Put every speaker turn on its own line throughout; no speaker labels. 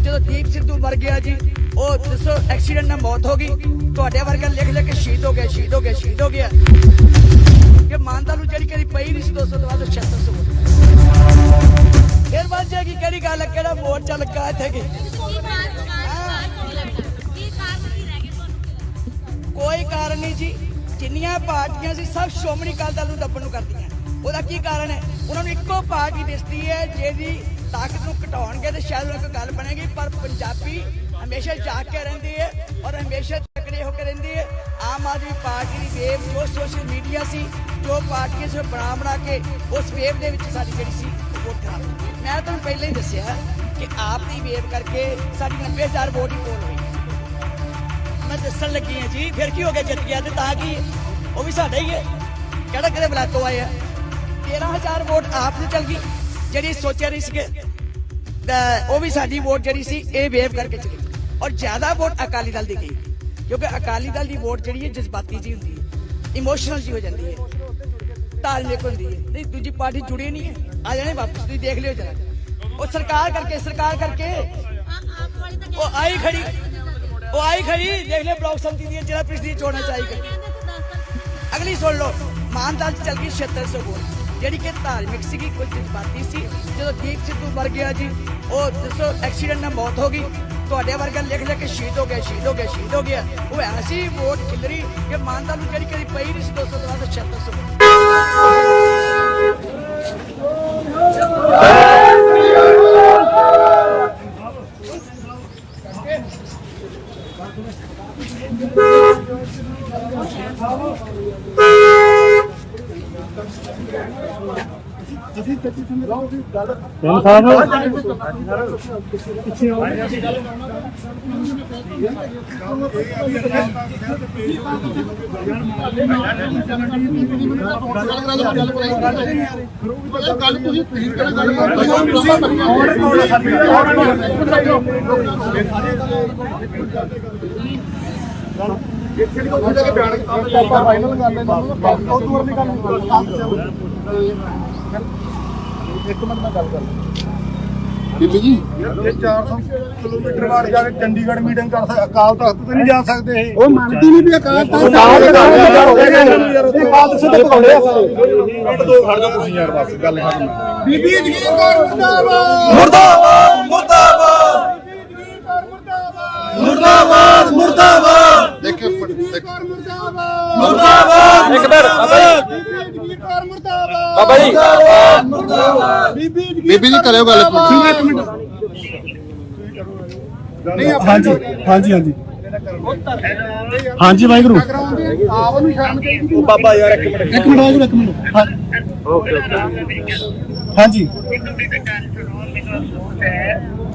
जो दीप सिद्धू मर गया जी, वो दसो एक्सीडेंट में मौत हो गई, ਤੁਹਾਡੇ ਵਰਗਾ लिख लिख के शहीद हो गया, शहीद हो गया, शहीद हो गया। कि मानता लू जी कभी पई नहीं 200 तो बाद 7600 वोट फिर बन जाएगी। कड़ी गल कि मोर्चा लगा इतने की कोई कारण नहीं जी। जिन्नियां पार्टियां सी सब श्रोमणी अकाली दल नूं दबण नूं करदियां। ਉਹਦਾ ਕੀ ਕਾਰਨ ਹੈ? ਉਹਨਾਂ ਨੂੰ ਇੱਕੋ ਪਾਰਟੀ ਦਿਸਦੀ ਹੈ ਜਿਹਦੀ ਤਾਕਤ ਨੂੰ ਘਟਾਉਣਗੇ ਤੇ ਸ਼ਾਇਦ ਉਹਨਾਂ ਕੋਈ ਗੱਲ ਬਣੇਗੀ। ਪਰ ਪੰਜਾਬੀ ਹਮੇਸ਼ਾ ਜਾਗ ਕੇ ਰਹਿੰਦੀ ਹੈ ਔਰ ਹਮੇਸ਼ਾ ਤਕੜੇ ਹੋ ਕੇ ਰਹਿੰਦੀ ਹੈ। ਆਮ ਆਦਮੀ ਪਾਰਟੀ ਦੀ ਵੇਵ ਜੋ ਸੋਸ਼ਲ ਮੀਡੀਆ ਸੀ, ਜੋ ਪਾਰਟੀਆਂ ਸੇ ਬਣਾ ਕੇ ਉਸ ਵੇਵ ਦੇ ਵਿੱਚ ਸਾਡੀ ਜਿਹੜੀ ਸੀ ਵੋਟ ਖਰਾਬ। ਮੈਂ ਤੁਹਾਨੂੰ ਪਹਿਲਾਂ ਹੀ ਦੱਸਿਆ ਕਿ ਆਪ ਦੀ ਵੇਵ ਕਰਕੇ ਸਾਡੀ 90000 ਵੋਟ ਹੀ ਪੋਲ ਹੋਈ। ਮੈਂ ਦੱਸਣ ਲੱਗੀ ਹਾਂ ਜੀ, ਫਿਰ ਕੀ ਹੋ ਗਿਆ? ਜਿੱਤ ਗਿਆ ਤੇ ਤਾਂ ਕੀ ਉਹ ਵੀ ਸਾਡਾ ਹੀ ਹੈ। ਕਿਹੜਾ ਕਿਹੜੇ ਬਲਾਤੋਂ ਆਏ ਆ? 13000 ਵੋਟ ਆਪ ਨੂੰ ਚਲ ਗਈ ਜਿਹੜੀ ਸੋਚਿਆ ਨਹੀਂ ਸੀਗੇ। ਉਹ ਵੀ ਸਾਡੀ ਵੋਟ ਜਿਹੜੀ ਸੀ ਇਹ ਵੇਵ ਕਰਕੇ ਚਲੀ ਔਰ ਜ਼ਿਆਦਾ ਵੋਟ ਅਕਾਲੀ ਦਲ ਦੀ ਗਈ ਕਿਉਂਕਿ ਅਕਾਲੀ ਦਲ ਦੀ ਵੋਟ ਜਿਹੜੀ ਹੈ ਜਜ਼ਬਾਤੀ ਜੀ ਹੁੰਦੀ ਹੈ, ਇਮੋਸ਼ਨਲ ਜੀ ਹੋ ਜਾਂਦੀ ਹੈ, ਧਾਰਮਿਕ ਹੁੰਦੀ ਹੈ। ਨਹੀਂ ਦੂਜੀ ਪਾਰਟੀ ਜੁੜੀ ਨਹੀਂ ਹੈ। ਆ ਜਾਣੇ ਵਾਪਸ, ਤੁਸੀਂ ਦੇਖ ਲਿਓ ਜਰਾ। ਉਹ ਸਰਕਾਰ ਕਰਕੇ ਉਹ ਆਈ ਖੜੀ ਦੇਖ ਲਿਓ ਬਲਾਕ ਸੰਮਤੀ ਦੀਆਂ ਜਿਹੜਾ ਪਿਛਲੀ ਚੋਣਾਂ ਚ ਆਈ ਖੜੀ। ਅਗਲੀ ਸੁਣ ਲਓ, ਮਾਨਦਾਲ ਚ ਚਲ ਗਈ 7600 ਵੋਟ ਜਿਹੜੀ ਕਿ ਧਾਰਮਿਕ ਸੀਗੀ, ਕੋਈ ਜਜ਼ਬਾਤੀ ਸੀ। ਜਦੋਂ ਦੀਪ ਸਿੱਧੂ ਮਰ ਗਿਆ ਜੀ, ਉਹ ਦੱਸੋ ਐਕਸੀਡੈਂਟ ਨਾਲ ਮੌਤ ਹੋ ਗਈ, ਤੁਹਾਡੇ ਵਰਗਾ ਲਿਖ ਲਿਖ ਕੇ ਸ਼ਹੀਦ ਹੋ ਗਿਆ, ਸ਼ਹੀਦ ਹੋ ਗਿਆ, ਸ਼ਹੀਦ ਹੋ ਗਿਆ। ਉਹ ਐਸੀ ਵੋਟ ਖਿਲਰੀ ਕਿ ਮਾਨਦਾਲ ਨੂੰ ਜਿਹੜੀ ਕਦੀ ਪਈ ਨਹੀਂ ਸੀ 200 ਤੋਂ ਬਾਅਦ 7600
एक मिनट में गल कर ਬੀਬੀ ਜੀ ਇਹ 400 ਕਿਲੋਮੀਟਰ ਵਾਰ ਜਾ ਕੇ ਚੰਡੀਗੜ੍ਹ ਮੀਟਿੰਗ ਕਰ ਸਕਦੇ, ਅਕਾਲ ਤਖਤ ਤੇ ਨਹੀਂ ਜਾ ਸਕਦੇ। ਉਹ ਮੰਨਦੀ ਨਹੀਂ ਵੀ ਅਕਾਲ ਤਖਤ ਅਕਾਲ ਤਖਤ ਤੇ ਪਕਾਉਂਦੇ ਆ ਸਾਰੇ। ਮਿੰਟ ਦੋ ਖੜ ਜਾ ਤੁਸੀਂ ਯਾਰ, ਬਸ ਗੱਲ ਖਤਮ। ਬੀਬੀ ਜਗੀਰ ਕੌਰ ਮੁਰਦਾਬਾਦ ਮੁਰਦਾਬਾਦ ਮੁਰਦਾਬਾਦ ਮੁਰਦਾਬਾਦ। ਦੇਖੋ ਮੁਰਦਾਬਾਦ ਇੱਕ ਮਿੰਟ ਬਾਬਾ ਜੀ ਬੀਬੀ ਜੀ ਕਰਿਓ ਗੱਲ ਇੱਕ ਮਿੰਟ। ਹਾਂਜੀ ਹਾਂਜੀ ਹਾਂਜੀ ਹਾਂਜੀ ਵਾਹਿਗੁਰੂ। ਬਾਬਾ ਯਾਰ ਇੱਕ ਮਿੰਟ ਵਾਹਿਗੁਰੂ ਇੱਕ ਮਿੰਟ। ਹਾਂਜੀ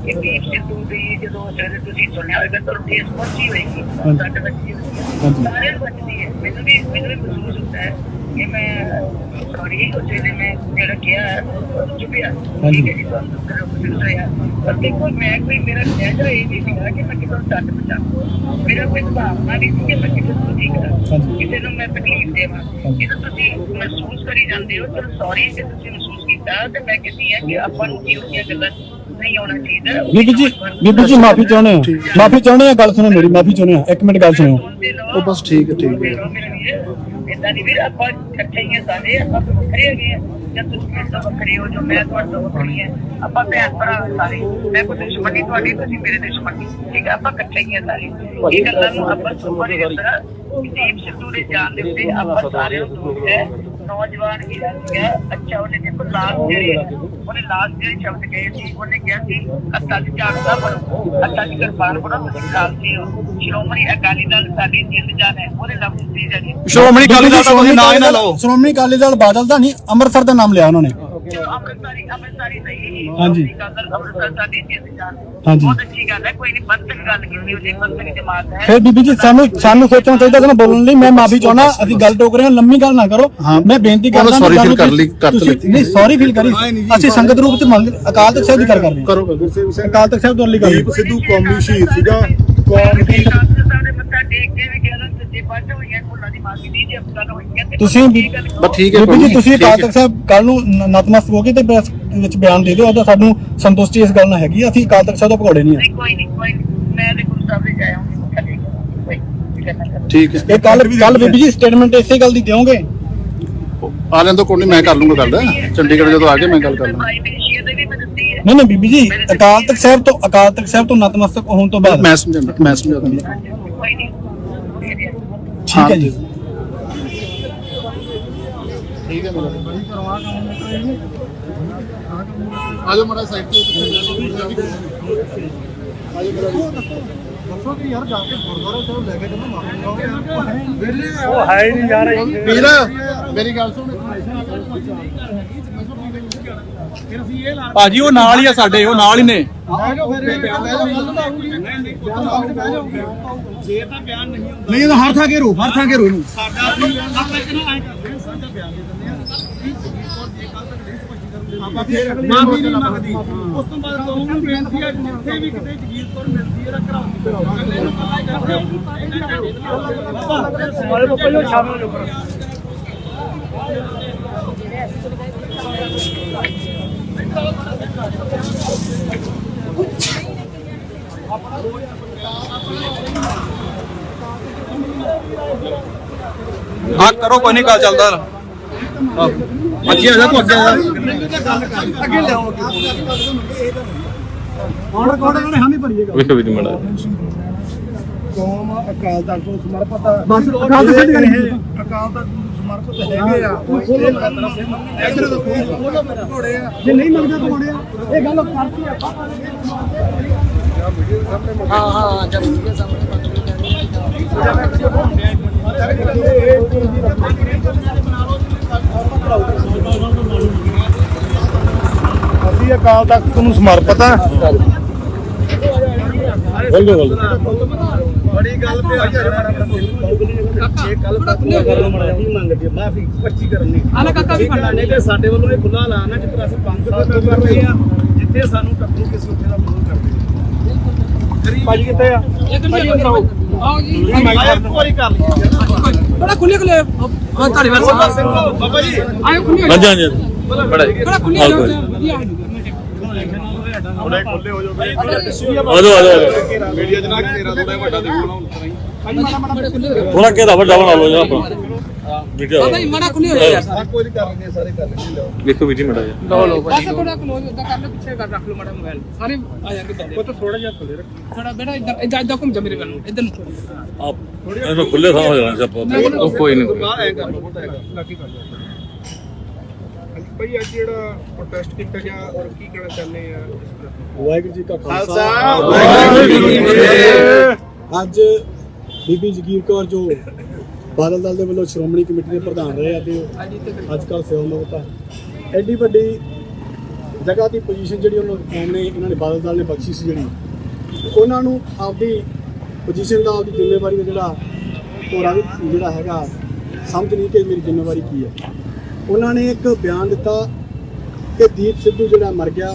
ਕਿ ਦੀਪ ਸਿੱਧੂ ਦੀ ਜਦੋਂ ਤੁਸੀਂ ਸੁਣਿਆ ਹੋਵੇਗਾ ਤਾਂ ਠੇਸ ਪਹੁੰਚੀ ਹੋਏਗੀ ਸਾਡੇ ਬੱਚੇ ਸਾਰਿਆਂ ਨੂੰ ਬਚਦੀ ਹੈ। ਮੈਨੂੰ ਵੀ ਮਹਿਸੂਸ ਹੁੰਦਾ ਹੈ ਕਿ ਮੈਂ ਸੌਰੀ ਉਸ ਵੇਲੇ ਮੈਂ ਜਿਹੜਾ ਕਿਹਾ ਚੁੱਪਿਆ ਠੀਕ ਹੈ ਜੀ ਤੁਹਾਨੂੰ ਪਰ ਦੇਖੋ ਮੈਂ ਕੋਈ ਮੇਰਾ ਲਹਿਜਾ ਇਹ ਨਹੀਂ ਸੀਗਾ ਕਿ ਮੈਂ ਕਿਸੇ ਨੂੰ ਛੱਡ ਬਚਾ। ਮੇਰਾ ਕੋਈ ਭਾਵਨਾ ਨਹੀਂ ਸੀ ਕਿ ਮੈਂ ਕਿਸੇ ਨੂੰ ਠੀਕ ਕਰਾਂ, ਕਿਸੇ ਨੂੰ ਮੈਂ ਤਕਲੀਫ ਦੇਵਾਂ। ਜਦੋਂ ਤੁਸੀਂ ਮਹਿਸੂਸ ਕਰੀ ਜਾਂਦੇ ਹੋ ਚਲੋ ਸੌਰੀ ਜੇ ਤੁਸੀਂ ਮਹਿਸੂਸ ਕੀਤਾ ਤੇ ਮੈਂ ਕਹਿੰਦੀ ਹਾਂ ਕਿ ਆਪਾਂ ਨੂੰ ਇਹੋ ਜਿਹੀਆਂ ਗੱਲਾਂ ਨਹੀਂ ਹੋਣਾ ਚਾਹੀਦਾ। ਬੀਬੀ ਜੀ ਮਾਫੀ ਚਾਹੁੰਦੇ ਆ ਗੱਲ ਸੁਣੋ ਮੇਰੀ, ਮਾਫੀ ਚਾਹੁੰਦੇ ਆ ਇੱਕ ਮਿੰਟ ਗੱਲ ਸੁਣੋ। ਉਹ ਬਸ ਠੀਕ ਹੈ ਏਦਾਂ ਨਹੀਂ ਵੀਰ, ਆਪਾਂ ਇਕੱਠੇ ਹੀ ਸਾਰੇ ਆਪਾਂ ਵੱਖਰੇ ਹੈਗੇ ਆ ਜਾਂ ਤੁਸੀਂ ਮੇਰੇ ਤੋਂ ਵੱਖਰੇ ਹੋ ਜੋ ਮੈਂ ਤੁਹਾਡੇ ਤੋਂ ਵੱਖਰੀ ਹੈ। ਆਪਾਂ ਭੈਣ ਭਰਾ ਸਾਰੇ, ਮੈਂ ਕੋਈ ਦੁਸ਼ਮਣੀ ਤੁਹਾਡੀ, ਤੁਸੀਂ ਮੇਰੇ ਦੁਸ਼ਮਣੀ ਠੀਕ ਹੈ। ਆਪਾਂ ਇਕੱਠੇ ਹੀ ਸਾਰੇ ਇਹ ਗੱਲਾਂ ਨੂੰ ਆਪਾਂ ਸੁਪਰ ਹੀ ਕਰਦਾ। ਦੀਪ ਸਿੱਧੂ ਦੇ ਜਾਣ ਦੇ ਉੱਤੇ ਆਪਾਂ ਸਾਰਿਆਂ ਨੂੰ ਦੁੱਖ ਹੈ। ਨੌਜਵਾਨ ਹੀਰਾ ਸੀਗਾ, ਅੱਛਾ ਉਹਨੇ ਦੇਖੋ ਲਾਸਟ ਜਿਹੜੇ ਸ਼ਬਦ ਕਹੇ ਸੀ, ਉਹਨੇ ਕਿਹਾ ਸੀ ਅੱਤਾ ਦੀ ਝਾੜ ਦਾ ਬਣੋ, ਅੱਤਾ ਦੀ ਕਿਰਪਾਨ ਬਣੋ, ਤੁਸੀਂ ਖਾਲਸੇ ਹੋ। ਸ਼੍ਰੋਮਣੀ ਅਕਾਲੀ ਦਲ ਸਾਡੀ ਜਿੰਦ ਜਾਨ ਹੈ, ਉਹਦੇ ਲਫ਼ਜ਼ ਸੀ ਜਿਹੜੀ ਸ਼੍ਰੋਮਣੀ ਅਕਾਲੀ ਦਲ ਦਾ ਤੁਸੀਂ ਨਾਂ ਹੀ ਨਾ ਲਓ। ਸ਼੍ਰੋਮਣੀ ਅਕਾਲੀ ਦਲ ਬਾਦਲ ਦਾ ਨਹੀਂ, ਅੰਮ੍ਰਿਤਸਰ ਦਾ ਨਾਮ ਲਿਆ ਉਹਨਾਂ ਨੇ। ਅੰਮ੍ਰਿਤਸਰੀ ਸਹੀ ਹਾਂਜੀ ਅੰਮ੍ਰਿਤਸਰ ਸਾਡੀ ਜਿੰਦ ਜਾਨ ਬਹੁਤ ਅੱਛੀ ਗੱਲ ਹੈ। ਕੋਈ ਨਹੀਂ ਬੰਤਕ ਗੱਲ ਕੀਤੀ ਉਹਦੀ ਬੰਤਕ ਜਮਾਤ ਹੈ। ਫਿਰ ਬੀਬੀ ਜੀ ਸਾਨੂੰ ਸੋਚਣਾ ਚਾਹੀਦਾ ਸੀ ਨਾ ਬੋਲਣ ਲਈ। ਮੈਂ ਮਾਫੀ ਚਾਹੁੰਦਾ, ਅਸੀਂ ਗੱਲ ਟੋਕ ਰਹੇ ਹਾਂ, ਲੰਮੀ ਗੱਲ ਨਾ ਕਰੋ। ਮੈਂ ਬੇਨਤੀ ਕਰਦਾ ਸੌਰੀ ਫੀਲ ਕਰ ਲਈ ਨਹੀਂ ਸੌਰੀ ਫੀਲ ਕਰੀ। ਅਸੀਂ ਸੰਗਤ ਰੂਪ ਚ ਮੰਗ ਅਕਾਲ ਤਖਤ ਸਾਹਿਬ ਦੀ ਗੱਲ ਕਰ ਰਹੇ ਹਾਂ। ਕਰੋ ਅਕਾਲ ਤਖਤ ਸਾਹਿਬ ਤੋਂ ਲਈ ਗੱਲ। ਦੀਪ ਸਿੱਧੂ ਕੌਮੀ ਸ਼ਹੀਦ ਸੀਗਾ, ਕੌਮ ਦੀ ਮੱਥਾ ਟੇਕ ਕੇ ਵੀ ਗਿਆ ਜੇ ਬੱਚ ਹੋਈਆਂ ਭੁੱਲਾਂ ਦੀ ਮਾਫੀ ਦੀ ਜੇ ਅਫਸਰ ਹੋਈਆਂ ਤੁਸੀਂ ਬਸ ਠੀਕ ਹੈ ਬੀਬੀ ਜੀ। ਤੁਸੀਂ ਅਕਾਲ ਤਖਤ ਸਾਹਿਬ ਕੱਲ ਨੂੰ ਨਤਮਸਤਕ ਹੋ ਕੇ ਤੇ
ਵਿੱਚ ਬਿਆਨ ਦੇ ਦਿਓ, ਉਹਦਾ ਸਾਨੂੰ ਸੰਤੁਸ਼ਟੀ ਇਸ ਗੱਲ ਨਾਲ ਹੈਗੀ ਆ। ਅਸੀਂ ਅਕਾਲ ਤਖਤ ਸਾਹਿਬ ਦਾ ਭਗੌੜੇ ਨਹੀਂ ਆ।
ਕੋਈ ਨਹੀਂ ਮੈਂ ਤੇ ਗੁਰੂ ਸਾਹਿਬ ਦੇ ਜਾਇਆ ਹਾਂ
ਠੀਕ ਹੈ। ਇਹ ਕੱਲ ਬੀਬੀ ਜੀ ਸਟੇਟਮੈਂਟ ਇਸੇ ਗੱਲ ਦੀ ਦਿਓਗੇ?
ਆ ਲੈਣ ਤੋਂ ਕੋਈ ਨਹੀਂ, ਮੈਂ ਕਰ ਲੂੰਗਾ ਗੱਲ, ਚੰਡੀਗੜ੍ਹ ਜਦੋਂ ਆ ਕੇ ਮੈਂ ਗੱਲ ਕਰ ਲੂੰਗਾ।
ਨਹੀਂ ਬੀਬੀ ਜੀ, ਅਕਾਲ ਤਖਤ ਸਾਹਿਬ ਤੋਂ ਨਤਮਸਤਕ ਹੋਣ ਤੋਂ ਬਾਅਦ
ਮੈਂ ਸਮਝਾ ਦਿੰਦਾ।
ਠੀਕ ਹੈ ਜੀ।
ਠੀਕ ਹੈ ਮੇਰਾ ਆਜੋ ਮੜਾ ਸਾਈਡ ਤੇ ਆਜੋ ਮੇਰਾ
ਦੱਸੋ ਕਿ ਯਾਰ ਜਾ ਕੇ ਗੁਰਦੁਆਰਾ ਸਾਹਿਬ ਲੈ ਕੇ ਜਦੋਂ ਮਾਫੀ ਮੰਗੋਗੇ
ਉਹ ਹੈ ਹੀ ਨਹੀਂ ਯਾਰ।
ਵੀਰ ਮੇਰੀ ਗੱਲ ਸੁਣ,
ਭਾਜੀ ਉਹ ਨਾਲ ਹੀ ਆ ਸਾਡੇ, ਉਹ ਨਾਲ ਹੀ ਨੇ।
ਨਹੀਂ ਤਾਂ ਹਰ ਥਾਂ ਕੇ ਰੋ ਇਹਨੂੰ।
ਮਾਫੀ ਨਹੀਂ ਮੰਗਦੀ, ਉਸ ਤੋਂ ਬਾਅਦ ਕਹੂੰ ਨੂੰ ਬੇਨਤੀ ਹੈ ਜਿੱਥੇ ਵੀ ਕਿਤੇ ਜਗੀਰ ਕੋਲ ਮਿਲਦੀ ਹੈ ਕਰਾਉਂਦੀ ਅਗਲੇ ਨੂੰ ਪਤਾ ਕਰਦੇ ਸਾਰੇ ਬੱਪਾ ਜੋ ਸ਼ਾਮਲ ਹੋ
हाँ करो कोई नहीं, कल चलता
ਅੱਗੇ ਆ ਜਾ ਤੂੰ, ਅੱਗੇ ਆ ਜਾ, ਅੱਗੇ ਲਿਆਓ। ਹੁਣ ਕੋਣ ਨੇ ਹਾਮੀ ਭਰੀਏਗਾ।
ਵੇਖੋ ਵੀ ਮੜਾ
ਕੌਮ ਅਕਾਲ ਤਖਤ ਤੋਂ ਸਮਰਪਿਤ ਆ। ਬਸ ਅਕਾਲ ਤਖਤ ਨਹੀਂ ਹੈ, ਅਕਾਲ ਤਖਤ ਨੂੰ ਸਮਰਪਿਤ ਹੈਗੇ ਆ। ਇੱਧਰ ਤੋਂ ਘੋੜੇ ਆ, ਜੇ ਨਹੀਂ ਮੰਗਦੇ ਤਾਂ ਘੋੜੇ ਆ। ਇਹ ਗੱਲ ਕਰਤੀ ਆਪਾਂ ਹਾਂ ਜਦ ਵੀਡੀਓ ਸਾਹਮਣੇ ਅਸੀਂ ਅਕਾਲ ਤਖਤ ਨੂੰ ਸਮਰਪਿਤ ਆ। ਬੜੀ ਗੱਲ ਤੇ ਆ ਕੱਲ ਮੰਗਦੀ ਮਾਫੀ 25 ਕਰਨ ਦੀ ਆਲਾ ਕਾਕਾ ਵੀ ਖੜਾ ਨਹੀਂ ਤੇ ਸਾਡੇ ਵੱਲੋਂ ਇਹ ਖੁੱਲਾ ਐਲਾਨ ਹੈ ਜਿੱਥੇ ਅਸੀਂ ਬੰਦ ਕਰ ਰਹੇ ਆ, ਜਿੱਥੇ ਸਾਨੂੰ ਟੱਕਰੂ ਕਿਸੇ ਉੱਥੇ ਦਾ ਵਿਰੋਧ ਕਰਦੇ ਭਾਜੀ ਕਿੱਥੇ ਆ? ਇੱਧਰ ਆਓ ਜੀ, ਇੱਕ ਵਾਰੀ ਕਰ ਲਓ ਥੋੜਾ ਖੁੱਲੇ ਹਾਂ ਤੁਹਾਡੇ ਵੱਲ ਬਾਬਾ ਜੀ ਆਇਓ ਖੁੱਲੇ
ਹਾਂਜੀ ਹਾਂਜੀ ਬੜਾ
ਥੋੜਾ ਖੁੱਲੇ ਹੋ ਜਾਓ ਵਧੀਆ
ਥੋੜੇ ਖੁੱਲੇ ਹੋ ਜਾਓ
ਆ ਜਾਓ
ਮੀਡੀਆ ਜਨਾ ਤੇਰਾ ਥੋੜਾ ਵੱਡਾ ਦੇਖੋ ਨਾ
ਥੋੜਾ ਕਿਹਦਾ ਵੱਡਾ ਬਣਾ ਲਓ ਆਪਣਾ ਵੀਡੀਓ
ਬਾਬਾ ਜੀ ਮੜਾ ਖੁੱਲੇ ਹੋ ਜਾਓ ਯਾਰ।
ਕੋਈ ਕਰ ਲੈਂਦੇ ਸਾਰੇ ਕਰ ਲੈਂਦੇ।
ਵੇਖੋ ਵੀ ਮੜਾ
ਲਓ ਬਸ ਥੋੜਾ ਕਲੋਜ਼ ਉਦਾਂ ਕਰ ਲਓ, ਪਿੱਛੇ ਕਰ ਰੱਖ ਲਓ ਮਾੜਾ ਮੋਬਾਈਲ, ਸਾਰੇ ਆ ਜਾਣਗੇ ਬੰਦੇ। ਉਹ ਤਾਂ ਥੋੜਾ ਜਿਹਾ ਖੁੱਲੇ ਰੱਖ ਥੋੜਾ ਬੇਟਾ ਇੱਧਰ ਘੁੰਮ ਜਾ ਮੇਰੇ ਵੱਲ ਨੂੰ, ਇੱਧਰ ਨੂੰ
ਆਪ ਇਹਨੂੰ ਖੁੱਲੇ ਥਾਂ ਹੋ ਜਾਣਾ ਸਭ ਕੋਈ ਨਹੀਂ
ਬਾਹਰ ਐ ਕਰ ਲਓ ਬਹੁਤ ਐ ਲੱਗੀ ਕਰ ਲਓ। ਭਾਈ ਅੱਜ ਜਿਹੜਾ ਪ੍ਰੋਟੈਸਟ ਕੀਤਾ ਗਿਆ ਔਰ ਕੀ ਕਹਿਣਾ ਚਾਹੁੰਦੇ ਆ?
ਵਾਹਿਗੁਰੂ ਜੀ ਕਾ ਖਾਲਸਾ
ਵਾਹਿਗੁਰੂ ਜੀ ਕੀ
ਫਤਿਹ। ਅੱਜ ਬੀਬੀ ਜਗੀਰ ਕੌਰ ਜੋ ਬਾਦਲ ਦਲ ਦੇ ਵੱਲੋਂ ਸ਼੍ਰੋਮਣੀ ਕਮੇਟੀ ਦੇ ਪ੍ਰਧਾਨ ਰਹੇ ਆ ਤੇ ਅੱਜ ਕੱਲ੍ਹ ਸੇਵਾ ਮੁਕਤ ਆ, ਐਡੀ ਵੱਡੀ ਜਗ੍ਹਾ ਦੀ ਪੋਜੀਸ਼ਨ ਜਿਹੜੀ ਇਹਨਾਂ ਨੇ ਬਾਦਲ ਦਲ ਨੇ ਬਖਸ਼ੀ ਸੀ, ਜਿਹੜੀ ਉਹਨਾਂ ਨੂੰ ਆਪਦੀ ਪੋਜੀਸ਼ਨ ਦਾ, ਆਪਦੀ ਜ਼ਿੰਮੇਵਾਰੀ ਦਾ ਜਿਹੜਾ ਹੈਗਾ ਸਮਝ ਨਹੀਂ ਕਿ ਮੇਰੀ ਜ਼ਿੰਮੇਵਾਰੀ ਕੀ ਹੈ। ਉਹਨਾਂ ਨੇ ਇੱਕ ਬਿਆਨ ਦਿੱਤਾ ਕਿ ਦੀਪ ਸਿੱਧੂ ਜਿਹੜਾ ਮਰ ਗਿਆ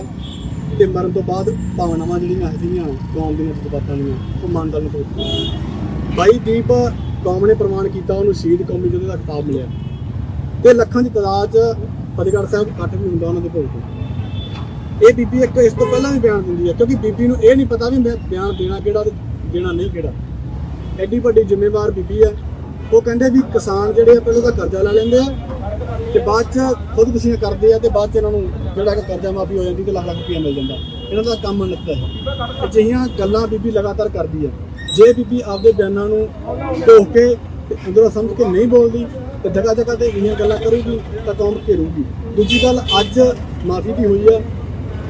ਤੇ ਮਰਨ ਤੋਂ ਬਾਅਦ ਭਾਵਨਾਵਾਂ ਜਿਹੜੀਆਂ ਸੀਗੀਆਂ ਕੌਮ ਦੀਆਂ ਜਜ਼ਬਾਤਾਂ ਦੀਆਂ ਉਹ ਮਨ ਦਲ ਨੂੰ ਪਹੁੰਚੀਆਂ। ਬਾਈ ਦੀਪ ਕੌਮ ਨੇ ਪ੍ਰਮਾਣ ਕੀਤਾ, ਉਹਨੂੰ ਸ਼ਹੀਦ ਕੌਮੀ ਜੋਧੇ ਦਾ ਖਿਤਾਬ ਮਿਲਿਆ ਤੇ ਲੱਖਾਂ ਦੀ ਤਾਦਾਦ 'ਚ ਫਤਿਹਗੜ੍ਹ ਸਾਹਿਬ ਇਕੱਠ ਵੀ ਹੁੰਦਾ ਉਹਨਾਂ ਦੇ ਭੋਗ ਤੇ। ਇਹ ਬੀਬੀ ਇੱਕ ਇਸ ਤੋਂ ਪਹਿਲਾਂ ਵੀ ਬਿਆਨ ਦਿੰਦੀ ਹੈ, ਕਿਉਂਕਿ ਬੀਬੀ ਨੂੰ ਇਹ ਨਹੀਂ ਪਤਾ ਵੀ ਮੈਂ ਬਿਆਨ ਦੇਣਾ ਕਿਹੜਾ ਤੇ ਦੇਣਾ ਨਹੀਂ ਕਿਹੜਾ। ਐਡੀ ਵੱਡੀ ਜ਼ਿੰਮੇਵਾਰ ਬੀਬੀ ਹੈ। ਉਹ ਕਹਿੰਦੇ ਵੀ ਕਿਸਾਨ ਜਿਹੜੇ ਆ ਪਹਿਲਾਂ ਤਾਂ ਕਰਜ਼ਾ ਲੈ ਲੈਂਦੇ ਆ ਤੇ ਬਾਅਦ 'ਚ ਖੁਦਕੁਸ਼ੀਆਂ ਕਰਦੇ ਆ ਤੇ ਬਾਅਦ 'ਚ ਇਹਨਾਂ ਨੂੰ ਜਿਹੜਾ ਕਿ ਕਰਜ਼ਾ ਮਾਫੀ ਹੋ ਜਾਂਦੀ ਤੇ ਲੱਖ ਲੱਖ ਰੁਪਈਆ ਮਿਲ ਜਾਂਦਾ। ਇਹਨਾਂ ਦਾ ਕੰਮ ਨਿੱਤਾ ਹੈ। ਅਜਿਹੀਆਂ ਗੱਲਾਂ ਬੀਬੀ ਲਗਾਤਾਰ ਕਰਦੀ ਹੈ। ਜੇ ਬੀਬੀ ਆਪਦੇ ਬਿਆਨਾਂ ਨੂੰ ਢੋਕ ਕੇ ਤੇ ਅੰਦਰੋਂ ਸਮਝ ਕੇ ਨਹੀਂ ਬੋਲਦੀ ਤੇ ਜਗ੍ਹਾ ਜਗ੍ਹਾ ਤੇ ਇਹੀਆਂ ਗੱਲਾਂ ਕਰੂਗੀ ਤਾਂ ਕੌਮ ਘੇਰੂਗੀ। ਦੂਜੀ ਗੱਲ, ਅੱਜ ਮਾਫੀ ਵੀ ਹੋਈ ਆ।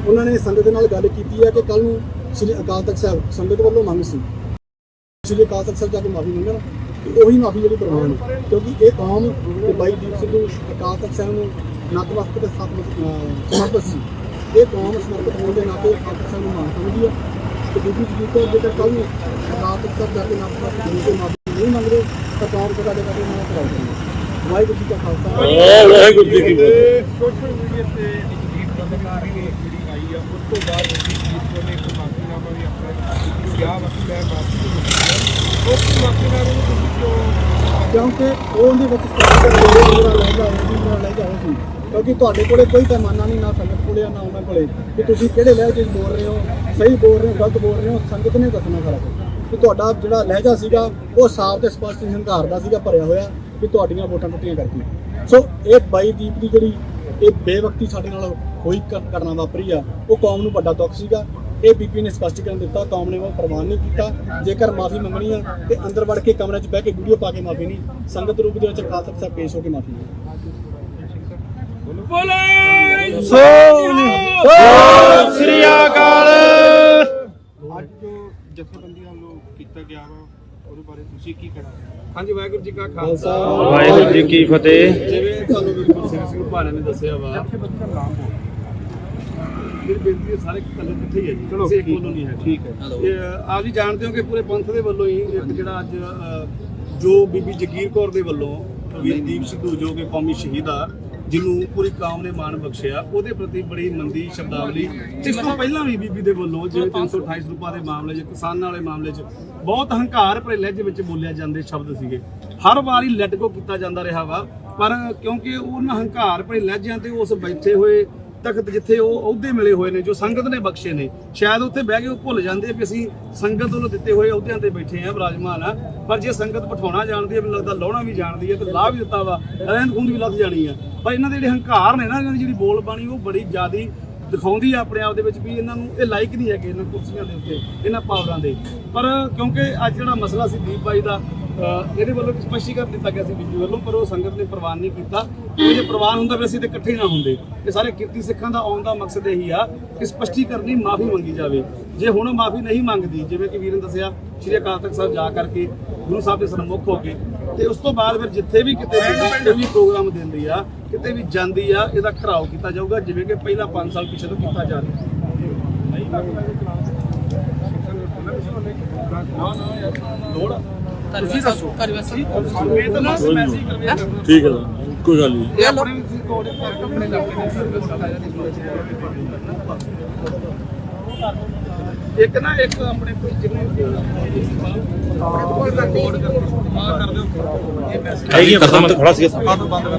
ਉਹਨਾਂ ਨੇ ਸੰਗਤ ਦੇ ਨਾਲ ਗੱਲ ਕੀਤੀ ਹੈ ਕਿ ਕੱਲ ਨੂੰ ਸ੍ਰੀ ਅਕਾਲ ਤਖਤ ਸਾਹਿਬ ਸੰਗਤ ਵੱਲੋਂ ਮੰਗ ਸੀ ਸ੍ਰੀ ਅਕਾਲ ਤਖਤ ਸਾਹਿਬ ਜਾ ਕੇ ਮਾਫੀ ਮੰਗਣ, ਉਹੀ ਮਾਫੀ ਜਿਹੜੀ ਪ੍ਰਵਾਨ ਹੈ, ਕਿਉਂਕਿ ਇਹ ਕੌਮ ਤੇ ਬਾਈ ਦੀਪ ਸਿੱਧੂ ਅਕਾਲ ਤਖਤ ਸਾਹਿਬ ਨੂੰ ਨਤਮਸਤਕ ਤੇ ਸਮਰਪਿਤ ਸੀ। ਇਹ ਕੌਮ ਸਮਰਪਿਤ ਹੋਣ ਦੇ ਨਾਤੇ ਅਕਾਲ ਤਖਤ ਸਾਹਿਬ ਨੂੰ ਮਾਨ ਸਮਝਦੀ ਹੈ ਤੇ ਬੀਬੀ ਜਗੀਰ ਕੌਰ ਜੇਕਰ ਕੱਲ ਨੂੰ ਅਕਾਲ ਤਖਤ ਸਾਹਿਬ ਜਾ ਕੇ ਨਤਮਸਤਕ ਹੋਣ ਤੇ ਮਾਫੀ ਨਹੀਂ ਮੰਗ ਰਹੇ ਤਾਂ ਕੌਮ ਜਗ੍ਹਾ ਜਗ੍ਹਾ ਤੇ ਉਹਨਾਂ ਕਰਾਉਂਦੇ ਨੇ। ਵਾਹਿਗੁਰੂ ਜੀ ਕਾ ਖਾਲਸਾ
ਵਾਹਿਗੁਰੂ ਜੀ ਕੀ ਫਤਿਹ।
ਸੋਸ਼ਲ ਮੀਡੀਆ ਤੇ ਜਗਜੀਤ ਬੰਦਕਾਰੀ ਜਿਹੜੀ ਆਈ ਆ, ਉਸ ਤੋਂ ਬਾਅਦ ਜਗਜੀਤ ਕੌਰ ਨੇ ਇੱਕ ਮਾਫੀਨਾਮਾ ਵੀ ਆਪਣਾ ਕਿਹਾ ਬਾਕੀ ਮੈਂ ਮਾਫੀ ਉਸ ਮਾਫੀਨਾਮੇ ਨੂੰ ਕਿਉਂਕਿ ਉਹਦੇ ਵਿੱਚ ਜਿਹੜਾ ਲੈ ਗਿਆ ਸੀ
ਕਿਉਂਕਿ ਤੁਹਾਡੇ ਕੋਲੇ ਕੋਈ ਪੈਮਾਨਾ ਨਹੀਂ, ਨਾ ਸੰਗਤ ਕੋਲੇ ਨਾ ਉਹਨਾਂ ਕੋਲੇ, ਕਿ ਤੁਸੀਂ ਕਿਹੜੇ ਲਹਿਜੇ 'ਚ ਬੋਲ ਰਹੇ ਹੋ, ਸਹੀ ਬੋਲ ਰਹੇ ਹੋ, ਗਲਤ ਬੋਲ ਰਹੇ ਹੋ। ਸੰਗਤ ਨੇ ਦੱਸਣਾ ਸਾਰਾ ਕੁਝ ਕਿ ਤੁਹਾਡਾ ਜਿਹੜਾ ਲਹਿਜਾ ਸੀਗਾ ਉਹ ਸਾਫ਼ ਤੇ ਸਪਸ਼ਟ ਹੰਕਾਰ ਦਾ ਸੀਗਾ, ਭਰਿਆ ਹੋਇਆ ਕਿ ਤੁਹਾਡੀਆਂ ਵੋਟਾਂ ਟੁੱਟੀਆਂ ਕਰਕੇ। ਸੋ ਇਹ 22 ਦੀਪ ਦੀ ਜਿਹੜੀ ਇਹ ਬੇਵਕਤੀ ਸਾਡੇ ਨਾਲ ਹੋਈ ਘਟਨਾ ਵਾਪਰੀ ਆ, ਉਹ ਕੌਮ ਨੂੰ ਵੱਡਾ ਦੁੱਖ ਸੀਗਾ। ਇਹ ਬੀਬੀ ਨੇ ਸਪਸ਼ਟੀਕਰਨ ਦਿੱਤਾ, ਕੌਮ ਨੇ ਉਹ ਪ੍ਰਵਾਨ ਨਹੀਂ ਕੀਤਾ। ਜੇਕਰ ਮਾਫੀ ਮੰਗਣੀ ਆ ਤੇ ਅੰਦਰ ਵੜ ਕੇ ਕਮਰੇ 'ਚ ਬਹਿ ਕੇ ਵੀਡੀਓ ਪਾ ਕੇ ਮਾਫੀ ਨਹੀਂ, ਸੰਗਤ ਰੂਪ ਦੇ ਵਿੱਚ ਅਕਾਲ ਤਖਤ ਸਾਹਿਬ ਪੇਸ਼ ਹੋ ਕੇ ਮਾਫੀ ਨਹੀਂ।
ਸ੍ਰੀ ਅਕਾਲ।
ਅੱਜ ਜੋ ਜਥੇਬੰਦੀਆਂ ਵੱਲੋਂ ਕੀਤਾ ਗਿਆ ਵਾ ਉਹਦੇ ਬਾਰੇ ਤੁਸੀਂ ਕੀ ਕਹਿਣਾ? ਹਾਂਜੀ, ਵਾਹਿਗੁਰੂ ਜੀ ਕਾ ਖਾਲਸਾ,
ਵਾਹਿਗੁਰੂ ਜੀ ਕੀ ਫਤਿਹ।
ਜਿਵੇਂ ਤੁਹਾਨੂੰ ਵੀਰ ਗੁਰਸੇਵਕ ਸਿੰਘ ਭਾਣਾ ਨੇ ਦੱਸਿਆ ਵਾ,
ਜਥੇਬੰਦੀਆਂ ਦਾ ਨਾਮ ਬੋਲ।
ਮੇਰੀ ਬੇਨਤੀ ਹੈ ਸਾਰੇ ਇਕੱਲੇ ਇਕੱਠੇ ਹੀ ਹੈ ਜੀ,
ਚਲੋ
ਕਿਸੇ ਇੱਕ ਵੱਲੋਂ ਨਹੀਂ ਹੈ।
ਠੀਕ ਹੈ।
ਇਹ ਆਪ ਜੀ ਜਾਣਦੇ ਹੋ ਕਿ ਪੂਰੇ ਪੰਥ ਦੇ ਵੱਲੋਂ ਹੀ ਇੱਕ ਜਿਹੜਾ ਅੱਜ ਜੋ ਬੀਬੀ ਜਗੀਰ ਕੌਰ ਦੇ ਵੱਲੋਂ ਵੀਰ ਦੀਪ ਸਿੱਧੂ ਜੋ ਕਿ ਕੌਮੀ ਸ਼ਹੀਦ ਆ, ਜਿਹਨੂੰ ਪੂਰੀ ਕੌਮ ਨੇ ਮਾਣ ਬਖਸ਼ਿਆ, ਉਹਦੇ ਪ੍ਰਤੀ ਬੜੀ ਮੰਦੀ ਸ਼ਬਦਾਵਲੀ ਜਿਸ ਤੋਂ ਪਹਿਲਾਂ ਵੀ ਬੀਬੀ ਦੇ ਵੱਲੋਂ ਜਿਵੇਂ 328 ਰੂਪਾਂ ਦੇ ਮਾਮਲੇ 'ਚ, ਕਿਸਾਨਾਂ ਵਾਲੇ ਮਾਮਲੇ 'ਚ ਬਹੁਤ ਹੰਕਾਰ ਭਰੇ ਲਹਿਜੇ ਵਿੱਚ ਬੋਲਿਆ ਜਾਂਦੇ ਸ਼ਬਦ ਸੀਗੇ। ਹਰ ਵਾਰੀ ਲੈਟ ਗੋ ਕੀਤਾ ਜਾਂਦਾ ਰਿਹਾ ਵਾ, ਪਰ ਕਿਉਂਕਿ ਉਹਨਾਂ ਹੰਕਾਰ ਭਰੇ ਲਹਿਜਿਆਂ ਤੇ ਉਸ ਬੈਠੇ ਹੋਏ ਤਖਤ ਜਿੱਥੇ ਉਹ ਅਹੁਦੇ ਮਿਲੇ ਹੋਏ ਨੇ, ਜੋ ਸੰਗਤ ਨੇ ਬਖਸ਼ੇ ਨੇ, ਸ਼ਾਇਦ ਉੱਥੇ ਬਹਿ ਕੇ ਉਹ ਭੁੱਲ ਜਾਂਦੇ ਵੀ ਅਸੀਂ ਸੰਗਤ ਵੱਲੋਂ ਦਿੱਤੇ ਹੋਏ ਅਹੁਦਿਆਂ ਤੇ ਬੈਠੇ ਆ, ਵਿਰਾਜਮਾਨ ਆ। ਪਰ ਜੇ ਸੰਗਤ ਬਿਠਾਉਣਾ ਜਾਣਦੀ ਹੈ, ਮੈਨੂੰ ਲੱਗਦਾ ਲਾਉਣਾ ਵੀ ਜਾਣਦੀ ਹੈ, ਤੇ ਲਾਹ ਵੀ ਦਿੱਤਾ ਵਾ, ਰਹਿੰਦ ਖੂੰਦ ਵੀ ਲੱਥ ਜਾਣੀ ਆ। ਪਰ ਇਹਨਾਂ ਦੇ ਜਿਹੜੇ ਹੰਕਾਰ ਨੇ ਨਾ, ਇਹਨਾਂ ਦੀ ਜਿਹੜੀ ਬੋਲ ਬਾਣੀ ਉਹ ਬੜੀ ਜ਼ਿਆਦੀ ਦਿਖਾਉਂਦੀ ਆ ਆਪਣੇ ਆਪ ਦੇ ਵਿੱਚ ਵੀ ਇਹਨਾਂ ਨੂੰ ਇਹ ਲਾਇਕ ਨਹੀਂ ਹੈਗੇ ਇਹਨਾਂ ਕੁਰਸੀਆਂ ਦੇ ਉੱਤੇ, ਇਹਨਾਂ ਪਾਵਰਾਂ ਦੇ। ਪਰ ਕਿਉਂਕਿ ਅੱਜ ਜਿਹੜਾ ਮਸਲਾ ਸੀ ਦੀਪ ਬਾਈ ਦਾ, ਇਹਦੇ ਵੱਲੋਂ ਸਪਸ਼ਟੀਕਰਨ ਦਿੱਤਾ ਗਿਆ ਸੀ ਬੀਬੀ ਵੱਲੋਂ, ਪਰ ਉਹ ਸੰਗਤ ਨੇ ਪ੍ਰਵਾਨ ਨਹੀਂ ਕੀਤਾ। ਜੇ ਪ੍ਰਵਾਨ ਹੁੰਦਾ ਫਿਰ ਅਸੀਂ ਤੇ ਇਕੱਠੇ ਨਾ ਹੁੰਦੇ। ਇਹ ਸਾਰੇ ਕਿਰਤੀ ਸਿੱਖਾਂ ਦਾ ਆਉਣ ਦਾ ਮਕਸਦ ਇਹੀ ਆ ਕਿ ਸਪਸ਼ਟੀਕਰਨ ਦੀ ਮਾਫੀ ਮੰਗੀ ਜਾਵੇ। ਜੇ ਹੁਣ ਮਾਫੀ ਨਹੀਂ ਮੰਗਦੀ, ਜਿਵੇਂ ਕਿ ਵੀਰ ਨੇ ਦੱਸਿਆ, ਸ਼੍ਰੀ ਅਕਾਲ ਤਖਤ ਸਾਹਿਬ ਜਾ ਕਰਕੇ ਗੁਰੂ ਸਾਹਿਬ ਦੇ ਸਨਮੁਖ ਹੋ ਕੇ, ਤੇ ਉਸ ਤੋਂ ਬਾਅਦ ਫਿਰ ਜਿੱਥੇ ਵੀ ਕਿਤੇ ਵੀ ਪ੍ਰੋਗਰਾਮ ਦਿੰਦੀ ਆ, ਕਿਤੇ ਵੀ ਜਾਂਦੀ ਆ, ਇਹਦਾ ਘਰਾਓ ਕੀਤਾ ਜਾਊਗਾ, ਜਿਵੇਂ ਕਿ ਪਹਿਲਾਂ 5 ਸਾਲ ਪਿਛੇ ਤੋਂ ਕੀਤਾ ਜਾ ਰਿਹਾ। ਲੋੜ ਤੁਸੀਂ ਦੱਸੋ। ਇਹ ਤਾਂ ਨਾ ਮੈਸੇਜ ਕਰਵੇ ਕਰਨਾ।
ਠੀਕ ਹੈ, ਕੋਈ ਗੱਲ ਨਹੀਂ।
ਇਹ ਆਪਣੇ ਵੀ ਕੋਡ ਆਪਣੇ ਇਲਾਕੇ ਦੇ ਸਰਵਿਸ ਵਾਲਾ
ਇੱਕ ਨਾ ਇੱਕ ਆਪਣੇ ਕੋਈ ਜਿਵੇਂ ਆਪਣੇ ਕੋਲ ਦਾ ਕੋਡ ਕਰ ਦਿਓ, ਇਹ ਮੈਸੇਜ
ਹੈਗੀ ਕਰਦਾ ਮੈਂ ਥੋੜਾ ਸੀ
ਬੰਦ ਕਰ।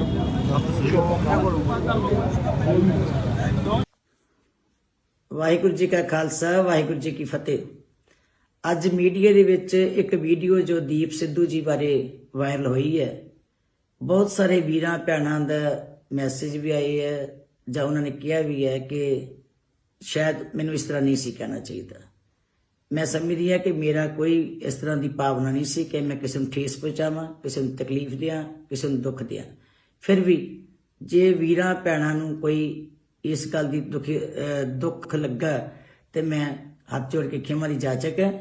ਵਾਹਿਗੁਰੂ ਜੀ ਕਾ ਖਾਲਸਾ, ਵਾਹਿਗੁਰੂ ਜੀ ਕੀ ਫਤਿਹ। ਅੱਜ ਮੀਡੀਆ ਦੇ ਵਿੱਚ ਇੱਕ ਵੀਡੀਓ ਜੋ ਦੀਪ ਸਿੱਧੂ ਜੀ ਬਾਰੇ ਵਾਇਰਲ ਹੋਈ ਹੈ, ਬਹੁਤ ਸਾਰੇ ਵੀਰਾਂ ਭੈਣਾਂ ਦਾ ਮੈਸੇਜ ਵੀ ਆਏ ਹੈ, ਜਾਂ ਉਹਨਾਂ ਨੇ ਕਿਹਾ ਵੀ ਹੈ ਕਿ ਸ਼ਾਇਦ ਮੈਨੂੰ ਇਸ ਤਰ੍ਹਾਂ ਨਹੀਂ ਸੀ ਕਹਿਣਾ ਚਾਹੀਦਾ। ਮੈਂ ਸਮਝਦੀ ਹਾਂ ਕਿ ਮੇਰਾ ਕੋਈ ਇਸ ਤਰ੍ਹਾਂ ਦੀ ਭਾਵਨਾ ਨਹੀਂ ਸੀ ਕਿ ਮੈਂ ਕਿਸੇ ਨੂੰ ਠੇਸ ਪਹੁੰਚਾਵਾਂ, ਕਿਸੇ ਨੂੰ ਤਕਲੀਫ ਦਿਆਂ, ਕਿਸੇ ਨੂੰ ਦੁੱਖ ਦਿਆਂ। ਫਿਰ ਵੀ ਜੇ ਵੀਰਾਂ ਭੈਣਾਂ ਨੂੰ ਕੋਈ ਇਸ ਗੱਲ ਦੀ ਦੁੱਖ ਲੱਗਾ ਤੇ ਮੈਂ ਹੱਥ ਜੋੜ ਕੇ ਖਿਮਾ ਦੀ ਜਾਚਕ ਹੈ।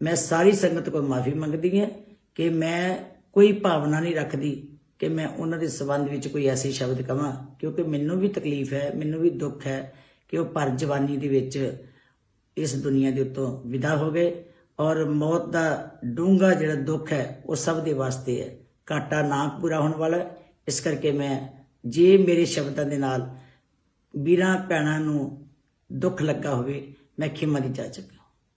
ਮੈਂ ਸਾਰੀ ਸੰਗਤ ਕੋਲ ਮਾਫੀ ਮੰਗਦੀ ਹਾਂ ਕਿ ਮੈਂ ਕੋਈ ਭਾਵਨਾ ਨਹੀਂ ਰੱਖਦੀ ਕਿ ਮੈਂ ਉਹਨਾਂ ਦੇ ਸੰਬੰਧ ਵਿੱਚ ਕੋਈ ਐਸੇ ਸ਼ਬਦ ਕਵਾਂ, ਕਿਉਂਕਿ ਮੈਨੂੰ ਵੀ ਤਕਲੀਫ ਹੈ, ਮੈਨੂੰ ਵੀ ਦੁੱਖ ਹੈ ਕਿ ਉਹ ਪਰ ਜਵਾਨੀ ਦੇ ਵਿੱਚ ਇਸ ਦੁਨੀਆ ਦੇ ਉੱਤੋਂ ਵਿਦਾ ਹੋ ਗਏ। ਔਰ ਮੌਤ ਦਾ ਡੂੰਘਾ ਜਿਹੜਾ ਦੁੱਖ ਹੈ ਉਹ ਸਭ ਦੇ ਵਾਸਤੇ ਹੈ, ਘਾਟਾ ਨਾ ਪੂਰਾ ਹੋਣ ਵਾਲਾ। ਇਸ ਕਰਕੇ ਮੈਂ ਜੇ ਮੇਰੇ ਸ਼ਬਦਾਂ ਦੇ ਨਾਲ ਵੀਰਾਂ ਭੈਣਾਂ ਨੂੰ ਦੁੱਖ ਲੱਗਾ ਹੋਵੇ, ਮੈਂ ਖਿਮਾ ਦੀ ਜਾਚਕ।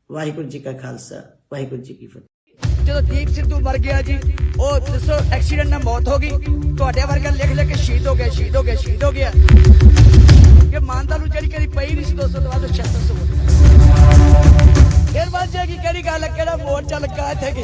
ਵਾਹਿਗੁਰੂ ਜੀ ਕਾ ਖਾਲਸਾ, ਵਾਹਿਗੁਰੂ ਜੀ ਕੀ ਫਤਿਹ।
ਜਦੋਂ ਦੀਪ ਸਿੱਧੂ ਮਰ ਗਿਆ ਜੀ, ਉਹ ਦੱਸੋ ਐਕਸੀਡੈਂਟ ਨਾਲ ਮੌਤ ਹੋ ਗਈ, ਤੁਹਾਡੇ ਵਰਗਾ ਲਿਖ ਲਿਖ ਕੇ ਸ਼ਹੀਦ ਹੋ ਗਿਆ, ਸ਼ਹੀਦ ਹੋ ਗਿਆ, ਸ਼ਹੀਦ ਹੋ ਗਿਆ। ਕਿ ਮਾਨਤਾ ਨੂੰ ਜਿਹੜੀ ਕਦੀ ਪਈ ਨਹੀਂ ਸੀ 200 ਤੋਂ ਬਾਅਦ 76 ਵੋਟ। ਫਿਰ ਬਾਅਦ ਜਾਏਗੀ ਕਿਹੜੀ ਗੱਲ, ਕਿਹੜਾ ਮੋਰਚਾ ਲੱਗਾ ਇੱਥੇ ਕੀ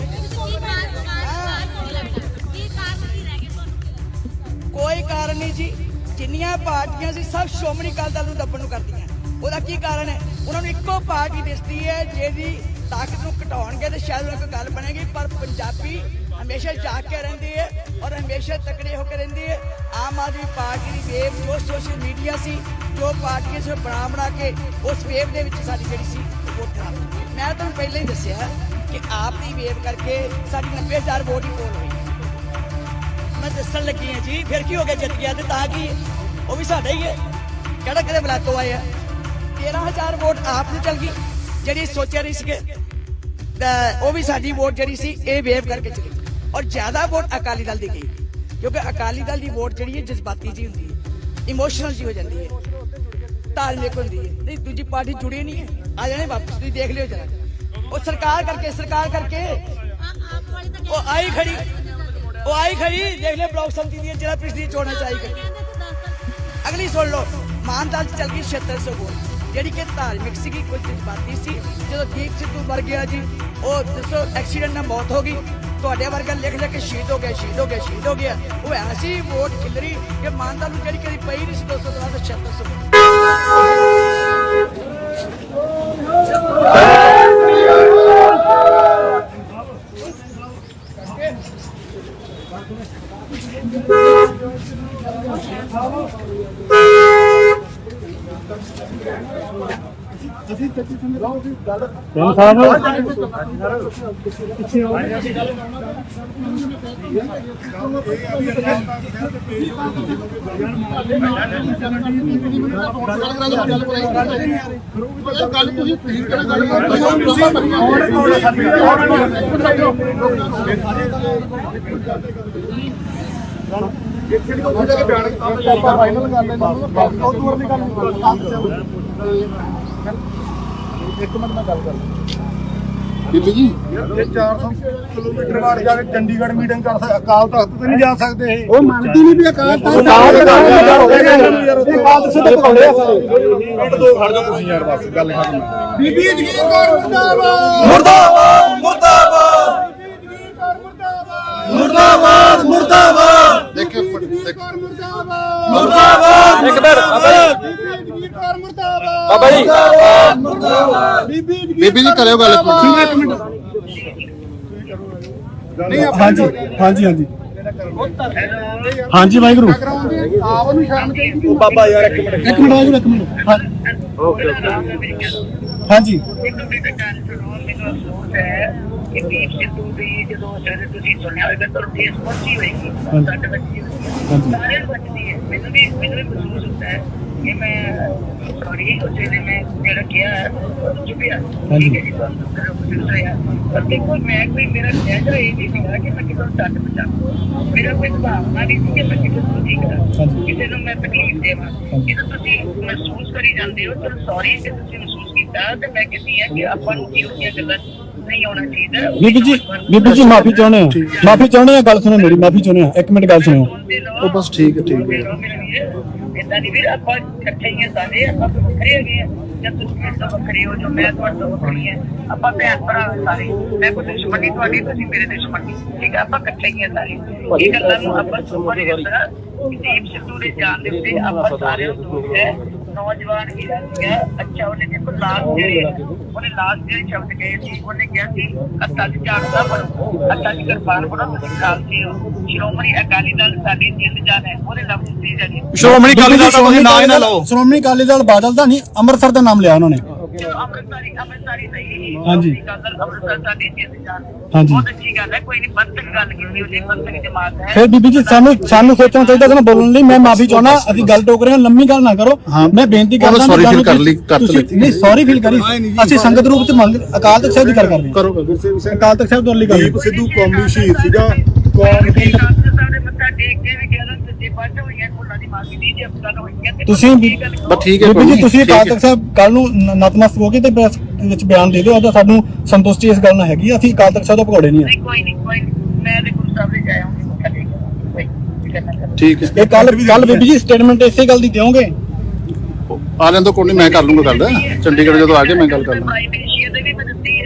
ਕੋਈ ਕਾਰਨ ਨਹੀਂ ਜੀ। ਜਿੰਨੀਆਂ ਪਾਰਟੀਆਂ ਸੀ ਸਭ ਸ਼੍ਰੋਮਣੀ ਅਕਾਲੀ ਦਲ ਨੂੰ ਦੱਬਣ ਨੂੰ ਕਰਦੀਆਂ। ਉਹਦਾ ਕੀ ਕਾਰਨ ਹੈ? ਉਹਨਾਂ ਨੂੰ ਇੱਕੋ ਪਾਰਟੀ ਦਿਸਦੀ ਹੈ ਜਿਹਦੀ ਤਾਕਤ ਨੂੰ ਘਟਾਉਣਗੇ ਤੇ ਸ਼ਾਇਦ ਉਹਨਾਂ ਕੋਈ ਗੱਲ ਬਣੇਗੀ। ਪਰ ਪੰਜਾਬੀ ਹਮੇਸ਼ਾ ਜਾਗ ਕੇ ਰਹਿੰਦੀ ਹੈ ਔਰ ਹਮੇਸ਼ਾ ਤਕੜੇ ਹੋ ਕੇ ਰਹਿੰਦੀ ਹੈ। ਆਮ ਆਦਮੀ ਪਾਰਟੀ ਦੀ ਵੇਵ ਜੋ ਸੋਸ਼ਲ ਮੀਡੀਆ ਸੀ, ਜੋ ਪਾਰਟੀਆਂ ਸੀ ਬਣਾ ਕੇ ਉਸ ਵੇਵ ਦੇ ਵਿੱਚ ਸਾਡੀ ਜਿਹੜੀ ਸੀ ਉਹ ਖਰਾਬ। ਮੈਂ ਤੁਹਾਨੂੰ ਪਹਿਲਾਂ ਹੀ ਦੱਸਿਆ ਕਿ ਆਪ ਦੀ ਵੇਵ ਕਰਕੇ ਸਾਡੀ 90,000 ਵੋਟ ਹੀ ਪੋਲ ਹੋਈ। ਮੈਂ ਦੱਸਣ ਲੱਗੀ ਹਾਂ ਜੀ, ਫਿਰ ਕੀ ਹੋ ਗਿਆ, ਜਿੱਤ ਗਿਆ ਤੇ ਤਾਂ ਕੀ, ਉਹ ਵੀ ਸਾਡਾ ਹੀ ਹੈ, ਕਿਹੜਾ ਕਿਤੇ ਬਲਾਤੋਂ ਆਏ ਆ। 13,000 ਵੋਟ ਆਪ ਨੂੰ ਚਲ ਗਈ, ਜਿਹੜੀ ਸੋਚਿਆ ਨਹੀਂ ਸੀਗੇ, ਉਹ ਵੀ ਸਾਡੀ ਵੋਟ ਜਿਹੜੀ ਸੀ ਇਹ ਵੇਵ ਕਰਕੇ ਚਲੀ ਗਈ। ਔਰ ਜ਼ਿਆਦਾ ਵੋਟ ਅਕਾਲੀ ਦਲ ਦੀ ਗਈ, ਕਿਉਂਕਿ ਅਕਾਲੀ ਦਲ ਦੀ ਵੋਟ ਜਿਹੜੀ ਹੈ ਜਜ਼ਬਾਤੀ ਜੀ ਹੁੰਦੀ ਹੈ, ਇਮੋਸ਼ਨਲ ਜੀ ਹੋ ਜਾਂਦੀ ਹੈ, ਧਾਰਮਿਕ ਹੁੰਦੀ ਹੈ। ਨਹੀਂ ਦੂਜੀ ਪਾਰਟੀ ਜੁੜੀ ਨਹੀਂ ਹੈ, ਆ ਜਾਣੇ ਵਾਪਸ, ਤੁਸੀਂ ਦੇਖ ਲਿਓ ਜਰਾ। ਉਹ ਸਰਕਾਰ ਕਰਕੇ ਉਹ ਆਈ ਖੜੀ, ਦੇਖ ਲਿਓ ਬਲਾਕ ਸੰਮਤੀ ਦੀਆਂ ਜਿਹੜਾ ਪਿਛਲੀ ਚੋਣਾਂ ਚ ਆਈ ਖੜੀ। ਅਗਲੀ ਸੁਣ ਲਓ, ਮਾਨਦਾਲ ਚ ਚੱਲ ਗਈ 7600 ਵੋਟ, ਜਿਹੜੀ ਕਿ ਧਾਰਮਿਕ ਸੀਗੀ, ਕੋਈ ਜਜ਼ਬਾਤੀ ਸੀ। ਜਦੋਂ ਦੀਪ ਸਿੱਧੂ ਮਰ ਗਿਆ ਜੀ, ਉਹ ਦੱਸੋ ਐਕਸੀਡੈਂਟ ਨਾਲ ਮੌਤ ਹੋ ਗਈ। ਤੁਹਾਡੇ ਵਰਗਾ ਲਿਖ ਲਿਖ ਕੇ ਸ਼ਹੀਦ ਹੋ ਗਿਆ, ਸ਼ਹੀਦ ਹੋ ਗਿਆ, ਸ਼ਹੀਦ ਹੋ ਗਿਆ। ਉਹ ਐਸੀ ਵੋਟ ਖਿਲਰੀ ਕਿ ਮਾਨਦਾਲ ਨੂੰ ਜਿਹੜੀ ਕਦੀ ਪਈ ਨਹੀਂ ਸੀ 200 ਤੋਂ ਬਾਅਦ 7600।
ਬੀਬੀ ਜੀ ਇਹ 400 ਕਿਲੋਮੀਟਰ ਬਾਅਦ ਜਾ ਕੇ ਚੰਡੀਗੜ੍ਹ ਮੀਟਿੰਗ ਕਰ ਸਕਦੇ, ਅਕਾਲ ਤਖਤ ਤੇ ਨਹੀਂ ਜਾ ਸਕਦੇ ਇਹ। ਉਹ ਮੰਨਦੀ ਨਹੀਂ ਵੀ ਅਕਾਲ ਤਖਤ ਸਿੱਧੇ ਪਕਾਉਂਦੇ ਆ ਸਾਰੇ। ਮਿੰਟ ਦੋ ਖੜ ਜਾਓ ਤੁਸੀਂ ਯਾਰ, ਬਸ ਗੱਲ ਖਤਮ। ਬੀਬੀ ਜਗੀਰ ਕੌਰ ਮੁਰਦਾਬਾਦ, ਮੁਰਦਾਬਾਦ, ਮੁਰਦਾਬਾਦ, ਮੁਰਦਾਬਾਦ, ਮੁਰਦਾਬਾਦ। ਦੇਖੋ ਮੁਰਦਾਬਾਦ, ਮੁਰਦਾਬਾਦ। ਇੱਕ ਮਿੰਟ ਬਾਬਾ ਜੀ, ਮੁਰਦਾਬਾਦ। ਬੀਬੀ ਜੀ ਕਰਿਓ ਗੱਲ ਇੱਕ ਮਿੰਟ। ਹਾਂਜੀ ਹਾਂਜੀ ਹਾਂਜੀ ਹਾਂਜੀ ਵਾਹਿਗੁਰੂ। ਉਹ ਬਾਬਾ ਯਾਰ ਇੱਕ ਮਿੰਟ ਵਾਹਿਗੁਰੂ, ਇੱਕ ਮਿੰਟ। ਹਾਂਜੀ
ਕਿ ਦੀਪ ਸਿੱਧੂ ਦੀ ਜਦੋਂ ਸਵੇਰੇ ਤੁਸੀਂ ਸੁਣਿਆ ਹੋਵੇਗਾ ਤਾਂ ਠੇਸ ਪਹੁੰਚੀ ਹੋਏਗੀ, ਸਾਡੇ ਬੱਚੇ ਸਾਰਿਆਂ ਨੂੰ ਬਚਦੀ ਹੈ। ਮੈਨੂੰ ਵੀ ਮਹਿਸੂਸ ਹੁੰਦਾ ਹੈ ਕਿ ਮੈਂ ਸੌਰੀ ਉਸ ਵੇਲੇ ਮੈਂ ਜਿਹੜਾ ਕਿਹਾ ਚੁੱਪਿਆ, ਠੀਕ ਹੈ ਜੀ, ਤੁਹਾਨੂੰ ਹੋਇਆ। ਪਰ ਦੇਖੋ ਮੈਂ ਕੋਈ ਮੇਰਾ ਚਿਹਰਾ ਇਹ ਨਹੀਂ ਸੀਗਾ ਕਿ ਮੈਂ ਕਿਸੇ ਨੂੰ ਛੱਡ ਬਚਾਵਾਂ, ਮੇਰਾ ਕੋਈ ਭਾਵਨਾ ਨਹੀਂ ਸੀ ਕਿ ਮੈਂ ਕਿਸੇ ਨੂੰ ਠੀਕ ਕਰਾਂ, ਕਿਸੇ ਨੂੰ ਮੈਂ ਤਕਲੀਫ ਦੇਵਾਂ। ਜਦੋਂ ਤੁਸੀਂ ਮਹਿਸੂਸ ਕਰੀ ਜਾਂਦੇ ਹੋ ਚਲੋ ਸੌਰੀ ਕਿ ਤੁਸੀਂ ਮਹਿਸੂਸ ਕੀਤਾ, ਤੇ ਮੈਂ ਕਹਿੰਦੀ ਹਾਂ ਕਿ ਆਪਾਂ ਨੂੰ ਇਹੋ ਜਿਹੀਆਂ ਗੱਲਾਂ ਨਹੀਂ ਹੋਣਾ ਚਾਹੀਦਾ।
ਬੀਬੀ ਜੀ ਮਾਫੀ ਚਾਹੁੰਦੇ ਆ, ਮਾਫੀ ਚਾਹੁੰਦੇ ਆ। ਗੱਲ ਸੁਣੋ ਮੇਰੀ, ਮਾਫੀ ਚਾਹੁੰਦੇ ਆ। ਇੱਕ ਮਿੰਟ ਗੱਲ ਸੁਣੋ। ਉਹ ਬਸ ਠੀਕ ਹੈ, ਠੀਕ ਹੈ।
ਏਦਾਂ ਨਹੀਂ ਵੀਰ, ਆਪਾਂ ਇਕੱਠੇ ਹੀ ਆ ਸਾਰੇ, ਆਪਾਂ ਵੱਖਰੇ ਹੈਗੇ ਆ, ਜਾਂ ਤੁਸੀਂ ਮੇਰੇ ਤੋਂ ਵੱਖਰੇ ਹੋ, ਜੋ ਮੈਂ ਤੁਹਾਡੇ ਤੋਂ ਵੱਖਰੀ ਹੈ। ਆਪਾਂ ਭੈਣ ਭਰਾ ਸਾਰੇ, ਮੈਂ ਕੋਈ ਦੁਸ਼ਮਣ ਨਹੀਂ ਤੁਹਾਡੀ, ਤੁਸੀਂ ਮੇਰੇ ਦੁਸ਼ਮਣ ਨਹੀਂ, ਠੀਕ ਹੈ। ਆਪਾਂ ਇਕੱਠੇ ਹੀ ਆ ਸਾਰੇ। ਇਹ ਗੱਲਾਂ ਨੂੰ ਆਪਾਂ ਸੁਪਰ ਨਹੀਂ ਕਰਦਾ। ਦੀਪ ਸਿੱਧੂ ਦੇ ਜਾਣ ਦੇ ਉੱਤੇ ਆਪਾਂ ਸਾਰਿਆਂ ਨੂੰ ਦੁੱਖ ਹੈ। ਨੌਜਵਾਨ ਹੀਰਾ ਸੀਗਾ, ਅੱਛਾ ਉਹਨੇ ਦੇਖੋ ਉਹਨੇ ਲਾਸਟ ਜਿਹੜੇ ਸ਼ਬਦ ਕਹੇ ਸੀ, ਉਹਨੇ ਕਿਹਾ ਸੀ ਅੱਤਾ ਦੀ ਝਾੜਦਾ ਬਣੋ, ਅੱਤਾ ਦੀ ਕਿਰਪਾਨ ਬਣੋ, ਤੁਸੀਂ ਖਾਲਸੇ ਹੋ। ਸ਼੍ਰੋਮਣੀ ਅਕਾਲੀ ਦਲ ਸਾਡੀ ਜਿੰਦ ਜਾਨ ਹੈ, ਉਹਦੇ ਲਫ਼ਜ਼ ਸੀ ਜੀ।
ਸ਼੍ਰੋਮਣੀ ਅਕਾਲੀ ਦਲ ਦਾ ਤੁਸੀਂ ਨਾਂ ਹੀ ਨਾ ਲਓ। ਸ਼੍ਰੋਮਣੀ ਅਕਾਲੀ ਦਲ ਬਾਦਲ ਦਾ ਨਹੀਂ, ਅੰਮ੍ਰਿਤਸਰ ਦਾ ਨਾਮ ਲਿਆ ਉਹਨਾਂ ਨੇ।
ਅੰਮ੍ਰਿਤਸਰੀ ਸਹੀ,
ਹਾਂਜੀ।
ਅੰਮ੍ਰਿਤਸਰ ਸਾਡੀ ਜਿੰਦ ਜਾਨ,
ਹਾਂਜੀ।
ਬਹੁਤ ਅੱਛੀ ਗੱਲ ਹੈ। ਕੋਈ ਨਹੀਂ, ਪੰਥਕ ਗੱਲ ਕੀਤੀ ਉਹਨੇ, ਪੰਥਕ ਜਮਾਤ ਹੈ।
ਫਿਰ ਬੀਬੀ ਜੀ ਸਾਨੂੰ ਸੋਚਣਾ ਚਾਹੀਦਾ ਸੀ ਨਾ ਬੋਲਣ ਲਈ। ਮੈਂ ਮਾਫੀ ਚਾਹੁੰਦਾ, ਅਸੀਂ ਗੱਲ ਟੋਕ ਰਹੇ ਹਾਂ, ਲੰਮੀ ਗੱਲ ਨਾ ਕਰੋ। ਮੈਂ ਬੇਨਤੀ ਕਰਦਾ
ਸੌਰੀ ਫੀਲ ਕਰ ਲਈ,
ਨਹੀਂ ਸੌਰੀ ਫੀਲ ਕਰੀ। ਅਸੀਂ ਸੰਗਤ ਰੂਪ ਚ ਮੰਗ ਅਕਾਲ ਤਖਤ ਸਾਹਿਬ ਦੀ ਗੱਲ ਕਰਦੇ ਹਾਂ। ਕਰੋ ਅਕਾਲ ਤਖਤ ਸਾਹਿਬ ਤੋਂ ਅਗਲੀ ਗੱਲ।
ਦੀਪ ਸਿੱਧੂ ਕੌਮੀ ਸ਼ਹੀਦ ਸੀਗਾ।
ਕੌਮ ਦੀ ਸਾਡੇ ਮੱਥਾ ਟੇਕ ਕੇ ਵੀ ਗਿਆ ਤੇ ਬਾਅਦ ਹੋਈਆਂ ਫੁੱਲਾਂ ਦੀ ਮਾਫੀ ਦੀ ਜੇ ਅਫਸਰ ਹੋਈਆਂ ਤੇ
ਤੁਸੀਂ
ਬਸ ਠੀਕ ਹੈ
ਬੀਬੀ ਜੀ, ਤੁਸੀਂ ਅਕਾਲ ਤਖਤ ਸਾਹਿਬ ਕੱਲ ਨੂੰ ਨਤਮਸਤਕ ਹੋ ਕੇ ਤੇ ਪ੍ਰੈਸ ਵਿੱਚ ਬਿਆਨ ਦੇ ਦਿਓ। ਉਹਦਾ ਸਾਨੂੰ ਸੰਤੁਸ਼ਟੀ ਇਸ ਗੱਲ ਨਾਲ ਹੈਗੀ। ਅਸੀਂ ਅਕਾਲ ਤਖਤ ਸਾਹਿਬ ਤੋਂ ਭਗੌੜੇ ਨਹੀਂ ਆ।
ਕੋਈ ਨਹੀਂ ਮੈਂ ਤੇ ਗੁਰੂ ਸਾਹਿਬ ਦੇ ਜਾਇਆ ਹਾਂ ਮੱਥਾ ਟੇਕ।
ਠੀਕ ਹੈ।
ਇਹ ਕੱਲ ਬੀਬੀ ਜੀ ਸਟੇਟਮੈਂਟ ਇਸੇ ਗੱਲ ਦੀ ਦਿਓਗੇ?
ਆ ਲੈਣ ਤੋਂ ਕੋਈ ਨਹੀਂ, ਮੈਂ ਕਰ ਲੂੰਗਾ ਗੱਲ। ਚੰਡੀਗੜ੍ਹ ਜਦੋਂ ਆ ਕੇ ਮੈਂ ਗੱਲ ਕਰ ਲੂੰਗਾ।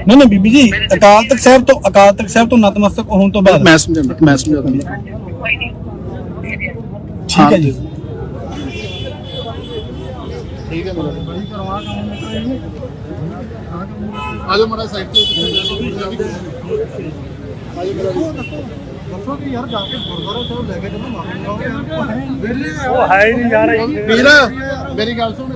ਨਹੀਂ ਬੀਬੀ ਜੀ, ਅਕਾਲ ਤਖਤ ਸਾਹਿਬ ਤੋਂ ਨਤਮਸਤਕ ਹੋਣ ਤੋਂ ਬਾਅਦ
ਮੈਂ ਸਮਝਾ ਦੂੰਗਾ।
ਕੋਈ ਨਹੀਂ,
ਠੀਕ ਹੈ ਜੀ।
ਠੀਕ ਹੈ ਆਜੋ ਮੜਾ ਸਾਈਡ ਤੇ।
ਦੱਸੋ ਕਿ ਯਾਰ ਜਾ ਕੇ ਗੁਰਦੁਆਰਾ ਸਾਹਿਬ ਲੈ ਕੇ ਜਦੋਂ ਮਾਫੀ ਚਾਹੋਗੇ।
ਉਹ ਹੈ ਹੀ ਨਹੀਂ ਯਾਰ।
ਵੀਰ ਮੇਰੀ ਗੱਲ ਸੁਣ।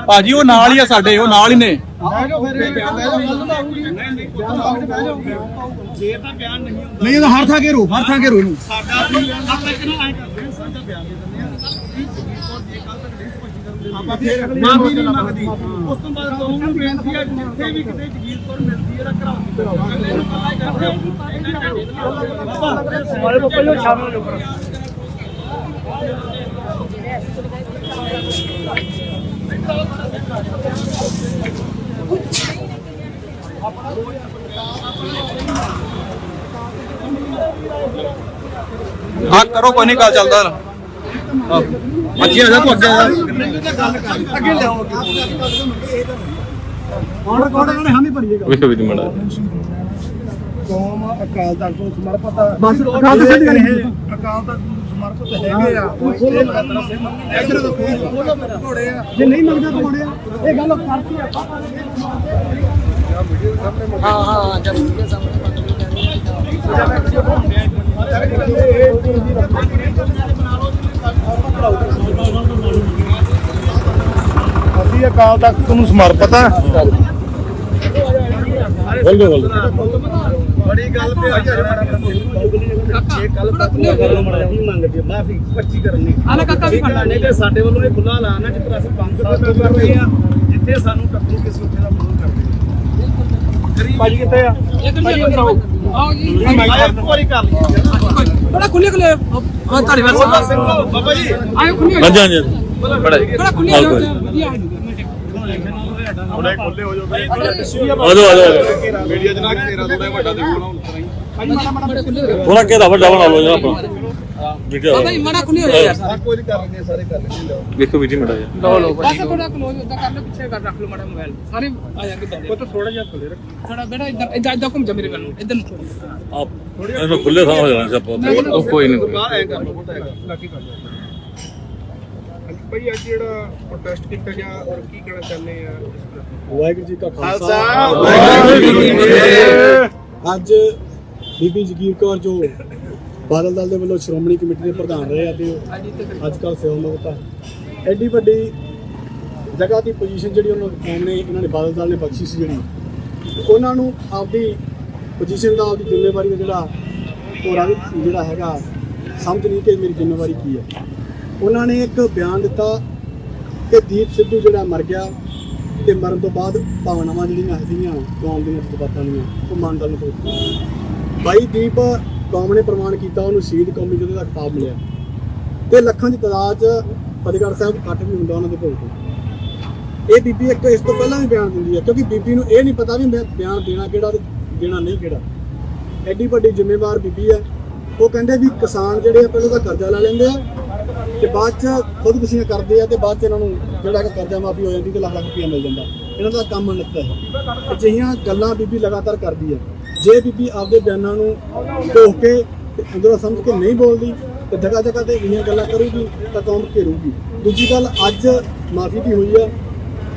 ਭਾਜੀ ਉਹ ਨਾਲ ਹੀ ਆ ਸਾਡੇ, ਉਹ ਨਾਲ ਹੀ ਨੇ।
ਨਹੀਂ ਤਾਂ ਹਰ ਥਾਂ ਕੇ ਰੋ ਇਹਨੂੰ।
ਆਪਾਂ ਫੇਰ ਮਾਫੀ ਨਹੀਂ ਮੰਗਦੀ। ਉਸ ਤੋਂ ਬਾਅਦ ਲੋਕਾਂ ਨੂੰ ਬੇਨਤੀ ਹੈ ਜਿੱਥੇ ਵੀ ਕਿਤੇ ਜਗੀਰ ਕੌਰ ਮਿਲਦੀ ਹੈ ਤਾਂ ਘਰਾਓ। ਅਗਲੇ ਨੂੰ ਪਤਾ ਕਰਦੇ ਸਾਰੇ ਤੋਂ ਪਹਿਲਾਂ ਸ਼ਾਮਲ ਹੋ ਜਾਓ। हाँ करो कोई नहीं, कल चलता अच्छी आ जा तू अगे
ਅੱਗੇ ਲਿਆਓ ਹੁਣ ਕੋਣ ਨੇ ਹਾਮੀ ਭਰੀ ਹੈ
ਵੇਖੋ ਵੀਰ ਮੜਾ
ਕੌਮ ਅਕਾਲ ਤਖਤ ਨੂੰ ਸਮਰਪਿਤ ਆ ਬਸ ਅਕਾਲ ਤਖਤ ਅਕਾਲ ਤਖਤ ਨੂੰ ਸਮਰਪਿਤ ਹੈਗੇ ਆ ਇੱਧਰ ਤੋਂ ਖੋਲੋ ਮੇਰਾ ਘੋੜੇ ਆ ਜੇ ਨਹੀਂ ਮੰਗਦਾ ਘੋੜੇ ਆ ਇਹ ਗੱਲ ਕਰਤੀ ਆ ਹਾਂ ਜਦ ਵੀਡੀਓ ਅਸੀਂ ਅਕਾਲ ਤਖਤ ਨੂੰ ਸਮਰਪਿਤ ਆ ਬੜੀ ਗੱਲ ਤੇ ਆ ਇਹ ਕੱਲ ਤੱਕ ਕਰਨ ਮਾਫੀ ਮੰਗਦੇ ਮਾਫੀ 25 ਕਰਨੀ ਆਲਾ ਕਾਕਾ ਵੀ ਫੜਨਾ ਨਹੀਂ ਤੇ ਸਾਡੇ ਵੱਲੋਂ ਇਹ ਖੁੱਲਾ ਐਲਾਨ ਹੈ ਜਿੱਥੇ ਅਸੀਂ ਬੰਦ ਕਰ ਰਹੇ ਆ ਜਿੱਥੇ ਸਾਨੂੰ ਟੱਕਰੂ ਕਿਸੇ ਉੱਥੇ ਦਾ ਵਿਰੋਧ ਕਰਦੇ ਭਾਜੀ ਕਿੱਥੇ ਆ ਭਾਜੀ ਅੰਦਰ ਆਓ ਆਓ ਜੀ ਇੱਕ ਵਾਰੀ ਕਰ ਲਈ ਬੜਾ ਖੁੱਲੇ ਖੁੱਲੇ ਹਾਂ ਧਾਲੀਵਾਲ ਸਿੰਘ ਬਾਬਾ ਜੀ ਆਇਓ ਖੁੱਲੇ
ਹਾਂਜੀ ਹਾਂਜੀ ਬੜਾ
ਬੜਾ ਖੁੱਲੇ ਵਧੀਆ ਥੋੜੇ ਖੁੱਲੇ ਹੋ ਜਾਓ ਮੀਡੀਆ ਜਨਾ ਤੇਰਾ ਥੋੜਾ ਵੱਡਾ ਦੇਖੋ ਨਾ
ਥੋੜਾ ਕਿਹਦਾ ਵੱਡਾ ਬਣਾ ਲਓ ਜਰਾ ਆਪਣਾ ਵੀਡੀਓ
ਭਾਈ ਮੜਾ ਖੁੱਲੇ ਹੋ ਯਾਰ ਕੋਈ ਨਹੀਂ ਕਰ ਲੈਂਦੇ ਸਾਰੇ ਕਰ ਲੈਂਦੇ
ਵੇਖੋ ਵੀਡੀਓ ਮੜਾ ਜਾ
ਲਓ ਬਸ ਥੋੜਾ ਕਲੋਜ਼ ਉਦਾਂ ਕਰ ਲਓ ਪਿੱਛੇ ਕਰ ਰੱਖ ਲਓ ਮਾੜਾ ਮੋਬਾਈਲ ਸਾਰੇ ਆ ਜਾਣਗੇ ਬੰਦੇ ਉਹ ਤਾਂ ਥੋੜਾ ਜਿਹਾ ਖੁੱਲੇ ਰੱਖ ਥੋੜਾ ਬੇਟਾ ਇੱਧਰ ਘੁੰਮ ਜਾ ਮੇਰੇ ਵੱਲ ਨੂੰ ਇੱਧਰ ਨੂੰ
ਆਪ ਇਹਨੂੰ ਖੁੱਲੇ ਥਾਂ ਹੋ ਜਾਣਾ ਸੀ ਆਪਾਂ ਉਹ ਕੋਈ ਨਹੀਂ
ਬਾਹਰ ਐ ਕਰ ਲਓ ਬੋਟਾ ਲਾਕੀ ਕਰ ਲਓ ਭਾਈ ਅੱਜ ਜਿਹੜਾ ਪ੍ਰੋਟੈਸਟ ਕੀਤਾ ਗਿਆ ਔਰ ਕੀ ਕਹਿਣਾ ਚਾਹੁੰਦੇ ਆ ਵਾਹਿਗੁਰੂ ਜੀ ਕਾ ਖਾਲਸਾ ਵਾਹਿਗੁਰੂ ਜੀ ਕੀ ਫਤਿਹ। ਅੱਜ ਬੀਬੀ ਜਗੀਰ ਕੌਰ ਜੋ ਬਾਦਲ ਦਲ ਦੇ ਵੱਲੋਂ ਸ਼੍ਰੋਮਣੀ ਕਮੇਟੀ ਦੇ ਪ੍ਰਧਾਨ ਰਹੇ ਆ ਤੇ ਅੱਜ ਕੱਲ੍ਹ ਸੇਵਾ ਮੁਕਤ ਆ ਐਡੀ ਵੱਡੀ ਜਗ੍ਹਾ ਦੀ ਪੋਜੀਸ਼ਨ ਜਿਹੜੀ ਉਹਨਾਂ ਨੇ ਇਹਨਾਂ ਨੇ ਬਾਦਲ ਦਲ ਨੇ ਬਖਸ਼ੀ ਸੀ ਜਿਹੜੀ ਉਹਨਾਂ ਨੂੰ ਆਪਦੀ ਪੋਜੀਸ਼ਨ ਦਾ ਆਪਦੀ ਜ਼ਿੰਮੇਵਾਰੀ ਦਾ ਜਿਹੜਾ ਹੈਗਾ ਸਮਝ ਨਹੀਂ ਕਿ ਮੇਰੀ ਜ਼ਿੰਮੇਵਾਰੀ ਕੀ ਹੈ। ਉਹਨਾਂ ਨੇ ਇੱਕ ਬਿਆਨ ਦਿੱਤਾ ਕਿ ਦੀਪ ਸਿੱਧੂ ਜਿਹੜਾ ਮਰ ਗਿਆ ਤੇ ਮਰਨ ਤੋਂ ਬਾਅਦ ਭਾਵਨਾਵਾਂ ਜਿਹੜੀਆਂ ਸੀਗੀਆਂ ਕੌਮ ਦੀਆਂ ਜਜ਼ਬਾਤਾਂ ਦੀਆਂ ਉਹ ਮੰਨ ਨੂੰ ਬਾਈ ਦੀਪ ਕੌਮ ਨੇ ਪ੍ਰਮਾਣ ਕੀਤਾ ਉਹਨੂੰ ਸ਼ਹੀਦ ਕੌਮੀ ਜਿਹਦੇ ਦਾ ਖਿਤਾਬ ਮਿਲਿਆ ਤੇ ਲੱਖਾਂ ਦੀ ਤਾਦਾਦ 'ਚ ਫਤਿਹਗੜ੍ਹ ਸਾਹਿਬ ਇਕੱਠ ਵੀ ਹੁੰਦਾ ਉਹਨਾਂ ਦੇ ਭੋਗ ਤੇ। ਇਹ ਬੀਬੀ ਇੱਕ ਇਸ ਤੋਂ ਪਹਿਲਾਂ ਵੀ ਬਿਆਨ ਦਿੰਦੀ ਹੈ ਕਿਉਂਕਿ ਬੀਬੀ ਨੂੰ ਇਹ ਨਹੀਂ ਪਤਾ ਵੀ ਮੈਂ ਬਿਆਨ ਦੇਣਾ ਕਿਹੜਾ ਤੇ ਦੇਣਾ ਨਹੀਂ ਕਿਹੜਾ। ਐਡੀ ਵੱਡੀ ਜ਼ਿੰਮੇਵਾਰ ਬੀਬੀ ਹੈ। ਉਹ ਕਹਿੰਦੇ ਵੀ ਕਿਸਾਨ ਜਿਹੜੇ ਆ ਪਹਿਲਾਂ ਤਾਂ ਕਰਜ਼ਾ ਲੈ ਲੈਂਦੇ ਆ ਤੇ ਬਾਅਦ 'ਚ ਖੁਦਕੁਸ਼ੀਆਂ ਕਰਦੇ ਆ ਤੇ ਬਾਅਦ 'ਚ ਇਹਨਾਂ ਨੂੰ ਜਿਹੜਾ ਕਿ ਕਰਜ਼ਾ ਮਾਫੀ ਹੋ ਜਾਂਦੀ ਤੇ ਲੱਖ ਰੁਪਈਆ ਮਿਲ ਜਾਂਦਾ। ਇਹਨਾਂ ਦਾ ਕੰਮ ਨਿੱਤ ਹੈ। ਅਜਿਹੀਆਂ ਗੱਲਾਂ ਬੀਬੀ ਲਗਾਤਾਰ ਕਰਦੀ ਹੈ। ਜੇ ਬੀਬੀ ਆਪਦੇ ਬਿਆਨਾਂ ਨੂੰ ਢੋਕ ਕੇ ਤੇ ਅੰਦਰੋਂ ਸਮਝ ਕੇ ਨਹੀਂ ਬੋਲਦੀ ਤੇ ਜਗ੍ਹਾ ਜਗ੍ਹਾ ਤੇ ਇਹੀਆਂ ਗੱਲਾਂ ਕਰੂਗੀ ਤਾਂ ਕੌਮ ਘੇਰੂਗੀ। ਦੂਜੀ ਗੱਲ ਅੱਜ ਮਾਫੀ ਦੀ ਹੋਈ ਆ।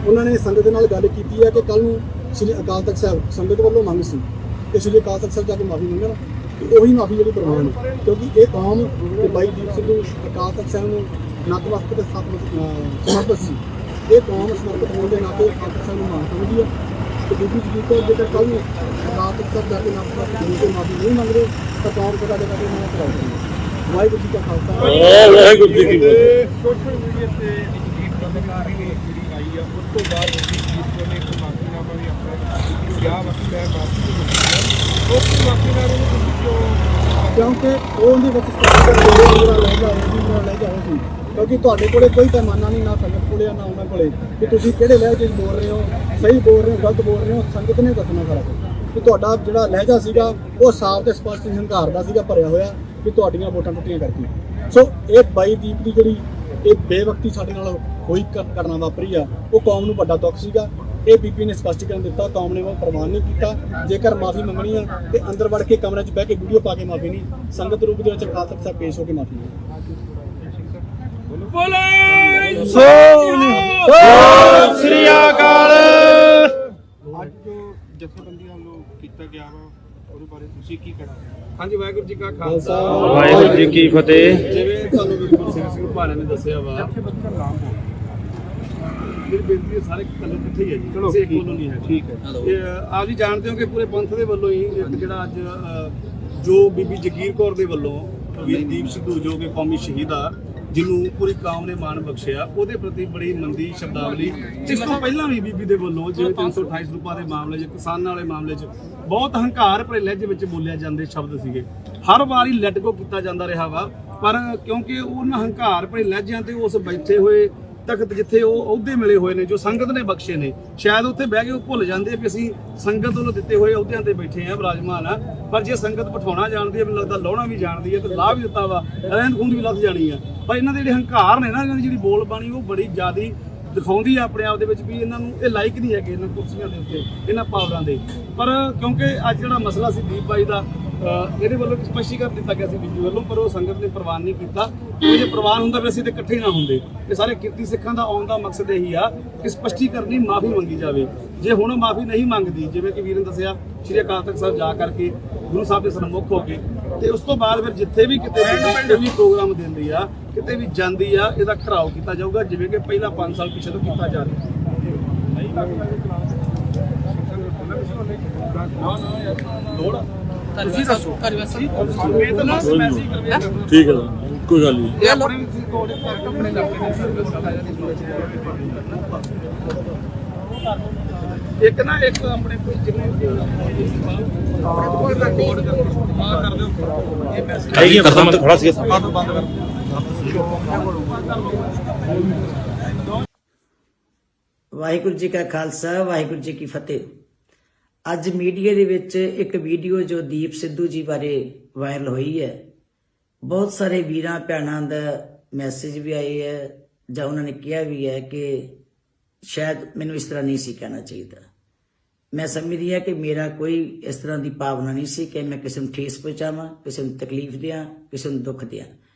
ਉਹਨਾਂ ਨੇ ਸੰਗਤ ਦੇ ਨਾਲ ਗੱਲ ਕੀਤੀ ਹੈ ਕਿ ਕੱਲ ਨੂੰ ਸ੍ਰੀ ਅਕਾਲ ਤਖਤ ਸਾਹਿਬ ਸੰਗਤ ਵੱਲੋਂ ਮੰਗ ਸੀ ਕਿ ਸ੍ਰੀ ਅਕਾਲ ਤਖਤ ਸਾਹਿਬ ਜਾ ਕੇ ਮਾਫੀ ਮੰਗਣ ਤੇ ਉਹੀ ਮਾਫੀ ਜਿਹੜੀ ਪ੍ਰਵਾਨ ਹੈ ਕਿਉਂਕਿ ਇਹ ਕੌਮ ਤੇ ਬਾਈ ਦੀਪ ਸਿੱਧੂ ਅਕਾਲ ਤਖਤ ਸਾਹਿਬ ਨੂੰ ਨਤਮਸਤਕ ਤੇ ਸਮਰਪਿਤ ਸੀ। ਇਹ ਕੌਮ ਸਮਰਪਿਤ ਹੋਣ ਦੇ ਨਾਤੇ ਅਕਾਲ ਤਖਤ ਸਾਹਿਬ ਨੂੰ ਮਾਨ ਸਮਝਦੀ ਹੈ ਤੇ ਬੀਬੀ ਜਗੀਰ ਕੌਰ ਜੇਕਰ ਕੱਲ ਨੂੰ ਅਕਾਲ ਤਖਤ ਸਾਹਿਬ ਜਾ ਕੇ ਨਤਮਸਤਕ ਹੋਣ ਤੇ ਮਾਫੀ ਨਹੀਂ ਮੰਗਦੇ ਤਾਂ ਕੌਮ ਜਗ੍ਹਾ ਜਗ੍ਹਾ ਤੇ ਉਹਨਾਂ ਨੂੰ ਕਰਾਉਂਦੀ ਹੈ। ਵਾਹਿਗੁਰੂ ਜੀ ਕਾ ਖਾਲਸਾ
ਵਾਹਿਗੁਰੂ ਜੀ ਕੀ ਫਤਿਹ।
ਸੋਸ਼ਲ ਮੀਡੀਆ ਤੇ ਜਗੀਰ ਪੱਤਰਕਾਰੀ ਜਿਹੜੀ ਆਈ ਆ ਉਸ ਤੋਂ ਬਾਅਦ ਜਗੀਰ ਕੌਰ ਨੇ ਇੱਕ ਮਾਫੀਨਾਮਾ ਵੀ ਆਪਣਾ ਕਿਹਾ ਵਾ ਕਿ ਮੈਂ ਮਾਫੀ ਉਸ ਮਾਫੀਨਾਮੇ ਨੂੰ ਤੁਸੀਂ ਕਿਉਂਕਿ ਉਹ ਉਹਦੇ ਵਿੱਚ ਲੈ ਜਾਓ ਸੀ ਕਿਉਂਕਿ ਤੁਹਾਡੇ ਕੋਲੇ ਕੋਈ ਪੈਮਾਨਾ ਨਹੀਂ ਨਾ ਸੰਗਤ ਕੋਲੇ ਨਾ ਉਹਨਾਂ ਕੋਲੇ ਕਿ ਤੁਸੀਂ ਕਿਹੜੇ ਲਹਿਜੇ 'ਚ ਬੋਲ ਰਹੇ ਹੋ, ਸਹੀ ਬੋਲ ਰਹੇ ਹੋ, ਗਲਤ ਬੋਲ ਰਹੇ ਹੋ। ਸੰਗਤ ਨੇ ਦੱਸਣਾ ਸਾਰਾ ਕੁਝ ਕਿ ਤੁਹਾਡਾ ਜਿਹੜਾ ਲਹਿਜਾ ਸੀਗਾ ਉਹ ਸਾਫ਼ ਤੇ ਸਪਸ਼ਟ ਹੰਕਾਰ ਦਾ ਸੀਗਾ ਭਰਿਆ ਹੋਇਆ ਕਿ ਤੁਹਾਡੀਆਂ ਵੋਟਾਂ ਟੁੱਟੀਆਂ ਕਰਕੇ। ਸੋ ਇਹ ਬਾਈ ਦੀਪ ਦੀ ਜਿਹੜੀ ਇਹ ਬੇਵਕਤੀ ਸਾਡੇ ਨਾਲ ਹੋਈ ਘਟਨਾ ਵਾਪਰੀ ਆ ਉਹ ਕੌਮ ਨੂੰ ਵੱਡਾ ਦੁੱਖ ਸੀਗਾ। ਇਹ ਬੀਬੀ ਨੇ ਸਪਸ਼ਟੀਕਰਨ ਦਿੱਤਾ ਕੌਮ ਨੇ ਉਹ ਪ੍ਰਮਾਣ ਨਹੀਂ ਕੀਤਾ। ਜੇਕਰ ਮਾਫੀ ਮੰਗਣੀ ਆ ਤੇ ਅੰਦਰ ਵੜ ਕੇ ਕਮਰੇ 'ਚ ਬਹਿ ਕੇ ਵੀਡੀਓ ਪਾ ਕੇ ਮਾਫੀ ਨਹੀਂ, ਸੰਗਤ ਰੂਪ ਦੇ ਵਿੱਚ ਅਕਾਲ ਤਖਤ ਸਾਹਿਬ ਪੇਸ਼ ਹੋ ਕੇ ਮਾਫੀ ਨਹੀਂ।
ਸ੍ਰੀ ਅਕਾਲ।
ਅੱਜ ਜੋ ਜਥੇਬੰਦੀਆਂ ਵੱਲੋਂ ਕੀਤਾ ਗਿਆ ਵਾ ਉਹਦੇ ਬਾਰੇ ਤੁਸੀਂ ਕੀ ਕਹਿਣਾ? ਹਾਂਜੀ, ਵਾਹਿਗੁਰੂ ਜੀ ਕਾ ਖਾਲਸਾ
ਵਾਹਿਗੁਰੂ ਜੀ ਕੀ ਫਤਿਹ।
ਜਿਵੇਂ ਤੁਹਾਨੂੰ ਵੀਰ ਸਿੰਘ ਭਾਣਾ ਨੇ ਦੱਸਿਆ ਵਾ ਮੇਰੀ ਬੇਨਤੀ ਹੈ ਸਾਰੇ ਇਕੱਲੇ ਇਕੱਠੇ ਹੀ ਹੈ ਜੀ ਕਿਸੇ ਇੱਕ ਵੱਲੋਂ ਨਹੀਂ ਹੈ। ਠੀਕ ਹੈ ਆਪ ਜੀ ਜਾਣਦੇ ਹੋ ਕਿ ਪੂਰੇ ਪੰਥ ਦੇ ਵੱਲੋਂ ਹੀ ਇੱਕ ਜਿਹੜਾ ਅੱਜ ਜੋ ਬੀਬੀ ਜਗੀਰ ਕੌਰ ਦੇ ਵੱਲੋਂ ਵੀਰ ਦੀਪ ਸਿੱਧੂ ਜੋ ਕਿ ਕੌਮੀ ਸ਼ਹੀਦ ਆ ਜਿਹਨੂੰ ਪੂਰੀ ਕੌਮ ਨੇ ਮਾਣ ਬਖਸ਼ਿਆ ਉਹਦੇ ਪ੍ਰਤੀ ਬੜੀ ਮੰਦੀ ਸ਼ਬਦਾਵਲੀ ਇਸ ਤੋਂ ਪਹਿਲਾਂ ਵੀ ਬੀਬੀ ਦੇ ਵੱਲੋਂ ਜਿਵੇਂ 328 ਰੁਪਏ ਦੇ ਮਾਮਲੇ 'ਚ ਕਿਸਾਨਾਂ ਵਾਲੇ ਮਾਮਲੇ 'ਚ ਬਹੁਤ ਹੰਕਾਰ ਭਰੇ ਲਹਿਜੇ ਵਿੱਚ ਬੋਲਿਆ ਜਾਂਦੇ ਸ਼ਬਦ ਸੀਗੇ। ਹਰ ਵਾਰੀ ਲੈਟ ਗੋ ਕੀਤਾ ਜਾਂਦਾ ਰਿਹਾ ਵਾ ਪਰ ਕਿਉਂਕਿ ਉਹਨਾਂ ਹੰਕਾਰ ਭਰੇ ਲਹਿਜਿਆਂ ਤੇ ਉਸ ਬੈਠੇ ਹੋਏ ਤਖਤ ਜਿੱਥੇ ਉਹ ਅਹੁਦੇ ਮਿਲੇ ਹੋਏ ਨੇ, ਜੋ ਸੰਗਤ ਨੇ ਬਖਸ਼ੇ ਨੇ, ਸ਼ਾਇਦ ਉੱਥੇ ਬਹਿ ਕੇ ਉਹ ਭੁੱਲ ਜਾਂਦੇ ਆ ਕਿ ਅਸੀਂ ਸੰਗਤ ਵੱਲੋਂ ਦਿੱਤੇ ਹੋਏ ਅਹੁਦਿਆਂ ਤੇ ਬੈਠੇ ਆ, ਬਿਰਾਜਮਾਨ ਆ। ਪਰ ਜੇ ਸੰਗਤ ਪਠਾਉਣਾ ਜਾਣਦੀ ਹੈ, ਮੈਨੂੰ ਲੱਗਦਾ ਲਾਉਣਾ ਵੀ ਜਾਣਦੀ ਹੈ, ਤੇ ਲਾਹ ਵੀ ਦਿੱਤਾ ਵਾ, ਰਹਿੰਦ ਖੂੰਦ ਵੀ ਲੱਥ ਜਾਣੀ ਆ। ਪਰ ਇਹਨਾਂ ਦੇ ਜਿਹੜੇ ਹੰਕਾਰ ਨੇ ਨਾ, ਇਹਨਾਂ ਦੀ ਜਿਹੜੀ ਬੋਲ ਬਾਣੀ ਉਹ ਬੜੀ ਜ਼ਿਆਦੀ ਦਿਖਾਉਂਦੀ ਆ ਆਪਣੇ ਆਪ ਦੇ ਵਿੱਚ ਵੀ ਇਹਨਾਂ ਨੂੰ ਇਹ ਲਾਇਕ ਨਹੀਂ ਹੈਗੇ ਇਹਨਾਂ ਕੁਰਸੀਆਂ ਦੇ ਉੱਤੇ, ਇਹਨਾਂ ਪਾਵਰਾਂ ਦੇ। ਪਰ ਕਿਉਂਕਿ ਅੱਜ ਜਿਹੜਾ ਮਸਲਾ ਸੀ ਦੀਪ ਬਾਈ ਦਾ, ਇਹਦੇ ਵੱਲੋਂ ਇੱਕ ਸਪਸ਼ਟੀਕਰਨ ਦਿੱਤਾ ਗਿਆ ਸੀ ਬੀਬੀ ਵੱਲੋਂ, ਪਰ ਉਹ ਸੰਗਤ ਨੇ ਪ੍ਰਵਾਨ ਨਹੀਂ ਕੀਤਾ। ਜੇ ਪ੍ਰਵਾਨ ਹੁੰਦਾ ਵੀ ਅਸੀਂ ਤੇ ਇਕੱਠੇ ਨਾ ਹੁੰਦੇ। ਇਹ ਸਾਰੇ ਕਿਰਤੀ ਸਿੱਖਾਂ ਦਾ ਆਉਣ ਦਾ ਮਕਸਦ ਇਹੀ ਆ ਕਿ ਸਪਸ਼ਟੀਕਰਨ ਮਾਫੀ ਮੰਗੀ ਜਾਵੇ। ਜੇ ਹੁਣ ਮਾਫੀ ਨਹੀਂ ਮੰਗਦੀ, ਜਿਵੇਂ ਕਿ ਵੀਰ ਨੇ ਦੱਸਿਆ, ਸ਼੍ਰੀ ਅਕਾਲ ਤਖਤ ਸਾਹਿਬ ਜਾ ਕਰਕੇ ਗੁਰੂ ਸਾਹਿਬ ਦੇ ਸਨਮੁਖ ਹੋ ਕੇ, ਤੇ ਉਸ ਤੋਂ ਬਾਅਦ ਫਿਰ ਜਿੱਥੇ ਵੀ ਕਿਤੇ ਵੀ ਪ੍ਰੋਗਰਾਮ ਦਿੰਦੀ ਆ, ਕਿਤੇ ਵੀ ਜਾਂਦੀ ਆ, ਇਹਦਾ ਘਰਾਓ ਕੀਤਾ ਜਾਊਗਾ, ਜਿਵੇਂ ਕਿ ਪਹਿਲਾਂ 5 ਸਾਲ ਪਿੱਛੇ ਤੋਂ ਕੀਤਾ ਜਾ ਰਿਹਾ। ਤੁਸੀਂ ਦੱਸੋ
ਠੀਕ ਹੈ ਕੋਈ ਗੱਲ ਨਹੀਂ।
ਇੱਕ ਨਾ ਇੱਕ ਆਪਣੇ ਕੋਈ ਜਿਵੇਂ ਕਰ ਦਿਓ ਇਹ ਮੈਸੇਜ
ਹੈਗੀ ਕਰਦਾ ਮੈਂ ਖੜਾ ਸੀ
ਬੰਦ ਕਰ।
ਵਾਹਿਗੁਰੂ ਜੀ ਕਾ ਖਾਲਸਾ, ਵਾਹਿਗੁਰੂ ਜੀ ਕੀ ਫਤਿਹ। ਅੱਜ ਮੀਡੀਆ ਦੇ ਵਿੱਚ ਇੱਕ ਵੀਡੀਓ ਜੋ ਦੀਪ ਸਿੱਧੂ ਜੀ ਬਾਰੇ ਵਾਇਰਲ ਹੋਈ ਹੈ, ਬਹੁਤ ਸਾਰੇ ਵੀਰਾਂ ਭੈਣਾਂ ਦਾ ਮੈਸੇਜ ਵੀ ਆਏ ਹੈ, ਜਾਂ ਉਹਨਾਂ ਨੇ ਕਿਹਾ ਵੀ ਹੈ ਕਿ ਸ਼ਾਇਦ ਮੈਨੂੰ ਇਸ ਤਰ੍ਹਾਂ ਨਹੀਂ ਸੀ ਕਹਿਣਾ ਚਾਹੀਦਾ। ਮੈਂ ਸਮਝਦੀ ਹਾਂ ਕਿ ਮੇਰਾ ਕੋਈ ਇਸ ਤਰ੍ਹਾਂ ਦੀ ਭਾਵਨਾ ਨਹੀਂ ਸੀ ਕਿ ਮੈਂ ਕਿਸੇ ਨੂੰ ਠੇਸ ਪਹੁੰਚਾਵਾਂ, ਕਿਸੇ ਨੂੰ ਤਕਲੀਫ ਦਿਆਂ, ਕਿਸੇ ਨੂੰ ਦੁੱਖ ਦਿਆਂ।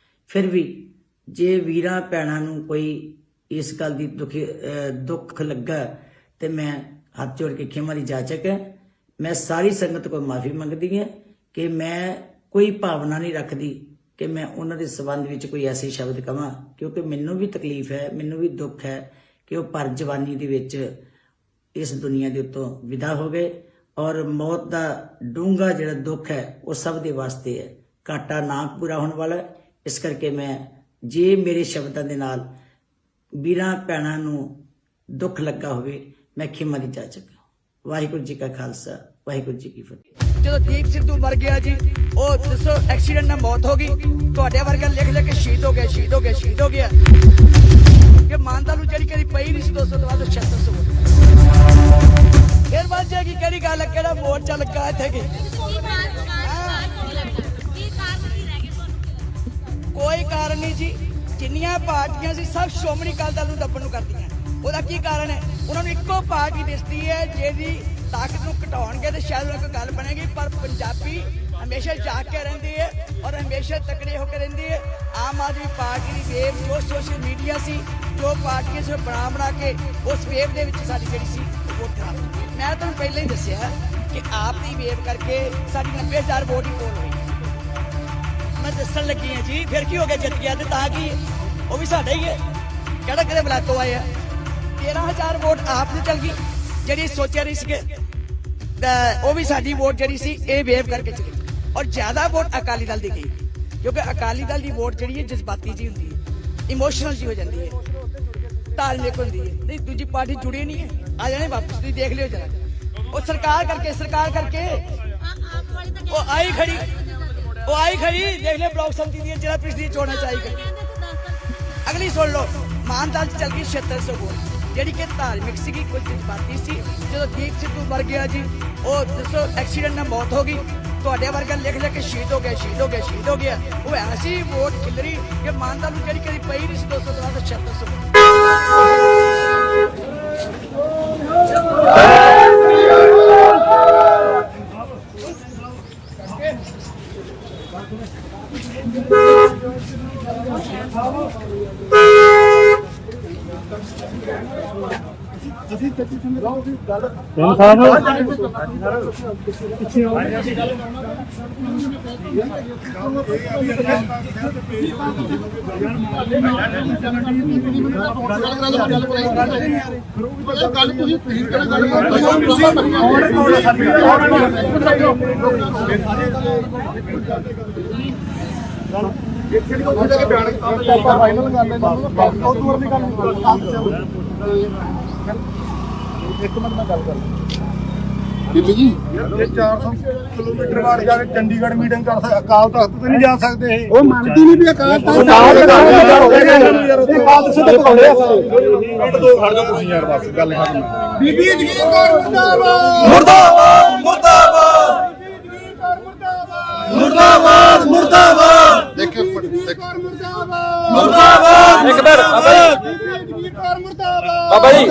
ਫਿਰ ਵੀ ਜੇ ਵੀਰਾਂ ਭੈਣਾਂ ਨੂੰ ਕੋਈ ਇਸ ਗੱਲ ਦੀ ਦੁੱਖ ਲੱਗਾ ਤੇ ਮੈਂ ਹੱਥ ਜੋੜ ਕੇ ਖਿਮਾ ਦੀ ਜਾਚਕ ਹੈ। ਮੈਂ ਸਾਰੀ ਸੰਗਤ ਕੋਲ ਮਾਫੀ ਮੰਗਦੀ ਹਾਂ ਕਿ ਮੈਂ ਕੋਈ ਭਾਵਨਾ ਨਹੀਂ ਰੱਖਦੀ ਕਿ ਮੈਂ ਉਹਨਾਂ ਦੇ ਸੰਬੰਧ ਵਿੱਚ ਕੋਈ ਐਸੇ ਸ਼ਬਦ ਕਵਾਂ, ਕਿਉਂਕਿ ਮੈਨੂੰ ਵੀ ਤਕਲੀਫ ਹੈ, ਮੈਨੂੰ ਵੀ ਦੁੱਖ ਹੈ ਕਿ ਉਹ ਪਰ ਜਵਾਨੀ ਦੇ ਵਿੱਚ ਇਸ ਦੁਨੀਆ ਦੇ ਉੱਤੋਂ ਵਿਦਾ ਹੋ ਗਏ। ਔਰ ਮੌਤ ਦਾ ਡੂੰਘਾ ਜਿਹੜਾ ਦੁੱਖ ਹੈ ਉਹ ਸਭ ਦੇ ਵਾਸਤੇ ਹੈ, ਘਾਟਾ ਨਾ ਪੂਰਾ ਹੋਣ ਵਾਲਾ। ਇਸ ਕਰਕੇ ਮੈਂ ਜੇ ਮੇਰੇ ਸ਼ਬਦਾਂ ਦੇ ਨਾਲ ਵੀਰਾਂ ਭੈਣਾਂ ਨੂੰ ਦੁੱਖ ਲੱਗਾ ਹੋਵੇ, ਮੈਂ ਖਿਮਾ ਦੀ ਜਾਚਕ। ਵਾਹਿਗੁਰੂ ਜੀ ਕਾ ਖਾਲਸਾ, ਵਾਹਿਗੁਰੂ ਜੀ ਕੀ ਫਤਿਹ।
ਜਦੋਂ ਦੀਪ ਸਿੱਧੂ ਮਰ ਗਿਆ ਜੀ, ਉਹ ਦੱਸੋ ਐਕਸੀਡੈਂਟ ਨਾਲ ਮੌਤ ਹੋ ਗਈ, ਤੁਹਾਡੇ ਵਰਗਾ ਲਿਖ ਲਿਖ ਕੇ ਸ਼ਹੀਦ ਹੋ ਗਿਆ, ਸ਼ਹੀਦ ਹੋ ਗਿਆ, ਸ਼ਹੀਦ ਹੋ ਗਿਆ। ਕਿ ਮਾਨਤਾ ਨੂੰ ਜਿਹੜੀ ਕਦੀ ਪਈ ਨਹੀਂ ਸੀ 200 ਤੋਂ ਬਾਅਦ 7600 ਫਿਰ ਬਾਅਦ ਜੀ ਕਿਹੜੀ ਗੱਲ ਹੈ, ਕਿਹੜਾ ਮੋਰਚਾ ਲੱਗਾ ਇੱਥੇ ਕੀ ਕੋਈ ਕਾਰਨ ਨਹੀਂ ਜੀ। ਜਿੰਨੀਆਂ ਪਾਰਟੀਆਂ ਸੀ ਸਭ ਸ਼੍ਰੋਮਣੀ ਅਕਾਲੀ ਦਲ ਨੂੰ ਦੱਬਣ ਨੂੰ ਕਰਦੀਆਂ। ਉਹਦਾ ਕੀ ਕਾਰਨ ਹੈ? ਉਹਨਾਂ ਨੂੰ ਇੱਕੋ ਪਾਰਟੀ ਦਿਸਦੀ ਹੈ ਜਿਹਦੀ ਤਾਕਤ ਨੂੰ ਘਟਾਉਣਗੇ ਤੇ ਸ਼ਾਇਦ ਉਹਨਾਂ ਕੋਈ ਗੱਲ ਬਣੇਗੀ। ਪਰ ਪੰਜਾਬੀ ਹਮੇਸ਼ਾ ਜਾਗ ਕੇ ਰਹਿੰਦੀ ਹੈ ਔਰ ਹਮੇਸ਼ਾ ਤਕੜੇ ਹੋ ਕੇ ਰਹਿੰਦੀ ਹੈ। ਆਮ ਆਦਮੀ ਪਾਰਟੀ ਦੀ ਵੇਵ ਜੋ ਸੋਸ਼ਲ ਮੀਡੀਆ ਸੀ, ਜੋ ਪਾਰਟੀਆਂ ਸੀ ਬਣਾ ਕੇ ਉਸ ਵੇਵ ਦੇ ਵਿੱਚ ਸਾਡੀ ਜਿਹੜੀ ਸੀ ਉਹ ਖਰਾਬ। ਮੈਂ ਤੁਹਾਨੂੰ ਪਹਿਲਾਂ ਹੀ ਦੱਸਿਆ ਕਿ ਆਪ ਦੀ ਵੇਵ ਕਰਕੇ ਸਾਡੀ 90,000 ਵੋਟ ਹੀ ਪੋਲ ਹੋਈ। ਮੈਂ ਦੱਸਣ ਲੱਗੀ ਹਾਂ ਜੀ, ਫਿਰ ਕੀ ਹੋ ਗਿਆ, ਜਿੱਤ ਗਿਆ ਤੇ ਤਾਂ ਕੀ ਉਹ ਵੀ ਸਾਡਾ ਹੀ ਹੈ, ਕਿਹੜਾ ਕਿਹੜੇ ਬਲਾਤੋਂ ਆਏ ਆ। 13,000 ਵੋਟ ਆਪ ਨੂੰ ਚਲ ਗਈ, ਜਿਹੜੀ ਸੋਚਿਆ ਨਹੀਂ ਸੀਗੇ, ਉਹ ਵੀ ਸਾਡੀ ਵੋਟ ਜਿਹੜੀ ਸੀ ਇਹ ਵੇਵ ਕਰਕੇ ਚਲੀ। ਔਰ ਜ਼ਿਆਦਾ ਵੋਟ ਅਕਾਲੀ ਦਲ ਦੀ ਗਈ, ਕਿਉਂਕਿ ਅਕਾਲੀ ਦਲ ਦੀ ਵੋਟ ਜਿਹੜੀ ਹੈ ਜਜ਼ਬਾਤੀ ਜੀ ਹੁੰਦੀ ਹੈ, ਇਮੋਸ਼ਨਲ ਜੀ ਹੋ ਜਾਂਦੀ ਹੈ, ਧਾਰਮਿਕ ਹੁੰਦੀ ਹੈ। ਨਹੀਂ ਦੂਜੀ ਪਾਰਟੀ ਜੁੜੀ ਨਹੀਂ ਹੈ, ਆ ਜਾਣੇ ਵਾਪਸ, ਤੁਸੀਂ ਦੇਖ ਲਿਓ ਜਰਾ। ਉਹ ਸਰਕਾਰ ਕਰਕੇ ਉਹ ਆਈ ਖੜੀ ਦੇਖ ਲਿਓ ਬਲਾਕ ਸੰਮਤੀ ਦੀ ਜਿਹੜਾ ਪਿਛਲੀ ਚੋਣਾਂ ਚ ਆਈ ਖੜੀ। ਅਗਲੀ ਸੁਣ ਲਓ, ਮਾਨਦਾਲ ਚ ਚੱਲ ਗਈ 7600 ਵੋਟ, ਜਿਹੜੀ ਕਿ ਧਾਰਮਿਕ ਸੀਗੀ, ਕੋਈ ਜਜ਼ਬਾਤੀ ਸੀ। ਜਦੋਂ ਦੀਪ ਸਿੱਧੂ ਮਰ ਗਿਆ ਜੀ, ਉਹ ਦੱਸੋ ਐਕਸੀਡੈਂਟ ਨਾਲ ਮੌਤ ਹੋ ਗਈ, ਤੁਹਾਡੇ ਵਰਗਾ ਲਿਖ ਲਿਖ ਕੇ ਸ਼ਹੀਦ ਹੋ ਗਿਆ, ਸ਼ਹੀਦ ਹੋ ਗਿਆ, ਸ਼ਹੀਦ ਹੋ ਗਿਆ। ਉਹ ਐਸੀ ਵੋਟ ਖਿਲਰੀ ਕਿ ਮਾਨਦਾਲ ਨੂੰ ਜਿਹੜੀ ਕਦੀ ਪਈ ਨਹੀਂ ਸੀ 200 ਤੋਂ ਬਾਅਦ 7600
ਇੱਕ ਮਿੰਟ ਮੈਂ ਗੱਲ ਕਰ ਬੀਬੀ ਜੀ
ਇਹ 400 ਕਿਲੋਮੀਟਰ ਬਾਅਦ ਜਾ ਕੇ ਚੰਡੀਗੜ੍ਹ ਮੀਟਿੰਗ ਕਰ ਸਕਦੇ ਅਕਾਲ ਤਖਤ ਤੇ ਨਹੀਂ ਜਾ ਸਕਦੇ ਇਹ ਉਹ ਮੰਨਦੀ ਨਹੀਂ ਵੀ ਅਕਾਲ ਤਖਤ
ਪਿੰਡ ਤੋਂ ਖੜ ਜਾਓ ਤੁਸੀਂ ਯਾਰ ਬਸ ਗੱਲ ਖਤਮ
ਬੀਬੀ ਜਗੀਰ ਕੌਰ ਮੁਰਦਾਬਾਦ
ਮੁਰਦਾਬਾਦ ਮੁਰਦਾਬਾਦ ਮੁਰਦਾਬਾਦ ਮੁਰਦਾਬਾਦ
ਦੇਖਿਓ
ਕੌਰ ਮੁਰਦਾਬਾਦ
ਮੁਰਦਾਬਾਦ
ਇੱਕ ਮਿੰਟ
ਬੀਬੀ ਜਗੀਰ ਕੌਰ ਮੁਰਦਾਬਾਦ
ਬਾਬਾ ਜੀ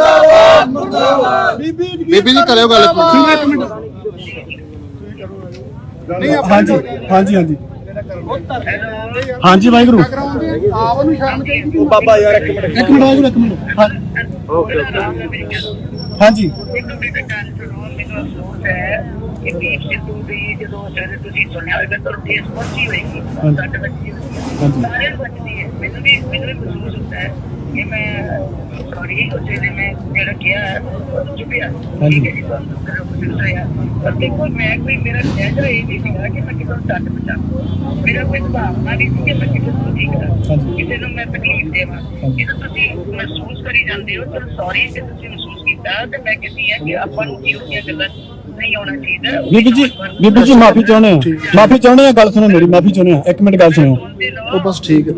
ਮੁਰਦਾਬਾਦ
ਬੀਬੀ ਜੀ ਕਰਿਓ ਗੱਲ ਇੱਕ ਮਿੰਟ
ਹਾਂਜੀ ਹਾਂਜੀ ਹਾਂਜੀ ਹਾਂਜੀ ਵਾਹਿਗੁਰੂ
ਆਪ ਨੂੰ ਸ਼ਰਮ ਚਾਹੀਦੀ
ਉਹ ਬਾਬਾ ਯਾਰ ਇੱਕ ਮਿੰਟ ਵਾਹਿਗੁਰੂ ਇੱਕ ਮਿੰਟ ਹਾਂਜੀ
ਇੱਕ ਮਿੰਟ ਗੱਲ ਸੁਣੋ ਮੈਨੂੰ ਅਫਸੋਸ ਹੈ ਕਿ ਦੀਪ ਸਿੱਧੂ ਦੀ ਜਦੋਂ ਸਵੇਰੇ ਤੁਸੀਂ ਸੁਣਿਆ ਹੋਵੇਗਾ ਤਾਂ ਠੇਸ ਪਹੁੰਚੀ ਹੋਏਗੀ ਸਾਡੇ ਬੱਚੇ ਸਾਰਿਆਂ ਨੂੰ ਬੱਚਦੀ ਹੈ ਮੈਨੂੰ ਵੀ ਮਹਿਸੂਸ ਹੁੰਦਾ ਹੈ ਕਿ ਮੈਂ ਸੌਰੀ ਉਸੇ ਨੇ ਮੈਂ ਜਿਹੜਾ ਕਿਹਾ ਉਹ ਚੁੱਪਿਆ ਠੀਕ ਹੈ ਜੀ ਤੁਹਾਨੂੰ ਕੁਝ ਹੋਇਆ ਪਰ ਦੇਖੋ ਮੈਂ ਕੋਈ ਮੇਰਾ ਕਹਿਣਾ ਇਹ ਨਹੀਂ ਸੀਗਾ ਕਿ ਮੈਂ ਕਿਸੇ ਨੂੰ ਡੱਟ ਬਚਾਵਾਂ ਮੇਰਾ ਕੋਈ ਭਾਵਨਾ ਨਹੀਂ ਸੀ ਕਿ ਮੈਂ ਕਿਸੇ ਨੂੰ ਠੀਕ ਕਰਾਂ ਕਿਸੇ ਨੂੰ ਮੈਂ ਤਕਲੀਫ ਦੇਵਾਂ ਜਦੋਂ ਤੁਸੀਂ ਮਹਿਸੂਸ ਕਰੀ ਜਾਂਦੇ ਹੋ ਤਾਂ ਸੌਰੀ ਕਿ ਤੁਸੀਂ ਮਹਿਸੂਸ ਕੀਤਾ ਤੇ ਮੈਂ ਕਹਿੰਦੀ ਹਾਂ ਕਿ ਆਪਾਂ ਨੂੰ ਇਹੋ ਜਿਹੀਆਂ ਗੱਲਾਂ ਨਹੀਂ ਆਉਣਾ ਚਾਹੀਦਾ
ਬੀਬੀ ਜੀ ਮਾਫੀ ਚਾਹੁੰਦੇ ਆ ਗੱਲ ਸੁਣੋ ਮੇਰੀ ਮਾਫੀ ਚਾਹੁੰਦੇ ਆ ਇੱਕ ਮਿੰਟ ਗੱਲ ਸੁਣੋ
ਉਹ ਬਸ ਠੀਕ ਹੈ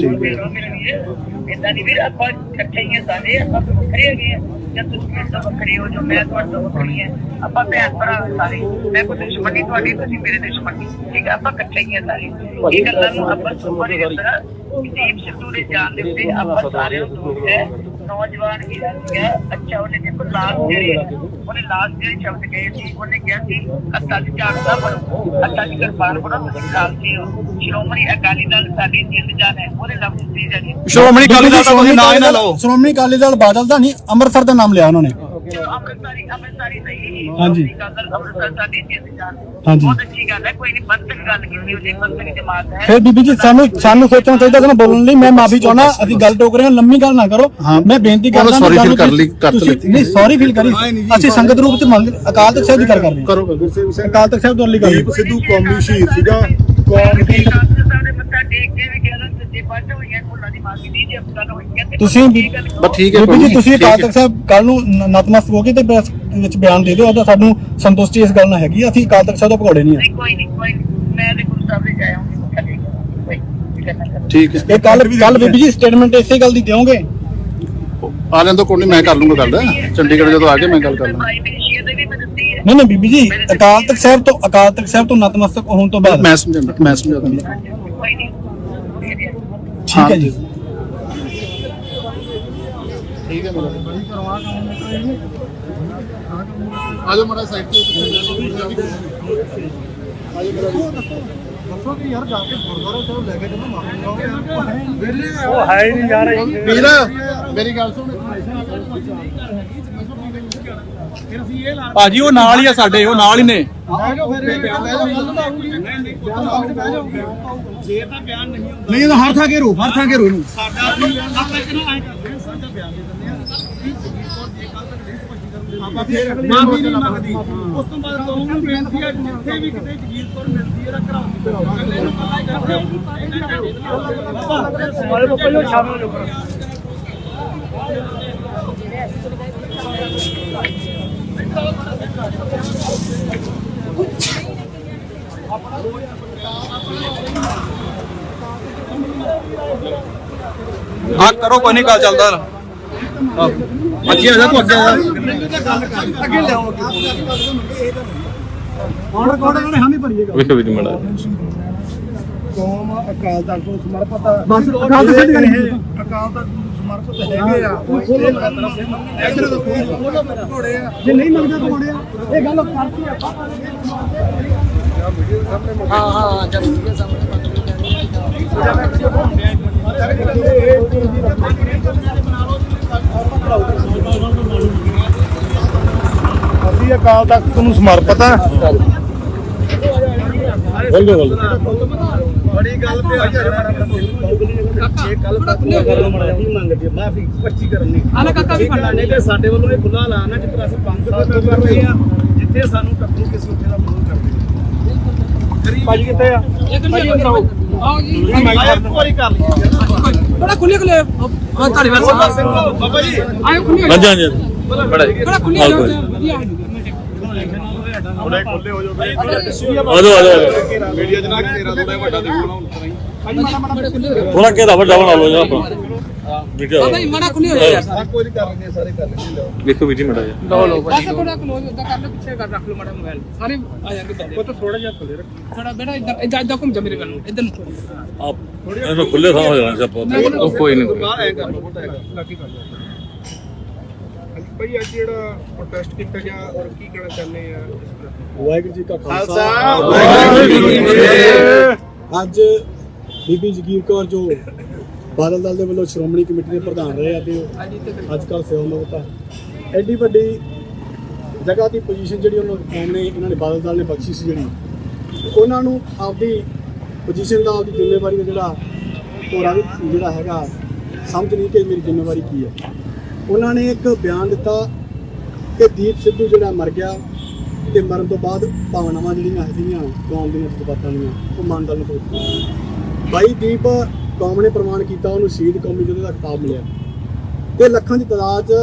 ਇਦਾਂ ਨਹੀਂ ਵੀਰ ਆਪਾਂ ਇਕੱਠੇ ਹੀ ਸਾਰੇ ਆਪਾਂ ਵੱਖਰੇ ਹੈਗੇ ਆ ਜਦ ਤੁਸੀਂ ਤਾਂ ਵੱਖਰੇ ਹੋ ਜੋ ਮੈਂ ਤੁਹਾਡਾ ਵੱਖਰੀ ਹੈ ਆਪਾਂ ਭੈਣ ਭਰਾ ਸਾਰੇ ਮੈਂ ਕੋਈ ਦੁਸ਼ਮਣ ਨਹੀਂ ਤੁਹਾਡੀ ਤੁਸੀਂ ਮੇਰੇ ਦੁਸ਼ਮਣ ਨਹੀਂ ਠੀਕ ਹੈ ਆਪਾਂ ਇਕੱਠੇ ਹੀ ਸਾਰੇ ਇਹ ਗੱਲਾਂ ਨੂੰ ਆਪਾਂ ਸੁਪਰ ਹੀ ਕਰਦਾ ਦੀਪ ਸਿੱਧੂ ਦੇ ਜਾਣ ਦੇ ਉੱਤੇ ਆਪਾਂ ਸਾਰੇ ਨੂੰ ਹੈ ਨੌਜਵਾਨ ਹੀ ਸੀਗਾ ਅੱਛਾ ਉਹਨੇ ਦੇਖੋ ਉਹਨੇ ਲਾਸਟ ਜਿਹੜੇ ਸ਼ਬਦ ਕਹੇ ਸੀ ਉਹਨੇ ਕਿਹਾ ਸੀ ਅੱਤਾ ਦੀ ਜਾਣਦਾ ਬਣੋ ਅੱਤਾ ਦੀ ਕਿਰਪਾਨ ਬਣੋ ਤੁਸੀਂ ਖਾਲਸੇ ਹੋ ਸ਼੍ਰੋਮਣੀ ਅਕਾਲੀ ਦਲ ਸਾਡੀ ਜਿੰਦ ਜਾਨ ਹੈ ਉਹਨੇ ਲਫ਼ਜ਼ ਸੀ ਜਿਹੜੀ
ਸ਼੍ਰੋਮਣੀ ਅਕਾਲੀ ਦਲ ਦਾ ਤੁਸੀਂ ਨਾਂ ਹੀ ਨਾ ਲਓ ਸ਼੍ਰੋਮਣੀ ਅਕਾਲੀ ਦਲ ਬਾਦਲ ਦਾ ਨਹੀਂ ਅੰਮ੍ਰਿਤਸਰ ਦਾ ਨਾਮ ਲਿਆ ਉਹਨਾਂ ਨੇ
ਅੰਮ੍ਰਿਤਸਰੀ ਸਹੀ
ਹਾਂਜੀ।
ਅੰਮ੍ਰਿਤਸਰ ਸਾਡੀ ਜਿੰਦ ਜਾਨ
ਹਾਂਜੀ।
ਬਹੁਤ ਅੱਛੀ ਗੱਲ ਹੈ ਕੋਈ ਨਹੀਂ ਬੰਤਕ ਗੱਲ ਕੀਤੀ ਉਹਦੀ ਬੰਤਕ ਜਮਾਤ ਹੈ
ਫਿਰ ਬੀਬੀ ਜੀ ਸਾਨੂੰ ਸੋਚਣਾ ਚਾਹੀਦਾ ਸੀ ਨਾ ਬੋਲਣ ਲਈ ਮੈਂ ਮਾਫੀ ਚਾਹੁੰਦਾ ਅਸੀਂ ਗੱਲ ਟੋਕ ਰਹੇ ਹਾਂ ਲੰਮੀ ਗੱਲ ਨਾ ਕਰੋ ਮੈਂ ਬੇਨਤੀ ਕਰਦਾ
sorry feel ਕਰ ਲਈ, ਕਰ ਲਈ।
ਨਹੀਂ ਸੌਰੀ ਫੀਲ ਕਰੀ ਅਸੀਂ ਸੰਗਤ ਰੂਪ ਚ ਮੰਗ ਅਕਾਲ ਤਖਤ ਸਾਹਿਬ ਦੀ ਗੱਲ ਕਰ ਰਹੇ ਹਾਂ
ਕਰੋ
ਅਕਾਲ ਤਖਤ ਸਾਹਿਬ ਤੋਂ ਲਈ ਗੱਲ
ਦੀਪ ਸਿੱਧੂ ਕੌਮੀ ਸ਼ਹੀਦ ਸੀਗਾ ਕੌਮ ਦੀ
ਸਾਡੇ ਮੱਥਾ ਟੇਕ ਕੇ ਵੀ ਕਿਹਾ ਜੇ ਬੰਦ ਹੋਈਆਂ ਫੁੱਲਾਂ ਦੀ ਮਾਫੀ ਦੀ ਜੇ ਅਫਸਰ ਹੋਈਆਂ ਤੇ
ਤੁਸੀਂ
ਬਸ ਠੀਕ ਹੈ
ਬੀਬੀ ਜੀ ਤੁਸੀਂ ਅਕਾਲ ਤਖਤ ਸਾਹਿਬ ਕੱਲ ਨੂੰ ਨਤਮਸਤਕ ਹੋ ਕੇ ਤੇ ਪ੍ਰੈਸ ਵਿੱਚ ਬਿਆਨ ਦੇ ਦਿਓ ਉਹਦਾ ਸਾਨੂੰ ਸੰਤੁਸ਼ਟੀ ਇਸ ਗੱਲ ਨਾਲ ਹੈਗੀ ਅਸੀਂ ਅਕਾਲ ਤਖਤ ਸਾਹਿਬ ਤੋਂ ਭਗੌੜੇ ਨਹੀਂ ਆ
ਕੋਈ ਨਹੀਂ ਮੈਂ ਤੇ ਗੁਰੂ ਸਾਹਿਬ ਦੇ ਜਾਇਆ ਹਾਂ ਮੱਥਾ ਟੇਕ ਕੋਈ
ਠੀਕ ਹੈ
ਇਹ ਕੱਲ ਬੀਬੀ ਜੀ ਸਟੇਟਮੈਂਟ ਇਸੇ ਗੱਲ ਦੀ ਦਿਓਗੇ
ਆ ਲੈਂਦੋ ਕੋਈ ਨਹੀਂ ਮੈਂ ਕਰ ਲੂੰਗਾ ਗੱਲ ਚੰਡੀਗੜ੍ਹ ਜਦੋਂ ਆ ਕੇ ਮੈਂ ਗੱਲ ਕਰ ਲਾਂਗਾ
ਭਾਈ ਬੇਸ਼ੀਆ ਦੇ ਵੀ ਮੈਂ ਦਿੱਤੀ ਹੈ
ਨਹੀਂ ਬੀਬੀ ਜੀ ਅਕਾਲ ਤਖਤ ਸਾਹਿਬ ਤੋਂ ਨਤਮਸਤਕ ਹੋਣ ਤੋਂ ਬਾਅਦ
ਮੈਂ ਸਮਝਾ ਦਿੰਦਾ
ਕੋਈ ਨਹੀਂ
ਠੀਕ ਹੈ ਜੀ
ਠੀਕ ਹੈ ਆਜੋ ਮੜਾ ਸਾਈਡ ਤੇ
ਦੱਸੋ ਕਿ ਯਾਰ ਜਾ ਕੇ ਗੁਰਦੁਆਰਾ ਸਾਹਿਬ ਲੈ ਕੇ ਜਦੋਂ ਮਾਫੀ
ਉਹ ਹੈ ਹੀ ਨਹੀਂ ਯਾਰ
ਵੀਰ ਮੇਰੀ ਗੱਲ ਸੁਣ
ਭਾਜੀ ਉਹ ਨਾਲ ਹੀ ਆ ਸਾਡੇ ਉਹ ਨਾਲ ਹੀ ਨੇ
ਜੇ ਤਾਂ ਬਿਆਨ ਨਹੀਂ ਹੁੰਦਾ
ਨਹੀਂ ਤਾਂ ਹਰ ਥਾਂ ਕੇ ਰੋ ਇਹਨੂੰ
ਸਾਡਾ ਆਪਾਂ ਇੱਕ ਨਾ ਐਂ ਕਰਦੇ ਹਾਂ ਸਾਡਾ ਬਿਆਨ ਦੇ ਦਿੰਦੇ ਆ ਆਪਾਂ ਫਿਰ ਮਾਫੀ ਨਹੀਂ ਮੰਗਦੀ ਉਸ ਤੋਂ ਬਾਅਦ ਕੌਮ ਨੂੰ ਬੇਨਤੀ ਹੈ ਜਿੱਥੇ ਵੀ ਕਿਤੇ ਜਗੀਰ ਕੌਰ ਮਿਲਦੀ ਹੈ ਤਾਂ ਕਰਾਓ ਅਗਲੇ ਨੂੰ ਪਤਾ ਕਰਦੇ ਸਾਰੇ ਬੱਪਾ ਜੋ ਸ਼ਾਮਲ ਹੋ
ਹਾਂ ਕਰੋ ਕੋਈ ਨਹੀਂ ਗੱਲ ਚੱਲਦਾ ਅੱਗੇ ਆ ਜਾ ਤੂੰ ਅੱਗੇ ਆ
ਅੱਗੇ ਲਿਆਓ ਹੁਣ ਕੋਣ ਨੇ ਹਾਮੀ ਭਰੀਏਗਾ
ਵੇਖੋ ਵੀ ਮੜਾ
ਕੌਮ ਅਕਾਲ ਤਖਤ ਨੂੰ ਸਮਰਪਿਤ ਆ ਬਸ ਅਕਾਲ ਤਖਤ ਨੂੰ ਸਮਰਪਿਤ ਹੈਗੇ ਆ ਇਧਰ ਤੋਂ ਘੋੜੇ ਆ ਜੇ ਨਹੀਂ ਮੰਗਦਾ ਘੋੜੇ ਆ ਇਹ ਗੱਲ ਕਰਤੀ ਆਪਾਂ ਹਾਂ ਜਦ ਵੀਡੀਓ ਸਾਹਮਣੇ ਅਸੀਂ ਅਕਾਲ ਤਖਤ ਨੂੰ ਸਮਰਪਿਤ ਆ ਬੜੀ ਗੱਲ ਤੇ ਆ ਇਹ ਕੱਲ ਕਰਨ ਮੰਗਦੇ ਮਾਫੀ 25 ਕਰਨ ਨਹੀਂ ਆਲਾ ਕਾਕਾ ਵੀ ਫੜਨਾ ਨਹੀਂ ਤੇ ਸਾਡੇ ਵੱਲੋਂ ਇਹ ਖੁੱਲਾ ਐਲਾਨ ਹੈ ਜਿਸ ਤਰ੍ਹਾਂ ਅਸੀਂ ਬੰਦ ਕਰ ਰਹੇ ਆ ਜਿੱਥੇ ਸਾਨੂੰ ਟੱਕਰੂ ਕਿਸੇ ਉੱਥੇ ਦਾ ਵਿਰੋਧ ਕਰਦੇ ਭਾਜੀ ਕਿੱਥੇ ਆ ਭਾਜੀ ਅੰਦਰ ਆਓ ਆਓ ਜੀ ਮੈਂ ਇੱਕ ਵਾਰੀ ਕਰ ਲਈ ਥੋੜਾ ਖੁੱਲੇ ਹਾਂ ਤੁਹਾਡੇ ਵਾਸਤੇ ਬਾਬਾ ਜੀ ਆਇਓ ਖੁੱਲੇ
ਹਾਂਜੀ ਹਾਂਜੀ ਬੜਾ
ਥੋੜਾ ਖੁੱਲੇ ਵਧੀਆ
ਥੋੜੇ ਖੁੱਲੇ ਹੋ ਜਾਓ
ਆਜੋ
ਮੀਡੀਆ ਜਨਾ ਤੇਰਾ ਥੋੜਾ ਵੱਡਾ ਦੇਖੋ ਨਾ ਹੁਣ
ਥੋੜਾ ਘੇਰਾ ਵੱਡਾ ਬਣਾ ਲਓ ਜੀ ਆਪਣਾ ਵੀਡੀਓ
ਭਾਈ ਮੜਾ ਖੁੱਲੀ ਹੋ ਜਾ
ਕੋਈ ਨਹੀਂ ਕਰ ਲੈਂਦੇ ਸਾਰੇ ਕਰ ਲੈਂਦੇ
ਵੇਖੋ ਵੀਡੀਓ ਮੜਾ ਜਾ
ਲਓ ਬਸ ਥੋੜਾ ਕਲੋਜ਼ ਉਦਾਂ ਕਰ ਲਓ ਪਿੱਛੇ ਕਰ ਰੱਖ ਲਓ ਮੜਾ ਮੋਬਾਈਲ ਸਾਰੇ ਆ ਜਾਣਗੇ ਬੰਦੇ ਉਹ ਤਾਂ ਥੋੜਾ ਜਿਹਾ ਖੁੱਲੇ ਰੱਖ ਥੋੜਾ ਬੇਟਾ ਇੱਧਰ ਘੁੰਮ ਜਾ ਮੇਰੇ ਵੱਲ ਇੱਧਰ ਨੂੰ
ਆਪ ਇਹਨੂੰ ਖੁੱਲੇ ਥਾਂ ਹੋ ਜਾਣਾ ਸੀ ਆਪਾਂ ਕੋਈ ਨਹੀਂ
ਬਾਹਰ ਐ ਕਰ ਲਓ ਬੋਟਾ ਲੱਗੀ ਕਰ ਲਓ ਭਾਈ ਅੱਜ ਜਿਹੜਾ ਪ੍ਰੋਟੈਸਟ ਕੀਤਾ ਗਿਆ ਔਰ ਕੀ ਕਹਿਣਾ ਚਾਹੁੰਦੇ ਆ
ਵਾਹਿਗੁਰੂ ਜੀ ਕਾ ਖਾਲਸਾ
ਵਾਹਿਗੁਰੂ ਜੀ ਕੀ ਫਤਿਹ।
ਅੱਜ ਬੀਬੀ ਜਗੀਰ ਕੌਰ ਜੋ ਬਾਦਲ ਦਲ ਦੇ ਵੱਲੋਂ ਸ਼੍ਰੋਮਣੀ ਕਮੇਟੀ ਦੇ ਪ੍ਰਧਾਨ ਰਹੇ ਆ ਤੇ ਅੱਜ ਕੱਲ੍ਹ ਸੇਵਾ ਮੁਕਤ ਆ। ਐਡੀ ਵੱਡੀ ਜਗ੍ਹਾ ਦੀ ਪੋਜੀਸ਼ਨ ਜਿਹੜੀ ਉਹਨਾਂ ਨੇ ਇਹਨਾਂ ਨੇ ਬਾਦਲ ਦਲ ਨੇ ਬਖਸ਼ੀ ਸੀ ਜਿਹੜੀ ਉਹਨਾਂ ਨੂੰ ਆਪਦੀ ਪੋਜੀਸ਼ਨ ਦਾ ਆਪਦੀ ਜ਼ਿੰਮੇਵਾਰੀ ਦਾ ਜਿਹੜਾ ਹੈਗਾ ਸਮਝ ਨਹੀਂ ਕਿ ਮੇਰੀ ਜ਼ਿੰਮੇਵਾਰੀ ਕੀ ਹੈ। ਉਹਨਾਂ ਨੇ ਇੱਕ ਬਿਆਨ ਦਿੱਤਾ ਕਿ ਦੀਪ ਸਿੱਧੂ ਜਿਹੜਾ ਮਰ ਗਿਆ ਤੇ ਮਰਨ ਤੋਂ ਬਾਅਦ ਭਾਵਨਾਵਾਂ ਜਿਹੜੀਆਂ ਹੈਗੀਆਂ ਕੌਮ ਦੀਆਂ ਜਜ਼ਬਾਤਾਂ ਦੀਆਂ ਉਹ ਮਨ ਦਲ ਨੂੰ ਪਹੁੰਚੀਆਂ। ਬਾਈ ਦੀਪ ਕੌਮ ਨੇ ਪ੍ਰਮਾਣ ਕੀਤਾ ਉਹਨੂੰ ਸ਼ਹੀਦ ਕੌਮੀ ਯੋਧੇ ਦਾ ਖਿਤਾਬ ਮਿਲਿਆ ਤੇ ਲੱਖਾਂ ਦੀ ਤਾਦਾਦ 'ਚ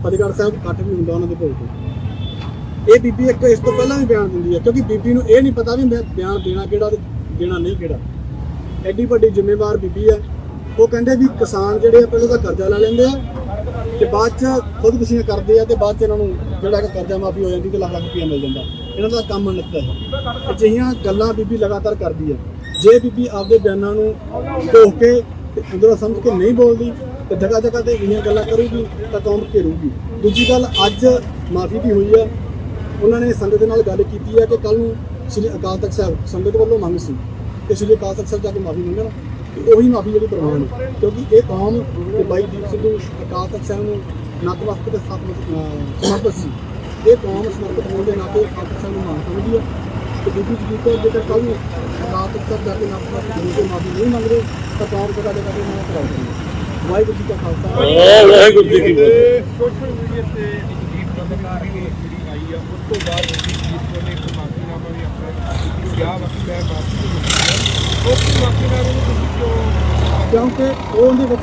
ਫਤਿਹਗੜ੍ਹ ਸਾਹਿਬ ਇਕੱਠ ਵੀ ਹੁੰਦਾ ਉਹਨਾਂ ਦੇ ਭੋਗ ਤੇ। ਇਹ ਬੀਬੀ ਇੱਕ ਇਸ ਤੋਂ ਪਹਿਲਾਂ ਵੀ ਬਿਆਨ ਦਿੰਦੀ ਹੈ ਕਿਉਂਕਿ ਬੀਬੀ ਨੂੰ ਇਹ ਨਹੀਂ ਪਤਾ ਵੀ ਮੈਂ ਬਿਆਨ ਦੇਣਾ ਕਿਹੜਾ ਤੇ ਦੇਣਾ ਨਹੀਂ ਕਿਹੜਾ। ਐਡੀ ਵੱਡੀ ਜ਼ਿੰਮੇਵਾਰ ਬੀਬੀ ਹੈ। ਉਹ ਕਹਿੰਦੇ ਵੀ ਕਿਸਾਨ ਜਿਹੜੇ ਆ ਪਹਿਲਾਂ ਤਾਂ ਕਰਜ਼ਾ ਲੈ ਲੈਂਦੇ ਆ ਤੇ ਬਾਅਦ 'ਚ ਖੁਦਕੁਸ਼ੀਆਂ ਕਰਦੇ ਆ ਤੇ ਬਾਅਦ 'ਚ ਇਹਨਾਂ ਨੂੰ ਜਿਹੜਾ ਕਿ ਕਰਜ਼ਾ ਮਾਫੀ ਹੋ ਜਾਂਦੀ ਤੇ ਲੱਖ ਲੱਖ ਰੁਪਈਆ ਮਿਲ ਜਾਂਦਾ। ਇਹਨਾਂ ਦਾ ਕੰਮ ਨਿੱਤ ਹੈ। ਅਜਿਹੀਆਂ ਗੱਲਾਂ ਬੀਬੀ ਲਗਾਤਾਰ ਕਰਦੀ ਹੈ। ਜੇ ਬੀਬੀ ਆਪਦੇ ਬਿਆਨਾਂ ਨੂੰ ਢੋਕ ਕੇ ਤੇ ਅੰਦਰੋਂ ਸਮਝ ਕੇ ਨਹੀਂ ਬੋਲਦੀ ਤੇ ਜਗ੍ਹਾ ਜਗ੍ਹਾ ਤੇ ਇਹੀਆਂ ਗੱਲਾਂ ਕਰੂਗੀ ਤਾਂ ਕੌਮ ਘੇਰੂਗੀ। ਦੂਜੀ ਗੱਲ ਅੱਜ ਮਾਫੀ ਵੀ ਹੋਈ ਆ। ਉਹਨਾਂ ਨੇ ਸੰਗਤ ਦੇ ਨਾਲ ਗੱਲ ਕੀਤੀ ਹੈ ਕਿ ਕੱਲ੍ਹ ਨੂੰ ਸ੍ਰੀ ਅਕਾਲ ਤਖਤ ਸਾਹਿਬ ਸੰਗਤ ਵੱਲੋਂ ਮੰਗ ਸੀ ਕਿ ਸ੍ਰੀ ਅਕਾਲ ਤਖਤ ਸਾਹਿਬ ਜਾ ਕੇ ਮਾਫੀ ਮੰਗਣ ਤੇ ਉਹੀ ਮਾਫੀ ਜਿਹੜੀ ਪ੍ਰਵਾਨ ਹੈ ਕਿਉਂਕਿ ਇਹ ਕੌਮ ਤੇ ਬਾਈ ਦੀਪ ਸਿੱਧੂ ਅਕਾਲ ਤਖਤ ਸਾਹਿਬ ਨੂੰ ਨਤਮਸਤਕ ਤੇ ਸਮਰਪਿਤ ਸੀ। ਇਹ ਕੌਮ ਸਮਰਪਿਤ ਹੋਣ ਦੇ ਨਾਤੇ ਅਕਾਲ ਤਖਤ ਸਾਹਿਬ ਨੂੰ ਮਾਨ ਸਮਝਦੀ ਹੈ ਤੇ ਬੀਬੀ ਜਗੀਰ ਕੌਰ ਜੇਕਰ ਕੱਲ੍ਹ ਨੂੰ ਅਕਾਲ ਤਖਤ ਸਾਹਿਬ ਜਾ ਕੇ ਨਤਮਸਤਕ ਹੋ ਕੇ ਮਾਫੀ ਨਹੀਂ ਮੰਗਦੇ ਤਾਂ ਕੌਮ ਜਗ੍ਹਾ ਜਗ੍ਹਾ ਤੇ ਉਹਨਾਂ ਨੂੰ ਕਰਾਉਂਦੀ। ਵਾਹਿਗੁਰੂ ਜੀ ਕਾ ਖਾਲਸਾ
ਵਾਹਿਗੁਰੂ ਜੀ ਕੀ ਫਤਿਹ।
ਸੋਸ਼ਲ ਮੀਡੀਆ ਤੇ ਜੀਤ ਪੱਤਰਕਾਰ ਜਿਹੜੀ ਆਈ ਆ ਉਸ ਤੋਂ ਬਾਅਦ ਜੀਤ ਕੋਲ ਇੱਕ ਮਾਫੀਨਾਮਾ ਵੀ ਆਪਣਾ ਕਿਹਾ ਵਾ ਕਿ ਮੈਂ ਮਾਫੀ ਮੰਗੀ ਉਸ ਮਾਫੀਨਾਮੇ ਨੂੰ ਤੁਸੀਂ
ਕਿਉਂਕਿ ਉਹਦੇ ਵਿੱਚ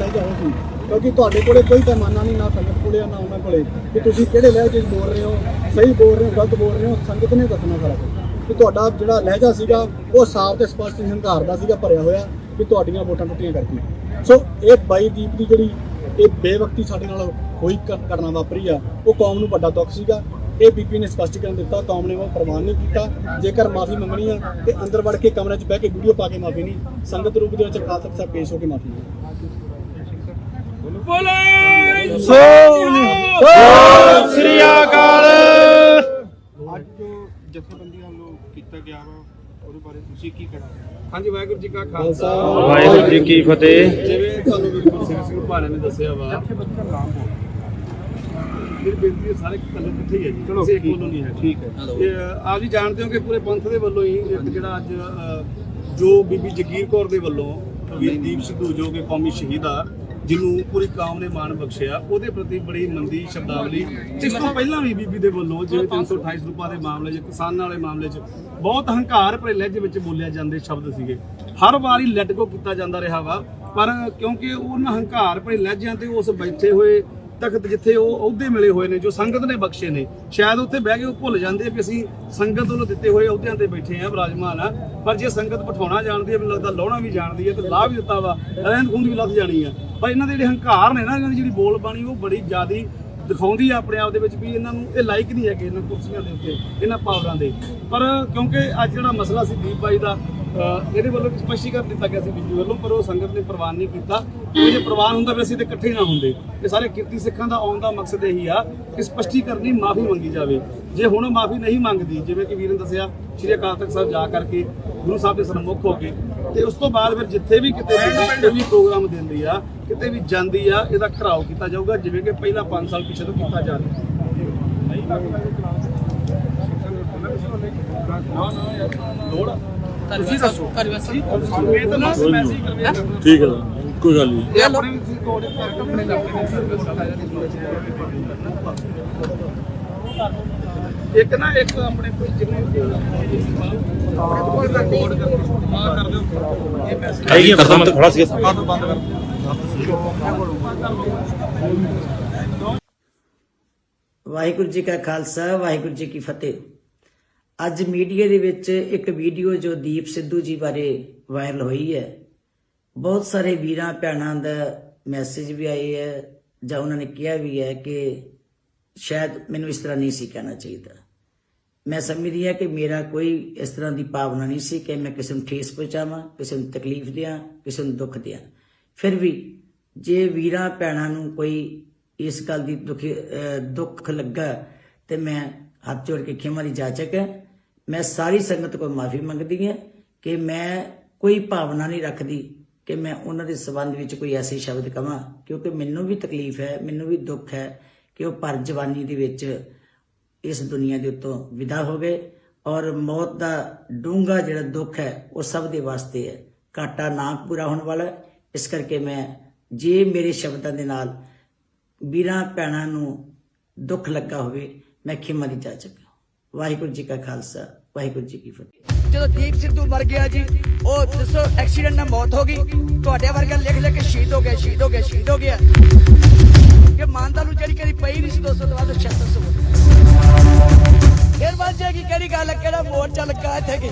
ਲੈ ਜਾਓ ਸੀ ਕਿਉਂਕਿ ਤੁਹਾਡੇ ਕੋਲੇ ਕੋਈ ਪੈਮਾਨਾ ਨਹੀਂ ਨਾ ਸੰਗਤ ਕੋਲੇ ਨਾ ਉਹਨਾਂ ਕੋਲੇ ਕਿ ਤੁਸੀਂ ਕਿਹੜੇ ਲਹਿਜੇ 'ਚ ਬੋਲ ਰਹੇ ਹੋ, ਸਹੀ ਬੋਲ ਰਹੇ ਹੋ, ਗਲਤ ਬੋਲ ਰਹੇ ਹੋ। ਸੰਗਤ ਨੇ ਦੱਸਣਾ ਸਾਰਾ ਕੁਝ ਕਿ ਤੁਹਾਡਾ ਜਿਹੜਾ ਲਹਿਜਾ ਸੀਗਾ ਉਹ ਸਾਫ਼ ਤੇ ਸਪਸ਼ਟ ਹੰਕਾਰ ਦਾ ਸੀਗਾ ਭਰਿਆ ਹੋਇਆ ਕਿ ਤੁਹਾਡੀਆਂ ਵੋਟਾਂ ਟੁੱਟੀਆਂ ਕਰਕੇ। ਸੋ ਇਹ ਬਾਈ ਦੀਪ ਦੀ ਜਿਹੜੀ ਇਹ ਬੇਵਕਤੀ ਸਾਡੇ ਨਾਲ ਹੋਈ ਘਟਨਾ ਵਾਪਰੀ ਆ ਉਹ ਕੌਮ ਨੂੰ ਵੱਡਾ ਦੁੱਖ ਸੀਗਾ। ਇਹ ਬੀਬੀ ਨੇ ਸਪਸ਼ਟੀਕਰਨ ਦਿੱਤਾ ਕੌਮ ਨੇ ਉਹ ਪ੍ਰਵਾਨ ਨਹੀਂ ਕੀਤਾ। ਜੇਕਰ ਮਾਫੀ ਮੰਗਣੀ ਆ ਤੇ ਅੰਦਰ ਵੜ ਕੇ ਕਮਰੇ 'ਚ ਬਹਿ ਕੇ ਵੀਡੀਓ ਪਾ ਕੇ ਮਾਫੀ ਨਹੀਂ, ਸੰਗਤ ਰੂਪ ਦੇ ਵਿੱਚ ਅਕਾਲ ਤਖਤ ਸਾਹਿਬ ਪੇਸ਼ ਹੋ ਕੇ ਮਾਫੀ ਮੰਗੀ।
ਸ੍ਰੀ ਅਕਾਲ। ਅੱਜ ਜੋ ਜਥੇਬੰਦੀਆਂ ਵੱਲੋਂ ਕੀਤਾ ਗਿਆ ਵਾ ਉਹਦੇ ਬਾਰੇ ਤੁਸੀਂ ਕੀ ਕਹਿਣਾ? ਹਾਂਜੀ, ਵਾਹਿਗੁਰੂ ਜੀ ਕਾ ਖਾਲਸਾ
ਵਾਹਿਗੁਰੂ ਜੀ ਕੀ ਫਤਿਹ।
ਜਿਵੇਂ ਤੁਹਾਨੂੰ ਵੀਰ ਸਿੰਘ ਭਾਣੇ ਨੇ ਦੱਸਿਆ ਵਾ ਜਥੇਬੰਦੀ ਦਾ ਨਾਮ ਹੋ ਮੇਰੀ ਬੇਨਤੀ ਹੈ ਸਾਰੇ ਇਕੱਲੇ ਇਕੱਠੇ ਹੀ ਹੈ ਜੀ, ਕਿਸੇ ਇੱਕ ਵੱਲੋਂ ਨਹੀਂ ਹੈ। ਠੀਕ ਹੈ। ਆਪ ਜੀ ਜਾਣਦੇ ਹੋ ਕਿ ਪੂਰੇ ਪੰਥ ਦੇ ਵੱਲੋਂ ਹੀ ਇੱਕ ਜਿਹੜਾ ਅੱਜ ਜੋ ਬੀਬੀ ਜਗੀਰ ਕੌਰ ਦੇ ਵੱਲੋਂ ਵੀਰ ਦੀਪ ਸਿੱਧੂ ਜੋ ਕਿ ਕੌਮੀ ਸ਼ਹੀਦ ਆ ਜਿਹਨੂੰ ਪੂਰੀ ਕੌਮ ਨੇ ਮਾਣ ਬਖਸ਼ਿਆ ਉਹਦੇ ਪ੍ਰਤੀ ਬੜੀ ਮੰਦੀ ਸ਼ਬਦਾਵਲੀ ਇਸ ਤੋਂ ਪਹਿਲਾਂ ਵੀ ਬੀਬੀ ਦੇ ਵੱਲੋਂ ਜਿਵੇਂ 328 ਰੁਪਏ ਦੇ ਮਾਮਲੇ 'ਚ ਕਿਸਾਨਾਂ ਵਾਲੇ ਮਾਮਲੇ 'ਚ ਬਹੁਤ ਹੰਕਾਰ ਭਰੇ ਲਹਿਜੇ ਵਿੱਚ ਬੋਲਿਆ ਜਾਂਦੇ ਸ਼ਬਦ ਸੀਗੇ। ਹਰ ਵਾਰੀ ਲੈਟ ਗੋ ਕੀਤਾ ਜਾਂਦਾ ਰਿਹਾ ਵਾ ਪਰ ਕਿਉਂਕਿ ਉਹਨਾਂ ਹੰਕਾਰ ਭਰੇ ਲਹਿਜਿਆਂ ਤੇ ਉਸ ਬੈਠੇ ਹੋਏ ਤਖਤ ਜਿੱਥੇ ਉਹ ਅਹੁਦੇ ਮਿਲੇ ਹੋਏ ਨੇ ਜੋ ਸੰਗਤ ਨੇ ਬਖਸ਼ੇ ਨੇ ਸ਼ਾਇਦ ਉੱਥੇ ਬਹਿ ਕੇ ਉਹ ਭੁੱਲ ਜਾਂਦੇ ਵੀ ਅਸੀਂ ਸੰਗਤ ਵੱਲੋਂ ਦਿੱਤੇ ਹੋਏ ਅਹੁਦਿਆਂ ਤੇ ਬੈਠੇ ਆ ਵਿਰਾਜਮਾਨ ਆ। ਪਰ ਜੇ ਸੰਗਤ ਬਿਠਾਉਣਾ ਜਾਣਦੀ ਹੈ ਮੈਨੂੰ ਲੱਗਦਾ ਲਾਉਣਾ ਵੀ ਜਾਣਦੀ ਹੈ ਤੇ ਲਾਹ ਵੀ ਦਿੱਤਾ ਵਾ ਰਹਿੰਦ ਖੂੰਦ ਵੀ ਲੱਥ ਜਾਣੀ ਆ। ਪਰ ਇਹਨਾਂ ਦੇ ਜਿਹੜੇ ਹੰਕਾਰ ਨੇ ਨਾ ਇਹਨਾਂ ਦੀ ਜਿਹੜੀ ਬੋਲ ਬਾਣੀ ਉਹ ਬੜੀ ਜ਼ਿਆਦੀ ਦਿਖਾਉਂਦੀ ਆ ਆਪਣੇ ਆਪ ਦੇ ਵਿੱਚ ਵੀ ਇਹਨਾਂ ਨੂੰ ਇਹ ਲਾਇਕ ਨਹੀਂ ਹੈਗੇ ਇਹਨਾਂ ਕੁਰਸੀਆਂ ਦੇ ਉੱਤੇ ਇਹਨਾਂ ਪਾਵਰਾਂ ਦੇ। ਪਰ ਕਿਉਂਕਿ ਅੱਜ ਜਿਹੜਾ ਮਸਲਾ ਸੀ ਦੀਪ ਬਾਈ ਦਾ ਇਹਦੇ ਵੱਲੋਂ ਸਪਸ਼ਟੀਕਰਨ ਦਿੱਤਾ ਗਿਆ ਸੀ ਬੀਬੀ ਵੱਲੋਂ ਪਰ ਉਹ ਸੰਗਤ ਨੇ ਪ੍ਰਵਾਨ ਨਹੀਂ ਕੀਤਾ। ਜੇ ਪ੍ਰਵਾਨ ਹੁੰਦਾ ਵੀ ਅਸੀਂ ਤੇ ਇਕੱਠੇ ਨਾ ਹੁੰਦੇ। ਇਹ ਸਾਰੇ ਕਿਰਤੀ ਸਿੱਖਾਂ ਦਾ ਆਉਣ ਦਾ ਮਕਸਦ ਇਹੀ ਆ ਕਿ ਸਪਸ਼ਟੀਕਰਨ ਦੀ ਮਾਫੀ ਮੰਗੀ ਜਾਵੇ। ਜੇ ਹੁਣ ਮਾਫੀ ਨਹੀਂ ਮੰਗਦੀ ਜਿਵੇਂ ਕਿ ਵੀਰ ਨੇ ਦੱਸਿਆ ਸ਼੍ਰੀ ਅਕਾਲ ਤਖਤ ਸਾਹਿਬ ਜਾ ਕਰਕੇ ਗੁਰੂ ਸਾਹਿਬ ਦੇ ਸਨਮੁਖ ਹੋ ਕੇ ਤੇ ਉਸ ਤੋਂ ਬਾਅਦ ਫਿਰ ਜਿੱਥੇ ਵੀ ਕਿਤੇ ਵੀ ਪ੍ਰੋਗਰਾਮ ਦਿੰਦੀ ਆ ਕਿਤੇ ਵੀ ਜਾਂਦੀ ਆ ਇਹਦਾ ਘਰਾਓ ਕੀਤਾ ਜਾਊਗਾ ਜਿਵੇਂ ਕਿ ਪਹਿਲਾਂ 5 ਸਾਲ ਪਿੱਛੇ ਤੋਂ ਕੀਤਾ ਜਾ ਰਿਹਾ। ਤੁਸੀਂ ਦੱਸੋ ਇਹ ਤਾਂ ਮੈਸੇਜ ਕਰਵੇ
ਠੀਕ ਹੈ ਕੋਈ ਗੱਲ ਨਹੀਂ।
ਇਹ ਆਪਣੇ ਕੋਲ ਆਪਣੇ ਇੱਕ ਨਾ ਇੱਕ ਆਪਣੇ ਕੋਈ ਜਿਵੇਂ ਕੋਲ ਦਾ ਕੋਡ ਕਰ ਦਿਓ ਇਹ ਮੈਸੇਜ
ਹੈਗੀ ਖਤਮ ਤੇ ਖੜਾ ਸੀ
ਬੰਦ ਕਰ
ਵਾਹਿਗੁਰੂ ਜੀ ਕਾ ਖਾਲਸਾ ਵਾਹਿਗੁਰੂ ਜੀ ਕੀ ਫਤਿਹ। ਅੱਜ ਮੀਡੀਆ ਦੇ ਵਿੱਚ ਇੱਕ ਵੀਡੀਓ ਜੋ ਦੀਪ ਸਿੱਧੂ ਜੀ ਬਾਰੇ ਵਾਇਰਲ ਹੋਈ ਹੈ, ਬਹੁਤ ਸਾਰੇ ਵੀਰਾਂ ਭੈਣਾਂ ਦਾ ਮੈਸੇਜ ਵੀ ਆਏ ਹੈ ਜਾਂ ਉਹਨਾਂ ਨੇ ਕਿਹਾ ਵੀ ਹੈ ਕਿ ਸ਼ਾਇਦ ਮੈਨੂੰ ਇਸ ਤਰ੍ਹਾਂ ਨਹੀਂ ਸੀ ਕਹਿਣਾ ਚਾਹੀਦਾ। ਮੈਂ ਸਮਝਦੀ ਹਾਂ ਕਿ ਮੇਰਾ ਕੋਈ ਇਸ ਤਰ੍ਹਾਂ ਦੀ ਭਾਵਨਾ ਨਹੀਂ ਸੀ ਕਿ ਮੈਂ ਕਿਸੇ ਨੂੰ ਠੇਸ ਪਹੁੰਚਾਵਾਂ, ਕਿਸੇ ਨੂੰ ਤਕਲੀਫ ਦਿਆਂ, ਕਿਸੇ ਨੂੰ ਦੁੱਖ ਦਿਆਂ। ਫਿਰ ਵੀ ਜੇ ਵੀਰਾਂ ਭੈਣਾਂ ਨੂੰ ਕੋਈ ਇਸ ਗੱਲ ਦੀ ਦੁੱਖ ਲੱਗਾ ਤੇ ਮੈਂ ਹੱਥ ਜੋੜ ਕੇ ਖਿਮਾ ਦੀ ਜਾਚਕ ਹੈ। ਮੈਂ ਸਾਰੀ ਸੰਗਤ ਕੋਲ ਮਾਫੀ ਮੰਗਦੀ ਹਾਂ ਕਿ ਮੈਂ ਕੋਈ ਭਾਵਨਾ ਨਹੀਂ ਰੱਖਦੀ ਕਿ ਮੈਂ ਉਹਨਾਂ ਦੇ ਸੰਬੰਧ ਵਿੱਚ ਕੋਈ ਐਸੇ ਸ਼ਬਦ ਕਵਾਂ, ਕਿਉਂਕਿ ਮੈਨੂੰ ਵੀ ਤਕਲੀਫ ਹੈ, ਮੈਨੂੰ ਵੀ ਦੁੱਖ ਹੈ ਕਿ ਉਹ ਪਰ ਜਵਾਨੀ ਦੇ ਵਿੱਚ ਇਸ ਦੁਨੀਆ ਦੇ ਉੱਤੋਂ ਵਿਦਾ ਹੋ ਗਏ ਔਰ ਮੌਤ ਦਾ ਡੂੰਘਾ ਜਿਹੜਾ ਦੁੱਖ ਹੈ ਉਹ ਸਭ ਦੇ ਵਾਸਤੇ ਹੈ। ਘਾਟਾ ਨਾ ਪੂਰਾ ਹੋਣ ਵਾਲਾ, ਇਸ ਕਰਕੇ ਮੈਂ ਜੇ ਮੇਰੇ ਸ਼ਬਦਾਂ ਦੇ ਨਾਲ ਵੀਰਾਂ ਭੈਣਾਂ ਨੂੰ ਦੁੱਖ ਲੱਗਾ ਹੋਵੇ, ਮੈਂ ਖਿਮਾ ਦੀ ਜਾਚਕ। ਵਾਹਿਗੁਰੂ ਜੀ ਕਾ ਖਾਲਸਾ ਵਾਹਿਗੁਰੂ ਜੀ ਕੀ ਫਤਿਹ।
ਜਦੋਂ ਦੀਪ ਸਿੱਧੂ ਮਰ ਗਿਆ ਜੀ, ਉਹ ਦੱਸੋ ਐਕਸੀਡੈਂਟ ਨਾਲ ਮੌਤ ਹੋ ਗਈ, ਤੁਹਾਡੇ ਵਰਗਾ ਲਿਖ ਕੇ ਸ਼ਹੀਦ ਹੋ ਗਿਆ, ਸ਼ਹੀਦ ਹੋ ਗਿਆ, ਸ਼ਹੀਦ ਹੋ ਗਿਆ। ਕਿ ਮਾਨਤਾ ਨੂੰ ਜਿਹੜੀ ਕਦੀ ਪਈ ਨਹੀਂ ਸੀ 200 ਤੋਂ ਬਾਅਦ 7600 ਫਿਰ ਬਾਅਦ ਜੀ ਕਿਹੜੀ ਗੱਲ ਹੈ, ਕਿਹੜਾ ਮੋਰਚਾ ਲੱਗਾ ਇੱਥੇ ਕੀ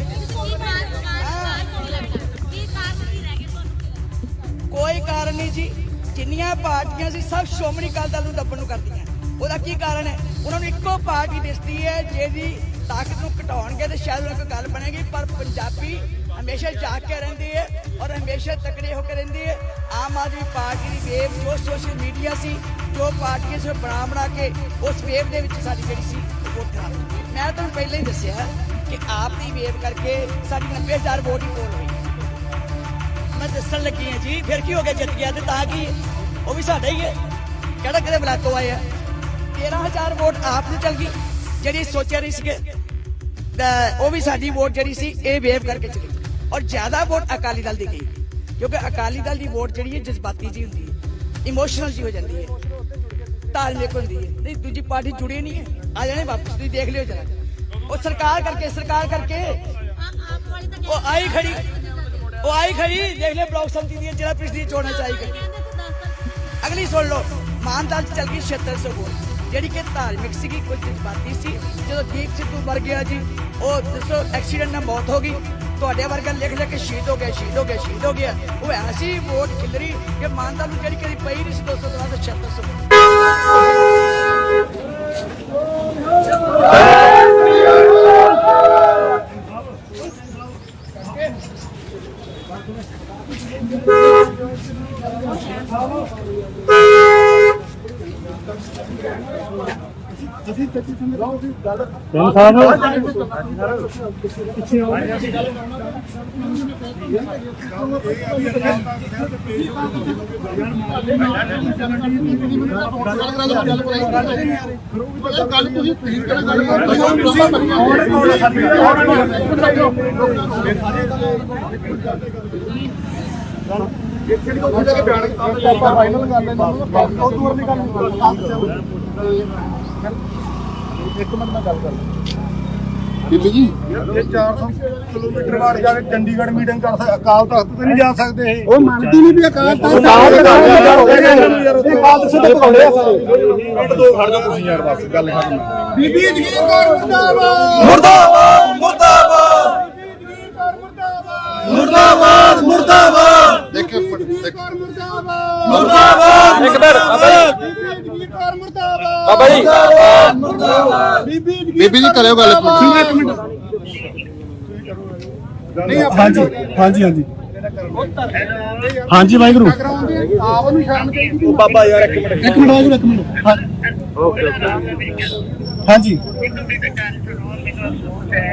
ਕੋਈ ਕਾਰਨ ਨਹੀਂ ਜੀ। ਜਿੰਨੀਆਂ ਪਾਰਟੀਆਂ ਸੀ ਸਭ ਸ਼੍ਰੋਮਣੀ ਅਕਾਲੀ ਦਲ ਨੂੰ ਦੱਬਣ ਨੂੰ ਕਰਦੀਆਂ। ਉਹਦਾ ਕੀ ਕਾਰਨ ਹੈ? ਉਹਨਾਂ ਨੂੰ ਇੱਕੋ ਪਾਰਟੀ ਦਿਸਦੀ ਹੈ ਜਿਹਦੀ ਤਾਕਤ ਨੂੰ ਘਟਾਉਣਗੇ ਤੇ ਸ਼ਾਇਦ ਉਹਨਾਂ ਕੋਈ ਗੱਲ ਬਣੇਗੀ। ਪਰ ਪੰਜਾਬੀ ਹਮੇਸ਼ਾ ਜਾਗ ਕੇ ਰਹਿੰਦੀ ਹੈ ਔਰ ਹਮੇਸ਼ਾ ਤਕੜੇ ਹੋ ਕੇ ਰਹਿੰਦੀ ਹੈ। ਆਮ ਆਦਮੀ ਪਾਰਟੀ ਦੀ ਵੇਵ ਜੋ ਸੋਸ਼ਲ ਮੀਡੀਆ ਸੀ, ਜੋ ਪਾਰਟੀਆਂ ਸੀ ਬਣਾ ਕੇ ਉਸ ਵੇਵ ਦੇ ਵਿੱਚ ਸਾਡੀ ਜਿਹੜੀ ਸੀ ਵੋਟ ਖਰਾਬ। ਮੈਂ ਤੁਹਾਨੂੰ ਪਹਿਲਾਂ ਹੀ ਦੱਸਿਆ ਕਿ ਆਪ ਦੀ ਵੇਵ ਕਰਕੇ ਸਾਡੀ 90,000 ਵੋਟ ਹੀ ਪੋਲ ਹੋਈ। ਮੈਂ ਦੱਸਣ ਲੱਗੀ ਹਾਂ ਜੀ, ਫਿਰ ਕੀ ਹੋ ਗਿਆ, ਜਿੱਤ ਗਿਆ ਤੇ ਤਾਂ ਕੀ ਉਹ ਵੀ ਸਾਡਾ ਹੀ ਹੈ, ਕਿਹੜਾ ਕਿਹਦੇ ਬਲਾਕੋਂ ਆਏ ਆ। 13,000 ਵੋਟ ਆਪ ਨੂੰ ਚੱਲ ਗਈ ਜਿਹੜੀ ਸੋਚਿਆ ਨਹੀਂ ਸੀਗੇ, ਉਹ ਵੀ ਸਾਡੀ ਵੋਟ ਜਿਹੜੀ ਸੀ ਇਹ ਵੇਵ ਕਰਕੇ ਚਲੀ ਔਰ ਜ਼ਿਆਦਾ ਵੋਟ ਅਕਾਲੀ ਦਲ ਦੀ ਗਈ, ਕਿਉਂਕਿ ਅਕਾਲੀ ਦਲ ਦੀ ਵੋਟ ਜਿਹੜੀ ਹੈ ਜਜ਼ਬਾਤੀ ਜੀ ਹੁੰਦੀ ਹੈ, ਇਮੋਸ਼ਨਲ ਜੀ ਹੋ ਜਾਂਦੀ ਹੈ, ਧਾਰਮਿਕ ਹੁੰਦੀ ਹੈ। ਨਹੀਂ ਦੂਜੀ ਪਾਰਟੀ ਜੁੜੀ ਨਹੀਂ ਹੈ, ਆ ਜਾਣੇ ਵਾਪਸ, ਤੁਸੀਂ ਦੇਖ ਲਿਓ ਜਰਾ। ਉਹ ਸਰਕਾਰ ਕਰਕੇ ਉਹ ਆਈ ਖੜੀ ਦੇਖ ਲਿਓ ਬਲਾਕ ਸੰਮਤੀ ਦੀਆਂ ਜਿਹੜਾ ਪਿਛਲੀ ਚੋਣਾਂ ਚ ਆਈ ਖੜੀ। ਅਗਲੀ ਸੁਣ ਲਓ, ਮਾਨਦਾਲ ਚ ਚੱਲ ਗਈ 7600 ਵੋਟ ਜਿਹੜੀ ਕਿ ਧਾਰਮਿਕ ਸੀਗੀ, ਕੋਈ ਜਜ਼ਬਾਤੀ ਸੀ। ਜਦੋਂ ਦੀਪ ਸਿੱਧੂ ਮਰ ਗਿਆ ਜੀ, ਉਹ ਦੱਸੋ ਐਕਸੀਡੈਂਟ ਨਾਲ ਮੌਤ ਹੋ ਗਈ, ਤੁਹਾਡੇ ਵਰਗਾ ਲਿਖ ਕੇ ਸ਼ਹੀਦ ਹੋ ਗਿਆ, ਸ਼ਹੀਦ ਹੋ ਗਿਆ, ਸ਼ਹੀਦ ਹੋ ਗਿਆ। ਉਹ ਐਸੀ ਵੋਟ ਖਿਲਰੀ ਕਿ ਮਾਨਦਾਲ ਨੂੰ ਜਿਹੜੀ ਕਦੀ ਪਈ ਨਹੀਂ ਸੀ 200 ਤੋਂ ਬਾਅਦ 7600
ਬੀਬੀ ਜੀ
ਇਹ 400 ਕਿਲੋਮੀਟਰ ਬਾਅਦ ਜਾ ਕੇ ਚੰਡੀਗੜ੍ਹ ਮੀਟਿੰਗ ਕਰ ਸਕਦੇ, ਅਕਾਲ ਤਖਤ ਤੇ ਨਹੀਂ ਜਾ ਸਕਦੇ। ਉਹ ਮੰਨਦੀ ਨਹੀਂ ਵੀ ਅਕਾਲ ਤਖਤ ਪਿੰਡ ਦੋ ਖੜ ਜਾਓ ਤੁਸੀਂ ਯਾਰ, ਬਸ ਗੱਲ ਖਤਮ। ਬੀਬੀ ਜਗੀਰ ਕੌਰ ਮੁਰਦਾਬਾਦ, ਮੁਰਦਾਬਾਦ, ਮੁਰਦਾਬਾਦ, ਮੁਰਦਾਬਾਦ, ਮੁਰਦਾਬਾਦ।
ਦੇਖੋ
ਮੁਰਦਾਬਾਦ,
ਇੱਕ ਮਿੰਟ ਬਾਬਾ ਜੀ,
ਬੀਬੀ ਜੀ ਕਰਿਓ ਗੱਲ ਇੱਕ ਮਿੰਟ।
ਹਾਂਜੀ ਹਾਂਜੀ ਹਾਂਜੀ ਹਾਂਜੀ ਵਾਹਿਗੁਰੂ।
ਆਪ ਨੂੰ ਸ਼ਰਮ ਚਾਹੀਦੀ।
ਉਹ ਬਾਬਾ ਯਾਰ ਇੱਕ ਮਿੰਟ ਵਾਹਿਗੁਰੂ, ਇੱਕ ਮਿੰਟ। ਹਾਂਜੀ
ਮੈਨੂੰ ਵੀ ਗੱਲ ਸੁਣੋ, ਮੈਨੂੰ ਅਫਸੋਸ ਹੈ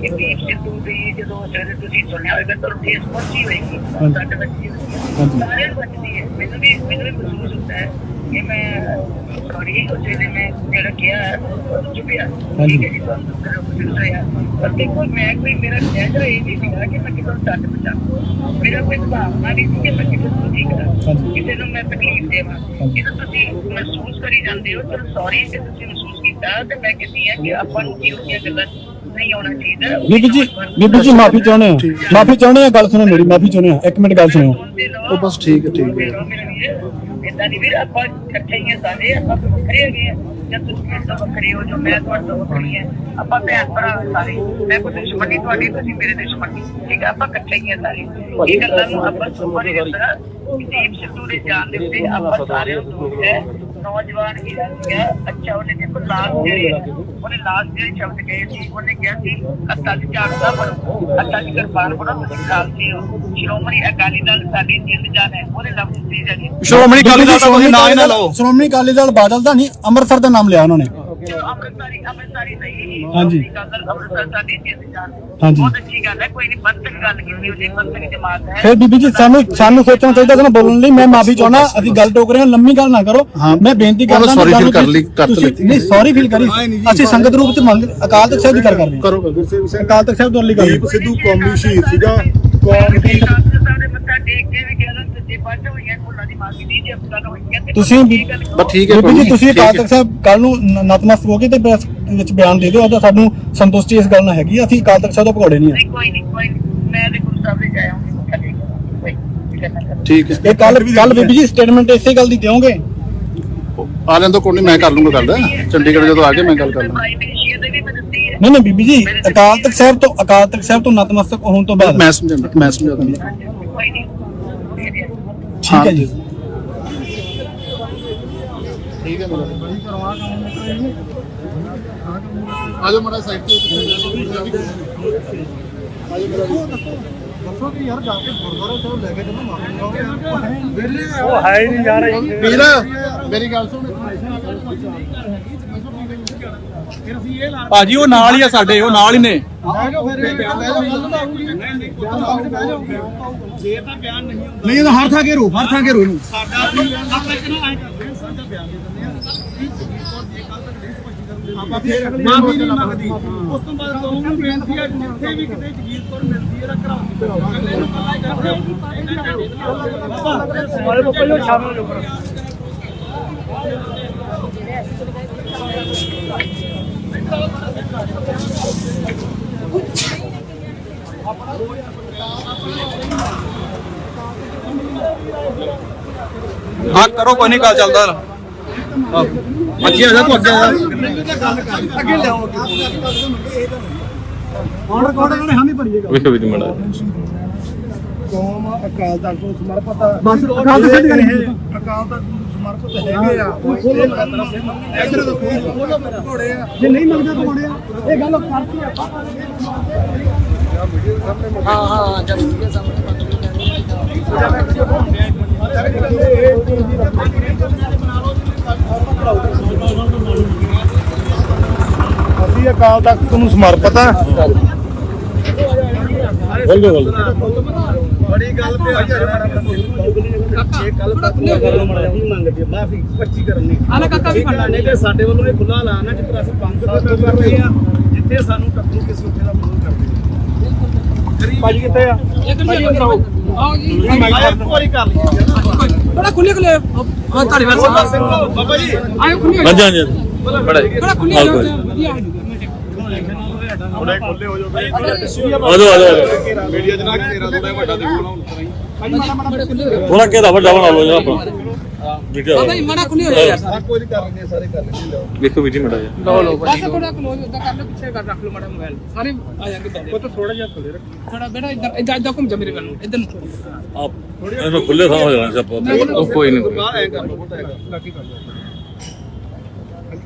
ਕਿ ਦੀਪ ਸਿੱਧੂ ਦੀ ਜਦੋਂ ਸਵੇਰੇ ਤੁਸੀਂ ਸੁਣਿਆ ਹੋਵੇਗਾ ਤਾਂ ਠੇਸ ਪਹੁੰਚੀ ਹੋਏਗੀ, ਸੱਟ ਵੱਜੀ ਹੋਈ ਸਾਰਿਆਂ ਨੂੰ ਵੱਜਦੀ ਹੈ। ਮੈਨੂੰ ਵੀ ਮਹਿਸੂਸ ਹੁੰਦਾ ਹੈ ਕਿ ਮੈਂ ਸੌਰੀ ਉਸ ਵੇਲੇ ਮੈਂ ਜਿਹੜਾ ਕਿਹਾ ਚੁੱਪਿਆ, ਠੀਕ ਹੈ ਜੀ, ਤੁਹਾਨੂੰ ਹੋਇਆ। ਪਰ ਦੇਖੋ ਮੈਂ ਕੋਈ ਮੇਰਾ ਚਿਹਰਾ ਇਹ ਨਹੀਂ ਸੀਗਾ ਕਿ ਮੈਂ ਕਿਸੇ ਨੂੰ ਸੱਟ ਪਹੁੰਚਾਵਾਂ, ਮੇਰਾ ਕੋਈ ਭਾਵਨਾ ਨਹੀਂ ਸੀ ਕਿ ਮੈਂ ਕਿਸੇ ਨੂੰ ਠੀਕ ਕਰਾਂ, ਕਿਸੇ ਨੂੰ ਮੈਂ ਤਕਲੀਫ ਦੇਵਾਂ। ਜਦੋਂ ਤੁਸੀਂ ਮਹਿਸੂਸ ਕਰੀ ਜਾਂਦੇ ਹੋ ਤਾਂ ਸੌਰੀ ਕਿ ਤੁਸੀਂ ਮਹਿਸੂਸ ਕੀਤਾ, ਤੇ ਮੈਂ ਕਹਿੰਦੀ ਹਾਂ ਕਿ ਆਪਾਂ ਨੂੰ ਇਹੋ ਜਿਹੀਆਂ ਗੱਲਾਂ ਨਹੀਂ ਆਉਣਾ ਚਾਹੀਦਾ।
ਬੀਬੀ ਜੀ ਮਾਫੀ ਚਾਹੁੰਦੇ ਆ, ਗੱਲ ਸੁਣੋ ਮੇਰੀ, ਮਾਫੀ ਚਾਹੁੰਦੇ ਆ। ਇੱਕ ਮਿੰਟ ਗੱਲ ਸੁਣੋ।
ਉਹ ਬਸ ਠੀਕ ਹੈ, ਠੀਕ ਹੈ।
ਇਦਾਂ ਨਹੀਂ ਵੀਰ, ਆਪਾਂ ਇਕੱਠੇ ਹੀ ਆ ਸਾਰੇ, ਆਪਾਂ ਵੱਖਰੇ ਹੈਗੇ ਆ ਜਦ ਤੁਸੀਂ ਮੇਰੇ ਤੋਂ ਵੱਖਰੇ ਹੋ ਜੋ ਮੈਂ ਤੁਹਾਡੇ ਤੋਂ ਵੱਖਰੀ ਹੈ, ਆਪਾਂ ਭੈਣ ਭਰਾ ਸਾਰੇ, ਮੈਂ ਕੋਈ ਦੁਸ਼ਮਣੀ ਤੁਹਾਡੀ, ਤੁਸੀਂ ਮੇਰੇ ਦੁਸ਼ਮਣੀ, ਠੀਕ ਹੈ, ਆਪਾਂ ਇਕੱਠੇ ਹੀ ਆ ਸਾਰੇ। ਇਹ ਗੱਲਾਂ ਨੂੰ ਆਪਾਂ ਸੁਪਰ ਹੀ ਕਰਦਾ ਦੀਪ ਸਿੱਧੂ ਦੇ ਜਾਣ ਦੇ ਉੱਤੇ ਆਪਾਂ ਸਾਰੇ ਦੋਸਤ ਹੈ, ਨੌਜਵਾਨ ਹੀਰਾ ਸੀਗਾ। ਅੱਛਾ ਉਹਨੇ ਦੇਖੋ ਲਾਸਟ ਜਿਹੜੇ ਸ਼ਬਦ ਕਹੇ ਸੀ, ਉਹਨੇ ਕਿਹਾ ਸੀ ਅੱਤਾ ਦੀ ਝਾੜਦਾ ਬਣੋ, ਅੱਤਾ ਦੀ ਕਿਰਪਾਨ ਬਣੋ, ਤੁਸੀਂ ਖਾਲਸੇ ਹੋ, ਸ਼੍ਰੋਮਣੀ ਅਕਾਲੀ ਦਲ ਸਾਡੀ ਜਿੰਦ ਜਾਨ ਹੈ, ਉਹਨੇ ਲਫ਼ਜ਼ ਸੀ ਜੀ
ਸ਼੍ਰੋਮਣੀ ਅਕਾਲੀ ਦਲ ਦਾ ਤੁਸੀਂ ਨਾਂ ਹੀ ਨਾ ਲਓ।
ਸ਼੍ਰੋਮਣੀ ਅਕਾਲੀ ਦਲ ਬਾਦਲ ਦਾ ਨਹੀਂ, ਅੰਮ੍ਰਿਤਸਰ ਦਾ ਨਾਮ ਲਿਆ ਉਹਨਾਂ ਨੇ।
ਅੰਮ੍ਰਿਤਸਰੀ ਨਹੀਂ,
ਹਾਂਜੀ।
ਅੰਮ੍ਰਿਤਸਰ ਸਾਡੀ ਜਿੰਦ ਜਾਨ,
ਹਾਂਜੀ।
ਬਹੁਤ ਅੱਛੀ ਗੱਲ ਹੈ, ਕੋਈ ਨਹੀਂ ਪੰਥਕ ਗੱਲ ਕੀਤੀ ਉਹਦੀ, ਪੰਥਕ ਜਮਾਤ ਹੈ।
ਫਿਰ ਬੀਬੀ ਜੀ ਸਾਨੂੰ ਸੋਚਣਾ ਚਾਹੀਦਾ ਸੀ ਨਾ ਬੋਲਣ ਲਈ। ਮੈਂ ਮਾਫੀ ਚਾਹੁੰਦਾ, ਅਸੀਂ ਗੱਲ ਟੋਕ ਰਹੇ ਹਾਂ, ਲੰਮੀ ਗੱਲ ਨਾ ਕਰੋ। ਮੈਂ ਬੇਨਤੀ ਕਰਦਾ
ਸੌਰੀ ਫੀਲ ਕਰ ਲਈ,
ਨਹੀਂ ਸੌਰੀ ਫੀਲ ਕਰੀ, ਅਸੀਂ ਸੰਗਤ ਰੂਪ ਚ ਮੰਗ ਅਕਾਲ ਤਖਤ ਸਾਹਿਬ ਦੀ ਗੱਲ ਕਰਦੇ ਹਾਂ।
ਕਰੋ
ਅਕਾਲ ਤਖਤ ਸਾਹਿਬ ਤੋਂ ਲਈ ਗੱਲ।
ਦੀਪ ਸਿੱਧੂ ਕੌਮੀ ਸ਼ਹੀਦ ਸੀਗਾ।
ਸਾਡੇ ਮੱਥਾ ਟੇਕ ਕੇ ਵੀ ਕਹਿ ਦਿੰਦੇ ਜੇ ਬੱਜ ਹੋਈਆਂ ਫੁੱਲਾਂ ਦੀ ਮਾਫੀ ਦੀ ਜੇ ਅਫਸਰ ਹੋਈਆਂ ਤੇ
ਤੁਸੀਂ
ਬਸ ਠੀਕ ਹੈ
ਬੀਬੀ ਜੀ, ਤੁਸੀਂ ਅਕਾਲ ਤਖਤ ਸਾਹਿਬ ਕੱਲ ਨੂੰ ਨਤਮਸਤਕ ਹੋ ਕੇ ਤੇ ਪ੍ਰੈਸ ਵਿੱਚ ਬਿਆਨ ਦੇ ਦਿਓ। ਉਹਦਾ ਸਾਨੂੰ ਸੰਤੁਸ਼ਟੀ ਇਸ ਗੱਲ ਨਾਲ ਹੈਗੀ ਆ, ਅਸੀਂ ਅਕਾਲ ਤਖਤ ਸਾਹਿਬ ਤੋਂ ਭਗੌੜੇ ਨਹੀਂ ਆ।
ਕੋਈ ਨਹੀਂ ਮੈਂ ਤੇ ਗੁਰੂ ਸਾਹਿਬ ਦੇ ਜਾਇਆ ਹਾਂ ਮੱਥਾ ਟੇਕ ਕੋਈ
ਠੀਕ ਹੈ।
ਇਹ ਕੱਲ ਬੀਬੀ ਜੀ ਸਟੇਟਮੈਂਟ ਇਸੇ ਗੱਲ ਦੀ ਦਿਓਗੇ?
ਆ ਲੈਣ ਤੋਂ ਕੋਈ ਨਹੀਂ, ਮੈਂ ਕਰ ਲੂੰਗਾ ਗੱਲ, ਚੰਡੀਗੜ੍ਹ ਜਦੋਂ ਆ ਕੇ ਮੈਂ ਗੱਲ ਕਰ ਲੂੰਗਾ।
ਨਹੀਂ ਬੀਬੀ ਜੀ, ਅਕਾਲ ਤਖਤ ਸਾਹਿਬ ਤੋਂ ਨਤਮਸਤਕ ਹੋਣ ਤੋਂ ਬਾਅਦ
ਮੈਂ ਸਮਝਾ ਦਿੰਦਾ।
ਕੋਈ ਨਹੀਂ
ਠੀਕ ਹੈ ਜੀ।
ਠੀਕ ਹੈ ਮੇਰਾ ਆਜੋ ਮੜਾ ਸਾਈਡ ਤੇ ਆਜੋ ਮੇਰਾ
ਦੱਸੋ ਕਿ ਯਾਰ ਜਾ ਕੇ ਗੁਰਦੁਆਰਾ ਸਾਹਿਬ ਲੈ ਕੇ ਜਦੋਂ ਮਾਫੀ
ਉਹ ਹੈ ਹੀ ਨਹੀਂ ਯਾਰ
ਵੀਰ ਮੇਰੀ ਗੱਲ ਸੁਣ।
ਭਾਜੀ ਉਹ ਨਾਲ ਹੀ ਆ ਸਾਡੇ, ਉਹ ਨਾਲ ਹੀ ਨੇ।
ਜੇ ਤਾਂ ਬਿਆਨ ਨਹੀਂ ਹੁੰਦਾ
ਨਹੀਂ ਤਾਂ ਹਰ ਥਾਂ ਕੇ ਰੋ ਇਹਨੂੰ।
ਸਾਡਾ ਅਸੀਂ ਆਪਾਂ ਇੱਕ ਨਾ ਐਂ ਕਰਦੇ ਹਾਂ, ਸਾਡਾ ਬਿਆਨ ਦੇ ਦਿੰਦੇ ਹਾਂ ਜੇ ਕੱਲ ਤੱਕ ਨਹੀਂ ਸਪਸ਼ਟੀ ਕਰਦੇ ਆਪਾਂ ਫਿਰ ਮਾਫੀ ਨਹੀਂ ਮੰਗਦੀ। ਉਸ ਤੋਂ ਬਾਅਦ ਕੌਮ ਨੂੰ ਬੇਨਤੀ ਹੈ ਜਿੱਥੇ ਵੀ ਕਿਤੇ ਜਗੀਰ ਕੌਰ ਮਿਲਦੀ ਹੈ ਤਾਂ ਕਰਾਉਂਦੀ ਅਗਲੇ ਨੂੰ ਕੱਲਾ ਹੀ ਕਰਦੇ
ਸਾਰੇ ਬੱਪਾ ਜੀ ਸ਼ਾਮਲ ਹੋ ਕਰੋ।
ਹਾਂ ਕਰੋ, ਕੋਈ ਨਹੀਂ, ਗੱਲ ਚੱਲਦਾ। ਅੱਗੇ ਆ ਜਾ ਤੂੰ, ਅੱਗੇ ਆ ਜਾ।
ਅੱਗੇ ਲਿਆਓ ਹੁਣ ਰਿਕਾਰਡ ਇਹਨਾਂ ਨੇ ਹਾਮੀ ਭਰੀ ਹੈ।
ਵੇਖੋ ਵੀ ਮੜਾ
ਕੌਮ ਅਕਾਲ ਤਖਤ ਤੋਂ ਸਮਰਪਿਤ ਆ।
ਬਸ ਅਕਾਲ ਤਖਤ ਦੀ ਨਹੀਂ
ਅਕਾਲ ਤਖਤ ਨੂੰ ਸਮਰਪਿਤ ਹੈਗੇ ਆ। ਇੱਧਰ ਦੇਖੋ ਘੋੜੇ ਆ।
ਜੇ ਨਹੀਂ ਮੰਗਦੇ ਤਾਂ ਮੋੜਿਆ ਇਹ ਗੱਲ ਕਰਤੀ ਆਪਾਂ।
ਹਾਂ ਜਦ ਵੀਡੀਓ ਸਾਹਮਣੇ
ਅਸੀਂ ਅਕਾਲ ਤਖਤ ਨੂੰ ਸਮਰਪਿਤ ਆ। ਬੜੀ ਗੱਲ ਤੇ ਆ ਜੇ ਕੱਲ ਤੱਕ ਨਹੀਂ ਮੰਗਦੇ ਮਾਫੀ 25 ਕਰਨੀ ਆਲਾ ਕਾਕਾ ਵੀ ਖੜਾ ਨਹੀਂ ਤੇ ਸਾਡੇ ਵੱਲੋਂ ਇਹ ਖੁੱਲਾ ਐਲਾਨ ਹੈ ਜਿੱਥੇ ਅਸੀਂ ਬੰਦ ਕਰ ਰਹੇ ਆ, ਜਿੱਥੇ ਸਾਨੂੰ ਟੱਕਰੂ ਕਿਸੇ ਉੱਥੇ ਦਾ ਵਿਰੋਧ ਕਰਦੇ ਭਾਜੀ ਕਿੱਥੇ ਆ ਇੱਧਰ ਆਓ ਜੀ ਇੱਕ ਵਾਰੀ ਕਰ ਲਈ
ਥੋੜਾ ਖੁੱਲੇ ਹਾਂ ਤੁਹਾਡੇ ਵੱਲ
ਬਾਬਾ ਜੀ
ਆਇਓ ਖੁੱਲੇ
ਹਾਂਜੀ ਹਾਂਜੀ ਬੜਾ
ਥੋੜਾ ਖੁੱਲੇ ਵਧੀਆ
ਥੋੜੇ ਖੁੱਲੇ ਹੋ ਜਾਓ
ਆਜੋ
ਮੀਡੀਆ ਜਨਾ ਤੇਰਾ ਥੋੜਾ ਵੱਡਾ ਦੇਖੋ ਨਾ
ਥੋੜਾ ਕਿਹਦਾ ਵੱਡਾ ਬਣਾ ਲਓ ਆਪਾਂ ਵੀਡੀਓ
ਮੜਾ ਖੁੱਲੇ ਹੋ ਯਾਰ
ਆ ਕੋਈ ਕਰ ਲੈਂਦੇ ਸਾਰੇ ਕਰ ਲੈਂਦੇ
ਵੇਖੋ ਵੀਡੀਓ ਮੜਾ
ਲਓ ਬਸ ਥੋੜਾ ਕਲੋਜ਼ ਉਦਾਂ ਕਰ ਲਓ, ਪਿੱਛੇ ਕਰ ਰੱਖ ਲਓ ਮਾੜਾ ਮੋਬਾਈਲ ਸਾਰੇ ਆ ਜਾਣਗੇ ਬੰਦੇ।
ਉਹ ਤਾਂ ਥੋੜਾ ਜਿਹਾ ਥੱਲੇ ਰੱਖ
ਥੋੜਾ ਬੇਟਾ ਇੱਧਰ ਘੁੰਮ ਜਾ ਮੇਰੇ ਵੱਲ ਨੂੰ, ਇੱਧਰ ਨੂੰ।
ਆਪ ਇਹਨੂੰ ਖੁੱਲੇ ਥਾਂ ਹੋ ਜਾਣਾ ਸੀ ਆਪਾਂ। ਕੋਈ ਨਹੀਂ
ਬਾਹਰ ਐ ਕਰ ਲਓ ਬਹੁਤ ਐ ਲਾਕੀ ਕਰ ਲਓ।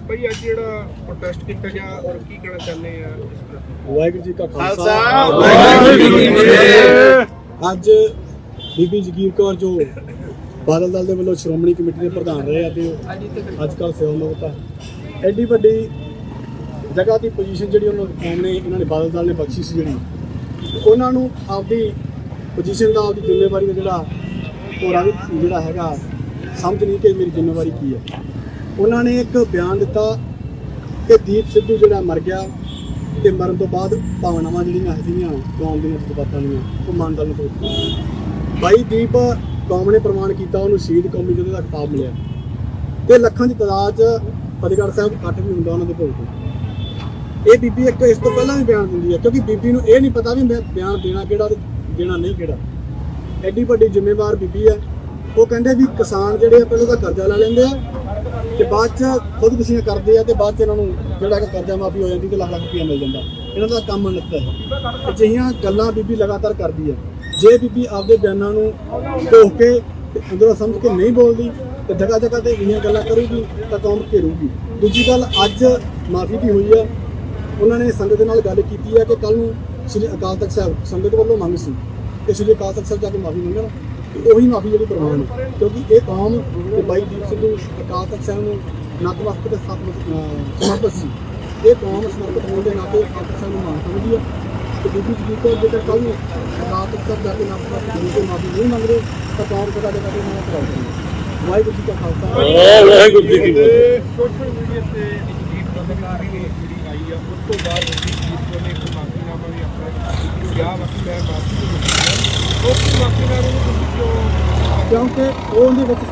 ਭਾਈ ਅੱਜ ਜਿਹੜਾ ਪ੍ਰੋਟੈਸਟ ਕੀਤਾ ਗਿਆ ਔਰ ਕੀ ਕਹਿਣਾ ਚਾਹੁੰਦੇ ਆ ਇਸ ਪ੍ਰਤੀ?
ਵਾਹਿਗੁਰੂ ਜੀ ਕਾ
ਖਾਲਸਾ
ਵਾਹਿਗੁਰੂ ਜੀ ਕੀ ਫਤਿਹ। ਅੱਜ ਬੀਬੀ ਜਗੀਰ ਕੌਰ ਜੋ ਬਾਦਲ ਦਲ ਦੇ ਵੱਲੋਂ ਸ਼੍ਰੋਮਣੀ ਕਮੇਟੀ ਦੇ ਪ੍ਰਧਾਨ ਰਹੇ ਆ ਤੇ ਅੱਜ ਕੱਲ੍ਹ ਸੇਵਾ ਮੁਕਤ ਆ। ਐਡੀ ਵੱਡੀ ਜਗ੍ਹਾ ਦੀ ਪੋਜੀਸ਼ਨ ਜਿਹੜੀ ਉਹਨਾਂ ਸਾਹਮਣੇ ਇਹਨਾਂ ਨੇ ਬਾਦਲ ਦਲ ਨੇ ਬਖਸ਼ੀ ਸੀ, ਜਿਹੜੀ ਉਹਨਾਂ ਨੂੰ ਆਪਦੀ ਪੋਜੀਸ਼ਨ ਦਾ, ਆਪਦੀ ਜ਼ਿੰਮੇਵਾਰੀ ਦਾ ਜਿਹੜਾ ਹੈਗਾ ਸਮਝ ਨਹੀਂ ਕਿ ਮੇਰੀ ਜ਼ਿੰਮੇਵਾਰੀ ਕੀ ਹੈ। ਉਹਨਾਂ ਨੇ ਇੱਕ ਬਿਆਨ ਦਿੱਤਾ ਕਿ ਦੀਪ ਸਿੱਧੂ ਜਿਹੜਾ ਮਰ ਗਿਆ ਤੇ ਮਰਨ ਤੋਂ ਬਾਅਦ ਭਾਵਨਾਵਾਂ ਜਿਹੜੀਆਂ ਸੀਗੀਆਂ ਕੌਮ ਦੀਆਂ ਜਜ਼ਬਾਤਾਂ ਦੀਆਂ ਉਹ ਮਨ ਦਲ ਨੂੰ ਤੋੜ ਬਾਈ ਦੀਪ ਕੌਮ ਨੇ ਪ੍ਰਮਾਣ ਕੀਤਾ, ਉਹਨੂੰ ਸ਼ਹੀਦ ਕੌਮੀ ਜਿਹਦੇ ਦਾ ਖਿਤਾਬ ਮਿਲਿਆ ਤੇ ਲੱਖਾਂ ਦੀ ਤਾਦਾਦ 'ਚ ਫਤਿਹਗੜ੍ਹ ਸਾਹਿਬ ਇਕੱਠ ਵੀ ਹੁੰਦਾ ਉਹਨਾਂ ਦੇ ਭੋਗ ਤੇ। ਇਹ ਬੀਬੀ ਇੱਕ ਇਸ ਤੋਂ ਪਹਿਲਾਂ ਵੀ ਬਿਆਨ ਦਿੰਦੀ ਹੈ, ਕਿਉਂਕਿ ਬੀਬੀ ਨੂੰ ਇਹ ਨਹੀਂ ਪਤਾ ਵੀ ਮੈਂ ਬਿਆਨ ਦੇਣਾ ਕਿਹੜਾ ਤੇ ਦੇਣਾ ਨਹੀਂ ਕਿਹੜਾ। ਐਡੀ ਵੱਡੀ ਜ਼ਿੰਮੇਵਾਰ ਬੀਬੀ ਹੈ ਉਹ ਕਹਿੰਦੇ ਵੀ ਕਿਸਾਨ ਜਿਹੜੇ ਆ ਪਹਿਲਾਂ ਤਾਂ ਕਰਜ਼ਾ ਲੈ ਲੈਂਦੇ ਆ ਤੇ ਬਾਅਦ ਚ ਖੁਦਕੁਸ਼ੀਆਂ ਕਰਦੇ ਆ ਤੇ ਬਾਅਦ ਚ ਇਹਨਾਂ ਨੂੰ ਜਿਹੜਾ ਕਿ ਕਰਜ਼ਾ ਮਾਫੀ ਹੋ ਜਾਂਦੀ ਤੇ ਲੱਖ ਲੱਖ ਰੁਪਈਆ ਮਿਲ ਜਾਂਦਾ। ਇਹਨਾਂ ਦਾ ਕੰਮ ਨਿੱਤ ਹੈ। ਅਜਿਹੀਆਂ ਗੱਲਾਂ ਬੀਬੀ ਲਗਾਤਾਰ ਕਰਦੀ ਹੈ। ਜੇ ਬੀਬੀ ਆਪਦੇ ਬਿਆਨਾਂ ਨੂੰ ਢੋਕ ਕੇ ਤੇ ਅੰਦਰੋਂ ਸਮਝ ਕੇ ਨਹੀਂ ਬੋਲਦੀ ਤੇ ਜਗ੍ਹਾ ਜਗ੍ਹਾ ਤੇ ਇਹੀਆਂ ਗੱਲਾਂ ਕਰੂਗੀ ਤਾਂ ਕੌਮ ਘੇਰੂਗੀ। ਦੂਜੀ ਗੱਲ, ਅੱਜ ਮਾਫੀ ਵੀ ਹੋਈ ਆ। ਉਹਨਾਂ ਨੇ ਸੰਗਤ ਦੇ ਨਾਲ ਗੱਲ ਕੀਤੀ ਹੈ ਕਿ ਕੱਲ ਨੂੰ ਸ੍ਰੀ ਅਕਾਲ ਤਖਤ ਸਾਹਿਬ ਸੰਗਤ ਵੱਲੋਂ ਮੰਗ ਸੀ ਕਿ ਸ੍ਰੀ ਅਕਾਲ ਤਖਤ ਸਾਹਿਬ ਜਾ ਕੇ ਮਾਫੀ ਮੰਗਣ। ਉਹੀ ਮਾਫੀ ਜਿਹੜੀ ਪ੍ਰਵਾਨ ਹੈ, ਕਿਉਂਕਿ ਇਹ ਕੌਮ ਤੇ ਬਾਈ ਦੀਪ ਸਿੱਧੂ ਅਕਾਲ ਤਖਤ ਸਾਹਿਬ ਨੂੰ ਨਤਮਸਤਕ ਤੇ ਸਮਰਪਿਤ ਸੀ। ਇਹ ਕੌਮ ਸਮਰਪਿਤ ਹੋਣ ਦੇ ਨਾਤੇ ਅਕਾਲ ਤਖਤ ਸਾਹਿਬ ਨੂੰ ਮਾਨ ਸਮਝਦੀ ਹੈ ਤੇ ਬੀਬੀ ਜਗੀਰ ਕੌਰ ਜੇਕਰ ਕੱਲ ਨੂੰ ਅਕਾਲ ਤਖਤ ਸਾਹਿਬ ਜਾ ਕੇ ਨਤਮਸਤਕ ਹੋ ਕੇ ਮਾਫੀ ਨਹੀਂ ਮੰਗਦੇ ਤਾਂ ਕੌਮ ਜਗ੍ਹਾ ਜਗ੍ਹਾ ਤੇ ਉਹਨਾਂ ਕਰਾਉ ਕਰੇਗੀ। ਵਾਹਿਗੁਰੂ ਜੀ ਕਾ ਖਾਲਸਾ
ਵਾਹਿਗੁਰੂ ਜੀ ਕੀ ਫਤਿਹ।
ਸੋਸ਼ਲ ਮੀਡੀਆ ਤੇ ਜਗੀਰ ਪੱਤਰਕਾਰੀ ਜਿਹੜੀ ਆਈ ਆ ਉਸ ਤੋਂ ਬਾਅਦ ਜਗੀਰ ਕੌਰ ਨੇ ਇੱਕ ਮਾਫੀਨਾਮਾ ਵੀ ਆਪਣਾ ਕਿਹਾ ਵਾ ਕਿ ਮੈਂ ਮਾਫੀ ਮੰਗਦੀ ਉਸ ਮਾਫੀਨਾਮੇ ਨੂੰ ਤੁਸੀਂ
ਕਿਉਂਕਿ ਉਹ ਉਹਦੇ ਵਿੱਚ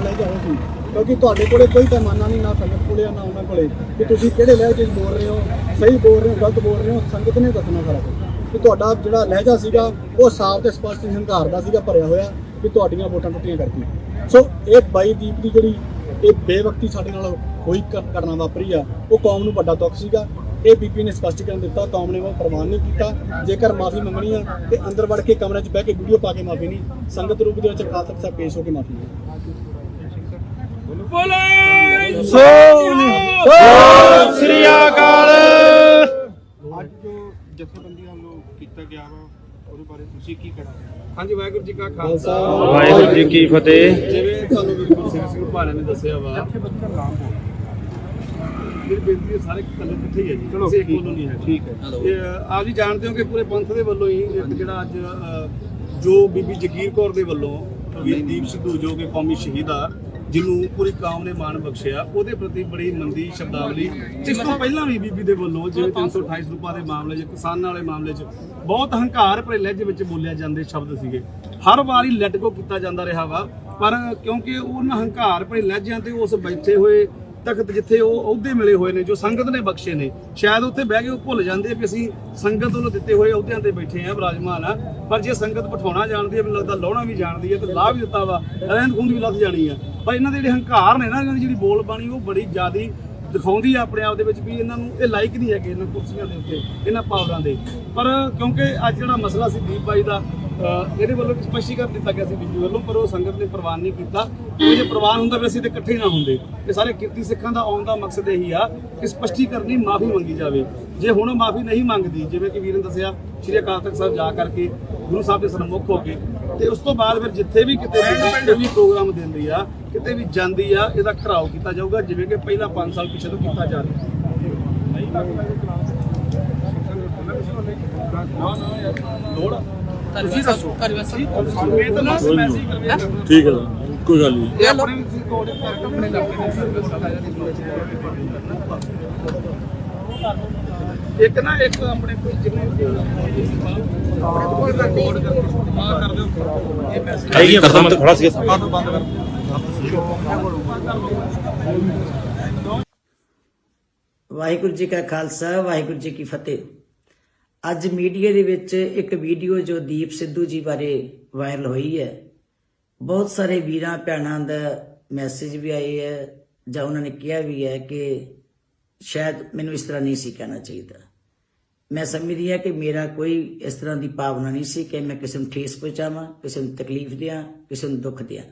ਲੈ ਜਾਓ ਸੀ ਕਿਉਂਕਿ ਤੁਹਾਡੇ ਕੋਲੇ ਕੋਈ ਪੈਮਾਨਾ ਨਹੀਂ, ਨਾ ਸੰਗਤ ਕੋਲੇ ਨਾ ਉਹਨਾਂ ਕੋਲੇ ਕਿ ਤੁਸੀਂ ਕਿਹੜੇ ਲਹਿਜੇ 'ਚ ਬੋਲ ਰਹੇ ਹੋ, ਸਹੀ ਬੋਲ ਰਹੇ ਹੋ, ਗਲਤ ਬੋਲ ਰਹੇ ਹੋ। ਸੰਗਤ ਨੇ ਦੱਸਣਾ ਸਾਰਾ ਕੁਝ ਕਿ ਤੁਹਾਡਾ ਜਿਹੜਾ ਲਹਿਜਾ ਸੀਗਾ ਉਹ ਸਾਫ਼ ਤੇ ਸਪਸ਼ਟ ਹੰਕਾਰ ਦਾ ਸੀਗਾ ਭਰਿਆ ਹੋਇਆ ਕਿ ਤੁਹਾਡੀਆਂ ਵੋਟਾਂ ਟੁੱਟੀਆਂ ਕਰਕੇ। ਸੋ ਇਹ ਬਾਈ ਦੀਪ ਦੀ ਜਿਹੜੀ ਇਹ ਬੇਵਕਤੀ ਸਾਡੇ ਨਾਲ ਹੋਈ ਘਟਨਾ ਵਾਪਰੀ ਆ, ਉਹ ਕੌਮ ਨੂੰ ਵੱਡਾ ਦੁੱਖ ਸੀਗਾ। ਇਹ ਬੀਬੀ ਨੇ ਸਪਸ਼ਟੀਕਰਨ ਦਿੱਤਾ, ਕੌਮ ਨੇ ਉਹ ਪ੍ਰਵਾਨ ਨਹੀਂ ਕੀਤਾ। ਜੇਕਰ ਮਾਫੀ ਮੰਗਣੀ ਆ ਤੇ ਅੰਦਰ ਵੜ ਕੇ ਕਮਰੇ 'ਚ ਬਹਿ ਕੇ ਵੀਡੀਓ ਪਾ ਕੇ ਮਾਫੀ ਨਹੀਂ, ਸੰਗਤ ਰੂਪ ਦੇ ਵਿੱਚ ਅਕਾਲ ਤਖਤ ਸਾਹਿਬ ਪੇਸ਼ ਹੋ ਕੇ ਮਾਫੀ ਨਹੀਂ।
ਸ੍ਰੀ ਅਕਾਲ। ਅੱਜ ਜੋ ਜਥੇਬੰਦੀਆਂ ਵੱਲੋਂ ਕੀਤਾ ਗਿਆ ਵਾ ਉਹਦੇ ਬਾਰੇ ਤੁਸੀਂ ਕੀ ਕਹਿਣਾ?
ਹਾਂਜੀ, ਵਾਹਿਗੁਰੂ ਜੀ ਕਾ ਖਾਲਸਾ
ਵਾਹਿਗੁਰੂ ਜੀ ਕੀ ਫਤਿਹ।
ਜਿਵੇਂ ਤੁਹਾਨੂੰ ਵੀਰ ਸਿੰਘ ਭਾਣਾ ਨੇ ਦੱਸਿਆ ਵਾ,
ਜਥੇਬੰਦੀਆਂ ਨਾਮ ਬੋਲ
ਮੇਰੀ ਬੇਨਤੀ ਹੈ ਸਾਰੇ ਕੱਲੇ ਇਕੱਠੇ ਹੀ ਹੈ ਜੀ,
ਚਲੋ
ਕਿਸੇ ਇੱਕ ਵੱਲੋਂ ਨਹੀਂ ਹੈ।
ਠੀਕ ਹੈ।
ਇਹ ਆਪ ਜੀ ਜਾਣਦੇ ਹੋ ਕਿ ਪੂਰੇ ਪੰਥ ਦੇ ਵੱਲੋਂ ਹੀ ਇੱਕ ਜਿਹੜਾ ਅੱਜ ਜੋ ਬੀਬੀ ਜਗੀਰ ਕੌਰ ਦੇ ਵੱਲੋਂ ਵੀਰ ਦੀਪ ਸਿੱਧੂ ਜੋ ਕਿ ਕੌਮੀ ਸ਼ਹੀਦ ਆ, ਜਿਹਨੂੰ ਪੂਰੀ ਕੌਮ ਨੇ ਮਾਣ ਬਖਸ਼ਿਆ, ਉਹਦੇ ਪ੍ਰਤੀ ਬੜੀ ਮੰਦੀ ਸ਼ਬਦਾਵਲੀ ਇਸ ਤੋਂ ਪਹਿਲਾਂ ਵੀ ਬੀਬੀ ਦੇ ਵੱਲੋਂ ਜਿਵੇਂ 328 ਰੁਪਏ ਦੇ ਮਾਮਲੇ 'ਚ, ਕਿਸਾਨਾਂ ਵਾਲੇ ਮਾਮਲੇ 'ਚ ਬਹੁਤ ਹੰਕਾਰ ਭਰੇ ਲਹਿਜੇ ਵਿੱਚ ਬੋਲਿਆ ਜਾਂਦੇ ਸ਼ਬਦ ਸੀਗੇ। ਹਰ ਵਾਰੀ ਲੈਟ ਗੋ ਕੀਤਾ ਜਾਂਦਾ ਰਿਹਾ ਵਾ, ਪਰ ਕਿਉਂਕਿ ਉਹਨਾਂ ਹੰਕਾਰ ਭਰੇ ਲਹਿਜਿਆਂ ਤੇ ਉਸ ਬੈਠੇ ਹੋਏ ਤਖਤ ਜਿੱਥੇ ਉਹ ਅਹੁਦੇ ਮਿਲੇ ਹੋਏ ਨੇ, ਜੋ ਸੰਗਤ ਨੇ ਬਖਸ਼ੇ ਨੇ, ਸ਼ਾਇਦ ਉੱਥੇ ਬਹਿ ਕੇ ਉਹ ਭੁੱਲ ਜਾਂਦੇ ਵੀ ਅਸੀਂ ਸੰਗਤ ਵੱਲੋਂ ਦਿੱਤੇ ਹੋਏ ਅਹੁਦਿਆਂ ਤੇ ਬੈਠੇ ਆ, ਵਿਰਾਜਮਾਨ ਆ। ਪਰ ਜੇ ਸੰਗਤ ਬਿਠਾਉਣਾ ਜਾਣਦੀ ਹੈ, ਮੈਨੂੰ ਲੱਗਦਾ ਲਾਉਣਾ ਵੀ ਜਾਣਦੀ ਹੈ ਤੇ ਲਾਹ ਵੀ ਦਿੱਤਾ ਵਾ, ਰਹਿੰਦ ਖੂੰਦ ਵੀ ਲੱਥ ਜਾਣੀ ਆ। ਪਰ ਇਹਨਾਂ ਦੇ ਜਿਹੜੇ ਹੰਕਾਰ ਨੇ ਨਾ, ਇਹਨਾਂ ਦੀ ਜਿਹੜੀ ਬੋਲ ਬਾਣੀ ਉਹ ਬੜੀ ਜ਼ਿਆਦਾ ਦਿਖਾਉਂਦੀ ਆ ਆਪਣੇ ਆਪ ਦੇ ਵਿੱਚ ਵੀ ਇਹਨਾਂ ਨੂੰ ਇਹ ਲਾਇਕ ਨਹੀਂ ਹੈਗੇ ਇਹਨਾਂ ਕੁਰਸੀਆਂ ਦੇ ਉੱਤੇ, ਇਹਨਾਂ ਪਾਵਰਾਂ ਦੇ। ਪਰ ਕਿਉਂਕਿ ਅੱਜ ਜਿਹੜਾ ਮਸਲਾ ਸੀ ਦੀਪ ਬਾਈ ਦਾ, ਇਹਦੇ ਵੱਲੋਂ ਸਪਸ਼ਟੀਕਰਨ ਦਿੱਤਾ ਗਿਆ ਸੀ ਬੀਬੀ ਵੱਲੋਂ, ਪਰ ਉਹ ਸੰਗਤ ਨੇ ਪ੍ਰਵਾਨ ਨਹੀਂ ਕੀਤਾ। ਜੇ ਪ੍ਰਵਾਨ ਹੁੰਦਾ ਵੀ ਅਸੀਂ ਤੇ ਇਕੱਠੇ ਨਾ ਹੁੰਦੇ। ਇਹ ਸਾਰੇ ਕਿਰਤੀ ਸਿੱਖਾਂ ਦਾ ਆਉਣ ਦਾ ਮਕਸਦ ਇਹੀ ਆ ਕਿ ਸਪਸ਼ਟੀਕਰਨ ਦੀ ਮਾਫੀ ਮੰਗੀ ਜਾਵੇ। ਜੇ ਹੁਣ ਮਾਫੀ ਨਹੀਂ ਮੰਗਦੀ, ਜਿਵੇਂ ਕਿ ਵੀਰ ਨੇ ਦੱਸਿਆ, ਸ਼੍ਰੀ ਅਕਾਲ ਤਖਤ ਸਾਹਿਬ ਜਾ ਕਰਕੇ ਗੁਰੂ ਸਾਹਿਬ ਦੇ ਸਨਮੁਖ ਹੋ ਕੇ ਤੇ ਉਸ ਤੋਂ ਬਾਅਦ ਫਿਰ ਜਿੱਥੇ ਵੀ ਕਿਤੇ ਵੀ ਪ੍ਰੋਗਰਾਮ ਦਿੰਦੀ ਆ, ਕਿਤੇ ਵੀ ਜਾਂਦੀ ਆ, ਇਹਦਾ ਘਰਾਓ ਕੀਤਾ ਜਾਊਗਾ, ਜਿਵੇਂ ਕਿ ਪਹਿਲਾਂ 5 ਸਾਲ ਪਿਛਲੇ ਤੋਂ ਕੀਤਾ ਜਾ ਰਿਹਾ।
ਤੁਸੀਂ ਦੱਸੋ।
ਇਹ ਤਾਂ ਬਸ ਮੈਸੇਜ ਕਰਵੇ
ਠੀਕ ਹੈ, ਕੋਈ ਗੱਲ ਨਹੀਂ।
ਇਹ ਆਪਣੇ ਕੋਲ ਆਪਣੇ
ਇੱਕ ਨਾ ਇੱਕ ਆਪਣੇ ਕੋਈ ਜਿੰਨੇ ਕੋਲ ਰਿਕਾਰਡ ਕਰ ਦਿਓ ਇਹ ਮੈਸੇਜ
ਆਈ ਕਰਦਾ ਮੈਂ ਖੜਾ ਸੀ।
ਬੰਦ ਕਰ।
ਵਾਹਿਗੁਰੂ ਜੀ ਕਾ ਖਾਲਸਾ, ਵਾਹਿਗੁਰੂ ਜੀ ਕੀ ਫਤਿਹ। ਅੱਜ ਮੀਡੀਆ ਦੇ ਵਿੱਚ ਇੱਕ ਵੀਡੀਓ ਜੋ ਦੀਪ ਸਿੱਧੂ ਜੀ ਬਾਰੇ ਵਾਇਰਲ ਹੋਈ ਹੈ, ਬਹੁਤ ਸਾਰੇ ਵੀਰਾਂ ਭੈਣਾਂ ਦਾ ਮੈਸੇਜ ਵੀ ਆਏ ਹੈ ਜਾਂ ਉਹਨਾਂ ਨੇ ਕਿਹਾ ਵੀ ਹੈ ਕਿ ਸ਼ਾਇਦ ਮੈਨੂੰ ਇਸ ਤਰ੍ਹਾਂ ਨਹੀਂ ਸੀ ਕਹਿਣਾ ਚਾਹੀਦਾ। ਮੈਂ ਸਮਝਦੀ ਹਾਂ ਕਿ ਮੇਰਾ ਕੋਈ ਇਸ ਤਰ੍ਹਾਂ ਦੀ ਭਾਵਨਾ ਨਹੀਂ ਸੀ ਕਿ ਮੈਂ ਕਿਸੇ ਨੂੰ ਠੇਸ ਪਹੁੰਚਾਵਾਂ, ਕਿਸੇ ਨੂੰ ਤਕਲੀਫ ਦਿਆਂ, ਕਿਸੇ ਨੂੰ ਦੁੱਖ ਦਿਆਂ।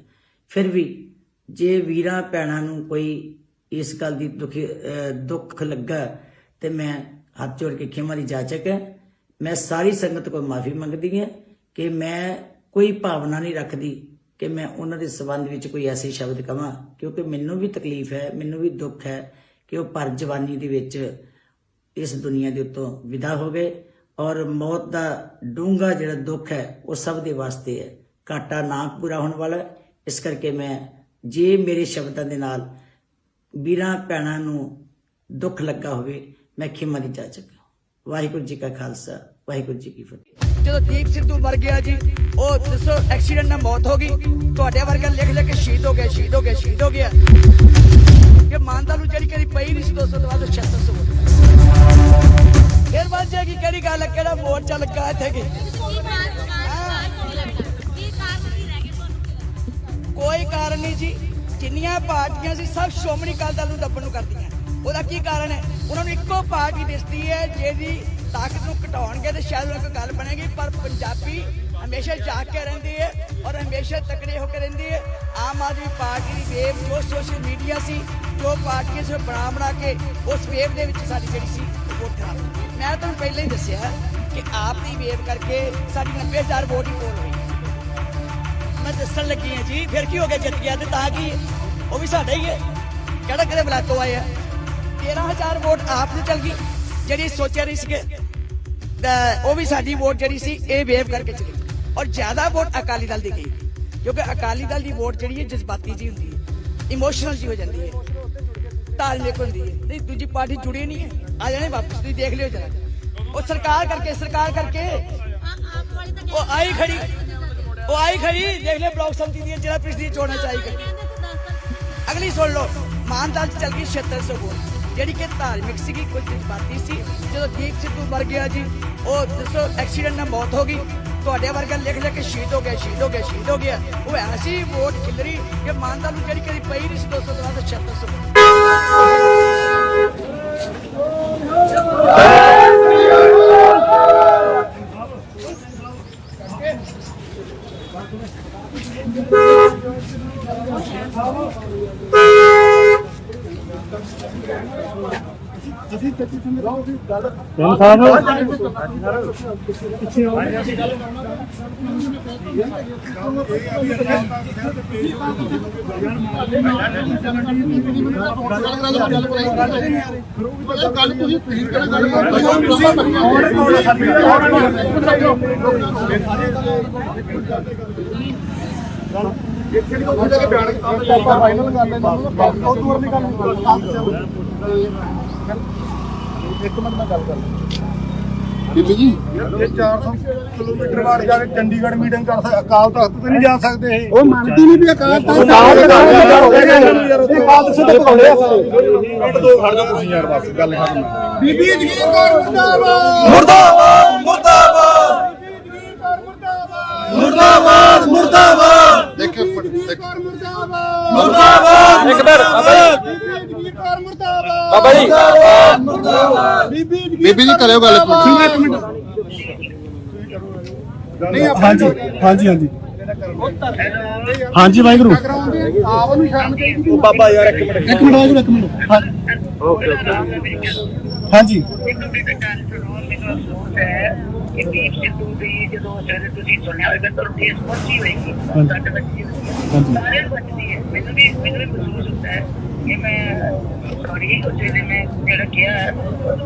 ਫਿਰ ਵੀ ਜੇ ਵੀਰਾਂ ਭੈਣਾਂ ਨੂੰ ਕੋਈ ਇਸ ਗੱਲ ਦੀ ਦੁੱਖ ਲੱਗਾ ਤੇ ਮੈਂ ਹੱਥ ਜੋੜ ਕੇ ਖਿਮਾ ਦੀ ਜਾਚਕ ਹੈ। ਮੈਂ ਸਾਰੀ ਸੰਗਤ ਕੋਲ ਮਾਫੀ ਮੰਗਦੀ ਹਾਂ ਕਿ ਮੈਂ ਕੋਈ ਭਾਵਨਾ ਨਹੀਂ ਰੱਖਦੀ ਕਿ ਮੈਂ ਉਹਨਾਂ ਦੇ ਸੰਬੰਧ ਵਿੱਚ ਕੋਈ ਐਸੇ ਸ਼ਬਦ ਕਵਾਂ, ਕਿਉਂਕਿ ਮੈਨੂੰ ਵੀ ਤਕਲੀਫ ਹੈ, ਮੈਨੂੰ ਵੀ ਦੁੱਖ ਹੈ ਕਿ ਉਹ ਭਰ ਜਵਾਨੀ ਦੇ ਵਿੱਚ ਇਸ ਦੁਨੀਆ ਦੇ ਉੱਤੋਂ ਵਿਦਾ ਹੋ ਗਏ। ਔਰ ਮੌਤ ਦਾ ਡੂੰਘਾ ਜਿਹੜਾ ਦੁੱਖ ਹੈ ਉਹ ਸਭ ਦੇ ਵਾਸਤੇ ਹੈ, ਘਾਟਾ ਨਾ ਪੂਰਾ ਹੋਣ ਵਾਲਾ। ਇਸ ਕਰਕੇ ਮੈਂ ਜੇ ਮੇਰੇ ਸ਼ਬਦਾਂ ਦੇ ਨਾਲ ਵੀਰਾਂ ਭੈਣਾਂ ਨੂੰ ਦੁੱਖ ਲੱਗਾ ਹੋਵੇ, ਮੈਂ ਖਿਮਾ ਦੀ ਜਾਚਕ। ਵਾਹਿਗੁਰੂ ਜੀ ਕਾ ਖਾਲਸਾ, ਵਾਹਿਗੁਰੂ ਜੀ ਕੀ ਫਤਿਹ।
ਜਦੋਂ ਦੀਪ ਸਿੱਧੂ ਮਰ ਗਿਆ ਜੀ, ਉਹ ਦੱਸੋ ਐਕਸੀਡੈਂਟ ਨਾਲ ਮੌਤ ਹੋ ਗਈ, ਤੁਹਾਡੇ ਵਰਗਾ ਲਿਖ ਲਿਖ ਕੇ ਸ਼ਹੀਦ ਹੋ ਗਿਆ, ਸ਼ਹੀਦ ਹੋ ਗਿਆ, ਸ਼ਹੀਦ ਹੋ ਗਿਆ। ਕਿ ਮਾਨਤਾ ਨੂੰ ਜਿਹੜੀ ਕਦੀ ਪਈ ਨਹੀਂ ਸੀ 200 ਤੋਂ ਬਾਅਦ 76 ਵੋਟ। ਫਿਰ ਬਾਅਦ ਜਾਗੀ ਕਿਹੜੀ ਗੱਲ ਹੈ, ਕਿਹੜਾ ਮੋਰਚਾ ਲੱਗਾ ਇੱਥੇ ਕੀ ਕੋਈ ਕਾਰਨ ਨਹੀਂ ਜੀ। ਜਿੰਨੀਆਂ ਪਾਰਟੀਆਂ ਸੀ ਸਭ ਸ਼੍ਰੋਮਣੀ ਅਕਾਲੀ ਦਲ ਨੂੰ ਦੱਬਣ ਨੂੰ ਕਰਦੀਆਂ। ਉਹਦਾ ਕੀ ਕਾਰਨ ਹੈ? ਉਹਨਾਂ ਨੂੰ ਇੱਕੋ ਪਾਰਟੀ ਦਿਸਦੀ ਹੈ ਜਿਹਦੀ ਤਾਕਤ ਨੂੰ ਘਟਾਉਣਗੇ ਤੇ ਸ਼ਾਇਦ ਉਹਨਾਂ ਕੋਲ ਗੱਲ ਬਣੇਗੀ। ਪਰ ਪੰਜਾਬੀ ਹਮੇਸ਼ਾ ਜਾਗ ਕੇ ਰਹਿੰਦੀ ਹੈ ਔਰ ਹਮੇਸ਼ਾ ਤਕੜੇ ਹੋ ਕੇ ਰਹਿੰਦੀ ਹੈ। ਆਮ ਆਦਮੀ ਪਾਰਟੀ ਦੀ ਵੇਵ ਜੋ ਸੋਸ਼ਲ ਮੀਡੀਆ ਸੀ, ਜੋ ਪਾਰਟੀਆਂ ਸੀ ਬਣਾ ਕੇ ਉਸ ਵੇਵ ਦੇ ਵਿੱਚ ਸਾਡੀ ਜਿਹੜੀ ਸੀ ਵੋਟ ਖਰਾਬ। ਮੈਂ ਤੁਹਾਨੂੰ ਪਹਿਲਾਂ ਹੀ ਦੱਸਿਆ ਕਿ ਆਪ ਦੀ ਵੇਵ ਕਰਕੇ ਸਾਡੀ 90,000 ਵੋਟ ਹੀ ਪੋਲ ਹੋਈ। ਮੈਂ ਦੱਸਣ ਲੱਗੀ ਹਾਂ ਜੀ, ਫਿਰ ਕੀ ਹੋ ਗਿਆ? ਜਿੱਤ ਗਿਆ ਤੇ ਤਾਂ ਕੀ ਹੈ? ਉਹ ਵੀ ਸਾਡਾ ਹੀ ਹੈ। ਕਿਹੜਾ ਕਿਹੜੇ ਬਲਾਤੋਂ ਆਏ ਆ? 13,000 ਵੋਟ ਆਪ ਨੂੰ ਚਲ ਗਈ ਜਿਹੜੀ ਸੋਚਿਆ ਨਹੀਂ ਸੀਗੇ। ਉਹ ਵੀ ਸਾਡੀ ਵੋਟ ਜਿਹੜੀ ਸੀ ਇਹ ਵੇਵ ਕਰਕੇ ਚਲੀ ਔਰ ਜ਼ਿਆਦਾ ਵੋਟ ਅਕਾਲੀ ਦਲ ਦੀ ਗਈ ਕਿਉਂਕਿ ਅਕਾਲੀ ਦਲ ਦੀ ਵੋਟ ਜਿਹੜੀ ਹੈ ਜਜ਼ਬਾਤੀ ਜੀ ਹੁੰਦੀ ਹੈ, ਇਮੋਸ਼ਨਲ ਜੀ ਹੋ ਜਾਂਦੀ ਹੈ, ਧਾਰਮਿਕ ਹੁੰਦੀ ਹੈ। ਨਹੀਂ ਦੂਜੀ ਪਾਰਟੀ ਜੁੜੀ ਨਹੀਂ ਹੈ। ਆ ਜਾਣੇ ਵਾਪਸ, ਤੁਸੀਂ ਦੇਖ ਲਿਓ ਜਰਾ। ਉਹ ਸਰਕਾਰ ਕਰਕੇ ਉਹ ਆਈ ਖੜੀ ਦੇਖ ਲਿਓ ਬਲਾਕ ਸੰਮਤੀ ਦੀਆਂ ਜਿਹੜਾ ਪਿਛਲੀ ਚੋਣਾਂ ਚ ਆਈ ਖੜੀ। ਅਗਲੀ ਸੁਣ ਲਓ, ਮਾਨਦਾਰ ਚ ਚੱਲ ਗਈ 7600 ਵੋਟ ਜਿਹੜੀ ਕਿ ਧਾਰਮਿਕ ਸੀਗੀ, ਕੋਈ ਜਜ਼ਬਾਤੀ ਸੀ। ਜਦੋਂ ਦੀਪ ਸਿੱਧੂ ਮਰ ਗਿਆ ਜੀ, ਉਹ ਦੱਸੋ ਐਕਸੀਡੈਂਟ ਨਾਲ ਮੌਤ ਹੋ ਗਈ। ਤੁਹਾਡੇ ਵਰਗਾ ਲਿਖ ਕੇ ਸ਼ਹੀਦ ਹੋ ਗਿਆ। ਉਹ ਐਸੀ ਵੋਟ ਖਿਲਰੀ ਕਿ ਮਾਨਦਾਰ ਨੂੰ ਜਿਹੜੀ ਕਦੀ ਪਈ ਨਹੀਂ ਸੀ 200 ਤੋਂ ਬਾਅਦ 7600
ਬੀਬੀ ਜੀ
ਇਹ 400 ਕਿਲੋਮੀਟਰ ਬਾਅਦ ਜਾ ਕੇ ਚੰਡੀਗੜ੍ਹ ਮੀਟਿੰਗ ਕਰ ਸਕਦੇ, ਅਕਾਲ ਤਖਤ ਤੇ ਨਹੀਂ ਜਾ ਸਕਦੇ ਇਹ।
ਉਹ ਮੰਨਦੀ ਨਹੀਂ ਵੀ ਅਕਾਲ ਤਖਤ
ਤੇ ਪਾਉਂਦੇ ਆ ਪਿੰਡ ਤੋਂ ਖੜ ਜਾਓ ਤੁਸੀਂ ਯਾਰ, ਬਸ ਗੱਲ ਖਤਮ। ਬੀਬੀ ਜਗੀਰ ਕੌਰ ਮੁਰਦਾਬਾਦ।
ਦੇਖੋ
ਇੱਕ ਮਿੰਟ ਬਾਬਾ ਜੀ,
ਬੀਬੀ ਜੀ ਕਰਿਓ ਗੱਲ ਇੱਕ ਮਿੰਟ।
ਹਾਂਜੀ ਵਾਹਿਗੁਰੂ।
ਆਪ ਨੂੰ ਸ਼ਰਮ ਚਾਹੀਦੀ।
ਉਹ ਬਾਬਾ ਯਾਰ ਇੱਕ ਮਿੰਟ ਵਾਹਿਗੁਰੂ। ਹਾਂਜੀ
ਇੱਕ ਮਿੰਟ ਗੱਲ ਸੁਣੋ। ਮੈਨੂੰ ਅਫਸੋਸ ਹੈ ਕਿ ਦੀਪ ਸਿੱਧੂ ਦੀ ਜਦੋਂ ਸਵੇਰੇ ਤੁਸੀਂ ਸੁਣਿਆ ਹੋਵੇਗਾ ਤਾਂ ਠੇਸ ਪਹੁੰਚੀ ਹੋਏਗੀ, ਸਾਡੇ ਬੱਚੇ ਸਾਰਿਆਂ ਨੂੰ ਬਚਦੀ ਹੈ। ਮੈਨੂੰ ਵੀ ਮਹਿਸੂਸ ਹੁੰਦਾ ਹੈ ਕਿ ਮੈਂ ਸੌਰੀ ਉਸ ਵੇਲੇ ਮੈਂ ਜਿਹੜਾ ਕਿਹਾ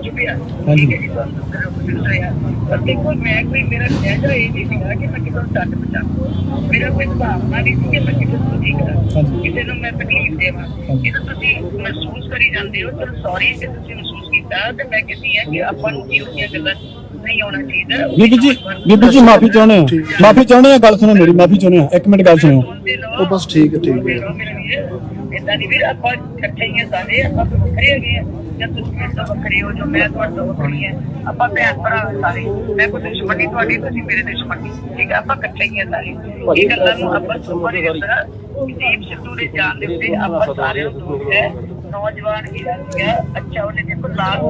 ਚੁੱਪਿਆ। ਠੀਕ ਹੈ ਜੀ, ਤੁਹਾਨੂੰ ਹੋਇਆ। ਪਰ ਦੇਖੋ ਮੈਂ ਕੋਈ ਮੇਰਾ ਚਿਹਰਾ ਇਹ ਨਹੀਂ ਸੀਗਾ ਕਿ ਮੈਂ ਕਿਸੇ ਨੂੰ ਡੱਟ ਬਚਾਵਾਂ। ਮੇਰਾ ਕੋਈ ਭਾਵਨਾ ਨਹੀਂ ਸੀ ਕਿ ਮੈਂ ਕਿਸੇ ਨੂੰ ਠੀਕ ਕਰਾਂ, ਕਿਸੇ ਨੂੰ ਮੈਂ ਤਕਲੀਫ ਦੇਵਾਂ। ਜਦੋਂ ਤੁਸੀਂ ਮਹਿਸੂਸ ਕਰੀ ਜਾਂਦੇ ਹੋ ਚਲੋ ਸੌਰੀ ਕਿ ਤੁਸੀਂ ਮਹਿਸੂਸ ਕੀਤਾ। ਤੇ ਮੈਂ ਕਹਿੰਦੀ ਹਾਂ ਕਿ ਆਪਾਂ ਨੂੰ ਇਹੋ ਜਿਹੀਆਂ ਗੱਲਾਂ ਨਹੀਂ ਹੋਣਾ ਚਾਹੀਦਾ।
ਬੀਬੀ ਜੀ ਮਾਫੀ ਚਾਹੁੰਦੇ ਆ ਗੱਲ ਸੁਣੋ ਮੇਰੀ, ਮਾਫੀ ਚਾਹੁੰਦੇ ਆ। ਇੱਕ ਮਿੰਟ ਗੱਲ ਸੁਣੋ।
ਉਹ ਬਸ ਠੀਕ ਹੈ
ਏਦਾਂ ਨਹੀਂ ਵੀਰ, ਆਪਾਂ ਇਕੱਠੇ ਹੀ ਸਾਰੇ ਆਪਾਂ ਵੱਖਰੇ ਹੈਗੇ ਆ ਜਾਂ ਤੁਸੀਂ ਮੇਰੇ ਤੋਂ ਵੱਖਰੇ ਹੋ, ਜੋ ਮੈਂ ਤੁਹਾਡੇ ਤੋਂ ਵੱਖਰੀ ਹੈ। ਆਪਾਂ ਭੈਣ ਭਰਾ ਸਾਰੇ, ਮੈਂ ਕੋਈ ਦੁਸ਼ਮਣੀ ਤੁਹਾਡੀ, ਤੁਸੀਂ ਮੇਰੇ ਦੁਸ਼ਮਣੀ। ਠੀਕ ਹੈ, ਆਪਾਂ ਇਕੱਠੇ ਹੀ ਆ ਸਾਰੇ। ਇਹ ਗੱਲਾਂ ਨੂੰ ਆਪਾਂ ਸੁਭਾਰੀ ਕਰਦਾ। ਦੀਪ ਸਿੱਧੂ ਦੇ ਜਾਣ ਦੇ ਉੱਤੇ ਆਪਾਂ ਸਾਰਿਆਂ ਨੂੰ ਦੁੱਖ ਹੈ। ਨੌਜਵਾਨ ਵੀਰਾਂ ਸੀਗਾ, ਅੱਛਾ ਉਹਨੇ ਦੇਖੋ ਲਾਸਟ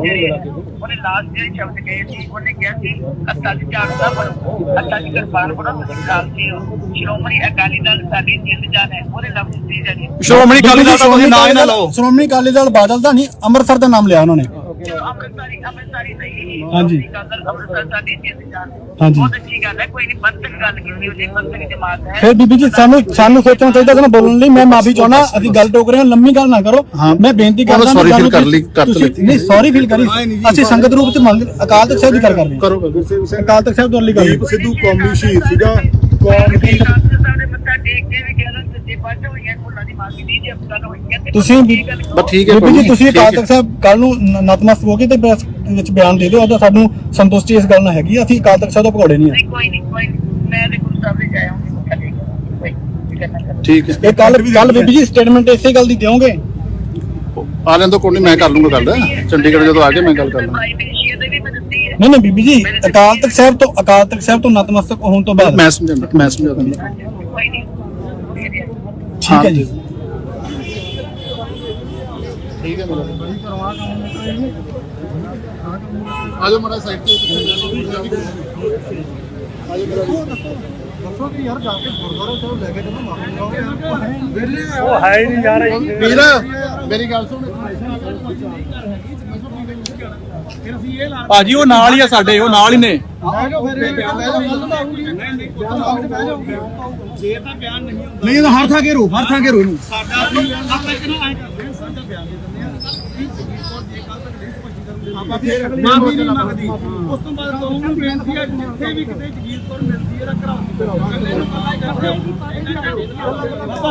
ਜਿਹੜੇ ਸ਼ਬਦ ਕਹੇ ਸੀ, ਉਹਨੇ ਕਿਹਾ ਸੀ ਅੱਤਾ ਦੀ ਝਾੜਦਾ ਬਣੋ, ਅੱਤਾ ਦੀ ਕਿਰਪਾਨ ਬਣੋ, ਤੁਸੀਂ ਖਾਲਸੇ ਹੋ। ਸ਼੍ਰੋਮਣੀ ਅਕਾਲੀ ਦਲ ਸਾਡੀ ਜਿੰਦ ਜਾਨ ਹੈ, ਉਹਦੇ ਲਫ਼ਜ਼ ਸੀ ਜਿਹੜੇ
ਸ਼੍ਰੋਮਣੀ ਅਕਾਲੀ ਦਲ ਦਾ ਤੁਸੀਂ ਨਾਂ ਹੀ ਨਾ ਲਓ। ਸ਼੍ਰੋਮਣੀ ਅਕਾਲੀ ਦਲ ਬਾਦਲ ਦਾ ਨਹੀਂ, ਅੰਮ੍ਰਿਤਸਰ ਦਾ ਨਾਮ ਲਿਆ ਉਹਨਾਂ ਨੇ।
ਅੰਮ੍ਰਿਤਸਰੀ ਸਹੀ।
ਹਾਂਜੀ।
ਅੰਮ੍ਰਿਤਸਰ ਸਾਡੀ ਜਿੰਦ ਜਾਨ
ਹਾਂਜੀ।
ਬਹੁਤ ਅੱਛੀ ਗੱਲ ਹੈ। ਕੋਈ ਨਹੀਂ, ਪੰਥਕ ਗੱਲ ਕੀਤੀ ਉਹਨੇ, ਪੰਥਕ ਜਮਾਤ ਹੈ।
ਫਿਰ ਬੀਬੀ ਜੀ ਸਾਨੂੰ ਸੋਚਣਾ ਚਾਹੀਦਾ ਕਿ ਬੋਲਣ ਲਈ। ਮੈਂ ਮਾਫੀ ਚਾਹੁੰਦਾ, ਅਸੀਂ ਗੱਲ ਟੋਕ ਰਹੇ ਹਾਂ, ਲੰਮੀ ਗੱਲ ਨਾ ਕਰੋ। ਮੈਂ ਬੇਨਤੀ ਕਰਦਾ
ਸੌਰੀ ਫੀਲ ਕਰ ਲਈ
ਨਹੀਂ ਸੌਰੀ ਫੀਲ ਕਰੀ। ਅਸੀਂ ਸੰਗਤ ਰੂਪ ਚ ਮੰਗ ਅਕਾਲ ਤਖਤ ਸਾਹਿਬ ਦੀ ਗੱਲ ਕਰ ਰਹੇ ਹਾਂ।
ਕਰੋ
ਅਕਾਲ ਤਖਤ ਸਾਹਿਬ ਤੋਂ ਅਲੀ ਗੱਲ।
ਦੀਪ ਸਿੱਧੂ ਕੌਮੀ ਸ਼ਹੀਦ ਸੀਗਾ।
ਮੱਥਾ ਟੇਕ ਕੇ ਵੀ ਕਹਿ ਰਹੇ ਜੇ ਪੱਜ ਹੋਈਆਂ ਫੁੱਲਾਂ ਦੀ ਮਾਫੀ ਦੀ ਜੇ ਅਫਸਰ ਹੋਈਆਂ ਤੇ
ਤੁਸੀਂ
ਬਸ ਠੀਕ ਹੈ
ਬੀਬੀ ਜੀ, ਤੁਸੀਂ ਅਕਾਲ ਤਖਤ ਸਾਹਿਬ ਕੱਲ ਨੂੰ ਨਤਮਸਤਕ ਹੋ ਕੇ ਤੇ ਪ੍ਰੈਸ ਵਿੱਚ ਬਿਆਨ ਦੇ ਦਿਓ। ਉਹਦਾ ਸਾਨੂੰ ਸੰਤੁਸ਼ਟੀ ਇਸ ਗੱਲ ਨਾਲ ਹੈਗੀ ਆ। ਅਸੀਂ ਅਕਾਲ ਤਖਤ ਸਾਹਿਬ ਤੋਂ ਭਗੌੜੇ ਨਹੀਂ ਆ।
ਕੋਈ ਨਹੀਂ ਮੈਂ ਤੇ ਗੁਰੂ ਸਾਹਿਬ ਦੇ ਜਾਇਆ ਹਾਂ ਮੱਥਾ ਟੇਕ ਕੋਈ
ਠੀਕ ਹੈ।
ਇਹ ਕੱਲ ਬੀਬੀ ਜੀ ਸਟੇਟਮੈਂਟ ਇਸੇ ਗੱਲ ਦੀ ਦਿਓਗੇ?
ਆ ਲੈਣ ਤੋਂ ਕੋਈ ਨਹੀਂ, ਮੈਂ ਕਰ ਲੂੰਗਾ ਗੱਲ। ਚੰਡੀਗੜ੍ਹ ਜਦੋਂ ਆ ਕੇ ਮੈਂ ਗੱਲ ਕਰ ਲੂੰਗਾ।
ਨਹੀਂ ਬੀਬੀ ਜੀ, ਅਕਾਲ ਤਖਤ ਸਾਹਿਬ ਤੋਂ ਨਤਮਸਤਕ ਹੋਣ ਤੋਂ ਬਾਅਦ
ਮੈਂ ਸਮਝਾਉਂਦਾ
ਕੋਈ ਨਹੀਂ
ਠੀਕ ਹੈ ਜੀ।
ਠੀਕ ਹੈ ਮੇਰਾ ਆਜੋ ਮਾੜਾ ਸਾਈਡ ਤੇ ਆਜੋ ਮੇਰਾ
ਦੱਸੋ ਕਿ ਯਾਰ ਜਾ ਕੇ ਗੁਰਦੁਆਰਾ ਸਾਹਿਬ ਲੈ ਕੇ ਜਦੋਂ ਮਾਫੀ ਮੰਗੋਗੇ
ਉਹ ਹੈ ਹੀ ਨਹੀਂ ਯਾਰ
ਵੀਰ ਮੇਰੀ ਗੱਲ ਸੁਣ
ਫਿਰ ਅਸੀਂ ਇਹ ਲਾ
ਭਾਜੀ ਉਹ ਨਾਲ ਹੀ ਆ ਸਾਡੇ, ਉਹ ਨਾਲ ਹੀ ਨੇ।
ਬਹਿ ਜਾਓ ਫਿਰ ਬਿਆਨ ਲੈ ਜਾਓ ਗੱਲ ਤਾਂ ਆਊਗੀ ਬਹਿ ਜਾਓ ਜੇ ਤਾਂ ਬਿਆਨ ਨਹੀਂ ਹੁੰਦਾ
ਨਹੀਂ ਤਾਂ ਹਰ ਥਾਂ ਕੇ ਇਹਨੂੰ
ਸਾਡਾ ਅਸੀਂ ਆਪਾਂ ਇੱਕ ਨਾ ਐਂ ਕਰਦੇ ਹਾਂ ਸਾਡਾ ਬਿਆਨ ਦੇ ਦਿੰਦੇ ਆ ਕਿ ਜਗੀਰ ਕੌਰ ਜੇ ਕੱਲ ਤੱਕ ਨਹੀਂ ਸਪਸ਼ਟੀ ਕਰਦੇ ਆਪਾਂ ਫਿਰ ਮਾਫੀ ਨਹੀਂ ਮੰਗਦੀ ਉਸ ਤੋਂ ਬਾਅਦ ਕੌਮ ਨੂੰ ਬੇਨਤੀ ਹੈ ਜਿੱਥੇ ਵੀ ਕਿਤੇ ਜਗੀਰ ਕੌਰ ਮਿਲਦੀ ਹੈ ਤਾਂ ਕਰਾਉਂਦੀ ਅਗਲੇ ਨੂੰ ਪਤਾ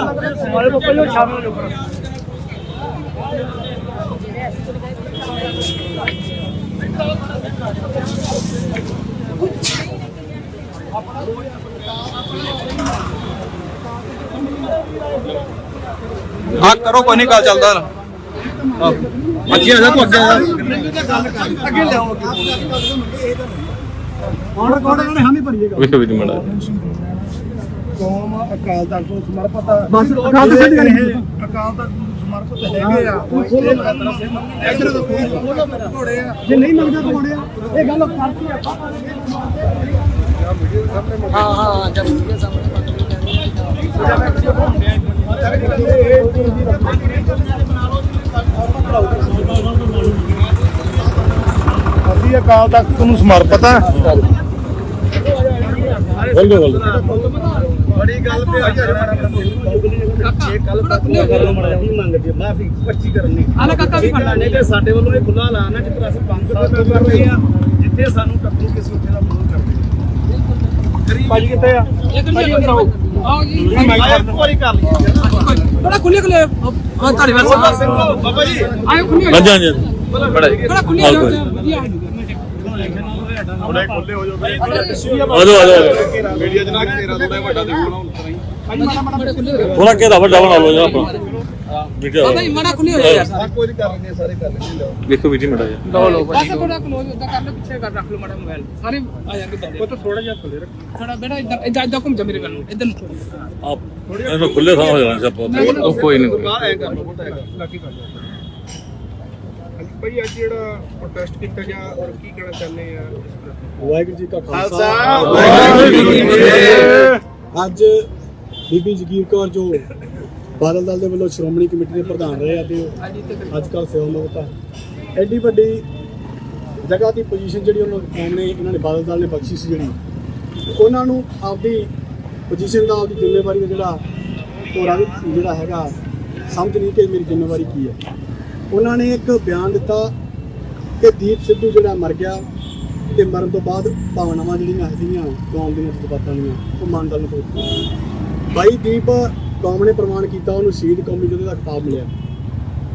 ਕਰਦੇ ਸਾਰੇ ਤੋਂ ਪਹਿਲਾਂ ਸ਼ਾਮਲ ਹੋ ਕਰੋ
ਹਾਂ ਕਰੋ, ਕੋਈ ਨਹੀਂ, ਗੱਲ ਚੱਲਦਾ। ਅੱਗੇ ਆ ਜਾ ਤੂੰ, ਅੱਗੇ ਆ ਜਾ।
ਅੱਗੇ ਲਿਆਓ ਹੁਣ ਕੋਣ ਨੇ ਹਾਮੀ ਭਰੀਏਗਾ
ਵੇਖੋ ਵੀਰ ਮੜਾ
ਕੌਮ ਅਕਾਲ ਤਖਤ ਨੂੰ ਸਮਰਪਿਤ ਹੈ ਬਸ ਅਕਾਲ ਤਖਤ ਅਕਾਲ ਤਖਤ ਨੂੰ ਸਮਰਪਿਤ ਹੈਗੇ ਆ ਇਧਰ ਤੋਂ ਘੋੜੇ ਆ ਜੇ ਨਹੀਂ ਮੰਗਦਾ ਘੋੜੇ ਆ ਇਹ ਗੱਲ ਕਰਤੀ ਆਪਾਂ ਹਾਂ ਜਦ ਵੀਡੀਓ
ਅਸੀਂ ਅਕਾਲ ਤਖਤ ਨੂੰ ਸਮਰਪਿਤ ਆ।
ਬੜੀ ਗੱਲ ਤੇ ਆ ਜੇ ਕੱਲ ਤੱਕ ਮੰਗਦੇ ਮਾਫੀ 25 ਕਰਨੀ ਆਲਾ ਕਾਕਾ ਵੀ ਫੜਨਾ ਨਹੀਂ ਤੇ ਸਾਡੇ ਵੱਲੋਂ ਇਹ ਖੁੱਲਾ ਐਲਾਨ ਹੈ ਜਿੱਥੇ ਅਸੀਂ 5 ਸਾਲ ਤੋਂ ਕਰ ਰਹੇ ਆ ਜਿੱਥੇ ਸਾਨੂੰ ਟੱਕਰੂ ਕਿਸੇ ਉੱਥੇ ਦਾ ਵਿਰੋਧ ਕਰਦੇ ਭਾਜੀ ਕਿੱਥੇ ਆ ਭਾਜੀ ਅੰਦਰ ਆਓ ਆਓ ਜੀ ਇੱਕ ਵਾਰੀ ਕਰ ਲਈ ਬੜਾ ਖੁੱਲੇ ਖੁੱਲੇ ਹਾਂ ਤੁਹਾਡੇ ਵੱਲ ਬਾਬਾ ਜੀ ਆਇਓ ਖੁੱਲੇ
ਹਾਂਜੀ ਹਾਂਜੀ
ਬੜਾ ਖੁੱਲੇ ਵਧੀਆ
ਥੋੜੇ ਖੁੱਲੇ ਹੋ ਜਾਓ
ਆਜੋ
ਮੀਡੀਆ ਜਨਾ ਤੇਰਾ ਥੋੜਾ ਵੱਡਾ ਦੇਖਣਾ
ਥੋੜਾ ਕਿਹਦਾ ਵੱਡਾ ਬਣਾ ਲਓ ਆਪਣਾ ਵੀਡੀਓ
ਬਾਬਾ ਜੀ ਮੜਾ ਖੁੱਲੇ ਹੋ ਜਾ ਯਾਰ
ਕੋਈ ਨਹੀਂ ਕਰ ਲੈਂਦੇ ਸਾਰੇ ਕਰ ਲੈਂਦੇ
ਵੇਖੋ ਵੀਰ ਮੜਾ
ਲਓ ਬਸ ਥੋੜਾ ਕਲੋਜ਼ ਉਦਾਂ ਕਰ ਲਓ ਪਿੱਛੇ ਕਰ ਰੱਖ ਲਓ ਮੜਾ ਮੋਬਾਈਲ ਸਾਰੇ ਆ ਜਾਣਗੇ ਬੰਦੇ ਉਹ ਤਾਂ ਥੋੜਾ ਜਿਹਾ ਖੁੱਲੇ ਰੱਖ ਥੋੜਾ ਬੇਟਾ ਇੱਧਰ ਘੁੰਮ ਜਾ ਮੇਰੇ ਵੱਲ ਨੂੰ ਇੱਧਰ ਨੂੰ
ਆਪ ਇਹਨੂੰ ਖੁੱਲੇ ਥਾਂ ਹੋ ਜਾਣਾ ਸਭ ਕੋਈ ਨਹੀਂ
ਬਾਹਰ ਐ ਕਰ ਲਓ ਲੱਗੀ ਕਰ ਲਓ ਭਾਈ ਅੱਜ ਜਿਹੜਾ ਪ੍ਰੋਟੈਸਟ ਕੀਤਾ ਗਿਆ ਔਰ ਕੀ ਕਹਿਣਾ ਚਾਹੁੰਦੇ ਆ ਇਸ ਪ੍ਰਤੀ
ਵਾਹਿਗੁਰੂ ਜੀ ਕਾ ਖਾਲਸਾ
ਵਾਹਿਗੁਰੂ ਜੀ ਕੀ ਫਤਿਹ।
ਅੱਜ ਬੀਬੀ ਜਗੀਰ ਕੌਰ ਜੋ ਬਾਦਲ ਦਲ ਦੇ ਵੱਲੋਂ ਸ਼੍ਰੋਮਣੀ ਕਮੇਟੀ ਦੇ ਪ੍ਰਧਾਨ ਰਹੇ ਆ ਤੇ ਅੱਜ ਕੱਲ੍ਹ ਸੇਵਾ ਮੁਕਤ ਐਡੀ ਵੱਡੀ ਜਗ੍ਹਾ ਦੀ ਪੋਜੀਸ਼ਨ ਜਿਹੜੀ ਉਹਨਾਂ ਨੇ ਇਹਨਾਂ ਨੇ ਬਾਦਲ ਦਲ ਨੇ ਬਖਸ਼ੀ ਸੀ ਜਿਹੜੀ ਉਹਨਾਂ ਨੂੰ ਆਪਦੀ ਪੋਜੀਸ਼ਨ ਦਾ ਆਪਦੀ ਜ਼ਿੰਮੇਵਾਰੀ ਦਾ ਜਿਹੜਾ ਹੈਗਾ ਸਮਝ ਨਹੀਂ ਕਿ ਮੇਰੀ ਜ਼ਿੰਮੇਵਾਰੀ ਕੀ ਹੈ। ਉਹਨਾਂ ਨੇ ਇੱਕ ਬਿਆਨ ਦਿੱਤਾ ਕਿ ਦੀਪ ਸਿੱਧੂ ਜਿਹੜਾ ਮਰ ਗਿਆ ਤੇ ਮਰਨ ਤੋਂ ਬਾਅਦ ਭਾਵਨਾਵਾਂ ਜਿਹੜੀਆਂ ਸੀਗੀਆਂ ਕੌਮ ਦੀਆਂ ਜਜ਼ਬਾਤਾਂ ਦੀਆਂ ਉਹ ਮਨ ਦਲ ਨੂੰ ਪਹੁੰਚ ਬਾਈ ਦੀਪ ਕੌਮ ਨੇ ਪ੍ਰਮਾਣ ਕੀਤਾ ਉਹਨੂੰ ਸ਼ਹੀਦ ਕੌਮੀ ਯੋਧੇ ਦਾ ਖਿਤਾਬ ਮਿਲਿਆ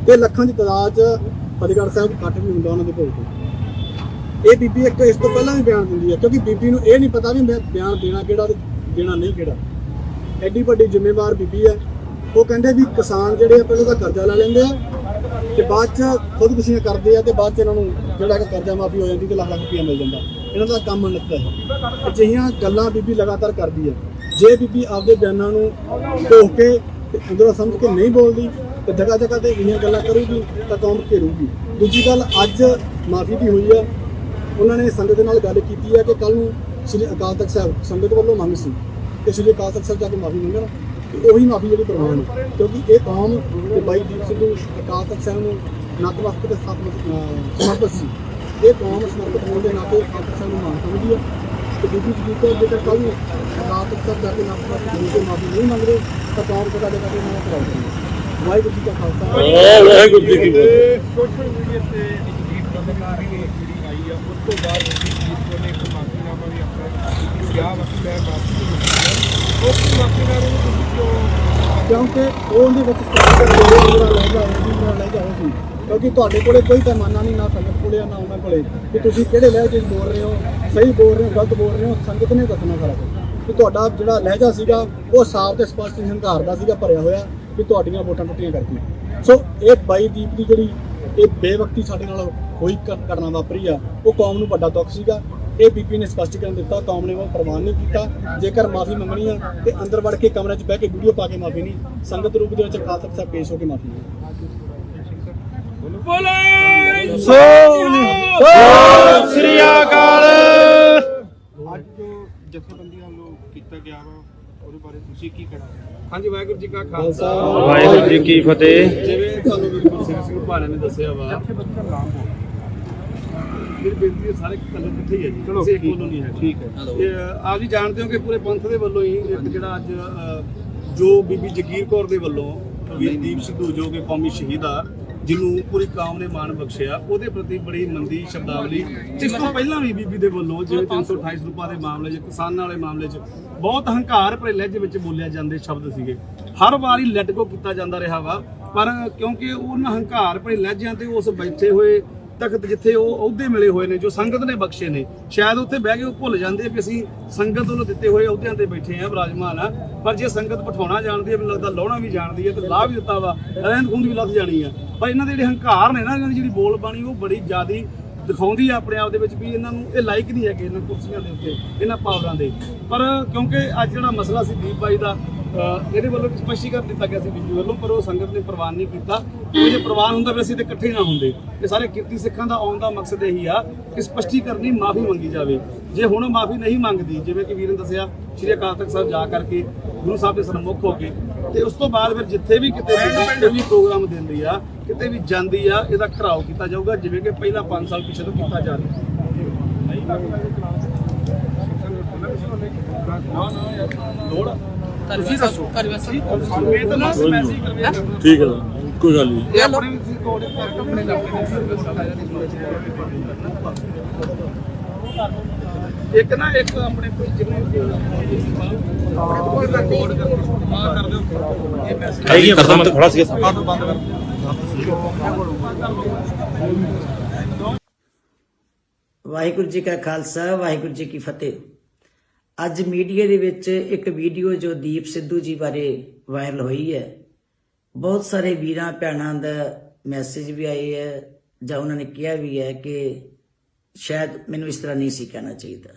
ਤੇ ਲੱਖਾਂ ਦੀ ਤਾਦਾਦ 'ਚ ਫਤਿਹਗੜ੍ਹ ਸਾਹਿਬ ਇਕੱਠ ਵੀ ਹੁੰਦਾ ਉਹਨਾਂ ਦੇ ਭੋਗ ਤੇ। ਇਹ ਬੀਬੀ ਇੱਕ ਇਸ ਤੋਂ ਪਹਿਲਾਂ ਵੀ ਬਿਆਨ ਦਿੰਦੀ ਹੈ ਕਿਉਂਕਿ ਬੀਬੀ ਨੂੰ ਇਹ ਨਹੀਂ ਪਤਾ ਵੀ ਮੈਂ ਬਿਆਨ ਦੇਣਾ ਕਿਹੜਾ ਤੇ ਦੇਣਾ ਨਹੀਂ ਕਿਹੜਾ। ਐਡੀ ਵੱਡੀ ਜ਼ਿੰਮੇਵਾਰ ਬੀਬੀ ਹੈ। ਉਹ ਕਹਿੰਦੇ ਵੀ ਕਿਸਾਨ ਜਿਹੜੇ ਆ ਪਹਿਲਾਂ ਤਾਂ ਕਰਜ਼ਾ ਲੈ ਲੈਂਦੇ ਆ ਤੇ ਬਾਅਦ 'ਚ ਖੁਦਕੁਸ਼ੀਆਂ ਕਰਦੇ ਆ ਤੇ ਬਾਅਦ 'ਚ ਇਹਨਾਂ ਨੂੰ ਜਿਹੜਾ ਕਿ ਕਰਜ਼ਾ ਮਾਫੀ ਹੋ ਜਾਂਦੀ ਤੇ ਲੱਖ ਰੁਪਈਆ ਮਿਲ ਜਾਂਦਾ। ਇਹਨਾਂ ਦਾ ਕੰਮ ਨਿਕਲਦਾ ਹੈ। ਅਜਿਹੀਆਂ ਗੱਲਾਂ ਬੀਬੀ ਲਗਾਤਾਰ ਕਰਦੀ ਹੈ। ਜੇ ਬੀਬੀ ਆਪਦੇ ਬਿਆਨਾਂ ਨੂੰ ਢੋਕ ਕੇ ਤੇ ਅੰਦਰੋਂ ਸਮਝ ਕੇ ਨਹੀਂ ਬੋਲਦੀ ਤੇ ਜਗ੍ਹਾ ਜਗ੍ਹਾ ਤੇ ਇਹੀਆਂ ਗੱਲਾਂ ਕਰੂਗੀ ਤਾਂ ਕੌਮ ਘੇਰੂਗੀ। ਦੂਜੀ ਗੱਲ ਅੱਜ ਮਾਫੀ ਦੀ ਹੋਈ ਹੈ। ਉਹਨਾਂ ਨੇ ਸੰਗਤ ਦੇ ਨਾਲ ਗੱਲ ਕੀਤੀ ਹੈ ਕਿ ਕੱਲ ਨੂੰ ਸ੍ਰੀ ਅਕਾਲ ਤਖਤ ਸਾਹਿਬ ਸੰਗਤ ਵੱਲੋਂ ਮੰਗ ਸੀ ਕਿ ਸ੍ਰੀ ਅਕਾਲ ਤਖਤ ਸਾਹਿਬ ਜਾ ਕੇ ਮਾਫੀ ਮੰਗਣ ਤੇ ਉਹੀ ਮਾਫੀ ਜਿਹੜੀ ਪ੍ਰਵਾਨ ਹੈ ਕਿਉਂਕਿ ਇਹ ਕੌਮ ਤੇ ਬਾਈ ਦੀਪ ਸਿੱਧੂ ਅਕਾਲ ਤਖਤ ਸਾਹਿਬ ਨੂੰ ਨਤਮਸਤਕ ਤੇ ਸਮਰਪਿਤ ਸੀ। ਇਹ ਕੌਮ ਸਮਰਪਿਤ ਹੋਣ ਦੇ ਨਾਤੇ ਅਕਾਲ ਤਖਤ ਸਾਹਿਬ ਨੂੰ ਮਾਨ ਸਮਝਦੀ ਹੈ ਤੇ ਬੀਬੀ ਜਗੀਰ ਕੌਰ ਜੇਕਰ ਕੱਲ ਨੂੰ ਅਕਾਲ ਤਖਤ ਸਾਹਿਬ ਜਾ ਕੇ ਨਤਮਸਤਕ ਹੋ ਕੇ ਮਾਫੀ ਨਹੀਂ ਮੰਗਦੇ ਤਾਂ ਕੌਮ ਜਗ੍ਹਾ ਜਗ੍ਹਾ ਤੇ ਇਹਨਾਂ ਨੂੰ ਕਰਾਉਂਦੇ। ਵਾਹਿਗੁਰੂ ਜੀ ਕਾ ਖਾਲਸਾ
ਵਾਹਿਗੁਰੂ ਜੀ ਕੀ ਫਤਿਹ।
ਸੋਸ਼ਲ ਮੀਡੀਆ ਤੇ ਜਗੀਰ ਪੱਤਰਕਾਰੀ ਜਿਹੜੀ ਆਈ ਆ ਉਸ ਤੋਂ ਬਾਅਦ ਜਗੀਰ ਕੌਰ ਨੇ ਇੱਕ ਮਾਫੀਨਾਮਾ ਵੀ ਆਪਣਾ ਕਿਹਾ ਵਾ ਕਿ ਮੈਂ ਮਾਫੀ ਮੰਗਦੀ ਉਸ ਮਾਫੀਨਾਮੇ ਨੂੰ ਤੁਸੀਂ
ਕਿਉਂਕਿ ਉਹਦੇ ਵਿੱਚ ਲੈ ਜਾਓ ਸੀ ਕਿਉਂਕਿ ਤੁਹਾਡੇ ਕੋਲੇ ਕੋਈ ਪੈਮਾਨਾ ਨਹੀਂ ਨਾ ਸੰਗਤ ਕੋਲੇ ਨਾ ਉਹਨਾਂ ਕੋਲੇ ਕਿ ਤੁਸੀਂ ਕਿਹੜੇ ਲਹਿਜੇ 'ਚ ਬੋਲ ਰਹੇ ਹੋ, ਸਹੀ ਬੋਲ ਰਹੇ ਹੋ, ਗਲਤ ਬੋਲ ਰਹੇ ਹੋ। ਸੰਗਤ ਨੇ ਦੱਸਣਾ ਸਾਰਾ ਕੁਝ ਕਿ ਤੁਹਾਡਾ ਜਿਹੜਾ ਲਹਿਜਾ ਸੀਗਾ ਉਹ ਸਾਫ਼ ਤੇ ਸਪਸ਼ਟ ਹੰਕਾਰ ਦਾ ਸੀਗਾ ਭਰਿਆ ਹੋਇਆ ਕਿ ਤੁਹਾਡੀਆਂ ਵੋਟਾਂ ਟੁੱਟੀਆਂ ਕਰਕੇ। ਸੋ ਇਹ ਬਾਈ ਦੀਪ ਦੀ ਜਿਹੜੀ ਇਹ ਬੇਵਕਤੀ ਸਾਡੇ ਨਾਲ ਹੋਈ ਘਟਨਾ ਵਾਪਰੀ ਆ ਉਹ ਕੌਮ ਨੂੰ ਵੱਡਾ ਦੁੱਖ ਸੀਗਾ ਇਹ ਬੀਬੀ ਨੇ ਸਪਸ਼ਟੀਕਰਨ ਦਿੱਤਾ, ਕੌਮ ਨੇ ਉਹ ਪ੍ਰਵਾਨ ਨਹੀਂ ਕੀਤਾ। ਜੇਕਰ ਮਾਫੀ ਮੰਗਣੀ ਆ ਤੇ ਅੰਦਰ ਵੜ ਕੇ ਕਮਰੇ 'ਚ ਬਹਿ ਕੇ ਵੀਡੀਓ ਪਾ ਕੇ ਮਾਫੀ ਨਹੀਂ, ਸੰਗਤ ਰੂਪ ਦੇ ਵਿੱਚ ਅਕਾਲ ਤਖਤ ਸਾਹਿਬ ਪੇਸ਼ ਹੋ ਕੇ ਮਾਫੀ ਮੰਗੇ।
ਸ੍ਰੀ ਅਕਾਲ। ਅੱਜ ਜੋ ਜਥੇਬੰਦੀਆਂ ਵੱਲੋਂ ਕੀਤਾ ਗਿਆ ਵਾ ਉਹਦੇ ਬਾਰੇ ਤੁਸੀਂ ਕੀ ਕਹਿਣਾ?
ਹਾਂਜੀ, ਵਾਹਿਗੁਰੂ ਜੀ ਕਾ ਖਾਲਸਾ,
ਵਾਹਿਗੁਰੂ ਜੀ ਕੀ ਫਤਿਹ।
ਜਿਵੇਂ ਤੁਹਾਨੂੰ ਵੀਰ ਗੁਰਸੇਵਕ ਸਿੰਘ ਭਾਣਾ ਨੇ ਦੱਸਿਆ ਵਾ,
ਜਥੇਬੰਦੀ ਦਾ ਨਾਮ ਬੋਲ।
ਮੇਰੀ ਬੇਨਤੀ ਹੈ ਸਾਰੇ ਕੱਲੇ ਇਕੱਠੇ ਹੀ ਹੈ ਜੀ,
ਚਲੋ
ਕਿਸੇ ਇੱਕ ਵੱਲੋਂ ਨਹੀਂ ਹੈ।
ਠੀਕ ਹੈ।
ਆਪ ਜੀ ਜਾਣਦੇ ਹੋ ਕਿ ਪੂਰੇ ਪੰਥ ਦੇ ਵੱਲੋਂ ਹੀ ਇੱਕ ਜਿਹੜਾ ਅੱਜ ਜੋ ਬੀਬੀ ਜਗੀਰ ਕੌਰ ਦੇ ਵੱਲੋਂ ਵੀਰ ਦੀਪ ਸਿੱਧੂ ਜੋ ਕਿ ਕੌਮੀ ਸ਼ਹੀਦ ਆ, ਜਿਹਨੂੰ ਪੂਰੀ ਕੌਮ ਨੇ ਮਾਣ ਬਖਸ਼ਿਆ, ਉਹਦੇ ਪ੍ਰਤੀ ਬੜੀ ਮੰਦੀ ਸ਼ਬਦਾਵਲੀ ਇਸ ਤੋਂ ਪਹਿਲਾਂ ਵੀ ਬੀਬੀ ਦੇ ਵੱਲੋਂ ਜਿਵੇਂ 328 ਰੁਪਏ ਦੇ ਮਾਮਲੇ 'ਚ, ਕਿਸਾਨਾਂ ਵਾਲੇ ਮਾਮਲੇ 'ਚ ਬਹੁਤ ਹੰਕਾਰ ਭਰੇ ਲਹਿਜੇ ਵਿੱਚ ਬੋਲਿਆ ਜਾਂਦੇ ਸ਼ਬਦ ਸੀਗੇ। ਹਰ ਵਾਰੀ ਲੈਟ ਗੋ ਕੀਤਾ ਜਾਂਦਾ ਰਿਹਾ ਵਾ, ਪਰ ਕਿਉਂਕਿ ਉਹਨਾਂ ਹੰਕਾਰ ਭਰੇ ਲਹਿਜਿਆਂ ਤੇ ਉਸ ਬੈਠੇ ਹੋਏ ਤਖਤ ਜਿੱਥੇ ਉਹ ਅਹੁਦੇ ਮਿਲੇ ਹੋਏ ਨੇ, ਜੋ ਸੰਗਤ ਨੇ ਬਖਸ਼ੇ ਨੇ, ਸ਼ਾਇਦ ਉੱਥੇ ਬਹਿ ਕੇ ਉਹ ਭੁੱਲ ਜਾਂਦੇ ਕਿ ਅਸੀਂ ਸੰਗਤ ਵੱਲੋਂ ਦਿੱਤੇ ਹੋਏ ਅਹੁਦਿਆਂ ਤੇ ਬੈਠੇ ਆ, ਵਿਰਾਜਮਾਨ ਆ। ਪਰ ਜੇ ਸੰਗਤ ਬਿਠਾਉਣਾ ਜਾਣਦੀ ਹੈ, ਮੈਨੂੰ ਲੱਗਦਾ ਲਾਉਣਾ ਵੀ ਜਾਣਦੀ ਹੈ ਤੇ ਲਾਹ ਵੀ ਦਿੱਤਾ ਵਾ, ਰਹਿੰਦ ਖੂੰਦ ਵੀ ਲੱਥ ਜਾਣੀ ਆ। ਪਰ ਇਹਨਾਂ ਦੇ ਜਿਹੜੇ ਹੰਕਾਰ ਨੇ ਨਾ, ਇਹਨਾਂ ਦੀ ਜਿਹੜੀ ਬੋਲ ਬਾਣੀ ਉਹ ਬੜੀ ਜ਼ਿਆਦਾ ਦਿਖਾਉਂਦੀ ਆ ਆਪਣੇ ਆਪ ਦੇ ਵਿੱਚ ਵੀ ਇਹਨਾਂ ਨੂੰ ਇਹ ਲਾਇਕ ਨਹੀਂ ਹੈਗੇ ਇਹਨਾਂ ਕੁਰਸੀਆਂ ਦੇ ਉੱਤੇ, ਇਹਨਾਂ ਪਾਵਰਾਂ ਦੇ। ਪਰ ਕਿਉਂਕਿ ਅੱਜ ਜਿਹੜਾ ਮਸਲਾ ਸੀ ਦੀਪ ਬਾਈ ਦਾ, ਇਹਦੇ ਵੱਲੋਂ ਸਪਸ਼ਟੀਕਰਨ ਦਿੱਤਾ ਗਿਆ ਸੀ ਬੀਬੀ ਵੱਲੋਂ, ਪਰ ਉਹ ਸੰਗਤ ਨੇ ਪ੍ਰਵਾਨ ਨਹੀਂ ਕੀਤਾ। ਜੇ ਪ੍ਰਵਾਨ ਹੁੰਦਾ ਫਿਰ ਅਸੀਂ ਤੇ ਇਕੱਠੇ ਨਾ ਹੁੰਦੇ। ਇਹ ਸਾਰੇ ਕਿਰਤੀ ਸਿੱਖਾਂ ਦਾ ਆਉਣ ਦਾ ਮਕਸਦ ਇਹੀ ਆ ਕਿ ਸਪਸ਼ਟੀਕਰਨੀ ਮਾਫੀ ਮੰਗੀ ਜਾਵੇ। ਜੇ ਹੁਣ ਮਾਫੀ ਨਹੀਂ ਮੰਗਦੀ, ਜਿਵੇਂ ਕਿ ਵੀਰ ਨੇ ਦੱਸਿਆ, ਸ਼੍ਰੀ ਅਕਾਲ ਤਖਤ ਸਾਹਿਬ ਜਾ ਕਰਕੇ ਗੁਰੂ ਸਾਹਿਬ ਦੇ ਸਨਮੁਖ ਹੋ ਕੇ, ਤੇ ਉਸ ਤੋਂ ਬਾਅਦ ਫਿਰ ਜਿੱਥੇ ਵੀ ਕਿਤੇ ਵੀ ਪ੍ਰੋਗਰਾਮ ਦਿੰਦੀ ਆ, ਕਿਤੇ ਵੀ ਜਾਂਦੀ ਆ, ਇਹਦਾ ਘਰਾਓ ਕੀਤਾ ਜਾਊਗਾ, ਜਿਵੇਂ ਕਿ ਪਹਿਲਾਂ 5 ਸਾਲ ਪਿੱਛੇ ਤੋਂ ਕੀਤਾ ਜਾ ਰਿਹਾ। ਲੋੜ ਤੁਸੀਂ ਦੱਸੋ। ਇਹ ਤਾਂ ਨਾ ਮੈਸੇਜ ਕਰਵੇ।
ਠੀਕ ਹੈ, ਕੋਈ ਗੱਲ ਨਹੀਂ।
ਇਹ ਆਪਣੇ ਰਿਕਾਰਡਿੰਗ ਕਰਕੇ ਆਪਣੇ ਇੱਕ ਨਾ ਇੱਕ ਆਪਣੇ ਕੋਈ ਜਿਵੇਂ ਕੋਲ ਰਿਕਾਰਡ ਕਰ ਦਿਓ। ਇਹ ਮੈਸੇਜ
ਹੈਗੀ ਕਰਦਾ ਮੈਂ ਥੋੜਾ ਸੀ
ਬੰਦ ਕਰ।
ਵਾਹਿਗੁਰੂ ਜੀ ਕਾ ਖਾਲਸਾ, ਵਾਹਿਗੁਰੂ ਜੀ ਕੀ ਫਤਿਹ। ਅੱਜ ਮੀਡੀਆ ਦੇ ਵਿੱਚ ਇੱਕ ਵੀਡੀਓ ਜੋ ਦੀਪ ਸਿੱਧੂ ਜੀ ਬਾਰੇ ਵਾਇਰਲ ਹੋਈ ਹੈ, ਬਹੁਤ ਸਾਰੇ ਵੀਰਾਂ ਭੈਣਾਂ ਦਾ ਮੈਸੇਜ ਵੀ ਆਏ ਹੈ, ਜਾਂ ਉਹਨਾਂ ਨੇ ਕਿਹਾ ਵੀ ਹੈ ਕਿ ਸ਼ਾਇਦ ਮੈਨੂੰ ਇਸ ਤਰ੍ਹਾਂ ਨਹੀਂ ਸੀ ਕਹਿਣਾ ਚਾਹੀਦਾ।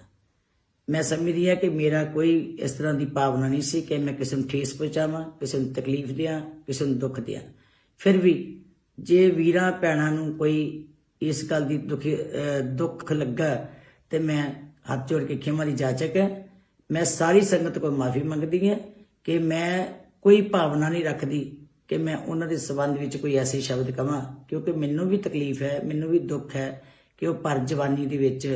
ਮੈਂ ਸਮਝਦੀ ਹਾਂ ਕਿ ਮੇਰਾ ਕੋਈ ਇਸ ਤਰ੍ਹਾਂ ਦੀ ਭਾਵਨਾ ਨਹੀਂ ਸੀ ਕਿ ਮੈਂ ਕਿਸੇ ਨੂੰ ਠੇਸ ਪਹੁੰਚਾਵਾਂ, ਕਿਸੇ ਨੂੰ ਤਕਲੀਫ ਦਿਆਂ, ਕਿਸੇ ਨੂੰ ਦੁੱਖ ਦਿਆਂ। ਫਿਰ ਵੀ ਜੇ ਵੀਰਾਂ ਭੈਣਾਂ ਨੂੰ ਕੋਈ ਇਸ ਗੱਲ ਦੀ ਦੁੱਖ ਲੱਗਾ ਤੇ ਮੈਂ ਹੱਥ ਜੋੜ ਕੇ ਖਿਮਾ ਦੀ ਜਾਚਕ ਹੈ। ਮੈਂ ਸਾਰੀ ਸੰਗਤ ਕੋਲ ਮਾਫੀ ਮੰਗਦੀ ਹਾਂ ਕਿ ਮੈਂ ਕੋਈ ਭਾਵਨਾ ਨਹੀਂ ਰੱਖਦੀ ਕਿ ਮੈਂ ਉਹਨਾਂ ਦੇ ਸੰਬੰਧ ਵਿੱਚ ਕੋਈ ਐਸੇ ਸ਼ਬਦ ਕਵਾਂ, ਕਿਉਂਕਿ ਮੈਨੂੰ ਵੀ ਤਕਲੀਫ ਹੈ, ਮੈਨੂੰ ਵੀ ਦੁੱਖ ਹੈ ਕਿ ਉਹ ਪਰ ਜਵਾਨੀ ਦੇ ਵਿੱਚ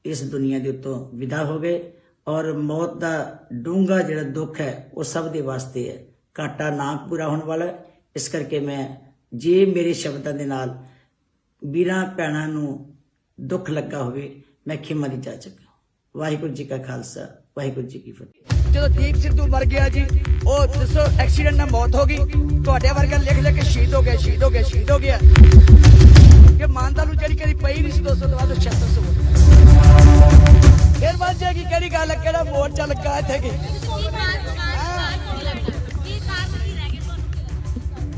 ਇਸ ਦੁਨੀਆ ਦੇ ਉੱਤੋਂ ਵਿਦਾ ਹੋ ਗਏ। ਔਰ ਮੌਤ ਦਾ ਡੂੰਘਾ ਜਿਹੜਾ ਦੁੱਖ ਹੈ ਉਹ ਸਭ ਦੇ ਵਾਸਤੇ ਹੈ, ਘਾਟਾ ਨਾ ਪੂਰਾ ਹੋਣ ਵਾਲਾ। ਇਸ ਕਰਕੇ ਮੈਂ ਜੇ ਮੇਰੇ ਸ਼ਬਦਾਂ ਦੇ ਨਾਲ ਵੀਰਾਂ ਭੈਣਾਂ ਨੂੰ ਦੁੱਖ ਲੱਗਾ ਹੋਵੇ, ਮੈਂ ਖਿਮਾ ਦੀ ਜਾਚਕ। ਵਾਹਿਗੁਰੂ ਜੀ ਕਾ ਖਾਲਸਾ, ਵਾਹਿਗੁਰੂ ਜੀ ਕੀ ਫਤਿਹ।
ਜਦੋਂ ਦੀਪ ਸਿੱਧੂ ਮਰ ਗਿਆ ਜੀ, ਉਹ ਦੱਸੋ ਐਕਸੀਡੈਂਟ ਨਾਲ ਮੌਤ ਹੋ ਗਈ, ਤੁਹਾਡੇ ਵਰਗਾ ਲਿਖ ਲਿਖ ਕੇ ਸ਼ਹੀਦ ਹੋ ਗਿਆ, ਸ਼ਹੀਦ ਹੋ ਗਿਆ, ਸ਼ਹੀਦ ਹੋ ਗਿਆ। ਕਿ ਮਾਨਤਾ ਨੂੰ ਜਿਹੜੀ ਕਦੀ ਪਈ ਨਹੀਂ ਸੀ 200 ਤੋਂ ਬਾਅਦ 7600 ਫਿਰ ਬਣ ਜਾਏਗੀ। ਕਿਹੜੀ ਗੱਲ ਹੈ, ਕਿਹੜਾ ਮੋਰਚਾ ਲੱਗਾ ਇੱਥੇ ਕੀ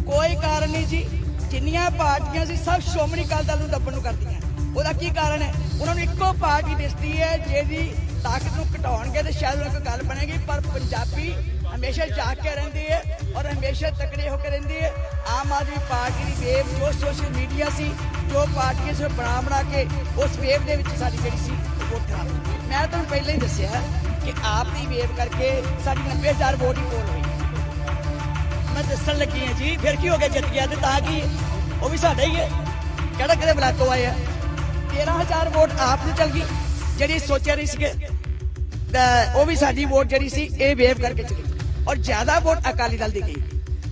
ਕੋਈ ਕਾਰਨ ਨਹੀਂ ਜੀ। ਜਿੰਨੀਆਂ ਪਾਰਟੀਆਂ ਸੀ ਸਭ ਸ਼੍ਰੋਮਣੀ ਅਕਾਲੀ ਦਲ ਨੂੰ ਦੱਬਣ ਨੂੰ ਕਰਦੀਆਂ। ਉਹਦਾ ਕੀ ਕਾਰਨ ਹੈ? ਉਹਨਾਂ ਨੂੰ ਇੱਕੋ ਪਾਰਟੀ ਦਿਸਦੀ ਹੈ ਜਿਹਦੀ ਤਾਕਤ ਨੂੰ ਘਟਾਉਣਗੇ ਤੇ ਸ਼ਾਇਦ ਉਹਨਾਂ ਕੋਈ ਗੱਲ ਬਣੇਗੀ। ਪਰ ਪੰਜਾਬੀ ਹਮੇਸ਼ਾ ਜਾਗ ਕੇ ਰਹਿੰਦੀ ਹੈ ਔਰ ਹਮੇਸ਼ਾ ਤਕੜੇ ਹੋ ਕੇ ਰਹਿੰਦੀ ਹੈ। ਆਮ ਆਦਮੀ ਪਾਰਟੀ ਦੀ ਵੇਵ ਜੋ ਸੋਸ਼ਲ ਮੀਡੀਆ ਸੀ, ਜੋ ਪਾਰਟੀਆਂ ਸੀ ਬਣਾ ਕੇ ਉਸ ਵੇਵ ਦੇ ਵਿੱਚ ਸਾਡੀ ਜਿਹੜੀ ਸੀ ਉਹ ਖਰਾਬ। ਮੈਂ ਤੁਹਾਨੂੰ ਪਹਿਲਾਂ ਹੀ ਦੱਸਿਆ ਕਿ ਆਪ ਦੀ ਵੇਵ ਕਰਕੇ ਸਾਡੀ 90,000 ਵੋਟ ਹੀ ਪੋਲ ਹੋਈ। ਮੈਂ ਦੱਸਣ ਲੱਗੀ ਹਾਂ ਜੀ, ਫਿਰ ਕੀ ਹੋ ਗਿਆ, ਜਿੱਤ ਗਿਆ ਤੇ ਤਾਂ ਕੀ, ਉਹ ਵੀ ਸਾਡਾ ਹੀ ਹੈ। ਕਿਹੜਾ ਕਿਤੇ ਬਲਾਤੋਂ ਆਇਆ। 13,000 ਵੋਟ ਆਪ ਨੂੰ ਚਲ ਗਈ, ਜਿਹੜੀ ਸੋਚਿਆ ਨਹੀਂ ਸੀਗੇ, ਉਹ ਵੀ ਸਾਡੀ ਵੋਟ ਜਿਹੜੀ ਸੀ ਇਹ ਵੇਵ ਕਰਕੇ ਚਲੀ। ਔਰ ਜ਼ਿਆਦਾ ਵੋਟ ਅਕਾਲੀ ਦਲ ਦੀ ਗਈ,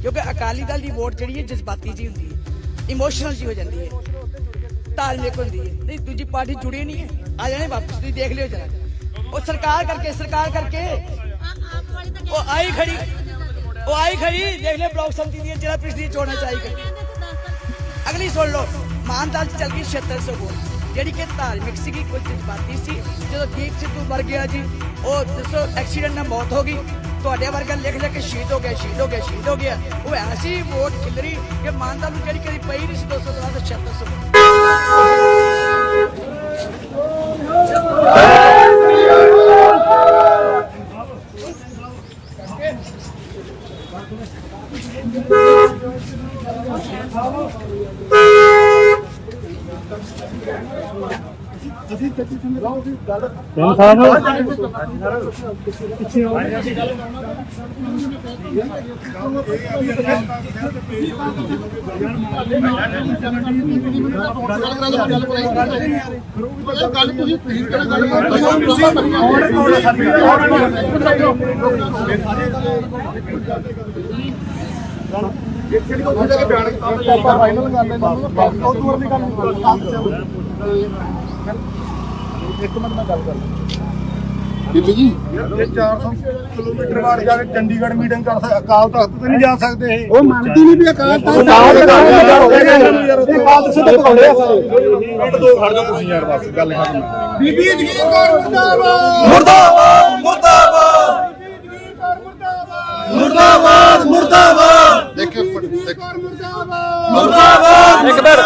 ਕਿਉਂਕਿ ਅਕਾਲੀ ਦਲ ਦੀ ਵੋਟ ਜਿਹੜੀ ਹੈ ਜਜ਼ਬਾਤੀ ਜੀ ਹੁੰਦੀ ਹੈ, ਇਮੋਸ਼ਨਲ ਜੀ ਹੋ ਜਾਂਦੀ ਹੈ, ਧਾਰਮਿਕ ਹੁੰਦੀ ਹੈ। ਨਹੀਂ, ਦੂਜੀ ਪਾਰਟੀ ਜੁੜੀ ਨਹੀਂ ਹੈ। ਆ ਜਾਣੇ ਵਾਪਸ, ਤੁਸੀਂ ਦੇਖ ਲਿਓ ਜਰਾ। ਉਹ ਸਰਕਾਰ ਕਰਕੇ ਉਹ ਆਈ ਖੜੀ ਦੇਖ ਲਿਓ ਬਲਾਕ ਸੰਮਤੀ ਦੀ ਜਿਹੜਾ ਪਿਛਲੀ ਚੋਣਾਂ ਚ ਆਈ ਖੜੀ। ਅਗਲੀ ਸੁਣ ਲਓ, ਮਾਨਦਾਲ ਚ ਚੱਲ ਗਈ 7600 ਵੋਟ, ਜਿਹੜੀ ਕਿ ਧਾਰਮਿਕ ਸੀਗੀ, ਕੁਝ ਜਜ਼ਬਾਤੀ ਸੀ। ਜਦੋਂ ਦੀਪ ਸਿੱਧੂ ਮਰ ਗਿਆ ਜੀ, ਉਹ ਦੱਸੋ ਐਕਸੀਡੈਂਟ ਨਾਲ ਮੌਤ ਹੋ ਗਈ, ਤੁਹਾਡੇ ਵਰਗਾ ਲਿਖ ਲਿਖ ਕੇ ਸ਼ਹੀਦ ਹੋ ਗਿਆ, ਸ਼ਹੀਦ ਹੋ ਗਿਆ, ਸ਼ਹੀਦ ਹੋ ਗਿਆ। ਉਹ ਐਸੀ ਵੋਟ ਖਿਲਰੀ ਕਿ ਮਾਨਦਾਲ ਨੂੰ ਜਿਹੜੀ ਕਦੀ ਪਈ ਨਹੀਂ ਸੀ 200 ਤੋਂ ਬਾਅਦ 7600
ਬੀਬੀ ਜੀ
ਇਹ 400 ਕਿਲੋਮੀਟਰ ਬਾਅਦ ਜਾ ਕੇ ਚੰਡੀਗੜ੍ਹ ਮੀਟਿੰਗ ਕਰ ਸਕਦੇ, ਅਕਾਲ ਤਖਤ ਤੇ ਨਹੀਂ ਜਾ ਸਕਦੇ ਇਹ। ਉਹ ਮੰਨਦੀ ਨਹੀਂ ਵੀ ਅਕਾਲ ਤਖਤ ਅਕਾਲ ਤਖਤ ਸਿੱਧੇ ਪਕੌੜੇ ਮਿੰਟ ਦੋ ਖੜ ਜਾਓ ਤੁਸੀਂ ਯਾਰ, ਬਸ ਗੱਲ ਖਤਮ। ਬੀਬੀ ਜਗੀਰ ਕੌਰ ਮੁਰਦਾਬਾਦ ਮੁਰਦਾਬਾਦ ਮੁਰਦਾਬਾਦ, ਮੁਰਦਾਬਾਦ ਮੁਰਦਾਬਾਦ।
ਦੇਖੋ
ਮੁਰਦਾਬਾਦ
ਇੱਕ ਮਿੰਟ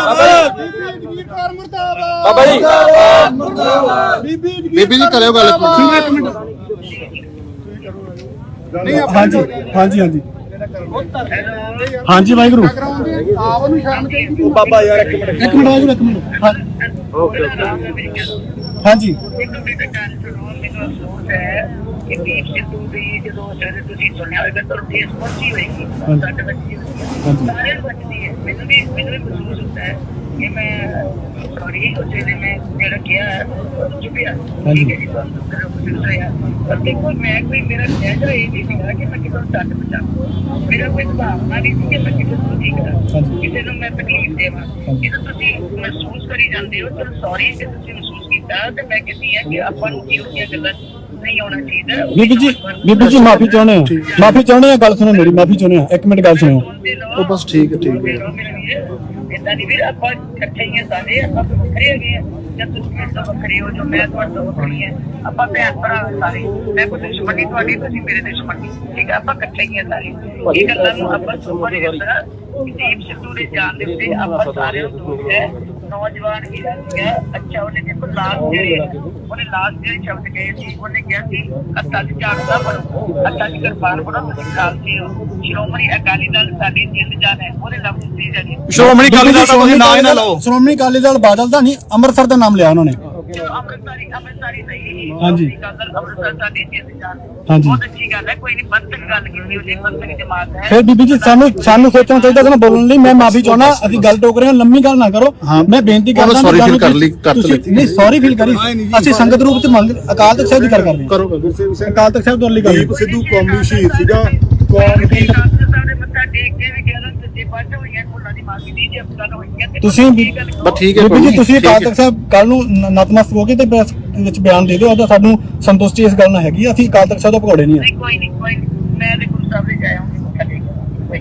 ਬਾਬਾ ਜੀ
ਬੀਬੀ ਜੀ ਕਰਿਓ ਗੱਲ ਇੱਕ ਮਿੰਟ।
ਹਾਂਜੀ ਹਾਂਜੀ ਹਾਂਜੀ ਹਾਂਜੀ ਵਾਹਿਗੁਰੂ। ਬਾਬਾ ਯਾਰ ਇੱਕ ਮਿੰਟ ਵਾਹਿਗੁਰੂ ਇੱਕ ਮਿੰਟ। ਹਾਂਜੀ
ਇੱਕ ਮਿੰਟ ਗੱਲ ਸੁਣੋ, ਮੈਨੂੰ ਅਫਸੋਸ ਹੈ ਕਿ ਦੀਪ ਸਿੱਧੂ ਦੀ ਜਦੋਂ ਸ਼ਾਇਦ ਤੁਸੀਂ ਸੁਣਿਆ ਹੋਵੇਗਾ ਤਾਂ ਠੇਸ ਪਹੁੰਚੀ ਹੋਏਗੀ, ਸਾਡੇ ਬੱਚੇ ਸਾਰਿਆਂ ਨੂੰ ਬਚਦੀ ਹੈ। ਮੈਨੂੰ ਵੀ ਮਹਿਸੂਸ ਹੁੰਦਾ ਹੈ ਕਿ ਮੈਂ ਸੌਰੀ ਉਸੇ ਨੇ ਮੈਂ ਜਿਹੜਾ ਕਿਹਾ ਚੁੱਪਿਆ, ਠੀਕ ਹੈ ਜੀ, ਪਰ ਦੇਖੋ ਮੈਂ ਕੋਈ ਮੇਰਾ ਨਜ਼ਰ ਇਹ ਨਹੀਂ ਸੀਗਾ ਕਿ ਮੈਂ ਕਿਸੇ ਨੂੰ ਛੱਡ ਬਚਾਵਾਂ, ਮੇਰਾ ਕੋਈ ਭਾਵਨਾ ਨਹੀਂ ਸੀ ਕਿ ਮੈਂ ਕਿਸੇ ਨੂੰ ਠੀਕ ਕਰਾਂ, ਕਿਸੇ ਨੂੰ ਮੈਂ ਤਕਲੀਫ ਦੇਵਾਂ। ਜਦੋਂ ਤੁਸੀਂ ਮਹਿਸੂਸ ਕਰੀ ਜਾਂਦੇ ਹੋ ਚਲੋ ਸੌਰੀ ਕਿ ਤੁਸੀਂ ਮਹਿਸੂਸ ਕੀਤਾ, ਤੇ ਮੈਂ ਕਹਿੰਦੀ ਹਾਂ ਕਿ ਆਪਾਂ ਨੂੰ ਇਹੋ ਜਿਹੀਆਂ ਗੱਲਾਂ ਨਹੀਂ ਆਉਣਾ ਚਾਹੀਦਾ।
ਬੀਬੀ ਜੀ ਮਾਫੀ ਚਾਹੁੰਦੇ ਆ, ਮਾਫੀ ਚਾਹੁੰਦੇ ਆ, ਗੱਲ ਸੁਣੋ ਮੇਰੀ, ਮਾਫੀ ਚਾਹੁੰਦੇ ਆ, ਇੱਕ ਮਿੰਟ ਗੱਲ ਸੁਣੋ।
ਉਹ ਬਸ ਠੀਕ ਹੈ
ਏਦਾਂ ਨਹੀਂ ਵੀਰ, ਆਪਾਂ ਇਕੱਠੇ ਹੀ ਆ ਸਾਰੇ, ਆਪਾਂ ਵੱਖਰੇ ਹੈਗੇ ਆ, ਜਦ ਤੁਸੀਂ ਮੇਰੇ ਤੋਂ ਵੱਖਰੇ ਹੋ, ਜੋ ਮੈਂ ਤੁਹਾਡੇ ਤੋਂ ਵੱਖਰੀ ਹੈ, ਆਪਾਂ ਭੈਣ ਭਰਾ ਸਾਰੇ, ਮੈਂ ਕੋਈ ਦੁਸ਼ਮਣੀ ਤੁਹਾਡੀ, ਤੁਸੀਂ ਮੇਰੇ ਦੁਸ਼ਮਣੀ, ਠੀਕ ਹੈ, ਆਪਾਂ ਇਕੱਠੇ ਹੀ ਆ ਸਾਰੇ। ਇਹ ਗੱਲਾਂ ਨੂੰ ਆਪਾਂ ਸੁਪਰ ਹੀ ਕਰਦਾ। ਦੀਪ ਸਿੱਧੂ ਦੇ ਜਾਣ ਦੇ ਉੱਤੇ ਆਪਾਂ ਸਾਰਿਆਂ ਨੂੰ ਦੁੱਖ ਹੈ। ਨੌਜਵਾਨ ਵੀਰਾਂ ਸੀਗਾ, ਅੱਛਾ ਉਹਨੇ ਦੇਖੋ ਉਹਨੇ ਲਾਸਟ ਜਿਹੜੇ ਸ਼ਬਦ ਕਹੇ ਸੀ, ਉਹਨੇ ਕਿਹਾ ਸੀ ਅੱਤਾ ਦੀ ਝਾੜਦਾ ਬਣੋ, ਅੱਤਾ ਦੀ ਕਿਰਪਾਨ ਬਣੋ, ਤੁਸੀਂ ਖਾਲਸੇ ਹੋ, ਸ਼੍ਰੋਮਣੀ ਅਕਾਲੀ ਦਲ ਸਾਡੀ ਜਿੰਦ ਜਾਨ ਹੈ, ਉਹਦੇ ਲਫ਼ਜ਼ ਸੀ ਜੀ।
ਸ਼੍ਰੋਮਣੀ ਅਕਾਲੀ ਦਲ ਦਾ ਤੁਸੀਂ ਨਾਂ ਹੀ ਨਾ ਲਓ। ਸ਼੍ਰੋਮਣੀ ਅਕਾਲੀ ਦਲ ਬਾਦਲ ਦਾ ਨਹੀਂ, ਅੰਮ੍ਰਿਤਸਰ ਦਾ ਨਾਮ ਲਿਆ ਉਹਨਾਂ ਨੇ।
ਅੰਮ੍ਰਿਤਸਰੀ ਸਹੀ,
ਹਾਂਜੀ।
ਅੰਮ੍ਰਿਤਸਰ ਸਾਡੀ ਜਿੰਦ ਜਾਨ,
ਹਾਂਜੀ।
ਬਹੁਤ ਅੱਛੀ ਗੱਲ ਹੈ, ਕੋਈ ਨਹੀਂ ਪੰਥਕ ਗੱਲ ਕੀਤੀ ਉਹਦੀ, ਪੰਥਕ ਜਮਾਤ ਹੈ।
ਫਿਰ ਬੀਬੀ ਜੀ ਸਾਨੂੰ ਸੋਚਣਾ ਚਾਹੀਦਾ ਕਿ ਨਾ ਬੋਲਣ ਲਈ। ਮੈਂ ਮਾਫੀ ਚਾਹੁੰਦਾ, ਅਸੀਂ ਗੱਲ ਟੋਕ ਰਹੇ ਹਾਂ, ਲੰਮੀ ਗੱਲ ਨਾ ਕਰੋ। ਮੈਂ ਬੇਨਤੀ ਕਰਦਾ
ਸੌਰੀ ਫੀਲ ਕਰ ਲਈ,
ਨਹੀਂ ਸੌਰੀ ਫੀਲ ਕਰੀ, ਅਸੀਂ ਸੰਗਤ ਰੂਪ ਚ ਮੰਗ ਅਕਾਲ ਤਖਤ ਸਾਹਿਬ ਦੀ ਗੱਲ ਕਰ ਰਹੇ ਹਾਂ।
ਕਰੋ
ਅਕਾਲ ਤਖਤ ਸਾਹਿਬ ਤੋਂ ਲਈ ਗੱਲ।
ਦੀਪ ਸਿੱਧੂ ਕੌਮੀ ਸ਼ਹੀਦ ਸੀਗਾ,
ਕੌਮ ਦੀ ਮੱਥਾ ਟੇਕ ਕੇ ਵੀ ਕਹਿ ਦਿੰਦੇ ਜੇ ਪੱਜ ਹੋਈਆਂ ਫੁੱਲਾਂ ਦੀ ਮਾਫੀ ਦੀ, ਜੇ ਅਫਸਰ ਹੋਈਆਂ ਤੇ
ਤੁਸੀਂ
ਬਸ ਠੀਕ ਹੈ
ਬੀਬੀ ਜੀ, ਤੁਸੀਂ ਅਕਾਲ ਤਖਤ ਸਾਹਿਬ ਕੱਲ ਨੂੰ ਨਤਮਸਤਕ ਹੋ ਕੇ ਤੇ ਪ੍ਰੈਸ ਵਿੱਚ ਬਿਆਨ ਦੇ ਦਿਓ। ਉਹਦਾ ਸਾਨੂੰ ਸੰਤੁਸ਼ਟੀ ਇਸ ਗੱਲ ਨਾਲ ਹੈਗੀ ਆ, ਅਸੀਂ ਅਕਾਲ ਤਖਤ ਸਾਹਿਬ ਤੋਂ ਭਗੌੜੇ ਨਹੀਂ ਆ।
ਕੋਈ ਨਹੀਂ ਮੈਂ ਤੇ ਗੁਰੂ ਸਾਹਿਬ ਦੇ ਜਾਇਆਂਗੀ ਮੱਥਾ ਟੇਕ ਕੋਈ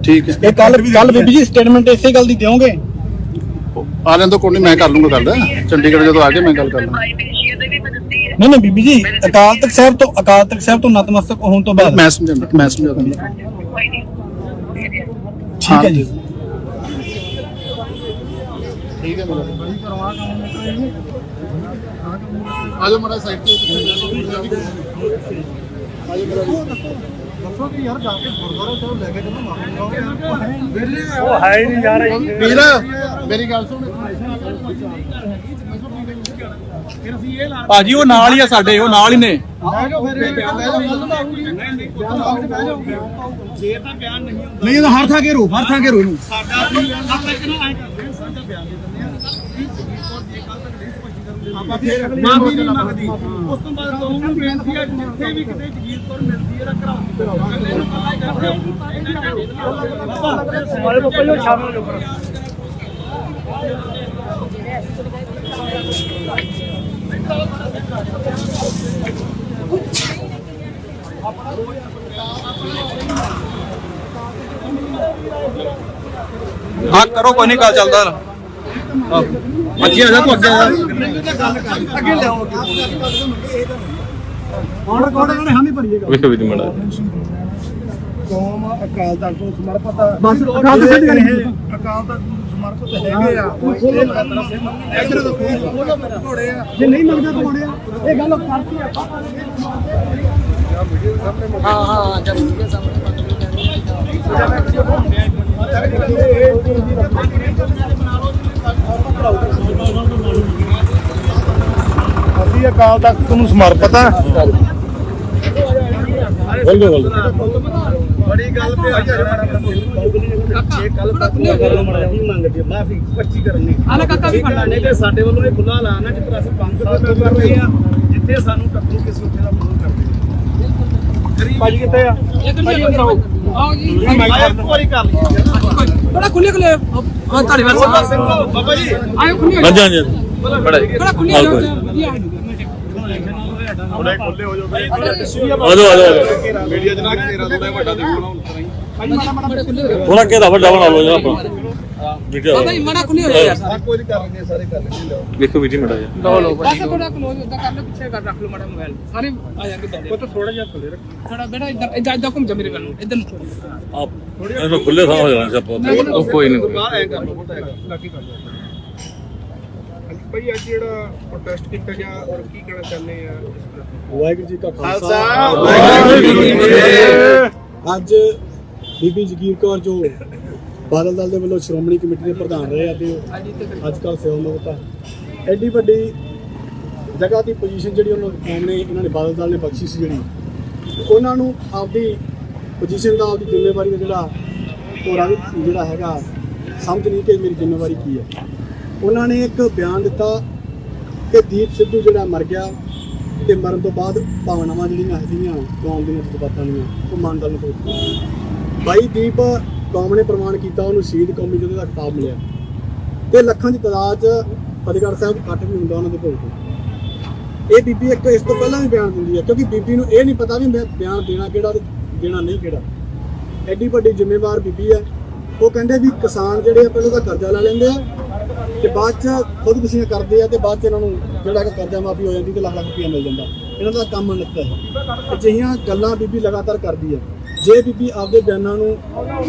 ਠੀਕ ਹੈ।
ਇਹ ਕੱਲ ਬੀਬੀ ਜੀ ਸਟੇਟਮੈਂਟ ਇਸੇ ਗੱਲ ਦੀ ਦਿਓਗੇ?
ਆ ਲੈਣ ਤੋਂ ਕੋਈ ਨਹੀਂ, ਮੈਂ ਕਰ ਲੂੰਗਾ ਗੱਲ, ਚੰਡੀਗੜ੍ਹ ਜਦੋਂ ਆ ਕੇ ਮੈਂ ਗੱਲ ਕਰ ਲੂੰਗਾ।
ਨਹੀਂ ਬੀਬੀ ਜੀ, ਅਕਾਲ ਤਖਤ ਸਾਹਿਬ ਤੋਂ ਨਤਮਸਤਕ ਹੋਣ ਤੋਂ ਬਾਅਦ
ਮੈਂ ਸਮਝਾਉਂਦਾ
ਕੋਈ ਨਹੀਂ
ਠੀਕ ਹੈ ਜੀ।
ਠੀਕ ਹੈ ਮੇਰਾ ਆਜੋ ਮੜਾ ਸਾਈਡ ਤੇ
ਦੱਸੋ ਕਿ ਯਾਰ ਜਾ ਕੇ ਗੁਰਦੁਆਰਾ ਸਾਹਿਬ ਲੈ ਕੇ ਜਦੋਂ ਮਾਫੀ ਚਾਹੋਗੇ
ਉਹ ਹੈ ਹੀ ਨਹੀਂ ਯਾਰ।
ਵੀਰ ਮੇਰੀ ਗੱਲ ਸੁਣ,
ਭਾਜੀ ਉਹ ਨਾਲ ਹੀ ਆ ਸਾਡੇ, ਉਹ ਨਾਲ ਹੀ ਨੇ।
ਜੇ ਤਾਂ ਬਿਆਨ ਨਹੀਂ ਹੁੰਦਾ
ਨਹੀਂ, ਹਰ ਥਾਂ ਕੇ ਰੋ ਇਹਨੂੰ।
ਸਾਡਾ ਅਸੀਂ ਆਪਾਂ ਇੱਕ ਨਾ ਐਂ ਕਰਦੇ ਹਾਂ, ਸਾਡਾ ਬਿਆਨ ਦੇ ਦਿੰਦੇ ਆ ਆਪਾਂ ਫਿਰ ਮਾਫੀ ਨਹੀਂ ਮੰਗਦੀ। ਉਸ ਤੋਂ ਬਾਅਦ ਕੌਮ ਨੂੰ ਬੇਨਤੀ ਹੈ, ਜਿੱਥੇ ਵੀ ਕਿਤੇ ਜਗੀਰ ਕੌਰ ਮਿਲਦੀ ਹੈ ਰੱਖਣਾ ਅਗਲੇ ਨੂੰ ਪਤਾ ਕਰਦੇ ਸਾਰੇ ਬੱਪੇ ਸ਼ਾਮਲ ਹੋ।
ਹਾਂ ਕਰੋ, ਕੋਈ ਨਹੀਂ, ਗੱਲ ਚੱਲਦਾ। ਅੱਗੇ ਆ ਜਾ ਤੂੰ, ਅੱਗੇ ਆ ਜਾ।
ਅੱਗੇ ਲਿਆਓ ਹੁਣ ਰਿਕਾਰਡ ਇਹਨਾਂ ਨੇ ਹਾਂ ਨਹੀਂ ਭਰੀਏਗਾ।
ਵੇਖੋ ਵੀ ਮੜਾ
ਕੌਮ ਅਕਾਲ ਤਖਤ ਨੂੰ ਸਮਰਪਿਤ, ਬਸ ਅਕਾਲ ਤਖਤ ਨਹੀਂ, ਅਕਾਲ ਤਖਤ ਨੂੰ ਸਮਰਪਿਤ ਹੈਗੇ ਆ। ਇੱਧਰ ਦੇਖੋ ਘੋੜੇ ਆ, ਜੇ ਨਹੀਂ ਮੰਗਦੇ ਤਾਂ ਘੋੜੇ ਆ। ਇਹ ਗੱਲ ਕਰਤੀ ਆਪਾਂ ਹਾਂ ਜਦ ਵੀਡੀਓ ਸਾਹਮਣੇ
ਅਸੀਂ ਅਕਾਲ ਤਖਤ ਨੂੰ ਸਮਰਪਿਤ ਹਾਂ।
ਬਿਲਕੁਲ
ਬੜੀ ਗੱਲ ਤੇ ਅੱਜ ਇਹ ਕੱਲ ਤੱਕ ਮੰਗਦੇ ਮਾਫੀ 25 ਕਰਨੀ ਆਲੇ ਕਾਕਾ ਵੀ ਫੜਨਾ ਨਹੀਂ ਤੇ ਸਾਡੇ ਵੱਲੋਂ ਇਹ ਖੁੱਲਾ ਐਲਾਨ ਹੈ ਜਿੱਥੇ ਅਸੀਂ 5 ਸਾਲ ਤੋਂ ਕਰ ਰਹੇ ਹਾਂ ਜਿੱਥੇ ਸਾਨੂੰ ਟੱਕਰੂ ਕਿਸੇ ਉੱਥੇ ਦਾ ਵਿਰੋਧ ਕਰਦੇ ਭਾਜੀ ਕਿੱਥੇ ਆ ਆਓ ਜੀ ਇੱਕ ਵਾਰੀ ਕਰ ਲਈ
ਬੜਾ ਖੁੱਲੇ ਖੁੱਲੇ ਹਾਂ ਧਾਰੀਵਾਲ ਸਾਹਿਬ
ਬਾਬਾ ਜੀ
ਆਇਓ ਖੁੱਲੇ
ਹਾਂਜੀ ਹਾਂਜੀ
ਬੜਾ ਖੁੱਲੇ ਵਧੀਆ
ਥੋੜੇ ਖੁੱਲੇ ਹੋ ਜਾਓ
ਆਜੋ
ਮੀਡੀਆ ਜਨਾ ਤੇਰਾ ਥੋੜਾ ਵੱਡਾ ਦੇਖੋ
ਬੜਾ ਖੁੱਲੇ
ਥੋੜਾ ਘੇਰਾ ਵੱਡਾ ਬਣਾ ਲਓ ਜੀ ਆਪਣਾ ਵੀਡੀਓ
ਬਾਬਾ ਜੀ ਮੜਾ ਖੁੱਲੇ ਹੋ ਯਾਰ
ਕੋਈ ਨਹੀਂ ਕਰ ਲੈਂਦੇ ਸਾਰੇ ਕਰ ਲੈਂਦੇ
ਵੇਖੋ ਵੀਡੀਓ ਮੜਾ ਜਾ
ਲਓ ਬਸ ਥੋੜਾ ਕਲੋਜ਼ ਉਦਾਂ ਕਰ ਲਓ ਪਿੱਛੇ ਕਰ ਰੱਖ ਲਓ ਮਾੜਾ ਮੋਬਾਈਲ ਸਾਰੇ ਆ ਜਾਣਗੇ ਬੰਦੇ
ਉਹ ਤਾਂ ਥੋੜਾ ਜਿਹਾ ਥੱਲੇ ਰੱਖ
ਥੋੜਾ ਬੇਟਾ ਇੱਧਰ ਘੁੰਮ ਜਾ ਮੇਰੇ ਵੱਲ ਨੂੰ ਇੱਧਰ ਨੂੰ
ਆਪ ਇਹਨੂੰ ਖੁੱਲੇ ਥਾਂ ਹੋ ਜਾਣਾ ਸੀ ਆਪਾਂ ਉਹ ਕੋਈ ਨਹੀਂ
ਬਾਹਰ ਐ ਕਰ ਲਓ ਬੋਟਾ ਹੈਗਾ ਲਾਕੀ ਕਰ ਲਓ
ਭਾਈ ਅੱਜ ਜਿਹੜਾ ਪ੍ਰੋਟੈਸਟ ਕੀਤਾ ਗਿਆ ਔਰ ਕੀ ਕਹਿਣਾ ਚਾਹੁੰਦੇ ਆ ਇਸ ਪ੍ਰਤੀ?
ਵਾਹਿਗੁਰੂ ਜੀ ਕਾ ਖਾਲਸਾ
ਵਾਹਿਗੁਰੂ ਜੀ ਕੀ ਫਤਿਹ।
ਅੱਜ ਬੀਬੀ ਜਗੀਰ ਕੌਰ ਜੋ ਬਾਦਲ ਦਲ ਦੇ ਵੱਲੋਂ ਸ਼੍ਰੋਮਣੀ ਕਮੇਟੀ ਦੇ ਪ੍ਰਧਾਨ ਰਹੇ ਆ ਤੇ ਅੱਜ ਕੱਲ੍ਹ ਸੇਵਾਮੁਕਤ ਆ। ਐਡੀ ਵੱਡੀ ਜਗ੍ਹਾ ਦੀ ਪੋਜੀਸ਼ਨ ਜਿਹੜੀ ਉਹਨਾਂ ਕੌਮ ਨੇ ਇਹਨਾਂ ਨੇ ਬਾਦਲ ਦਲ ਨੇ ਬਖਸ਼ੀ ਸੀ ਜਿਹੜੀ ਉਹਨਾਂ ਨੂੰ ਆਪਦੀ ਪੋਜੀਸ਼ਨ ਦਾ ਆਪਦੀ ਜ਼ਿੰਮੇਵਾਰੀ ਦਾ ਜਿਹੜਾ ਹੈਗਾ ਸਮਝ ਨਹੀਂ ਕਿ ਮੇਰੀ ਜ਼ਿੰਮੇਵਾਰੀ ਕੀ ਹੈ। ਉਹਨਾਂ ਨੇ ਇੱਕ ਬਿਆਨ ਦਿੱਤਾ ਕਿ ਦੀਪ ਸਿੱਧੂ ਜਿਹੜਾ ਮਰ ਗਿਆ ਤੇ ਮਰਨ ਤੋਂ ਬਾਅਦ ਭਾਵਨਾਵਾਂ ਜਿਹੜੀਆਂ ਸੀਗੀਆਂ ਕੌਮ ਦੀਆਂ ਜਜ਼ਬਾਤਾਂ ਦੀਆਂ ਉਹ ਮੰਨ ਨੂੰ ਬਾਈ ਦੀਪ ਕੌਮ ਨੇ ਪ੍ਰਮਾਣ ਕੀਤਾ ਉਹਨੂੰ ਸ਼ਹੀਦ ਕੌਮੀ ਜੋਧੇ ਦਾ ਖਿਤਾਬ ਮਿਲਿਆ ਤੇ ਲੱਖਾਂ ਦੀ ਤਾਦਾਦ 'ਚ ਫਤਿਹਗੜ੍ਹ ਸਾਹਿਬ ਇਕੱਠ ਵੀ ਹੁੰਦਾ ਉਹਨਾਂ ਦੇ ਭੋਗ ਤੇ। ਇਹ ਬੀਬੀ ਇੱਕ ਇਸ ਤੋਂ ਪਹਿਲਾਂ ਵੀ ਬਿਆਨ ਦਿੰਦੀ ਹੈ ਕਿਉਂਕਿ ਬੀਬੀ ਨੂੰ ਇਹ ਨਹੀਂ ਪਤਾ ਵੀ ਮੈਂ ਬਿਆਨ ਦੇਣਾ ਕਿਹੜਾ ਤੇ ਦੇਣਾ ਨਹੀਂ ਕਿਹੜਾ। ਐਡੀ ਵੱਡੀ ਜ਼ਿੰਮੇਵਾਰ ਬੀਬੀ ਹੈ। ਉਹ ਕਹਿੰਦੇ ਵੀ ਕਿਸਾਨ ਜਿਹੜੇ ਆ ਪਹਿਲਾਂ ਤਾਂ ਕਰਜ਼ਾ ਲੈ ਲੈਂਦੇ ਆ ਤੇ ਬਾਅਦ 'ਚ ਖੁਦਕੁਸ਼ੀਆਂ ਕਰਦੇ ਆ ਤੇ ਬਾਅਦ 'ਚ ਇਹਨਾਂ ਨੂੰ ਜਿਹੜਾ ਕਿ ਕਰਜ਼ਾ ਮਾਫੀ ਹੋ ਜਾਂਦੀ ਤੇ ਲੱਖ ਲੱਖ ਰੁਪਈਆ ਮਿਲ ਜਾਂਦਾ। ਇਹਨਾਂ ਦਾ ਕੰਮ ਨਿੱਤਾ ਹੈ। ਅਜਿਹੀਆਂ ਗੱਲਾਂ ਬੀਬੀ ਲਗਾਤਾਰ ਕਰਦੀ ਹੈ। ਜੇ ਬੀਬੀ ਆਪਦੇ ਬਿਆਨਾਂ ਨੂੰ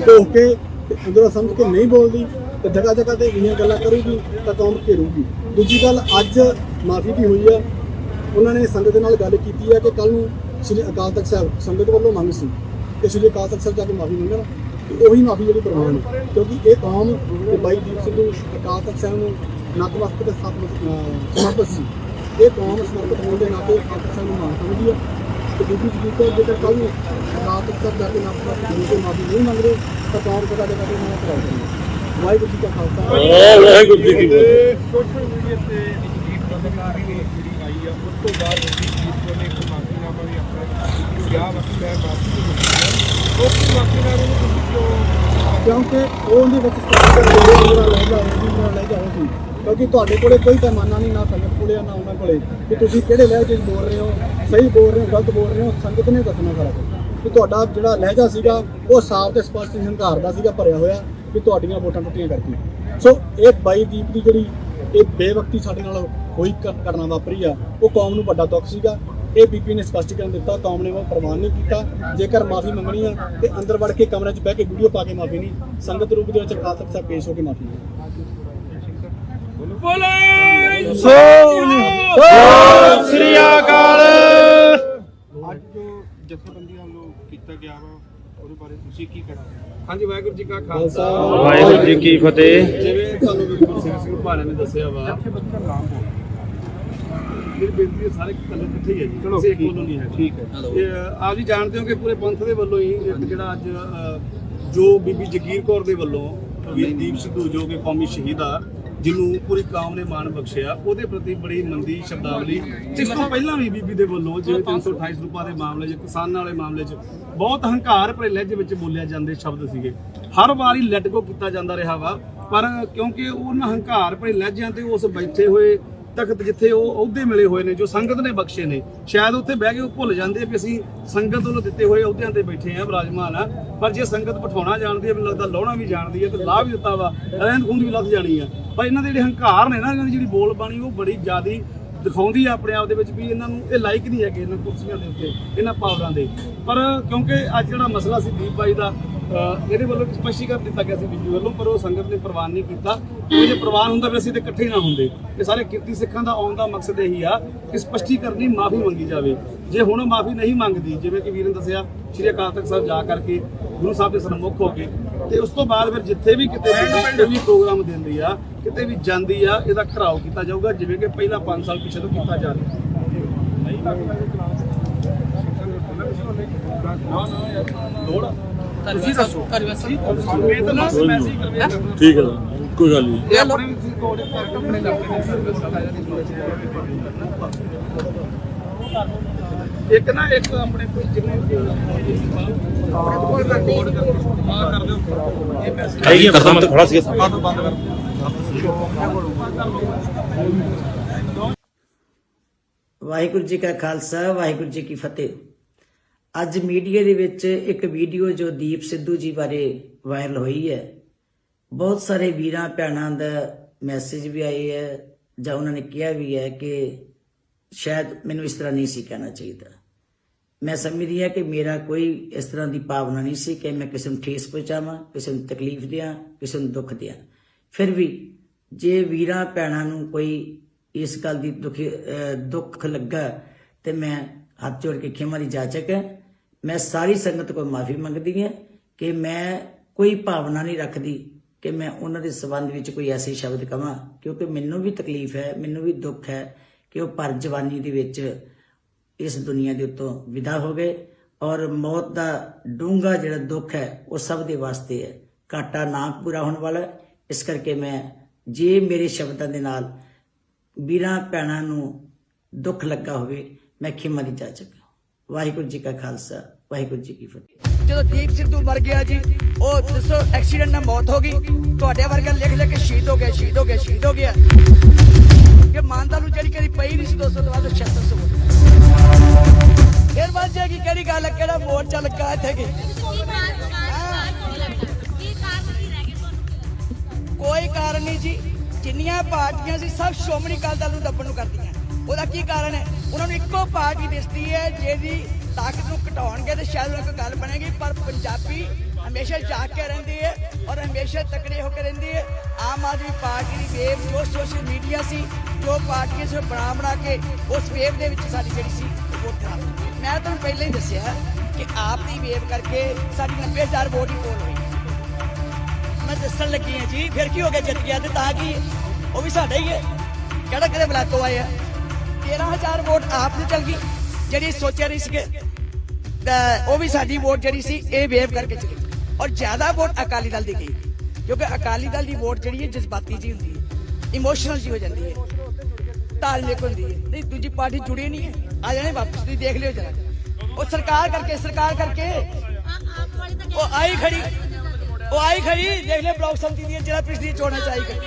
ਢੋਕ ਕੇ ਤੇ ਅੰਦਰੋਂ ਸਮਝ ਕੇ ਨਹੀਂ ਬੋਲਦੀ ਤੇ ਜਗ੍ਹਾ ਜਗ੍ਹਾ ਤੇ ਇਹੀਆਂ ਗੱਲਾਂ ਕਰੂਗੀ ਤਾਂ ਕੌਮ ਘੇਰੂਗੀ। ਦੂਜੀ ਗੱਲ ਅੱਜ ਮਾਫੀ ਵੀ ਹੋਈ ਆ। ਉਹਨਾਂ ਨੇ ਸੰਗਤ ਦੇ ਨਾਲ ਗੱਲ ਕੀਤੀ ਹੈ ਕਿ ਕੱਲ ਨੂੰ ਸ਼੍ਰੀ ਅਕਾਲ ਤਖਤ ਸਾਹਿਬ ਸੰਗਤ ਵੱਲੋਂ ਮੰਗ ਸੀ ਕਿ ਸ਼੍ਰੀ ਅਕਾਲ ਤਖਤ ਸਾਹਿਬ ਜਾ ਕੇ ਮਾਫੀ ਮੰਗਣ ਤੇ ਉਹੀ ਮਾਫੀ ਜਿਹੜੀ ਪ੍ਰਵਾਨ ਹੈ ਕਿਉਂਕਿ ਇਹ ਕੌਮ ਤੇ ਬਾਈ ਦੀਪ ਸਿੱਧੂ ਅਕਾਲ ਤਖਤ ਸਾਹਿਬ ਨੂੰ ਨਤਮਸਤਕ ਤੇ ਸਮਰਪਿਤ ਸੀ। ਇਹ ਕੌਮ ਸਮਰਪਿਤ ਹੋਣ ਦੇ ਨਾਤੇ ਅਕਾਲ ਤਖਤ ਸਾਹਿਬ ਨੂੰ ਮਾਨ ਸਮਝਦੀ ਹੈ ਤੇ ਬੀਬੀ ਜਗੀਰ ਕੌਰ ਜੇਕਰ ਕੱਲ ਨੂੰ ਅਕਾਲ ਤਖਤ ਸਾਹਿਬ ਜਾ ਕੇ ਨਤਮਸਤਕ ਹੋ ਕੇ ਮਾਫੀ ਨਹੀਂ ਮੰਗ ਰਹੇ ਤਾਂ ਕੌਮ ਜਗ੍ਹਾ ਜਗ੍ਹਾ ਤੇ ਉਹਨਾਂ ਕਰਾ ਦਿੰਦੀ। ਵਾਹਿਗੁਰੂ ਜੀ ਕਾ ਖਾਲਸਾ
ਵਾਹਿਗੁਰੂ ਜੀ ਕੀ ਫਤਿਹ।
ਸੋਸ਼ਲ ਮੀਡੀਆ ਤੇ ਜਗੀਰ ਪੱਤਰਕਾਰੀ ਜਿਹੜੀ ਆਈ ਆ ਉਸ ਤੋਂ ਬਾਅਦ ਜਗੀਰ ਕੌਰ ਨੇ ਇੱਕ ਮਾਫੀਨਾਮਾ ਵੀ ਆਪਣਾ ਕਿਹਾ ਬਾਕੀ ਮੈਂ ਮਾਫੀ ਨਹੀਂ ਮੰਗੀ ਉਸ ਮਾਫੀਨਾਮੇ ਨੂੰ ਤੁਸੀਂ
ਕਿਉਂਕਿ ਉਹਦੇ ਵਿੱਚ ਜਿਹੜਾ ਲੈ ਜਾਓ ਸੀ ਕਿਉਂਕਿ ਤੁਹਾਡੇ ਕੋਲੇ ਕੋਈ ਪੈਮਾਨਾ ਨਹੀਂ ਨਾ ਸੰਗਤ ਕੋਲੇ ਨਾ ਉਹਨਾਂ ਕੋਲੇ ਕਿ ਤੁਸੀਂ ਕਿਹੜੇ ਲਹਿਜੇ 'ਚ ਬੋਲ ਰਹੇ ਹੋ, ਸਹੀ ਬੋਲ ਰਹੇ ਹੋ, ਗਲਤ ਬੋਲ ਰਹੇ ਹੋ। ਸੰਗਤ ਨੇ ਦੱਸਣਾ ਸਾਰਾ ਕੁਝ ਕਿ ਤੁਹਾਡਾ ਜਿਹੜਾ ਲਹਿਜਾ ਸੀਗਾ ਉਹ ਸਾਫ਼ ਤੇ ਸਪਸ਼ਟ ਹੰਕਾਰ ਦਾ ਸੀਗਾ ਭਰਿਆ ਹੋਇਆ ਕਿ ਤੁਹਾਡੀਆਂ ਵੋਟਾਂ ਟੁੱਟੀਆਂ ਕਰਕੇ। ਸੋ ਇਹ ਬਾਈ ਦੀਪ ਦੀ ਜਿਹੜੀ ਇਹ ਬੇਵਕਤੀ ਸਾਡੇ ਨਾਲ ਹੋਈ ਘਟਨਾ ਵਾਪਰੀ ਆ ਉਹ ਕੌਮ ਨੂੰ ਵੱਡਾ ਦੁੱਖ ਸੀਗਾ। ਇਹ ਬੀਬੀ ਨੇ ਸਪਸ਼ਟੀਕਰਨ ਦਿੱਤਾ ਕੌਮ ਨੇ ਉਹ ਪ੍ਰਵਾਨ ਨਹੀਂ ਕੀਤਾ। ਜੇਕਰ ਮਾਫੀ ਮੰਗਣੀ ਆ ਤੇ ਅੰਦਰ ਵੜ ਕੇ ਕਮਰੇ 'ਚ ਬਹਿ ਕੇ ਵੀਡੀਓ ਪਾ ਕੇ ਮਾਫੀ ਨਹੀਂ, ਸੰਗਤ ਰੂਪ ਦੇ ਵਿੱਚ ਅਕਾਲ ਤਖਤ ਸਾਹਿਬ ਪੇਸ਼ ਹੋ ਕੇ ਮਾਫੀ
ਸ੍ਰੀ ਅਕਾਲ।
ਅੱਜ ਜੋ ਜਥੇਬੰਦੀਆਂ ਵੱਲੋਂ ਕੀਤਾ ਗਿਆ ਵਾ ਉਹਦੇ ਬਾਰੇ ਤੁਸੀਂ ਕੀ ਕਹਿਣਾ?
ਹਾਂਜੀ ਵਾਹਿਗੁਰੂ ਜੀ ਕਾ ਖਾਲਸਾ
ਵਾਹਿਗੁਰੂ ਜੀ ਕੀ ਫਤਿਹ।
ਜਿਵੇਂ ਤੁਹਾਨੂੰ ਗੁਰਸਿੱਖ ਸਿੰਘ ਭਾਣਾ ਨੇ ਦੱਸਿਆ ਵਾ ਮੇਰੀ ਬੇਨਤੀ ਹੈ ਸਾਰੇ ਇਕੱਲੇ ਇਕੱਠੇ ਹੀ ਹੈ ਜੀ ਕਿਸੇ ਇੱਕ ਵੱਲੋਂ ਨਹੀਂ ਹੈ। ਠੀਕ ਹੈ ਆਪ ਜੀ ਜਾਣਦੇ ਹੋ ਕਿ ਪੂਰੇ ਪੰਥ ਦੇ ਵੱਲੋਂ ਹੀ ਇੱਕ ਜਿਹੜਾ ਅੱਜ ਜੋ ਬੀਬੀ ਜਗੀਰ ਕੌਰ ਦੇ ਵੱਲੋਂ ਵੀਰ ਦੀਪ ਸਿੱਧੂ ਜੋ ਕਿ ਕੌਮੀ ਸ਼ਹੀਦ ਆ ਜਿਹਨੂੰ ਪੂਰੀ ਕੌਮ ਨੇ ਮਾਣ ਬਖਸ਼ਿਆ ਉਹਦੇ ਪ੍ਰਤੀ ਬੜੀ ਮੰਦੀ ਸ਼ਬਦਾਵਲੀ ਇਸ ਤੋਂ ਪਹਿਲਾਂ ਵੀ ਬੀਬੀ ਦੇ ਵੱਲੋਂ ਜਿਵੇਂ 328 ਰੁਪਏ ਦੇ ਮਾਮਲੇ 'ਚ ਕਿਸਾਨਾਂ ਵਾਲੇ ਮਾਮਲੇ 'ਚ ਬਹੁਤ ਹੰਕਾਰ ਭਰੇ ਲਹਿਜੇ ਵਿੱਚ ਬੋਲਿਆ ਜਾਂਦੇ ਸ਼ਬਦ ਸੀਗੇ। ਹਰ ਵਾਰੀ ਲੈਟ ਗੋ ਕੀਤਾ ਜਾਂਦਾ ਰਿਹਾ ਵਾ ਪਰ ਕਿਉਂਕਿ ਉਹਨਾਂ ਹੰਕਾਰ ਭਰੇ ਲਹਿਜਿਆਂ ਤੇ ਉਸ ਬੈਠੇ ਹੋਏ ਤਖਤ ਜਿੱਥੇ ਉਹ ਅਹੁਦੇ ਮਿਲੇ ਹੋਏ ਨੇ ਜੋ ਸੰਗਤ ਨੇ ਬਖਸ਼ੇ ਨੇ ਸ਼ਾਇਦ ਉੱਥੇ ਬਹਿ ਕੇ ਉਹ ਭੁੱਲ ਜਾਂਦੇ ਵੀ ਅਸੀਂ ਸੰਗਤ ਵੱਲੋਂ ਦਿੱਤੇ ਹੋਏ ਅਹੁਦਿਆਂ ਤੇ ਬੈਠੇ ਆ ਵਿਰਾਜਮਾਨ ਆ। ਪਰ ਜੇ ਸੰਗਤ ਬਿਠਾਉਣਾ ਜਾਣਦੀ ਹੈ ਮੈਨੂੰ ਲੱਗਦਾ ਲਾਉਣਾ ਵੀ ਜਾਣਦੀ ਹੈ ਤੇ ਲਾਹ ਵੀ ਦਿੱਤਾ ਵਾ ਰਹਿੰਦ ਖੂੰਦ ਵੀ ਲੱਥ ਜਾਣੀ ਆ। ਪਰ ਇਹਨਾਂ ਦੇ ਜਿਹੜੇ ਹੰਕਾਰ ਨੇ ਨਾ ਇਹਨਾਂ ਦੀ ਜਿਹੜੀ ਬੋਲ ਬਾਣੀ ਉਹ ਬੜੀ ਜ਼ਿਆਦੀ ਦਿਖਾਉਂਦੀ ਆ ਆਪਣੇ ਆਪ ਦੇ ਵਿੱਚ ਵੀ ਇਹਨਾਂ ਨੂੰ ਇਹ ਲਾਇਕ ਨਹੀਂ ਹੈਗੇ ਇਹਨਾਂ ਕੁਰਸੀਆਂ ਦੇ ਉੱਤੇ ਇਹਨਾਂ ਪਾਵਰਾਂ ਦੇ। ਪਰ ਕਿਉਂਕਿ ਅੱਜ ਜਿਹੜਾ ਮਸਲਾ ਸੀ ਦੀਪ ਬਾਈ ਦਾ ਇਹਦੇ ਵੱਲੋਂ ਸਪਸ਼ਟੀਕਰਨ ਦਿੱਤਾ ਗਿਆ ਸੀ ਬੀਬੀ ਵੱਲੋਂ ਪਰ ਉਹ ਸੰਗਤ ਨੇ ਪ੍ਰਵਾਨ ਨਹੀਂ ਕੀਤਾ। ਜੇ ਪ੍ਰਵਾਨ ਹੁੰਦਾ ਫਿਰ ਅਸੀਂ ਤੇ ਇਕੱਠੇ ਨਾ ਹੁੰਦੇ। ਇਹ ਸਾਰੇ ਕਿਰਤੀ ਸਿੱਖਾਂ ਦਾ ਆਉਣ ਦਾ ਮਕਸਦ ਇਹੀ ਆ ਕਿ ਸਪਸ਼ਟੀਕਰਨੀ ਮਾਫੀ ਮੰਗੀ ਜਾਵੇ। ਜੇ ਹੁਣ ਮਾਫੀ ਨਹੀਂ ਮੰਗਦੀ ਜਿਵੇਂ ਕਿ ਵੀਰ ਨੇ ਦੱਸਿਆ ਸ਼੍ਰੀ ਅਕਾਲ ਤਖਤ ਸਾਹਿਬ ਜਾ ਕਰਕੇ ਗੁਰੂ ਸਾਹਿਬ ਦੇ ਸਨਮੁਖ ਹੋ ਕੇ ਤੇ ਉਸ ਤੋਂ ਬਾਅਦ ਫਿਰ ਜਿੱਥੇ ਵੀ ਕਿਤੇ ਵੀ ਪ੍ਰੋਗਰਾਮ ਦਿੰਦੀ ਆ, ਕਿਤੇ ਵੀ ਜਾਂਦੀ ਆ, ਇਹਦਾ ਘਰਾਓ ਕੀਤਾ ਜਾਊਗਾ ਜਿਵੇਂ ਕਿ ਪਹਿਲਾਂ 5 ਸਾਲ ਪਿੱਛੇ ਤੋਂ ਕੀਤਾ ਜਾ ਰਿਹਾ। ਤੁਸੀਂ ਦੱਸੋ
ਠੀਕ ਹੈ ਕੋਈ ਗੱਲ ਨਹੀਂ।
ਇਹ ਆਪਣੀ ਕੋਡ ਆਪਣੇ ਇਲਾਕੇ ਦੇ
ਇੱਕ ਨਾ ਇੱਕ ਆਪਣੇ ਕੋਈ ਜਿੰਨੇ ਆਪਣੇ ਕੋਲ ਦਾ ਕੋਡ ਕਰ ਦਿਓ ਇਹ ਮੈਸੇਜ
ਆਈਏ ਖਤਮ ਥੋੜਾ ਸੀ
ਬੰਦ ਕਰ
ਵਾਹਿਗੁਰੂ ਜੀ ਕਾ ਖਾਲਸਾ ਵਾਹਿਗੁਰੂ ਜੀ ਕੀ ਫਤਿਹ। ਅੱਜ ਮੀਡੀਆ ਦੇ ਵਿੱਚ ਇੱਕ ਵੀਡੀਓ ਜੋ ਦੀਪ ਸਿੱਧੂ ਜੀ ਬਾਰੇ ਵਾਇਰਲ ਹੋਈ ਹੈ, ਬਹੁਤ ਸਾਰੇ ਵੀਰਾਂ ਭੈਣਾਂ ਦਾ ਮੈਸੇਜ ਵੀ ਆਏ ਹੈ ਜਾਂ ਉਹਨਾਂ ਨੇ ਕਿਹਾ ਵੀ ਹੈ ਕਿ ਸ਼ਾਇਦ ਮੈਨੂੰ ਇਸ ਤਰ੍ਹਾਂ ਨਹੀਂ ਸੀ ਕਹਿਣਾ ਚਾਹੀਦਾ। ਮੈਂ ਸਮਝਦੀ ਹਾਂ ਕਿ ਮੇਰਾ ਕੋਈ ਇਸ ਤਰ੍ਹਾਂ ਦੀ ਭਾਵਨਾ ਨਹੀਂ ਸੀ ਕਿ ਮੈਂ ਕਿਸੇ ਨੂੰ ਠੇਸ ਪਹੁੰਚਾਵਾਂ, ਕਿਸੇ ਨੂੰ ਤਕਲੀਫ ਦਿਆਂ, ਕਿਸੇ ਨੂੰ ਦੁੱਖ ਦਿਆਂ। ਫਿਰ ਵੀ ਜੇ ਵੀਰਾਂ ਭੈਣਾਂ ਨੂੰ ਕੋਈ ਇਸ ਗੱਲ ਦੀ ਦੁੱਖ ਲੱਗਾ ਤੇ ਮੈਂ ਹੱਥ ਜੋੜ ਕੇ ਖਿਮਾ ਦੀ ਜਾਚਕ ਹੈ। ਮੈਂ ਸਾਰੀ ਸੰਗਤ ਕੋਲ ਮਾਫੀ ਮੰਗਦੀ ਹਾਂ ਕਿ ਮੈਂ ਕੋਈ ਭਾਵਨਾ ਨਹੀਂ ਰੱਖਦੀ ਕਿ ਮੈਂ ਉਹਨਾਂ ਦੇ ਸੰਬੰਧ ਵਿੱਚ ਕੋਈ ਐਸੇ ਸ਼ਬਦ ਕਵਾਂ, ਕਿਉਂਕਿ ਮੈਨੂੰ ਵੀ ਤਕਲੀਫ ਹੈ, ਮੈਨੂੰ ਵੀ ਦੁੱਖ ਹੈ ਕਿ ਉਹ ਪਰ ਜਵਾਨੀ ਦੇ ਵਿੱਚ ਇਸ ਦੁਨੀਆ ਦੇ ਉੱਤੋਂ ਵਿਦਾ ਹੋ ਗਏ ਔਰ ਮੌਤ ਦਾ ਡੂੰਘਾ ਜਿਹੜਾ ਦੁੱਖ ਹੈ ਉਹ ਸਭ ਦੇ ਵਾਸਤੇ ਹੈ। ਘਾਟਾ ਨਾ ਪੂਰਾ ਹੋਣ ਵਾਲਾ, ਇਸ ਕਰਕੇ ਮੈਂ ਜੇ ਮੇਰੇ ਸ਼ਬਦਾਂ ਦੇ ਨਾਲ ਵੀਰਾਂ ਭੈਣਾਂ ਨੂੰ ਦੁੱਖ ਲੱਗਾ ਹੋਵੇ ਮੈਂ ਖਿਮਾ ਦੀ ਜਾਚਕ। ਵਾਹਿਗੁਰੂ ਜੀ ਕਾ ਖਾਲਸਾ ਵਾਹਿਗੁਰੂ ਜੀ ਕੀ ਫਤਿਹ।
ਜਦੋਂ ਦੀਪ ਸਿੱਧੂ ਮਰ ਗਿਆ ਜੀ, ਉਹ ਦੱਸੋ ਐਕਸੀਡੈਂਟ ਨਾਲ ਮੌਤ ਹੋ ਗਈ, ਤੁਹਾਡੇ ਵਰਗਾ ਲਿਖ ਲਿਖ ਕੇ ਸ਼ਹੀਦ ਹੋ ਗਿਆ, ਸ਼ਹੀਦ ਹੋ ਗਿਆ, ਸ਼ਹੀਦ ਹੋ ਗਿਆ। ਕਿ ਮਾਨਤਾ ਨੂੰ ਜਿਹੜੀ ਕਦੀ ਪਈ ਨਹੀਂ ਸੀ 200 ਤੋਂ ਬਾਅਦ 7600 ਫਿਰ ਬਾਅਦ ਜਾਗੀ ਕਿਹੜੀ ਗੱਲ ਹੈ, ਕਿਹੜਾ ਮੋਰਚਾ ਲੱਗਾ ਇੱਥੇ ਕੀ ਕੋਈ ਕਾਰਨ ਨਹੀਂ ਜੀ। ਜਿੰਨੀਆਂ ਪਾਰਟੀਆਂ ਸੀ ਸਭ ਸ਼੍ਰੋਮਣੀ ਅਕਾਲੀ ਦਲ ਨੂੰ ਦੱਬਣ ਨੂੰ ਕਰਦੀਆਂ। ਉਹਦਾ ਕੀ ਕਾਰਨ ਹੈ? ਉਹਨਾਂ ਨੂੰ ਇੱਕੋ ਪਾਰਟੀ ਦਿਸਦੀ ਹੈ ਜਿਹਦੀ ਤਾਕਤ ਨੂੰ ਘਟਾਉਣਗੇ ਤੇ ਸ਼ਾਇਦ ਇੱਕ ਗੱਲ ਬਣੇਗੀ। ਪਰ ਪੰਜਾਬੀ ਹਮੇਸ਼ਾ ਜਾਗ ਕੇ ਰਹਿੰਦੀ ਹੈ ਔਰ ਹਮੇਸ਼ਾ ਤਕੜੇ ਹੋ ਕੇ ਰਹਿੰਦੀ ਹੈ। ਆਮ ਆਦਮੀ ਪਾਰਟੀ ਦੀ ਵੇਵ ਜੋ ਸੋਸ਼ਲ ਮੀਡੀਆ ਸੀ, ਜੋ ਪਾਰਟੀਆਂ ਸੀ ਬਣਾ ਕੇ ਉਸ ਵੇਵ ਦੇ ਵਿੱਚ ਸਾਡੀ ਜਿਹੜੀ ਸੀ ਵੋਟ ਖਰਾਬ। ਮੈਂ ਤੁਹਾਨੂੰ ਪਹਿਲਾਂ ਹੀ ਦੱਸਿਆ ਕਿ ਆਪ ਦੀ ਵੇਵ ਕਰਕੇ ਸਾਡੀ 90,000 ਵੋਟ ਹੀ ਪੋਲ ਹੋਈ। ਮੈਂ ਦੱਸਣ ਲੱਗੀ ਹਾਂ ਜੀ, ਫਿਰ ਕੀ ਹੋ ਗਿਆ, ਜਿੱਤ ਗਿਆ ਤੇ ਤਾਂ ਕੀ ਉਹ ਵੀ ਸਾਡਾ ਹੀ ਹੈ। ਕਿਹੜਾ ਕਿਹੜੇ ਬਲਾਕੋਂ ਆਏ ਆ? 13,000 ਵੋਟ ਆਪ ਨੂੰ ਚਲ ਗਈ ਜਿਹੜੀ ਸੋਚਿਆ ਨਹੀਂ ਸੀਗੇ, ਉਹ ਵੀ ਸਾਡੀ ਵੋਟ ਜਿਹੜੀ ਸੀ ਇਹ ਵੇਵ ਕਰਕੇ ਚਲੀ ਗਈ। ਔਰ ਜ਼ਿਆਦਾ ਵੋਟ ਅਕਾਲੀ ਦਲ ਦੀ ਗਈ ਕਿਉਂਕਿ ਅਕਾਲੀ ਦਲ ਦੀ ਵੋਟ ਜਿਹੜੀ ਹੈ ਜਜ਼ਬਾਤੀ ਜੀ ਹੁੰਦੀ ਹੈ, ਇਮੋਸ਼ਨਲ ਜੀ ਹੋ ਜਾਂਦੀ ਹੈ, ਤਾਲਮੇਲ ਹੁੰਦੀ ਹੈ। ਨਹੀਂ ਦੂਜੀ ਪਾਰਟੀ ਜੁੜੀ ਨਹੀਂ ਹੈ, ਆ ਜਾਣੇ ਵਾਪਸ। ਤੁਸੀਂ ਦੇਖ ਲਿਓ ਜਰਾ, ਉਹ ਸਰਕਾਰ ਕਰਕੇ ਉਹ ਆਈ ਖੜੀ ਦੇਖ ਲਿਓ ਬਲਾਕ ਸੰਮਤੀ ਦੀ ਜਿਹੜਾ ਪਿਛਲੀ ਚੋਣਾਂ ਚ ਆਈ ਖੜੀ।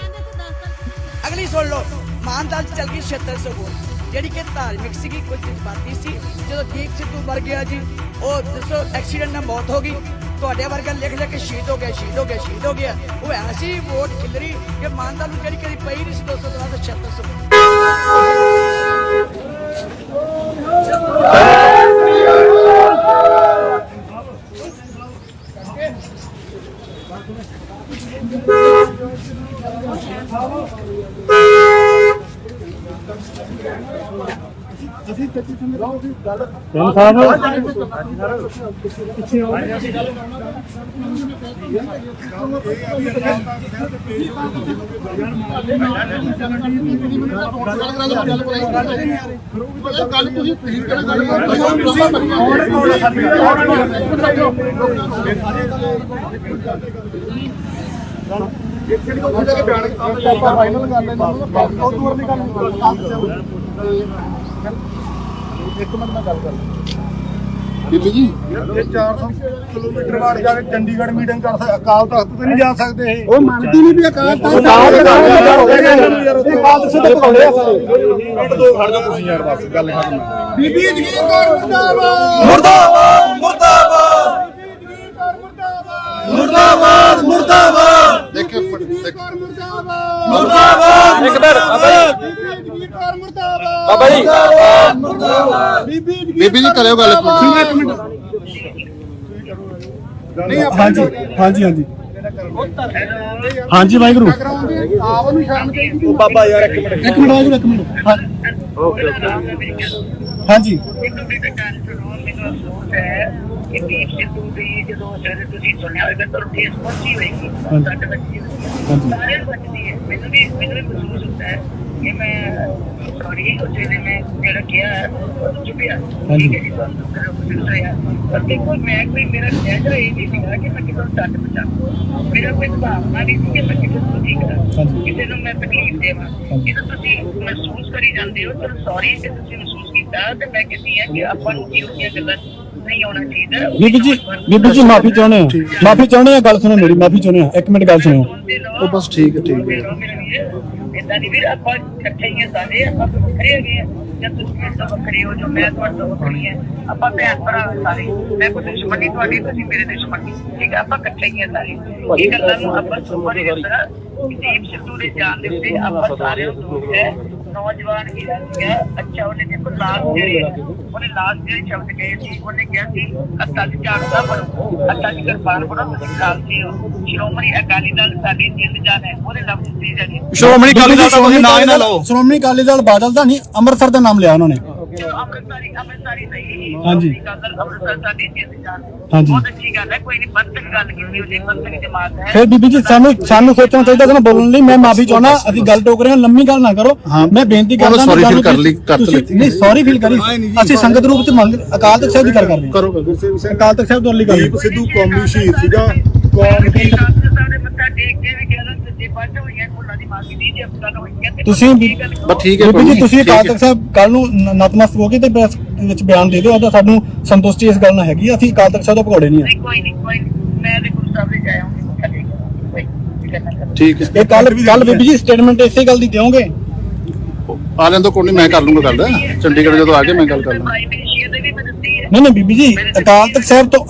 ਅਗਲੀ ਸੁਣ ਲਓ, ਮਾਨਦਾਰ ਚ ਚੱਲ ਗਈ 7600 ਵੋਟ ਜਿਹੜੀ ਕਿ ਧਾਰਮਿਕ ਸੀਗੀ, ਕੁਝ ਜਜ਼ਬਾਤੀ ਸੀ। ਜਦੋਂ ਦੀਪ ਸਿੱਧੂ ਮਰ ਗਿਆ ਜੀ, ਉਹ ਦੱਸੋ ਐਕਸੀਡੈਂਟ ਨਾਲ ਮੌਤ ਹੋ ਗਈ, ਤੁਹਾਡੇ ਵਰਗਾ ਲਿਖ ਲਿਖ ਕੇ ਸ਼ਹੀਦ ਹੋ ਗਿਆ, ਸ਼ਹੀਦ ਹੋ ਗਿਆ, ਸ਼ਹੀਦ ਹੋ ਗਿਆ। ਉਹ ਐਸੀ ਵੋਟ ਖਿਲਰੀ ਕਿ ਮਾਨਦਾਰ ਨੂੰ ਜਿਹੜੀ ਕਦੀ ਪਈ ਨਹੀਂ ਸੀ 200 ਤੋਂ ਬਾਅਦ 7600।
ਅਸੀਂ ਤੱਕ ਸਮਝਾਓ ਸੀ ਗੱਲ ਫਾਈਨਲ ਕਰ ਲੈਣਾ ਉਹ ਦੂਰ ਦੀ ਗੱਲ। ਇੱਕ ਮਿੰਟ ਮੈਂ ਗੱਲ ਕਰ ਬੀਬੀ ਜੀ, ਇਹ 400 ਕਿਲੋਮੀਟਰ ਬਾਅਦ ਜਾ ਕੇ ਚੰਡੀਗੜ੍ਹ ਮੀਟਿੰਗ ਕਰ ਸਕਦੇ, ਅਕਾਲ ਤਖਤ ਤੇ ਨਹੀਂ ਜਾ ਸਕਦੇ। ਇਹ ਉਹ ਮੰਨਦੀ ਨਹੀਂ ਵੀ ਅਕਾਲ ਤਖਤ ਦੇ ਪਾਉਂਦੇ ਆ ਸਾਰੇ। ਦੋ ਖੜ ਜਾਓ ਤੁਸੀਂ ਯਾਰ, ਬਸ ਗੱਲ ਖਤਮ। ਬੀਬੀ ਜਗੀਰ ਕੌਰ ਮੁਰਦਾਬਾਦ, ਮੁਰਦਾਬਾਦ, ਮੁਰਦਾਬਾਦ, ਮੁਰਦਾਬਾਦ, ਮੁਰਦਾਬਾਦ। ਦੇਖੋ ਮੁਰਦਾਬਾਦ, ਇੱਕ ਮਿੰਟ ਬਾਬਾ ਜੀ, ਬੀਬੀ ਜੀ ਕਰਿਓ ਗੱਲ ਇੱਕ ਮਿੰਟ। ਹਾਂਜੀ ਹਾਂਜੀ ਹਾਂਜੀ ਹਾਂਜੀ ਵਾਹਿਗੁਰੂ। ਆਪ ਨੂੰ ਸ਼ਰਮ ਚਾਹੀਦੀ ਬਾਬਾ ਯਾਰ, ਇੱਕ ਮਿੰਟ ਵਾਹਿਗੁਰੂ, ਇੱਕ ਮਿੰਟ। ਹਾਂਜੀ
ਮੈਨੂੰ ਅਫਸੋਸ ਹੈ ਕਿ ਦੀਪ ਸਿੱਧੂ ਦੀ ਜਦੋਂ ਸਵੇਰੇ ਤੁਸੀਂ ਸੁਣਿਆ ਹੋਵੇਗਾ ਤੁਹਾਨੂੰ ਠੇਸ ਪਹੁੰਚੀ ਹੋਏਗੀ ਸਾਡੇ ਬੱਚੇ ਸਾਰਿਆਂ ਨੂੰ ਬਚਦੀ ਹੈ। ਮੈਨੂੰ ਵੀ ਮਹਿਸੂਸ ਹੁੰਦਾ ਹੈ ਕਿ ਮੈਂ ਸੌਰੀ ਉਸੇ ਨੇ ਮੈਂ ਜਿਹੜਾ ਕਿਹਾ ਚੁੱਪਿਆ ਠੀਕ ਹੈ ਜੀ ਤੁਹਾਨੂੰ ਮਹਿਸੂਸ ਹੋਇਆ। ਪਰ ਦੇਖੋ ਮੈਂ ਕੋਈ ਮੇਰਾ ਨਜ਼ਰ ਇਹ ਨਹੀਂ ਸੀਗਾ ਕਿ ਮੈਂ ਕਿਸੇ ਨੂੰ ਛੱਡ ਬਚਾਵਾਂ। ਮੇਰਾ ਕੋਈ ਭਾਵਨਾ ਨਹੀਂ ਸੀ ਕਿ ਮੈਂ ਕਿਸੇ ਨੂੰ ਠੀਕ ਕਰਾਂ, ਕਿਸੇ ਨੂੰ ਮੈਂ ਤਕਲੀਫ ਦੇਵਾਂ। ਜਦੋਂ ਤੁਸੀਂ ਮਹਿਸੂਸ ਕਰੀ ਜਾਂਦੇ ਹੋ ਚਲੋ ਸੌਰੀ ਕਿ ਤੁਸੀਂ ਮਹਿਸੂਸ ਕੀਤਾ ਤੇ ਮੈਂ ਕਹਿੰਦੀ ਹਾਂ ਕਿ ਆਪਾਂ ਨੂੰ ਇਹੋ ਜਿਹੀਆਂ ਗੱਲਾਂ ਨਹੀਂ ਹੋਣਾ ਚਾਹੀਦਾ।
ਬੀਬੀ ਜੀ ਮਾਫੀ ਚਾਹੁੰਦੇ ਆ ਗੱਲ ਸੁਣੋ ਮੇਰੀ, ਮਾਫੀ ਚਾਹੁੰਦੇ ਆ, ਇੱਕ ਮਿੰਟ ਗੱਲ ਸੁਣੋ।
ਉਹ ਬਸ ਠੀਕ ਹੈ
ਇਦਾਂ ਦੀ ਵੀਰ ਆਪਾਂ ਇਕੱਠੇ ਹੀ ਸਾਰੇ ਆਪਾਂ ਵੱਖਰੇ ਹੈਗੇ ਆ ਜਾਂ ਤੁਸੀਂ ਮੇਰੇ ਤੋਂ ਵੱਖਰੇ ਹੋ ਜੋ ਮੈਂ ਤੁਹਾਡੇ ਤੋਂ ਵੱਖਰੀ ਹੈ। ਆਪਾਂ ਭੈਣ ਭਰਾ ਸਾਰੇ, ਮੈਂ ਕੋਈ ਦੁਸ਼ਮਣ ਨਹੀਂ ਤੁਹਾਡੀ, ਤੁਸੀਂ ਮੇਰੇ ਦੁਸ਼ਮਣ ਨਹੀਂ, ਠੀਕ ਹੈ। ਆਪਾਂ ਇਕੱਠੇ ਹੀ ਆ ਸਾਰੇ। ਇਹ ਗੱਲਾਂ ਨੂੰ ਆਪਾਂ ਸੁਪਰ ਇਸ ਤਰ੍ਹਾਂ ਦੀਪ ਸਿੱਧੂ ਦੇ ਜਾਣ ਦੇ ਉੱਤੇ ਆਪਾਂ ਸਾਰਿਆਂ ਨੂੰ ਦੁੱਖ ਹੈ। ਨੌਜਵਾਨ ਜਿਹੜਾ ਸੀਗਾ ਅੱਛਾ ਉਹਨੇ ਦੇਖੋ ਲਾਸਟ ਜਿਹੜੇ ਸ਼ਬਦ ਕਹੇ ਸੀ ਉਹਨੇ ਕਿਹਾ ਸੀ ਅੱਤਾ ਦੀ ਝਾੜਦਾ ਬਣੋ, ਅੱਤਾ ਦੀ ਕਿਰਪਾਨ ਬਣੋ, ਤੁਸੀਂ ਖਾਲਸੇ ਹੋ। ਸ਼੍ਰੋਮਣੀ ਅਕਾਲੀ ਦਲ ਸਾਡੀ ਜਿੰਦ ਜਾਨ ਹੈ ਉਹਦੇ ਲਫ਼ਜ਼ ਸੀ ਜਿਹੜੀ
ਸ਼੍ਰੋਮਣੀ ਅਕਾਲੀ ਦਲ ਦਾ ਨਾਂ ਹੀ ਨਾ ਲਓ। ਸ਼੍ਰੋਮਣੀ ਅਕਾਲੀ ਦਲ ਬਾਦਲ ਦਾ ਨਹੀਂ, ਅੰਮ੍ਰਿਤਸਰ ਦਾ ਨਾਮ ਲਿਆ ਉਹਨਾਂ ਨੇ।
ਅੰਮ੍ਰਿਤਸਰੀ ਸਹੀ
ਹਾਂਜੀ।
ਅੰਮ੍ਰਿਤਸਰ ਸਾਡੀ ਜਿੰਦ ਜਾਨ
ਹਾਂਜੀ।
ਬਹੁਤ ਅੱਛੀ ਗੱਲ ਹੈ। ਕੋਈ ਨਹੀਂ ਬੰਤਕ ਗੱਲ ਕੀਤੀ ਉਹਦੀ ਬੰਤਕ ਜਮਾਤ ਹੈ।
ਫਿਰ ਬੀਬੀ ਜੀ ਸਾਨੂੰ ਸੋਚਣਾ ਚਾਹੀਦਾ ਕਿ ਨਾ ਬੋਲਣ ਲਈ। ਮੈਂ ਮਾਫੀ ਚਾਹੁੰਦਾ, ਅਸੀਂ ਗੱਲ ਟੋਕ ਰਹੇ ਹਾਂ, ਲੰਮੀ ਗੱਲ ਨਾ ਕਰੋ। ਮੈਂ ਬੇਨਤੀ ਕਰਦਾ
ਸੌਰੀ ਫੀਲ ਕਰ ਲਈ
ਨਹੀਂ ਸੌਰੀ ਫੀਲ ਕਰੀ, ਅਸੀਂ ਸੰਗਤ ਰੂਪ ਚ ਮੰਗ ਅਕਾਲ ਤਖਤ ਸਾਹਿਬ ਦੀ ਗੱਲ ਕਰਦੇ ਹਾਂ।
ਕਰੋ
ਅਕਾਲ ਤਖਤ ਸਾਹਿਬ ਤੋਂ ਅਰਲੀ ਕਰ
ਦੀਪ ਸਿੱਧੂ ਕੌਮੀ ਸ਼ਹੀਦ ਸੀਗਾ।
ਮੱਥਾ ਟੇਕ ਕੇ ਵੀ ਕਹਿੰਦਾ ਸੱਜੇ ਪਾਸੇ ਹੋਈਆਂ ਫੁੱਲਾਂ ਦੀ ਮਾਫੀ ਦੀ ਜੇ ਗੱਲ ਹੋਈ ਹੈ
ਤੁਸੀਂ
ਬਸ ਠੀਕ ਹੈ
ਬੀਬੀ ਜੀ ਤੁਸੀਂ ਅਕਾਲ ਤਖਤ ਸਾਹਿਬ ਕੱਲ ਨੂੰ ਨਤਮਸਤਕ ਹੋ ਕੇ ਤੇ ਪ੍ਰੈਸ ਵਿੱਚ ਬਿਆਨ ਦੇ ਦਿਓ। ਉਹਦਾ ਸਾਨੂੰ ਸੰਤੁਸ਼ਟੀ ਇਸ ਗੱਲ ਨਾਲ ਹੈਗੀ, ਅਸੀਂ ਅਕਾਲ ਤਖਤ ਸਾਹਿਬ ਤੋਂ ਭਗੌੜੇ ਨਹੀਂ ਆ।
ਕੋਈ ਨਹੀਂ ਮੈਂ ਤੇ ਗੁਰੂ ਸਾਹਿਬ ਦੇ ਜਾਇਆਂਗੀ ਮੱਥਾ ਟੇਕ ਕੋਈ ਫਿਕਰ ਨਾ ਕਰੋ।
ਠੀਕ ਹੈ
ਇਹ ਕੱਲ ਬੀਬੀ ਜੀ ਸਟੇਟਮੈਂਟ ਇਸੇ ਗੱਲ ਦੀ ਦਿਓਗੇ?
ਆ ਲੈਣ ਤੋਂ ਕੋਈ ਨਹੀਂ, ਮੈਂ ਕਰ ਲੂੰਗਾ ਗੱਲ। ਚੰਡੀਗੜ੍ਹ ਜਦੋਂ ਆ ਕੇ ਮੈਂ ਗੱਲ ਕਰ ਲਾਂਗਾ।
ਨਹੀਂ ਬੀਬੀ ਜੀ ਅਕਾਲ ਤਖਤ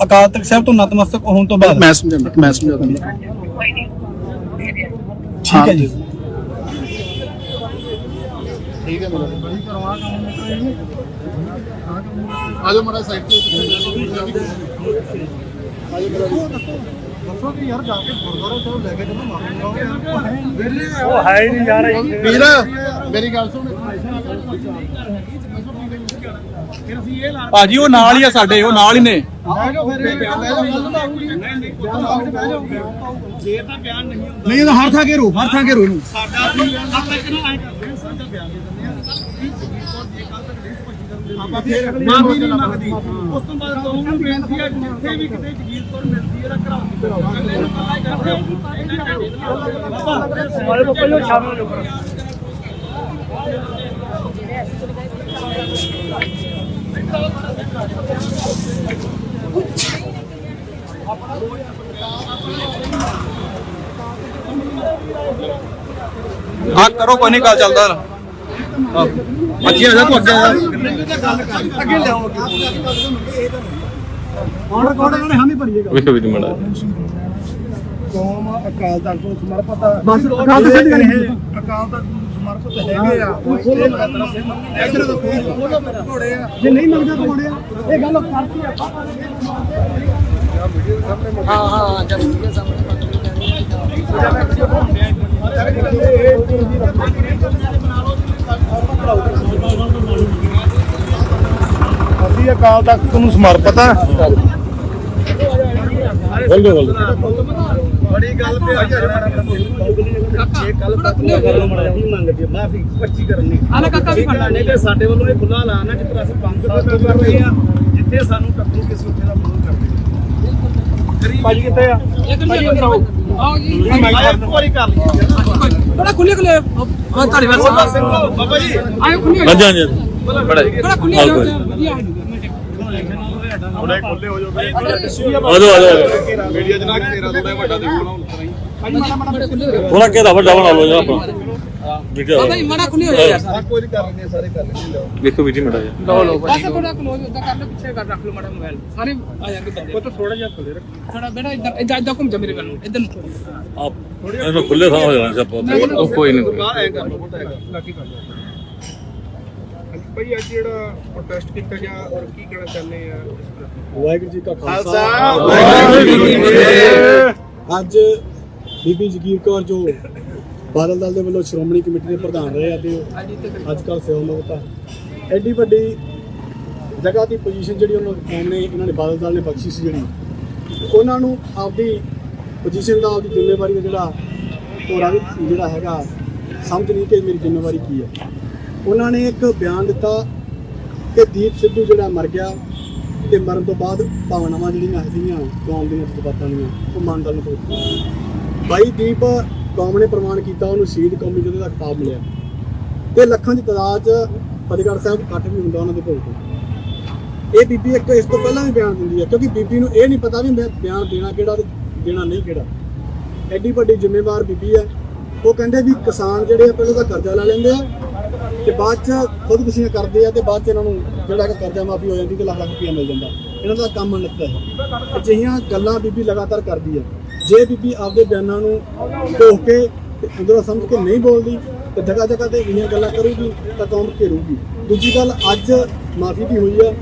ਸਾਹਿਬ ਤੋਂ ਨਤਮਸਤਕ ਹੋਣ ਤੋਂ ਬਾਅਦ
ਮੈਂ ਸਮਝਾ ਦਾਂਗਾ
ਕੋਈ ਨਹੀਂ
ਠੀਕ ਹੈ ਜੀ।
ਠੀਕ ਹੈ ਆਜੋ ਮੜਾ ਸਾਈਡ ਤੇ
ਦੱਸੋ ਕਿ ਯਾਰ ਜਾ ਕੇ ਗੁਰਦੁਆਰਾ ਸਾਹਿਬ ਲੈ ਕੇ ਜਦੋਂ ਮਾਫੀ ਮੰਗਾਓਗੇ
ਉਹ ਹੈ ਹੀ ਨਹੀਂ ਯਾਰ
ਵੀਰ ਮੇਰੀ ਗੱਲ ਸੁਣ।
ਫਿਰ ਅਸੀਂ ਇਹ ਲਾ
ਭਾਜੀ ਉਹ ਨਾਲ ਹੀ ਆ ਸਾਡੇ, ਉਹ ਨਾਲ ਹੀ ਨੇ।
ਬਹਿ ਜਾਓ ਫਿਰ ਇਹ ਬਿਆਨ ਆਊਗੀ ਨਹੀਂ ਬਹਿ ਜਾਓ ਜੇ ਤਾਂ ਬਿਆਨ ਨਹੀਂ ਹੁੰਦਾ
ਨਹੀਂ ਹਰ ਥਾਂ ਘੇਰੋ ਇਹਨੂੰ।
ਸਾਡਾ ਅਸੀਂ ਆਪਾਂ ਕਿਹਨਾਂ ਆਏ ਕਰਦੇ ਹਾਂ ਸਾਡਾ ਬਿਆਨ ਦੇ ਦਿੰਦੇ ਆ ਆਪਾਂ ਫਿਰ ਮਾਫੀ ਨਹੀਂ ਮੰਗਦੀ। ਉਸ ਤੋਂ ਬਾਅਦ ਕੌਮ ਨੂੰ ਬੇਨਤੀ ਹੈ ਜਿੱਥੇ ਵੀ ਕਿਤੇ ਜਗੀਰ ਕੌਰ ਮਿਲਦੀ ਹੈ ਰੱਖਣਾ ਅਗਲੇ ਨੂੰ ਪਤਾ ਕਰਦੇ ਸਾਰੇ ਬੱਪਾ ਜੋ ਸ਼ਾਮਲ ਹੋ
ਹਾਂ ਕਰੋ, ਕੋਈ ਨਹੀਂ ਗੱਲ ਚੱਲਦਾ। ਅੱਗੇ ਆ ਜਾ ਤੂੰ, ਅੱਗੇ ਆ ਜਾ।
ਅੱਗੇ ਲਿਆਓ ਹੁਣ ਕੋਣ ਨੇ ਹਾਮੀ ਭਰੀ ਹੈਗਾ
ਵੇਖੋ ਵੀ ਮੜਾ
ਕੌਮ ਅਕਾਲ ਤਖਤ ਨੂੰ ਸਮਰਪਿਤ ਹੈ। ਬਸ ਅਕਾਲ ਤਖਤ ਦੀ ਗੱਲ ਹੈ। ਅਕਾਲ ਤਖਤ ਨੂੰ ਸਮਰਪਿਤ ਹੈਗੇ ਆ। ਇਧਰ ਦਾ ਘੋੜੇ ਆ, ਜੇ ਨਹੀਂ ਮੰਗਦਾ ਘੋੜੇ ਆ। ਇਹ ਗੱਲ ਕਰਤੀ ਆਪਾਂ ਹਾਂ ਜਦ ਵੀਡੀਓ ਸਾਹਮਣੇ
ਅਸੀਂ ਅਕਾਲ ਤਖਤ ਨੂੰ ਸਮਰਪਿਤ ਆ।
ਬੜੀ ਗੱਲ ਤੇ ਅੱਜ ਇਹ ਕੱਲ ਤੱਕ ਮੰਗਦੇ ਮਾਫੀ 25 ਕਰਨੀ ਆਲਾ ਕਾਕਾ ਵੀ ਫੜਨਾ ਨਹੀਂ ਤੇ ਸਾਡੇ ਵੱਲੋਂ ਇਹ ਖੁੱਲਾ ਐਲਾਨ ਹੈ ਕਿ ਅਸੀਂ ਬੰਦ ਕਰ ਰਹੇ ਆ। ਜਿੱਥੇ ਸਾਨੂੰ ਟੱਕਰੂ ਕਿਸੇ ਉੱਥੇ ਦਾ ਫੋਨ ਕਰਦੇ ਭਾਜੀ ਕਿੱਥੇ ਆ ਭਾਜੀ ਆਓ ਜੀ ਇੱਕ ਵਾਰੀ ਕਰ ਲਈ ਬੜਾ ਖੁੱਲੇ ਤੁਹਾਡੇ ਵੱਲ ਬਾਬਾ ਜੀ ਆਇਓ ਖੁੱਲੇ
ਹਾਂਜੀ ਹਾਂਜੀ ਬੜਾ
ਖੁੱਲੇ
ਥੋੜੇ ਖੁੱਲੇ ਹੋ ਜਾਓ।
ਆਜੋ
ਮੀਡੀਆ ਜਨਾ ਕਿ ਤੇਰਾ ਥੋੜਾ ਵੱਡਾ ਦੇਖੋ ਨਾ
ਥੋੜਾ ਕਿਹਦਾ ਵੱਡਾ ਬਣਾ ਲਓ ਜੀ ਆਪਾਂ ਵੀਡੀਓ
ਮੜਾ ਖੁੱਲੇ ਹੋ ਜਾ ਯਾਰ
ਕੋਈ ਨਹੀਂ ਕਰ ਲੈਂਦੇ ਸਾਰੇ ਕਰ ਲੈਂਦੇ।
ਵੇਖੋ ਵੀ ਮੜਾ ਜੀ
ਲਓ ਬਸ ਥੋੜਾ ਕਲੋਜ਼ ਉਦਾਂ ਕਰ ਲਓ ਪਿੱਛੇ ਕਰ ਰੱਖ ਲਓ ਮੜਾ ਮੋਬਾਈਲ ਸਾਰੇ ਆ ਜਾਣਗੇ ਬੰਦੇ ਉਹ ਤਾਂ ਥੋੜਾ ਜਿਹਾ ਖੁੱਲੇ ਰੱਖ ਥੋੜਾ ਬੇਟਾ ਇਦਾਂ ਘੁੰਮ ਜਾ ਮੇਰੇ ਵੱਲ ਨੂੰ ਇਦਾਂ ਨੂੰ
ਆਪ ਇਹਨੂੰ ਖੁੱਲੇ ਥਾਂ ਹੋ ਜਾਣਾ ਸੀ ਆਪਾਂ ਉਹ ਕੋਈ ਨਹੀਂ
ਬਾਹਰ ਐ ਕਰ ਲਓ ਮੋਟਾ ਹੈਗਾ ਲਾਕੀ ਕਰ ਲਓ।
ਭਾਈ ਅੱਜ ਜਿਹੜਾ ਪ੍ਰੋਟੈਸਟ ਕੀਤਾ ਗਿਆ ਔਰ ਕੀ ਕਹਿਣਾ ਚਾਹੁੰਦੇ ਆ ਇਸ ਪ੍ਰਤੀ?
ਵਾਹਿਗੁਰੂ ਜੀ ਕਾ ਖਾਲਸਾ
ਵਾਹਿਗੁਰੂ ਜੀ ਕੀ ਫਤਿਹ।
ਅੱਜ ਬੀਬੀ ਜਗੀਰ ਕੌਰ ਜੋ ਬਾਦਲ ਦਲ ਦੇ ਵੱਲੋਂ ਸ਼੍ਰੋਮਣੀ ਕਮੇਟੀ ਦੇ ਪ੍ਰਧਾਨ ਰਹੇ ਆ ਤੇ ਅੱਜ ਕੱਲ੍ਹ ਸੇਵਾਮੁਕਤ ਆ। ਐਡੀ ਵੱਡੀ ਜਗ੍ਹਾ ਦੀ ਪੋਜੀਸ਼ਨ ਜਿਹੜੀ ਉਹਨਾਂ ਕੌਮ ਨੇ ਇਹਨਾਂ ਨੇ ਬਾਦਲ ਦਲ ਨੇ ਬਖਸ਼ੀ ਸੀ ਜਿਹੜੀ, ਉਹਨਾਂ ਨੂੰ ਆਪਦੀ ਪੋਜੀਸ਼ਨ ਦਾ ਆਪਦੀ ਜ਼ਿੰਮੇਵਾਰੀ ਦਾ ਜਿਹੜਾ ਹੈਗਾ ਸਮਝ ਨਹੀਂ ਕਿ ਮੇਰੀ ਜ਼ਿੰਮੇਵਾਰੀ ਕੀ ਹੈ। ਉਹਨਾਂ ਨੇ ਇੱਕ ਬਿਆਨ ਦਿੱਤਾ ਕਿ ਦੀਪ ਸਿੱਧੂ ਜਿਹੜਾ ਮਰ ਗਿਆ ਤੇ ਮਰਨ ਤੋਂ ਬਾਅਦ ਭਾਵਨਾਵਾਂ ਜਿਹੜੀਆਂ ਸੀਗੀਆਂ ਕੌਮ ਦੀਆਂ ਜਜ਼ਬਾਤਾਂ ਦੀਆਂ ਉਹ ਮਨ ਦਲ ਨੂੰ ਪਹੁੰਚ ਬਾਈ ਦੀਪ ਕੌਮ ਨੇ ਪ੍ਰਮਾਣ ਕੀਤਾ, ਉਹਨੂੰ ਸ਼ਹੀਦ ਕੌਮੀ ਜੋਧੇ ਦਾ ਖਿਤਾਬ ਮਿਲਿਆ ਤੇ ਲੱਖਾਂ ਦੀ ਤਾਦਾਦ 'ਚ ਫਤਿਹਗੜ੍ਹ ਸਾਹਿਬ ਇਕੱਠ ਵੀ ਹੁੰਦਾ ਉਹਨਾਂ ਦੇ ਭੋਗ ਤੇ। ਇਹ ਬੀਬੀ ਇੱਕ ਇਸ ਤੋਂ ਪਹਿਲਾਂ ਵੀ ਬਿਆਨ ਦਿੰਦੀ ਹੈ ਕਿਉਂਕਿ ਬੀਬੀ ਨੂੰ ਇਹ ਨਹੀਂ ਪਤਾ ਵੀ ਮੈਂ ਬਿਆਨ ਦੇਣਾ ਕਿਹੜਾ ਤੇ ਦੇਣਾ ਨਹੀਂ ਕਿਹੜਾ। ਐਡੀ ਵੱਡੀ ਜ਼ਿੰਮੇਵਾਰ ਬੀਬੀ ਹੈ। ਉਹ ਕਹਿੰਦੇ ਵੀ ਕਿਸਾਨ ਜਿਹੜੇ ਆ ਪਹਿਲਾਂ ਤਾਂ ਕਰਜ਼ਾ ਲੈ ਲੈਂਦੇ ਆ ਤੇ ਬਾਅਦ 'ਚ ਖੁਦਕੁਸ਼ੀਆਂ ਕਰਦੇ ਆ ਤੇ ਬਾਅਦ 'ਚ ਇਹਨਾਂ ਨੂੰ ਜਿਹੜਾ ਕਿ ਕਰਜ਼ਾ ਮਾਫੀ ਹੋ ਜਾਂਦੀ ਤੇ ਲੱਖ ਰੁਪਈਆ ਮਿਲ ਜਾਂਦਾ। ਇਹਨਾਂ ਦਾ ਕੰਮ ਨਿਕਲਦਾ ਹੈ। ਅਜਿਹੀਆਂ ਗੱਲਾਂ ਬੀਬੀ ਲਗਾਤਾਰ ਕਰਦੀ ਹੈ। ਜੇ ਬੀਬੀ ਆਪਦੇ ਬਿਆਨਾਂ ਨੂੰ ਢੋਕ ਕੇ ਤੇ ਅੰਦਰੋਂ ਸਮਝ ਕੇ ਨਹੀਂ ਬੋਲਦੀ ਤੇ ਜਗ੍ਹਾ ਜਗ੍ਹਾ ਤੇ ਇਹੀਆਂ ਗੱਲਾਂ ਕਰੂਗੀ ਤਾਂ ਕੌਮ ਘੇਰੂਗੀ। ਦੂਜੀ ਗੱਲ, ਅੱਜ ਮਾਫੀ ਵੀ ਹੋਈ ਆ।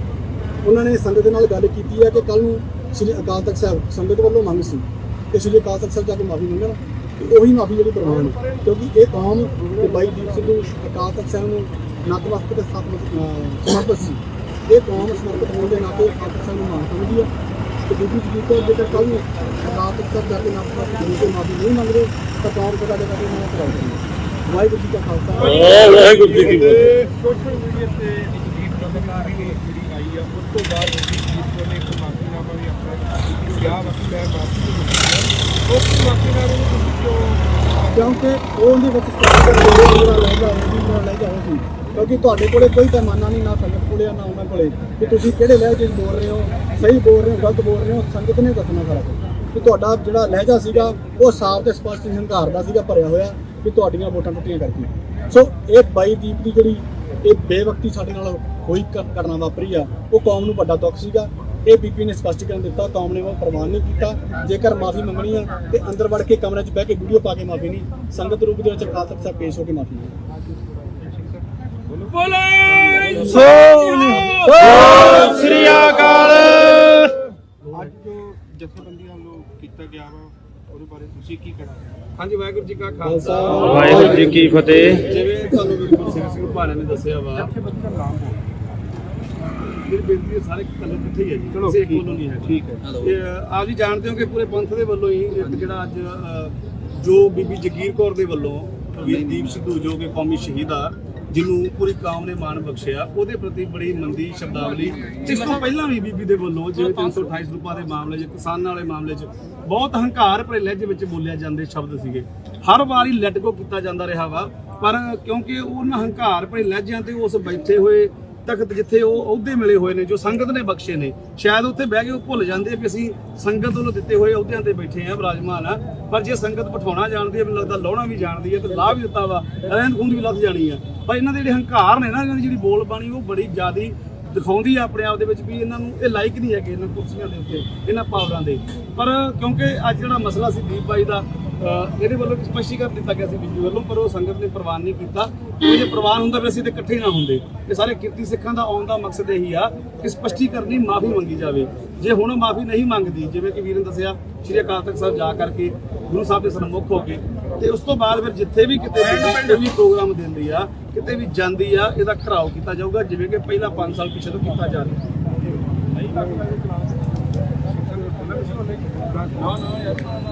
ਉਹਨਾਂ ਨੇ ਸੰਗਤ ਦੇ ਨਾਲ ਗੱਲ ਕੀਤੀ ਹੈ ਕਿ ਕੱਲ ਨੂੰ ਸ੍ਰੀ ਅਕਾਲ ਤਖਤ ਸਾਹਿਬ ਸੰਗਤ ਵੱਲੋਂ ਮੰਗ ਸੀ ਕਿ ਸ੍ਰੀ ਅਕਾਲ ਤਖਤ ਸਾਹਿਬ ਜਾ ਕੇ ਮਾਫੀ ਮੰਗਣ ਤੇ ਉਹੀ ਮਾਫੀ ਜਿਹੜੀ ਪ੍ਰਵਾਨ ਹੈ ਕਿਉਂਕਿ ਇਹ ਕੌਮ ਤੇ ਬਾਈ ਦੀਪ ਸਿੱਧੂ ਅਕਾਲ ਤਖਤ ਸਾਹਿਬ ਨੂੰ ਨਤਮਸਤਕ ਤੇ ਸਮਰਪਿਤ ਸੀ। ਇਹ ਕੌਮ ਸਮਰਪਿਤ ਹੋਣ ਦੇ ਨਾਤੇ ਅਕਾਲ ਤਖਤ ਸਾਹਿਬ ਨੂੰ ਮਾਨ ਸਮਝਦੀ ਹੈ ਤੇ ਬੀਬੀ ਜਗੀਰ ਕੌਰ ਜੇਕਰ ਕੱਲ ਨੂੰ ਅਕਾਲ ਤਖਤ ਸਾਹਿਬ ਜਾ ਕੇ ਨਤਮਸਤਕ ਹੋ ਕੇ ਮਾਫੀ ਨਹੀਂ ਮੰਗਦੇ ਤਾਂ ਕੌਮ ਜਗ੍ਹਾ ਜਗ੍ਹਾ ਤੇ ਉਹਨਾਂ ਕਰਾਉਂਦੀ। ਵਾਹਿਗੁਰੂ ਜੀ ਕਾ ਖਾਲਸਾ
ਵਾਹਿਗੁਰੂ ਜੀ ਕੀ ਫਤਿਹ।
ਸੋਸ਼ਲ ਮੀਡੀਆ ਤੇ ਜਗੀਰ ਕੌਰ ਦੀ ਜਿਹੜੀ ਆਈ ਆ ਉਸ ਤੋਂ ਬਾਅਦ ਜਗੀਰ ਕੌਰ ਨੇ ਇੱਕ ਮਾਫੀਨਾਮਾ ਵੀ ਆਪਣਾ ਕਿਹਾ ਵਾ ਕਿ ਮੈਂ ਮਾਫੀ ਮੰਗੀ ਹੈ। ਉਸ ਮਾਫੀਨਾਮੇ ਨੂੰ ਤੁਸੀਂ
ਕਿਉਂਕਿ ਉਹਦੇ ਵਿੱਚ ਜਿਹੜਾ ਲੈ ਜਾਓ ਸੀ ਕਿਉਂਕਿ ਤੁਹਾਡੇ ਕੋਲੇ ਕੋਈ ਪੈਮਾਨਾ ਨਹੀਂ, ਨਾ ਸੰਗਤ ਕੋਲੇ ਨਾ ਉਹਨਾਂ ਕੋਲੇ ਕਿ ਤੁਸੀਂ ਕਿਹੜੇ ਲਹਿਜੇ 'ਚ ਬੋਲ ਰਹੇ ਹੋ, ਸਹੀ ਬੋਲ ਰਹੇ ਹੋ ਗਲਤ ਬੋਲ ਰਹੇ ਹੋ। ਸੰਗਤ ਨੇ ਦੱਸਣਾ ਸਾਰਾ ਕਿ ਤੁਹਾਡਾ ਜਿਹੜਾ ਲਹਿਜਾ ਸੀਗਾ ਉਹ ਸਾਫ਼ ਤੇ ਸਪਸ਼ਟ ਹੰਕਾਰ ਦਾ ਸੀਗਾ ਭਰਿਆ ਹੋਇਆ ਕਿ ਤੁਹਾਡੀਆਂ ਵੋਟਾਂ ਟੁੱਟੀਆਂ ਕਰਕੇ। ਸੋ ਇਹ ਬਾਈ ਦੀਪ ਦੀ ਜਿਹੜੀ ਇਹ ਬੇਵਕਤੀ ਸਾਡੇ ਨਾਲ ਹੋਈ ਕਰਨਾ ਵਾਪਰੀ ਆ ਉਹ ਕੌਮ ਨੂੰ ਵੱਡਾ ਦੁੱਖ ਸੀਗਾ। ਇਹ ਬੀਬੀ ਨੇ ਸਪਸ਼ਟੀਕਰਨ ਦਿੱਤਾ, ਕੌਮ ਨੇ ਉਹ ਪ੍ਰਵਾਨ ਨਹੀਂ ਕੀਤਾ। ਜੇਕਰ ਮਾਫੀ ਮੰਗਣੀ ਆ ਤੇ ਅੰਦਰ ਵੜ ਕੇ ਕਮਰੇ 'ਚ ਬਹਿ ਕੇ ਵੀਡੀਓ ਪਾ ਕੇ ਮਾਫੀ ਨਹੀਂ, ਸੰਗਤ ਰੂਪ ਦੇ ਵਿੱਚ ਅਕਾਲ ਤਖਤ ਸਾਹਿਬ ਪੇਸ਼ ਹੋ ਕੇ ਮਾਫੀ ਮੰਗੀ।
ਸ੍ਰੀ ਅਕਾਲ।
ਅੱਜ ਜੋ ਜਥੇਬੰਦੀਆਂ ਨੂੰ ਕੀਤਾ ਗਿਆ ਵਾ ਉਹਦੇ ਬਾਰੇ ਤੁਸੀਂ ਕੀ ਕਹਿਣਾ? ਹਾਂਜੀ, ਵਾਹਿਗੁਰੂ ਜੀ ਕਾ ਖਾਲਸਾ
ਵਾਹਿਗੁਰੂ ਜੀ ਕੀ ਫਤਿਹ।
ਜਿਵੇਂ ਤੁਹਾਨੂੰ ਗੁਰੂ ਸਿੰਘ ਭਾਣਾ ਨੇ ਦੱਸਿਆ ਵਾ,
ਜਥੇਬੰਦੀ ਦਾ ਨਾਮ ਬੋਲੋ।
ਮੇਰੀ ਬੇਨਤੀ ਹੈ ਸਾਰੇ ਇਕੱਠੇ ਹੀ ਹੈ ਜੀ,
ਚਲੋ
ਕਿਸੇ ਇੱਕ ਵੱਲੋਂ ਨਹੀਂ ਹੈ।
ਠੀਕ ਹੈ।
ਆਪ ਜੀ ਜਾਣਦੇ ਹੋ ਕਿ ਪੂਰੇ ਪੰਥ ਦੇ ਵੱਲੋਂ ਹੀ ਇੱਕ ਜਿਹੜਾ ਅੱਜ ਜੋ ਬੀਬੀ ਜਗੀਰ ਕੌਰ ਦੇ ਵੱਲੋਂ ਵੀਰ ਦੀਪ ਸਿੱਧੂ ਜੋ ਕਿ ਕੌਮੀ ਸ਼ਹੀਦ ਆ, ਜਿਹਨੂੰ ਪੂਰੀ ਕੌਮ ਨੇ ਮਾਣ ਬਖਸ਼ਿਆ, ਉਹਦੇ ਪ੍ਰਤੀ ਬੜੀ ਮੰਦੀ ਸ਼ਬਦਾਵਲੀ ਇਸ ਤੋਂ ਪਹਿਲਾਂ ਵੀ ਬੀਬੀ ਦੇ ਵੱਲੋਂ ਜਿਵੇਂ 328 ਰੁਪਏ ਦੇ ਮਾਮਲੇ 'ਚ, ਕਿਸਾਨਾਂ ਵਾਲੇ ਮਾਮਲੇ 'ਚ ਬਹੁਤ ਹੰਕਾਰ ਭਰੇ ਲਹਿਜੇ ਵਿੱਚ ਬੋਲਿਆ ਜਾਂਦੇ ਸ਼ਬਦ ਸੀਗੇ। ਹਰ ਵਾਰੀ ਲੈਟ ਗੋ ਕੀਤਾ ਜਾਂਦਾ ਰਿਹਾ ਵਾ, ਪਰ ਕਿਉਂਕਿ ਉਹਨਾਂ ਹੰਕਾਰ ਭਰੇ ਲਹਿਜਿਆਂ ਤੇ ਉਸ ਬੈਠੇ ਹੋਏ ਤਖਤ ਜਿੱਥੇ ਉਹ ਅਹੁਦੇ ਮਿਲੇ ਹੋਏ ਨੇ ਜੋ ਸੰਗਤ ਨੇ ਬਖਸ਼ੇ ਨੇ, ਸ਼ਾਇਦ ਉੱਥੇ ਬਹਿ ਕੇ ਉਹ ਭੁੱਲ ਜਾਂਦੇ ਆ ਕਿ ਅਸੀਂ ਸੰਗਤ ਵੱਲੋਂ ਦਿੱਤੇ ਹੋਏ ਅਹੁਦਿਆਂ ਤੇ ਬੈਠੇ ਆ, ਵਿਰਾਜਮਾਨ ਆ। ਪਰ ਜੇ ਸੰਗਤ ਬਿਠਾਉਣਾ ਜਾਣਦੀ ਹੈ, ਮੈਨੂੰ ਲੱਗਦਾ ਲਾਉਣਾ ਵੀ ਜਾਣਦੀ ਹੈ ਤੇ ਲਾਹ ਵੀ ਦਿੱਤਾ ਵਾ, ਰਹਿੰਦ ਖੂੰਦ ਵੀ ਲੱਥ ਜਾਣੀ ਆ। ਪਰ ਇਹਨਾਂ ਦੇ ਜਿਹੜੇ ਹੰਕਾਰ ਨੇ ਨਾ, ਇਹਨਾਂ ਦੀ ਜਿਹੜੀ ਬੋਲ ਬਾਣੀ ਉਹ ਬੜੀ ਜ਼ਿਆਦੀ ਦਿਖਾਉਂਦੀ ਆ ਆਪਣੇ ਆਪ ਦੇ ਵਿੱਚ ਵੀ ਇਹਨਾਂ ਨੂੰ ਇਹ ਲਾਇਕ ਨਹੀਂ ਹੈਗੇ ਇਹਨਾਂ ਕੁਰਸੀਆਂ ਦੇ ਉੱਤੇ, ਇਹਨਾਂ ਪਾਵਰਾਂ ਦੇ। ਪਰ ਕਿਉਂਕਿ ਅੱਜ ਜਿਹੜਾ ਮਸਲਾ ਸੀ ਦੀਪ ਬਾਈ ਦਾ, ਇਹਦੇ ਵੱਲੋਂ ਸਪਸ਼ਟੀਕਰਨ ਦਿੱਤਾ ਗਿਆ ਸੀ ਬੀਬੀ ਵੱਲੋਂ, ਪਰ ਉਹ ਸੰਗਤ ਨੇ ਪ੍ਰਵਾਨ ਨਹੀਂ ਕੀਤਾ। ਜੇ ਪ੍ਰਵਾਨ ਹੁੰਦਾ ਫਿਰ ਅਸੀਂ ਤੇ ਇਕੱਠੇ ਨਾ ਹੁੰਦੇ। ਇਹ ਸਾਰੇ ਕਿਰਤੀ ਸਿੱਖਾਂ ਦਾ ਆਉਣ ਦਾ ਮਕਸਦ ਇਹੀ ਆ ਕਿ ਸਪਸ਼ਟੀਕਰਨ ਦੀ ਮਾਫੀ ਮੰਗੀ ਜਾਵੇ। ਜੇ ਹੁਣ ਮਾਫੀ ਨਹੀਂ ਮੰਗਦੀ, ਜਿਵੇਂ ਕਿ ਵੀਰ ਨੇ ਦੱਸਿਆ, ਸ਼੍ਰੀ ਅਕਾਲ ਤਖਤ ਸਾਹਿਬ ਜਾ ਕਰਕੇ ਗੁਰੂ ਸਾਹਿਬ ਦੇ ਸਨਮੁਖ ਹੋ ਕੇ ਤੇ ਉਸ ਤੋਂ ਬਾਅਦ ਫਿਰ ਜਿੱਥੇ ਵੀ ਕਿਤੇ ਵੀ ਪ੍ਰੋਗਰਾਮ ਦਿੰਦੀ ਆ, ਕਿਤੇ ਵੀ ਜਾਂਦੀ ਆ, ਇਹਦਾ ਘਰਾਓ ਕੀਤਾ ਜਾਊਗਾ ਜਿਵੇਂ ਕਿ ਪਹਿਲਾਂ 5 ਸਾਲ ਪਿਛੇ ਤੋਂ ਕੀਤਾ ਜਾ ਰਿਹਾ।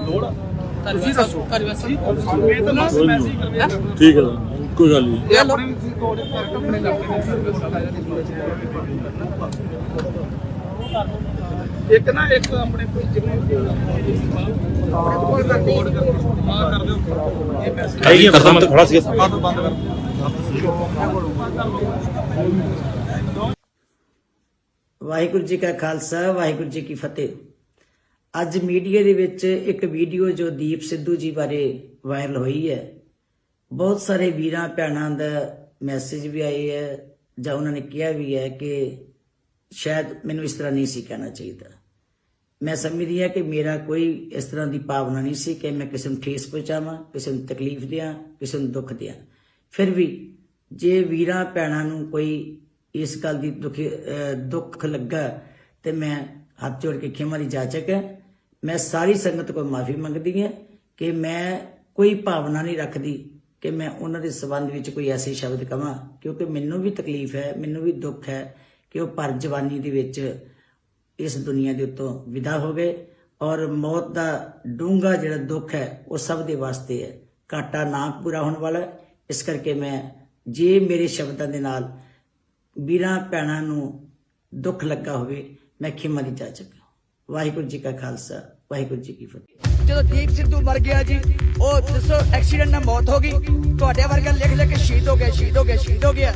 ਲੋੜ ਤੁਸੀਂ ਦੱਸੋ ਇਹ ਤਾਂ ਲਾਸਟ ਮੈਸੇਜ ਕਰਵੇ।
ਠੀਕ ਹੈ, ਕੋਈ ਗੱਲ ਨਹੀਂ।
ਇਹ ਆਪਣੇ ਵੀ ਕੋਡ ਆਪਣੇ ਇਲਾਕੇ ਦੇ
ਇੱਕ ਨਾ ਇੱਕ ਆਪਣੇ ਕੋਈ ਜਿਵੇਂ ਕੋਲ ਦਾ ਕੋਡ ਕਰ ਦਿਓ ਇਹ ਮੈਸੇਜ
ਹੈਗੀ ਕਰਦਾ ਮੈਂ ਥੋੜਾ ਸੀ
ਬੰਦ ਕਰ।
ਵਾਹਿਗੁਰੂ ਜੀ ਕਾ ਖਾਲਸਾ ਵਾਹਿਗੁਰੂ ਜੀ ਕੀ ਫਤਿਹ। ਅੱਜ ਮੀਡੀਆ ਦੇ ਵਿੱਚ ਇੱਕ ਵੀਡੀਓ ਜੋ ਦੀਪ ਸਿੱਧੂ ਜੀ ਬਾਰੇ ਵਾਇਰਲ ਹੋਈ ਹੈ, ਬਹੁਤ ਸਾਰੇ ਵੀਰਾਂ ਭੈਣਾਂ ਦਾ ਮੈਸੇਜ ਵੀ ਆਏ ਹੈ ਜਾਂ ਉਹਨਾਂ ਨੇ ਕਿਹਾ ਵੀ ਹੈ ਕਿ ਸ਼ਾਇਦ ਮੈਨੂੰ ਇਸ ਤਰ੍ਹਾਂ ਨਹੀਂ ਸੀ ਕਹਿਣਾ ਚਾਹੀਦਾ। ਮੈਂ ਸਮਝਦੀ ਹਾਂ ਕਿ ਮੇਰਾ ਕੋਈ ਇਸ ਤਰ੍ਹਾਂ ਦੀ ਭਾਵਨਾ ਨਹੀਂ ਸੀ ਕਿ ਮੈਂ ਕਿਸੇ ਨੂੰ ਠੇਸ ਪਹੁੰਚਾਵਾਂ, ਕਿਸੇ ਨੂੰ ਤਕਲੀਫ ਦਿਆਂ, ਕਿਸੇ ਨੂੰ ਦੁੱਖ ਦਿਆਂ। ਫਿਰ ਵੀ ਜੇ ਵੀਰਾਂ ਭੈਣਾਂ ਨੂੰ ਕੋਈ ਇਸ ਗੱਲ ਦੀ ਦੁੱਖ ਲੱਗਾ ਤੇ ਮੈਂ ਹੱਥ ਜੋੜ ਕੇ ਖਿਮਾ ਦੀ ਜਾਚਕ ਹੈ। ਮੈਂ ਸਾਰੀ ਸੰਗਤ ਕੋਲ ਮਾਫੀ ਮੰਗਦੀ ਹਾਂ ਕਿ ਮੈਂ ਕੋਈ ਭਾਵਨਾ ਨਹੀਂ ਰੱਖਦੀ ਕਿ ਮੈਂ ਉਹਨਾਂ ਦੇ ਸੰਬੰਧ ਵਿੱਚ ਕੋਈ ਐਸੇ ਸ਼ਬਦ ਕਵਾਂ, ਕਿਉਂਕਿ ਮੈਨੂੰ ਵੀ ਤਕਲੀਫ ਹੈ, ਮੈਨੂੰ ਵੀ ਦੁੱਖ ਹੈ ਕਿ ਉਹ ਭਰ ਜਵਾਨੀ ਦੇ ਵਿੱਚ ਇਸ ਦੁਨੀਆ ਦੇ ਉੱਤੋਂ ਵਿਦਾ ਹੋ ਗਏ ਔਰ ਮੌਤ ਦਾ ਡੂੰਘਾ ਜਿਹੜਾ ਦੁੱਖ ਹੈ ਉਹ ਸਭ ਦੇ ਵਾਸਤੇ ਹੈ। ਘਾਟਾ ਨਾ ਪੂਰਾ ਹੋਣ ਵਾਲਾ ਹੈ। ਇਸ ਕਰਕੇ ਮੈਂ ਜੇ ਮੇਰੇ ਸ਼ਬਦਾਂ ਦੇ ਨਾਲ ਵੀਰਾਂ ਭੈਣਾਂ ਨੂੰ ਦੁੱਖ ਲੱਗਾ ਹੋਵੇ ਮੈਂ ਖਿਮਾ ਦੀ ਜਾਚਕ। ਵਾਹਿਗੁਰੂ ਜੀ ਕਾ ਖਾਲਸਾ, ਵਾਹਿਗੁਰੂ ਜੀ ਕੀ ਫਤਿਹ।
ਜਦੋਂ ਦੀਪ ਸਿੱਧੂ ਮਰ ਗਿਆ ਜੀ, ਉਹ ਦੱਸੋ ਐਕਸੀਡੈਂਟ ਨਾਲ ਮੌਤ ਹੋ ਗਈ। ਤੁਹਾਡੇ ਵਰਗਾ ਲਿਖ ਲਿਖ ਕੇ ਸ਼ਹੀਦ ਹੋ ਗਿਆ, ਸ਼ਹੀਦ ਹੋ ਗਿਆ, ਸ਼ਹੀਦ ਹੋ ਗਿਆ।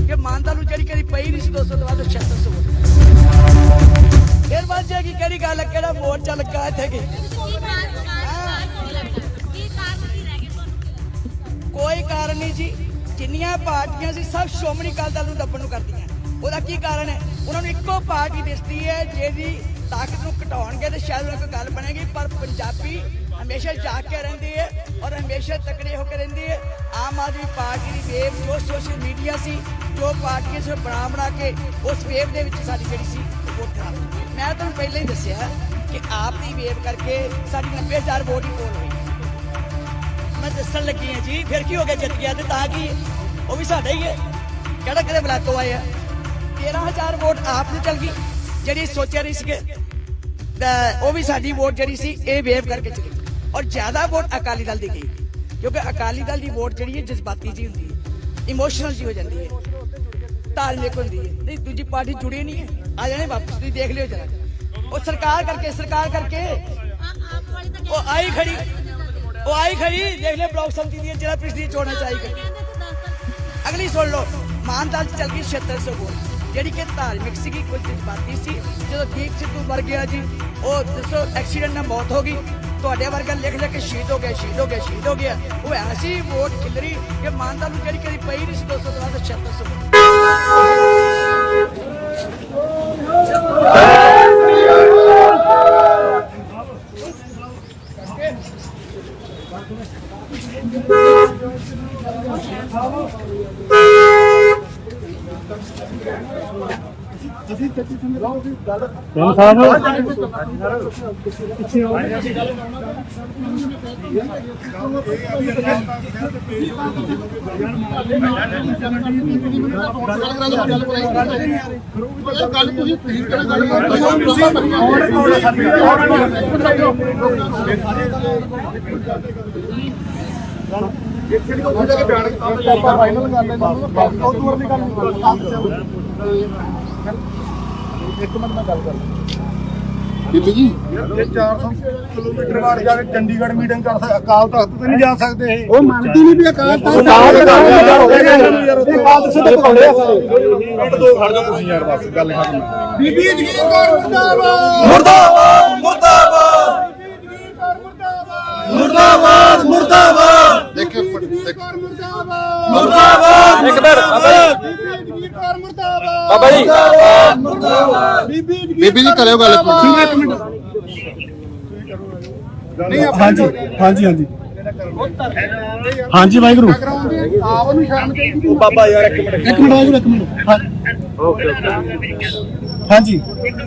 ਕਿ ਮਾਨਤਾ ਨੂੰ ਜਿਹੜੀ ਕਦੀ ਪਈ ਨਹੀਂ ਸੀ 200 ਤੋਂ ਬਾਅਦ 76 ਵੋਟ। ਫਿਰ ਬਾਅਦ ਜਾਗੀ ਕਿਹੜੀ ਗੱਲ ਹੈ, ਕਿਹੜਾ ਮੋਰਚਾ ਲੱਗਾ ਇੱਥੇ ਕੀ ਕੋਈ ਕਾਰਨ ਨਹੀਂ ਜੀ। ਜਿੰਨੀਆਂ ਪਾਰਟੀਆਂ ਸੀ ਸਭ ਸ਼੍ਰੋਮਣੀ ਅਕਾਲੀ ਦਲ ਨੂੰ ਦੱਬਣ ਨੂੰ ਕਰਦੀਆਂ। ਉਹਦਾ ਕੀ ਕਾਰਨ ਹੈ? ਉਹਨਾਂ ਨੂੰ ਇੱਕੋ ਪਾਰਟੀ ਦਿਸਦੀ ਹੈ ਜਿਹਦੀ ਤਾਕਤ ਨੂੰ ਘਟਾਉਣਗੇ ਤੇ ਸ਼ਾਇਦ ਉਹਨਾਂ ਕੋਈ ਗੱਲ ਬਣੇਗੀ। ਪਰ ਪੰਜਾਬੀ ਹਮੇਸ਼ਾ ਜਾਗ ਕੇ ਰਹਿੰਦੀ ਹੈ ਔਰ ਹਮੇਸ਼ਾ ਤਕੜੇ ਹੋ ਕੇ ਰਹਿੰਦੀ ਹੈ। ਆਮ ਆਦਮੀ ਪਾਰਟੀ ਦੀ ਵੇਵ ਜੋ ਸੋਸ਼ਲ ਮੀਡੀਆ ਸੀ, ਜੋ ਪਾਰਟੀਆਂ ਸੀ ਬਣਾ ਕੇ ਉਸ ਵੇਵ ਦੇ ਵਿੱਚ ਸਾਡੀ ਜਿਹੜੀ ਸੀ ਵੋਟ ਖਰਾਬ। ਮੈਂ ਤੁਹਾਨੂੰ ਪਹਿਲਾਂ ਹੀ ਦੱਸਿਆ ਕਿ ਆਪ ਦੀ ਵੇਵ ਕਰਕੇ ਸਾਡੀ 90,000 ਵੋਟ ਹੀ ਪੋਲ ਹੋਈ। ਮੈਂ ਦੱਸਣ ਲੱਗੀ ਹਾਂ ਜੀ, ਫਿਰ ਕੀ ਹੋ ਗਿਆ, ਜਿੱਤ ਗਿਆ ਤੇ ਤਾਂ ਕੀ ਉਹ ਵੀ ਸਾਡਾ ਹੀ ਹੈ। ਕਿਹੜਾ ਕਿਤੇ ਬਲਾਕੋਂ ਆਏ ਆ। 13,000 ਵੋਟ ਆਪ ਨੂੰ ਚਲ ਗਈ ਜਿਹੜੀ ਸੋਚਿਆ ਨਹੀਂ ਸੀਗੇ। ਉਹ ਵੀ ਸਾਡੀ ਵੋਟ ਜਿਹੜੀ ਸੀ ਇਹ ਵੇਵ ਕਰਕੇ ਚਲੀ ਗਈ ਔਰ ਜ਼ਿਆਦਾ ਵੋਟ ਅਕਾਲੀ ਦਲ ਦੀ ਗਈ ਕਿਉਂਕਿ ਅਕਾਲੀ ਦਲ ਦੀ ਵੋਟ ਜਿਹੜੀ ਹੈ ਜਜ਼ਬਾਤੀ ਜੀ ਹੁੰਦੀ ਹੈ, ਇਮੋਸ਼ਨਲ ਜੀ ਹੋ ਜਾਂਦੀ ਹੈ, ਧਾਰਮਿਕ ਹੁੰਦੀ ਹੈ। ਨਹੀਂ ਦੂਜੀ ਪਾਰਟੀ ਜੁੜੀ ਨਹੀਂ ਹੈ। ਆ ਜਾਣੇ ਵਾਪਸ, ਤੁਸੀਂ ਦੇਖ ਲਿਓ ਜਰਾ। ਉਹ ਸਰਕਾਰ ਕਰਕੇ ਉਹ ਆਈ ਖੜੀ ਦੇਖ ਲਿਓ ਬਲਾਕ ਸੰਮਤੀ ਦੀ ਜਿਹੜਾ ਪਿਛਲੀ ਚੋਣਾਂ ਚ ਆਈ ਖੜੀ। ਅਗਲੀ ਸੁਣ ਲਓ, ਮਾਨਦਾਲ ਚ ਚੱਲ ਗਈ 7600 ਵੋਟ ਜਿਹੜੀ ਕਿ ਧਾਰਮਿਕ ਸੀਗੀ, ਕੋਈ ਜਜ਼ਬਾਤੀ ਸੀ। ਜਦੋਂ ਦੀਪ ਸਿੱਧੂ ਮਰ ਗਿਆ ਜੀ, ਉਹ ਦੱਸੋ ਐਕਸੀਡੈਂਟ ਨਾਲ ਮੌਤ ਹੋ ਗਈ। ਤੁਹਾਡੇ ਵਰਗਾ ਲਿਖ ਲਿਖ ਕੇ ਸ਼ਹੀਦ ਹੋ ਗਿਆ, ਸ਼ਹੀਦ ਹੋ ਗਿਆ, ਸ਼ਹੀਦ ਹੋ ਗਿਆ। ਉਹ ਐਸੀ ਵੋਟ ਖਿਲਰੀ ਕਿ ਮਾਨਦਾਲ ਨੂੰ ਜਿਹੜੀ ਕਦੀ ਪਈ ਨਹੀਂ ਸੀ 200 ਤੋਂ ਬਾਅਦ 7600
ਬੀਬੀ ਜੀ
ਇਹ 400 ਕਿਲੋਮੀਟਰ ਬਾਅਦ ਜਾ ਕੇ ਚੰਡੀਗੜ੍ਹ ਮੀਟਿੰਗ ਕਰ ਸਕਦੇ, ਅਕਾਲ ਤਖਤ ਤੇ ਨਹੀਂ ਜਾ ਸਕਦੇ ਇਹ।
ਉਹ ਮੰਨਦੀ ਨਹੀਂ ਵੀ ਅਕਾਲ ਤਖਤ
ਖੜ ਜਾਓ ਤੁਸੀਂ ਯਾਰ, ਬਸ ਗੱਲ ਖਤਮ।
ਬੀਬੀ ਜਗੀਰ ਕੌਰ ਮੁਰਦਾਬਾਦ,
ਮੁਰਦਾਬਾਦ,
ਮੁਰਦਾਬਾਦ, ਮੁਰਦਾਬਾਦ,
ਦੇਖੋ
ਮੁਰਦਾਬਾਦ।
ਇੱਕ ਮਿੰਟ ਬਾਬਾ ਜੀ,
ਬੀਬੀ ਜੀ ਕਰਿਓ ਗੱਲ ਇੱਕ ਮਿੰਟ।
ਹਾਂਜੀ ਹਾਂਜੀ ਹਾਂਜੀ ਹਾਂਜੀ ਵਾਹਿਗੁਰੂ।
ਆਪ ਨੂੰ ਸ਼ਰਮ ਚਾਹੀਦੀ।
ਬਾਬਾ ਯਾਰ ਇੱਕ ਮਿੰਟ ਵਾਹਿਗੁਰੂ, ਇੱਕ ਮਿੰਟ। ਹਾਂਜੀ
ਮੈਨੂੰ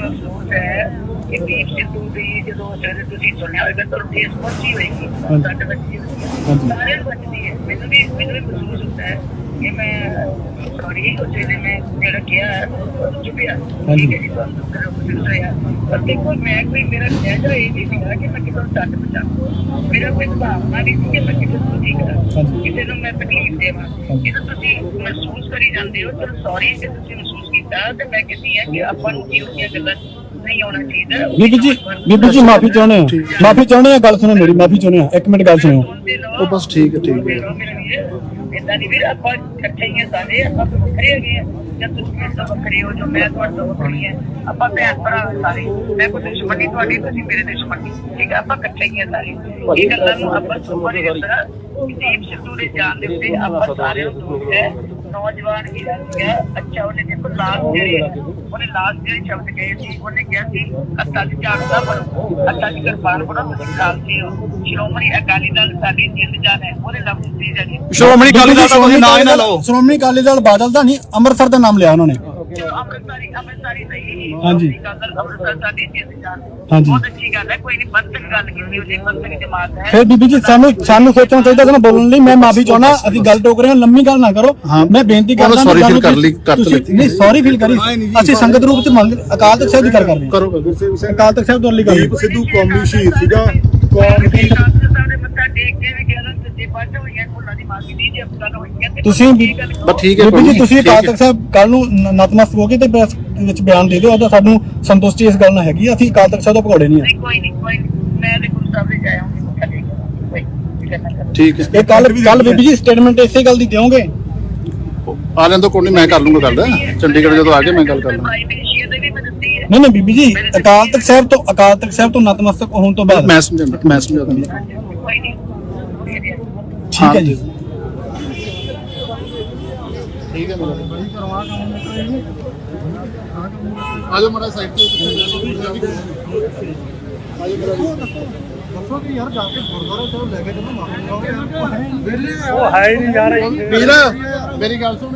ਅਫਸੋਸ ਹੈ ਕਿ ਦੀਪ ਸਿੱਧੂ ਦੀ ਜਦੋਂ ਸ਼ਾਇਦ ਤੁਸੀਂ ਸੁਣਿਆ ਹੋਵੇਗਾ ਤੁਹਾਨੂੰ ਠੇਸ ਪਹੁੰਚੀ ਹੋਏਗੀ, ਸੱਟ ਵੱਜੀ ਹੋਈ ਹੈ, ਸਾਰਿਆਂ ਨੂੰ ਵੱਜਦੀ ਹੈ। ਮੈਨੂੰ ਵੀ ਮਹਿਸੂਸ ਹੁੰਦਾ ਹੈ ਕਿ ਮੈਂ ਸੌਰੀ ਉਸ ਵੇਲੇ ਮੈਂ ਜਿਹੜਾ ਕਿਹਾ ਚੁੱਪਿਆ, ਠੀਕ ਹੈ ਜੀ, ਤੁਹਾਨੂੰ ਮਹਿਸੂਸ ਹੋਇਆ। ਪਰ ਦੇਖੋ ਮੈਂ ਕੋਈ ਮੇਰਾ ਨਜ਼ਰ ਇਹ ਨਹੀਂ ਸੀਗਾ ਕਿ ਮੈਂ ਕਿਸੇ ਨੂੰ ਸੱਟ ਪਹੁੰਚਾਵਾਂ। ਮੇਰਾ ਕੋਈ ਭਾਵਨਾ ਨਹੀਂ ਸੀ ਕਿ ਮੈਂ ਕਿਸੇ ਨੂੰ ਠੀਕ ਕਰਾਂ, ਕਿਸੇ ਨੂੰ ਮੈਂ ਤਕਲੀਫ ਦੇਵਾਂ। ਜਦੋਂ ਤੁਸੀਂ ਮਹਿਸੂਸ ਕਰੀ ਜਾਂਦੇ ਹੋ ਚਲੋ ਸੌਰੀ ਕਿ ਤੁਸੀਂ ਮਹਿਸੂਸ ਕੀਤਾ, ਤੇ ਮੈਂ ਕਹਿੰਦੀ ਹਾਂ ਕਿ ਆਪਾਂ ਨੂੰ ਇਹੋ ਜਿਹੀਆਂ ਗੱਲਾਂ ਨਹੀਂ ਹੋਣਾ ਚਾਹੀਦਾ।
ਬੀਬੀ ਜੀ ਮਾਫੀ ਚਾਹੁੰਦੇ ਆ, ਗੱਲ ਸੁਣੋ ਮੇਰੀ, ਮਾਫੀ ਚਾਹੁੰਦੇ ਆ, ਇੱਕ ਮਿੰਟ ਗੱਲ ਸੁਣੋ।
ਉਹ ਬਸ ਠੀਕ ਹੈ
ਏਦਾਂ ਨਹੀਂ ਵੀਰ, ਆਪਾਂ ਇਕੱਠੇ ਹੀ ਆ ਸਾਰੇ, ਆਪਾਂ ਵੱਖਰੇ ਹੈਗੇ ਆ ਜਾਂ ਤੁਸੀਂ ਮੇਰੇ ਤੋਂ ਵੱਖਰੇ ਹੋ, ਜੋ ਮੈਂ ਤੁਹਾਡੇ ਤੋਂ ਵੱਖਰੀ ਹੈ। ਆਪਾਂ ਭੈਣ ਭਰਾ ਸਾਰੇ, ਮੈਂ ਕੋਈ ਦੁਸ਼ਮਣੀ ਤੁਹਾਡੀ, ਤੁਸੀਂ ਮੇਰੇ ਦੁਸ਼ਮਣੀ, ਠੀਕ ਹੈ। ਆਪਾਂ ਇਕੱਠੇ ਹੀ ਆ ਸਾਰੇ। ਇਹ ਗੱਲਾਂ ਨੂੰ ਆਪਾਂ ਸੁਪਰ ਨਹੀਂ ਕਰਦਾ। ਦੀਪ ਸਿੱਧੂ ਦੇ ਜਾਣ ਦੇ ਉੱਤੇ ਆਪਾਂ ਸਾਰਿਆਂ ਨੂੰ ਦੁੱਖ ਹੈ। ਨੌਜਵਾਨ ਵੀਰਾਂ ਸੀਗਾ, ਅੱਛਾ ਉਹਨੇ ਦੇਖੋ ਉਹਨੇ ਲਾਸਟ ਜਿਹੜੇ ਸ਼ਬਦ ਕਹੇ ਸੀ, ਉਹਨੇ ਕਿਹਾ ਸੀ ਅੱਤਾ ਦੀ ਝਾੜਦਾ ਬਣੋ, ਅੱਤਾ ਦੀ ਕਿਰਪਾਨ ਬਣੋ, ਤੁਸੀਂ ਖਾਲਸੇ ਹੋ। ਸ਼੍ਰੋਮਣੀ ਅਕਾਲੀ ਦਲ ਸਾਡੀ ਜਿੰਦ ਜਾਨ ਹੈ, ਉਹਦੇ ਲਫ਼ਜ਼ ਸੀ ਜੀ।
ਸ਼੍ਰੋਮਣੀ ਅਕਾਲੀ ਦਲ ਦਾ ਤੁਸੀਂ ਨਾਂ ਹੀ ਨਾ ਲਓ। ਸ਼੍ਰੋਮਣੀ ਅਕਾਲੀ ਦਲ ਬਾਦਲ ਦਾ ਨਹੀਂ, ਅੰਮ੍ਰਿਤਸਰ ਦਾ ਨਾਮ ਲਿਆ ਉਹਨਾਂ ਨੇ।
ਅੰਮ੍ਰਿਤਸਰੀ ਸਹੀ
ਹਾਂਜੀ।
ਅੰਮ੍ਰਿਤਸਰ ਸਾਡੀ ਜਿੱਤ ਜਾਣ
ਹਾਂਜੀ।
ਬਹੁਤ ਅੱਛੀ ਗੱਲ ਹੈ, ਕੋਈ ਨਹੀਂ ਬੰਤਕ ਗੱਲ ਕੀਤੀ ਉਹਨੇ, ਬੰਤਕ ਜਮਾਤ ਹੈ।
ਫਿਰ ਬੀਬੀ ਜੀ ਸਾਨੂੰ ਸੋਚਣਾ ਚਾਹੀਦਾ ਸੀ ਨਾ ਬੋਲਣ ਲਈ। ਮੈਂ ਮਾਫੀ ਚਾਹੁੰਦਾ, ਅਸੀਂ ਗੱਲ ਟੋਕ ਰਹੇ ਹਾਂ, ਲੰਮੀ ਗੱਲ ਨਾ ਕਰੋ। ਮੈਂ ਬੇਨਤੀ ਕਰਦਾ
sorry feel ਕਰ ਲਈ, ਕਰ
ਤੁਸੀਂ-
ਲਈ।
ਨਹੀਂ ਸੌਰੀ ਫੀਲ ਕਰੀ, ਅਸੀਂ ਸੰਗਤ ਰੂਪ ਚ ਮੰਗ ਅਕਾਲ ਤਖਤ ਸਾਹਿਬ ਦੀ ਗੱਲ ਕਰ ਰਹੇ ਹਾਂ।
ਕਰੋ
ਅਕਾਲ ਤਖਤ ਸਾਹਿਬ ਤੋਂ ਲਈ ਗੱਲ
ਦੀਪ ਸਿੱਧੂ ਕੌਮੀ ਸ਼ਹੀਦ ਸੀਗਾ।
ਸਾਡੇ ਮੱਥਾ ਟੇਕ ਕੇ ਵੀ ਕਹਿੰਦਾ ਸੱਚੇ ਪਾਤਸ਼ਾਹ ਹੋਈਆਂ ਫੁੱਲਾਂ ਦੀ ਮਾਫੀ ਦੀ ਜੇ ਅਫਸਰ ਹੋਈਆਂ ਤੇ
ਤੁਸੀਂ
ਬਸ ਠੀਕ ਹੈ,
ਬੀਬੀ ਜੀ ਤੁਸੀਂ
ਠੀਕ
ਅਕਾਲ
ਹੈ।
ਤਖਤ ਸਾਹਿਬ ਕੱਲ ਨੂੰ ਨਤਮਸਤਕ ਹੋ ਕੇ ਤੇ ਪ੍ਰੈਸ ਵਿੱਚ ਬਿਆਨ ਦੇ ਦਿਓ। ਉਹਦਾ ਸਾਨੂੰ ਸੰਤੁਸ਼ਟੀ ਇਸ ਗੱਲ ਨਾਲ ਹੈਗੀ, ਅਸੀਂ ਅਕਾਲ ਤਖਤ ਸਾਹਿਬ ਤੋਂ ਭਗੌੜੇ ਨਹੀਂ ਆ।
ਕੋਈ ਨਹੀਂ ਮੈਂ ਤੇ ਗੁਰੂ ਸਾਹਿਬ ਦੇ ਜਾਇਆ ਹਾਂ ਮੱਥਾ ਟੇਕ ਕੋਈ ਫਿਕਰ ਨਾ ਕਰੋ।
ਠੀਕ ਹੈ।
ਇਹ ਕੱਲ ਬੀਬੀ ਜੀ ਸਟੇਟਮੈਂਟ ਇਸੇ ਗੱਲ ਦੀ ਦਿਓਗੇ?
ਆ ਲੈਣ ਤੋਂ ਕੋਈ ਨਹੀਂ, ਮੈਂ ਕਰ ਲੂੰਗਾ ਗੱਲ। ਚੰਡੀਗੜ੍ਹ ਜਦੋਂ ਆ ਕੇ ਮੈਂ ਗੱਲ ਕਰ ਲੂੰਗਾ।
ਭਾਈ ਮੇਰੀ ਸ਼ੇਅਰ ਦੇ ਵੀ ਮੈਂ ਦਿੱਤੀ ਹੈ।
ਨਹੀਂ ਬੀਬੀ ਜੀ ਅਕਾਲ ਤਖਤ ਸਾਹਿਬ ਤੋਂ ਨਤਮਸਤਕ ਹੋਣ ਤੋਂ ਬਾਅਦ
ਮੈਂ ਸਮਝਾਉਂਦਾ
ਕੋਈ ਨਹੀਂ
ਠੀਕ ਹੈ ਜੀ।
ਠੀਕ ਹੈ ਆਜੋ ਮੜਾ ਸਾਈਡ ਤੇ
ਦੱਸੋ ਕਿ ਯਾਰ ਜਾ ਕੇ ਗੁਰਦੁਆਰਾ ਸਾਹਿਬ ਲੈ ਕੇ ਜਦੋਂ ਮਾਫੀ ਚਾਹੋਗੇ
ਉਹ ਹੈ ਹੀ ਨਹੀਂ ਯਾਰ
ਵੀਰ ਮੇਰੀ ਗੱਲ ਸੁਣ।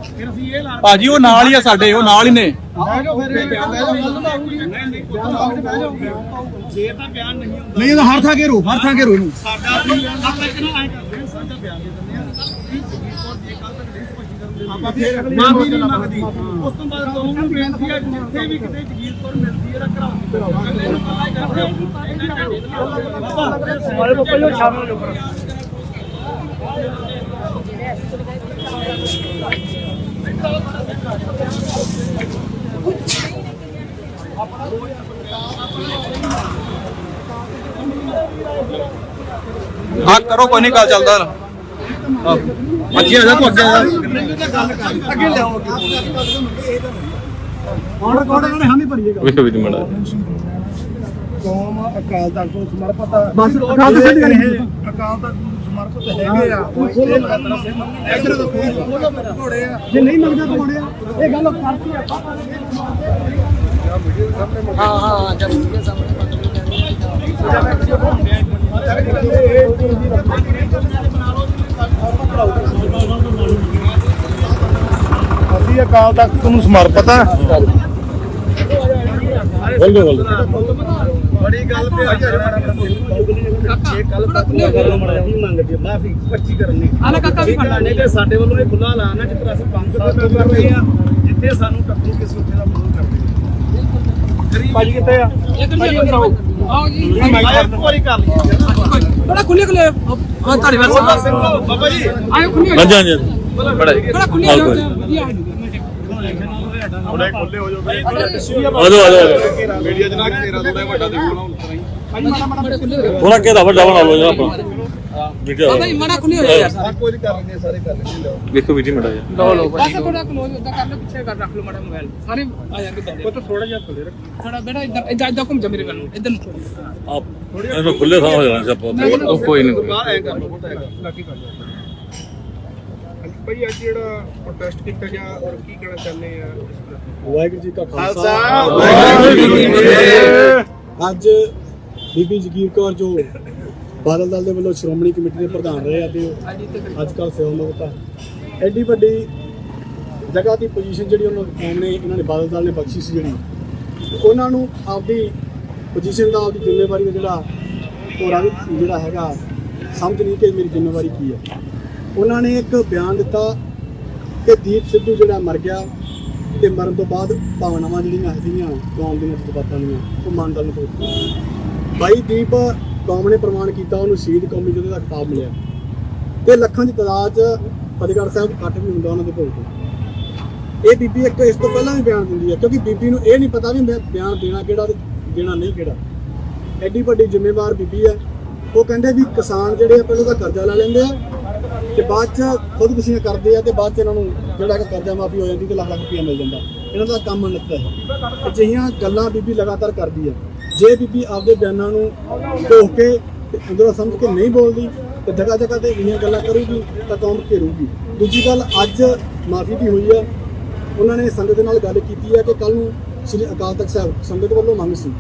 ਫਿਰ ਅਸੀਂ ਇਹ ਲਾ
ਭਾਜੀ ਉਹ ਨਾਲ ਹੀ ਆ ਸਾਡੇ, ਉਹ ਨਾਲ ਹੀ ਨੇ।
ਬਹਿ ਜਾਓ ਫਿਰ ਇਹ ਬਿਆਨ ਨਹੀਂ ਬਹਿ ਜਾਓ। ਜੇ ਤਾਂ ਬਿਆਨ ਨਹੀਂ ਹੁੰਦਾ
ਨਹੀਂ ਤਾਂ ਹਰ ਥਾਂ ਘੇਰੋ ਇਹਨੂੰ।
ਸਾਡਾ ਅਸੀਂ ਆਪਾਂ ਇੱਕ ਨਾ ਐਂ ਕਰਦੇ ਹਾਂ, ਸਾਡਾ ਬਿਆਨ ਦੇ ਦਿੰਦੇ ਆ ਕਿ ਜਗੀਰ ਕੌਰ ਜੇ ਕੱਲ ਤੱਕ ਨਹੀਂ ਸਪਸ਼ਟੀਕਰਨ ਆਪਾਂ ਫਿਰ ਮਾਫੀ ਨਹੀਂ ਮੰਗਦੀ। ਉਸ ਤੋਂ ਬਾਅਦ ਕਹੂੰ ਨੂੰ ਬੇਨਤੀ ਹੈ ਜਿੱਥੇ ਵੀ ਕਿਤੇ ਜਗੀਰ ਕੌਰ ਮਿਲਦੀ ਹੈ ਤਾਂ ਘਰਾਓ ਅਗਲੇ ਨੂੰ ਪਤਾ ਕਰਦੇ ਸਾਰੇ ਬੱਪਾ ਜੋ ਸ਼ਾਮਲ ਹੋ
ਹਾਂ ਕਰੋ, ਕੋਈ ਨਹੀਂ, ਗੱਲ ਚੱਲਦਾ। ਅੱਗੇ ਆ ਜਾ ਤੂੰ, ਅੱਗੇ ਆ ਜਾ।
ਅੱਗੇ ਲਿਆਓ ਹੁਣ ਕੋਣ ਨੇ ਹਾਮੀ ਭਰੀਏਗਾ
ਵੇਖੋ ਵੀ ਮੜਾ
ਕੌਮ ਅਕਾਲ ਤਖਤ ਨੂੰ ਸਮਰਪਿਤ ਆ। ਬਸ ਅਕਾਲ ਤਖਤ ਦੀ ਗੱਲ ਹੈ, ਅਕਾਲ ਤਖਤ ਨੂੰ ਸਮਰਪਿਤ ਹੈਗੇ ਆ। ਇਧਰ ਤੋਂ ਘੋੜੇ ਆ, ਜੇ ਨਹੀਂ ਮੰਗਦੇ ਤਾਂ ਘੋੜੇ ਆ। ਇਹ ਗੱਲ ਕਰਤੀ ਆਪਾਂ ਹਾਂ ਜਦ ਮੀਡੀਆ ਸਾਹਮਣੇ
ਅਸੀਂ ਅਕਾਲ ਤਖਤ ਨੂੰ ਸਮਰਪਿਤ ਆ।
ਬੜੀ ਗੱਲ ਤੇ ਆ ਇਹ ਕੱਲ ਤੱਕ ਮੰਗਦੀ ਮਾਫੀ 25 ਕਰਨੀ ਆਲਾ ਕਾਕਾ ਵੀ ਫੜਨਾ ਨਹੀਂ ਤੇ ਸਾਡੇ ਵੱਲੋਂ ਇਹ ਖੁੱਲਾ ਐਲਾਨ ਹੈ ਜਿਸ ਤਰ੍ਹਾਂ ਅਸੀਂ ਪੰਜ ਕਰ ਰਹੇ ਆ ਜਿੱਥੇ ਸਾਨੂੰ ਟੱਕੂ ਕਿਸੇ ਉੱਥੇ ਦਾ ਵਿਰੋਧ ਕਰਦੇ ਭਾਜੀ ਕਿੱਥੇ ਆ ਭਾਜੀ ਅੰਦਰ ਆਓ ਇੱਕ ਵਾਰੀ ਕਰ ਲਈ ਬੜਾ ਖੁੱਲੇ ਤੁਹਾਡੇ ਵਾਸਤੇ ਬਾਬਾ ਜੀ ਆਇਓ ਖੁੱਲੇ
ਹਾਂ ਜੀ ਬੜਾ
ਖੁੱਲੇ
ਆਜੋ
ਮੀਡੀਆ ਜਨਾਬ ਤੇਰਾ ਥੋੜਾ ਵੱਡਾ ਦੇਖੋ
ਥੋੜਾ ਕਿਹਦਾ ਵੱਡਾ ਬਣਾ ਲਓ ਜੀ ਆਪਣਾ ਵੀਡੀਓ
ਮੜਾ ਖੁੱਲੇ ਹੋ ਯਾਰ ਕੋਈ ਨਹੀਂ ਕਰ ਲੈਂਦੇ ਸਾਰੇ ਕਰ ਲੈਂਦੇ
ਵੇਖੋ ਵੀ ਮੜਾ ਜੀ
ਲਓ ਬਸ ਥੋੜਾ ਕਲੋਜ਼ ਉਦਾਂ ਕਰ ਲਓ ਪਿੱਛੇ ਕਰ ਰੱਖ ਲਓ ਮੜਾ ਮੋਬਾਈਲ ਸਾਰੇ ਆ ਜਾਣਗੇ ਉਹ ਤਾਂ ਥੋੜਾ ਜਿਹਾ ਖੁੱਲੇ ਰੱਖ ਥੋੜਾ ਬੇਟਾ ਇੱਧਰ ਘੁੰਮ ਜਾ ਮੇਰੇ ਵੱਲ ਨੂੰ ਇੱਧਰ ਨੂੰ
ਆਪ ਇਹਨੂੰ ਖੁੱਲੇ ਥਾਂ ਹੋ ਜਾਣਾ ਸੀ ਆਪਾਂ ਉਹ ਕੋਈ ਨਹੀਂ
ਬਾਹਰ ਐ ਕਰ ਲਓ ਬੋਟਾ ਲਾਕੀ ਕਰ ਲਓ ਭਾਈ ਅੱਜ ਜਿਹੜਾ ਪ੍ਰੋਟੈਸਟ ਕੀਤਾ ਗਿਆ ਔਰ ਕੀ ਕਹਿਣਾ ਚਾਹੁੰਦੇ ਆ
ਵਾਹਿਗੁਰੂ ਜੀ ਕਾ ਖਾਲਸਾ
ਵਾਹਿਗੁਰੂ ਜੀ ਕੀ ਫਤਿਹ।
ਅੱਜ ਬੀਬੀ ਜਗੀਰ ਕੌਰ ਜੋ ਬਾਦਲ ਦਲ ਦੇ ਵੱਲੋਂ ਸ਼੍ਰੋਮਣੀ ਕਮੇਟੀ ਦੇ ਪ੍ਰਧਾਨ ਰਹੇ ਆ ਤੇ ਅੱਜ ਕੱਲ੍ਹ ਸੇਵਾ ਮੁਕਤ ਆ। ਐਡੀ ਵੱਡੀ ਜਗ੍ਹਾ ਦੀ ਪੋਜੀਸ਼ਨ ਜਿਹੜੀ ਉਹਨਾਂ ਕੌਮ ਨੇ ਇਹਨਾਂ ਨੇ ਬਾਦਲ ਦਲ ਨੇ ਬਖਸ਼ੀ ਸੀ ਜਿਹੜੀ ਉਹਨਾਂ ਨੂੰ ਆਪਦੀ ਪੋਜੀਸ਼ਨ ਦਾ ਆਪਦੀ ਜ਼ਿੰਮੇਵਾਰੀ ਦਾ ਜਿਹੜਾ ਹੈਗਾ ਸਮਝ ਨਹੀਂ ਕਿ ਮੇਰੀ ਜ਼ਿੰਮੇਵਾਰੀ ਕੀ ਹੈ। ਉਹਨਾਂ ਨੇ ਇੱਕ ਬਿਆਨ ਦਿੱਤਾ ਕਿ ਦੀਪ ਸਿੱਧੂ ਜਿਹੜਾ ਮਰ ਗਿਆ ਤੇ ਮਰਨ ਤੋਂ ਬਾਅਦ ਭਾਵਨਾਵਾਂ ਜਿਹੜੀਆਂ ਸੀਗੀਆਂ ਕੌਮ ਦੀਆਂ ਜਜ਼ਬਾਤਾਂ ਦੀਆਂ ਉਹ ਮਨ ਦਲ ਨੂੰ ਪਹੁੰਚੀਆਂ। ਬਾਈ ਦੀਪ ਕੌਮ ਨੇ ਪ੍ਰਮਾਣ ਕੀਤਾ ਉਹਨੂੰ ਸ਼ਹੀਦ ਕੌਮੀ ਯੋਧੇ ਦਾ ਖਿਤਾਬ ਮਿਲਿਆ ਤੇ ਲੱਖਾਂ ਦੀ ਤਾਦਾਦ 'ਚ ਫਤਿਹਗੜ੍ਹ ਸਾਹਿਬ ਇਕੱਠ ਵੀ ਹੁੰਦਾ ਉਹਨਾਂ ਦੇ ਭੋਗ ਤੇ। ਇਹ ਬੀਬੀ ਇੱਕ ਇਸ ਤੋਂ ਪਹਿਲਾਂ ਵੀ ਬਿਆਨ ਦਿੰਦੀ ਹੈ ਕਿਉਂਕਿ ਬੀਬੀ ਨੂੰ ਇਹ ਨਹੀਂ ਪਤਾ ਵੀ ਮੈਂ ਬਿਆਨ ਦੇਣਾ ਕਿਹੜਾ ਤੇ ਦੇਣਾ ਨਹੀਂ ਕਿਹੜਾ। ਐਡੀ ਵੱਡੀ ਜ਼ਿੰਮੇਵਾਰ ਬੀਬੀ ਹੈ। ਉਹ ਕਹਿੰਦੇ ਵੀ ਕਿਸਾਨ ਜਿਹੜੇ ਆ ਪਹਿਲਾਂ ਤਾਂ ਕਰਜ਼ਾ ਲੈ ਲੈਂਦੇ ਆ ਤੇ ਬਾਅਦ 'ਚ ਖੁਦਕੁਸ਼ੀਆਂ ਕਰਦੇ ਆ ਤੇ ਬਾਅਦ 'ਚ ਇਹਨਾਂ ਨੂੰ ਜਿਹੜਾ ਕਿ ਕਰਜ਼ਾ ਮਾਫੀ ਹੋ ਜਾਂਦੀ ਤੇ ਲੱਖ ਲੱਖ ਰੁਪਈਆ ਮਿਲ ਜਾਂਦਾ। ਇਹਨਾਂ ਦਾ ਕੰਮ ਨਿੱਤ ਹੈ। ਅਜਿਹੀਆਂ ਗੱਲਾਂ ਬੀਬੀ ਲਗਾਤਾਰ ਕਰਦੀ ਹੈ। ਜੇ ਬੀਬੀ ਆਪਦੇ ਬਿਆਨਾਂ ਨੂੰ ਢੋਕ ਕੇ ਤੇ ਅੰਦਰੋਂ ਸਮਝ ਕੇ ਨਹੀਂ ਬੋਲਦੀ ਤੇ ਜਗ੍ਹਾ ਜਗ੍ਹਾ ਤੇ ਇਹੀਆਂ ਗੱਲਾਂ ਕਰੂਗੀ ਤਾਂ ਕੌਮ ਘੇਰੂਗੀ। ਦੂਜੀ ਗੱਲ ਅੱਜ ਮਾਫੀ ਵੀ ਹੋਈ ਹੈ। ਉਹਨਾਂ ਨੇ ਸੰਗਤ ਦੇ ਨਾਲ ਗੱਲ ਕੀਤੀ ਹੈ ਕਿ ਕੱਲ ਨੂੰ ਸ੍ਰੀ ਅਕਾਲ ਤਖਤ ਸਾਹਿਬ ਸੰਗਤ ਵੱਲੋਂ ਮੰਗ ਸੀ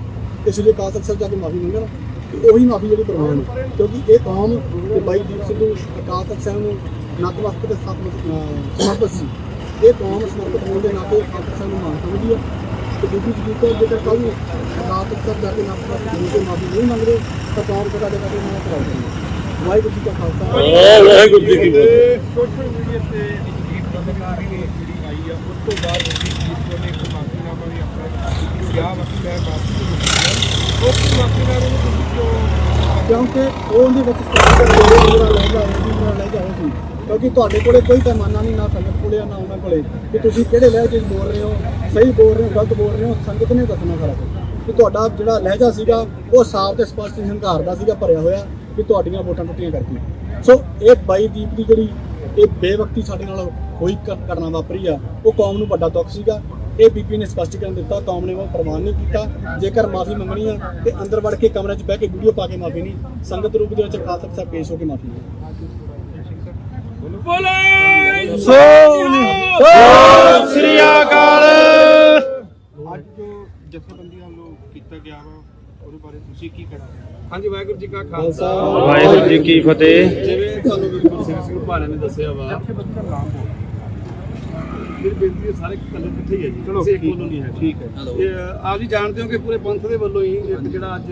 ਕਿ ਸ੍ਰੀ ਅਕਾਲ ਤਖਤ ਸਾਹਿਬ ਜਾ ਕੇ ਮਾਫੀ ਮੰਗਣ ਤੇ ਉਹੀ ਮਾਫੀ ਜਿਹੜੀ ਪ੍ਰਵਾਨ ਹੈ ਕਿਉਂਕਿ ਇਹ ਕੌਮ ਤੇ ਬਾਈ ਦੀਪ ਸਿੱਧੂ ਅਕਾਲ ਤਖਤ ਸਾਹਿਬ ਨੂੰ ਨਤਮਸਤਕ ਤੇ ਸਮਰਪਿਤ ਸੀ। ਇਹ ਕੌਮ ਸਮਰਪਿਤ ਹੋਣ ਦੇ ਨਾਤੇ ਖਾਲਸਾ ਨੂੰ ਮਾਣ ਸਮਝਦੀ ਹੈ ਤੇ ਬੀਬੀ ਜਗੀਰ ਕੌਰ ਜੇਕਰ ਕੱਲ੍ਹ ਨੂੰ ਅਕਾਲ ਤਖ਼ਤ ਸਾਹਿਬ ਜਾ ਕੇ ਨਤਮਸਤਕ ਹੋ ਕੇ ਮਾਫੀ ਨਹੀਂ ਮੰਗਦੇ ਤਾਂ ਕੌਮ ਜਗ੍ਹਾ ਜਗ੍ਹਾ ਤੇ ਉਹਨਾਂ ਕਰਾਉ ਦੇਣਗੇ। ਵਾਹਿਗੁਰੂ ਜੀ ਕਾ ਖਾਲਸਾ
ਵਾਹਿਗੁਰੂ ਜੀ ਕੀ ਫਤਿਹ।
ਸੋਸ਼ਲ ਮੀਡੀਆ ਤੇ ਜਗੀਰ ਪੱਤਰਕਾਰੀ ਨੇ ਜਿਹੜੀ ਆਈ ਆ ਉਸ ਤੋਂ ਬਾਅਦ ਜਗੀਰ ਕੌਰ ਨੇ ਇੱਕ ਮਾਫੀਨਾਮਾ ਵੀ ਆਪਣੇ ਕਿਹਾ ਵਾ ਕਿ ਮੈਂ ਮਾਫੀ ਮੰਗੀ ਹੈ। ਉਸ ਮਾਫੀਨਾਮੇ ਨੂੰ ਤੁਸੀਂ
ਕਿਉਂਕਿ ਉਹ ਉਹਦੇ ਵਿੱਚ ਪੂਰਾ ਲੈ ਜਾਓ ਸੀ ਕਿਉਂਕਿ ਤੁਹਾਡੇ ਕੋਲੇ ਕੋਈ ਪੈਮਾਨਾ ਨਹੀਂ, ਨਾ ਸੰਗਤ ਕੋਲੇ ਨਾ ਉਹਨਾਂ ਕੋਲੇ ਕਿ ਤੁਸੀਂ ਕਿਹੜੇ ਲਹਿਜੇ 'ਚ ਬੋਲ ਰਹੇ ਹੋ, ਸਹੀ ਬੋਲ ਰਹੇ ਹੋ, ਗਲਤ ਬੋਲ ਰਹੇ ਹੋ। ਸੰਗਤ ਨੇ ਦੱਸਣਾ ਸਾਰਾ ਕੁਝ ਕਿ ਤੁਹਾਡਾ ਜਿਹੜਾ ਲਹਿਜਾ ਸੀਗਾ ਉਹ ਸਾਫ਼ ਤੇ ਸਪਸ਼ਟ ਹੰਕਾਰ ਦਾ ਸੀਗਾ, ਭਰਿਆ ਹੋਇਆ ਕਿ ਤੁਹਾਡੀਆਂ ਵੋਟਾਂ ਟੁੱਟੀਆਂ ਕਰਕੇ। ਸੋ ਇਹ 22 ਦੀਪ ਦੀ ਜਿਹੜੀ ਇਹ ਬੇਵਕਤੀ ਸਾਡੇ ਨਾਲ ਹੋਈ ਘਟਨਾ ਵਾਪਰੀ ਆ, ਉਹ ਕੌਮ ਨੂੰ ਵੱਡਾ ਦੁੱਖ ਸੀਗਾ। ਇਹ ਬੀਬੀ ਨੇ ਸਪਸ਼ਟੀਕਰਨ ਦਿੱਤਾ, ਕੌਮ ਨੇ ਉਹ ਪ੍ਰਵਾਨ ਨਹੀਂ ਕੀਤਾ। ਜੇਕਰ ਮਾਫੀ ਮੰਗਣੀ ਆ ਤੇ ਅੰਦਰ ਵੜ ਕੇ ਕਮਰੇ 'ਚ ਬਹਿ ਕੇ ਵੀਡੀਓ ਪਾ ਕੇ ਮਾਫੀ ਨਹੀਂ, ਸੰਗਤ ਰੂਪ ਦੇ ਵਿੱਚ ਅਕਾਲ ਤਖ਼ਤ ਸਾਹਿਬ ਪੇਸ਼ ਹੋ ਕੇ ਮਾਫੀ ਮੰਗੇ।
ਸ੍ਰੀ ਅਕਾਲ।
ਅੱਜ ਜੋ ਜਥੇਬੰਦੀਆਂ ਵੱਲੋਂ ਕੀਤਾ ਗਿਆ ਵਾ ਉਹਦੇ ਬਾਰੇ ਤੁਸੀਂ ਕੀ ਕਹਿਣਾ? ਹਾਂਜੀ, ਵਾਹਿਗੁਰੂ ਜੀ ਕਾ ਖਾਲਸਾ
ਵਾਹਿਗੁਰੂ ਜੀ ਕੀ ਫਤਿਹ।
ਜਿਵੇਂ ਤੁਹਾਨੂੰ ਗੁਰਸਿੱਖ ਸਿੰਘ ਭਾਣੇ ਨੇ ਦੱਸਿਆ ਵਾ,
ਜਥੇਬੰਦੀਆਂ ਨਾਮ ਬੋਲ
ਮੇਰੀ ਬੇਨਤੀ ਹੈ ਸਾਰੇ ਇਕੱਲੇ ਇਕੱਠੇ ਹੀ ਹੈ ਜੀ,
ਚਲੋ
ਕਿਸੇ ਇੱਕ ਵੱਲੋਂ ਨਹੀਂ ਹੈ।
ਠੀਕ ਹੈ।
ਆਪ ਜੀ ਜਾਣਦੇ ਹੋ ਕਿ ਪੂਰੇ ਪੰਥ ਦੇ ਵੱਲੋਂ ਹੀ ਇੱਕ ਜਿਹੜਾ ਅੱਜ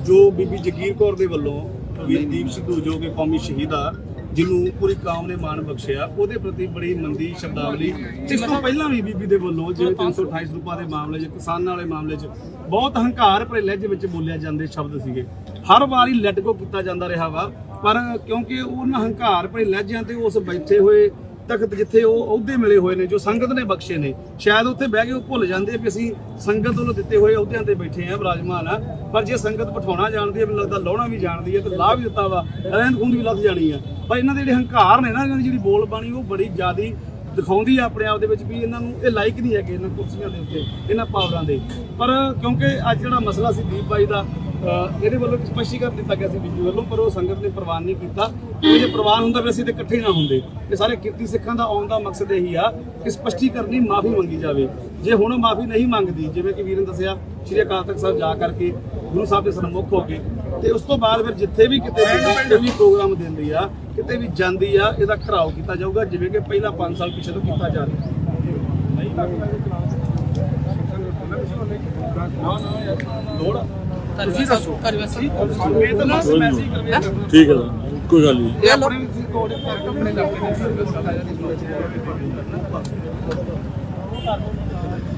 ਜੋ ਬੀਬੀ ਜਗੀਰ ਕੌਰ ਦੇ ਵੱਲੋਂ ਵੀਰ ਦੀਪ ਸਿੱਧੂ ਜੋ ਕਿ ਕੌਮੀ ਸ਼ਹੀਦ ਆ, ਜਿਹਨੂੰ ਪੂਰੀ ਕੌਮ ਨੇ ਮਾਣ ਬਖਸ਼ਿਆ, ਉਹਦੇ ਪ੍ਰਤੀ ਬੜੀ ਮੰਦੀ ਸ਼ਬਦਾਵਲੀ ਇਸ ਤੋਂ ਪਹਿਲਾਂ ਵੀ ਬੀਬੀ ਦੇ ਵੱਲੋਂ ਜਿਵੇਂ 328 ਰੁਪਏ ਦੇ ਮਾਮਲੇ 'ਚ, ਕਿਸਾਨਾਂ ਵਾਲੇ ਮਾਮਲੇ 'ਚ ਬਹੁਤ ਹੰਕਾਰ ਭਰੇ ਲਹਿਜੇ ਵਿੱਚ ਬੋਲਿਆ ਜਾਂਦੇ ਸ਼ਬਦ ਸੀਗੇ। ਹਰ ਵਾਰੀ ਲੈਟ ਗੋ ਕੀਤਾ ਜਾਂਦਾ ਰਿਹਾ ਵਾ, ਪਰ ਕਿਉਂਕਿ ਉਹਨਾਂ ਹੰਕਾਰ ਭਰੇ ਲਹਿਜਿਆਂ ਤੇ ਉਸ ਬੈਠੇ ਹੋਏ ਤਖਤ ਜਿੱਥੇ ਉਹ ਅਹੁਦੇ ਮਿਲੇ ਹੋਏ ਨੇ, ਜੋ ਸੰਗਤ ਨੇ ਬਖਸ਼ੇ ਨੇ, ਸ਼ਾਇਦ ਉੱਥੇ ਬਹਿ ਕੇ ਉਹ ਭੁੱਲ ਜਾਂਦੇ ਵੀ ਅਸੀਂ ਸੰਗਤ ਵੱਲੋਂ ਦਿੱਤੇ ਹੋਏ ਅਹੁਦਿਆਂ ਤੇ ਬੈਠੇ ਆ, ਵਿਰਾਜਮਾਨ ਆ। ਪਰ ਜੇ ਸੰਗਤ ਬਿਠਾਉਣਾ ਜਾਣਦੀ ਹੈ, ਮੈਨੂੰ ਲੱਗਦਾ ਲਾਉਣਾ ਵੀ ਜਾਣਦੀ ਹੈ, ਤੇ ਲਾਹ ਵੀ ਦਿੱਤਾ ਵਾ, ਰਹਿੰਦ ਖੂੰਦ ਵੀ ਲੱਥ ਜਾਣੀ ਆ। ਪਰ ਇਹਨਾਂ ਦੇ ਜਿਹੜੇ ਹੰਕਾਰ ਨੇ ਨਾ, ਇਹਨਾਂ ਦੀ ਜਿਹੜੀ ਬੋਲ ਬਾਣੀ ਉਹ ਬੜੀ ਜ਼ਿਆਦੀ ਦਿਖਾਉਂਦੀ ਆ ਆਪਣੇ ਆਪ ਦੇ ਵਿੱਚ ਵੀ ਇਹਨਾਂ ਨੂੰ ਇਹ ਲਾਇਕ ਨਹੀਂ ਹੈਗੇ ਇਹਨਾਂ ਕੁਰਸੀਆਂ ਦੇ ਉੱਤੇ, ਇਹਨਾਂ ਪਾਵਰਾਂ ਦੇ। ਪਰ ਕਿਉਂਕਿ ਅੱਜ ਜਿਹੜਾ ਮਸਲਾ ਸੀ ਦੀਪ ਬਾਈ ਦਾ, ਇਹਦੇ ਵੱਲੋਂ ਸਪਸ਼ਟੀਕਰਨ ਦਿੱਤਾ ਗਿਆ ਸੀ ਬੀਬੀ ਵੱਲੋਂ, ਪਰ ਉਹ ਸੰਗਤ ਨੇ ਪ੍ਰਵਾਨ ਨਹੀਂ ਕੀਤਾ। ਜੇ ਪ੍ਰਵਾਨ ਹੁੰਦਾ ਫਿਰ ਅਸੀਂ ਤੇ ਇਕੱਠੇ ਨਾ ਹੁੰਦੇ। ਇਹ ਸਾਰੇ ਕਿਰਤੀ ਸਿੱਖਾਂ ਦਾ ਆਉਣ ਦਾ ਮਕਸਦ ਇਹੀ ਆ ਕਿ ਸਪਸ਼ਟੀਕਰਨ ਮਾਫੀ ਮੰਗੀ ਜਾਵੇ। ਜੇ ਹੁਣ ਮਾਫੀ ਨਹੀਂ ਮੰਗਦੀ, ਜਿਵੇਂ ਕਿ ਵੀਰ ਨੇ ਦੱਸਿਆ, ਸ਼੍ਰੀ ਅਕਾਲ ਤਖ਼ਤ ਸਾਹਿਬ ਜਾ ਕਰਕੇ ਗੁਰੂ ਸਾਹਿਬ ਦੇ ਸਨਮੁਖ ਹੋ ਕੇ, ਤੇ ਉਸ ਤੋਂ ਬਾਅਦ ਫਿਰ ਜਿੱਥੇ ਵੀ ਕਿਤੇ ਵੀ ਪ੍ਰੋਗਰਾਮ ਦਿੰਦੀ ਆ, ਕਿਤੇ ਵੀ ਜਾਂਦੀ ਆ, ਇਹਦਾ ਘਰਾਓ ਕੀਤਾ ਜਾਊਗਾ, ਜਿਵੇਂ ਕਿ ਪਹਿਲਾਂ 5 ਸਾਲ ਪਿਛਲੇ ਤੋਂ ਕੀਤਾ ਜਾ ਰਿਹਾ। ਤੁਸੀਂ ਦੱਸੋ
ਠੀਕ ਹੈ, ਕੋਈ ਗੱਲ ਨਹੀਂ।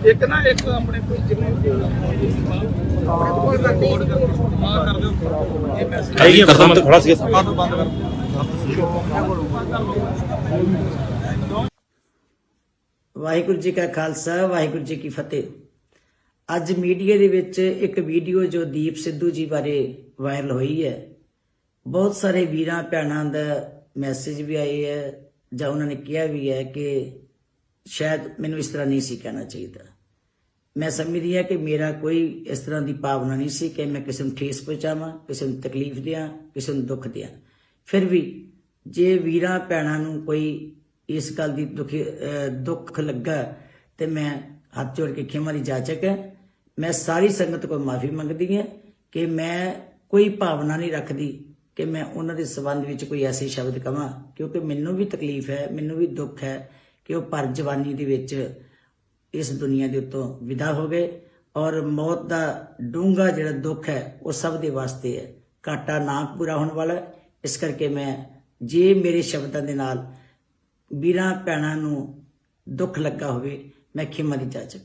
ਇੱਕ ਨਾ ਇੱਕ ਆਪਣੇ ਕੋਈ ਜਿਵੇਂ ਕਰ ਦਿਓ ਇਹ ਮੈਸੇਜ
ਆਈਏ ਖਤਮ ਥੋੜਾ ਸੀ
ਬੰਦ ਕਰ।
ਵਾਹਿਗੁਰੂ ਜੀ ਕਾ ਖਾਲਸਾ ਵਾਹਿਗੁਰੂ ਜੀ ਕੀ ਫਤਿਹ। ਅੱਜ ਮੀਡੀਆ ਦੇ ਵਿੱਚ ਇੱਕ ਵੀਡੀਓ ਜੋ ਦੀਪ ਸਿੱਧੂ ਜੀ ਬਾਰੇ ਵਾਇਰਲ ਹੋਈ ਹੈ, ਬਹੁਤ ਸਾਰੇ ਵੀਰਾਂ ਭੈਣਾਂ ਦਾ ਮੈਸੇਜ ਵੀ ਆਏ ਹੈ, ਜਾਂ ਉਹਨਾਂ ਨੇ ਕਿਹਾ ਵੀ ਹੈ ਕਿ ਸ਼ਾਇਦ ਮੈਨੂੰ ਇਸ ਤਰ੍ਹਾਂ ਨਹੀਂ ਸੀ ਕਹਿਣਾ ਚਾਹੀਦਾ। ਮੈਂ ਸਮਝਦੀ ਹਾਂ ਕਿ ਮੇਰਾ ਕੋਈ ਇਸ ਤਰ੍ਹਾਂ ਦੀ ਭਾਵਨਾ ਨਹੀਂ ਸੀ ਕਿ ਮੈਂ ਕਿਸੇ ਨੂੰ ਠੇਸ ਪਹੁੰਚਾਵਾਂ, ਕਿਸੇ ਨੂੰ ਤਕਲੀਫ ਦਿਆਂ, ਕਿਸੇ ਨੂੰ ਦੁੱਖ ਦਿਆਂ। ਫਿਰ ਵੀ ਜੇ ਵੀਰਾਂ ਭੈਣਾਂ ਨੂੰ ਕੋਈ ਇਸ ਗੱਲ ਦੀ ਦੁੱਖ ਲੱਗਾ ਤੇ ਮੈਂ ਹੱਥ ਜੋੜ ਕੇ ਖਿਮਾ ਦੀ ਜਾਚਕ ਹੈ। ਮੈਂ ਸਾਰੀ ਸੰਗਤ ਕੋਲ ਮਾਫੀ ਮੰਗਦੀ ਹਾਂ ਕਿ ਮੈਂ ਕੋਈ ਭਾਵਨਾ ਨਹੀਂ ਰੱਖਦੀ ਕਿ ਮੈਂ ਉਹਨਾਂ ਦੇ ਸੰਬੰਧ ਵਿੱਚ ਕੋਈ ਐਸੇ ਸ਼ਬਦ ਕਵਾਂ, ਕਿਉਂਕਿ ਮੈਨੂੰ ਵੀ ਤਕਲੀਫ ਹੈ, ਮੈਨੂੰ ਵੀ ਦੁੱਖ ਹੈ ਕਿ ਉਹ ਪਰ ਜਵਾਨੀ ਦੇ ਵਿੱਚ ਇਸ ਦੁਨੀਆ ਦੇ ਉੱਤੋਂ ਵਿਦਾ ਹੋ ਗਏ। ਔਰ ਮੌਤ ਦਾ ਡੂੰਘਾ ਜਿਹੜਾ ਦੁੱਖ ਹੈ ਉਹ ਸਭ ਦੇ ਵਾਸਤੇ ਹੈ, ਘਾਟਾ ਨਾ ਪੂਰਾ ਹੋਣ ਵਾਲਾ। ਇਸ ਕਰਕੇ ਮੈਂ ਜੇ ਮੇਰੇ ਸ਼ਬਦਾਂ ਦੇ ਨਾਲ ਵੀਰਾਂ ਭੈਣਾਂ ਨੂੰ ਦੁੱਖ ਲੱਗਾ ਹੋਵੇ, ਮੈਂ ਖਿਮਾ ਦੀ ਜਾਚਕ।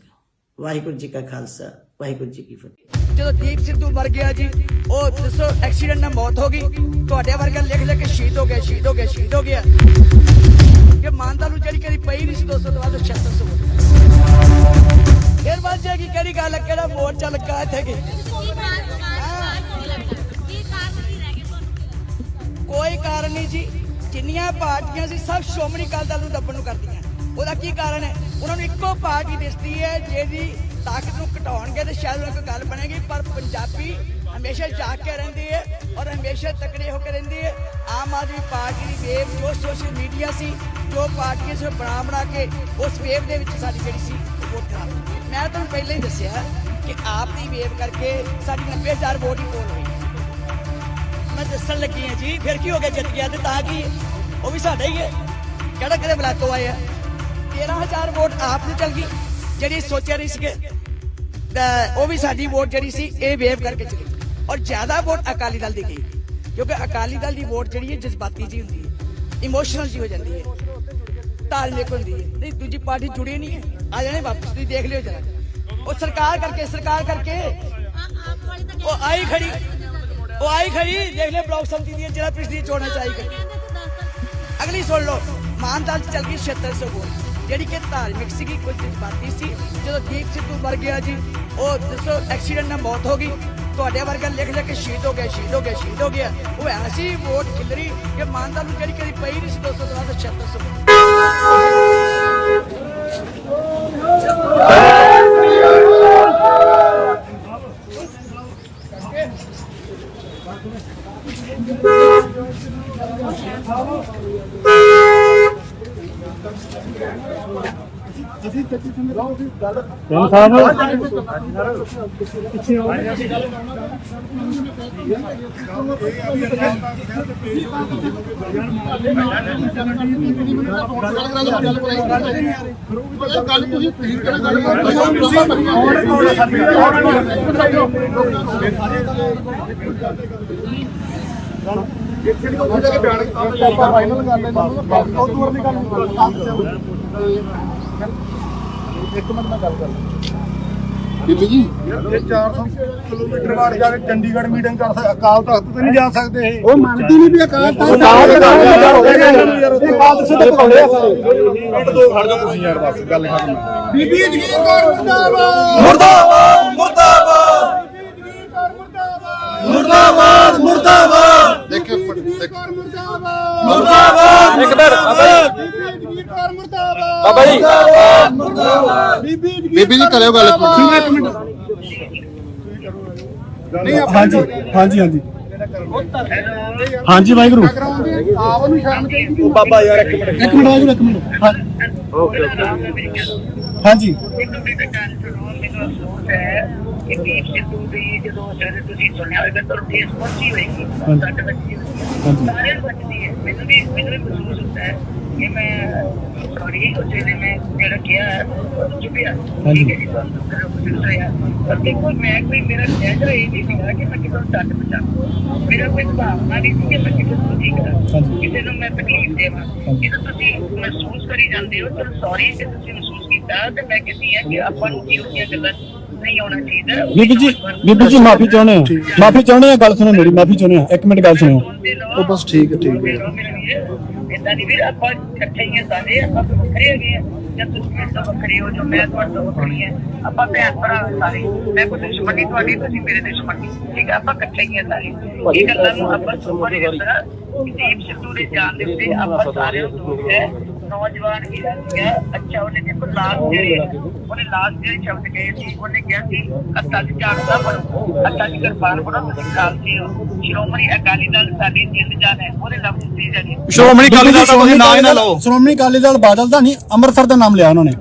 ਵਾਹਿਗੁਰੂ ਜੀ ਕਾ ਖਾਲਸਾ ਵਾਹਿਗੁਰੂ ਜੀ ਕੀ ਫਤਿਹ।
ਜਦੋਂ ਦੀਪ ਸਿੱਧੂ ਮਰ ਗਿਆ ਜੀ, ਉਹ ਦੱਸੋ ਐਕਸੀਡੈਂਟ ਨਾਲ ਮੌਤ ਹੋ ਗਈ, ਤੁਹਾਡੇ ਵਰਗਾ ਲਿਖ ਲਿਖ ਕੇ ਸ਼ਹੀਦ ਹੋ ਗਿਆ, ਸ਼ਹੀਦ ਹੋ ਗਿਆ, ਸ਼ਹੀਦ ਹੋ ਗਿਆ। ਕਿ ਮਾਨਤਾ ਨੂੰ ਜਿਹੜੀ ਕਦੀ ਪਈ ਨਹੀਂ ਸੀ 200 ਤੋਂ ਬਾਅਦ 7600 ਫਿਰ ਬਾਅਦ ਜੀ ਕਿਹੜੀ ਗੱਲ, ਕਿਹੜਾ ਮੋਰਚਾ ਲੱਗਾ ਇੱਥੇ ਕੀ ਕੋਈ ਕਾਰਨ ਨਹੀਂ ਜੀ। ਜਿੰਨੀਆਂ ਪਾਰਟੀਆਂ ਸੀ ਸਭ ਸ਼੍ਰੋਮਣੀ ਅਕਾਲੀ ਦਲ ਨੂੰ ਦੱਬਣ ਨੂੰ ਕਰਦੀਆਂ। ਉਹਦਾ ਕੀ ਕਾਰਨ ਹੈ? ਉਹਨਾਂ ਨੂੰ ਇੱਕੋ ਪਾਰਟੀ ਦਿਸਦੀ ਹੈ ਜਿਹਦੀ ਤਾਕਤ ਨੂੰ ਘਟਾਉਣਗੇ ਤੇ ਸ਼ਾਇਦ ਉਹਨਾਂ ਕੋਈ ਗੱਲ ਬਣੇਗੀ। ਪਰ ਪੰਜਾਬੀ ਹਮੇਸ਼ਾ ਜਾਗ ਕੇ ਰਹਿੰਦੀ ਹੈ ਔਰ ਹਮੇਸ਼ਾ ਤਕੜੇ ਹੋ ਕੇ ਰਹਿੰਦੀ ਹੈ। ਆਮ ਆਦਮੀ ਪਾਰਟੀ ਦੀ ਵੇਵ ਜੋ ਸੋਸ਼ਲ ਮੀਡੀਆ ਸੀ, ਜੋ ਪਾਰਟੀਆਂ ਸੀ ਬਣਾ ਕੇ ਉਸ ਵੇਵ ਦੇ ਵਿੱਚ ਸਾਡੀ ਜਿਹੜੀ ਸੀ ਵੋਟ ਖਰਾਬ। ਮੈਂ ਤੁਹਾਨੂੰ ਪਹਿਲਾਂ ਹੀ ਦੱਸਿਆ ਕਿ ਆਪ ਦੀ ਵੇਵ ਕਰਕੇ ਸਾਡੀ 90,000 ਵੋਟ ਹੀ ਪੋਲ ਹੋਈ। ਮੈਂ ਦੱਸਣ ਲੱਗੀ ਹਾਂ ਜੀ, ਫਿਰ ਕੀ ਹੋ ਗਿਆ, ਜਿੱਤ ਗਿਆ ਤੇ ਤਾਂ ਕੀ ਉਹ ਵੀ ਸਾਡਾ ਹੀ ਹੈ, ਕਿਹੜਾ ਕਿਤੇ ਬਲਾਤੋਂ ਆਏ ਆ। 13,000 ਵੋਟ ਆਪ ਨੂੰ ਚਲ ਗਈ, ਜਿਹੜੀ ਸੋਚਿਆ ਨਹੀਂ ਸੀਗੇ, ਉਹ ਵੀ ਸਾਡੀ ਵੋਟ ਜਿਹੜੀ ਸੀ ਇਹ ਵੇਵ ਕਰਕੇ ਚਲੀ ਗਈ। ਔਰ ਜ਼ਿਆਦਾ ਵੋਟ ਅਕਾਲੀ ਦਲ ਦੀ ਗਈ, ਕਿਉਂਕਿ ਅਕਾਲੀ ਦਲ ਦੀ ਵੋਟ ਜਿਹੜੀ ਹੈ ਜਜ਼ਬਾਤੀ ਜੀ ਹੁੰਦੀ ਹੈ, ਇਮੋਸ਼ਨਲ ਜੀ ਹੋ ਜਾਂਦੀ ਹੈ, ਧਾਰਮਿਕ ਹੁੰਦੀ ਹੈ। ਨਹੀਂ ਦੂਜੀ ਪਾਰਟੀ ਜੁੜੀ ਨਹੀਂ ਹੈ, ਆ ਜਾਣੇ ਵਾਪਸ, ਤੁਸੀਂ ਦੇਖ ਲਿਓ ਜਰਾ। ਉਹ ਸਰਕਾਰ ਕਰਕੇ ਉਹ ਆਈ ਖੜੀ ਦੇਖ ਲਿਓ ਬਲਾਕ ਸੰਮਤੀ ਦੀਆਂ ਜਿਹੜਾ ਪਿਛਲੀ ਚੋਣਾਂ ਚ ਆਈ ਖੜੀ। ਅਗਲੀ ਸੁਣ ਲਓ, ਮਾਨਦਾਲ ਚ ਚੱਲ ਗਈ 7600 ਵੋਟ, ਜਿਹੜੀ ਕਿ ਧਾਰਮਿਕ ਸੀਗੀ, ਕੁਝ ਜਜ਼ਬਾਤੀ ਸੀ। ਜਦੋਂ ਦੀਪ ਸਿੱਧੂ ਮਰ ਗਿਆ ਜੀ, ਉਹ ਦੱਸੋ ਐਕਸੀਡੈਂਟ ਨਾਲ ਮੌਤ ਹੋ ਗਈ, ਤੁਹਾਡੇ ਵਰਗਾ ਲਿਖ ਕੇ ਸ਼ਹੀਦ ਹੋ ਗਿਆ। ਉਹ ਐਸੀ ਵੋਟ ਖਿਲਰੀ ਕਿ ਮਾਨਦਾਲ ਨੂੰ ਜਿਹੜੀ ਕਦੀ ਪਈ ਨਹੀਂ ਸੀ 200 ਤੋਂ ਬਾਅਦ 7600।
ਇੱਕ ਮਿੰਟ ਮੈਂ ਗੱਲ ਕਰ
ਬੀਬੀ ਜੀ
ਇਹ 400 ਕਿਲੋਮੀਟਰ ਬਾਅਦ ਜਾ ਕੇ ਚੰਡੀਗੜ੍ਹ ਮੀਟਿੰਗ ਕਰ ਸਕਦੇ, ਅਕਾਲ ਤਖਤ ਤੇ ਨਹੀਂ ਜਾ ਸਕਦੇ ਇਹ। ਉਹ ਮੰਨਦੀ ਨਹੀਂ ਵੀ ਅਕਾਲ ਤਖਤ ਤੇ ਪਕੌੜੇ ਆ ਸਾਰੇ। ਮਿੰਟ ਦੋ ਖੜ ਜਾਓ ਤੁਸੀਂ ਯਾਰ, ਬਸ ਗੱਲ ਖਤਮ। ਬੀਬੀ ਜਗੀਰ ਕੌਰ ਮੁਰਦਾਬਾਦ।
ਦੇਖੋ
ਇੱਕ ਮਿੰਟ
ਬਾਬਾ ਜੀ
ਬੀਬੀ ਜੀ ਕਰਿਓ ਗੱਲ ਇੱਕ ਮਿੰਟ।
ਹਾਂਜੀ ਵਾਹਿਗੁਰੂ।
ਆਪ ਨੂੰ ਸ਼ਰਮ ਚਾਹੀਦੀ।
ਉਹ ਬਾਬਾ ਯਾਰ ਇੱਕ ਮਿੰਟ ਵਾਹਿਗੁਰੂ। ਹਾਂਜੀ
ਮੈਨੂੰ ਅਫਸੋਸ ਹੈ ਕਿ ਦੀਪ ਸਿੱਧੂ ਦੀ ਜਦੋਂ ਸਵੇਰੇ ਤੁਸੀਂ ਸੁਣਿਆ ਹੋਵੇਗਾ ਤਾਂ ਠੇਸ ਪਹੁੰਚੀ ਹੋਏਗੀ, ਸੱਟ ਵੱਜੀ ਹੋਈ, ਸਾਰਿਆਂ ਨੂੰ ਵੱਜਦੀ ਹੈ। ਮੈਨੂੰ ਵੀ ਮਹਿਸੂਸ ਹੁੰਦਾ ਹੈ ਕਿ ਮੈਂ ਸੌਰੀ ਉਸੇ ਨੇ ਮੈਂ ਜਿਹੜਾ ਕਿਹਾ ਉਹ ਚੁੱਪਿਆ, ਠੀਕ ਹੈ ਜੀ, ਤੁਹਾਨੂੰ ਮਹਿਸੂਸ ਹੋਇਆ। ਪਰ ਦੇਖੋ ਮੈਂ ਕੋਈ ਮੇਰਾ ਚਿਹਰਾ ਇਹ ਨਹੀਂ ਸੀਗਾ ਕਿ ਮੈਂ ਕਿਸੇ ਨੂੰ ਸੱਟ ਪਹੁੰਚਾਵਾਂ, ਮੇਰਾ ਕੋਈ ਭਾਵਨਾ ਨਹੀਂ ਸੀ ਕਿ ਮੈਂ ਕਿਸੇ ਨੂੰ ਠੀਕ ਕਰਾਂ, ਕਿਸੇ ਨੂੰ ਮੈਂ ਤਕਲੀਫ ਦੇਵਾਂ। ਜਦੋਂ ਤੁਸੀਂ ਮਹਿਸੂਸ ਕਰੀ ਜਾਂਦੇ ਹੋ ਤਾਂ ਸੌਰੀ ਕਿ ਤੁਸੀਂ ਮਹਿਸੂਸ ਕੀਤਾ, ਤੇ ਮੈਂ ਕਹਿੰਦੀ ਹਾਂ ਕਿ ਆਪਾਂ ਨੂੰ ਇਹੋ ਜਿਹੀਆਂ ਗੱਲਾਂ ਨਹੀਂ ਹੋਣਾ ਚਾਹੀਦਾ।
ਬੀਬੀ ਜੀ ਮਾਫੀ ਚਾਹੁੰਦੇ ਆ, ਗੱਲ ਸੁਣੋ ਮੇਰੀ, ਮਾਫੀ ਚਾਹੁੰਦੇ ਆ, ਇੱਕ ਮਿੰਟ ਗੱਲ ਸੁਣੋ।
ਉਹ ਬਸ ਠੀਕ ਹੈ
ਏਦਾਂ ਨਹੀਂ ਵੀਰ, ਆਪਾਂ ਇਕੱਠੇ ਹੀ ਆ ਸਾਰੇ, ਆਪਾਂ ਵੱਖਰੇ ਹੈਗੇ ਆ, ਜਾਂ ਤੁਸੀਂ ਮੇਰੇ ਤੋਂ ਵੱਖਰੇ ਹੋ, ਜੋ ਮੈਂ ਤੁਹਾਡੇ ਤੋਂ ਵੱਖਰੀ ਹੈ, ਆਪਾਂ ਭੈਣ ਭਰਾ ਸਾਰੇ। ਮੈਂ ਕੋਈ ਦੁਸ਼ਮਣੀ ਤੁਹਾਡੀ, ਤੁਸੀਂ ਮੇਰੇ ਦੁਸ਼ਮਣੀ, ਠੀਕ ਹੈ, ਆਪਾਂ ਇਕੱਠੇ ਹੀ ਆ ਸਾਰੇ। ਇਹ ਗੱਲਾਂ ਨੂੰ ਆਪਾਂ ਸੁਪਰ ਨਹੀਂ ਹੁੰਦਾ। ਦੀਪ ਸਿੱਧੂ ਦੇ ਜਾਣ ਦੇ ਉੱਤੇ ਆਪਾਂ ਸਾਰਿਆਂ ਨੂੰ ਦੁੱਖ ਹੈ। ਨੌਜਵਾਨ ਹੀ ਸੀਗਾ, ਅੱਛਾ ਉਹਨੇ ਦੇਖੋ ਲਾਸਟ ਜਿਹੜੇ ਸ਼ਬਦ ਕਹੇ ਸੀ, ਉਹਨੇ ਕਿਹਾ ਸੀ ਅੱਤਾ ਦੀ ਝਾੜਦਾ ਬਣੋ, ਅੱਤਾ ਦੀ ਕਿਰਪਾਨ ਬਣੋ, ਤੁਸੀਂ ਖਾਲਸੇ ਹੋ। ਸ਼੍ਰੋਮਣੀ ਅਕਾਲੀ ਦਲ ਸਾਡੀ ਜਿੰਦ ਜਾਨ ਹੈ, ਉਹਦੇ ਲਫ਼ਜ਼ ਸੀ ਜੀ।
ਸ਼੍ਰੋਮਣੀ ਅਕਾਲੀ ਦਲ ਦਾ ਤੁਸੀਂ ਨਾਂ ਹੀ ਨਾ ਲਓ। ਸ਼੍ਰੋਮਣੀ ਅਕਾਲੀ ਦਲ ਬਾਦਲ ਦਾ ਨਹੀਂ, ਅੰਮ੍ਰਿਤਸਰ ਦਾ ਨਾਮ ਲਿਆ ਉਹਨਾਂ ਨੇ।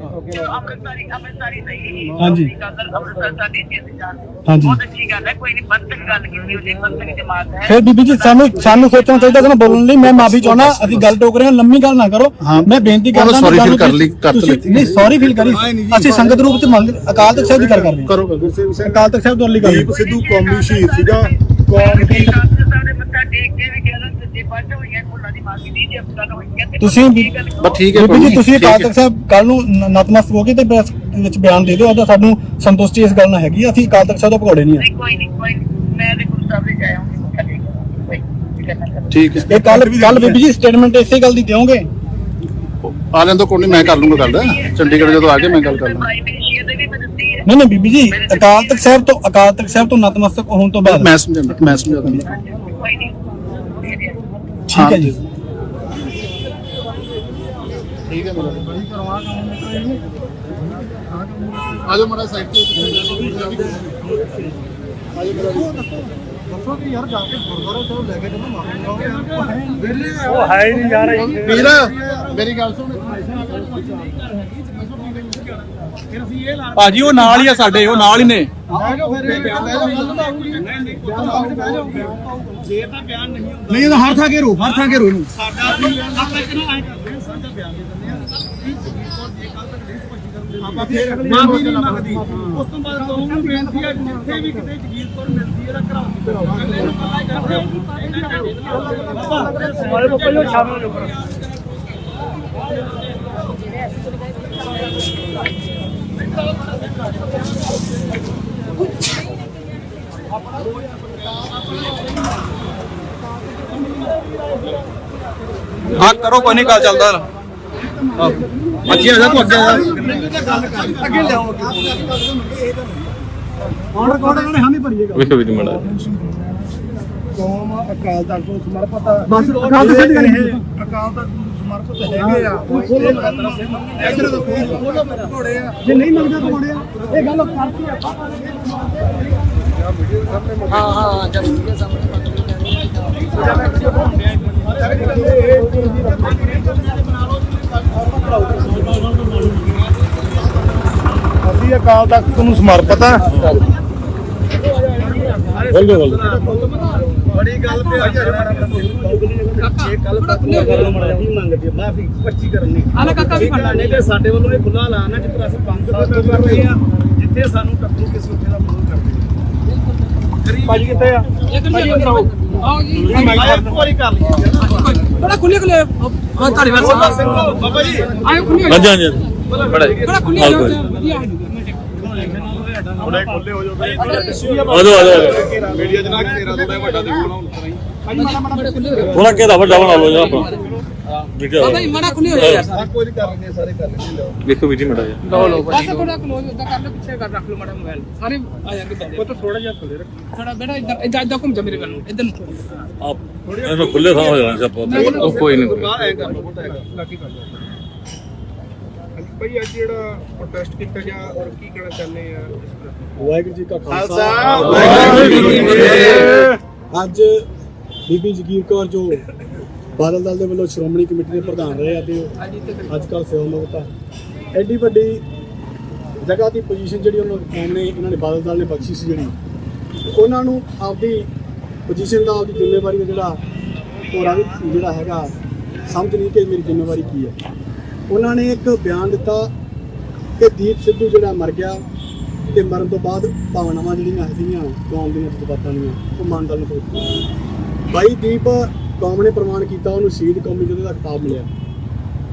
ਅੰਮ੍ਰਿਤਸਰੀ ਸਹੀ,
ਹਾਂਜੀ।
ਅੰਮ੍ਰਿਤਸਰ ਸਾਡੀ ਜਿੰਦ ਜਾਨ,
ਹਾਂਜੀ।
ਬਹੁਤ ਅੱਛੀ ਗੱਲ ਹੈ। ਕੋਈ ਨਹੀਂ, ਬੰਤਕ ਗੱਲ ਕੀਤੀ ਉਹਦੀ, ਬੰਤਕ ਜਮਾਤ ਹੈ।
ਫਿਰ ਬੀਬੀ ਜੀ ਸਾਨੂੰ ਸੋਚਣਾ ਚਾਹੀਦਾ ਸੀ ਨਾ ਬੋਲਣ ਲਈ। ਮੈਂ ਮਾਫੀ ਚਾਹੁੰਦਾ, ਅਸੀਂ ਗੱਲ ਟੋਕ ਰਹੇ ਹਾਂ, ਲੰਮੀ ਗੱਲ ਨਾ ਕਰੋ। ਮੈਂ ਬੇਨਤੀ ਕਰਦਾ
ਸੌਰੀ ਫੀਲ ਕਰ ਲਈ,
ਨਹੀਂ ਸੌਰੀ ਫੀਲ ਕਰੀ, ਅਸੀਂ ਸੰਗਤ ਰੂਪ ਚ ਮੰਗ ਅਕਾਲ ਤਖਤ ਸਾਹਿਬ ਦੀ ਗੱਲ ਕਰਦੇ ਹਾਂ।
ਕਰੋ
ਅਕਾਲ ਤਖਤ ਸਾਹਿਬ ਤੋਂ ਅਗਲੀ ਗੱਲ।
ਦੀਪ ਸਿੱਧੂ ਕੌਮੀ ਸ਼ਹੀਦ ਸੀਗਾ,
ਕੌਮ ਦੀ ਮੱਥਾ ਟੇਕ ਕੇ ਵੀ ਕਹਿੰਦਾ ਜੇ ਬਾਅਦ ਹੋਈਆਂ ਫੁੱਲਾਂ ਦੀ ਮਾਫੀ ਦੀ ਜੇ ਅਫਸਰ ਹੋਈਆਂ ਤੇ
ਤੁਸੀਂ
ਬਸ ਠੀਕ ਹੈ
ਬੀਬੀ ਜੀ, ਤੁਸੀਂ ਅਕਾਲ ਤਖਤ ਸਾਹਿਬ ਕੱਲ ਨੂੰ ਨਤਮਸਤਕ ਹੋ ਕੇ ਤੇ ਪ੍ਰੈਸ ਵਿੱਚ ਬਿਆਨ ਦੇ ਦਿਓ। ਉਹਦਾ ਸਾਨੂੰ ਸੰਤੁਸ਼ਟੀ ਇਸ ਗੱਲ ਨਾਲ ਹੈਗੀ, ਅਸੀਂ ਅਕਾਲ ਤਖਤ ਸਾਹਿਬ ਤੋਂ ਭਗੌੜੇ ਨਹੀਂ ਆ।
ਕੋਈ ਨਹੀਂ ਮੈਂ ਤੇ ਗੁਰੂ ਸਾਹਿਬ ਦੇ ਜਾਇਆ ਹਾਂ ਮੱਥਾ ਟੇਕ।
ਠੀਕ ਹੈ।
ਇਹ ਕੱਲ ਬੀਬੀ ਜੀ ਸਟੇਟਮੈਂਟ ਇਸੇ ਗੱਲ ਦੀ ਦਿਓਗੇ?
ਆ ਲੈਣ ਤੋਂ ਕੋਈ ਨਹੀਂ, ਮੈਂ ਕਰ ਲੂੰਗਾ ਗੱਲ, ਚੰਡੀਗੜ੍ਹ ਜਦੋਂ ਆ ਕੇ ਮੈਂ ਗੱਲ ਕਰ ਲੂੰਗਾ।
ਨਹੀਂ ਬੀਬੀ ਜੀ, ਅਕਾਲ ਤਖਤ ਸਾਹਿਬ ਤੋਂ ਨਤਮਸਤਕ ਹੋਣ ਤੋਂ ਬਾਅਦ
ਮੈਂ ਸਮਝਾ ਦਿੰਦਾ।
ਕੋਈ ਨਹੀਂ,
ਠੀਕ ਹੈ ਜੀ।
ਠੀਕ ਹੈ ਆਜੋ ਮੜਾ ਸਾਈਡ ਤੇ
ਦੱਸੋ ਕਿ ਯਾਰ ਜਾ ਕੇ ਗੁਰਦੁਆਰਾ ਸਾਹਿਬ ਲੈ ਕੇ ਜਦੋਂ ਮਾਫੀ ਮੰਗੋਗੇ।
ਉਹ ਹੈ ਹੀ ਨਹੀਂ ਯਾਰ।
ਵੀਰ ਮੇਰੀ ਗੱਲ ਸੁਣ,
ਭਾਜੀ ਉਹ ਨਾਲ ਹੀ ਆ ਸਾਡੇ, ਉਹ ਨਾਲ ਹੀ ਨੇ। ਜੇ ਤਾਂ ਬਿਆਨ ਨਹੀਂ ਹੁੰਦਾ
ਨਹੀਂ ਤਾਂ ਹਰ ਥਾਂ ਘੇਰੋ ਇਹਨੂੰ
ਸਾਡਾ ਅਸੀਂ ਆਪਾਂ ਇੱਕ ਨਾ ਐਂ ਕਰਦੇ ਹਾਂ ਸਾਡਾ ਬਿਆਨ ਦੇ ਦਿੰਦੇ ਆ ਕਿ ਜਗੀਰ ਕੌਰ ਜੇ ਕੱਲ ਤੱਕ ਨਹੀਂ ਸਪਸ਼ਟੀਕਰਨ ਦਿੰਦੀ ਆਪਾਂ ਫਿਰ ਮਾਫੀ ਨਹੀਂ ਮੰਗਦੀ ਉਸ ਤੋਂ ਬਾਅਦ ਕੌਮ ਨੂੰ ਬੇਨਤੀ ਹੈ ਜਿੱਥੇ ਵੀ ਕਿਤੇ ਜਗੀਰ ਕੌਰ ਮਿਲਦੀ ਹੈ ਤਾਂ ਕਰਾਉਂਦੀ ਅਗਲੇ ਨੂੰ ਪਤਾ ਹੀ ਕਰਦੇ ਸਾਰੇ ਲੋਕਾਂ ਨੂੰ ਸ਼ਾਮਲ ਹੋ ਜਾਓ
हाँ करो कोई नहीं कल चलता अच्छी आ जा तू अगे
ਅੱਗੇ ਲਿਆਓ ਹੁਣ ਇਹਨਾਂ ਨੇ ਹਾਮੀ ਭਰੀ ਹੈ
ਵੇਖੋ ਵੀਰ ਮੜਾ
ਕੌਮ ਅਕਾਲ ਤਖਤ ਨੂੰ ਸਮਰਪਿਤ ਆ ਬਸ ਅਕਾਲ ਤਖਤ ਇਹ ਅਕਾਲ ਤਖਤ ਨੂੰ ਸਮਰਪਿਤ ਹੈਗੇ ਆ ਇਧਰ ਤੋਂ ਘੋੜੇ ਆ ਜੇ ਨਹੀਂ ਮੰਗਦਾ ਘੋੜੇ ਆ ਇਹ ਗੱਲ ਕਰਤੀ ਆਪਾਂ ਹਾਂ ਜਦ ਵੀਡੀਓ ਸਾਹਮਣੇ ਅਸੀਂ ਅਕਾਲ ਤਖਤ ਨੂੰ ਸਮਰਪਿਤ ਆ
ਬੜੀ ਗੱਲ ਤੇ ਆ ਜੇ ਕੱਲ ਤੱਕ ਕਰਨ ਮਾਫੀ ਮੰਗਦੇ ਮਾਫੀ 25 ਕਰਨੀ ਆਲਾ ਕਾਕਾ ਵੀ ਫੜਨਾ ਨਹੀਂ ਤੇ ਸਾਡੇ ਵੱਲੋਂ ਇਹ ਖੁੱਲਾ ਐਲਾਨ ਹੈ ਜਿੱਥੇ ਅਸੀਂ ਪੰਜ ਕਰ ਰਹੇ ਆ ਜਿੱਥੇ ਸਾਨੂੰ ਟੱਕਰੂ ਕਿਸੇ ਉੱਥੇ ਦਾ ਵਿਰੋਧ ਕਰਦੇ ਭਾਜੀ ਕਿੱਥੇ ਆ ਭਾਜੀ ਅੰਦਰ ਆਓ ਆਓ ਜੀ ਇੱਕ ਵਾਰੀ ਕਰ ਲਈ ਬੜਾ ਖੁੱਲੇ ਖੁੱਲੇ ਹਾਂ ਧਾਲੀਵਾਲ ਸਿੰਘ ਬਾਬਾ ਜੀ ਆਇਓ ਖੁੱਲੇ
ਹਾਂਜੀ ਹਾਂਜੀ ਬੜਾ
ਬੜਾ ਖੁੱਲੇ ਵਧੀਆ
ਥੋੜੇ ਖੁੱਲੇ ਹੋ ਜਾਓ
ਆਜੋ
मीडिया जना तेरा थोड़ा बड़ा देखो ना
ਥੋੜਾ ਕਿਹਦਾ ਵੱਡਾ ਬਣਾ ਲਓ ਜੀ ਆਪਣਾ ਵੀਡੀਓ
ਭਾਈ ਮੜਾ ਖੁੱਲੇ ਹੋ ਯਾਰ
ਕੋਈ ਨਹੀਂ ਕਰ ਲੈਂਦੇ ਸਾਰੇ ਕਰ ਲੈਂਦੇ
ਵੇਖੋ ਵੀਡੀਓ ਮੜਾ ਜੀ
ਲਓ ਬਸ ਥੋੜਾ ਕਲੋਜ਼ ਉਦਾਂ ਕਰ ਲਓ ਪਿੱਛੇ ਕਰ ਰੱਖ ਲਓ ਮਾੜਾ ਮੋਬਾਈਲ ਸਾਰੇ ਆ ਜਾਣਗੇ ਬੰਦੇ ਉਹ ਤਾਂ ਥੋੜਾ ਜਿਹਾ ਖੁੱਲੇ ਰੱਖ ਥੋੜਾ ਬੇਟਾ ਇੱਧਰ ਘੁੰਮ ਜਾ ਮੇਰੇ ਵੱਲ ਨੂੰ ਇੱਧਰ ਨੂੰ
ਆਪ ਇਹਨੂੰ ਖੁੱਲੇ ਥਾਂ ਹੋ ਜਾਣਾ ਸੀ ਆਪਾਂ ਉਹ ਕੋਈ ਨਹੀਂ
ਬਾਹਰ ਐ ਕਰ ਲੋ ਬੋਟਾ ਲਾਕੀ ਕਰ ਲੋ ਭਾਈ ਅੱਜ ਜਿਹੜਾ ਪ੍ਰੋਟੈਸਟ ਕੀਤਾ ਗਿਆ ਔਰ ਕੀ ਕਹਿਣਾ ਚਾਹੁੰਦੇ ਆ
ਵਾਹਿਗੁਰੂ ਜੀ ਕਾ ਖਾਲਸਾ
ਵਾਹਿਗੁਰੂ ਜੀ ਕੀ ਫਤਿਹ
ਅੱਜ ਬੀਬੀ ਜਗੀਰ ਕੌਰ ਜੋ ਬਾਦਲ ਦਲ ਦੇ ਵੱਲੋਂ ਸ਼੍ਰੋਮਣੀ ਕਮੇਟੀ ਦੇ ਪ੍ਰਧਾਨ ਰਹੇ ਆ ਤੇ ਅੱਜ ਕੱਲ੍ਹ ਸੇਵਾਮੁਕਤ ਆ ਐਡੀ ਵੱਡੀ ਜਗ੍ਹਾ ਦੀ ਪੋਜੀਸ਼ਨ ਜਿਹੜੀ ਉਹਨਾਂ ਨੇ ਇਹਨਾਂ ਨੇ ਬਾਦਲ ਦਲ ਨੇ ਬਖਸ਼ੀ ਸੀ ਜਿਹੜੀ ਉਹਨਾਂ ਨੂੰ ਆਪਦੀ ਪੋਜੀਸ਼ਨ ਦਾ ਆਪਦੀ ਜ਼ਿੰਮੇਵਾਰੀ ਦਾ ਜਿਹੜਾ ਹੈਗਾ ਸਮਝ ਨਹੀਂ ਕਿ ਮੇਰੀ ਜ਼ਿੰਮੇਵਾਰੀ ਕੀ ਹੈ। ਉਹਨਾਂ ਨੇ ਇੱਕ ਬਿਆਨ ਦਿੱਤਾ ਕਿ ਦੀਪ ਸਿੱਧੂ ਜਿਹੜਾ ਮਰ ਗਿਆ ਤੇ ਮਰਨ ਤੋਂ ਬਾਅਦ ਭਾਵਨਾਵਾਂ ਜਿਹੜੀਆਂ ਸੀਗੀਆਂ ਕੌਮ ਦੀਆਂ ਜਜ਼ਬਾਤਾਂ ਦੀਆਂ ਉਹ ਮਨ ਦਲ ਨੂੰ ਪਹੁੰਚੀਆਂ। ਬਾਈ ਦੀਪ ਕੌਮ ਨੇ ਪ੍ਰਮਾਣ ਕੀਤਾ ਉਹਨੂੰ ਸ਼ਹੀਦ ਕੌਮੀ ਯੋਧੇ ਦਾ ਖਿਤਾਬ ਮਿਲਿਆ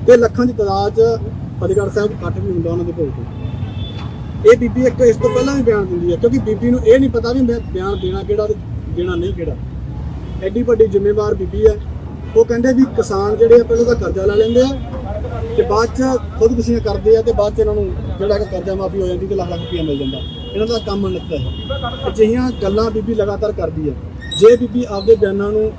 ਤੇ ਲੱਖਾਂ ਦੀ ਤਾਦਾਦ 'ਚ ਫਤਿਹਗੜ੍ਹ ਸਾਹਿਬ ਇਕੱਠ ਵੀ ਹੁੰਦਾ ਉਹਨਾਂ ਦੇ ਭੋਗ ਤੇ। ਇਹ ਬੀਬੀ ਇੱਕ ਇਸ ਤੋਂ ਪਹਿਲਾਂ ਵੀ ਬਿਆਨ ਦਿੰਦੀ ਹੈ ਕਿਉਂਕਿ ਬੀਬੀ ਨੂੰ ਇਹ ਨਹੀਂ ਪਤਾ ਵੀ ਮੈਂ ਬਿਆਨ ਦੇਣਾ ਕਿਹੜਾ ਤੇ ਦੇਣਾ ਨਹੀਂ ਕਿਹੜਾ। ਐਡੀ ਵੱਡੀ ਜ਼ਿੰਮੇਵਾਰ ਬੀਬੀ ਹੈ। ਉਹ ਕਹਿੰਦੇ ਵੀ ਕਿਸਾਨ ਜਿਹੜੇ ਆ ਪਹਿਲਾਂ ਤਾਂ ਕਰਜ਼ਾ ਲੈ ਲੈਂਦੇ ਆ ਤੇ ਬਾਅਦ 'ਚ ਖੁਦਕੁਸ਼ੀਆਂ ਕਰਦੇ ਆ ਤੇ ਬਾਅਦ 'ਚ ਇਹਨਾਂ ਨੂੰ ਜਿਹੜਾ ਕਿ ਕਰਜ਼ਾ ਮਾਫੀ ਹੋ ਜਾਂਦੀ ਤੇ ਲੱਖ ਲੱਖ ਰੁਪਈਆ ਮਿਲ ਜਾਂਦਾ। ਇਹਨਾਂ ਦਾ ਕੰਮ ਨਿੱਤਾ ਹੈ। ਅਜਿਹੀਆਂ ਗੱਲਾਂ ਬੀਬੀ ਲਗਾਤਾਰ ਕਰਦੀ ਹੈ। ਜੇ ਬੀਬੀ ਆਪਦੇ ਬਿਆਨਾਂ ਨੂੰ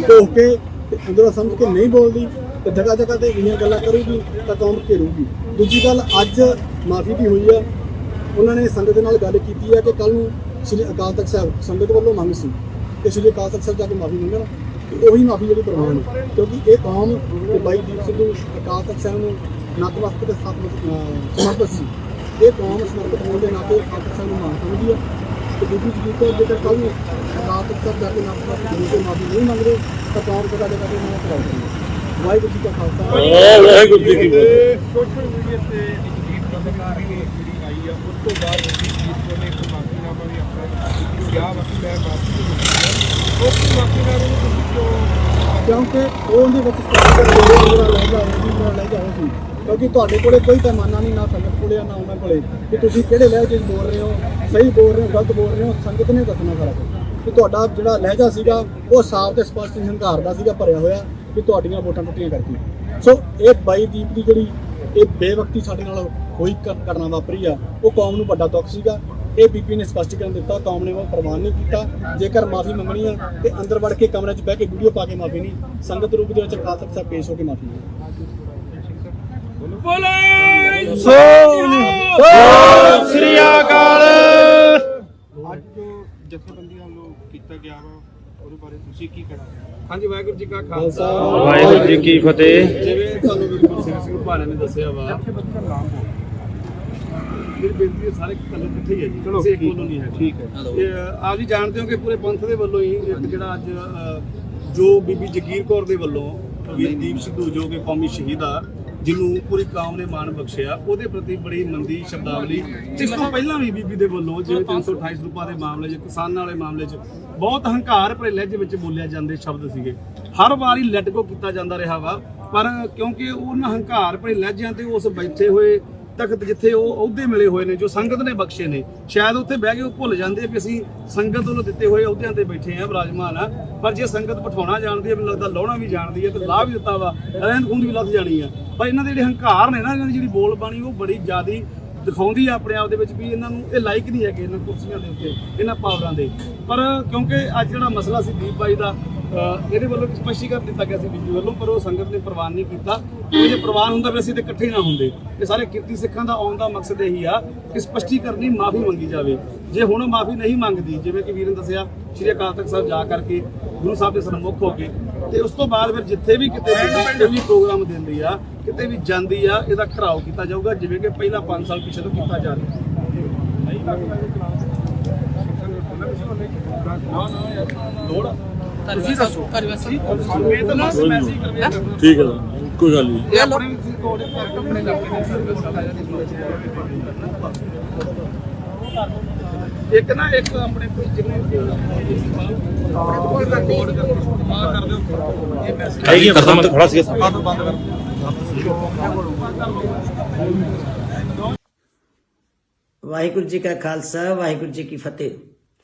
ਢੋਕ ਕੇ ਤੇ ਅੰਦਰੋਂ ਸਮਝ ਕੇ ਨਹੀਂ ਬੋਲਦੀ ਤੇ ਜਗ੍ਹਾ ਜਗ੍ਹਾ ਤੇ ਇਹੀਆਂ ਗੱਲਾਂ ਕਰੂਗੀ ਤਾਂ ਕੌਮ ਘੇਰੂਗੀ। ਦੂਜੀ ਗੱਲ ਅੱਜ ਮਾਫੀ ਵੀ ਹੋਈ ਆ। ਉਹਨਾਂ ਨੇ ਸੰਗਤ ਦੇ ਨਾਲ ਗੱਲ ਕੀਤੀ ਹੈ ਕਿ ਕੱਲ ਨੂੰ ਸ੍ਰੀ ਅਕਾਲ ਤਖਤ ਸਾਹਿਬ ਸੰਗਤ ਵੱਲੋਂ ਮੰਗ ਸੀ ਕਿ ਸ੍ਰੀ ਅਕਾਲ ਤਖਤ ਸਾਹਿਬ ਜਾ ਕੇ ਮਾਫੀ ਮੰਗਣ ਉਹੀ ਮਾਫੀ ਜਿਹੜੀ ਪ੍ਰਵਾਨ ਹੈ ਕਿਉਂਕਿ ਇਹ ਕੌਮ ਤੇ ਬਾਈ ਦੀਪ ਸਿੱਧੂ ਅਕਾਲ ਤਖਤ ਸਾਹਿਬ ਨੂੰ ਨਤਮਸਤਕ ਤੇ ਸਮਰਪਿਤ ਸੀ। ਇਹ ਕੌਮ ਸਮਰਪਿਤ ਹੋਣ ਦੇ ਨਾਤੇ ਅਕਾਲ ਤਖਤ ਸਾਹਿਬ ਨੂੰ ਮਾਨ ਸਮਝਦੀ ਹੈ ਤੇ ਬੀਬੀ ਜਗੀਰ ਕੌਰ ਜੇਕਰ ਕੱਲ ਨੂੰ ਅਕਾਲ ਤਖਤ ਸਾਹਿਬ ਜਾ ਕੇ ਨਤਮਸਤਕ ਹੋ ਕੇ ਮਾਫੀ ਨਹੀਂ ਮੰਗਦੇ ਤਾਂ ਕੌਮ ਜਗ੍ਹਾ ਜਗ੍ਹਾ ਤੇ ਉਹਨਾਂ ਨੂੰ ਕਰਾਉਂਦੀ ਹੈ। ਵਾਹਿਗੁਰੂ ਜੀ ਕਾ ਖਾਲਸਾ
ਵਾਹਿਗੁਰੂ ਜੀ ਕੀ ਫਤਿਹ।
ਸੋਸ਼ਲ ਮੀਡੀਆ ਤੇ ਜਗੀਰ ਪੱਤਰਕਾਰੀ ਜਿਹੜੀ ਆਈ ਆ ਉਸ ਤੋਂ ਬਾਅਦ ਜਗੀਰ ਕੌਰ ਨੇ ਇੱਕ ਮਾਫੀਨਾਮਾ ਵੀ ਆਪਣਾ ਕਿਹਾ ਵਾ ਕਿ ਮੈਂ ਮਾਫੀ ਮੰਗਦੀ ਹਾਂ। ਉਸ ਮਾਫੀਨਾਮੇ ਨੂੰ ਤੁਸੀਂ ਕਿਉਂ
ਕਿਉਂਕਿ ਉਹਦੇ ਵਿੱਚ ਲੈ ਜਾਓ ਸੀ ਕਿਉਂਕਿ ਤੁਹਾਡੇ ਕੋਲੇ ਕੋਈ ਪੈਮਾਨਾ ਨਹੀਂ ਨਾ ਸੰਗਤ ਕੋਲੇ ਨਾ ਉਹਨਾਂ ਕੋਲੇ ਕਿ ਤੁਸੀਂ ਕਿਹੜੇ ਲਹਿਜੇ 'ਚ ਬੋਲ ਰਹੇ ਹੋ ਸਹੀ ਬੋਲ ਰਹੇ ਹੋ ਗਲਤ ਬੋਲ ਰਹੇ ਹੋ ਸੰਗਤ ਨੇ ਦੱਸਣਾ ਸਾਰਾ ਕੁਝ ਕਿ ਤੁਹਾਡਾ ਜਿਹੜਾ ਲਹਿਜਾ ਸੀਗਾ ਉਹ ਸਾਫ਼ ਤੇ ਸਪਸ਼ਟ ਹੰਕਾਰ ਦਾ ਸੀਗਾ ਭਰਿਆ ਹੋਇਆ ਕਿ ਤੁਹਾਡੀਆਂ ਵੋਟਾਂ ਟੁੱਟੀਆਂ ਕਰਕੇ। ਸੋ ਇਹ ਬਾਈ ਦੀਪ ਦੀ ਜਿਹੜੀ ਇਹ ਬੇਵਕਤੀ ਸਾਡੇ ਨਾਲ ਹੋਈ ਘਟਨਾ ਵਾਪਰੀ ਆ ਉਹ ਕੌਮ ਨੂੰ ਵੱਡਾ ਦੁੱਖ ਸੀਗਾ। ਇਹ ਬੀਬੀ ਨੇ ਸਪਸ਼ਟੀਕਰਨ ਦਿੱਤਾ ਕੌਮ ਨੇ ਉਹ ਪ੍ਰਵਾਨ ਨਹੀਂ ਕੀਤਾ। ਜੇਕਰ ਮਾਫੀ ਮੰਗਣੀ ਆ ਤੇ ਅੰਦਰ ਵੜ ਕੇ ਕਮਰੇ 'ਚ ਬਹਿ ਕੇ ਵੀਡੀਓ ਪਾ ਕੇ ਮਾਫੀ ਨਹੀਂ ਸੰਗਤ ਰੂਪ ਦੇ ਵਿੱਚ ਅਕਾਲ ਤਖਤ ਸਾਹਿਬ ਪੇਸ਼ ਹੋ ਕੇ ਮਾਫੀ ਮੰਗੇ।
ਸ੍ਰੀ ਅਕਾਲ। ਅੱਜ ਜੋ ਜਥੇਬੰਦੀਆਂ ਵੱਲੋਂ ਕੀਤਾ ਗਿਆ ਵਾ ਉਹਦੇ ਬਾਰੇ ਤੁਸੀਂ ਕੀ ਕਹਿਣਾ? ਹਾਂਜੀ ਵਾਹਿਗੁਰੂ ਜੀ ਕਾ ਖਾਲਸਾ
ਵਾਹਿਗੁਰੂ ਜੀ ਕੀ ਫਤਿਹ।
ਜਿਵੇਂ ਤੁਹਾਨੂੰ ਵੀਰ ਸਿੰਘ ਭਾਣੇ ਨੇ ਦੱਸਿਆ ਵਾ ਮੇਰੀ ਬੇਨਤੀ ਹੈ ਸਾਰੇ ਕੱਲੇ ਇਕੱਠੇ ਹੀ ਹੈ ਜੀ, ਕਿਸੇ ਇੱਕ ਵੱਲੋਂ ਨਹੀਂ ਹੈ।
ਠੀਕ ਹੈ।
ਆਪ ਜੀ ਜਾਣਦੇ ਹੋ ਕਿ ਪੂਰੇ ਪੰਥ ਦੇ ਵੱਲੋਂ ਹੀ ਇੱਕ ਜਿਹੜਾ ਅੱਜ ਜੋ ਬੀਬੀ ਜਗੀਰ ਕੌਰ ਦੇ ਵੱਲੋਂ ਵੀਰ ਦੀਪ ਸਿੱਧੂ ਜੋ ਕਿ ਕੌਮੀ ਸ਼ਹੀਦ ਆ, ਜਿਹਨੂੰ ਪੂਰੀ ਕੌਮ ਨੇ ਮਾਣ ਬਖਸ਼ਿਆ, ਉਹਦੇ ਪ੍ਰਤੀ ਬੜੀ ਮੰਦੀ ਸ਼ਬਦਾਵਲੀ ਇਸ ਤੋਂ ਪਹਿਲਾਂ ਵੀ ਬੀਬੀ ਦੇ ਵੱਲੋਂ ਜਿਵੇਂ 328 ਰੁਪਏ ਦੇ ਮਾਮਲੇ 'ਚ, ਕਿਸਾਨਾਂ ਵਾਲੇ ਮਾਮਲੇ 'ਚ ਬਹੁਤ ਹੰਕਾਰ ਭਰੇ ਲਹਿਜੇ ਵਿੱਚ ਬੋਲਿਆ ਜਾਂਦੇ ਸ਼ਬਦ ਸੀਗੇ। ਹਰ ਵਾਰੀ ਲੈਟ ਗੋ ਕੀਤਾ ਜਾਂਦਾ ਰਿਹਾ ਵਾ, ਪਰ ਕਿਉਂਕਿ ਉਹਨਾਂ ਹੰਕਾਰ ਭਰੇ ਲਹਿਜਿਆਂ ਤੇ ਉਸ ਬੈਠੇ ਹੋਏ ਤਖਤ ਜਿੱਥੇ ਉਹ ਅਹੁਦੇ ਮਿਲੇ ਹੋਏ ਨੇ, ਜੋ ਸੰਗਤ ਨੇ ਬਖਸ਼ੇ ਨੇ, ਸ਼ਾਇਦ ਉੱਥੇ ਬਹਿ ਕੇ ਉਹ ਭੁੱਲ ਜਾਂਦੇ ਵੀ ਅਸੀਂ ਸੰਗਤ ਵੱਲੋਂ ਦਿੱਤੇ ਹੋਏ ਅਹੁਦਿਆਂ ਤੇ ਬੈਠੇ ਆ, ਵਿਰਾਜਮਾਨ ਆ। ਪਰ ਜੇ ਸੰਗਤ ਬਿਠਾਉਣਾ ਜਾਣਦੀ ਹੈ, ਮੈਨੂੰ ਲੱਗਦਾ ਲਾਉਣਾ ਵੀ ਜਾਣਦੀ ਹੈ, ਤੇ ਲਾਹ ਵੀ ਦਿੱਤਾ ਵਾ, ਰਹਿੰਦ ਖੂੰਦ ਵੀ ਲੱਥ ਜਾਣੀ ਆ। ਪਰ ਇਹਨਾਂ ਦੇ ਜਿਹੜੇ ਹੰਕਾਰ ਨੇ ਨਾ, ਇਹਨਾਂ ਦੀ ਜਿਹੜੀ ਬੋਲ ਬਾਣੀ ਉਹ ਬੜੀ ਜ਼ਿਆਦੀ ਦਿਖਾਉਂਦੀ ਆ ਆਪਣੇ ਆਪ ਦੇ ਵਿੱਚ ਵੀ ਇਹਨਾਂ ਨੂੰ ਇਹ ਲਾਇਕ ਨਹੀਂ ਹੈਗੇ ਇਹਨਾਂ ਕੁਰਸੀਆਂ ਦੇ ਉੱਤੇ, ਇਹਨਾਂ ਪਾਵਰਾਂ ਦੇ। ਪਰ ਕਿਉਂਕਿ ਅੱਜ ਜਿਹੜਾ ਮਸਲਾ ਸੀ ਦੀਪ ਬਾਈ ਦਾ, ਇਹਦੇ ਵੱਲੋਂ ਸਪਸ਼ਟੀਕਰਨ ਦਿੱਤਾ ਗਿਆ ਸੀ ਬੀਬੀ ਵੱਲੋਂ, ਪਰ ਉਹ ਸੰਗਤ ਨੇ ਪ੍ਰਵਾਨ ਨਹੀਂ ਕੀਤਾ। ਜੇ ਪ੍ਰਵਾਨ ਹੁੰਦਾ ਵੀ ਅਸੀਂ ਤੇ ਇਕੱਠੇ ਨਾ ਹੁੰਦੇ। ਇਹ ਸਾਰੇ ਕਿਰਤੀ ਸਿੱਖਾਂ ਦਾ ਆਉਣ ਦਾ ਮਕਸਦ ਇਹੀ ਆ ਕਿ ਸਪਸ਼ਟੀਕਰਨ ਮਾਫੀ ਮੰਗੀ ਜਾਵੇ। ਜੇ ਹੁਣ ਮਾਫੀ ਨਹੀਂ ਮੰਗਦੀ, ਜਿਵੇਂ ਕਿ ਵੀਰ ਨੇ ਦੱਸਿਆ, ਸ਼੍ਰੀ ਅਕਾਲ ਤਖਤ ਸਾਹਿਬ ਜਾ ਕਰਕੇ ਗੁਰੂ ਸਾਹਿਬ ਦੇ ਸਨਮੁਖ ਹੋ ਕੇ, ਤੇ ਉਸ ਤੋਂ ਬਾਅਦ ਫਿਰ ਜਿੱਥੇ ਵੀ ਕਿਤੇ ਵੀ ਪ੍ਰੋਗਰਾਮ ਦਿੰਦੀ ਆ, ਕਿਤੇ ਵੀ ਜਾਂਦੀ ਆ, ਇਹਦਾ ਘਰਾਓ ਕੀਤਾ ਜਾਊਗਾ, ਜਿਵੇਂ ਕਿ ਪਹਿਲਾਂ 5 ਸਾਲ ਪਿੱਛੇ ਤੋਂ ਕੀਤਾ ਜਾ ਰਿਹਾ। ਤੁਸੀਂ ਦੱਸੋ ਇਹ ਤਾਂ ਬਸ ਮੈਸੇਜ ਕਰਵੇ।
ਠੀਕ ਹੈ, ਕੋਈ ਗੱਲ ਨਹੀਂ।
ਇਹ ਆਪਣੇ ਕੋਲ ਆਪਣੇ ਇਲਾਕੇ ਦੇ ਸਰਵਿਸ ਵਾਲਾ ਇੱਕ ਨਾ ਇੱਕ ਆਪਣੇ ਕੋਈ ਜਿਵੇਂ ਕੋਲ ਦਾ ਕੋਡ ਕਰ ਦਿਓ, ਇਹ ਮੈਸੇਜ
ਹੈਗੀ ਕਰਦਾ ਮੈਂ ਖੜਾ ਸੀ
ਬੰਦ ਕਰ।
ਵਾਹਿਗੁਰੂ ਜੀ ਕਾ ਖਾਲਸਾ, ਵਾਹਿਗੁਰੂ ਜੀ ਕੀ ਫਤਿਹ।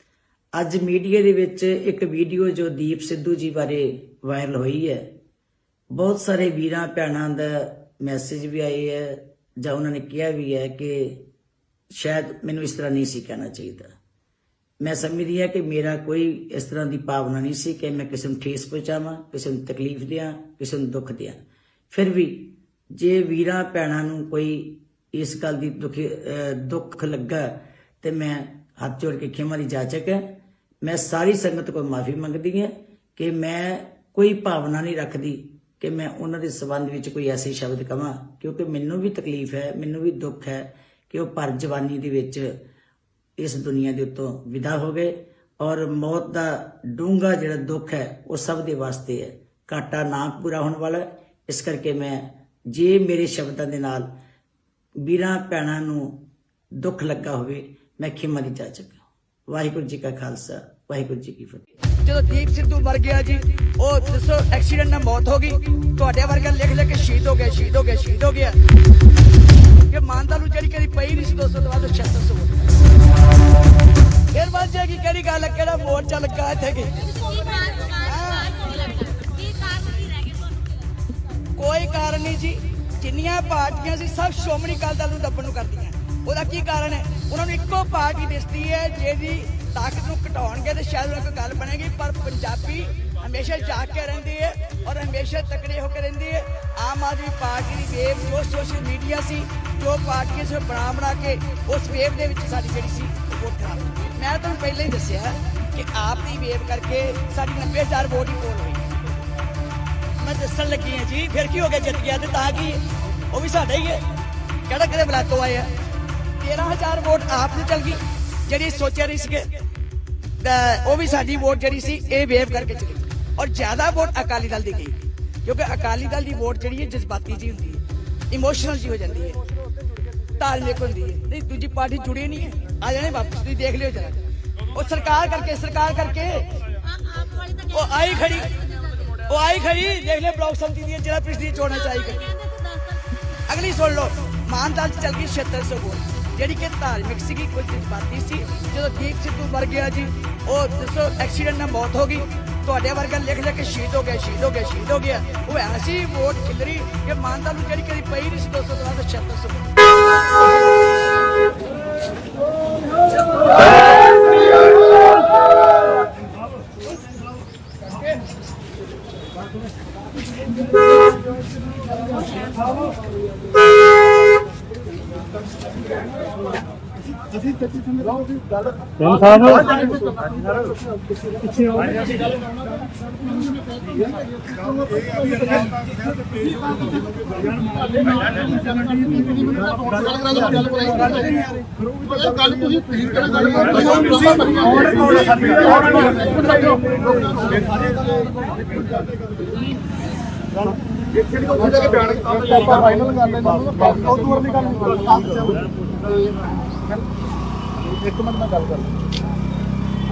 ਅੱਜ ਮੀਡੀਆ ਦੇ ਵਿੱਚ ਇੱਕ ਵੀਡੀਓ ਜੋ ਦੀਪ ਸਿੱਧੂ ਜੀ ਬਾਰੇ ਵਾਇਰਲ ਹੋਈ ਹੈ, ਬਹੁਤ ਸਾਰੇ ਵੀਰਾਂ ਭੈਣਾਂ ਦਾ ਮੈਸੇਜ ਵੀ ਆਏ ਹੈ, ਜਾਂ ਉਹਨਾਂ ਨੇ ਕਿਹਾ ਵੀ ਹੈ ਕਿ ਸ਼ਾਇਦ ਮੈਨੂੰ ਇਸ ਤਰ੍ਹਾਂ ਨਹੀਂ ਸੀ ਕਹਿਣਾ ਚਾਹੀਦਾ। ਮੈਂ ਸਮਝਦੀ ਹਾਂ ਕਿ ਮੇਰਾ ਕੋਈ ਇਸ ਤਰ੍ਹਾਂ ਦੀ ਭਾਵਨਾ ਨਹੀਂ ਸੀ ਕਿ ਮੈਂ ਕਿਸੇ ਨੂੰ ਠੇਸ ਪਹੁੰਚਾਵਾਂ, ਕਿਸੇ ਨੂੰ ਤਕਲੀਫ ਦਿਆਂ, ਕਿਸੇ ਨੂੰ ਦੁੱਖ ਦਿਆਂ। ਫਿਰ ਵੀ ਜੇ ਵੀਰਾਂ ਭੈਣਾਂ ਨੂੰ ਕੋਈ ਇਸ ਗੱਲ ਦੀ ਦੁੱਖ ਲੱਗਾ ਤੇ ਮੈਂ ਹੱਥ ਜੋੜ ਕੇ ਖਿਮਾ ਦੀ ਜਾਚਕ ਹੈ। ਮੈਂ ਸਾਰੀ ਸੰਗਤ ਕੋਲ ਮਾਫੀ ਮੰਗਦੀ ਹਾਂ ਕਿ ਮੈਂ ਕੋਈ ਭਾਵਨਾ ਨਹੀਂ ਰੱਖਦੀ ਕਿ ਮੈਂ ਉਹਨਾਂ ਦੇ ਸੰਬੰਧ ਵਿੱਚ ਕੋਈ ਐਸੇ ਸ਼ਬਦ ਕਵਾਂ, ਕਿਉਂਕਿ ਮੈਨੂੰ ਵੀ ਤਕਲੀਫ ਹੈ, ਮੈਨੂੰ ਵੀ ਦੁੱਖ ਹੈ ਕਿ ਉਹ ਭਰ ਜਵਾਨੀ ਦੇ ਵਿੱਚ ਇਸ ਦੁਨੀਆ ਦੇ ਉੱਤੋਂ ਵਿਦਾ ਹੋ ਗਏ। ਔਰ ਮੌਤ ਦਾ ਡੂੰਘਾ ਜਿਹੜਾ ਦੁੱਖ ਹੈ ਉਹ ਸਭ ਦੇ ਵਾਸਤੇ ਹੈ, ਘਾਟਾ ਨਾ ਪੂਰਾ ਹੋਣ ਵਾਲਾ। ਇਸ ਕਰਕੇ ਮੈਂ ਜੇ ਮੇਰੇ ਸ਼ਬਦਾਂ ਦੇ ਨਾਲ ਵੀਰਾਂ ਭੈਣਾਂ ਨੂੰ ਦੁੱਖ ਲੱਗਾ ਹੋਵੇ, ਮੈਂ ਖਿਮਾ ਦੀ ਜਾਚਕ। ਵਾਹਿਗੁਰੂ ਜੀ ਕਾ ਖਾਲਸਾ, ਵਾਹਿਗੁਰੂ ਜੀ ਕੀ ਫਤਿਹ।
ਜਦੋਂ ਦੀਪ ਸਿੱਧੂ ਮਰ ਗਿਆ ਜੀ, ਉਹ ਦੱਸੋ ਐਕਸੀਡੈਂਟ ਨਾਲ ਮੌਤ ਹੋ ਗਈ, ਤੁਹਾਡੇ ਵਰਗਾ ਲਿਖ ਲਿਖ ਕੇ ਸ਼ਹੀਦ ਹੋ ਗਿਆ, ਸ਼ਹੀਦ ਹੋ ਗਿਆ, ਸ਼ਹੀਦ ਹੋ ਗਿਆ। ਕਿ ਮਾਨਤਾ ਨੂੰ ਜਿਹੜੀ ਕਦੀ ਪਈ ਨਹੀਂ ਸੀ 200 ਤੋਂ ਬਾਅਦ 76 ਵੋਟ। ਫਿਰ ਬਾਅਦ ਜੀ ਕਿਹੜੀ ਗੱਲ ਹੈ, ਕਿਹੜਾ ਮੋਰਚਾ ਲੱਗਾ ਇੱਥੇ ਕੀ ਕੋਈ ਕਾਰਨ ਨਹੀਂ ਜੀ। ਜਿੰਨੀਆਂ ਪਾਰਟੀਆਂ ਸੀ ਸਭ ਸ਼੍ਰੋਮਣੀ ਅਕਾਲੀ ਦਲ ਨੂੰ ਦੱਬਣ ਨੂੰ ਕਰਦੀਆਂ। ਉਹਦਾ ਕੀ ਕਾਰਨ ਹੈ? ਉਹਨਾਂ ਨੂੰ ਇੱਕੋ ਪਾਰਟੀ ਦਿਸਦੀ ਹੈ ਜਿਹਦੀ ਤਾਕਤ ਨੂੰ ਘਟਾਉਣਗੇ ਤੇ ਸ਼ਾਇਦ ਉਹਨਾਂ ਕੋਈ ਗੱਲ ਬਣੇਗੀ। ਪਰ ਪੰਜਾਬੀ ਹਮੇਸ਼ਾ ਜਾਗ ਕੇ ਰਹਿੰਦੀ ਹੈ ਔਰ ਹਮੇਸ਼ਾ ਤਕੜੇ ਹੋ ਕੇ ਰਹਿੰਦੀ ਹੈ। ਆਮ ਆਦਮੀ ਪਾਰਟੀ ਦੀ ਵੇਵ ਜੋ ਸੋਸ਼ਲ ਮੀਡੀਆ ਸੀ, ਜੋ ਪਾਰਟੀਆਂ ਸੀ ਬਣਾ ਕੇ ਉਸ ਵੇਵ ਦੇ ਵਿੱਚ ਸਾਡੀ ਜਿਹੜੀ ਸੀ ਵੋਟ ਖਰਾਬ। ਮੈਂ ਤੁਹਾਨੂੰ ਪਹਿਲਾਂ ਹੀ ਦੱਸਿਆ ਕਿ ਆਪ ਦੀ ਵੇਵ ਕਰਕੇ ਸਾਡੀ 90,000 ਵੋਟ ਹੀ ਪੋਲ ਹੋਈ। ਮੈਂ ਦੱਸਣ ਲੱਗੀ ਹਾਂ ਜੀ, ਫਿਰ ਕੀ ਹੋ ਗਿਆ, ਜਿੱਤ ਗਿਆ ਤੇ ਤਾਂ ਕੀ ਉਹ ਵੀ ਸਾਡਾ ਹੀ ਹੈ, ਕਿਹੜਾ ਕਿਹੜੇ ਬਲਾਤੋਂ ਆਏ ਆ। 13,000 ਵੋਟ ਆਪ ਨੂੰ ਚਲ ਗਈ, ਜਿਹੜੀ ਸੋਚਿਆ ਨਹੀਂ ਸੀਗੇ, ਉਹ ਵੀ ਸਾਡੀ ਵੋਟ ਜਿਹੜੀ ਸੀ ਇਹ ਵੇਵ ਕਰਕੇ ਚਲੀ। ਔਰ ਜ਼ਿਆਦਾ ਵੋਟ ਅਕਾਲੀ ਦਲ ਦੀ ਗਈ, ਕਿਉਂਕਿ ਅਕਾਲੀ ਦਲ ਦੀ ਵੋਟ ਜਿਹੜੀ ਹੈ ਜਜ਼ਬਾਤੀ ਜੀ ਹੁੰਦੀ ਹੈ, ਇਮੋਸ਼ਨਲ ਜੀ ਹੋ ਜਾਂਦੀ ਹੈ, ਧਾਰਮਿਕ ਹੁੰਦੀ ਹੈ। ਨਹੀਂ ਦੂਜੀ ਪਾਰਟੀ ਜੁੜੀ ਨਹੀਂ ਹੈ, ਆ ਜਾਣੇ ਵਾਪਸ, ਤੁਸੀਂ ਦੇਖ ਲਿਓ ਜਰਾ। ਉਹ ਸਰਕਾਰ ਕਰਕੇ ਉਹ ਆਈ ਖੜੀ ਦੇਖ ਲਿਓ ਬਲਾਕ ਸੰਮਤੀ ਦੀ ਜਿਹੜਾ ਪਿਛਲੀ ਚੋਣਾਂ ਚ ਆਈ ਖੜੀ। ਅਗਲੀ ਸੁਣ ਲਓ, ਮਾਨਦਾਲ ਚ ਚੱਲ ਗਈ 7600 ਵੋਟ, ਜਿਹੜੀ ਕਿ ਧਾਰਮਿਕ ਸੀਗੀ, ਕੋਈ ਜਜ਼ਬਾਤੀ ਸੀ। ਜਦੋਂ ਦੀਪ ਸਿੱਧੂ ਮਰ ਗਿਆ ਜੀ, ਉਹ ਦੱਸੋ ਐਕਸੀਡੈਂਟ ਨਾਲ ਮੌਤ ਹੋ ਗਈ, ਤੁਹਾਡੇ ਵਰਗਾ ਲਿਖ ਲਿਖ ਕੇ ਸ਼ਹੀਦ ਹੋ ਗਿਆ, ਸ਼ਹੀਦ ਹੋ ਗਿਆ, ਸ਼ਹੀਦ ਹੋ ਗਿਆ। ਉਹ ਐਸੀ ਵੋਟ ਖਿਲਰੀ ਕਿ ਮਾਨਦਾਲ ਨੂੰ ਜਿਹੜੀ ਕਦੀ ਪਈ ਨਹੀਂ ਸੀ 200 ਤੋਂ ਬਾਅਦ 7600 ਵੋਟ।
ਅਸੀਂ ਸੱਚੀ ਸੰਗਤ ਰਹੋ ਵੀ ਗੱਲ ਇੱਕ ਮਿੰਟ ਮੈਂ ਗੱਲ ਕਰ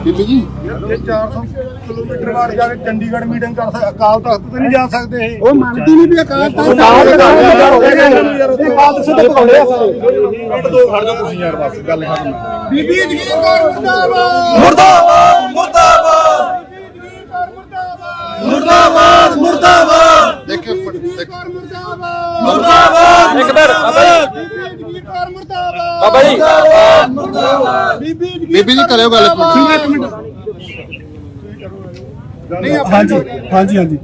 ਬੀਬੀ ਜੀ
ਇਹ 400 ਕਿਲੋਮੀਟਰ ਬਾਅਦ ਜਾ ਕੇ ਚੰਡੀਗੜ੍ਹ ਮੀਟਿੰਗ ਕਰ ਸਕਦੇ ਅਕਾਲ ਤਖਤ ਤੇ ਨਹੀਂ ਜਾ ਸਕਦੇ ਇਹ ਉਹ ਮੰਨਦੀ ਨਹੀਂ ਵੀ ਅਕਾਲ ਤਖਤ ਸਿੱਧੇ ਪਕਾਉਂਦੇ ਆ ਮਿੰਟ ਦੋ ਖੜ ਜਾਓ ਤੁਸੀਂ ਯਾਰ ਬਸ ਗੱਲ ਖਤਮ ਬੀਬੀ ਜਗੀਰ ਕੌਰ ਮੁਰਦਾਬਾਦ ਮੁਰਦਾਬਾਦ ਮੁਰਦਾਬਾਦ ਮੁਰਦਾਬਾਦ
ਦੇਖਿਓ
ਮੁਰਦਾਬਾਦ
ਇੱਕ ਮਿੰਟ ਬਾਬਾ ਜੀ
ਬੀਬੀ ਜੀ ਕਰਿਓ ਗੱਲ
ਇੱਕ ਮਿੰਟ ਹਾਂਜੀ ਹਾਂਜੀ ਹਾਂਜੀ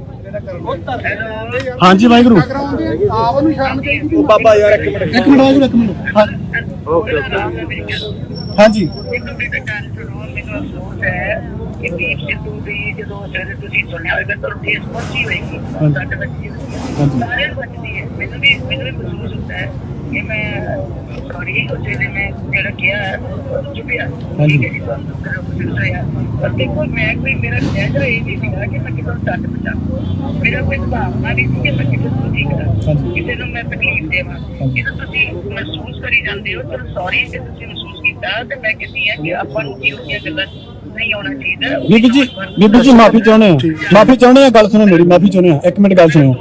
ਹਾਂਜੀ ਵਾਹਿਗੁਰੂ ਆਪ ਨੂੰ ਸ਼ਰਮ ਚਾਹੀਦੀ ਉਹ ਬਾਬਾ ਯਾਰ ਇੱਕ ਮਿੰਟ ਵਾਹਿਗੁਰੂ ਇੱਕ ਮਿੰਟ ਹਾਂਜੀ
ਇੱਕ ਮਿੰਟ ਗੱਲ ਸੁਣੋ ਮੈਨੂੰ ਅਫਸੋਸ ਹੈ ਕਿ ਦੀਪ ਸਿੱਧੂ ਦੀ ਜਦੋਂ ਸਵੇਰੇ ਤੁਸੀਂ ਸੁਣਿਆ ਹੋਵੇਗਾ ਤਾਂ ਠੇਸ ਪਹੁੰਚੀ ਹੋਏਗੀ ਸਾਡੇ ਬੱਚੇ ਸਾਰਿਆਂ ਨੂੰ ਬਚਦੀ ਹੈ ਮੈਨੂੰ ਵੀ ਮਹਿਸੂਸ ਹੁੰਦਾ ਹੈ ਕਿ ਮੈਂ ਸੌਰੀ ਉਸੇ ਨੇ ਮੈਂ ਜਿਹੜਾ ਕਿਹਾ ਉਹ ਚੁੱਪਿਆ ਠੀਕ ਹੈ ਜੀ ਤੁਹਾਨੂੰ ਮਹਿਸੂਸ ਹੋਇਆ ਪਰ ਦੇਖੋ ਮੈਂ ਕੋਈ ਮੇਰਾ ਲਹਿਜਾ ਇਹ ਨਹੀਂ ਸੀਗਾ ਕਿ ਮੈਂ ਕਿਸੇ ਨੂੰ ਡੱਟ ਬਚਾਵਾਂ ਮੇਰਾ ਕੋਈ ਭਾਵਨਾ ਨਹੀਂ ਸੀ ਕਿ ਮੈਂ ਕਿਸੇ ਨੂੰ ਠੀਕ ਕਰਾਂ ਕਿਸੇ ਨੂੰ ਮੈਂ ਤਕਲੀਫ ਦੇਵਾਂ ਜਦੋਂ ਤੁਸੀਂ ਮਹਿਸੂਸ ਕਰੀ ਜਾਂਦੇ ਹੋ ਚਲੋ ਸੌਰੀ ਜੇ ਤੁਸੀਂ ਮਹਿਸੂਸ ਕੀਤਾ ਤੇ ਮੈਂ ਕਹਿੰਦੀ ਹਾਂ ਕਿ ਆਪਾਂ ਨੂੰ ਇਹੋ ਜਿਹੀਆਂ ਗੱਲਾਂ ਨਹੀਂ ਹੋਣਾ ਚਾਹੀਦਾ
ਬੀਬੀ ਜੀ ਮਾਫੀ ਚਾਹੁੰਦੇ ਆ ਗੱਲ ਸੁਣੋ ਮੇਰੀ ਮਾਫੀ ਚਾਹੁੰਦੇ ਆ ਇੱਕ ਮਿੰਟ ਗੱਲ ਸੁਣੋ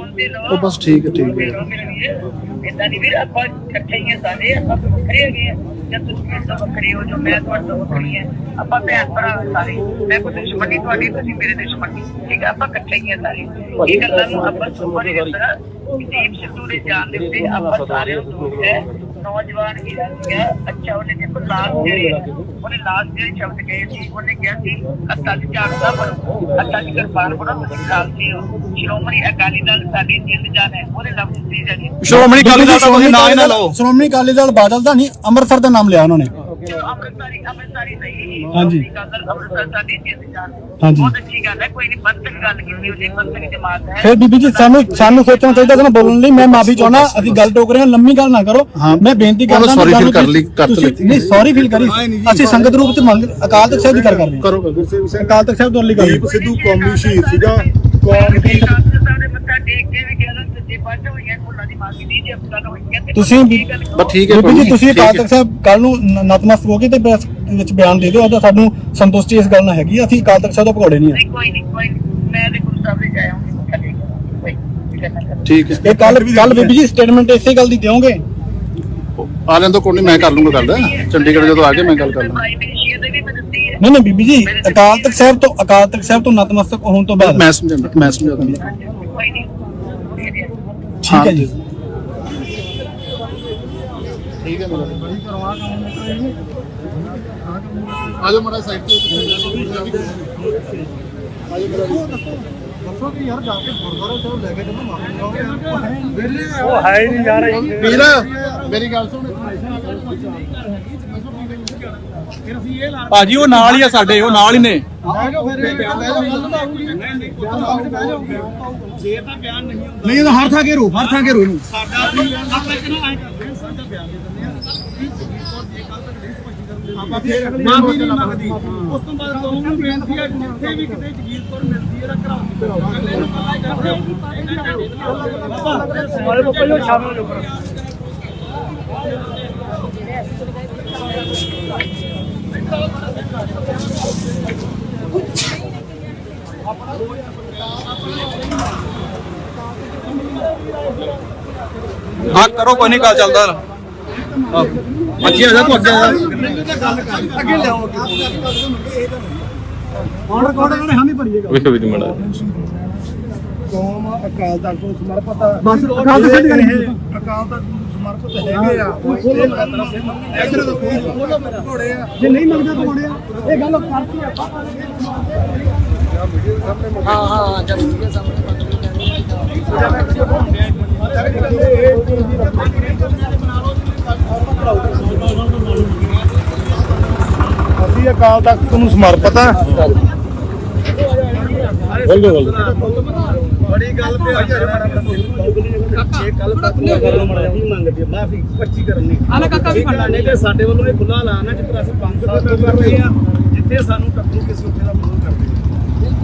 ਉਹ ਬਸ ਠੀਕ ਹੈ
ਇਦਾਂ ਨਹੀਂ ਵੀਰ ਆਪਾਂ ਇਕੱਠੇ ਹੀ ਸਾਰੇ ਆਪਾਂ ਵੱਖਰੇ ਹੈਗੇ ਆ ਜਦ ਤੁਸੀਂ ਤਾਂ ਵੱਖਰੇ ਹੋ ਜੋ ਮੈਂ ਤੁਹਾਡਾ ਵੱਖਰੀ ਹੈ ਆਪਾਂ ਭੈਣ ਭਰਾ ਸਾਰੇ ਮੈਂ ਕੋਈ ਦੁਸ਼ਮਣੀ ਤੁਹਾਡੀ ਤੁਸੀਂ ਮੇਰੇ ਦੁਸ਼ਮਣੀ ਠੀਕ ਹੈ ਆਪਾਂ ਇਕੱਠੇ ਹੀ ਸਾਰੇ ਇਹ ਗੱਲਾਂ ਨੂੰ ਆਪਾਂ ਸੁਪਰ ਹੀ ਕਰਦਾ ਦੀਪ ਸਿੱਧੂ ਦੇ ਜਾਣ ਦੇ ਉੱਤੇ ਆਪਾਂ ਸਾਰੇ ਨੂੰ ਹੈ ਨੌਜਵਾਨ ਹੀਰਾ ਸੀਗਾ ਅੱਛਾ ਉਹਨੇ ਦੇਖੋ ਉਹਨੇ ਲਾਸਟ ਜਿਹੜੇ ਸ਼ਬਦ ਕਹੇ ਸੀ ਉਹਨੇ ਕਿਹਾ ਸੀ ਅਕਾਲੀ ਜਾਣਦਾ ਪਰ ਅਕਾਲੀ ਕਿਰਪਾਨ ਬੜਾ ਤੁਸੀਂ ਖਾਲ ਸੀ ਸ਼੍ਰੋਮਣੀ ਅਕਾਲੀ ਦਲ ਸਾਡੀ ਜਿੰਦ ਜਾਨ ਹੈ ਉਹਨੇ ਲਫ਼ਜ਼ ਸੀ ਜਿਹੜੀ
ਸ਼੍ਰੋਮਣੀ ਅਕਾਲੀ ਦਲ ਦਾ ਤੁਸੀਂ ਨਾਂ ਹੀ ਨਾ ਲਓ ਸ਼੍ਰੋਮਣੀ ਅਕਾਲੀ ਦਲ ਬਾਦਲ ਦਾ ਨਹੀਂ ਅੰਮ੍ਰਿਤਸਰ ਦਾ ਨਾਮ ਲਿਆ ਉਹਨਾਂ ਨੇ
ਅੰਮ੍ਰਿਤਸਰੀ ਸਹੀ
ਹਾਂਜੀ
ਅੰਮ੍ਰਿਤਸਰ ਸਾਡੀ ਜਿੰਦ ਜਾਨ
ਹਾਂਜੀ
ਬਹੁਤ ਅੱਛੀ ਗੱਲ ਹੈ ਕੋਈ ਨਹੀਂ ਬੰਤਕ ਗੱਲ ਕੀਤੀ ਉਹਦੀ ਬੰਤਕ ਜਮਾਤ ਹੈ
ਫਿਰ ਬੀਬੀ ਜੀ ਸਾਨੂੰ ਸੋਚਣਾ ਚਾਹੀਦਾ ਸੀ ਨਾ ਬੋਲਣ ਲਈ ਮੈਂ ਮਾਫੀ ਚਾਹੁੰਦਾ ਅਸੀਂ ਗੱਲ ਟੋਕ ਰਹੇ ਹਾਂ ਲੰਮੀ ਗੱਲ ਨਾ ਕਰੋ ਮੈਂ ਬੇਨਤੀ ਕਰਦਾ
ਸੌਰੀ ਫੀਲ ਕਰ ਲਈ
ਨਹੀਂ ਸੌਰੀ ਫੀਲ ਕਰੀ ਅਸੀਂ ਸੰਗਤ ਰੂਪ ਚ ਮੰਗ ਅਕਾਲ ਤਖਤ ਸਾਹਿਬ ਦੀ ਗੱਲ ਕਰਦੇ ਹਾਂ ਕਰੋ ਅਕਾਲ ਤਖਤ ਸਾਹਿਬ ਤੋਂ ਲਈ ਗੱਲ ਸਿੱਧੂ ਕੌਮੀ ਸ਼ਹੀਦ ਸੀਗਾ ਕੌਮ ਦੀ
ਮੱਥਾ ਟੇਕ ਕੇ ਵੀ ਗਿਆ ਤੇ ਪੰਜ ਹੋਈਆਂ ਫੁੱਲਾਂ ਦੀ ਮਾਫੀ ਦੀ ਜੇ ਅਫਸਰ ਹੋਈਆਂ ਤੇ
ਤੁਸੀਂ
ਬਸ ਠੀਕ ਹੈ
ਬੀਬੀ ਜੀ ਤੁਸੀਂ ਅਕਾਲ ਤਖਤ ਸਾਹਿਬ ਕੱਲ ਨੂੰ ਨਤਮਸਤਕ ਹੋ ਕੇ ਤੇ ਪ੍ਰੈਸ ਵਿੱਚ ਬਿਆਨ ਦੇ ਦਿਓ ਉਹਦਾ ਸਾਨੂੰ ਸੰਤੁਸ਼ਟੀ ਇਸ ਗੱਲ ਨਾਲ ਹੈਗੀ ਅਸੀਂ ਅਕਾਲ ਤਖਤ ਸਾਹਿਬ ਤੋਂ ਭਗੌੜੇ ਨਹੀਂ ਆ
ਕੋਈ ਨਹੀਂ ਮੈਂ ਤੇ ਗੁਰੂ ਸਾਹਿਬ ਦੇ ਜਾਇਆ ਹਾਂ ਮੱਥਾ ਟੇਕ
ਠੀਕ ਹੈ
ਇਹ ਕੱਲ ਬੀਬੀ ਜੀ ਸਟੇਟਮੈਂਟ ਇਸੇ ਗੱਲ ਦੀ ਦਿਓਗੇ
ਆ ਲੈਣ ਤੋਂ ਕੋਈ ਨਹੀਂ ਮੈਂ ਕਰ ਲੂੰਗਾ ਗੱਲ ਚੰਡੀਗੜ੍ਹ ਜਦੋਂ ਆ ਕੇ ਮੈਂ ਗੱਲ ਕਰ ਲੂੰਗਾ
ਭਾਈ ਮੇਰੀ ਸ਼ੇਅਰ ਦੇ ਵੀ ਮੈਂ ਦਿੱਤੀ ਹੈ
ਨਹੀਂ ਬੀਬੀ ਜੀ ਅਕਾਲ ਤਖਤ ਸਾਹਿਬ ਤੋਂ ਨਤਮਸਤਕ ਹੋਣ ਤੋਂ ਬਾਅਦ
ਮੈਂ ਸਮਝਾ ਦਿੰਦਾ
ਕੋਈ ਨਹੀਂ
ਠੀਕ ਹੈ ਜੀ
ਠੀਕ ਹੈ ਆ ਜਾਓ ਮੜਾ ਸਾਈਡ ਤੇ
ਦੱਸੋ ਕਿ ਯਾਰ ਜਾ ਕੇ ਗੁਰਦੁਆਰਾ ਸਾਹਿਬ ਲੈ ਕੇ ਜਦੋਂ ਮਾਫੀ
ਉਹ ਹੈ ਹੀ ਨਹੀਂ ਯਾਰ
ਵੀਰ ਮੇਰੀ ਗੱਲ ਸੁਣ
ਭਾਜੀ ਉਹ ਨਾਲ ਹੀ ਆ ਸਾਡੇ ਉਹ ਨਾਲ ਹੀ ਨੇ
ਜੇ ਤਾਂ ਬਿਆਨ ਨਹੀਂ ਹੁੰਦਾ
ਨਹੀਂ ਤਾਂ ਹਰ ਥਾਂ ਕੇ ਰੋ ਇਹਨੂੰ
ਸਾਡਾ ਅਸੀਂ ਆਪਾਂ ਇੱਕ ਨਾ ਐਂ ਕਰਦੇ ਹਾਂ ਸਾਡਾ ਬਿਆਨ ਦੇ ਦਿੰਦੇ ਆ ਆਪਾਂ ਫਿਰ ਮਾਫੀ ਨਹੀਂ ਮੰਗਦੀ ਉਸ ਤੋਂ ਬਾਅਦ ਕੌਮ ਨੂੰ ਬੇਨਤੀ ਹੈ ਜਿੱਥੇ ਵੀ ਕਿਤੇ ਜਗੀਰ ਕੌਰ ਮਿਲਦੀ ਹੈ ਤਾਂ ਕਰਾਓ ਅਗਲੇ ਨੂੰ ਪਤਾ ਕਰਦੇ ਬਾਬਾ ਸਾਰੇ ਬੱਪਾ ਜੋ ਸ਼ਾਮਲ ਹੋ
ਹਾਂ ਕਰੋ ਕੋਈ ਨਹੀਂ ਗੱਲ ਚੱਲਦਾ ਅੱਗੇ ਆ ਜਾ ਤੂੰ ਅੱਗੇ ਆ
ਅੱਗੇ ਲਿਆਓ ਹੁਣ ਕੋਣ ਨੇ ਹਾਮੀ ਭਰੀ ਹੈ
ਵੇਖੋ ਵੀ ਮੜਾ
ਕੌਮ ਅਕਾਲ ਤਖਤ ਨੂੰ ਸਮਰਪਿਤ ਬਸ ਅਕਾਲ ਤਖਤ ਨਹੀਂ ਅਕਾਲ ਤਖਤ ਨੂੰ ਸਮਰਪਿਤ ਹੈਗੇ ਆ ਇਧਰ ਤੋਂ ਘੋੜੇ ਆ ਜੇ ਨਹੀਂ ਮੰਗਦਾ ਤਾਂ ਘੋੜੇ ਆ ਇਹ ਗੱਲ ਕਰਤੀ ਆਪਾਂ ਹਾਂ ਜਦ ਵੀਡੀਓ ਸਾਹਮਣੇ
ਸ੍ਰੀ ਅਕਾਲ ਤਖਤ ਨੂੰ ਸਮਰਪਿਤ ਹੈ।
ਬੜੀ ਗੱਲ ਤੇ ਆ ਜੇ ਕੱਲ ਕਰਨ ਮੰਗਦੇ ਮਾਫੀ 25 ਕਰਨ ਨਹੀਂ ਆਲਾ ਕਾਕਾ ਵੀ ਫੜਨਾ ਨਹੀਂ ਕਿ ਸਾਡੇ ਵੱਲੋਂ ਇਹ ਖੁੱਲਾ ਐਲਾਨ ਹੈ ਜਿੱਥੇ ਅਸੀਂ ਪੰਜ ਕਰ ਰਹੇ ਆ ਜਿੱਥੇ ਸਾਨੂੰ ਟੱਕਰੂ ਕਿਸੇ ਉੱਥੇ ਦਾ ਵਿਰੋਧ ਕਰਦੇ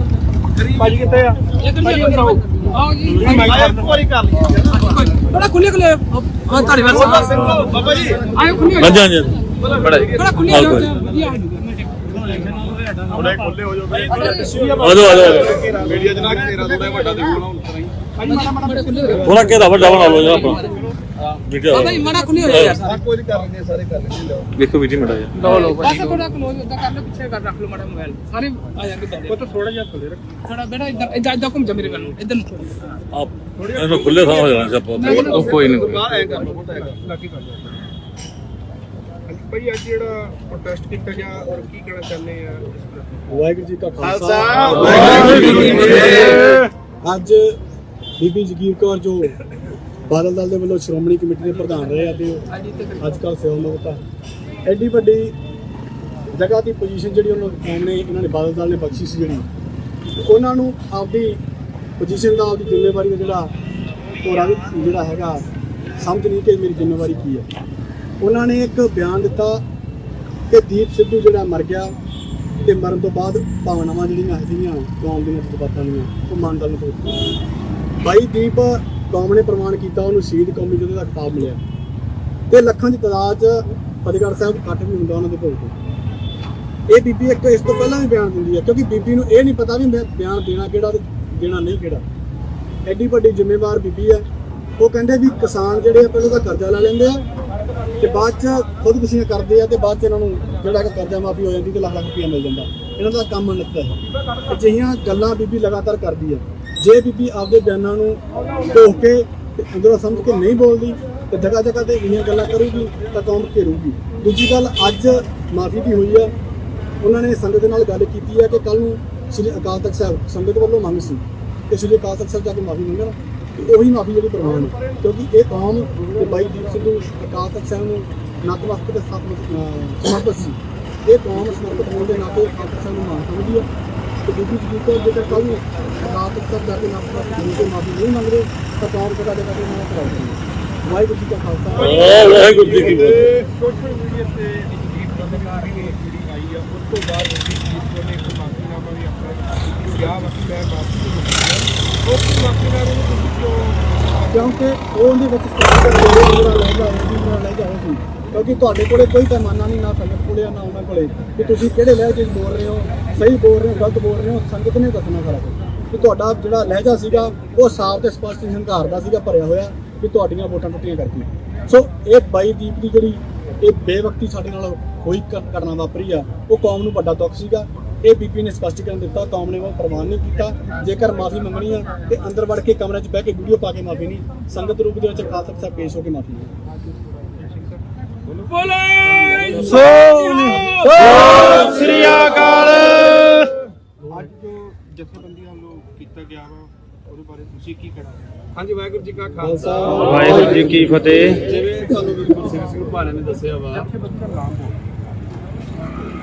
ਭਾਜੀ ਕਿੱਥੇ ਆ? ਭਾਜੀ ਅੰਦਰ ਆਓ।
ਆਓ ਜੀ
ਇੱਕ ਵਾਰੀ ਕਰ ਲਈ
ਥੋੜਾ ਖੁੱਲੇ ਖੁੱਲੇ ਹਾਂ ਤੁਹਾਡੇ ਵਾਸਤੇ
ਬਾਬਾ ਜੀ
ਆਇਓ ਖੁੱਲੇ
ਹਾਂਜੀ ਹਾਂਜੀ
ਥੋੜਾ ਖੁੱਲੇ
ਆਓ
ਹੋ
ਭਾਜੀ।
ਜਾਓ ਵਧੀਆ
ਥੋੜੇ ਖੁੱਲੇ ਹੋ ਜਾਓ ਭਾਈ।
ਆਜੋ
ਮੀਡੀਆ ਜਨਾ ਕਿ ਤੇਰਾ ਥੋੜਾ ਵੱਡਾ ਦੇਖੋ ਨਾ
ਥੋੜਾ ਕਿਹਦਾ ਵੱਡਾ ਬਣਾ ਲਓ ਆਪਣਾ ਵੀਡੀਓ
ਭਾਈ ਮੜਾ ਖੁੱਲੇ ਹੋ ਜਾਓ ਯਾਰ
ਕੋਈ ਕਰ ਲੈਂਦੇ ਸਾਰੇ ਕਰ ਲੈਂਦੇ
ਵੇਖੋ ਵੀਡੀਓ ਮੜਾ ਜਾ
ਬਸ ਥੋੜਾ ਕਲੋਜ਼ ਉਦਾਂ ਕਰ ਲਓ ਪਿੱਛੇ ਕਰ ਰੱਖ ਲਓ ਮਾੜਾ ਮੋਬਾਈਲ ਸਾਰੇ ਆ ਜਾਣਗੇ ਤੁਹਾਡੇ
ਉਹ ਤਾਂ ਥੋੜਾ ਜਿਹਾ ਖੁੱਲੇ ਰੱਖ।
ਥੋੜਾ ਬੇਟਾ ਇੱਧਰ ਘੁੰਮ ਜਾ ਮੇਰੇ ਵੱਲ ਨੂੰ ਇੱਧਰ ਨੂੰ
ਆਪ ਇਹਨੂੰ ਖੁੱਲੇ ਥਾਂ ਹੋ ਜਾਣਾ ਸਭ ਉਹ ਕੋਈ ਨਹੀਂ
ਬਾਹਰ ਐ ਕਰ ਲਓ ਬਹੁਤ ਐ
ਲਾਕੀ ਕਰ ਲਓ। ਹਾਂਜੀ ਭਾਈ ਅੱਜ ਜਿਹੜਾ ਪ੍ਰੋਟੈਸਟ ਕੀਤਾ ਗਿਆ ਔਰ ਕੀ ਕਹਿਣਾ ਚਾਹੁੰਦੇ ਆ ਇਸ ਪ੍ਰਤੀ?
ਵਾਹਿਗੁਰੂ ਜੀ ਕਾ
ਖਾਲਸਾ
ਵਾਹਿਗੁਰੂ ਜੀ ਕੀ ਫਤਿਹ। ਅੱਜ ਬੀਬੀ ਜਗੀਰ ਕੌਰ ਜੋ ਬਾਦਲ ਦਲ ਦੇ ਵੱਲੋਂ ਸ਼੍ਰੋਮਣੀ ਕਮੇਟੀ ਦੇ ਪ੍ਰਧਾਨ ਰਹੇ ਆ ਤੇ ਅੱਜ ਕੱਲ੍ਹ ਸੇਵਾ ਮੁਕਤ ਆ। ਐਡੀ ਵੱਡੀ ਜਗ੍ਹਾ ਦੀ ਪੋਜੀਸ਼ਨ ਜਿਹੜੀ ਉਹਨਾਂ ਸਾਹਮਣੇ ਇਹਨਾਂ ਨੇ ਬਾਦਲ ਦਲ ਨੇ ਬਖਸ਼ੀ ਸੀ ਜਿਹੜੀ ਉਹਨਾਂ ਨੂੰ ਆਪਦੀ ਪੋਜੀਸ਼ਨ ਦਾ ਆਪਦੀ ਜ਼ਿੰਮੇਵਾਰੀ ਦਾ ਜਿਹੜਾ ਹੈਗਾ ਸਮਝ ਨਹੀਂ ਕਿ ਮੇਰੀ ਜ਼ਿੰਮੇਵਾਰੀ ਕੀ ਹੈ। ਉਹਨਾਂ ਨੇ ਇੱਕ ਬਿਆਨ ਦਿੱਤਾ ਕਿ ਦੀਪ ਸਿੱਧੂ ਜਿਹੜਾ ਮਰ ਗਿਆ ਤੇ ਮਰਨ ਤੋਂ ਬਾਅਦ ਭਾਵਨਾਵਾਂ ਜਿਹੜੀਆਂ ਸੀਗੀਆਂ ਕੌਮ ਦੀਆਂ ਜਜ਼ਬਾਤਾਂ ਦੀਆਂ ਉਹ ਮਨ ਦਲ ਨੂੰ ਪਹੁੰਚੀਆਂ। ਬਾਈ ਦੀਪ ਕੌਮ ਨੇ ਪ੍ਰਮਾਣ ਕੀਤਾ ਉਹਨੂੰ ਸ਼ਹੀਦ ਕੌਮੀ ਯੋਧੇ ਦਾ ਖਿਤਾਬ ਮਿਲਿਆ ਤੇ ਲੱਖਾਂ ਦੀ ਤਾਦਾਦ 'ਚ ਫਤਿਹਗੜ੍ਹ ਸਾਹਿਬ ਇਕੱਠ ਵੀ ਹੁੰਦਾ ਉਹਨਾਂ ਦੇ ਭੋਗ ਤੇ। ਇਹ ਬੀਬੀ ਇੱਕ ਇਸ ਤੋਂ ਪਹਿਲਾਂ ਵੀ ਬਿਆਨ ਦਿੰਦੀ ਹੈ ਕਿਉਂਕਿ ਬੀਬੀ ਨੂੰ ਇਹ ਨਹੀਂ ਪਤਾ ਵੀ ਮੈਂ ਬਿਆਨ ਦੇਣਾ ਕਿਹੜਾ ਤੇ ਦੇਣਾ ਨਹੀਂ ਕਿਹੜਾ। ਐਡੀ ਵੱਡੀ ਜ਼ਿੰਮੇਵਾਰ ਬੀਬੀ ਹੈ। ਉਹ ਕਹਿੰਦੇ ਵੀ ਕਿਸਾਨ ਜਿਹੜੇ ਆ ਪਹਿਲਾਂ ਤਾਂ ਕਰਜ਼ਾ ਲੈ ਲੈਂਦੇ ਆ ਤੇ ਬਾਅਦ 'ਚ ਖੁਦਕੁਸ਼ੀਆਂ ਕਰਦੇ ਆ ਤੇ ਬਾਅਦ 'ਚ ਇਹਨਾਂ ਨੂੰ ਜਿਹੜਾ ਕਿ ਕਰਜ਼ਾ ਮਾਫੀ ਹੋ ਜਾਂਦੀ ਤੇ ਲੱਖ ਲੱਖ ਰੁਪਈਆ ਮਿਲ ਜਾਂਦਾ। ਇਹਨਾਂ ਦਾ ਕੰਮ ਨਿੱਤ ਹੈ। ਅਜਿਹੀਆਂ ਗੱਲਾਂ ਬੀਬੀ ਲਗਾਤਾਰ ਕਰਦੀ ਹੈ। ਜੇ ਬੀਬੀ ਆਪਦੇ ਬਿਆਨਾਂ ਨੂੰ ਢੋਕ ਕੇ ਤੇ ਅੰਦਰੋਂ ਸਮਝ ਕੇ ਨਹੀਂ ਬੋਲਦੀ ਤੇ ਜਗ੍ਹਾ ਜਗ੍ਹਾ ਤੇ ਇਹੀਆਂ ਗੱਲਾਂ ਕਰੂਗੀ ਤਾਂ ਕੌਮ ਘੇਰੂਗੀ। ਦੂਜੀ ਗੱਲ ਅੱਜ ਮਾਫੀ ਵੀ ਹੋਈ ਆ। ਉਹਨਾਂ ਨੇ ਸੰਗਤ ਦੇ ਨਾਲ ਗੱਲ ਕੀਤੀ ਹੈ ਕਿ ਕੱਲ ਨੂੰ ਸ੍ਰੀ ਅਕਾਲ ਤਖਤ ਸਾਹਿਬ ਸੰਗਤ ਵੱਲੋਂ ਮੰਗ ਸੀ ਕਿ ਸ੍ਰੀ ਅਕਾਲ ਤਖਤ ਸਾਹਿਬ ਜਾ ਕੇ ਮਾਫੀ ਮੰਗਣ ਤੇ ਉਹੀ ਮਾਫੀ ਜਿਹੜੀ ਪ੍ਰਵਾਨ ਹੈ ਕਿਉਂਕਿ ਇਹ ਕੌਮ ਤੇ ਬਾਈ ਦੀਪ ਸਿੱਧੂ ਅਕਾਲ ਤਖਤ ਸਾਹਿਬ ਨੂੰ ਨਤਮਸਤਕ ਤੇ ਸਮਰਪਿਤ ਸੀ। ਇਹ ਕੌਮ ਸਮਰਪਿਤ ਹੋਣ ਦੇ ਨਾਤੇ ਅਕਾਲ ਤਖਤ ਸਾਹਿਬ ਨੂੰ ਮਾਨ ਸਮਝਦੀ ਹੈ ਤੇ ਬੀਬੀ ਜਗੀਰ ਕੌਰ ਜੇਕਰ ਕੱਲ ਨੂੰ ਅਕਾਲ ਤਖਤ ਸਾਹਿਬ ਜਾ ਕੇ ਨਤਮਸਤਕ ਹੋ ਕੇ ਮਾਫੀ ਨਹੀਂ ਮੰਗਦੇ ਤਾਂ ਕੌਮ ਜਗ੍ਹਾ ਜਗ੍ਹਾ ਤੇ ਉਹਨਾਂ ਕਰਾਉ ਕਰੇਗੀ। ਵਾਹਿਗੁਰੂ ਜੀ ਕਾ ਖਾਲਸਾ
ਵਾਹਿਗੁਰੂ ਜੀ ਕੀ ਫਤਿਹ।
ਸੋਸ਼ਲ ਮੀਡੀਆ ਤੇ ਜੀਤ ਪੱਤਰਕਾਰੀ ਜਿਹੜੀ ਆਈ ਆ ਉਸ ਤੋਂ ਬਾਅਦ ਜੀਤ ਕੌਰ ਨੇ ਇੱਕ ਮਾਫੀਨਾਮਾ ਵੀ ਆਪਣਾ ਕਿਹਾ ਵਾ ਕਿ ਮੈਂ ਮਾਫੀ ਮੰਗਦੀ ਉਸ ਮਾਫੀਨਾਮੇ ਨੂੰ ਤੁਸੀਂ
ਕਿਉਂਕਿ ਉਹਦੇ ਵਿੱਚ ਲੈ ਜਾਓ ਸੀ ਕਿਉਂਕਿ ਤੁਹਾਡੇ ਕੋਲੇ ਕੋਈ ਪੈਮਾਨਾ ਨਹੀਂ ਨਾ ਸੰਗਤ ਕੋਲੇ ਨਾ ਉਹਨਾਂ ਕੋਲੇ ਕਿ ਤੁਸੀਂ ਕਿਹੜੇ ਲਹਿਜੇ 'ਚ ਬੋਲ ਰਹੇ ਹੋ, ਸਹੀ ਬੋਲ ਰਹੇ ਹੋ, ਗਲਤ ਬੋਲ ਰਹੇ ਹੋ। ਸੰਗਤ ਨੇ ਦੱਸਣਾ ਸਾਰਾ ਕੁਝ ਕਿ ਤੁਹਾਡਾ ਜਿਹੜਾ ਲਹਿਜਾ ਸੀਗਾ ਉਹ ਸਾਫ਼ ਤੇ ਸਪਸ਼ਟ ਹੰਕਾਰ ਦਾ ਸੀਗਾ ਭਰਿਆ ਹੋਇਆ ਕਿ ਤੁਹਾਡੀਆਂ ਵੋਟਾਂ ਟੁੱਟੀਆਂ ਕਰਕੇ। ਸੋ ਇਹ ਬਾਈ ਦੀਪ ਦੀ ਜਿਹੜੀ ਇਹ ਬੇਵਕਤੀ ਸਾਡੇ ਨਾਲ ਹੋਈ ਘਟਨਾ ਵਾਪਰੀ ਆ ਉਹ ਕੌਮ ਨੂੰ ਵੱਡਾ ਦੁੱਖ ਸੀਗਾ। ਇਹ ਬੀਬੀ ਨੇ ਸਪਸ਼ਟੀਕਰਨ ਦਿੱਤਾ ਕੌਮ ਨੇ ਉਹ ਪ੍ਰਵਾਨ ਨਹੀਂ ਕੀਤਾ। ਜੇਕਰ ਮਾਫੀ ਮੰਗਣੀ ਆ ਤੇ ਅੰਦਰ ਵੜ ਕੇ ਕਮਰੇ 'ਚ ਬਹਿ ਕੇ ਵੀਡੀਓ ਪਾ ਕੇ ਮਾਫੀ ਨਹੀਂ, ਸੰਗਤ ਰੂਪ ਦੇ ਵਿੱਚ ਅਕਾਲ ਤਖਤ ਸਾਹਿਬ ਪੇਸ਼ ਹੋ ਕੇ ਮਾਫੀ ਨਹੀਂ।
ਸ੍ਰੀ ਅਕਾਲ। ਅੱਜ ਜੋ ਜਥੇਬੰਦੀਆਂ ਵੱਲੋਂ ਕੀਤਾ ਗਿਆ ਵਾ ਉਹਦੇ ਬਾਰੇ ਤੁਸੀਂ ਕੀ ਕਹਿਣਾ? ਹਾਂਜੀ ਵਾਹਿਗੁਰੂ ਜੀ ਕਾ ਖਾਲਸਾ
ਵਾਹਿਗੁਰੂ ਜੀ ਕੀ ਫਤਿਹ।
ਜਿਵੇਂ ਤੁਹਾਨੂੰ ਗੁਰੂ ਸਿੰਘ ਭਾਣੇ ਨੇ ਦੱਸਿਆ ਵਾ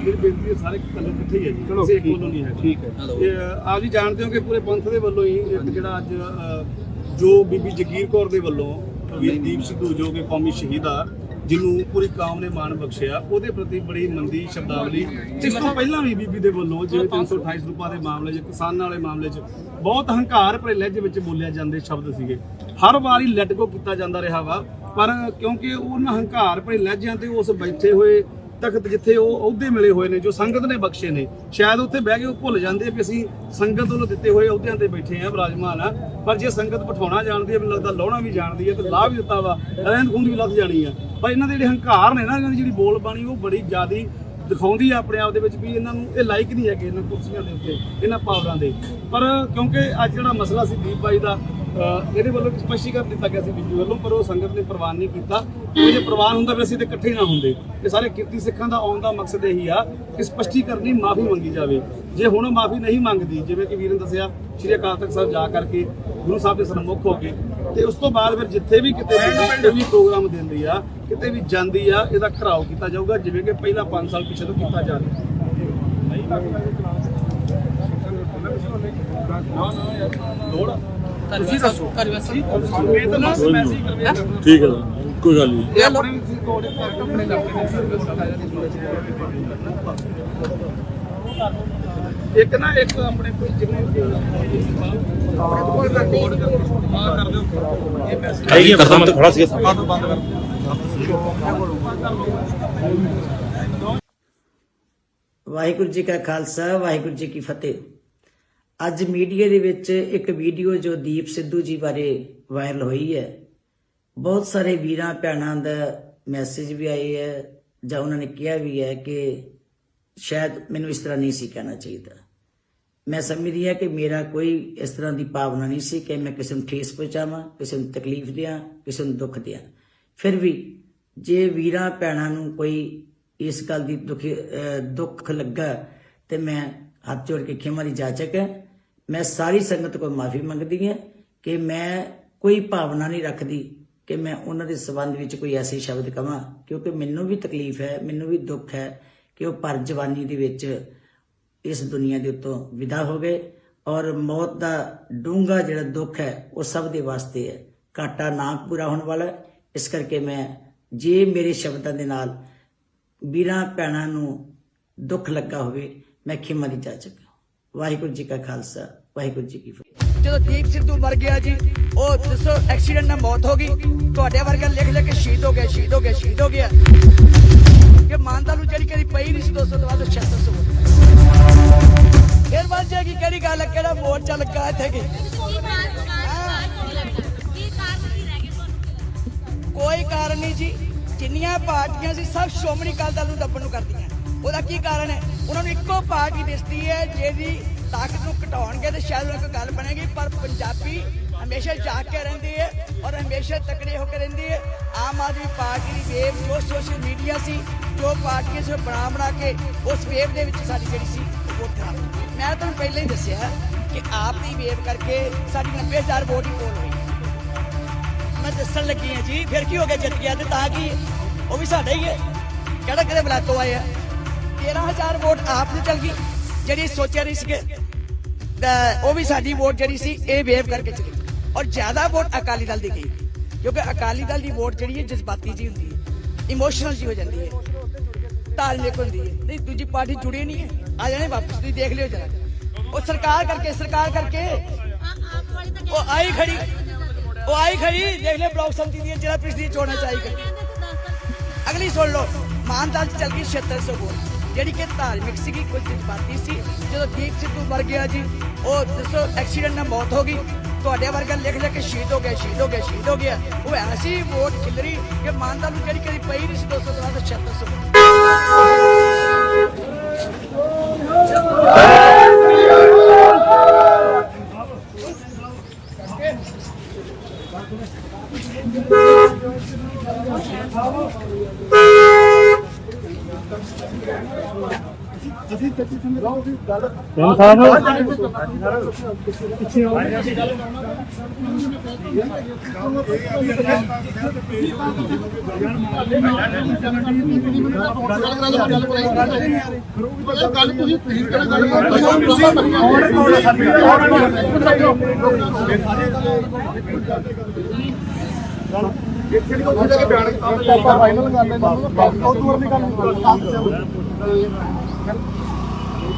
ਮੇਰੀ ਬੇਨਤੀ ਹੈ ਸਾਰੇ ਕੱਲੇ ਇਕੱਠੇ ਹੀ ਹੈ ਜੀ ਕਿਸੇ ਇੱਕ ਵੱਲੋਂ ਨਹੀਂ ਹੈ। ਠੀਕ ਹੈ ਆਪ ਜੀ ਜਾਣਦੇ ਹੋ ਕਿ ਪੂਰੇ ਪੰਥ ਦੇ ਵੱਲੋਂ ਹੀ ਇੱਕ ਜਿਹੜਾ ਅੱਜ ਜੋ ਬੀਬੀ ਜਗੀਰ ਕੌਰ ਦੇ ਵੱਲੋਂ ਵੀਰ ਦੀਪ ਸਿੱਧੂ ਜੋ ਕਿ ਕੌਮੀ ਸ਼ਹੀਦ ਆ ਜਿਹਨੂੰ ਪੂਰੀ ਕੌਮ ਨੇ ਮਾਣ ਬਖਸ਼ਿਆ ਉਹਦੇ ਪ੍ਰਤੀ ਬੜੀ ਮੰਦੀ ਸ਼ਬਦਾਵਲੀ ਇਸ ਤੋਂ ਪਹਿਲਾਂ ਵੀ ਬੀਬੀ ਦੇ ਵੱਲੋਂ ਜਿਵੇਂ 328 ਰੁਪਏ ਦੇ ਮਾਮਲੇ 'ਚ ਕਿਸਾਨਾਂ ਵਾਲੇ ਮਾਮਲੇ 'ਚ ਬਹੁਤ ਹੰਕਾਰ ਭਰੇ ਲਹਿਜੇ ਵਿੱਚ ਬੋਲਿਆ ਜਾਂਦੇ ਸ਼ਬਦ ਸੀਗੇ। ਹਰ ਵਾਰੀ ਲੈਟ ਗੋ ਕੀਤਾ ਜਾਂਦਾ ਰਿਹਾ ਵਾ ਪਰ ਕਿਉਂਕਿ ਉਹਨਾਂ ਹੰਕਾਰ ਭਰੇ ਲਹਿਜਿਆਂ ਤੇ ਉਸ ਬੈਠੇ ਹੋਏ ਤਖਤ ਜਿੱਥੇ ਉਹ ਅਹੁਦੇ ਮਿਲੇ ਹੋਏ ਨੇ ਜੋ ਸੰਗਤ ਨੇ ਬਖਸ਼ੇ ਨੇ ਸ਼ਾਇਦ ਉੱਥੇ ਬਹਿ ਕੇ ਉਹ ਭੁੱਲ ਜਾਂਦੇ ਵੀ ਅਸੀਂ ਸੰਗਤ ਵੱਲੋਂ ਦਿੱਤੇ ਹੋਏ ਅਹੁਦਿਆਂ ਤੇ ਬੈਠੇ ਆ ਵਿਰਾਜਮਾਨ ਆ। ਪਰ ਜੇ ਸੰਗਤ ਬਿਠਾਉਣਾ ਜਾਣਦੀ ਹੈ ਮੈਨੂੰ ਲੱਗਦਾ ਲਾਉਣਾ ਵੀ ਜਾਣਦੀ ਹੈ ਤੇ ਲਾਹ ਵੀ ਦਿੱਤਾ ਵਾ ਰਹਿੰਦ ਖੂੰਦ ਵੀ ਲੱਥ ਜਾਣੀ ਆ। ਪਰ ਇਹਨਾਂ ਦੇ ਜਿਹੜੇ ਹੰਕਾਰ ਨੇ ਨਾ ਇਹਨਾਂ ਦੀ ਜਿਹੜੀ ਬੋਲ ਬਾਣੀ ਉਹ ਬੜੀ ਜ਼ਿਆਦੀ ਦਿਖਾਉਂਦੀ ਆ ਆਪਣੇ ਆਪ ਦੇ ਵਿੱਚ ਵੀ ਇਹਨਾਂ ਨੂੰ ਇਹ ਲਾਇਕ ਨਹੀਂ ਹੈਗੇ ਇਹਨਾਂ ਕੁਰਸੀਆਂ ਦੇ ਉੱਤੇ ਇਹਨਾਂ ਪਾਵਰਾਂ ਦੇ। ਪਰ ਕਿਉਂਕਿ ਅੱਜ ਜਿਹੜਾ ਮਸਲਾ ਸੀ ਦੀਪ ਬਾਈ ਦਾ ਇਹਦੇ ਵੱਲੋਂ ਸਪਸ਼ਟੀਕਰਨ ਦਿੱਤਾ ਗਿਆ ਸੀ ਬੀਬੀ ਵੱਲੋਂ ਪਰ ਉਹ ਸੰਗਤ ਨੇ ਪ੍ਰਵਾਨ ਨਹੀਂ ਕੀਤਾ। ਜੇ ਪ੍ਰਵਾਨ ਹੁੰਦਾ ਵੀ ਅਸੀਂ ਤੇ ਇਕੱਠੇ ਨਾ ਹੁੰਦੇ। ਇਹ ਸਾਰੇ ਕਿਰਤੀ ਸਿੱਖਾਂ ਦਾ ਆਉਣ ਦਾ ਮਕਸਦ ਇਹੀ ਆ ਕਿ ਸਪਸ਼ਟੀਕਰਨ ਦੀ ਮਾਫੀ ਮੰਗੀ ਜਾਵੇ। ਜੇ ਹੁਣ ਮਾਫੀ ਨਹੀਂ ਮੰਗਦੀ ਜਿਵੇਂ ਕਿ ਵੀਰ ਨੇ ਦੱਸਿਆ ਸ਼੍ਰੀ ਅਕਾਲ ਤਖਤ ਸਾਹਿਬ ਜਾ ਕਰਕੇ ਗੁਰੂ ਸਾਹਿਬ ਦੇ ਸਨਮੁਖ ਹੋ ਕੇ ਤੇ ਉਸ ਤੋਂ ਬਾਅਦ ਫਿਰ ਜਿੱਥੇ ਵੀ ਕਿਤੇ ਵੀ ਪ੍ਰੋਗਰਾਮ ਦਿੰਦੀ ਆ ਕਿਤੇ ਵੀ ਜਾਂਦੀ ਆ ਇਹਦਾ ਘਰਾਓ ਕੀਤਾ ਜਾਊਗਾ ਜਿਵੇਂ ਕਿ ਪਹਿਲਾਂ 5 ਸਾਲ ਪਿੱਛੇ ਤੋਂ ਕੀਤਾ ਜਾ ਰਿਹਾ।
ਤੁਸੀਂ ਦੱਸੋ ਇਹ ਤਾਂ ਨਾ ਮੈਸੇਜ ਕਰਵੇ
ਠੀਕ ਹੈ ਕੋਈ ਗੱਲ ਨਹੀਂ
ਇਹ ਆਪਣੇ ਕੋਡ ਆਪਣੇ ਇੱਕ ਨਾ ਇੱਕ ਆਪਣੇ ਕੋਈ ਜਿਵੇਂ ਆਪਣੇ ਕੋਲ ਦਾ ਕੋਡ ਕਰ ਦਿਓ ਇਹ ਮੈਸੇਜ
ਹੈਗੀ ਕਸਮ ਤੇ ਖੜਾ ਸੀ
ਬੰਦ ਕਰ
ਵਾਹਿਗੁਰੂ ਜੀ ਕਾ ਖਾਲਸਾ ਵਾਹਿਗੁਰੂ ਜੀ ਕੀ ਫਤਿਹ। ਅੱਜ ਮੀਡੀਆ ਦੇ ਵਿੱਚ ਇੱਕ ਵੀਡੀਓ ਜੋ ਦੀਪ ਸਿੱਧੂ ਜੀ ਬਾਰੇ ਵਾਇਰਲ ਹੋਈ ਹੈ, ਬਹੁਤ ਸਾਰੇ ਵੀਰਾਂ ਭੈਣਾਂ ਦਾ ਮੈਸੇਜ ਵੀ ਆਏ ਹੈ ਜਾਂ ਉਹਨਾਂ ਨੇ ਕਿਹਾ ਵੀ ਹੈ ਕਿ ਸ਼ਾਇਦ ਮੈਨੂੰ ਇਸ ਤਰ੍ਹਾਂ ਨਹੀਂ ਸੀ ਕਹਿਣਾ ਚਾਹੀਦਾ। ਮੈਂ ਸਮਝਦੀ ਹਾਂ ਕਿ ਮੇਰਾ ਕੋਈ ਇਸ ਤਰ੍ਹਾਂ ਦੀ ਭਾਵਨਾ ਨਹੀਂ ਸੀ ਕਿ ਮੈਂ ਕਿਸੇ ਨੂੰ ਠੇਸ ਪਹੁੰਚਾਵਾਂ, ਕਿਸੇ ਨੂੰ ਤਕਲੀਫ ਦਿਆਂ, ਕਿਸੇ ਨੂੰ ਦੁੱਖ ਦਿਆਂ। ਫਿਰ ਵੀ ਜੇ ਵੀਰਾਂ ਭੈਣਾਂ ਨੂੰ ਕੋਈ ਇਸ ਗੱਲ ਦੀ ਦੁੱਖ ਲੱਗਾ ਤੇ ਮੈਂ ਹੱਥ ਜੋੜ ਕੇ ਖਿਮਾ ਦੀ ਜਾਚਕ ਹੈ। ਮੈਂ ਸਾਰੀ ਸੰਗਤ ਕੋਲ ਮਾਫੀ ਮੰਗਦੀ ਹਾਂ ਕਿ ਮੈਂ ਕੋਈ ਭਾਵਨਾ ਨਹੀਂ ਰੱਖਦੀ ਕਿ ਮੈਂ ਉਹਨਾਂ ਦੇ ਸੰਬੰਧ ਵਿੱਚ ਕੋਈ ਐਸੇ ਸ਼ਬਦ ਕਵਾਂ, ਕਿਉਂਕਿ ਮੈਨੂੰ ਵੀ ਤਕਲੀਫ ਹੈ, ਮੈਨੂੰ ਵੀ ਦੁੱਖ ਹੈ ਕਿ ਉਹ ਪਰ ਜਵਾਨੀ ਦੇ ਵਿੱਚ ਇਸ ਦੁਨੀਆ ਦੇ ਉੱਤੋਂ ਵਿਦਾ ਹੋ ਗਏ ਔਰ ਮੌਤ ਦਾ ਡੂੰਘਾ ਜਿਹੜਾ ਦੁੱਖ ਹੈ ਉਹ ਸਭ ਦੇ ਵਾਸਤੇ ਹੈ। ਘਾਟਾ ਨਾ ਪੂਰਾ ਹੋਣ ਵਾਲਾ, ਇਸ ਕਰਕੇ ਮੈਂ ਜੇ ਮੇਰੇ ਸ਼ਬਦਾਂ ਦੇ ਨਾਲ ਵੀਰਾਂ ਭੈਣਾਂ ਨੂੰ ਦੁੱਖ ਲੱਗਾ ਹੋਵੇ, ਮੈਂ ਖਿਮਾ ਦੀ ਜਾਚਕ। ਵਾਹਿਗੁਰੂ ਜੀ ਕਾ ਖਾਲਸਾ ਵਾਹਿਗੁਰੂ ਜੀ ਕੀ ਫਤਿਹ।
ਜਦੋਂ ਦੀਪ ਸਿੱਧੂ ਮਰ ਗਿਆ ਜੀ, ਉਹ ਦੱਸੋ ਐਕਸੀਡੈਂਟ ਨਾਲ ਮੌਤ ਹੋ ਗਈ, ਤੁਹਾਡੇ ਵਰਗਾ ਲਿਖ ਲਿਖ ਕੇ ਸ਼ਹੀਦ ਹੋ ਗਿਆ, ਸ਼ਹੀਦ ਹੋ ਗਿਆ, ਸ਼ਹੀਦ ਹੋ ਗਿਆ। ਕਿ ਮਾਨਤਾ ਨੂੰ ਜਿਹੜੀ ਕਦੀ ਪਈ ਨਹੀਂ ਸੀ 200 ਤੋਂ ਬਾਅਦ 7600 ਫਿਰ ਬਾਅਦ ਜੀ ਕਿਹੜੀ ਗੱਲ ਹੈ, ਕਿਹੜਾ ਮੋਰਚਾ ਲੱਗਾ ਇੱਥੇ ਕੀ ਕੋਈ ਕਾਰਨ ਨਹੀਂ ਜੀ। ਜਿੰਨੀਆਂ ਪਾਰਟੀਆਂ ਸੀ ਸਭ ਸ਼੍ਰੋਮਣੀ ਅਕਾਲੀ ਦਲ ਨੂੰ ਦੱਬਣ ਨੂੰ ਕਰਦੀਆਂ। ਉਹਦਾ ਕੀ ਕਾਰਨ ਹੈ? ਉਹਨਾਂ ਨੂੰ ਇੱਕੋ ਪਾਰਟੀ ਦਿਸਦੀ ਹੈ ਜਿਹਦੀ ਤਾਕਤ ਨੂੰ ਘਟਾਉਣਗੇ ਤੇ ਸ਼ਾਇਦ ਉਹ ਇੱਕ ਗੱਲ ਬਣੇਗੀ। ਪਰ ਪੰਜਾਬੀ ਹਮੇਸ਼ਾ ਜਾਗ ਕੇ ਰਹਿੰਦੀ ਹੈ ਔਰ ਹਮੇਸ਼ਾ ਤਕੜੇ ਹੋ ਕੇ ਰਹਿੰਦੀ ਹੈ। ਆਮ ਆਦਮੀ ਪਾਰਟੀ ਦੀ ਵੇਵ ਜੋ ਸੋਸ਼ਲ ਮੀਡੀਆ ਸੀ, ਜੋ ਪਾਰਟੀਆਂ ਸੀ ਬਣਾ ਕੇ ਉਸ ਵੇਵ ਦੇ ਵਿੱਚ ਸਾਡੀ ਜਿਹੜੀ ਸੀ ਉਹ ਖਰਾਬ। ਮੈਂ ਤੁਹਾਨੂੰ ਪਹਿਲਾਂ ਹੀ ਦੱਸਿਆ ਕਿ ਆਪ ਦੀ ਵੇਵ ਕਰਕੇ ਸਾਡੀ 90,000 ਵੋਟ ਹੀ ਪੋਲ ਹੋਈ। ਮੈਂ ਦੱਸਣ ਲੱਗੀ ਹਾਂ ਜੀ, ਫਿਰ ਕੀ ਹੋ ਗਿਆ, ਜਿੱਤ ਗਿਆ ਤੇ ਤਾਂ ਕੀ ਉਹ ਵੀ ਸਾਡਾ ਹੀ ਹੈ, ਕਿਹੜਾ ਕਿਹੜੇ ਬਲਾਤੋਂ ਆਏ ਆ। 13,000 ਵੋਟ ਆਪ ਨੂੰ ਚਲ ਗਈ ਜਿਹੜੀ ਸੋਚਿਆ ਨਹੀਂ ਸੀਗੇ, ਉਹ ਵੀ ਸਾਡੀ ਵੋਟ ਜਿਹੜੀ ਸੀ ਇਹ ਵੇਵ ਕਰਕੇ ਚਲੀ ਔਰ ਜ਼ਿਆਦਾ ਵੋਟ ਅਕਾਲੀ ਦਲ ਦੀ ਗਈ, ਕਿਉਂਕਿ ਅਕਾਲੀ ਦਲ ਦੀ ਵੋਟ ਜਿਹੜੀ ਹੈ ਜਜ਼ਬਾਤੀ ਜੀ ਹੁੰਦੀ ਹੈ, ਇਮੋਸ਼ਨਲ ਜੀ ਹੋ ਜਾਂਦੀ ਹੈ, ਧਾਰਮਿਕ ਹੁੰਦੀ ਹੈ। ਨਹੀਂ ਦੂਜੀ ਪਾਰਟੀ ਜੁੜੀ ਨਹੀਂ ਹੈ, ਆ ਜਾਣੇ ਵਾਪਸ, ਤੁਸੀਂ ਦੇਖ ਲਿਓ ਜਰਾ। ਉਹ ਸਰਕਾਰ ਕਰਕੇ ਉਹ ਆਈ ਖੜੀ ਦੇਖ ਲਿਓ ਬਲਾਕ ਸੰਮਤੀ ਦੀਆਂ ਜਿਹੜਾ ਪਿਛਲੀ ਚੋਣਾਂ ਚ ਆਈ ਖੜੀ। ਅਗਲੀ ਸੁਣ ਲਓ, ਮਾਨਦਾਲ ਚ ਚੱਲ ਗਈ 7600 ਵੋਟ ਜਿਹੜੀ ਕਿ ਧਾਰਮਿਕ ਸੀਗੀ, ਕੋਈ ਜਜ਼ਬਾਤੀ ਸੀ। ਜਦੋਂ ਦੀਪ ਸਿੱਧੂ ਮਰ ਗਿਆ ਜੀ, ਉਹ ਦੱਸੋ ਐਕਸੀਡੈਂਟ ਨਾਲ ਮੌਤ ਹੋ ਗਈ, ਤੁਹਾਡੇ ਵਰਗਾ ਲਿਖ ਲਿਖ ਕੇ ਸ਼ਹੀਦ ਹੋ ਗਿਆ, ਸ਼ਹੀਦ ਹੋ ਗਿਆ, ਸ਼ਹੀਦ ਹੋ ਗਿਆ। ਉਹ ਐਸੀ ਵੋਟ ਖਿਲਰੀ ਕਿ ਮਾਨਦਾਲ ਨੂੰ ਜਿਹੜੀ ਕਦੀ ਪਈ ਨਹੀਂ ਸੀ 200 ਤੋਂ ਬਾਅਦ 7600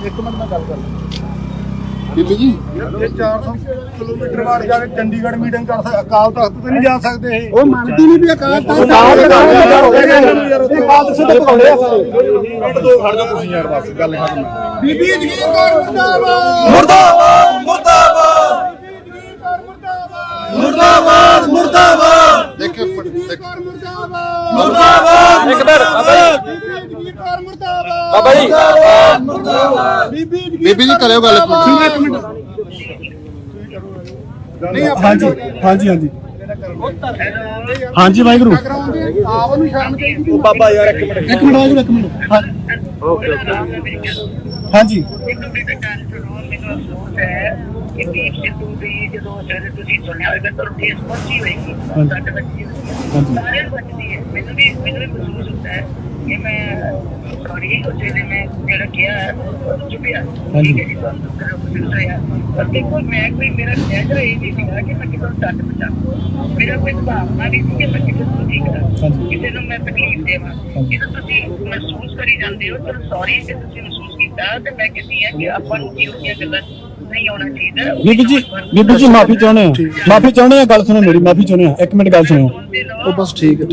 ਇੱਕ ਮਿੰਟ ਮੈਂ ਗੱਲ ਕਰ
ਬੀਬੀ ਜੀ
ਇਹ 400 ਕਿਲੋਮੀਟਰ ਬਾਅਦ ਜਾ ਕੇ ਚੰਡੀਗੜ੍ਹ ਮੀਟਿੰਗ ਕਰ ਸਕਦੇ, ਅਕਾਲ ਤਖਤ ਤੇ ਨਹੀਂ ਜਾ ਸਕਦੇ ਇਹ। ਉਹ ਮੰਨਦੀ ਨਹੀਂ ਵੀ ਅਕਾਲ ਤਖਤ ਸਿੱਧੇ ਪਕਾਉਂਦੇ ਆ ਸਾਰੇ। ਪਿੰਡ ਤੋਂ ਖੜ ਜਾ ਤੁਸੀਂ ਯਾਰ, ਬਸ ਗੱਲ ਖਤਮ। ਬੀਬੀ ਜਗੀਰ ਕੌਰ ਮੁਰਦਾਬਾਦ, ਮੁਰਦਾਬਾਦ, ਮੁਰਦਾਬਾਦ, ਮੁਰਦਾਬਾਦ, ਮੁਰਦਾਬਾਦ।
ਦੇਖੋ
ਮੁਰਦਾਬਾਦ,
ਇੱਕ ਮਿੰਟ ਬਾਬਾ ਜੀ,
ਬੀਬੀ ਜੀ ਕਰਿਓ ਗੱਲ ਇੱਕ ਮਿੰਟ।
ਹਾਂਜੀ ਹਾਂਜੀ ਹਾਂਜੀ ਹਾਂਜੀ ਵਾਹਿਗੁਰੂ।
ਆਪ ਨੂੰ ਸ਼ਰਮ ਚਾਹੀਦੀ।
ਉਹ ਬਾਬਾ ਯਾਰ ਇੱਕ ਮਿੰਟ ਵਾਹਿਗੁਰੂ, ਇੱਕ ਮਿੰਟ। ਹਾਂਜੀ
ਮੈਨੂੰ ਵੀ ਤਾਂ ਗੱਲ ਸੁਣੋ, ਮੈਨੂੰ ਅਫਸੋਸ ਹੈ ਕਿ ਦੀਪ ਸਿੱਧੂ ਦੀ ਜਦੋਂ ਸਵੇਰੇ ਤੁਸੀਂ ਸੁਣਿਆ ਹੋਵੇਗਾ ਤਾਂ ਠੇਸ ਪਹੁੰਚੀ ਹੋਏਗੀ, ਸੱਟ ਵੱਜੀ ਹੋਈ ਹੈ, ਸਾਰਿਆਂ ਨੂੰ ਵੱਜਦੀ ਹੈ। ਮੈਨੂੰ ਵੀ ਮਹਿਸੂਸ ਹੁੰਦਾ ਹੈ ਕਿ ਮੈਂ ਸੌਰੀ ਉਸੇ ਨੇ ਮੈਂ ਜਿਹੜਾ ਕਿਹਾ ਚੁੱਪਿਆ ਠੀਕ ਹੈ ਜੀ ਤੁਹਾਨੂੰ ਮਿਲ ਰਿਹਾ ਪਰ ਦੇਖੋ ਮੈਂ ਕੋਈ ਮੇਰਾ ਨਜ਼ਰ ਇਹ ਨਹੀਂ ਸੀਗਾ ਕਿ ਮੈਂ ਕਿਸੇ ਨੂੰ ਛੱਡ ਬਚਾ ਮੇਰਾ ਕੋਈ ਭਾਵਨਾ ਨਹੀਂ ਸੀ ਕਿ ਮੈਂ ਕਿਸੇ ਨੂੰ ਠੀਕ ਕਰਾਂ ਕਿਸੇ ਨੂੰ ਮੈਂ ਤਕਲੀਫ ਦੇਵਾਂ ਜਦੋਂ ਤੁਸੀਂ ਮਹਿਸੂਸ ਕਰੀ ਜਾਂਦੇ ਹੋ ਤਾਂ ਸੌਰੀ ਕਿ ਤੁਸੀਂ ਮਹਿਸੂਸ ਕੀਤਾ ਤੇ ਮੈਂ ਕਹਿੰਦੀ ਹਾਂ ਕਿ ਆਪਾਂ ਨੂੰ ਇਹੋ ਜਿਹੀਆਂ ਗੱਲਾਂ ਨਹੀਂ ਹੋਣਾ ਚਾਹੀਦਾ
ਬੀਬੀ ਜੀ ਮਾਫੀ ਚਾਹੁੰਦੇ ਆ ਗੱਲ ਸੁਣੋ ਮੇਰੀ ਮਾਫੀ ਚਾਹੁੰਦੇ ਆ 1 ਮਿੰਟ ਗੱਲ ਸੁਣੋ
ਉਹ ਬਸ ਠੀਕ ਹੈ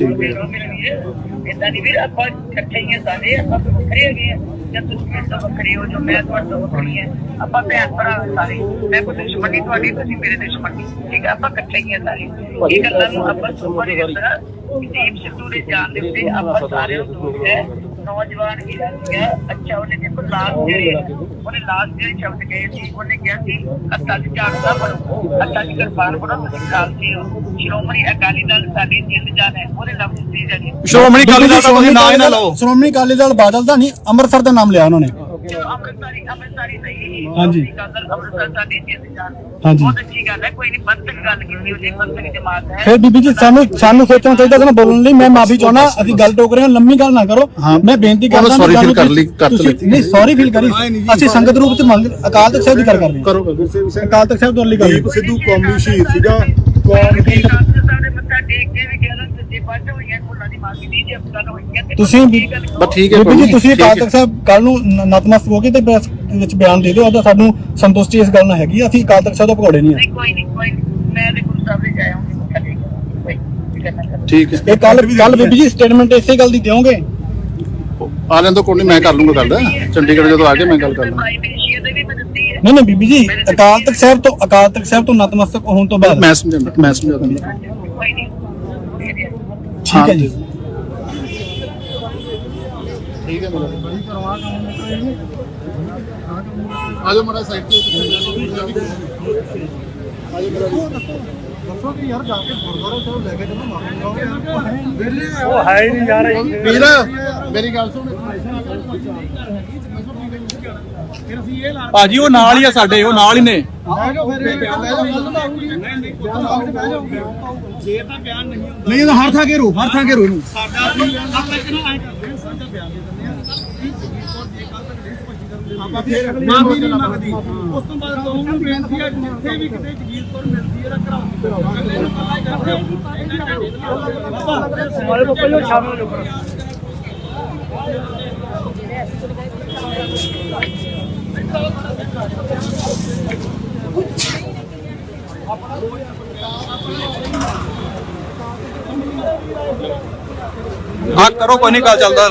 ਇਦਾਂ ਨਹੀਂ ਵੀਰ ਆਪਾਂ ਇਕੱਠੇ ਹੀ ਸਾਰੇ ਆਪਾਂ ਵੱਖਰੇ ਹੈਗੇ ਆ ਜਦ ਤੁਸੀਂ ਤਾਂ ਵੱਖਰੇ ਹੋ ਜੋ ਮੈਂ ਤੁਹਾਡਾ ਵੱਖਰੀ ਹੈ ਆਪਾਂ ਭੈਣ ਭਰਾ ਸਾਰੇ ਮੈਂ ਕੋਈ ਦੁਸ਼ਮਣੀ ਤੁਹਾਡੀ ਤੁਸੀਂ ਮੇਰੇ ਦੁਸ਼ਮਣੀ ਠੀਕ ਹੈ ਆਪਾਂ ਇਕੱਠੇ ਹੀ ਸਾਰੇ ਇਹ ਗੱਲਾਂ ਨੂੰ ਆਪਾਂ ਸੁਪਰ ਹੀ ਕਰਦਾ ਦੀਪ ਸਿੱਧੂ ਦੇ ਜਾਣ ਦੇ ਉੱਤੇ ਆਪਾਂ ਸਾਰੇ ਦੋਸਤ ਹੈ ਨੌਜਵਾਨ ਹੀ ਸੀਗਾ ਅੱਛਾ ਉਹਨੇ ਦੇਖੋ ਉਹਨੇ ਲਾਸਟ ਜਿਹੜੇ ਸ਼ਬਦ ਕਹੇ ਸੀ ਉਹਨੇ ਕਿਹਾ ਸੀ ਅੱਤਾ ਦੀ ਝਾੜਦਾ ਬਣੋ ਅੱਤਾ ਦੀ ਕਿਰਪਾਨ ਬਣੋ ਤੁਸੀਂ ਖਾਲਸੇ ਹੋ ਸ਼੍ਰੋਮਣੀ ਅਕਾਲੀ ਦਲ ਸਾਡੀ ਜਿੰਦ ਜਾਨ ਹੈ ਉਹਨੇ ਲਫ਼ਜ਼ ਸੀ ਜਿਹੜੀ
ਸ਼੍ਰੋਮਣੀ ਅਕਾਲੀ ਦਲ ਦਾ ਤੁਸੀਂ ਨਾਂ ਹੀ ਨਾ ਲਓ
ਸ਼੍ਰੋਮਣੀ ਅਕਾਲੀ ਦਲ ਬਾਦਲ ਦਾ ਨਹੀਂ ਅੰਮ੍ਰਿਤਸਰ ਦਾ ਨਾਮ ਲਿਆ ਉਹਨਾਂ ਨੇ
ਅੰਮ੍ਰਿਤਸਰੀ ਸਹੀ
ਹਾਂਜੀ।
ਅੰਮ੍ਰਿਤਸਰ ਸਾਡੀ ਜਿੰਦ ਜਾਨ
ਹਾਂਜੀ।
ਬਹੁਤ ਅੱਛੀ ਗੱਲ ਹੈ ਕੋਈ ਨਹੀਂ ਬੰਤਕ ਗੱਲ ਕੀਤੀ ਉਹਦੀ ਬੰਤਕ ਜਮਾਤ ਹੈ
ਫਿਰ ਬੀਬੀ ਜੀ ਸਾਨੂੰ ਸੋਚਣਾ ਚਾਹੀਦਾ ਸੀ ਨਾ ਬੋਲਣ ਲਈ ਮੈਂ ਮਾਫੀ ਚਾਹੁੰਦਾ ਅਸੀਂ ਗੱਲ ਟੋਕ ਰਹੇ ਹਾਂ ਲੰਮੀ ਗੱਲ ਨਾ ਕਰੋ ਮੈਂ ਬੇਨਤੀ ਕਰਦਾ
ਸੌਰੀ ਫੀਲ ਕਰ ਲਈ
ਨਹੀਂ ਸੌਰੀ ਫੀਲ ਕਰੀ ਅਸੀਂ ਸੰਗਤ ਰੂਪ ਚ ਮੰਗ ਅਕਾਲ ਤਖਤ ਸਾਹਿਬ ਦੀ ਗੱਲ ਕਰਦੇ ਹਾਂ
ਕਰੋ
ਅਕਾਲ ਤਖਤ ਸਾਹਿਬ ਤੋਂ ਅਗਲੀ ਗੱਲ
ਦੀਪ ਸਿੱਧੂ ਕੌਮੀ ਸ਼ਹੀਦ ਸੀਗਾ
ਸਾਡੇ ਮੱਥਾ ਟੇਕ ਕੇ ਵੀ ਕਹਿ ਦਿੰਦੇ ਜੇ ਵੱਜ ਹੋਈਆਂ ਫੁੱਲਾਂ ਦੀ ਮਾਫੀ ਦੀ ਜੇ ਅਫਸਰ ਹੋਈਆਂ ਤੇ
ਤੁਸੀਂ
ਬਸ ਠੀਕ ਹੈ
ਬੀਬੀ ਜੀ ਤੁਸੀਂ ਅਕਾਲ ਤਖਤ ਸਾਹਿਬ ਕੱਲ ਨੂੰ ਨਤਮਸਤਕ ਹੋ ਕੇ ਤੇ ਪ੍ਰੈਸ ਵਿੱਚ ਬਿਆਨ ਦੇ ਦਿਓ ਉਹਦਾ ਸਾਨੂੰ ਸੰਤੁਸ਼ਟੀ ਇਸ ਗੱਲ ਨਾਲ ਹੈਗੀ ਅਸੀਂ ਅਕਾਲ ਤਖਤ ਸਾਹਿਬ ਤੋਂ ਭਗੌੜੇ ਨਹੀਂ ਆ
ਕੋਈ ਨਹੀਂ ਮੈਂ ਤੇ ਗੁਰੂ ਸਾਹਿਬ ਦੇ ਜਾਇਆ ਹਾਂ ਮੱਥਾ ਟੇਕ
ਠੀਕ ਹੈ
ਇਹ ਕੱਲ ਬੀਬੀ ਜੀ ਸਟੇਟਮੈਂਟ ਇਸੇ ਗੱਲ ਦੀ ਦਿਓਗੇ
ਆ ਲੈਣ ਤੋਂ ਕੋਈ ਨਹੀਂ ਮੈਂ ਕਰ ਲੂੰਗਾ ਗੱਲ ਚੰਡੀਗੜ੍ਹ ਜਦੋਂ ਆ ਕੇ ਮੈਂ ਗੱਲ ਕਰ ਲੂੰਗਾ
ਨਹੀਂ ਬੀਬੀ ਜੀ ਅਕਾਲ ਤਖਤ ਸਾਹਿਬ ਤੋਂ ਨਤਮਸਤਕ ਹੋਣ ਤੋਂ ਬਾਅਦ
ਮੈਂ ਸਮਝਾ ਦਿੰਦਾ
ਠੀਕ ਹੈ ਜੀ
ਠੀਕ ਹੈ ਆਜੋ ਮੜਾ ਸਾਈਡ ਤੇ
ਦੱਸੋ ਕਿ ਯਾਰ ਜਾ ਕੇ ਗੁਰਦੁਆਰਾ ਸਾਹਿਬ ਲੈ ਕੇ ਜਦੋਂ ਮਾਫੀ ਚਾਹੋਗੇ
ਉਹ ਹੈ ਹੀ ਨਹੀਂ ਯਾਰ
ਵੀਰ ਮੇਰੀ ਗੱਲ ਸੁਣ
ਭਾਜੀ ਉਹ ਨਾਲ ਹੀ ਆ ਸਾਡੇ ਉਹ ਨਾਲ ਹੀ ਨੇ ਜੇ ਤਾਂ ਬਿਆਨ ਨਹੀਂ ਹੁੰਦਾ
ਨਹੀਂ ਤਾਂ ਹਰ ਥਾਂ ਕੇ ਰੋ ਇਹਨੂੰ
ਸਾਡਾ ਅਸੀਂ ਆਪਾਂ ਕਿਹਨਾਂ ਆਏ ਕਰਦੇ ਹਾਂ ਸਾਡਾ ਬਿਆਨ ਦੇ ਦਿੰਦੇ ਆ ਆਪਾਂ ਫਿਰ ਮਾਫੀ ਨਹੀਂ ਮੰਗਦੀ ਉਸ ਤੋਂ ਬਾਅਦ ਕੌਮ ਨੂੰ ਬੇਨਤੀ ਹੈ ਜਿੱਥੇ ਵੀ ਕਿਤੇ ਜਗੀਰ ਕੌਰ ਮਿਲਦੀ ਹੈ ਤਾਂ ਕਰਾਓ ਅਗਲੇ ਨੂੰ ਪਤਾ ਹੀ ਕਰਦੇ ਸਾਰੇ ਪੱਪਾ ਜੋ ਸ਼ਾਮਲ ਹੋ
ਹਾਂ ਕਰੋ ਕੋਈ ਨਹੀਂ ਗੱਲ ਚੱਲਦਾ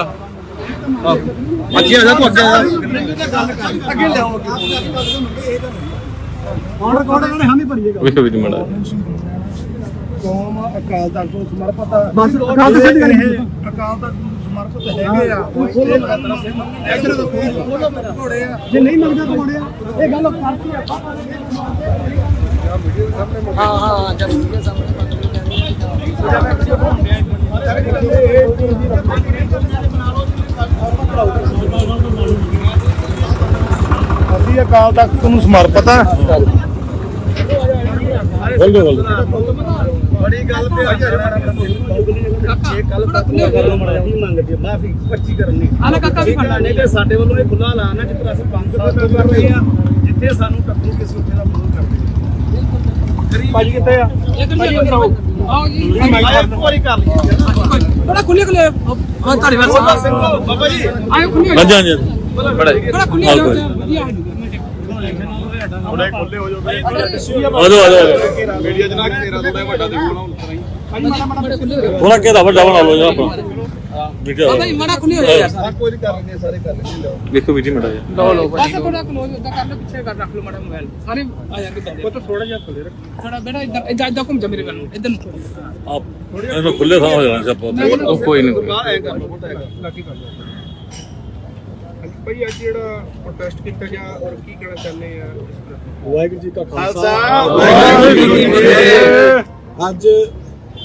ਅੱਗੇ ਆ ਜਾ ਤੂੰ
ਅੱਗੇ ਲਿਆਓ ਹੁਣ ਕੋਣ ਨੇ ਹਾਮੀ ਭਰੀਏਗਾ
ਵੇਖੋ ਵੀ ਮੜਾ
ਕੌਮ ਅਕਾਲ ਤਖਤ ਤੋਂ ਸਮਰਪਿਤ ਆ
ਬਸ ਅਕਾਲ ਤਖਤ ਦੀ ਗੱਲ
ਅਕਾਲ ਤਖਤ ਨੂੰ ਸਮਰਪਿਤ ਹੈਗੇ ਆ ਇਧਰ ਤੋਂ ਘੋੜੇ ਆ
ਜੇ ਨਹੀਂ ਮੰਗਦਾ ਤਾਂ ਮੋੜਿਆ ਇਹ ਗੱਲ ਕਰਤੀ ਆਪਾਂ ਹਾਂ ਜਦ ਵੀਡੀਓ ਸਾਹਮਣੇ
ਅਸੀਂ ਅਕਾਲ ਤਖਤ ਨੂੰ ਸਮਰਪਿਤ ਆ
ਬੜੀ ਗੱਲ ਤੇ ਆ ਇਹ ਕੱਲ ਤੱਕ ਕਰ ਲੋ ਮੜਾ ਨਹੀਂ ਮੰਗਦੇ ਮਾਫੀ 25 ਕਰਨ ਨਹੀਂ ਆਲਾ ਕਾਕਾ ਵੀ ਖੜਾ ਨਹੀਂ ਤੇ ਸਾਡੇ ਵੱਲੋਂ ਇਹ ਖੁੱਲਾ ਐਲਾਨ ਹੈ ਜਿੱਥੇ ਅਸੀਂ 5 ਕਰ ਰਹੇ ਆ ਜਿੱਥੇ ਸਾਨੂੰ ਟੱਕਰੂ ਕਿਸੇ ਉੱਥੇ ਦਾ ਵਿਰੋਧ ਕਰਦੇ ਭਾਜੀ ਕਿੱਥੇ ਆ ਇੱਧਰ ਆਓ ਆਓ ਜੀ ਇੱਕ ਵਾਰੀ ਕਰ ਲਈ ਥੋੜਾ ਖੁੱਲੇ ਹਾਂ ਤੁਹਾਡੇ ਵੱਲ ਬਾਬਾ ਜੀ ਆਇਓ ਖੁੱਲੇ
ਹਾਂਜੀ ਹਾਂਜੀ ਬੜਾ
ਥੋੜਾ ਖੁੱਲੇ
ਵਧੀਆ
ਥੋੜੇ ਖੁੱਲੇ ਹੋ ਜਾਓ
ਆਜੋ
ਮੀਡੀਆ ਜਨਾ ਕਿ ਤੇਰਾ ਥੋੜਾ ਵੱਡਾ ਦੇਖੋ ਨਾ
ਥੋੜਾ ਕਿਹਦਾ ਵੱਡਾ ਬਣਾ ਲਓ ਆਪਾਂ ਵੀਡੀਓ
ਮੜਾ ਖੁੱਲੇ ਹੋ ਯਾਰ
ਕੋਈ ਕਰ ਲੈਂਦੇ ਸਾਰੇ ਕਰ ਲੈਂਦੇ
ਵੇਖੋ ਵੀ ਮੜਾ
ਲਓ ਬਸ ਥੋੜਾ ਕਲੋਜ਼ ਉਦਾਂ ਕਰ ਲਓ ਪਿੱਛੇ ਕਰ ਰੱਖ ਲਓ ਮੜਾ ਮੋਬਾਈਲ ਸਾਰੇ ਆ ਜਾਣਗੇ ਤੁਹਾਡੇ
ਉਹ ਤਾਂ ਥੋੜਾ ਜਿਹਾ ਖੁੱਲੇ ਰੱਖ
ਥੋੜਾ ਬੇਟਾ ਇੱਧਰ ਘੁੰਮ ਜਾ ਮੇਰੇ ਵੱਲ ਇੱਧਰ ਨੂੰ
ਆਪ ਇਹਨੂੰ ਖੁੱਲੇ ਥਾਂ ਹੋ ਜਾਣਾ ਸਭ ਉਹ ਕੋਈ ਨਹੀਂ
ਬਾਹਰ ਐ ਕਰ ਲਓ ਬੋਟਾ ਲੱਗੀ ਕਰ ਲਓ ਭਾਈ ਅੱਜ ਜਿਹੜਾ ਪ੍ਰੋਟੈਸਟ ਕੀਤਾ ਗਿਆ ਔਰ ਕੀ ਕਹਿਣਾ ਚਾਹੁੰਦੇ ਆ
ਵਾਹਿਗੁਰੂ ਜੀ ਕਾ ਖਾਲਸਾ
ਵਾਹਿਗੁਰੂ ਜੀ ਕੀ ਫਤਿਹ
ਅੱਜ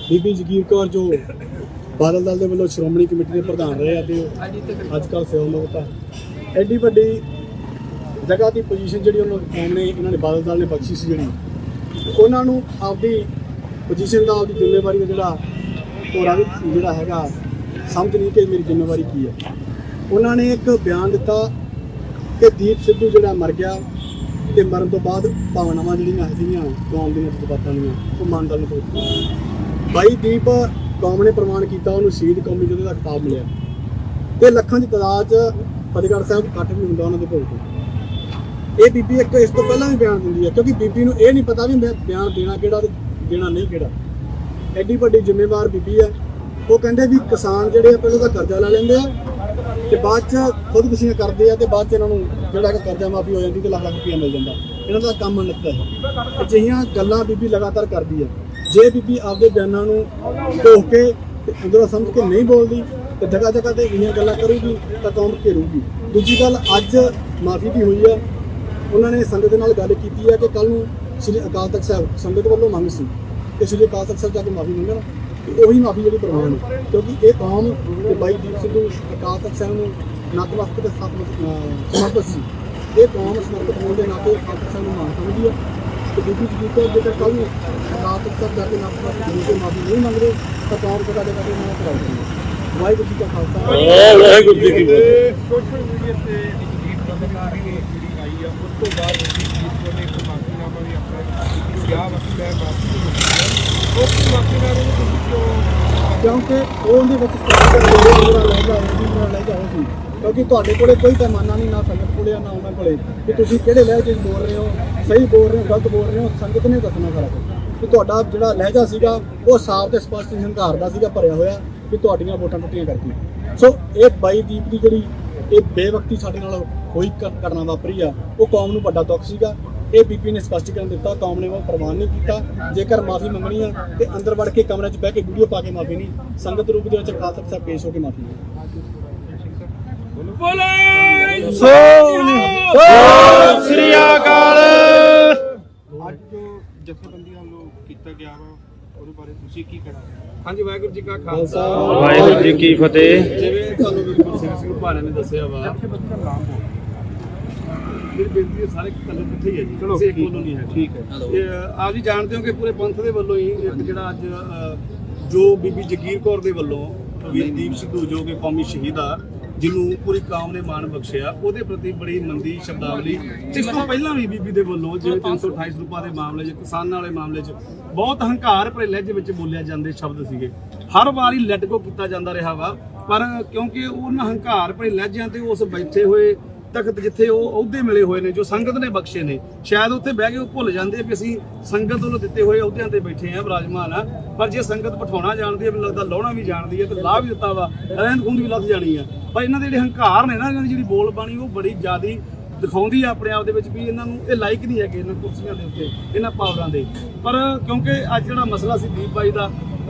ਬੀਬੀ ਜਗੀਰ ਕੌਰ ਜੋ ਬਾਦਲ ਦਲ ਦੇ ਵੱਲੋਂ ਸ਼੍ਰੋਮਣੀ ਕਮੇਟੀ ਦੇ ਪ੍ਰਧਾਨ ਰਹੇ ਆ ਤੇ ਅੱਜ ਕੱਲ੍ਹ ਸੇਵਾ ਮੁਕਤ ਆ ਐਡੀ ਵੱਡੀ ਜਗ੍ਹਾ ਦੀ ਪੋਜੀਸ਼ਨ ਜਿਹੜੀ ਇਹਨਾਂ ਨੇ ਬਾਦਲ ਦਲ ਨੇ ਬਖਸ਼ੀ ਸੀ ਜਿਹੜੀ ਉਹਨਾਂ ਨੂੰ ਆਪਦੀ ਪੋਜੀਸ਼ਨ ਦਾ ਆਪਦੀ ਜ਼ਿੰਮੇਵਾਰੀ ਦਾ ਜਿਹੜਾ ਹੈਗਾ ਸਮਝ ਨਹੀਂ ਕਿ ਮੇਰੀ ਜ਼ਿੰਮੇਵਾਰੀ ਕੀ ਹੈ। ਉਹਨਾਂ ਨੇ ਇੱਕ ਬਿਆਨ ਦਿੱਤਾ ਕਿ ਦੀਪ ਸਿੱਧੂ ਜਿਹੜਾ ਮਰ ਗਿਆ ਤੇ ਮਰਨ ਤੋਂ ਬਾਅਦ ਭਾਵਨਾਵਾਂ ਜਿਹੜੀਆਂ ਸੀਗੀਆਂ ਕੌਮ ਦੀਆਂ ਜਜ਼ਬਾਤਾਂ ਦੀਆਂ ਉਹ ਮਨ ਦਾ ਨੂੰ ਬਾਈ ਦੀਪ ਕੌਮ ਨੇ ਪ੍ਰਮਾਣ ਕੀਤਾ, ਉਹਨੂੰ ਸ਼ਹੀਦ ਕੌਮੀ ਯੋਧੇ ਦਾ ਖਿਤਾਬ ਮਿਲਿਆ ਤੇ ਲੱਖਾਂ ਦੀ ਤਾਦਾਦ 'ਚ ਫਤਿਹਗੜ੍ਹ ਸਾਹਿਬ ਇਕੱਠ ਵੀ ਹੁੰਦਾ ਉਹਨਾਂ ਦੇ ਭੋਗ ਤੇ। ਇਹ ਬੀਬੀ ਇੱਕ ਇਸ ਤੋਂ ਪਹਿਲਾਂ ਵੀ ਬਿਆਨ ਦਿੰਦੀ ਹੈ, ਕਿਉਂਕਿ ਬੀਬੀ ਨੂੰ ਇਹ ਨਹੀਂ ਪਤਾ ਵੀ ਮੈਂ ਬਿਆਨ ਦੇਣਾ ਕਿਹੜਾ ਤੇ ਦੇਣਾ ਨਹੀਂ ਕਿਹੜਾ। ਐਡੀ ਵੱਡੀ ਜ਼ਿੰਮੇਵਾਰ ਬੀਬੀ ਹੈ। ਉਹ ਕਹਿੰਦੇ ਵੀ ਕਿਸਾਨ ਜਿਹੜੇ ਆ ਪਹਿਲਾਂ ਤਾਂ ਕਰਜ਼ਾ ਲੈ ਲੈਂਦੇ ਆ ਤੇ ਬਾਅਦ 'ਚ ਖੁਦਕੁਸ਼ੀਆਂ ਕਰਦੇ ਆ ਤੇ ਬਾਅਦ 'ਚ ਇਹਨਾਂ ਨੂੰ ਜਿਹੜਾ ਕਿ ਕਰਜ਼ਾ ਮਾਫੀ ਹੋ ਜਾਂਦੀ ਤੇ ਲੱਖ ਲੱਖ ਰੁਪਈਆ ਮਿਲ ਜਾਂਦਾ। ਇਹਨਾਂ ਦਾ ਕੰਮ ਨਿਕਲਦਾ ਹੈ। ਅਜਿਹੀਆਂ ਗੱਲਾਂ ਬੀਬੀ ਲਗਾਤਾਰ ਕਰਦੀ ਹੈ। ਜੇ ਬੀਬੀ ਆਪਦੇ ਬਿਆਨਾਂ ਨੂੰ ਢੋਕ ਕੇ ਤੇ ਅੰਦਰੋਂ ਸਮਝ ਕੇ ਨਹੀਂ ਬੋਲਦੀ ਤੇ ਜਗ੍ਹਾ ਜਗ੍ਹਾ ਤੇ ਇਹੀਆਂ ਗੱਲਾਂ ਕਰੂਗੀ ਤਾਂ ਕੌਮ ਘੇਰੂਗੀ। ਦੂਜੀ ਗੱਲ, ਅੱਜ ਮਾਫੀ ਵੀ ਹੋਈ ਆ। ਉਹਨਾਂ ਨੇ ਸੰਗਤ ਦੇ ਨਾਲ ਗੱਲ ਕੀਤੀ ਹੈ ਕਿ ਕੱਲ ਨੂੰ ਸ੍ਰੀ ਅਕਾਲ ਤਖਤ ਸਾਹਿਬ ਸੰਗਤ ਵੱਲੋਂ ਮੰਗ ਸੀ ਕਿ ਸ੍ਰੀ ਅਕਾਲ ਤਖਤ ਸਾਹਿਬ ਜਾ ਕੇ ਮਾਫੀ ਮੰਗਣ ਤੇ ਉਹੀ ਮਾਫੀ ਜਿਹੜੀ ਪ੍ਰਵਾਨ ਹੈ, ਕਿਉਂਕਿ ਇਹ ਕੌਮ ਤੇ ਬਾਈ ਦੀਪ ਸਿੱਧੂ ਅਕਾਲ ਤਖਤ ਸਾਹਿਬ ਨੂੰ ਨਤਮਸਤਕ ਤੇ ਸਮਰਪਿਤ ਸੀ। ਇਹ ਕੌਮ ਸਮਰਪਿਤ ਹੋਣ ਦੇ ਨਾਤੇ ਅਕਾਲ ਤਖਤ ਸਾਹਿਬ ਨੂੰ ਮਾਨ ਸਮਝਦੀ ਹੈ ਤੇ ਬੀਬੀ ਜਗੀਰ ਕੌਰ ਜੇਕਰ ਕੱਲ ਨੂੰ ਅਕਾਲ ਤਖਤ ਸਾਹਿਬ ਜਾ ਕੇ ਨਤਮਸਤਕ ਹੋ ਕੇ ਮਾਫੀ ਨਹੀਂ ਮੰਗਦੇ ਤਾਂ ਕੌਮ ਜਗ੍ਹਾ ਜਗ੍ਹਾ ਤੇ ਉਹਨਾਂ ਨੂੰ ਕਰਾਉਂਦੇ। ਵਾਹਿਗੁਰੂ ਜੀ ਕਾ ਖਾਲਸਾ
ਵਾਹਿਗੁਰੂ ਜੀ ਕੀ ਫਤਿਹ।
ਸੋਸ਼ਲ ਮੀਡੀਆ ਤੇ ਜਗਜੀਤ ਪੱਤਰਕਾਰ ਦੀ ਜਿਹੜੀ ਆਈ ਆ ਉਸ ਤੋਂ ਬਾਅਦ ਜਗਜੀਤ ਕੌਰ ਨੇ ਇੱਕ ਮਾਫੀਨਾਮਾ ਵੀ ਆਪਣਾ ਕਿਹਾ ਵਾ ਕਿ ਮੈਂ ਮਾਫੀ ਨਹੀਂ ਮੰਗੀ। ਉਸ ਮਾਫੀਨਾਮੇ ਨੂੰ ਤੁਸੀਂ ਕਿਉਂ,
ਕਿਉਂਕਿ ਉਹਦੇ ਵਿੱਚ ਲੈ ਜਾਓ ਸੀ, ਕਿਉਂਕਿ ਤੁਹਾਡੇ ਕੋਲੇ ਕੋਈ ਪੈਮਾਨਾ ਨਹੀਂ, ਨਾ ਸੰਗਤ ਕੋਲੇ ਨਾ ਉਹਨਾਂ ਕੋਲੇ ਕਿ ਤੁਸੀਂ ਕਿਹੜੇ ਲਹਿਜੇ 'ਚ ਬੋਲ ਰਹੇ ਹੋ, ਸਹੀ ਬੋਲ ਰਹੇ ਹੋ ਗਲਤ ਬੋਲ ਰਹੇ ਹੋ। ਸੰਗਤ ਨੇ ਦੱਸਣਾ ਸਾਰਾ ਕੁਝ ਕਿ ਤੁਹਾਡਾ ਜਿਹੜਾ ਲਹਿਜਾ ਸੀਗਾ ਉਹ ਸਾਫ਼ ਤੇ ਸਪਸ਼ਟ ਹੰਕਾਰ ਦਾ ਸੀਗਾ ਭਰਿਆ ਹੋਇਆ ਕਿ ਤੁਹਾਡੀਆਂ ਵੋਟਾਂ ਟੁੱਟੀਆਂ ਕਰਕੇ। ਸੋ ਇਹ ਬਾਈ ਦੀਪ ਦੀ ਜਿਹੜੀ ਇਹ ਬੇਵਕਤੀ ਸਾਡੇ ਨਾਲ ਹੋਈ ਘਟਨਾ ਵਾਪਰੀ ਆ, ਉਹ ਕੌਮ ਨੂੰ ਵੱਡਾ ਦੁੱਖ ਸੀਗਾ। ਇਹ ਬੀਬੀ ਨੇ ਸਪਸ਼ਟੀਕਰਨ ਦਿੱਤਾ, ਕੌਮ ਨੇ ਉਹ ਪ੍ਰਵਾਨ ਨਹੀਂ ਕੀਤਾ। ਜੇਕਰ ਮਾਫੀ ਮੰਗਣੀ ਆ ਤੇ ਅੰਦਰ ਵੜ ਕੇ ਕਮਰੇ 'ਚ ਬਹਿ ਕੇ ਵੀਡੀਓ ਪਾ ਕੇ ਮਾਫੀ ਨਹੀਂ, ਸੰਗਤ ਰੂਪ ਦੇ ਵਿੱਚ ਅਕਾਲ ਤਖਤ ਸਾਹਿਬ ਪੇਸ਼ ਹੋ ਕੇ ਮਾਫੀ ਨਹੀਂ।
ਸ੍ਰੀ ਅਕਾਲ।
ਅੱਜ ਜੋ ਜਥੇਬੰਦੀਆਂ ਵੱਲੋਂ ਕੀਤਾ ਗਿਆ ਵਾ ਉਹਦੇ ਬਾਰੇ ਤੁਸੀਂ ਕੀ ਕਹਿਣਾ? ਹਾਂਜੀ, ਵਾਹਿਗੁਰੂ ਜੀ ਕਾ ਖਾਲਸਾ
ਵਾਹਿਗੁਰੂ ਜੀ ਕੀ ਫਤਿਹ।
ਜਿਵੇਂ ਤੁਹਾਨੂੰ ਵੀਰ ਸਿੰਘ ਭਾਣਾ ਨੇ ਦੱਸਿਆ ਵਾ,
ਜਥੇਬੰਦੀ ਦਾ ਨਾਮ ਬੋਲ।
ਮੇਰੀ ਬੇਨਤੀ ਹੈ ਸਾਰੇ ਕੱਲੇ ਇਕੱਠੇ ਹੀ ਹੈ ਜੀ,
ਚਲੋ
ਕਿਸੇ ਇੱਕ ਵੱਲੋਂ ਨਹੀਂ ਹੈ।
ਠੀਕ ਹੈ।
ਆਪ ਜੀ ਜਾਣਦੇ ਹੋ ਕਿ ਪੂਰੇ ਪੰਥ ਦੇ ਵੱਲੋਂ ਹੀ ਇੱਕ ਜਿਹੜਾ ਅੱਜ ਜੋ ਬੀਬੀ ਜਗੀਰ ਕੌਰ ਦੇ ਵੱਲੋਂ ਵੀਰ ਦੀਪ ਸਿੱਧੂ ਜੋ ਕਿ ਕੌਮੀ ਸ਼ਹੀਦ ਆ, ਜਿਹਨੂੰ ਪੂਰੀ ਕੌਮ ਨੇ ਮਾਣ ਬਖਸ਼ਿਆ, ਉਹਦੇ ਪ੍ਰਤੀ ਬੜੀ ਮੰਦੀ ਸ਼ਬਦਾਵਲੀ ਇਸ ਤੋਂ ਪਹਿਲਾਂ ਵੀ ਬੀਬੀ ਦੇ ਵੱਲੋਂ ਜਿਵੇਂ 328 ਰੁਪਏ ਦੇ ਮਾਮਲੇ 'ਚ, ਕਿਸਾਨਾਂ ਵਾਲੇ ਮਾਮਲੇ 'ਚ ਬਹੁਤ ਹੰਕਾਰ ਭਰੇ ਲਹਿਜੇ ਵਿੱਚ ਬੋਲਿਆ ਜਾਂਦੇ ਸ਼ਬਦ ਸੀਗੇ। ਹਰ ਵਾਰੀ ਲੈਟ ਗੋ ਕੀਤਾ ਜਾਂਦਾ ਰਿਹਾ ਵਾ, ਪਰ ਕਿਉਂਕਿ ਉਹਨਾਂ ਹੰਕਾਰ ਭਰੇ ਲਹਿਜਿਆਂ ਤੇ ਉਸ ਬੈਠੇ ਹੋਏ ਤਖਤ ਜਿੱਥੇ ਉਹ ਅਹੁਦੇ ਮਿਲੇ ਹੋਏ ਨੇ, ਜੋ ਸੰਗਤ ਨੇ ਬਖਸ਼ੇ ਨੇ, ਸ਼ਾਇਦ ਉੱਥੇ ਬਹਿ ਕੇ ਉਹ ਭੁੱਲ ਜਾਂਦੇ ਵੀ ਅਸੀਂ ਸੰਗਤ ਵੱਲੋਂ ਦਿੱਤੇ ਹੋਏ ਅਹੁਦਿਆਂ ਤੇ ਬੈਠੇ ਆ, ਵਿਰਾਜਮਾਨ ਆ। ਪਰ ਜੇ ਸੰਗਤ ਬਿਠਾਉਣਾ ਜਾਣਦੀ ਹੈ, ਮੈਨੂੰ ਲੱਗਦਾ ਲਾਉਣਾ ਵੀ ਜਾਣਦੀ ਹੈ ਤੇ ਲਾਹ ਵੀ ਦਿੱਤਾ ਵਾ, ਰਹਿੰਦ ਖੂੰਦ ਵੀ ਲੱਥ ਜਾਣੀ ਆ। ਪਰ ਇਹਨਾਂ ਦੇ ਜਿਹੜੇ ਹੰਕਾਰ ਨੇ ਨਾ, ਇਹਨਾਂ ਦੀ ਜਿਹੜੀ ਬੋਲ ਬਾਣੀ ਉਹ ਬੜੀ ਜ਼ਿਆਦਾ ਦਿਖਾਉਂਦੀ ਆ ਆਪਣੇ ਆਪ ਦੇ ਵਿੱਚ ਵੀ ਇਹਨਾਂ ਨੂੰ ਇਹ ਲਾਇਕ ਨਹੀਂ ਹੈਗੇ ਇਹਨਾਂ ਕੁਰਸੀਆਂ ਦੇ ਉੱਤੇ, ਇਹਨਾਂ ਪਾਵਰਾਂ ਦੇ। ਪਰ ਕਿਉਂਕਿ ਅੱਜ ਜਿਹੜਾ ਮਸਲਾ ਸੀ ਦੀਪ ਬਾਈ ਦਾ,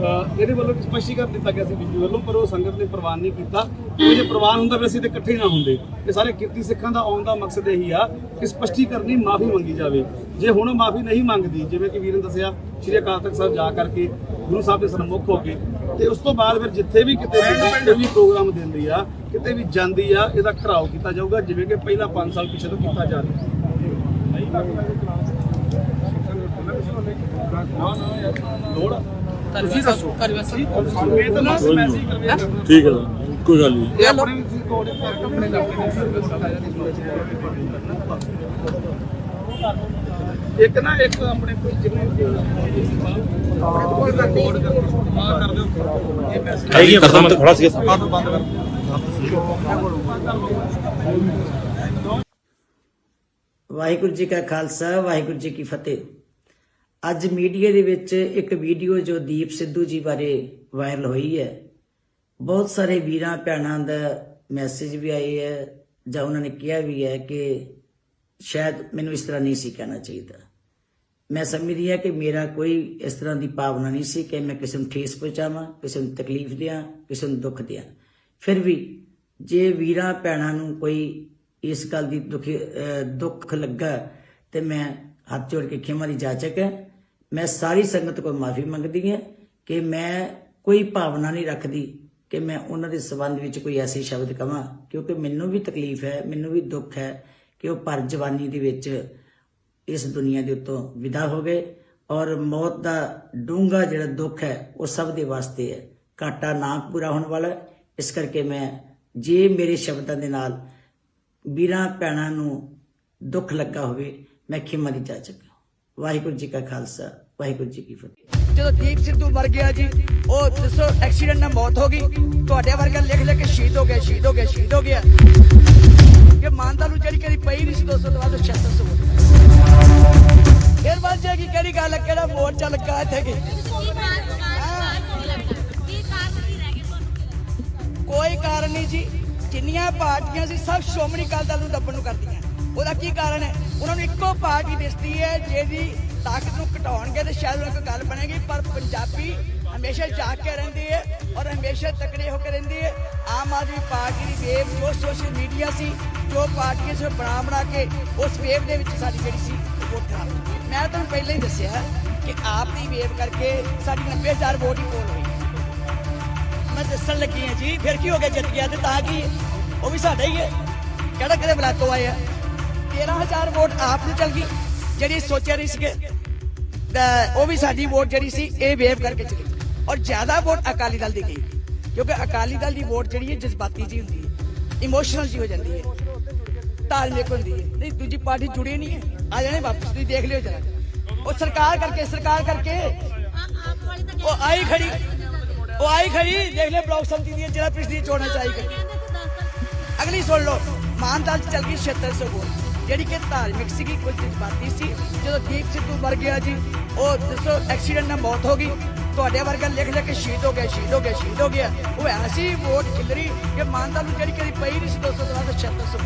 ਇਹਦੇ ਵੱਲੋਂ ਸਪਸ਼ਟੀਕਰਨ ਦਿੱਤਾ ਗਿਆ ਸੀ ਬੀਬੀ ਵੱਲੋਂ, ਪਰ ਉਹ ਸੰਗਤ ਨੇ ਪ੍ਰਵਾਨ ਨਹੀਂ ਕੀਤਾ। ਜੇ ਪ੍ਰਵਾਨ ਹੁੰਦਾ ਫਿਰ ਅਸੀਂ ਤੇ ਇਕੱਠੇ ਨਾ ਹੁੰਦੇ। ਇਹ ਸਾਰੇ ਕਿਰਤੀ ਸਿੱਖਾਂ ਦਾ ਆਉਣ ਦਾ ਮਕਸਦ ਇਹੀ ਆ ਕਿ ਸਪਸ਼ਟੀਕਰਨੀ ਮਾਫੀ ਮੰਗੀ ਜਾਵੇ। ਜੇ ਹੁਣ ਮਾਫੀ ਨਹੀਂ ਮੰਗਦੀ, ਜਿਵੇਂ ਕਿ ਵੀਰ ਨੇ ਦੱਸਿਆ, ਸ਼੍ਰੀ ਅਕਾਲ ਤਖਤ ਸਾਹਿਬ ਜਾ ਕਰਕੇ ਗੁਰੂ ਸਾਹਿਬ ਦੇ ਸਨਮੁਖ ਹੋ ਕੇ ਤੇ ਉਸ ਤੋਂ ਬਾਅਦ ਫਿਰ ਜਿੱਥੇ ਵੀ ਕਿਤੇ ਵੀ ਪ੍ਰੋਗਰਾਮ ਦਿੰਦੀ ਆ, ਕਿਤੇ ਵੀ ਜਾਂਦੀ ਆ, ਇਹਦਾ ਘਰਾਓ ਕੀਤਾ ਜਾਊਗਾ, ਜਿਵੇਂ ਕਿ ਪਹਿਲਾਂ 5 ਸਾਲ ਪਿੱਛੇ ਤੋਂ ਕੀਤਾ ਜਾ ਰਿਹਾ। ਲੋੜ ਤੁਸੀਂ ਦੱਸੋ ਇਹ ਤਾਂ ਬਸ ਮੈਸੇਜ ਕਰਵੇ।
ਠੀਕ ਹੈ, ਕੋਈ ਗੱਲ ਨਹੀਂ।
ਇਹ ਆਪਣੇ ਕੋਡ ਆਪਣੇ
ਇੱਕ ਨਾ ਇੱਕ ਆਪਣੇ ਕੋਈ ਜਿਵੇਂ ਕੋਲ ਦਾ ਕੋਡ ਕਰ ਦਿਓ, ਇਹ ਮੈਸੇਜ
ਆਈਏ ਖਤਮ ਤੱਕ ਖੜਾ ਸੀ
ਬੰਦ ਕਰ।
ਵਾਹਿਗੁਰੂ ਜੀ ਕਾ ਖਾਲਸਾ ਵਾਹਿਗੁਰੂ ਜੀ ਕੀ ਫਤਿਹ। ਅੱਜ ਮੀਡੀਆ ਦੇ ਵਿੱਚ ਇੱਕ ਵੀਡੀਓ ਜੋ ਦੀਪ ਸਿੱਧੂ ਜੀ ਬਾਰੇ ਵਾਇਰਲ ਹੋਈ ਹੈ, ਬਹੁਤ ਸਾਰੇ ਵੀਰਾਂ ਭੈਣਾਂ ਦਾ ਮੈਸੇਜ ਵੀ ਆਏ ਹੈ ਜਾਂ ਉਹਨਾਂ ਨੇ ਕਿਹਾ ਵੀ ਹੈ ਕਿ ਸ਼ਾਇਦ ਮੈਨੂੰ ਇਸ ਤਰ੍ਹਾਂ ਨਹੀਂ ਸੀ ਕਹਿਣਾ ਚਾਹੀਦਾ। ਮੈਂ ਸਮਝਦੀ ਹਾਂ ਕਿ ਮੇਰਾ ਕੋਈ ਇਸ ਤਰ੍ਹਾਂ ਦੀ ਭਾਵਨਾ ਨਹੀਂ ਸੀ ਕਿ ਮੈਂ ਕਿਸੇ ਨੂੰ ਠੇਸ ਪਹੁੰਚਾਵਾਂ, ਕਿਸੇ ਨੂੰ ਤਕਲੀਫ ਦਿਆਂ, ਕਿਸੇ ਨੂੰ ਦੁੱਖ ਦਿਆਂ। ਫਿਰ ਵੀ ਜੇ ਵੀਰਾਂ ਭੈਣਾਂ ਨੂੰ ਕੋਈ ਇਸ ਗੱਲ ਦੀ ਦੁੱਖ ਲੱਗਾ ਤੇ ਮੈਂ ਹੱਥ ਜੋੜ ਕੇ ਖਿਮਾ ਦੀ ਜਾਚਕ ਹੈ। ਮੈਂ ਸਾਰੀ ਸੰਗਤ ਕੋਲ ਮਾਫੀ ਮੰਗਦੀ ਹਾਂ ਕਿ ਮੈਂ ਕੋਈ ਭਾਵਨਾ ਨਹੀਂ ਰੱਖਦੀ ਕਿ ਮੈਂ ਉਹਨਾਂ ਦੇ ਸੰਬੰਧ ਵਿੱਚ ਕੋਈ ਐਸੇ ਸ਼ਬਦ ਕਵਾਂ, ਕਿਉਂਕਿ ਮੈਨੂੰ ਵੀ ਤਕਲੀਫ ਹੈ, ਮੈਨੂੰ ਵੀ ਦੁੱਖ ਹੈ ਕਿ ਉਹ ਭਰ ਜਵਾਨੀ ਦੇ ਵਿੱਚ ਇਸ ਦੁਨੀਆ ਦੇ ਉੱਤੋਂ ਵਿਦਾ ਹੋ ਗਏ। ਔਰ ਮੌਤ ਦਾ ਡੂੰਘਾ ਜਿਹੜਾ ਦੁੱਖ ਹੈ ਉਹ ਸਭ ਦੇ ਵਾਸਤੇ ਹੈ। ਘਾਟਾ ਨਾ ਪੂਰਾ ਹੋਣ ਵਾਲਾ, ਇਸ ਕਰਕੇ ਮੈਂ ਜੇ ਮੇਰੇ ਸ਼ਬਦਾਂ ਦੇ ਨਾਲ ਵੀਰਾਂ ਭੈਣਾਂ ਨੂੰ ਦੁੱਖ ਲੱਗਾ ਹੋਵੇ ਮੈਂ ਖਿਮਾ ਦੀ ਜਾ ਚੁੱਕਾ। ਵਾਹਿਗੁਰੂ ਜੀ ਕਾ ਖਾਲਸਾ, ਵਾਹਿਗੁਰੂ ਜੀ ਕੀ ਫਤਿਹ।
ਜਦੋਂ ਦੀਪ ਸਿੱਧੂ ਮਰ ਗਿਆ ਜੀ, ਉਹ ਦੱਸੋ ਐਕਸੀਡੈਂਟ ਨਾਲ ਮੌਤ ਹੋ ਗਈ, ਤੁਹਾਡੇ ਵਰਗਾ ਲਿਖ ਲਿਖ ਕੇ ਸ਼ਹੀਦ ਹੋ ਗਿਆ, ਸ਼ਹੀਦ ਹੋ ਗਿਆ, ਸ਼ਹੀਦ ਹੋ ਗਿਆ। ਕਿ ਮਾਨਤਾ ਨੂੰ ਜਿਹੜੀ ਕਦੀ ਪਈ ਨਹੀਂ ਸੀ 200 ਤੋਂ ਬਾਅਦ 76 ਵੋਟ ਫਿਰ ਵੱਜ ਜਾਏਗੀ। ਕਿਹੜੀ ਗੱਲ ਹੈ, ਕਿਹੜਾ ਵੋਟ ਚੱਲ ਲੱਗਾ ਇੱਥੇ ਕੀ ਕੋਈ ਕਾਰਨ ਨਹੀਂ ਜੀ। ਜਿੰਨੀਆਂ ਪਾਰਟੀਆਂ ਸੀ ਸਭ ਸ਼੍ਰੋਮਣੀ ਅਕਾਲੀ ਦਲ ਨੂੰ ਦੱਬਣ ਨੂੰ ਕਰਦੀਆਂ। ਉਹਦਾ ਕੀ ਕਾਰਨ ਹੈ? ਉਹਨਾਂ ਨੂੰ ਇੱਕੋ ਪਾਰਟੀ ਦਿਸਦੀ ਹੈ ਜਿਹਦੀ ਤਾਕਤ ਨੂੰ ਘਟਾਉਣਗੇ ਤੇ ਸ਼ਾਇਦ ਉਹਨਾਂ ਕੋਈ ਗੱਲ ਬਣੇਗੀ। ਪਰ ਪੰਜਾਬੀ ਹਮੇਸ਼ਾ ਜਾਗ ਕੇ ਰਹਿੰਦੀ ਹੈ ਔਰ ਹਮੇਸ਼ਾ ਤਕੜੇ ਹੋ ਕੇ ਰਹਿੰਦੀ ਹੈ। ਆਮ ਆਦਮੀ ਪਾਰਟੀ ਦੀ ਵੇਵ ਜੋ ਸੋਸ਼ਲ ਮੀਡੀਆ ਸੀ, ਜੋ ਪਾਰਟੀਆਂ ਸੀ ਬਣਾ ਕੇ ਉਸ ਵੇਵ ਦੇ ਵਿੱਚ ਸਾਡੀ ਜਿਹੜੀ ਸੀ ਵੋਟ ਖਰਾਬ। ਮੈਂ ਤੁਹਾਨੂੰ ਪਹਿਲਾਂ ਹੀ ਦੱਸਿਆ ਕਿ ਆਪ ਦੀ ਵੇਵ ਕਰਕੇ ਸਾਡੀ 90,000 ਵੋਟ ਹੀ ਪੋਲ ਹੋਈ। ਮੈਂ ਦੱਸਣ ਲੱਗੀ ਹਾਂ ਜੀ, ਫਿਰ ਕੀ ਹੋ ਗਿਆ, ਜਿੱਤ ਗਿਆ ਤੇ ਤਾਂ ਕੀ ਉਹ ਵੀ ਸਾਡਾ ਹੀ ਹੈ। ਕਿਹੜਾ ਕਿਹੜੇ ਬਲਾਕੋਂ ਆਏ ਆ? 13,000 ਵੋਟ ਆਪ ਨੂੰ ਚਲ ਗਈ ਜਿਹੜੀ ਸੋਚਿਆ ਨਹੀਂ ਸੀਗੇ। ਉਹ ਵੀ ਸਾਡੀ ਵੋਟ ਜਿਹੜੀ ਸੀ ਇਹ ਵੇਵ ਕਰਕੇ ਚਲੀ ਔਰ ਜ਼ਿਆਦਾ ਵੋਟ ਅਕਾਲੀ ਦਲ ਦੀ ਗਈ ਕਿਉਂਕਿ ਅਕਾਲੀ ਦਲ ਦੀ ਵੋਟ ਜਿਹੜੀ ਹੈ ਜਜ਼ਬਾਤੀ ਜੀ ਹੁੰਦੀ ਹੈ, ਇਮੋਸ਼ਨਲ ਜੀ ਹੋ ਜਾਂਦੀ ਹੈ, ਧਾਰਮਿਕ ਹੁੰਦੀ ਹੈ। ਨਹੀਂ ਦੂਜੀ ਪਾਰਟੀ ਜੁੜੀ ਨਹੀਂ ਹੈ, ਆ ਜਾਣੇ ਵਾਪਸ। ਤੁਸੀਂ ਦੇਖ ਲਿਓ ਜਰਾ, ਉਹ ਸਰਕਾਰ ਕਰਕੇ ਉਹ ਆਈ ਖੜੀ ਦੇਖ ਲਿਓ ਬਲਾਕ ਸੰਮਤੀ ਦੀਆਂ ਜਿਹੜਾ ਪਿਛਲੀ ਚੋਣਾਂ ਚ ਆਈ ਖੜੀ। ਅਗਲੀ ਸੁਣ ਲਓ, ਮਾਨਦਾਲ ਚ ਚਲ ਗਈ 7600 ਵੋਟ ਜਿਹੜੀ ਕਿ ਧਾਰਮਿਕ ਸੀਗੀ, ਕੁਝ ਜਜ਼ਬਾਤੀ ਸੀ। ਜਦੋਂ ਦੀਪ ਸਿੱਧੂ ਮਰ ਗਿਆ ਜੀ, ਉਹ ਦੱਸੋ ਐਕਸੀਡੈਂਟ ਨਾਲ ਮੌਤ ਹੋ ਗਈ, ਤੁਹਾਡੇ ਵਰਗਾ ਲਿਖ ਲਿਖ ਕੇ ਸ਼ਹੀਦ ਹੋ ਗਿਆ, ਸ਼ਹੀਦ ਹੋ ਗਿਆ, ਸ਼ਹੀਦ ਹੋ ਗਿਆ। ਉਹ ਐਸੀ ਵੋਟ ਖਿਲਰੀ ਕਿ ਮਾਨਦਾਲ ਨੂੰ ਜਿਹੜੀ ਕਦੀ ਪਈ ਨਹੀਂ ਸੀ 200 ਤੋਂ ਬਾਅਦ 7600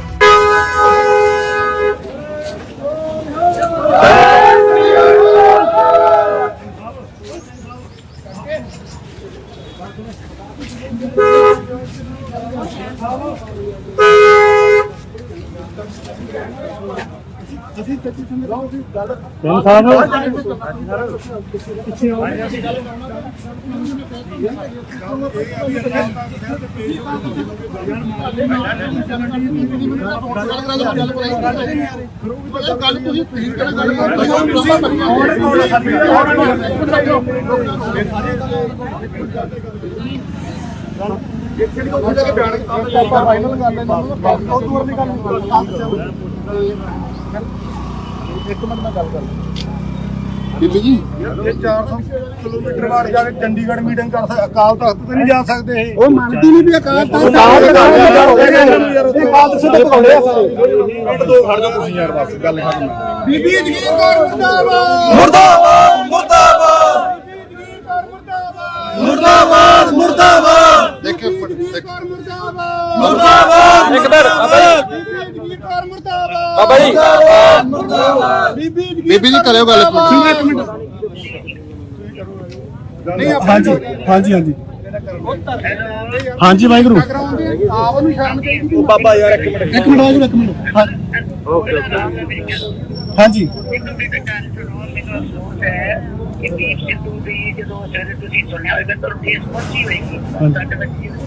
ਬੀਬੀ ਜੀ
ਇਹ 400 ਕਿਲੋਮੀਟਰ ਬਾਅਦ ਜਾ ਕੇ ਚੰਡੀਗੜ੍ਹ ਮੀਟਿੰਗ ਕਰ ਸਕਦੇ, ਅਕਾਲ ਤਖਤ ਤੇ ਨਹੀਂ ਜਾ ਸਕਦੇ ਇਹ।
ਉਹ ਮੰਨਦੀ ਨਹੀਂ ਵੀ ਅਕਾਲ ਤਖਤ
ਮਿੰਟ ਦੋ ਖੜ ਜਾਓ ਤੁਸੀਂ ਯਾਰ, ਬਸ ਗੱਲ ਖਤਮ।
ਬੀਬੀ ਜਗੀਰ ਕੌਰ ਮੁਰਦਾਬਾਦ,
ਮੁਰਦਾਬਾਦ ਮੁਰਦਾਬਾਦ ਮੁਰਦਾਬਾਦ ਮੁਰਦਾਬਾਦ
ਦੇਖੋ
ਮੁਰਦਾਬਾਦ
ਇੱਕ ਮਿੰਟ
ਜਗੀਰ ਕੌਰ ਮੁਰਦਾਬਾਦ,
ਬਾਬਾ ਜੀ
ਮੁਰਦਾਬਾਦ
ਬੀਬੀ ਜੀ ਕਰਿਓ ਗੱਲ ਇੱਕ ਮਿੰਟ।
ਹਾਂਜੀ ਹਾਂਜੀ ਹਾਂਜੀ ਹਾਂਜੀ ਵਾਹਿਗੁਰੂ।
ਆਪ ਨੂੰ ਸ਼ਰਮ ਚਾਹੀਦੀ।
ਉਹ ਬਾਬਾ ਯਾਰ ਇੱਕ ਮਿੰਟ
ਇੱਕ ਮਿੰਟ ਵਾਹਿਗੁਰੂ, ਇੱਕ ਮਿੰਟ। ਹਾਂਜੀ
ਮੈਨੂੰ ਵੀ ਗੱਲ ਸੁਣੋ। ਮੈਨੂੰ ਅਫਸੋਸ ਹੈ ਕਿ ਦੀਪ ਸਿੱਧੂ ਦੀ ਜਦੋਂ ਸ਼ਾਇਦ ਤੁਸੀਂ ਸੁਣਿਆ ਹੋਵੇਗਾ ਤਾਂ ਠੇਸ ਪਹੁੰਚੀ ਹੋਏਗੀ, ਸਾਡੇ ਬੱਚੀ ਹੋਈ,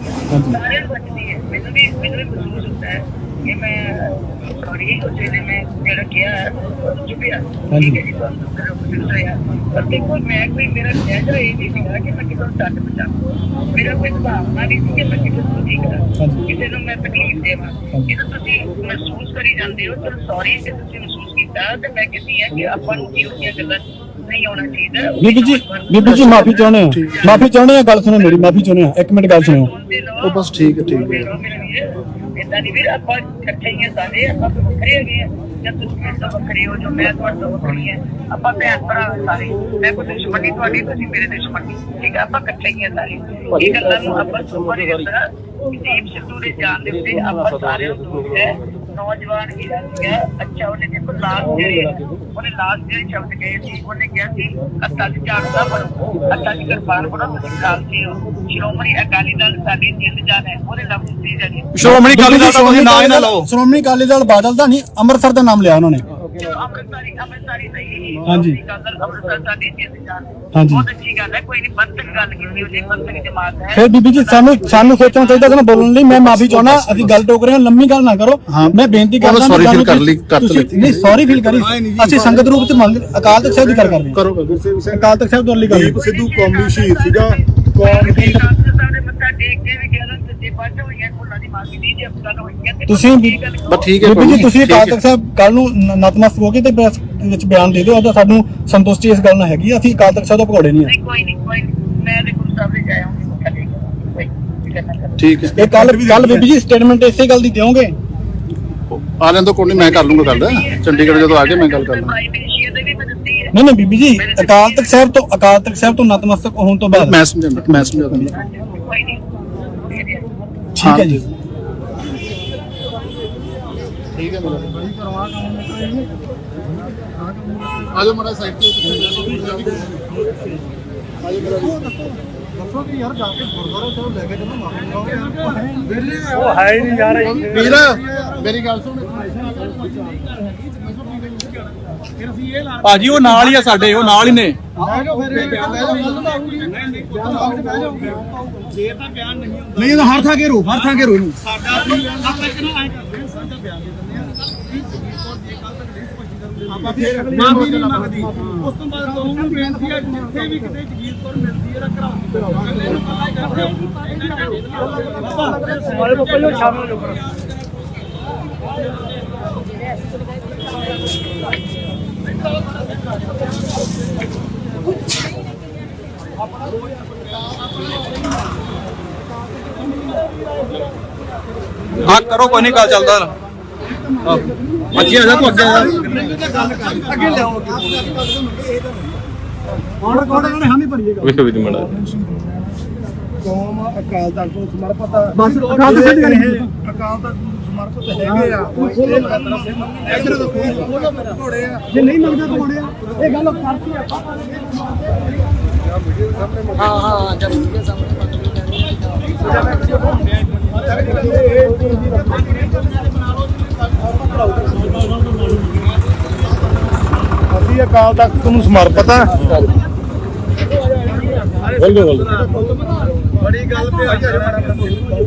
ਸਾਰਿਆਂ ਨੂੰ ਬਚਦੀ ਹੈ। ਮੈਨੂੰ ਵੀ ਮਹਿਸੂਸ ਹੁੰਦਾ ਹੈ ਕਿ ਮੈਂ ਸੌਰੀ ਉਸ ਵੇਲੇ ਮੈਂ ਜਿਹੜਾ ਕਿਹਾ ਚੁੱਪਿਆ, ਠੀਕ ਹੈ ਜੀ, ਤੁਹਾਨੂੰ ਮਹਿਸੂਸ ਹੋਇਆ। ਪਰ ਦੇਖੋ ਮੈਂ ਕੋਈ ਮੇਰਾ ਚਿਹਰਾ ਇਹ ਨਹੀਂ ਸੀਗਾ ਕਿ ਮੈਂ ਕਿਸੇ ਨੂੰ ਛੱਡ ਬਚਾਵਾਂ। ਮੇਰਾ ਕੋਈ ਭਾਵਨਾ ਨਹੀਂ ਸੀ ਕਿ ਮੈਂ ਕਿਸੇ ਨੂੰ ਠੀਕ ਕਰਾਂ, ਕਿਸੇ ਨੂੰ ਮੈਂ ਤਕਲੀਫ ਦੇਵਾਂ। ਜਦੋਂ ਤੁਸੀਂ ਮਹਿਸੂਸ ਕਰੀ ਜਾਂਦੇ ਹੋ ਚਲੋ ਸੌਰੀ ਕਿ ਤੁਸੀਂ ਮਹਿਸੂਸ ਕੀਤਾ, ਤੇ ਮੈਂ ਕਹਿੰਦੀ ਹਾਂ ਕਿ ਆਪਾਂ ਨੂੰ ਇਹੋ ਜਿਹੀਆਂ ਗੱਲਾਂ ਨਹੀਂ ਹੋਣਾ ਚਾਹੀਦਾ।
ਬੀਬੀ ਜੀ ਮਾਫੀ ਚਾਹੁੰਦੇ ਆ, ਗੱਲ ਸੁਣੋ ਮੇਰੀ, ਮਾਫੀ ਚਾਹੁੰਦੇ ਆ, ਇੱਕ ਮਿੰਟ ਗੱਲ ਸੁਣੋ।
ਉਹ ਬਸ ਠੀਕ ਹੈ
ਏਦਾਂ ਨਹੀਂ ਵੀਰ, ਆਪਾਂ ਇਕੱਠੇ ਹੀ ਆ ਸਾਰੇ, ਆਪਾਂ ਵੱਖਰੇ ਹੈਗੇ ਆ ਜਾਂ ਤੁਸੀਂ ਮੇਰੇ ਤੋਂ ਵੱਖਰੇ ਹੋ, ਜੋ ਮੈਂ ਤੁਹਾਡੇ ਤੋਂ ਵੱਖਰੀ ਹੈ। ਆਪਾਂ ਭੈਣ ਭਰਾ ਸਾਰੇ, ਮੈਂ ਕੋਈ ਦੁਸ਼ਮਣੀ ਤੁਹਾਡੀ, ਤੁਸੀਂ ਮੇਰੇ ਦੁਸ਼ਮਣੀ, ਠੀਕ ਹੈ, ਆਪਾਂ ਇਕੱਠੇ ਹੀ ਆ ਸਾਰੇ। ਇਹ ਗੱਲਾਂ ਨੂੰ ਆਪਾਂ ਸੁਪਰ ਹੀ ਕਰਦਾ। ਦੀਪ ਸਿੱਧੂ ਦੇ ਜਾਣ ਦੇ ਉੱਤੇ ਆਪਾਂ ਸਾਰੇ ਨੂੰ ਦੁੱਖ ਹੈ। ਨੌਜਵਾਨ ਹੀਰਾ ਸੀਗਾ, ਅੱਛਾ ਉਹਨੇ ਦੇਖੋ ਉਹਨੇ ਲਾਸਟ ਜਿਹੜੇ ਸ਼ਬਦ ਕਹੇ ਸੀ, ਉਹਨੇ ਕਿਹਾ ਸੀ ਅੱਤਾ ਦੀ ਝਾੜਦਾ ਬਣੋ, ਅੱਤਾ ਦੀ ਕਿਰਪਾਨ ਬਣੋ, ਤੁਸੀਂ ਖਾਲਸੇ ਹੋ। ਸ਼੍ਰੋਮਣੀ ਅਕਾਲੀ ਦਲ ਸਾਡੀ ਜਿੰਦ ਜਾਨ ਹੈ, ਉਹਨੇ ਲਫ਼ਜ਼ ਸੀ ਜਾਨੀ
ਸ਼੍ਰੋਮਣੀ ਅਕਾਲੀ ਦਲ ਦਾ ਤੁਸੀਂ ਨਾਂ ਹੀ ਨਾ ਲਓ।
ਸ਼੍ਰੋਮਣੀ ਅਕਾਲੀ ਦਲ ਬਾਦਲ ਦਾ ਨਹੀਂ, ਅੰਮ੍ਰਿਤਸਰ ਦਾ ਨਾਮ ਲਿਆ ਉਹਨਾਂ ਨੇ।
ਅੰਮ੍ਰਿਤਸਰੀ ਨਹੀਂ,
ਹਾਂਜੀ।
ਅੰਮ੍ਰਿਤਸਰ ਸਾਡੀ ਜਿੰਦ ਜਾਨ,
ਹਾਂਜੀ।
ਬਹੁਤ ਅੱਛੀ ਗੱਲ ਹੈ। ਕੋਈ ਨਹੀਂ, ਪੰਥਕ ਗੱਲ ਕੀਤੀ ਉਹਨੇ, ਪੰਥਕ ਜਮਾਤ ਹੈ।
ਫਿਰ ਬੀਬੀ ਜੀ ਸਾਨੂੰ ਸੋਚਣਾ ਚਾਹੀਦਾ ਸੀ ਨਾ ਬੋਲਣ ਲਈ। ਮੈਂ ਮਾਫੀ ਚਾਹੁੰਦਾ, ਅਸੀਂ ਗੱਲ ਟੋਕ ਰਹੇ ਹਾਂ, ਲੰਮੀ ਗੱਲ ਨਾ ਕਰੋ। ਮੈਂ ਬੇਨਤੀ ਕਰਦਾ
ਸੌਰੀ ਫੀਲ ਕਰ ਲਈ,
ਨਹੀਂ ਸੌਰੀ ਫੀਲ ਕਰੀ, ਅਸੀਂ ਸੰਗਤ ਰੂਪ ਚ ਮੰਗ ਅਕਾਲ ਤਖਤ ਸਾਹਿਬ ਦੀ ਗੱਲ ਕਰਦੇ ਹਾਂ।
ਕਰੋ
ਅਕਾਲ ਤਖਤ ਸਾਹਿਬ ਤੋਂ ਅਗਲੀ ਗੱਲ।
ਦੀਪ ਸਿੱਧੂ ਕੌਮੀ ਸ਼ਹੀਦ ਸੀਗਾ, ਕੌਮ ਦੀ
ਸਾਹਿਬ ਦੇ ਮੱਥਾ ਟੇਕ ਕੇ ਵੀ ਕਹਿ ਰਹੇ ਸੱਚੇ ਪੰਜ ਹੋਈਆਂ ਭੁੱਲਾਂ ਦੀ ਮਾਫੀ ਦੀ ਜੇ ਅਫਸਰਾਂ ਹੋਈਆਂ ਤੇ
ਤੁਸੀਂ
ਬਸ ਠੀਕ ਹੈ
ਬੀਬੀ ਜੀ
ਕੋਈ
ਤੁਸੀਂ
ਨਹੀਂ,
ਅਕਾਲ
ਠੀਕ
ਤਖਤ ਸਾਹਿਬ ਕੱਲ ਨੂੰ ਨਤਮਸਤਕ ਹੋ ਕੇ ਤੇ ਪ੍ਰੈਸ ਵਿੱਚ ਬਿਆਨ ਦੇ ਦਿਓ ਉਹਦਾ ਸਾਨੂੰ ਸੰਤੁਸ਼ਟੀ ਇਸ ਗੱਲ ਨਾਲ ਹੈਗੀ ਆ, ਅਸੀਂ ਅਕਾਲ ਤਖਤ ਸਾਹਿਬ ਦਾ ਭਗੌੜੇ ਨਹੀਂ ਆ।
ਨਹੀਂ ਕੋਈ ਨਹੀਂ ਮੈਂ ਤੇ ਗੁਰੂ ਸਾਹਿਬ ਦੇ ਜਾਇਆ ਹਾਂ ਮੱਥਾ ਟੇਕਣ ਕੋਈ ਫਿਕਰ ਨਾ ਕਰੋ
ਠੀਕ ਹੈ
ਇਹ ਕੱਲ ਬੀਬੀ ਜੀ ਸਟੇਟਮੈਂਟ ਇਸੇ ਗੱਲ ਦੀ ਦਿਓਗੇ?
ਆ ਲੈਣ ਤੋਂ ਕੋਈ ਨਹੀਂ, ਮੈਂ ਕਰ ਲੂੰਗਾ ਗੱਲ, ਚੰਡੀਗੜ੍ਹ ਜਦੋਂ ਆ ਕੇ ਮੈਂ ਗੱਲ ਕਰ ਲੂੰਗਾ।
ਭਾਈ ਮੇਰੇ ਸ਼ੇਰ ਦੇ ਵੀ ਮੈਂ ਦਿੱਤੀ ਹੈ
ਨਹੀਂ ਬੀਬੀ ਜੀ ਅਕਾਲ ਤਖਤ ਸਾਹਿਬ ਤੋਂ ਨਤਮਸਤਕ ਹੋਣ ਤੋਂ ਬਾਅਦ
ਮੈਂ ਸਮਝਾ ਦਿੰਦਾ।
ਕੋਈ ਨਹੀਂ
ਠੀਕ ਹੈ ਜੀ।
ਠੀਕ ਹੈ ਮੇਰਾ ਆ ਜਾਓ ਮਾੜਾ ਸਾਈਡ ਤੇ
ਦੱਸੋ ਕਿ ਯਾਰ ਜਾ ਕੇ ਗੁਰਦੁਆਰਾ ਸਾਹਿਬ ਲੈ ਕੇ ਜਦੋਂ ਮਾਫੀ
ਵੀਰ ਮੇਰੀ ਗੱਲ ਸੁਣ।
ਭਾਜੀ ਉਹ ਨਾਲ ਹੀ ਆ ਸਾਡੇ, ਉਹ ਨਾਲ ਹੀ ਨੇ।
ਨਹੀਂ ਇਹ ਹਰ ਥਾਂ ਕੇ ਰੋ ਇਹਨੂੰ।
ਸਾਡਾ ਆਪਾਂ ਇੱਕ ਨਾ ਐਂ ਕਰਦੇ ਹਾਂ, ਸਾਡਾ ਬਿਆਨ ਦੇ ਦਿੰਦੇ ਆ ਆਪਾਂ ਫਿਰ ਮਾਫੀ ਨਹੀਂ ਮੰਗਦੀ। ਉਸ ਤੋਂ ਬਾਅਦ ਕੌਮ ਨੂੰ ਬੇਨਤੀ ਹੈ ਜਿੱਥੇ ਵੀ ਕਿਤੇ ਜਗੀਰ ਕੌਰ ਮਿਲਦੀ ਹੈ ਰੱਖਣਾ ਅਗਲੇ ਨੂੰ ਪਤਾ ਕਰਦੇ ਸਾਰੇ ਬੱਪਾ ਜੀ ਸ਼ਾਮਲ ਹੋ ਕਰੋ। ਹਾਂ ਕਰੋ, ਕੋਈ ਨਹੀਂ ਗੱਲ ਚੱਲਦਾ। ਅੱਗੇ ਆ ਜਾ ਤੂੰ, ਅੱਗੇ ਲਿਆਓ।
ਹੁਣ ਰਿਕਾਰਡ ਇਹਨਾਂ ਨੇ ਹਾਮੀ ਭਰੀ ਹੈ।
ਵੇਖੋ ਵੀ ਮੜਾ
ਕੌਮ ਅਕਾਲ ਤਖਤ ਨੂੰ ਸਮਰਪਿਤ ਆ। ਬਸ ਅਕਾਲ ਤਖਤ ਇਹ ਅਕਾਲ ਤਖਤ ਨੂੰ ਸਮਰਪਿਤ ਹੈਗੇ ਆ। ਇੱਧਰ ਤੋਂ ਘੋੜੇ ਆ, ਜੇ ਨਹੀਂ ਮੰਗਦੇ ਤਾਂ ਘੋੜੇ ਆ। ਇਹ ਗੱਲ ਕਰਤੀ ਆਪਾਂ ਹਾਂ ਜਦ ਵੀਡੀਓ ਸਾਹਮਣੇ ਅਸੀਂ ਅਕਾਲ ਤਖਤ ਨੂੰ ਸਮਰਪਿਤ ਆ।
ਬੜੀ ਗੱਲ ਤੇ ਆ ਜਾਣਾ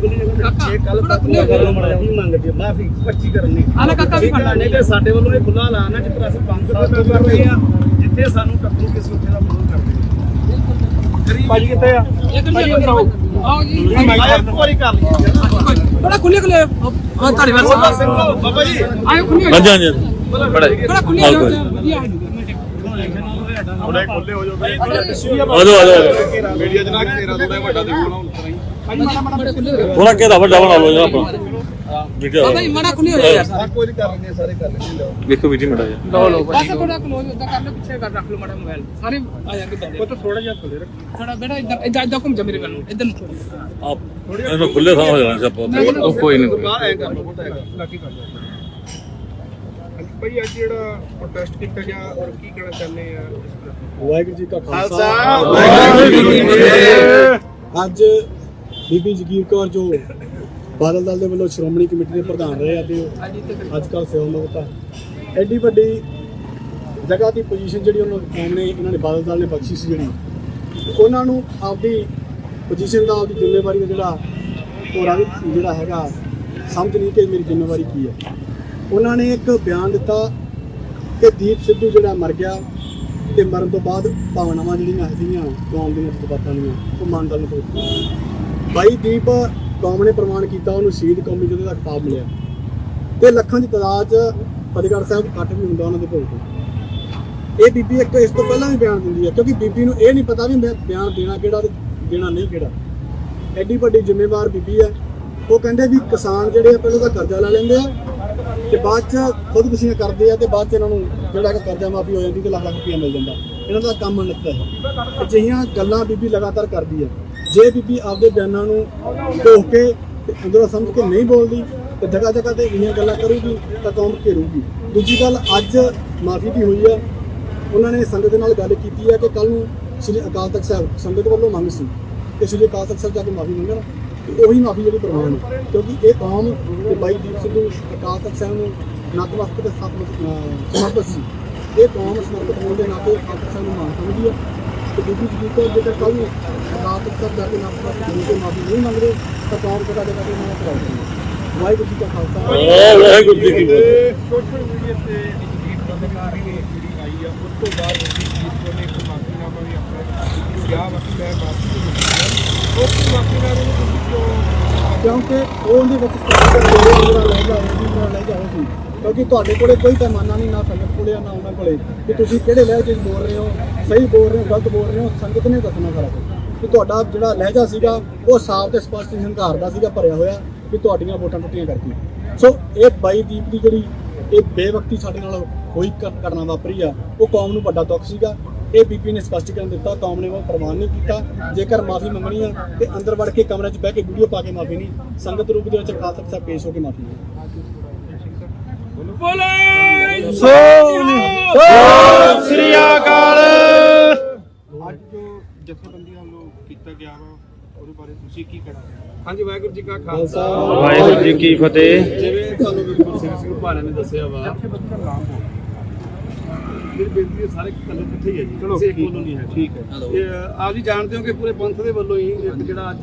ਇਹ ਕੱਲ ਤੱਕ ਮੰਗਦੇ ਮਾਫੀ 25 ਕਰਨੀ ਆਲੇ ਕਾਕਾ ਵੀ ਖੜਾ ਨਹੀਂ ਤੇ ਸਾਡੇ ਵੱਲੋਂ ਇਹ ਖੁੱਲਾ ਐਲਾਨ ਹੈ ਜਿੱਥੇ ਅਸੀਂ 500 ਕਰ ਰਹੇ ਆ, ਜਿੱਥੇ ਸਾਨੂੰ ਟੱਕਰੂ ਕਿਸੇ ਉੱਥੇ ਦਾ ਵਿਰੋਧ ਕਰਦੇ ਭਾਜੀ ਕਿੱਥੇ ਆ ਭਾਜੀ ਅੰਦਰ ਆਓ ਜੀ ਇੱਕ ਵਾਰੀ ਕਰ ਲਈ ਬੜਾ ਖੁੱਲੇ ਖੁੱਲੇ ਹਾਂ ਤੁਹਾਡੇ ਵੱਲ ਬਾਬਾ ਜੀ ਆਇਓ ਖੁੱਲੇ
ਹਾਂਜੀ ਹਾਂਜੀ
ਬੜਾ ਖੁੱਲੇ ਵਧੀਆ
ਥੋੜੇ ਖੁੱਲੇ ਹੋ ਜਾਓ
ਆਜੋ
ਮੀਡੀਆ ਜਨਾ ਤੇਰਾ ਥੋੜਾ ਵੱਡਾ ਦੇਖੋ ਨਾ
ਥੋੜਾ ਘੇਰਾ ਵੱਡਾ ਬਣਾ ਲਓ ਆਪਣਾ ਵੀਡੀਓ
ਬਾਬਾ ਜੀ ਮੜਾ ਖੁੱਲੇ ਹੋ ਜਾ ਯਾਰ
ਕੋਈ ਕਰ ਲੈਂਦੇ ਸਾਰੇ ਕਰ ਲੈਂਦੇ
ਵੇਖੋ ਵੀ ਮੜਾ
ਲਓ ਬਸ ਥੋੜਾ ਕਲੋਜ਼ ਉਦਾਂ ਕਰ ਲਓ, ਪਿੱਛੇ ਕਰ ਰੱਖ ਲਓ ਮਾੜਾ ਮੋਬਾਈਲ ਸਾਰੇ ਆ ਜਾਣਗੇ ਤੁਹਾਡੇ।
ਉਹ ਤਾਂ ਥੋੜਾ ਜਿਹਾ ਖੁੱਲੇ ਰੱਖ
ਥੋੜਾ ਬੇਟਾ ਇੱਧਰ ਘੁੰਮ ਜਾ ਮੇਰੇ ਵੱਲ ਨੂੰ, ਇੱਧਰ ਨੂੰ
ਆਪ ਇਹਨੂੰ ਖੁੱਲੇ ਥਾਂ ਹੋ ਜਾਣਾ ਸੀ ਆਪਾਂ ਕੋਈ ਨਹੀਂ
ਬਾਹਰ ਐ ਕਰ ਲਓ ਬਹੁਤਾ ਹੈਗਾ ਲਾਕੀ ਕਰ ਲਓ। ਭਾਈ ਅੱਜ ਜਿਹੜਾ ਪ੍ਰੋਟੈਸਟ ਕੀਤਾ ਗਿਆ ਔਰ ਕੀ ਕਹਿਣਾ ਚਾਹੁੰਦੇ ਆ ਇਸ ਪ੍ਰਤੀ?
ਵਾਹਿਗੁਰੂ ਜੀ ਕਾ ਖਾਲਸਾ
ਵਾਹਿਗੁਰੂ ਜੀ ਕੀ ਫਤਿਹ।
ਅੱਜ ਬੀਬੀ ਜਗੀਰ ਕੌਰ ਜੋ ਬਾਦਲ ਦਲ ਦੇ ਵੱਲੋਂ ਸ਼੍ਰੋਮਣੀ ਕਮੇਟੀ ਦੇ ਪ੍ਰਧਾਨ ਰਹੇ ਆ ਤੇ ਅੱਜ ਕੱਲ੍ਹ ਸੇਵਾ ਮੁਕਤ ਆ। ਐਡੀ ਵੱਡੀ ਜਗ੍ਹਾ ਦੀ ਪੋਜੀਸ਼ਨ ਜਿਹੜੀ ਉਹਨਾਂ ਸਾਹਮਣੇ ਇਹਨਾਂ ਨੇ ਬਾਦਲ ਦਲ ਨੇ ਬਖਸ਼ੀ ਸੀ ਜਿਹੜੀ, ਉਹਨਾਂ ਨੂੰ ਆਪਦੀ ਪੋਜੀਸ਼ਨ ਦਾ ਆਪਦੀ ਜ਼ਿੰਮੇਵਾਰੀ ਦਾ ਜਿਹੜਾ ਹੈਗਾ ਸਮਝ ਨਹੀਂ ਕਿ ਮੇਰੀ ਜ਼ਿੰਮੇਵਾਰੀ ਕੀ ਹੈ। ਉਹਨਾਂ ਨੇ ਇੱਕ ਬਿਆਨ ਦਿੱਤਾ ਕਿ ਦੀਪ ਸਿੱਧੂ ਜਿਹੜਾ ਮਰ ਗਿਆ ਤੇ ਮਰਨ ਤੋਂ ਬਾਅਦ ਭਾਵਨਾਵਾਂ ਜਿਹੜੀਆਂ ਸੀਗੀਆਂ ਕੌਮ ਦੀਆਂ ਜਜ਼ਬਾਤਾਂ ਦੀਆਂ ਉਹ ਮਨ ਦਲ ਨੂੰ ਪਹੁੰਚੀਆਂ। ਬਾਈ ਦੀਪ ਕੌਮ ਨੇ ਪ੍ਰਮਾਣ ਕੀਤਾ, ਉਹਨੂੰ ਸ਼ਹੀਦ ਕੌਮੀ ਜਥੇ ਦਾ ਖਿਤਾਬ ਮਿਲਿਆ ਤੇ ਲੱਖਾਂ ਦੀ ਤਾਦਾਦ 'ਚ ਫਤਿਹਗੜ੍ਹ ਸਾਹਿਬ ਇਕੱਠ ਵੀ ਹੁੰਦਾ ਉਹਨਾਂ ਦੇ ਭੋਗ ਤੇ। ਇਹ ਬੀਬੀ ਇੱਕ ਇਸ ਤੋਂ ਪਹਿਲਾਂ ਵੀ ਬਿਆਨ ਦਿੰਦੀ ਹੈ ਕਿਉਂਕਿ ਬੀਬੀ ਨੂੰ ਇਹ ਨਹੀਂ ਪਤਾ ਵੀ ਮੈਂ ਬਿਆਨ ਦੇਣਾ ਕਿਹੜਾ ਤੇ ਦੇਣਾ ਨਹੀਂ ਕਿਹੜਾ। ਐਡੀ ਵੱਡੀ ਜ਼ਿੰਮੇਵਾਰ ਬੀਬੀ ਹੈ। ਉਹ ਕਹਿੰਦੇ ਵੀ ਕਿਸਾਨ ਜਿਹੜੇ ਆ ਪਹਿਲਾਂ ਤਾਂ ਕਰਜ਼ਾ ਲੈ ਲੈਂਦੇ ਆ ਤੇ ਬਾਅਦ 'ਚ ਖੁਦਕੁਸ਼ੀਆਂ ਕਰਦੇ ਆ ਤੇ ਬਾਅਦ 'ਚ ਇਹਨਾਂ ਨੂੰ ਜਿਹੜਾ ਕਿ ਕਰਜ਼ਾ ਮਾਫੀ ਹੋ ਜਾਂਦੀ ਤੇ ਲੱਖ ਲੱਖ ਰੁਪਈਆ ਮਿਲ ਜਾਂਦਾ। ਇਹਨਾਂ ਦਾ ਕੰਮ ਨਿੱਤਾ ਹੈ। ਅਜਿਹੀਆਂ ਗੱਲਾਂ ਬੀਬੀ ਲਗਾਤਾਰ ਕਰਦੀ ਹੈ। ਜੇ ਬੀਬੀ ਆਪਦੇ ਬਿਆਨਾਂ ਨੂੰ ਢੋਕ ਕੇ ਤੇ ਅੰਦਰੋਂ ਸਮਝ ਕੇ ਨਹੀਂ ਬੋਲਦੀ ਤੇ ਜਗ੍ਹਾ ਜਗ੍ਹਾ ਤੇ ਇਹੀਆਂ ਗੱਲਾਂ ਕਰੂਗੀ ਤਾਂ ਕੌਮ ਘੇਰੂਗੀ। ਦੂਜੀ ਗੱਲ ਅੱਜ ਮਾਫੀ ਵੀ ਹੋਈ ਹੈ। ਉਹਨਾਂ ਨੇ ਸੰਗਤ ਦੇ ਨਾਲ ਗੱਲ ਕੀਤੀ ਹੈ ਕਿ ਕੱਲ ਨੂੰ ਸ੍ਰੀ ਅਕਾਲ ਤਖਤ ਸਾਹਿਬ ਸੰਗਤ ਵੱਲੋਂ ਮੰਗ ਸੀ ਕਿ ਸ੍ਰੀ ਅਕਾਲ ਤਖਤ ਸਾਹਿਬ ਜਾ ਕੇ ਮਾਫੀ ਮੰਗਣ ਤੇ ਉਹੀ ਮਾਫੀ ਜਿਹੜੀ ਪ੍ਰਵਾਨ ਹੈ ਕਿਉਂਕਿ ਇਹ ਕੌਮ ਤੇ ਬਾਈ ਦੀਪ ਸਿੱਧੂ ਅਕਾਲ ਤਖਤ ਸਾਹਿਬ ਨੂੰ ਨਤਮਸਤਕ ਤੇ ਸਮਰਪਿਤ ਸੀ। ਇਹ ਕੌਮ ਸਮਰਪਿਤ ਹੋਣ ਦੇ ਨਾਤੇ ਅਕਾਲ ਤਖਤ ਸਾਹਿਬ ਨੂੰ ਮਾਨ ਸਮਝਦੀ ਹੈ ਤੇ ਬੀਬੀ ਜਗੀਰ ਕੌਰ ਜੇਕਰ ਕੱਲ ਨੂੰ ਅਕਾਲ ਤਖਤ ਸਾਹਿਬ ਜਾ ਕੇ ਨਤਮਸਤਕ ਹੋ ਕੇ ਮਾਫੀ ਨਹੀਂ ਮੰਗਦੇ ਤਾਂ ਕੌਮ ਜਗ੍ਹਾ ਜਗ੍ਹਾ ਤੇ ਇਹਨਾਂ ਦਾ ਕਰਾਉਂਦੀ। ਵਾਹਿਗੁਰੂ ਜੀ ਕਾ ਖਾਲਸਾ
ਵਾਹਿਗੁਰੂ ਜੀ ਕੀ ਫਤਿਹ।
ਸੋਸ਼ਲ ਮੀਡੀਆ ਤੇ ਜਗੀਰ ਪੱਤਰਕਾਰੀ ਨੇ ਜਿਹੜੀ ਆਈ ਆ ਉਸ ਤੋਂ ਬਾਅਦ ਜਗੀਰ ਕੌਰ ਨੇ ਇੱਕ ਮਾਫੀਨਾਮਾ ਵੀ ਆਪਣਾ ਕਿਹਾ ਵਾ ਕਿ ਮੈਂ ਮਾਫੀ ਮੰਗਦੀ ਹਾਂ। ਉਸ ਮਾਫੀਨਾਮੇ ਨੂੰ ਤੁਸੀਂ ਕਿਉਂ
ਕਿਉਂਕਿ ਉਹ ਉਹਦੇ ਵਿੱਚ ਸਟੇਟਮੈਂਟ ਦੇ ਰਹੇ ਜਿਹੜਾ ਲੈ ਜਾਓ ਸੀ ਕਿਉਂਕਿ ਤੁਹਾਡੇ ਕੋਲੇ ਕੋਈ ਪੈਮਾਨਾ ਨਹੀਂ ਨਾ ਸੰਗਤ ਕੋਲੇ ਨਾ ਉਹਨਾਂ ਕੋਲੇ ਕਿ ਤੁਸੀਂ ਕਿਹੜੇ ਲਹਿਜੇ 'ਚ ਬੋਲ ਰਹੇ ਹੋ, ਸਹੀ ਬੋਲ ਰਹੇ ਹੋ, ਗਲਤ ਬੋਲ ਰਹੇ ਹੋ। ਸੰਗਤ ਨੇ ਦੱਸਣਾ ਸਾਰਾ ਕੁਝ ਕਿ ਤੁਹਾਡਾ ਜਿਹੜਾ ਲਹਿਜਾ ਸੀਗਾ ਉਹ ਸਾਫ਼ ਤੇ ਸਪਸ਼ਟ ਹੰਕਾਰ ਦਾ ਸੀਗਾ ਭਰਿਆ ਹੋਇਆ ਕਿ ਤੁਹਾਡੀਆਂ ਵੋਟਾਂ ਟੁੱਟੀਆਂ ਕਰਕੇ। ਸੋ ਇਹ ਬਾਈ ਦੀਪ ਦੀ ਜਿਹੜੀ ਇਹ ਬੇਵਕਤੀ ਸਾਡੇ ਨਾਲ ਹੋਈ ਘਟਨਾ ਵਾਪਰੀ ਆ, ਉਹ ਕੌਮ ਨੂੰ ਵੱਡਾ ਦੁੱਖ ਸੀਗਾ। ਇਹ ਬੀਬੀ ਨੇ ਸਪਸ਼ਟੀਕਰਨ ਦਿੱਤਾ, ਕੌਮ ਨੇ ਉਹ ਪ੍ਰਵਾਨ ਨਹੀਂ ਕੀਤਾ। ਜੇਕਰ ਮਾਫੀ ਮੰਗਣੀ ਆ ਤੇ ਅੰਦਰ ਵੜ ਕੇ ਕਮਰੇ 'ਚ ਬਹਿ ਕੇ ਵੀਡੀਓ ਪਾ ਕੇ ਮਾਫੀ ਨਹੀਂ, ਸੰਗਤ ਰੂਪ ਦੇ ਵਿੱਚ ਅਕਾਲ ਤਖਤ ਸਾਹਿਬ ਪੇਸ਼ ਹੋ ਕੇ ਮਾਫੀ ਨਹੀਂ।
ਸ੍ਰੀ ਅਕਾਲ।
ਅੱਜ ਜੋ ਜਥੇਬੰਦੀਆਂ ਵੱਲੋਂ ਕੀਤਾ ਗਿਆ ਵਾ ਉਹਦੇ ਬਾਰੇ ਤੁਸੀਂ ਕੀ ਕਹਿਣਾ?
ਹਾਂਜੀ, ਵਾਹਿਗੁਰੂ ਜੀ ਕਾ ਖਾਲਸਾ,
ਵਾਹਿਗੁਰੂ ਜੀ ਕੀ ਫਤਿਹ।
ਜਿਵੇਂ ਤੁਹਾਨੂੰ ਵੀਰ ਸਿੰਘ ਭਾਣਾ ਨੇ ਦੱਸਿਆ ਵਾ, ਮੇਰੀ ਬੇਨਤੀ ਹੈ ਸਾਰੇ ਕੱਲੇ ਇਕੱਠੇ ਹੀ ਹੈ ਜੀ, ਕਿਸੇ ਇੱਕ ਵੱਲੋਂ ਨਹੀਂ ਹੈ। ਠੀਕ ਹੈ, ਆਪ ਜੀ ਜਾਣਦੇ ਹੋ ਕਿ ਪੂਰੇ ਪੰਥ ਦੇ ਵੱਲੋਂ ਹੀ ਇੱਕ ਜਿਹੜਾ ਅੱਜ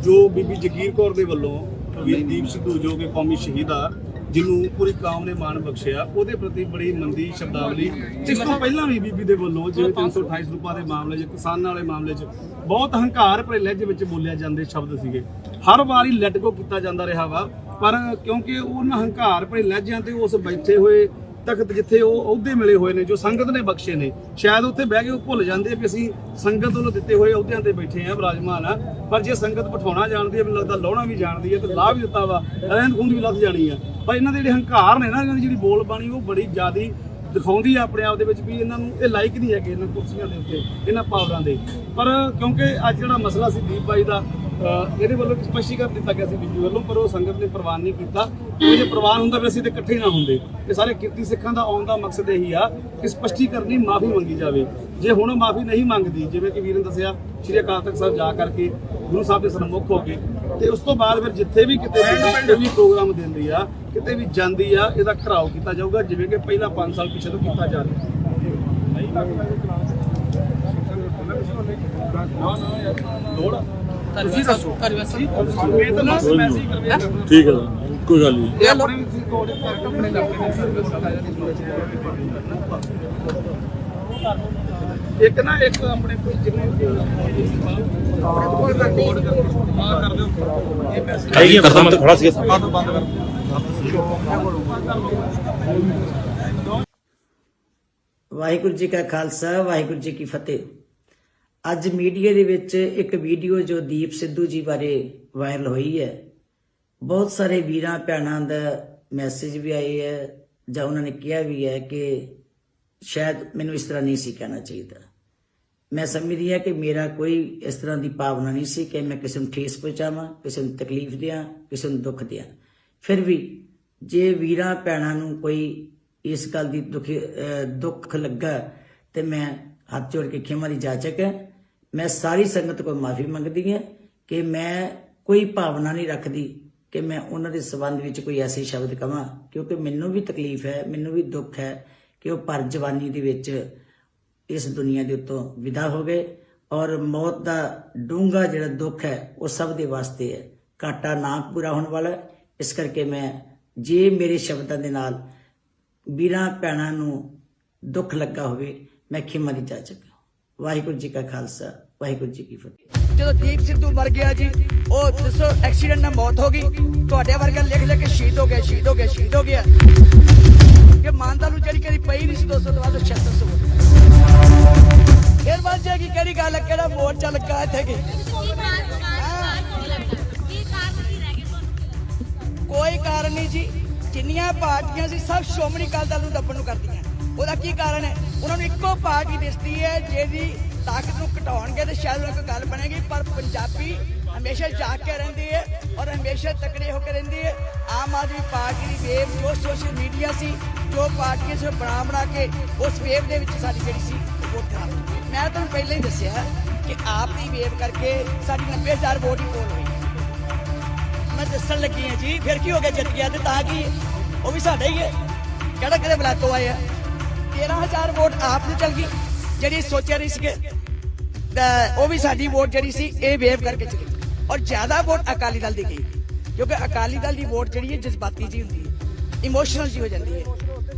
ਜੋ ਬੀਬੀ ਜਗੀਰ ਕੌਰ ਦੇ ਵੱਲੋਂ ਵੀਰ ਦੀਪ ਸਿੱਧੂ ਜੋ ਕਿ ਕੌਮੀ ਸ਼ਹੀਦ ਆ, ਜਿਹਨੂੰ ਪੂਰੀ ਕੌਮ ਨੇ ਮਾਣ ਬਖਸ਼ਿਆ, ਉਹਦੇ ਪ੍ਰਤੀ ਬੜੀ ਮੰਦੀ ਸ਼ਬਦਾਵਲੀ ਇਸ ਤੋਂ ਪਹਿਲਾਂ ਵੀ ਬੀਬੀ ਦੇ ਵੱਲੋਂ ਜਿਵੇਂ 328 ਰੁਪਏ ਦੇ ਮਾਮਲੇ 'ਚ, ਕਿਸਾਨਾਂ ਵਾਲੇ ਮਾਮਲੇ 'ਚ ਬਹੁਤ ਹੰਕਾਰ ਭਰੇ ਲਹਿਜੇ ਵਿੱਚ ਬੋਲਿਆ ਜਾਂਦੇ ਸ਼ਬਦ ਸੀਗੇ। ਹਰ ਵਾਰੀ ਲੈਟ ਗੋ ਕੀਤਾ ਜਾਂਦਾ ਰਿਹਾ ਵਾ, ਪਰ ਕਿਉਂਕਿ ਉਹਨਾਂ ਹੰਕਾਰ ਭਰੇ ਲਹਿਜਿਆਂ ਤੇ ਉਸ ਬੈਠੇ ਹੋਏ ਤਖਤ ਜਿੱਥੇ ਉਹ ਅਹੁਦੇ ਮਿਲੇ ਹੋਏ ਨੇ, ਜੋ ਸੰਗਤ ਨੇ ਬਖਸ਼ੇ ਨੇ, ਸ਼ਾਇਦ ਉੱਥੇ ਬਹਿ ਕੇ ਉਹ ਭੁੱਲ ਜਾਂਦੇ ਵੀ ਅਸੀਂ ਸੰਗਤ ਵੱਲੋਂ ਦਿੱਤੇ ਹੋਏ ਅਹੁਦਿਆਂ ਤੇ ਬੈਠੇ ਆ, ਵਿਰਾਜਮਾਨ ਆ। ਪਰ ਜੇ ਸੰਗਤ ਬਿਠਾਉਣਾ ਜਾਣਦੀ ਹੈ, ਮੈਨੂੰ ਲੱਗਦਾ ਲਾਉਣਾ ਵੀ ਜਾਣਦੀ ਹੈ ਤੇ ਲਾਹ ਵੀ ਦਿੱਤਾ ਵਾ, ਰਹਿੰਦ ਖੂੰਦ ਵੀ ਲੱਥ ਜਾਣੀ ਆ। ਪਰ ਇਹਨਾਂ ਦੇ ਜਿਹੜੇ ਹੰਕਾਰ ਨੇ ਨਾ, ਇਹਨਾਂ ਦੀ ਜਿਹੜੀ ਬੋਲ ਬਾਣੀ ਉਹ ਬੜੀ ਜ਼ਿਆਦਾ ਦਿਖਾਉਂਦੀ ਆ ਆਪਣੇ ਆਪ ਦੇ ਵਿੱਚ ਵੀ ਇਹਨਾਂ ਨੂੰ ਇਹ ਲਾਇਕ ਨਹੀਂ ਹੈਗੇ ਇਹਨਾਂ ਕੁਰਸੀਆਂ ਦੇ ਉੱਤੇ, ਇਹਨਾਂ ਪਾਵਰਾਂ ਦੇ। ਪਰ ਕਿਉਂਕਿ ਅੱਜ ਜਿਹੜਾ ਮਸਲਾ ਸੀ ਦੀਪ ਬਾਈ ਦਾ, ਇਹਦੇ ਵੱਲੋਂ ਸਪਸ਼ਟੀਕਰਨ ਦਿੱਤਾ ਗਿਆ ਸੀ ਬੀਬੀ ਵੱਲੋਂ, ਪਰ ਉਹ ਸੰਗਤ ਨੇ ਪ੍ਰਵਾਨ ਨਹੀਂ ਕੀਤਾ। ਜੇ ਪ੍ਰਵਾਨ ਹੁੰਦਾ ਵੀ ਅਸੀਂ ਤੇ ਇਕੱਠੇ ਨਾ ਹੁੰਦੇ। ਇਹ ਸਾਰੇ ਕਿਰਤੀ ਸਿੱਖਾਂ ਦਾ ਆਉਣ ਦਾ ਮਕਸਦ ਇਹੀ ਆ ਕਿ ਸਪਸ਼ਟੀਕਰਨੀ ਮਾਫੀ ਮੰਗੀ ਜਾਵੇ। ਜੇ ਹੁਣ ਮਾਫੀ ਨਹੀਂ ਮੰਗਦੀ, ਜਿਵੇਂ ਕਿ ਵੀਰ ਨੇ ਦੱਸਿਆ, ਸ਼੍ਰੀ ਅਕਾਲ ਤਖਤ ਸਾਹਿਬ ਜਾ ਕਰਕੇ ਗੁਰੂ ਸਾਹਿਬ ਦੇ ਸਨਮੁਖ ਹੋ ਕੇ, ਤੇ ਉਸ ਤੋਂ ਬਾਅਦ ਫਿਰ ਜਿੱਥੇ ਵੀ ਕਿਤੇ ਵੀ ਪ੍ਰੋਗਰਾਮ ਦਿੰਦੀ ਆ, ਕਿਤੇ ਵੀ ਜਾਂਦੀ ਆ, ਇਹਦਾ ਘਰਾਓ ਕੀਤਾ ਜਾਊਗਾ, ਜਿਵੇਂ ਕਿ ਪਹਿਲਾਂ 5 ਸਾਲ ਪਿੱਛੇ ਤੋਂ ਕੀਤਾ ਜਾ ਰਿਹਾ। ਤੁਸੀਂ ਦੱਸੋ।
ਠੀਕ ਹੈ, ਕੋਈ ਗੱਲ ਨਹੀਂ।
ਇੱਕ ਨਾ ਇੱਕ ਆਪਣੇ ਕੋਈ ਜਿਵੇਂ ਕਰ ਦਿਓ ਇਹ ਮੈਸੇਜ
ਆਈਏ ਕਰਦਾ ਮੈਂ ਖੜਾ ਸੀ।
ਬੰਦ ਕਰ।
ਵਾਹਿਗੁਰੂ ਜੀ ਕਾ ਖਾਲਸਾ, ਵਾਹਿਗੁਰੂ ਜੀ ਕੀ ਫਤਿਹ। ਅੱਜ ਮੀਡੀਆ ਦੇ ਵਿੱਚ ਇੱਕ ਵੀਡੀਓ ਜੋ ਦੀਪ ਸਿੱਧੂ ਜੀ ਬਾਰੇ ਵਾਇਰਲ ਹੋਈ ਹੈ, ਬਹੁਤ ਸਾਰੇ ਵੀਰਾਂ ਭੈਣਾਂ ਦਾ ਮੈਸੇਜ ਵੀ ਆਏ ਹੈ, ਜਾਂ ਉਹਨਾਂ ਨੇ ਕਿਹਾ ਵੀ ਹੈ ਕਿ ਸ਼ਾਇਦ ਮੈਨੂੰ ਇਸ ਤਰ੍ਹਾਂ ਨਹੀਂ ਸੀ ਕਹਿਣਾ ਚਾਹੀਦਾ। ਮੈਂ ਸਮਝਦੀ ਹਾਂ ਕਿ ਮੇਰਾ ਕੋਈ ਇਸ ਤਰ੍ਹਾਂ ਦੀ ਭਾਵਨਾ ਨਹੀਂ ਸੀ ਕਿ ਮੈਂ ਕਿਸੇ ਨੂੰ ਠੇਸ ਪਹੁੰਚਾਵਾਂ, ਕਿਸੇ ਨੂੰ ਤਕਲੀਫ ਦਿਆਂ, ਕਿਸੇ ਨੂੰ ਦੁੱਖ ਦਿਆਂ। ਫਿਰ ਵੀ ਜੇ ਵੀਰਾਂ ਭੈਣਾਂ ਨੂੰ ਕੋਈ ਇਸ ਗੱਲ ਦੀ ਦੁੱਖ ਲੱਗਾ ਤੇ ਮੈਂ ਹੱਥ ਜੋੜ ਕੇ ਖਿਮਾ ਦੀ ਜਾਚਕ ਹੈ। ਮੈਂ ਸਾਰੀ ਸੰਗਤ ਕੋਲ ਮਾਫੀ ਮੰਗਦੀ ਹਾਂ ਕਿ ਮੈਂ ਕੋਈ ਭਾਵਨਾ ਨਹੀਂ ਰੱਖਦੀ ਕਿ ਮੈਂ ਉਹਨਾਂ ਦੇ ਸੰਬੰਧ ਵਿੱਚ ਕੋਈ ਐਸੇ ਸ਼ਬਦ ਕਵਾਂ, ਕਿਉਂਕਿ ਮੈਨੂੰ ਵੀ ਤਕਲੀਫ ਹੈ, ਮੈਨੂੰ ਵੀ ਦੁੱਖ ਹੈ ਕਿ ਉਹ ਪਰ ਜਵਾਨੀ ਦੇ ਵਿੱਚ ਇਸ ਦੁਨੀਆ ਦੇ ਉੱਤੋਂ ਵਿਦਾ ਹੋ ਗਏ। ਔਰ ਮੌਤ ਦਾ ਡੂੰਘਾ ਜਿਹੜਾ ਦੁੱਖ ਹੈ ਉਹ ਸਭ ਦੇ ਵਾਸਤੇ ਹੈ, ਘਾਟਾ ਨਾ ਪੂਰਾ ਹੋਣ ਵਾਲਾ। ਇਸ ਕਰਕੇ ਮੈਂ ਜੇ ਮੇਰੇ ਸ਼ਬਦਾਂ ਦੇ ਨਾਲ ਵੀਰਾਂ ਭੈਣਾਂ ਨੂੰ ਦੁੱਖ ਲੱਗਾ ਹੋਵੇ, ਮੈਂ ਖਿਮਾ ਦੀ ਜਾਚਕ। ਵਾਹਿਗੁਰੂ ਜੀ ਕਾ ਖਾਲਸਾ, ਵਾਹਿਗੁਰੂ ਜੀ ਕੀ ਫਤਿਹ।
ਜਦੋਂ ਦੀਪ ਸਿੱਧੂ ਮਰ ਗਿਆ ਜੀ, ਉਹ ਦੱਸੋ ਐਕਸੀਡੈਂਟ ਨਾਲ ਮੌਤ ਹੋ ਗਈ, ਤੁਹਾਡੇ ਵਰਗਾ ਲਿਖ ਲਿਖ ਕੇ ਸ਼ਹੀਦ ਹੋ ਗਿਆ, ਸ਼ਹੀਦ ਹੋ ਗਿਆ, ਸ਼ਹੀਦ ਹੋ ਗਿਆ। ਕਿ ਮਾਨਤਾ ਨੂੰ ਜਿਹੜੀ ਕਦੀ ਪਈ ਨਹੀਂ ਸੀ 200 ਤੋਂ ਬਾਅਦ 7600 ਫਿਰ ਬਣ ਜਾਏਗੀ। ਕਿਹੜੀ ਗੱਲ ਹੈ, ਕਿਹੜਾ ਮੋਰਚਾ ਲੱਗਾ ਇੱਥੇ ਕੀ ਕੋਈ ਕਾਰਨ ਨਹੀਂ ਜੀ। ਜਿੰਨੀਆਂ ਪਾਰਟੀਆਂ ਸੀ ਸਭ ਸ਼੍ਰੋਮਣੀ ਅਕਾਲੀ ਦਲ ਨੂੰ ਦੱਬਣ ਨੂੰ ਕਰਦੀਆਂ। ਉਹਦਾ ਕੀ ਕਾਰਨ ਹੈ? ਉਹਨਾਂ ਨੂੰ ਇੱਕੋ ਪਾਰਟੀ ਦਿਸਦੀ ਹੈ ਜਿਹਦੀ ਤਾਕਤ ਨੂੰ ਘਟਾਉਣਗੇ ਤੇ ਸ਼ਾਇਦ ਉਹਨਾਂ ਕੋਈ ਗੱਲ ਬਣੇਗੀ। ਪਰ ਪੰਜਾਬੀ ਹਮੇਸ਼ਾ ਜਾਗ ਕੇ ਰਹਿੰਦੀ ਹੈ ਔਰ ਹਮੇਸ਼ਾ ਤਕੜੇ ਹੋ ਕੇ ਰਹਿੰਦੀ ਹੈ। ਆਮ ਆਦਮੀ ਪਾਰਟੀ ਦੀ ਵੇਵ ਜੋ ਸੋਸ਼ਲ ਮੀਡੀਆ ਸੀ, ਜੋ ਪਾਰਟੀਆਂ ਸੀ ਬਣਾ ਕੇ ਉਸ ਵੇਵ ਦੇ ਵਿੱਚ ਸਾਡੀ ਜਿਹੜੀ ਸੀ ਵੋਟ ਖਰਾਬ। ਮੈਂ ਤੁਹਾਨੂੰ ਪਹਿਲਾਂ ਹੀ ਦੱਸਿਆ ਕਿ ਆਪ ਦੀ ਵੇਵ ਕਰਕੇ ਸਾਡੀ 90,000 ਵੋਟ ਹੀ ਪੋਲ ਹੋਈ। ਮੈਂ ਦੱਸਣ ਲੱਗੀ ਹਾਂ ਜੀ, ਫਿਰ ਕੀ ਹੋ ਗਿਆ, ਜਿੱਤ ਗਿਆ ਤੇ ਤਾਂ ਕੀ, ਉਹ ਵੀ ਸਾਡਾ ਹੀ ਹੈ। ਕਿਹੜਾ ਕਿਹਦੇ ਬਲਾਤੋਂ ਆਏ ਆ। 13,000 ਵੋਟ ਆਪ ਨੂੰ ਚਲ ਗਈ, ਜਿਹੜੀ ਸੋਚਿਆ ਨਹੀਂ ਸੀਗੇ, ਉਹ ਵੀ ਸਾਡੀ ਵੋਟ ਜਿਹੜੀ ਸੀ ਇਹ ਵੇਵ ਕਰਕੇ ਚਲੀ। ਔਰ ਜ਼ਿਆਦਾ ਵੋਟ ਅਕਾਲੀ ਦਲ ਦੀ ਗਈ, ਕਿਉਂਕਿ ਅਕਾਲੀ ਦਲ ਦੀ ਵੋਟ ਜਿਹੜੀ ਹੈ ਜਜ਼ਬਾਤੀ ਜੀ ਹੁੰਦੀ ਹੈ, ਇਮੋਸ਼ਨਲ ਜੀ ਹੋ ਜਾਂਦੀ ਹੈ,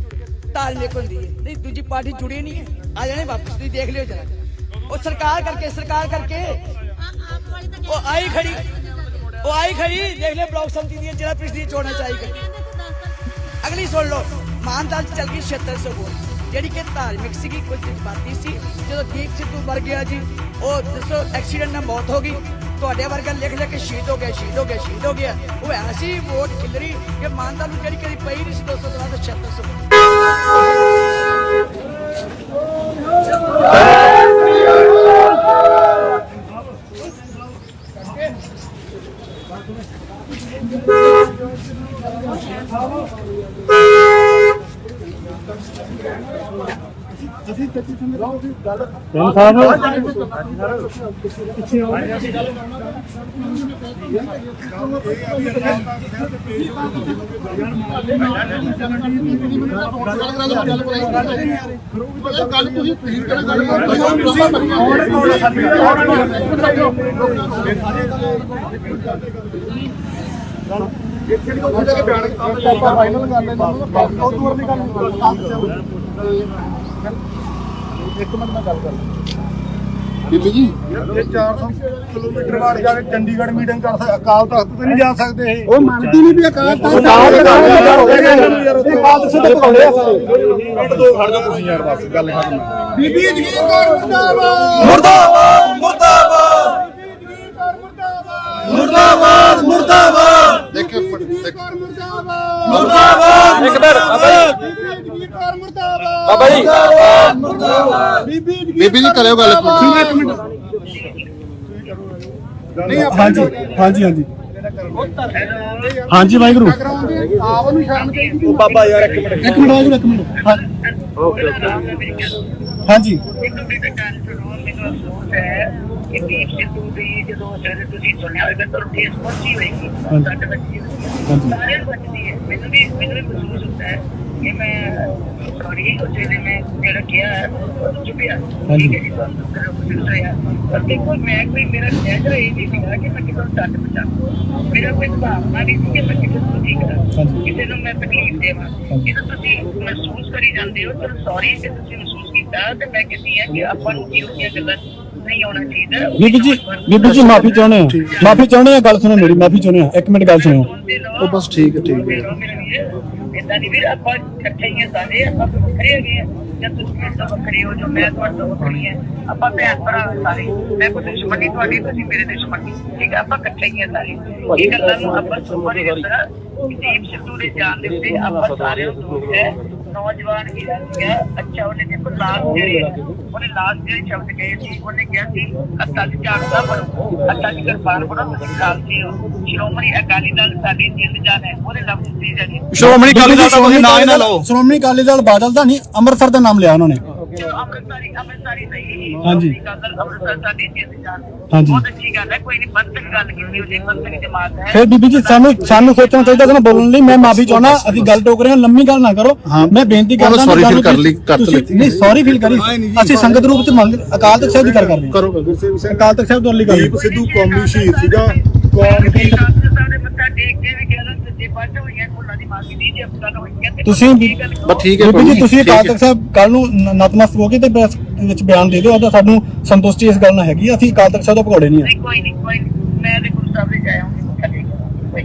ਧਾਰਮਿਕ ਹੁੰਦੀ ਹੈ। ਨਹੀਂ, ਦੂਜੀ ਪਾਰਟੀ ਜੁੜੀ ਨਹੀਂ ਹੈ, ਆ ਜਾਣੇ ਵਾਪਸ, ਤੁਸੀਂ ਦੇਖ ਲਿਓ ਜਰਾ। ਉਹ ਸਰਕਾਰ ਕਰਕੇ ਉਹ ਆਈ ਖੜੀ ਉਹ ਆਈ ਖੜੀ ਦੇਖ ਲੈ ਬਲਾਕ ਸੰਮਤੀ ਦੀਆਂ ਜ਼ਿਲ੍ਹਾ ਪ੍ਰੀਸ਼ਦ ਦੀਆਂ ਚੋਣਾਂ ਚਾਹੀ ਖੜੀ। ਅਗਲੀ ਸੁਣ ਲਓ, ਮਾਨਦਾਸ ਚੱਲ ਗਈ 7600 ਵੋਟ, ਜਿਹੜੀ ਕਿ ਧਾਰਮਿਕ ਸੀਗੀ, ਕੁਝ ਜਜ਼ਬਾਤੀ ਸੀ। ਜਦੋਂ ਦੀਪ ਸਿੱਧੂ ਮਰ ਗਿਆ ਜੀ, ਉਹ ਦੱਸੋ ਐਕਸੀਡੈਂਟ ਨਾਲ ਮੌਤ ਹੋ ਗਈ, ਤੁਹਾਡੇ ਵਰਗਾ ਲਿਖ ਲਿਖ ਕੇ ਸ਼ਹੀਦ ਹੋ ਗਿਆ, ਸ਼ਹੀਦ ਹੋ ਗਿਆ, ਸ਼ਹੀਦ ਹੋ ਗਿਆ। ਉਹ ਐਸੀ ਵੋਟ ਖਿਲਰੀ ਕਿ ਮਾਨਦਾਸ ਨੂੰ ਜਿਹੜੀ ਕਦੀ ਪਈ ਨਹੀਂ ਸੀ 200 ਤੋਂ ਬਾਅਦ 7600।
ਬੀਬੀ ਜੀ
ਇਹ 400 ਕਿਲੋਮੀਟਰ ਬਾਅਦ ਜਾ ਕੇ ਚੰਡੀਗੜ੍ਹ ਮੀਟਿੰਗ ਕਰ ਸਕਦੇ, ਅਕਾਲ ਤਖਤ ਤੇ ਨਹੀਂ ਜਾ ਸਕਦੇ ਇਹ।
ਉਹ ਮੰਨਦੀ ਨਹੀਂ ਵੀ ਅਕਾਲ ਤਖਤ
ਤੁਸੀਂ ਯਾਰ ਬਸ ਗੱਲ ਖਤਮ। ਬੀਬੀ ਜਗੀਰ ਕੌਰ ਮੁਰਦਾਬਾਦ
ਮੁਰਦਾਬਾਦ ਮੁਰਦਾਬਾਦ ਮੁਰਦਾਬਾਦ ਮੁਰਦਾਬਾਦ।
ਦੇਖੋ
ਕੌਰ ਮੁਰਦਾਬਾਦ
ਮੁਰਦਾਬਾਦ
ਇੱਕ ਮਿੰਟ
ਜਗੀਰ ਕੌਰ ਮੁਰਦਾਬਾਦ
ਬਾਬਾ ਜੀ
ਮੁਰਦਾਬਾਦ।
ਬੀਬੀ ਜੀ ਕਰਿਓ ਗੱਲ ਇੱਕ ਮਿੰਟ।
ਹਾਂਜੀ ਹਾਂਜੀ ਹਾਂਜੀ ਹਾਂਜੀ ਵਾਹਿਗੁਰੂ।
ਆਪ ਨੂੰ ਸ਼ਰਮ ਚਾਹੀਦੀ।
ਬਾਬਾ ਯਾਰ ਇੱਕ ਮਿੰਟ ਵਾਹਿਗੁਰੂ ਇੱਕ ਮਿੰਟ। ਹਾਂਜੀ
ਇੱਕ ਮਿੰਟ ਗੱਲ ਸੁਣੋ, ਮੈਨੂੰ ਅਫਸੋਸ ਹੈ ਕਿ ਦੀਪ ਸਿੱਧੂ ਦੀ ਜਦੋਂ ਸਵੇਰੇ ਤੁਸੀਂ ਸੁਣਿਆ ਹੋਵੇਗਾ ਤਾਂ ਠੇਸ ਪਹੁੰਚੀ ਹੋਏਗੀ, ਸਾਡੇ ਬੱਚੇ ਸਾਰਿਆਂ ਨੂੰ ਬਚਦੀ ਹੈ। ਮੈਨੂੰ ਵੀ ਮਹਿਸੂਸ ਹੁੰਦਾ ਹੈ ਕਿ ਮੈਂ ਸੌਰੀ ਉਸ ਵੇਲੇ ਮੈਂ ਜਿਹੜਾ ਕਿਹਾ ਚੁੱਪਿਆ, ਠੀਕ ਹੈ ਜੀ, ਤੁਹਾਨੂੰ ਮਹਿਸੂਸ ਹੋਇਆ। ਪਰ ਦੇਖੋ ਮੈਂ ਕੋਈ ਮੇਰਾ ਚਿਹਰਾ ਇਹ ਨਹੀਂ ਸੀਗਾ ਕਿ ਮੈਂ ਕਿਸੇ ਨੂੰ ਡੱਟ ਬਚਾਵਾਂ, ਮੇਰਾ ਕੋਈ ਭਾਵਨਾ ਨਹੀਂ ਸੀ ਕਿ ਮੈਂ ਕਿਸੇ ਨੂੰ ਠੀਕ ਕਰਾਂ, ਕਿਸੇ ਨੂੰ ਮੈਂ ਤਕਲੀਫ ਦੇਵਾਂ। ਜਦੋਂ ਤੁਸੀਂ ਮਹਿਸੂਸ ਕਰੀ ਜਾਂਦੇ ਹੋ, ਚਲੋ ਸੌਰੀ ਜੇ ਤੁਸੀਂ ਮਹਿਸੂਸ ਕੀਤਾ, ਤੇ ਮੈਂ ਕਹਿੰਦੀ ਹਾਂ ਕਿ ਆਪਾਂ ਨੂੰ ਇਹੋ ਜਿਹੀਆਂ ਗੱਲਾਂ ਨਹੀਂ ਹੋਣਾ ਚਾਹੀਦਾ।
ਬੀਬੀ ਜੀ ਮਾਫੀ ਚਾਹੁੰਦੇ ਆ, ਮਾਫੀ ਚਾਹੁੰਦੇ ਆ। ਗੱਲ ਸੁਣੋ ਮੇਰੀ, ਮਾਫੀ ਚਾਹੁੰਦੇ ਆ। ਇੱਕ ਮਿੰਟ ਗੱਲ ਸੁਣੋ।
ਉਹ ਬਸ ਠੀਕ ਹੈ
ਇਦਾਂ ਨਹੀਂ ਵੀਰ, ਆਪਾਂ ਇਕੱਠੇ ਹੀ ਆ ਸਾਰੇ, ਆਪਾਂ ਵੱਖਰੇ ਹੈਗੇ ਆ, ਜਦ ਤੁਸੀਂ ਮੇਰੇ ਤੋਂ ਵੱਖਰੇ ਹੋ, ਜੋ ਮੈਂ ਤੁਹਾਡੇ ਤੋਂ ਵੱਖਰੀ ਹੈ, ਆਪਾਂ ਭੈਣ ਭਰਾ ਸਾਰੇ। ਮੈਂ ਕੋਈ ਦੁਸ਼ਮਣੀ ਤੁਹਾਡੀ, ਤੁਸੀਂ ਮੇਰੇ ਦੁਸ਼ਮਣੀ, ਠੀਕ ਹੈ, ਆਪਾਂ ਇਕੱਠੇ ਹੀ ਆ ਸਾਰੇ। ਇਹ ਗੱਲਾਂ ਨੂੰ ਆਪਾਂ ਸੁਪਰ ਹੀ ਕਰਦਾ। ਦੀਪ ਸਿੱਧੂ ਦੇ ਜਾਣ ਦੇ ਉੱਤੇ ਆਪਾਂ ਸਾਰਿਆਂ ਨੂੰ ਦੁੱਖ ਹੈ। ਨੌਜਵਾਨ ਵੀਰਾਂ ਸੀਗਾ, ਅੱਛਾ ਉਹਨੇ ਦੇਖੋ ਉਹਨੇ ਲਾਸਟ ਜਿਹੜੇ ਸ਼ਬਦ ਕਹੇ ਸੀ, ਉਹਨੇ ਕਿਹਾ ਸੀ ਅੱਤਾ ਦੀ ਝਾੜਦਾ ਬਣੋ, ਅੱਤਾ ਦੀ ਕਿਰਪਾਨ ਬਣੋ, ਤੁਸੀਂ ਕਾਲ ਸੀ ਸ਼੍ਰੋਮਣੀ ਅਕਾਲੀ ਦਲ ਸਾਡੀ ਜਿੰਦ ਜਾਨ ਹੈ, ਉਹਦੇ ਲਫ਼ਜ਼ ਸੀ ਜਿਹੜੀ
ਸ਼੍ਰੋਮਣੀ ਅਕਾਲੀ ਦਲ ਦਾ ਤੁਸੀਂ ਨਾਂ ਹੀ ਨਾ ਲਓ। ਸ਼੍ਰੋਮਣੀ ਅਕਾਲੀ ਦਲ ਬਾਦਲ ਦਾ ਨਹੀਂ, ਅੰਮ੍ਰਿਤਸਰ ਦਾ ਨਾਮ ਲਿਆ ਉਹਨਾਂ ਨੇ।
ਅੰਮ੍ਰਿਤਸਰੀ ਸਹੀ,
ਹਾਂਜੀ।
ਅੰਮ੍ਰਿਤਸਰ ਸਾਡੀ ਜਿੰਦ ਜਾਨ,
ਹਾਂਜੀ।
ਬਹੁਤ ਅੱਛੀ ਗੱਲ ਹੈ। ਕੋਈ ਨਹੀਂ, ਪੰਥਕ ਗੱਲ ਕੀਤੀ ਉਹਦੀ, ਪੰਥਕ ਜਮਾਤ ਹੈ।
ਫਿਰ ਬੀਬੀ ਜੀ ਸਾਨੂੰ ਸੋਚਣਾ ਚਾਹੀਦਾ ਕਿ ਬੋਲਣ ਲਈ। ਮੈਂ ਮਾਫੀ ਚਾਹੁੰਦਾ, ਅਸੀਂ ਗੱਲ ਟੋਕ ਰਹੇ ਹਾਂ, ਲੰਮੀ ਗੱਲ ਨਾ ਕਰੋ। ਮੈਂ ਬੇਨਤੀ ਕਰਦਾ
ਸੌਰੀ ਫੀਲ ਕਰ ਲਈ, ਕਰ ਲਈ।
ਨਹੀਂ ਸੌਰੀ ਫੀਲ ਕਰੀ, ਅਸੀਂ ਸੰਗਤ ਰੂਪ ਚ ਮੰਗ ਅਕਾਲ ਤਖਤ ਸਾਹਿਬ ਦੀ ਗੱਲ ਕਰ ਰਹੇ ਹਾਂ।
ਕਰੋ
ਅਕਾਲ ਤਖਤ ਸਾਹਿਬ ਤੋਂ ਅਲੀ ਗੱਲ।
ਦੀਪ ਸਿੱਧੂ ਕੌਮੀ ਸ਼ਹੀਦ ਸੀਗਾ, ਕੌਮ ਦੀ
ਮੱਥਾ ਟੇਕ ਕੇ ਵੀ ਕਹਿੰਦਾ ਸੱਜੇ ਪਾਸੇ ਹੋਈਆਂ ਫੁੱਲਾਂ ਦੀ ਮਾਗੀ ਦੀ ਜੇ ਅਫਸਰ ਹੋਈਆਂ ਤੇ
ਤੁਸੀਂ
ਬਸ ਠੀਕ ਹੈ
ਬੀਬੀ ਜੀ, ਤੁਸੀਂ ਅਕਾਲ ਤਖਤ ਸਾਹਿਬ ਕੱਲ ਨੂੰ ਨਤਮਸਤਕ ਹੋ ਕੇ ਤੇ ਪ੍ਰੈਸ ਵਿੱਚ ਬਿਆਨ ਦੇ ਦਿਓ। ਉਹਦਾ ਸਾਨੂੰ ਸੰਤੁਸ਼ਟੀ ਇਸ ਗੱਲ ਨਾਲ ਹੈਗੀ ਆ। ਅਸੀਂ ਅਕਾਲ ਤਖਤ ਸਾਹਿਬ ਤੋਂ ਭਗੌੜੇ ਨਹੀਂ ਆ।
ਕੋਈ ਨਹੀਂ ਮੈਂ ਤੇ ਗੁਰੂ ਸਾਹਿਬ ਦੇ ਜਾਇਆ ਹਾਂ ਮੱਥਾ ਟੇਕ ਕੋਈ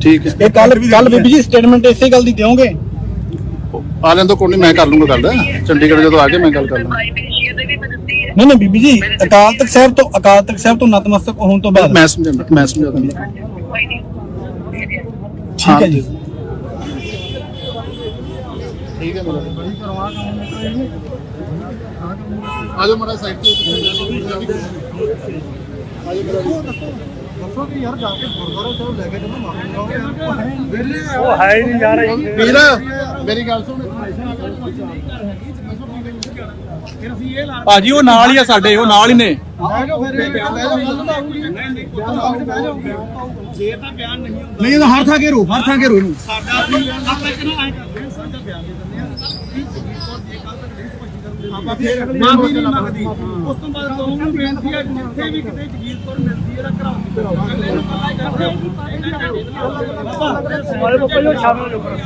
ਠੀਕ ਹੈ।
ਇਹ ਕੱਲ ਬੀਬੀ ਜੀ ਸਟੇਟਮੈਂਟ ਇਸੇ ਗੱਲ ਦੀ ਦਿਓਗੇ?
ਆ ਲੈਣ ਤੋਂ ਕੋਈ ਨਹੀਂ, ਮੈਂ ਕਰ ਲੂੰਗਾ ਗੱਲ। ਚੰਡੀਗੜ੍ਹ ਜਦੋਂ ਆ ਕੇ ਮੈਂ ਗੱਲ ਕਰ ਲੂੰਗਾ।
ਨਹੀਂ ਬੀਬੀ ਜੀ, ਅਕਾਲ ਤਖਤ ਸਾਹਿਬ ਤੋਂ ਨਤਮਸਤਕ ਹੋਣ ਤੋਂ ਬਾਅਦ
ਮੈਂ ਸਮਝਾਉਂਦਾ
ਕੋਈ ਨਹੀਂ
ਠੀਕ ਹੈ ਜੀ।
ਠੀਕ ਹੈ ਮੇਰਾ ਆਜੋ ਮਾੜਾ ਸਾਈਡ ਤੇ
ਦੱਸੋ ਕਿ ਯਾਰ ਜਾ ਕੇ ਗੁਰਦੁਆਰਾ ਸਾਹਿਬ ਲੈ ਕੇ ਜਦੋਂ ਮਾਫੀ ਮੰਗਾਓਗੇ
ਉਹ ਹੈ ਹੀ ਨਹੀਂ ਯਾਰ ਇੱਥੇ।
ਵੀਰ ਮੇਰੀ ਗੱਲ ਸੁਣ।
ਭਾਜੀ ਉਹ ਨਾਲ ਹੀ ਆ ਸਾਡੇ, ਉਹ ਨਾਲ ਹੀ ਨੇ।
ਜੇ ਤਾਂ ਬਿਆਨ ਨਹੀਂ ਹੁੰਦਾ,
ਨਹੀਂ ਹਰ ਥਾਂ ਕੇ ਰੋ ਇਹਨੂੰ।
ਸਾਡਾ ਅਸੀਂ ਆਪਾਂ ਇੱਕ ਨਾ ਐਂ ਕਰਦੇ ਹਾਂ, ਸਾਡਾ ਬਿਆਨ ਦੇ ਦਿੰਦੇ ਹਾਂ ਕਿ ਜਗੀਰ ਕੌਰ ਜੇ ਕੱਲ ਤੱਕ ਨਹੀਂ ਸਪਸ਼ਟੀ ਕਰਦੇ, ਆਪਾਂ ਫਿਰ ਮਾਫੀ ਨਹੀਂ ਮੰਗਦੀ। ਉਸ ਤੋਂ ਬਾਅਦ ਕੌਮ ਨੂੰ ਬੇਨਤੀ ਹੈ, ਜਿੱਥੇ ਵੀ ਕਿਤੇ ਜਗੀਰ ਕੌਰ ਮਿਲਦੀ ਹੈ, ਰੱਖਣਾ ਅਗਲੇ ਨੂੰ ਪਤਾ ਕਰਦੇ ਸਾਰੇ ਪਹਿਲਾਂ ਸ਼ਾਮਲ ਹੋ ਕਰੋ।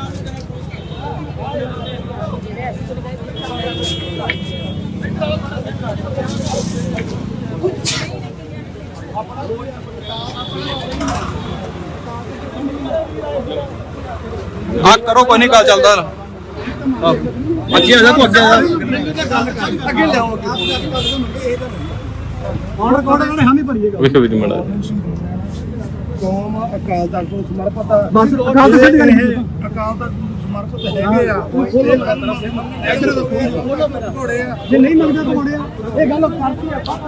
ਹਾਂ ਕਰੋ ਕੋਈ ਨਹੀਂ ਗੱਲ ਚੱਲਦਾ ਅੱਗੇ ਆ ਜਾ ਤੂੰ ਅੱਗੇ ਆ
ਅੱਗੇ ਲਿਆਓ ਆਰਡਰ ਕੋਡ ਇਹਨਾਂ ਨੇ ਹਾਮੀ ਭਰੀ ਹੈਗਾ
ਵੇਖੋ ਵੀਰ ਮੜਾ
ਕੌਮ ਅਕਾਲ ਤਖਤ ਨੂੰ ਸਮਰਪਿਤ
ਬਸ ਅਕਾਲ ਤਖਤ
ਅਕਾਲ ਤਖਤ ਨੂੰ ਸਮਰਪਿਤ ਹੈਗੇ ਆ ਇੱਧਰ ਘੋੜੇ ਆ
ਜੇ ਨਹੀਂ ਮੰਗਦਾ ਤੁਹਾਡੇ ਇਹ ਗੱਲ ਕਰਤੀ ਆਪਾਂ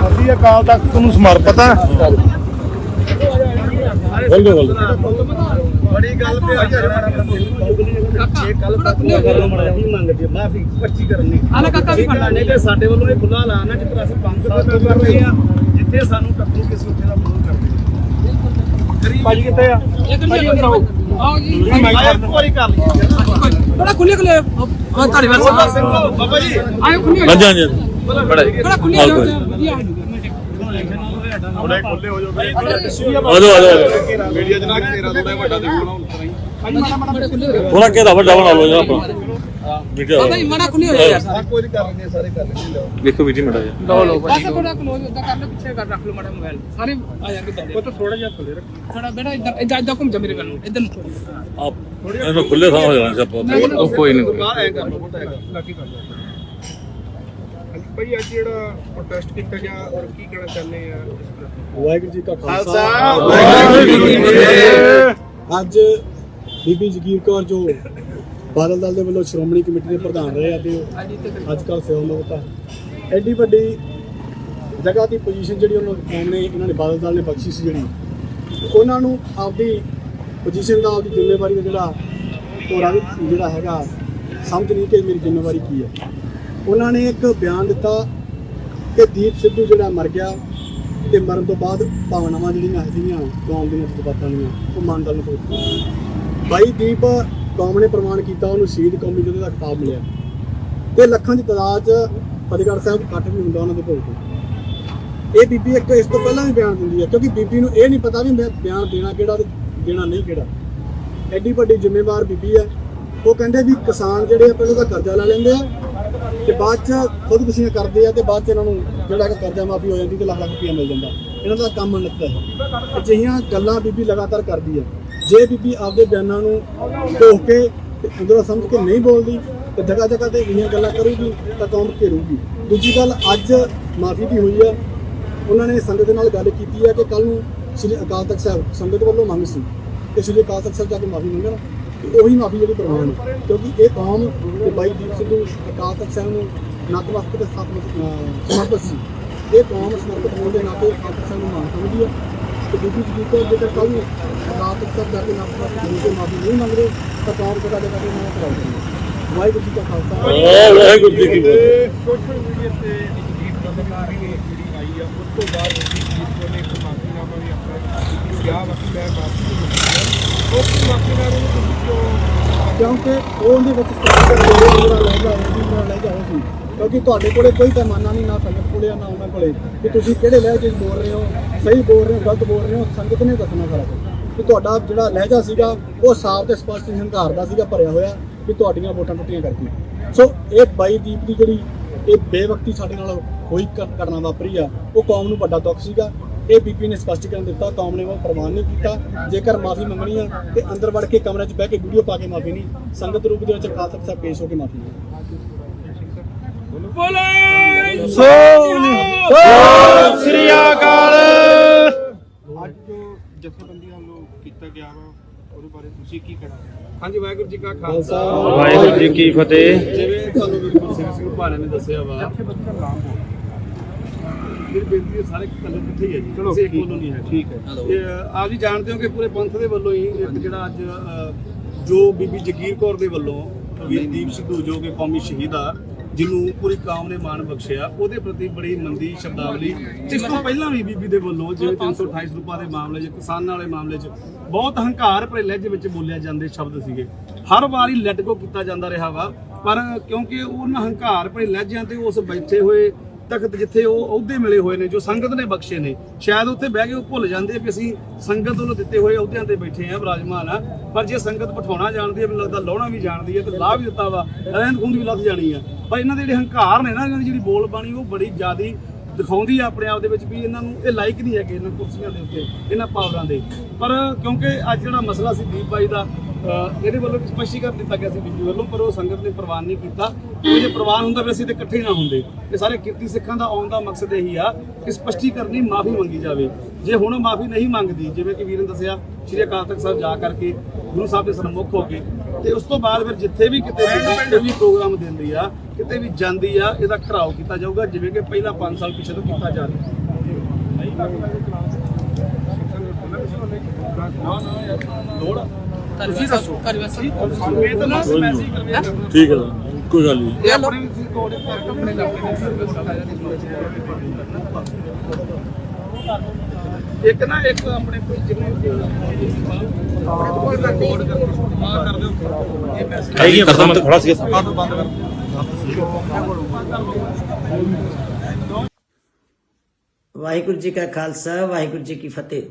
ਅਸੀਂ ਅਕਾਲ ਤਖਤ ਨੂੰ ਸਮਰਪਿਤ ਆ
ਬੜੀ ਗੱਲ ਤੇ ਆ ਇਹ ਕੱਲ ਤੱਕ ਕਰਨ ਮੰਗਦੇ ਮਾਫੀ 25 ਕਰਨੀ ਆਲੇ ਕਾਕਾ ਵੀ ਫੜਨਾ ਨਹੀਂ ਤੇ ਸਾਡੇ ਵੱਲੋਂ ਇਹ ਖੁੱਲਾ ਐਲਾਨ ਹੈ ਜਿੱਥੇ ਅਸੀਂ 5 ਸਾਲ ਤੋਂ ਕਰ ਰਹੇ ਆ ਜਿੱਥੇ ਸਾਨੂੰ ਟੱਕਰੂ ਕਿਸੇ ਉੱਥੇ ਦਾ ਫੋਨ ਕਰਦੇ
ਭਾਜੀ ਕਿੱਥੇ ਆ ਭਾਜੀ ਅੰਦਰ ਆਓ
ਆਓ ਜੀ
ਇੱਕ ਵਾਰੀ ਕਰ ਲਈ
ਬੜਾ ਖੁੱਲੇ ਖੁੱਲੇ ਹਾਂ ਤੁਹਾਡੇ ਵੱਲ
ਬਾਬਾ ਜੀ
ਆਇਓ ਖੁੱਲੇ
ਹਾਂਜੀ ਹਾਂਜੀ ਬੜਾ
ਬੜਾ ਖੁੱਲੇ
ਆਓ ਕੋਈ
ਵਧੀਆ
ਥੋੜੇ ਖੁੱਲੇ ਹੋ ਜਾਓ
ਆਜੋ
ਵੀਡੀਓ ਜਨਾ ਤੇਰਾ ਥੋੜਾ ਵੱਡਾ ਦੇਖਣਾ ਹੁੰਦਾ
ਬੜੇ ਖੁੱਲੇ ਹੋ ਗਏ
ਥੋੜਾ ਘੇਰਾ ਵੱਡਾ ਬਣਾ ਲਓ ਜੀ ਆਪਣਾ ਵੀਡੀਓ
ਬਾਬਾ ਜੀ ਮੜਾ ਖੁੱਲੇ ਹੋ ਯਾਰ
ਆ ਕੋਈ ਕਰ ਲੈਂਦੇ ਸਾਰੇ ਕਰ ਲੈਂਦੇ
ਵੇਖੋ ਵੀਰ ਮੜਾ ਜੀ
ਬਸ ਥੋੜਾ ਕਲੋਜ਼ ਉਦਾਂ ਕਰ ਲਓ ਪਿੱਛੇ ਕਰ ਰੱਖ ਲਓ ਮੜਾ ਮੋਬਾਈਲ ਸਾਰੇ ਆ ਜਾਣਗੇ ਬੰਦੇ
ਉਹ ਤਾਂ ਥੋੜਾ ਜਿਹਾ ਖੁੱਲੇ ਰੱਖ
ਥੋੜਾ ਬੇਟਾ ਇੱਧਰ ਘੁੰਮ ਜਾ ਮੇਰੇ ਵੱਲ ਨੂੰ ਇੱਧਰ ਨੂੰ
ਆਪ ਇਹਨੂੰ ਖੁੱਲੇ ਥਾਂ ਹੋ ਜਾਣਾ ਸੀ ਆਪਾਂ ਉਹ ਕੋਈ ਨਹੀਂ
ਬਾਹਰ ਐ ਕਰ ਲਓ ਬੋਟਾ ਹੈਗਾ
ਲਾਗੀ ਕਰ ਲਓ ਭਾਈ ਅੱਜ ਜਿਹੜਾ ਪ੍ਰੋਟੈਸਟ ਕੀਤਾ ਗਿਆ ਔਰ ਕੀ ਕਹਿਣਾ ਚਾਹੁੰਦੇ ਆ ਇਸ ਪ੍ਰਤੀ
ਵਾਹਿਗੁਰੂ ਜੀ ਕਾ ਖਾਲਸਾ
ਵਾਹਿਗੁਰੂ ਜੀ ਕੀ ਫਤਿਹ
ਅੱਜ ਬੀਬੀ ਜਗੀਰ ਕੌਰ ਜੋ ਬਾਦਲ ਦਲ ਦੇ ਵੱਲੋਂ ਸ਼੍ਰੋਮਣੀ ਕਮੇਟੀ ਦੇ ਪ੍ਰਧਾਨ ਰਹੇ ਆ ਤੇ ਅੱਜ ਕੱਲ੍ਹ ਸੇਵਾਮੁਕਤ ਆ ਐਡੀ ਵੱਡੀ ਜਗ੍ਹਾ ਦੀ ਪੋਜੀਸ਼ਨ ਜਿਹੜੀ ਉਹਨਾਂ ਕੌਮ ਨੇ ਇਹਨਾਂ ਨੇ ਬਾਦਲ ਦਲ ਨੇ ਬਖਸ਼ੀ ਸੀ ਜਿਹੜੀ ਉਹਨਾਂ ਨੂੰ ਆਪਦੀ ਪੋਜੀਸ਼ਨ ਦਾ ਆਪਦੀ ਜ਼ਿੰਮੇਵਾਰੀ ਦਾ ਜਿਹੜਾ ਹੈਗਾ ਸਮਝ ਨਹੀਂ ਕਿ ਮੇਰੀ ਜ਼ਿੰਮੇਵਾਰੀ ਕੀ ਹੈ। ਉਹਨਾਂ ਨੇ ਇੱਕ ਬਿਆਨ ਦਿੱਤਾ ਕਿ ਦੀਪ ਸਿੱਧੂ ਜਿਹੜਾ ਮਰ ਗਿਆ ਤੇ ਮਰਨ ਤੋਂ ਬਾਅਦ ਭਾਵਨਾਵਾਂ ਜਿਹੜੀਆਂ ਸੀਗੀਆਂ ਕੌਮ ਦੀਆਂ ਜਜ਼ਬਾਤਾਂ ਦੀਆਂ ਉਹ ਮਨ ਦਲ ਨੂੰ ਪਹੁੰਚ ਬਾਈ ਦੀਪ ਕੌਮ ਨੇ ਪ੍ਰਮਾਣ ਕੀਤਾ ਉਹਨੂੰ ਸ਼ਹੀਦ ਕੌਮੀ ਯੋਧੇ ਦਾ ਖਿਤਾਬ ਮਿਲਿਆ ਤੇ ਲੱਖਾਂ ਦੀ ਤਾਦਾਦ 'ਚ ਫਤਿਹਗੜ੍ਹ ਸਾਹਿਬ ਇਕੱਠ ਵੀ ਹੁੰਦਾ ਉਹਨਾਂ ਦੇ ਭੋਗ ਤੇ ਇਹ ਬੀਬੀ ਇੱਕ ਇਸ ਤੋਂ ਪਹਿਲਾਂ ਵੀ ਬਿਆਨ ਦਿੰਦੀ ਹੈ ਕਿਉਂਕਿ ਬੀਬੀ ਨੂੰ ਇਹ ਨਹੀਂ ਪਤਾ ਵੀ ਮੈਂ ਬਿਆਨ ਦੇਣਾ ਕਿਹੜਾ ਤੇ ਦੇਣਾ ਨਹੀਂ ਕਿਹੜਾ। ਐਡੀ ਵੱਡੀ ਜ਼ਿੰਮੇਵਾਰ ਬੀਬੀ ਹੈ। ਉਹ ਕਹਿੰਦੇ ਵੀ ਕਿਸਾਨ ਜਿਹੜੇ ਆ ਪਹਿਲਾਂ ਤਾਂ ਕਰਜ਼ਾ ਲੈ ਲੈਂਦੇ ਆ ਤੇ ਬਾਅਦ 'ਚ ਖੁਦਕੁਸ਼ੀਆਂ ਕਰਦੇ ਆ ਤੇ ਬਾਅਦ 'ਚ ਇਹਨਾਂ ਨੂੰ ਜਿਹੜਾ ਕਿ ਕਰਜ਼ਾ ਮਾਫੀ ਹੋ ਜਾਂਦੀ ਤੇ ਲੱਖ ਰੁਪਈਆ ਮਿਲ ਜਾਂਦਾ। ਇਹਨਾਂ ਦਾ ਕੰਮ ਨਿਕਲਦਾ ਹੈ। ਅਜਿਹੀਆਂ ਗੱਲਾਂ ਬੀਬੀ ਲਗਾਤਾਰ ਕਰਦੀ ਹੈ। ਜੇ ਬੀਬੀ ਆਪਦੇ ਬਿਆਨਾਂ ਨੂੰ ਢੋਕ ਕੇ ਤੇ ਅੰਦਰੋਂ ਸਮਝ ਕੇ ਨਹੀਂ ਬੋਲਦੀ ਤੇ ਜਗ੍ਹਾ ਜਗ੍ਹਾ ਤੇ ਇਹੀਆਂ ਗੱਲਾਂ ਕਰੂਗੀ ਤਾਂ ਕੌਮ ਘੇਰੂਗੀ। ਦੂਜੀ ਗੱਲ ਅੱਜ ਮਾਫੀ ਦੀ ਹੋਈ ਹੈ। ਉਹਨਾਂ ਨੇ ਸੰਗਤ ਦੇ ਨਾਲ ਗੱਲ ਕੀਤੀ ਹੈ ਕਿ ਕੱਲ ਨੂੰ ਸ਼੍ਰੀ ਅਕਾਲ ਤਖਤ ਸਾਹਿਬ ਸੰਗਤ ਵੱਲੋਂ ਮੰਗ ਸੀ ਕਿ ਸ਼੍ਰੀ ਅਕਾਲ ਤਖਤ ਸਾਹਿਬ ਜਾ ਕੇ ਮਾਫੀ ਮੰਗਣ ਤੇ ਉਹੀ ਮਾਫੀ ਜਿਹੜੀ ਪ੍ਰਵਾਨ ਹੈ ਕਿਉਂਕਿ ਇਹ ਕੌਮ ਤੇ ਬਾਈ ਦੀਪ ਸਿੱਧੂ ਅਕਾਲ ਤਖਤ ਸਾਹਿਬ ਨੂੰ ਨਤਮਸਤਕ ਤੇ ਸਮਰਪਿਤ ਸੀ। ਇਹ ਕੌਮ ਸਮਰਪਿਤ ਹੋਣ ਦੇ ਨਾਤੇ ਅਕਾਲ ਤਖਤ ਸਾਹਿਬ ਨੂੰ ਮਾਨ ਸਮਝਦੀ ਹੈ ਤੇ ਬੀਬੀ ਜਗੀਰ ਕੌਰ ਜੇਕਰ ਕੱਲ ਨੂੰ ਅਕਾਲ ਤਖਤ ਸਾਹਿਬ ਜਾ ਕੇ ਨਤਮਸਤਕ ਹੋ ਕੇ ਮਾਫੀ ਨਹੀਂ ਮੰਗ ਰਹੇ ਤਾਂ ਕੌਮ ਜਗ੍ਹਾ ਜਗ੍ਹਾ ਤੇ ਨਾ ਕਰਾਉਂਦੀ। ਵਾਹਿਗੁਰੂ ਜੀ ਕਾ ਖਾਲਸਾ
ਵਾਹਿਗੁਰੂ ਜੀ ਕੀ ਫਤਿਹ।
ਸੋਸ਼ਲ ਮੀਡੀਆ ਤੇ ਜਗੀਰ ਪੱਤਰਕਾਰੀ ਜਿਹੜੀ ਆਈ ਆ ਉਸ ਤੋਂ ਬਾਅਦ ਜਗੀਰ ਨੇ ਇੱਕ ਮਾਫੀਨਾਮਾ ਵੀ ਆਪਣਾ ਕਿਹਾ ਬਾਕੀ ਮੈਂ ਮਾਫੀ ਨਹੀਂ ਮੰਗੀ ਉਸ ਮਾਫੀਨਾਮੇ ਨੂੰ ਤੁਸੀਂ ਕਿਉਂ
ਕਿਉਂਕਿ ਉਹਦੇ ਵਿੱਚ ਮੇਰਾ ਲੈ ਜਾਓ ਸੀ ਕਿਉਂਕਿ ਤੁਹਾਡੇ ਕੋਲੇ ਕੋਈ ਪੈਮਾਨਾ ਨਹੀਂ ਨਾ ਸੰਗਤ ਕੋਲੇ ਨਾ ਉਹਨਾਂ ਕੋਲੇ ਕਿ ਤੁਸੀਂ ਕਿਹੜੇ ਲਹਿਜੇ 'ਚ ਬੋਲ ਰਹੇ ਹੋ ਸਹੀ ਬੋਲ ਰਹੇ ਹੋ ਗਲਤ ਬੋਲ ਰਹੇ ਹੋ ਸੰਗਤ ਨੇ ਦੱਸਣਾ ਸਾਰਾ ਕੁਝ ਕਿ ਤੁਹਾਡਾ ਜਿਹੜਾ ਲਹਿਜਾ ਸੀਗਾ ਉਹ ਸਾਫ਼ ਤੇ ਸਪਸ਼ਟ ਹੰਕਾਰ ਦਾ ਸੀਗਾ ਭਰਿਆ ਹੋਇਆ ਕਿ ਤੁਹਾਡੀਆਂ ਵੋਟਾਂ ਟੁੱਟੀਆਂ ਕਰਕੇ। ਸੋ ਇਹ ਬਾਈ ਦੀਪ ਦੀ ਜਿਹੜੀ ਇਹ ਬੇਵਕਤੀ ਸਾਡੇ ਨਾਲ ਹੋਈ ਘਟਨਾ ਵਾਪਰੀ ਆ ਉਹ ਕੌਮ ਨੂੰ ਵੱਡਾ ਦੁੱਖ ਸੀਗਾ। ਇਹ ਬੀਬੀ ਨੇ ਸਪਸ਼ਟੀਕਰਨ ਦਿੱਤਾ ਕੌਮ ਨੇ ਉਹ ਪ੍ਰਵਾਨ ਨਹੀਂ ਕੀਤਾ। ਜੇਕਰ ਮਾਫੀ ਮੰਗਣੀ ਆ ਤੇ ਅੰਦਰ ਵੜ ਕੇ ਕਮਰੇ 'ਚ ਬਹਿ ਕੇ ਵੀਡੀਓ ਪਾ ਕੇ ਮਾਫੀ ਨਹੀਂ ਸੰਗਤ ਰੂਪ ਦੇ ਵਿੱਚ ਅਕਾਲ ਤਖਤ ਸਾਹਿਬ ਪੇਸ਼ ਹੋ ਕੇ ਮਾਫੀ
ਬੋਲੇ
ਸ੍ਰੀ ਅਕਾਲ। ਅੱਜ ਜੋ ਜਥੇਬੰਦੀਆਂ ਵੱਲੋਂ ਕੀਤਾ ਗਿਆ ਵਾ ਉਹਦੇ ਬਾਰੇ ਤੁਸੀਂ ਕੀ ਕਹਿਣਾ?
ਹਾਂਜੀ ਵਾਹਿਗੁਰੂ ਜੀ ਕਾ ਖਾਲਸਾ
ਵਾਹਿਗੁਰੂ ਜੀ ਕੀ ਫਤਿਹ।
ਜਿਵੇਂ ਤੁਹਾਨੂੰ ਵੀਰ ਗੁਰਸੇਵਕ ਸਿੰਘ ਭਾਣਾ ਨੇ ਦੱਸਿਆ ਵਾ ਮੇਰੀ ਬੇਨਤੀ ਹੈ ਸਾਰੇ ਕੱਲੇ ਇਕੱਠੇ ਹੀ ਹੈ ਜੀ ਕਿਸੇ ਇੱਕ ਵੱਲੋਂ ਨਹੀਂ ਹੈ। ਠੀਕ ਹੈ ਆਪ ਜੀ ਜਾਣਦੇ ਹੋ ਕਿ ਪੂਰੇ ਪੰਥ ਦੇ ਵੱਲੋਂ ਹੀ ਇੱਕ ਜਿਹੜਾ ਅੱਜ ਜੋ ਬੀਬੀ ਜਗੀਰ ਕੌਰ ਦੇ ਵੱਲੋਂ ਵੀਰ ਦੀਪ ਸਿੱਧੂ ਜੋ ਕਿ ਕੌਮੀ ਸ਼ਹੀਦ ਆ ਜਿਹਨੂੰ ਪੂਰੀ ਕੌਮ ਨੇ ਮਾਣ ਬਖਸ਼ਿਆ ਉਹਦੇ ਪ੍ਰਤੀ ਬੜੀ ਮੰਦੀ ਸ਼ਬਦਾਵਲੀ ਇਸ ਤੋਂ ਪਹਿਲਾਂ ਵੀ ਬੀਬੀ ਦੇ ਵੱਲੋਂ ਜਿਵੇਂ 328 ਰੁਪਏ ਦੇ ਮਾਮਲੇ 'ਚ ਕਿਸਾਨਾਂ ਵਾਲੇ ਮਾਮਲੇ 'ਚ ਬਹੁਤ ਹੰਕਾਰ ਭਰੇ ਲਹਿਜੇ ਵਿੱਚ ਬੋਲਿਆ ਜਾਂਦੇ ਸ਼ਬਦ ਸੀਗੇ। ਹਰ ਵਾਰੀ ਲੈਟ ਗੋ ਕੀਤਾ ਜਾਂਦਾ ਰਿਹਾ ਵਾ ਪਰ ਕਿਉਂਕਿ ਉਹਨਾਂ ਹੰਕਾਰ ਭਰੇ ਲਹਿਜਿਆਂ ਤੇ ਉਸ ਬੈਠੇ ਹੋਏ ਤਖਤ ਜਿੱਥੇ ਉਹ ਅਹੁਦੇ ਮਿਲੇ ਹੋਏ ਨੇ, ਜੋ ਸੰਗਤ ਨੇ ਬਖਸ਼ੇ ਨੇ, ਸ਼ਾਇਦ ਉੱਥੇ ਬਹਿ ਕੇ ਉਹ ਭੁੱਲ ਜਾਂਦੇ ਆ ਕਿ ਅਸੀਂ ਸੰਗਤ ਵੱਲੋਂ ਦਿੱਤੇ ਹੋਏ ਅਹੁਦਿਆਂ ਤੇ ਬੈਠੇ ਆ, ਵਿਰਾਜਮਾਨ ਆ। ਪਰ ਜੇ ਸੰਗਤ ਬਿਠਾਉਣਾ ਜਾਣਦੀ ਹੈ, ਮੈਨੂੰ ਲੱਗਦਾ ਲਾਉਣਾ ਵੀ ਜਾਣਦੀ ਹੈ, ਤੇ ਲਾਹ ਵੀ ਦਿੱਤਾ ਵਾ, ਰਹਿੰਦ ਖੂੰਦ ਵੀ ਲੱਥ ਜਾਣੀ ਆ। ਪਰ ਇਹਨਾਂ ਦੇ ਜਿਹੜੇ ਹੰਕਾਰ ਨੇ ਨਾ, ਇਹਨਾਂ ਦੀ ਜਿਹੜੀ ਬੋਲ ਬਾਣੀ ਉਹ ਬੜੀ ਜ਼ਿਆਦੀ ਦਿਖਾਉਂਦੀ ਆ ਆਪਣੇ ਆਪ ਦੇ ਵਿੱਚ ਵੀ ਇਹਨਾਂ ਨੂੰ ਇਹ ਲਾਇਕ ਨਹੀਂ ਹੈਗੇ ਇਹਨਾਂ ਕੁਰਸੀਆਂ ਦੇ ਉੱਤੇ, ਇਹਨਾਂ ਪਾਵਰਾਂ ਦੇ। ਪਰ ਕਿਉਂਕਿ ਅੱਜ ਜਿਹੜਾ ਮਸਲਾ ਸੀ ਦੀਪ ਬਾਈ ਦਾ, ਇਹਦੇ ਵੱਲੋਂ ਸਪਸ਼ਟੀਕਰਨ ਦਿੱਤਾ ਗਿਆ ਸੀ ਬੀਬੀ ਵੱਲੋਂ, ਪਰ ਉਹ ਸੰਗਤ ਨੇ ਪ੍ਰਵਾਨ ਨਹੀਂ ਕੀਤਾ। ਜੇ ਪ੍ਰਵਾਨ ਹੁੰਦਾ ਫਿਰ ਅਸੀਂ ਤੇ ਇਕੱਠੇ ਨਾ ਹੁੰਦੇ। ਇਹ ਸਾਰੇ ਕਿਰਤੀ ਸਿੱਖਾਂ ਦਾ ਆਉਣ ਦਾ ਮਕਸਦ ਇਹੀ ਆ ਕਿ ਸਪਸ਼ਟੀਕਰਨ ਮਾਫੀ ਮੰਗੀ ਜਾਵੇ। ਜੇ ਹੁਣ ਮਾਫੀ ਨਹੀਂ ਮੰਗਦੀ, ਜਿਵੇਂ ਕਿ ਵੀਰ ਨੇ ਦੱਸਿਆ, ਸ਼੍ਰੀ ਅਕਾਲ ਤਖਤ ਸਾਹਿਬ ਜਾ ਕਰਕੇ ਗੁਰੂ ਸਾਹਿਬ ਦੇ ਸਨਮੁਖ ਹੋ ਕੇ, ਤੇ ਉਸ ਤੋਂ ਬਾਅਦ ਫਿਰ ਜਿੱਥੇ ਵੀ ਕਿਤੇ ਵੀ ਪ੍ਰੋਗਰਾਮ ਦਿੰਦੀ ਆ, ਕਿਤੇ ਵੀ ਜਾਂਦੀ ਆ, ਇਹਦਾ ਘਰਾਓ ਕੀਤਾ ਜਾਊਗਾ, ਜਿਵੇਂ ਕਿ ਪਹਿਲਾਂ 5 ਸਾਲ ਪਿੱਛੇ ਤੋਂ ਕੀਤਾ ਜਾ ਰਿਹਾ। ਤੁਸੀਂ ਦੱਸੋ ਇਹ ਤਾਂ ਨਾ ਮੈਸੇਜ ਕਰਵੇ।
ਠੀਕ ਹੈ, ਕੋਈ ਗੱਲ ਨਹੀਂ।
ਆਪਣੇ ਆਪਣੇ ਇੱਕ ਨਾ ਇੱਕ ਆਪਣੇ ਕੋਈ ਜਿਵੇਂ ਕੋਲ ਦਾ ਕੋਡ ਕਰ ਦਿਓ, ਇਹ ਮੈਸੇਜ
ਹੈਗੀ ਖਤਮ ਥੋੜਾ ਸੀ
ਬੰਦ ਕਰ।
ਵਾਹਿਗੁਰੂ ਜੀ ਕਾ ਖਾਲਸਾ, ਵਾਹਿਗੁਰੂ ਜੀ ਕੀ ਫਤਿਹ।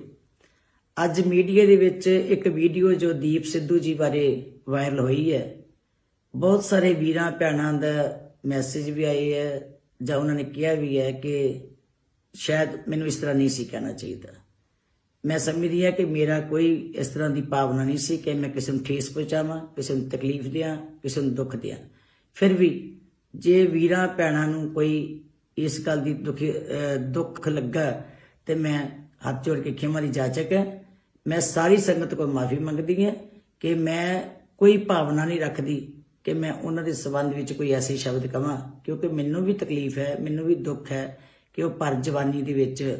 ਅੱਜ ਮੀਡੀਆ ਦੇ ਵਿੱਚ ਇੱਕ ਵੀਡੀਓ ਜੋ ਦੀਪ ਸਿੱਧੂ ਜੀ ਬਾਰੇ ਵਾਇਰਲ ਹੋਈ ਹੈ, ਬਹੁਤ ਸਾਰੇ ਵੀਰਾਂ ਭੈਣਾਂ ਦਾ ਮੈਸੇਜ ਵੀ ਆਏ ਹੈ, ਜਾਂ ਉਹਨਾਂ ਨੇ ਕਿਹਾ ਵੀ ਹੈ ਕਿ ਸ਼ਾਇਦ ਮੈਨੂੰ ਇਸ ਤਰ੍ਹਾਂ ਨਹੀਂ ਸੀ ਕਹਿਣਾ ਚਾਹੀਦਾ। ਮੈਂ ਸਮਝਦੀ ਹਾਂ ਕਿ ਮੇਰਾ ਕੋਈ ਇਸ ਤਰ੍ਹਾਂ ਦੀ ਭਾਵਨਾ ਨਹੀਂ ਸੀ ਕਿ ਮੈਂ ਕਿਸੇ ਨੂੰ ਠੇਸ ਪਹੁੰਚਾਵਾਂ, ਕਿਸੇ ਨੂੰ ਤਕਲੀਫ ਦਿਆਂ, ਕਿਸੇ ਨੂੰ ਦੁੱਖ ਦਿਆਂ। ਫਿਰ ਵੀ ਜੇ ਵੀਰਾਂ ਭੈਣਾਂ ਨੂੰ ਕੋਈ ਇਸ ਗੱਲ ਦੀ ਦੁੱਖ ਲੱਗਾ ਤੇ ਮੈਂ ਹੱਥ ਜੋੜ ਕੇ ਖਿਮਾ ਦੀ ਜਾਚਕ ਹੈ। ਮੈਂ ਸਾਰੀ ਸੰਗਤ ਕੋਲ ਮਾਫੀ ਮੰਗਦੀ ਹਾਂ ਕਿ ਮੈਂ ਕੋਈ ਭਾਵਨਾ ਨਹੀਂ ਰੱਖਦੀ ਕਿ ਮੈਂ ਉਹਨਾਂ ਦੇ ਸੰਬੰਧ ਵਿੱਚ ਕੋਈ ਐਸੇ ਸ਼ਬਦ ਕਵਾਂ, ਕਿਉਂਕਿ ਮੈਨੂੰ ਵੀ ਤਕਲੀਫ ਹੈ, ਮੈਨੂੰ ਵੀ ਦੁੱਖ ਹੈ ਕਿ ਉਹ ਪਰ ਜਵਾਨੀ ਦੇ ਵਿੱਚ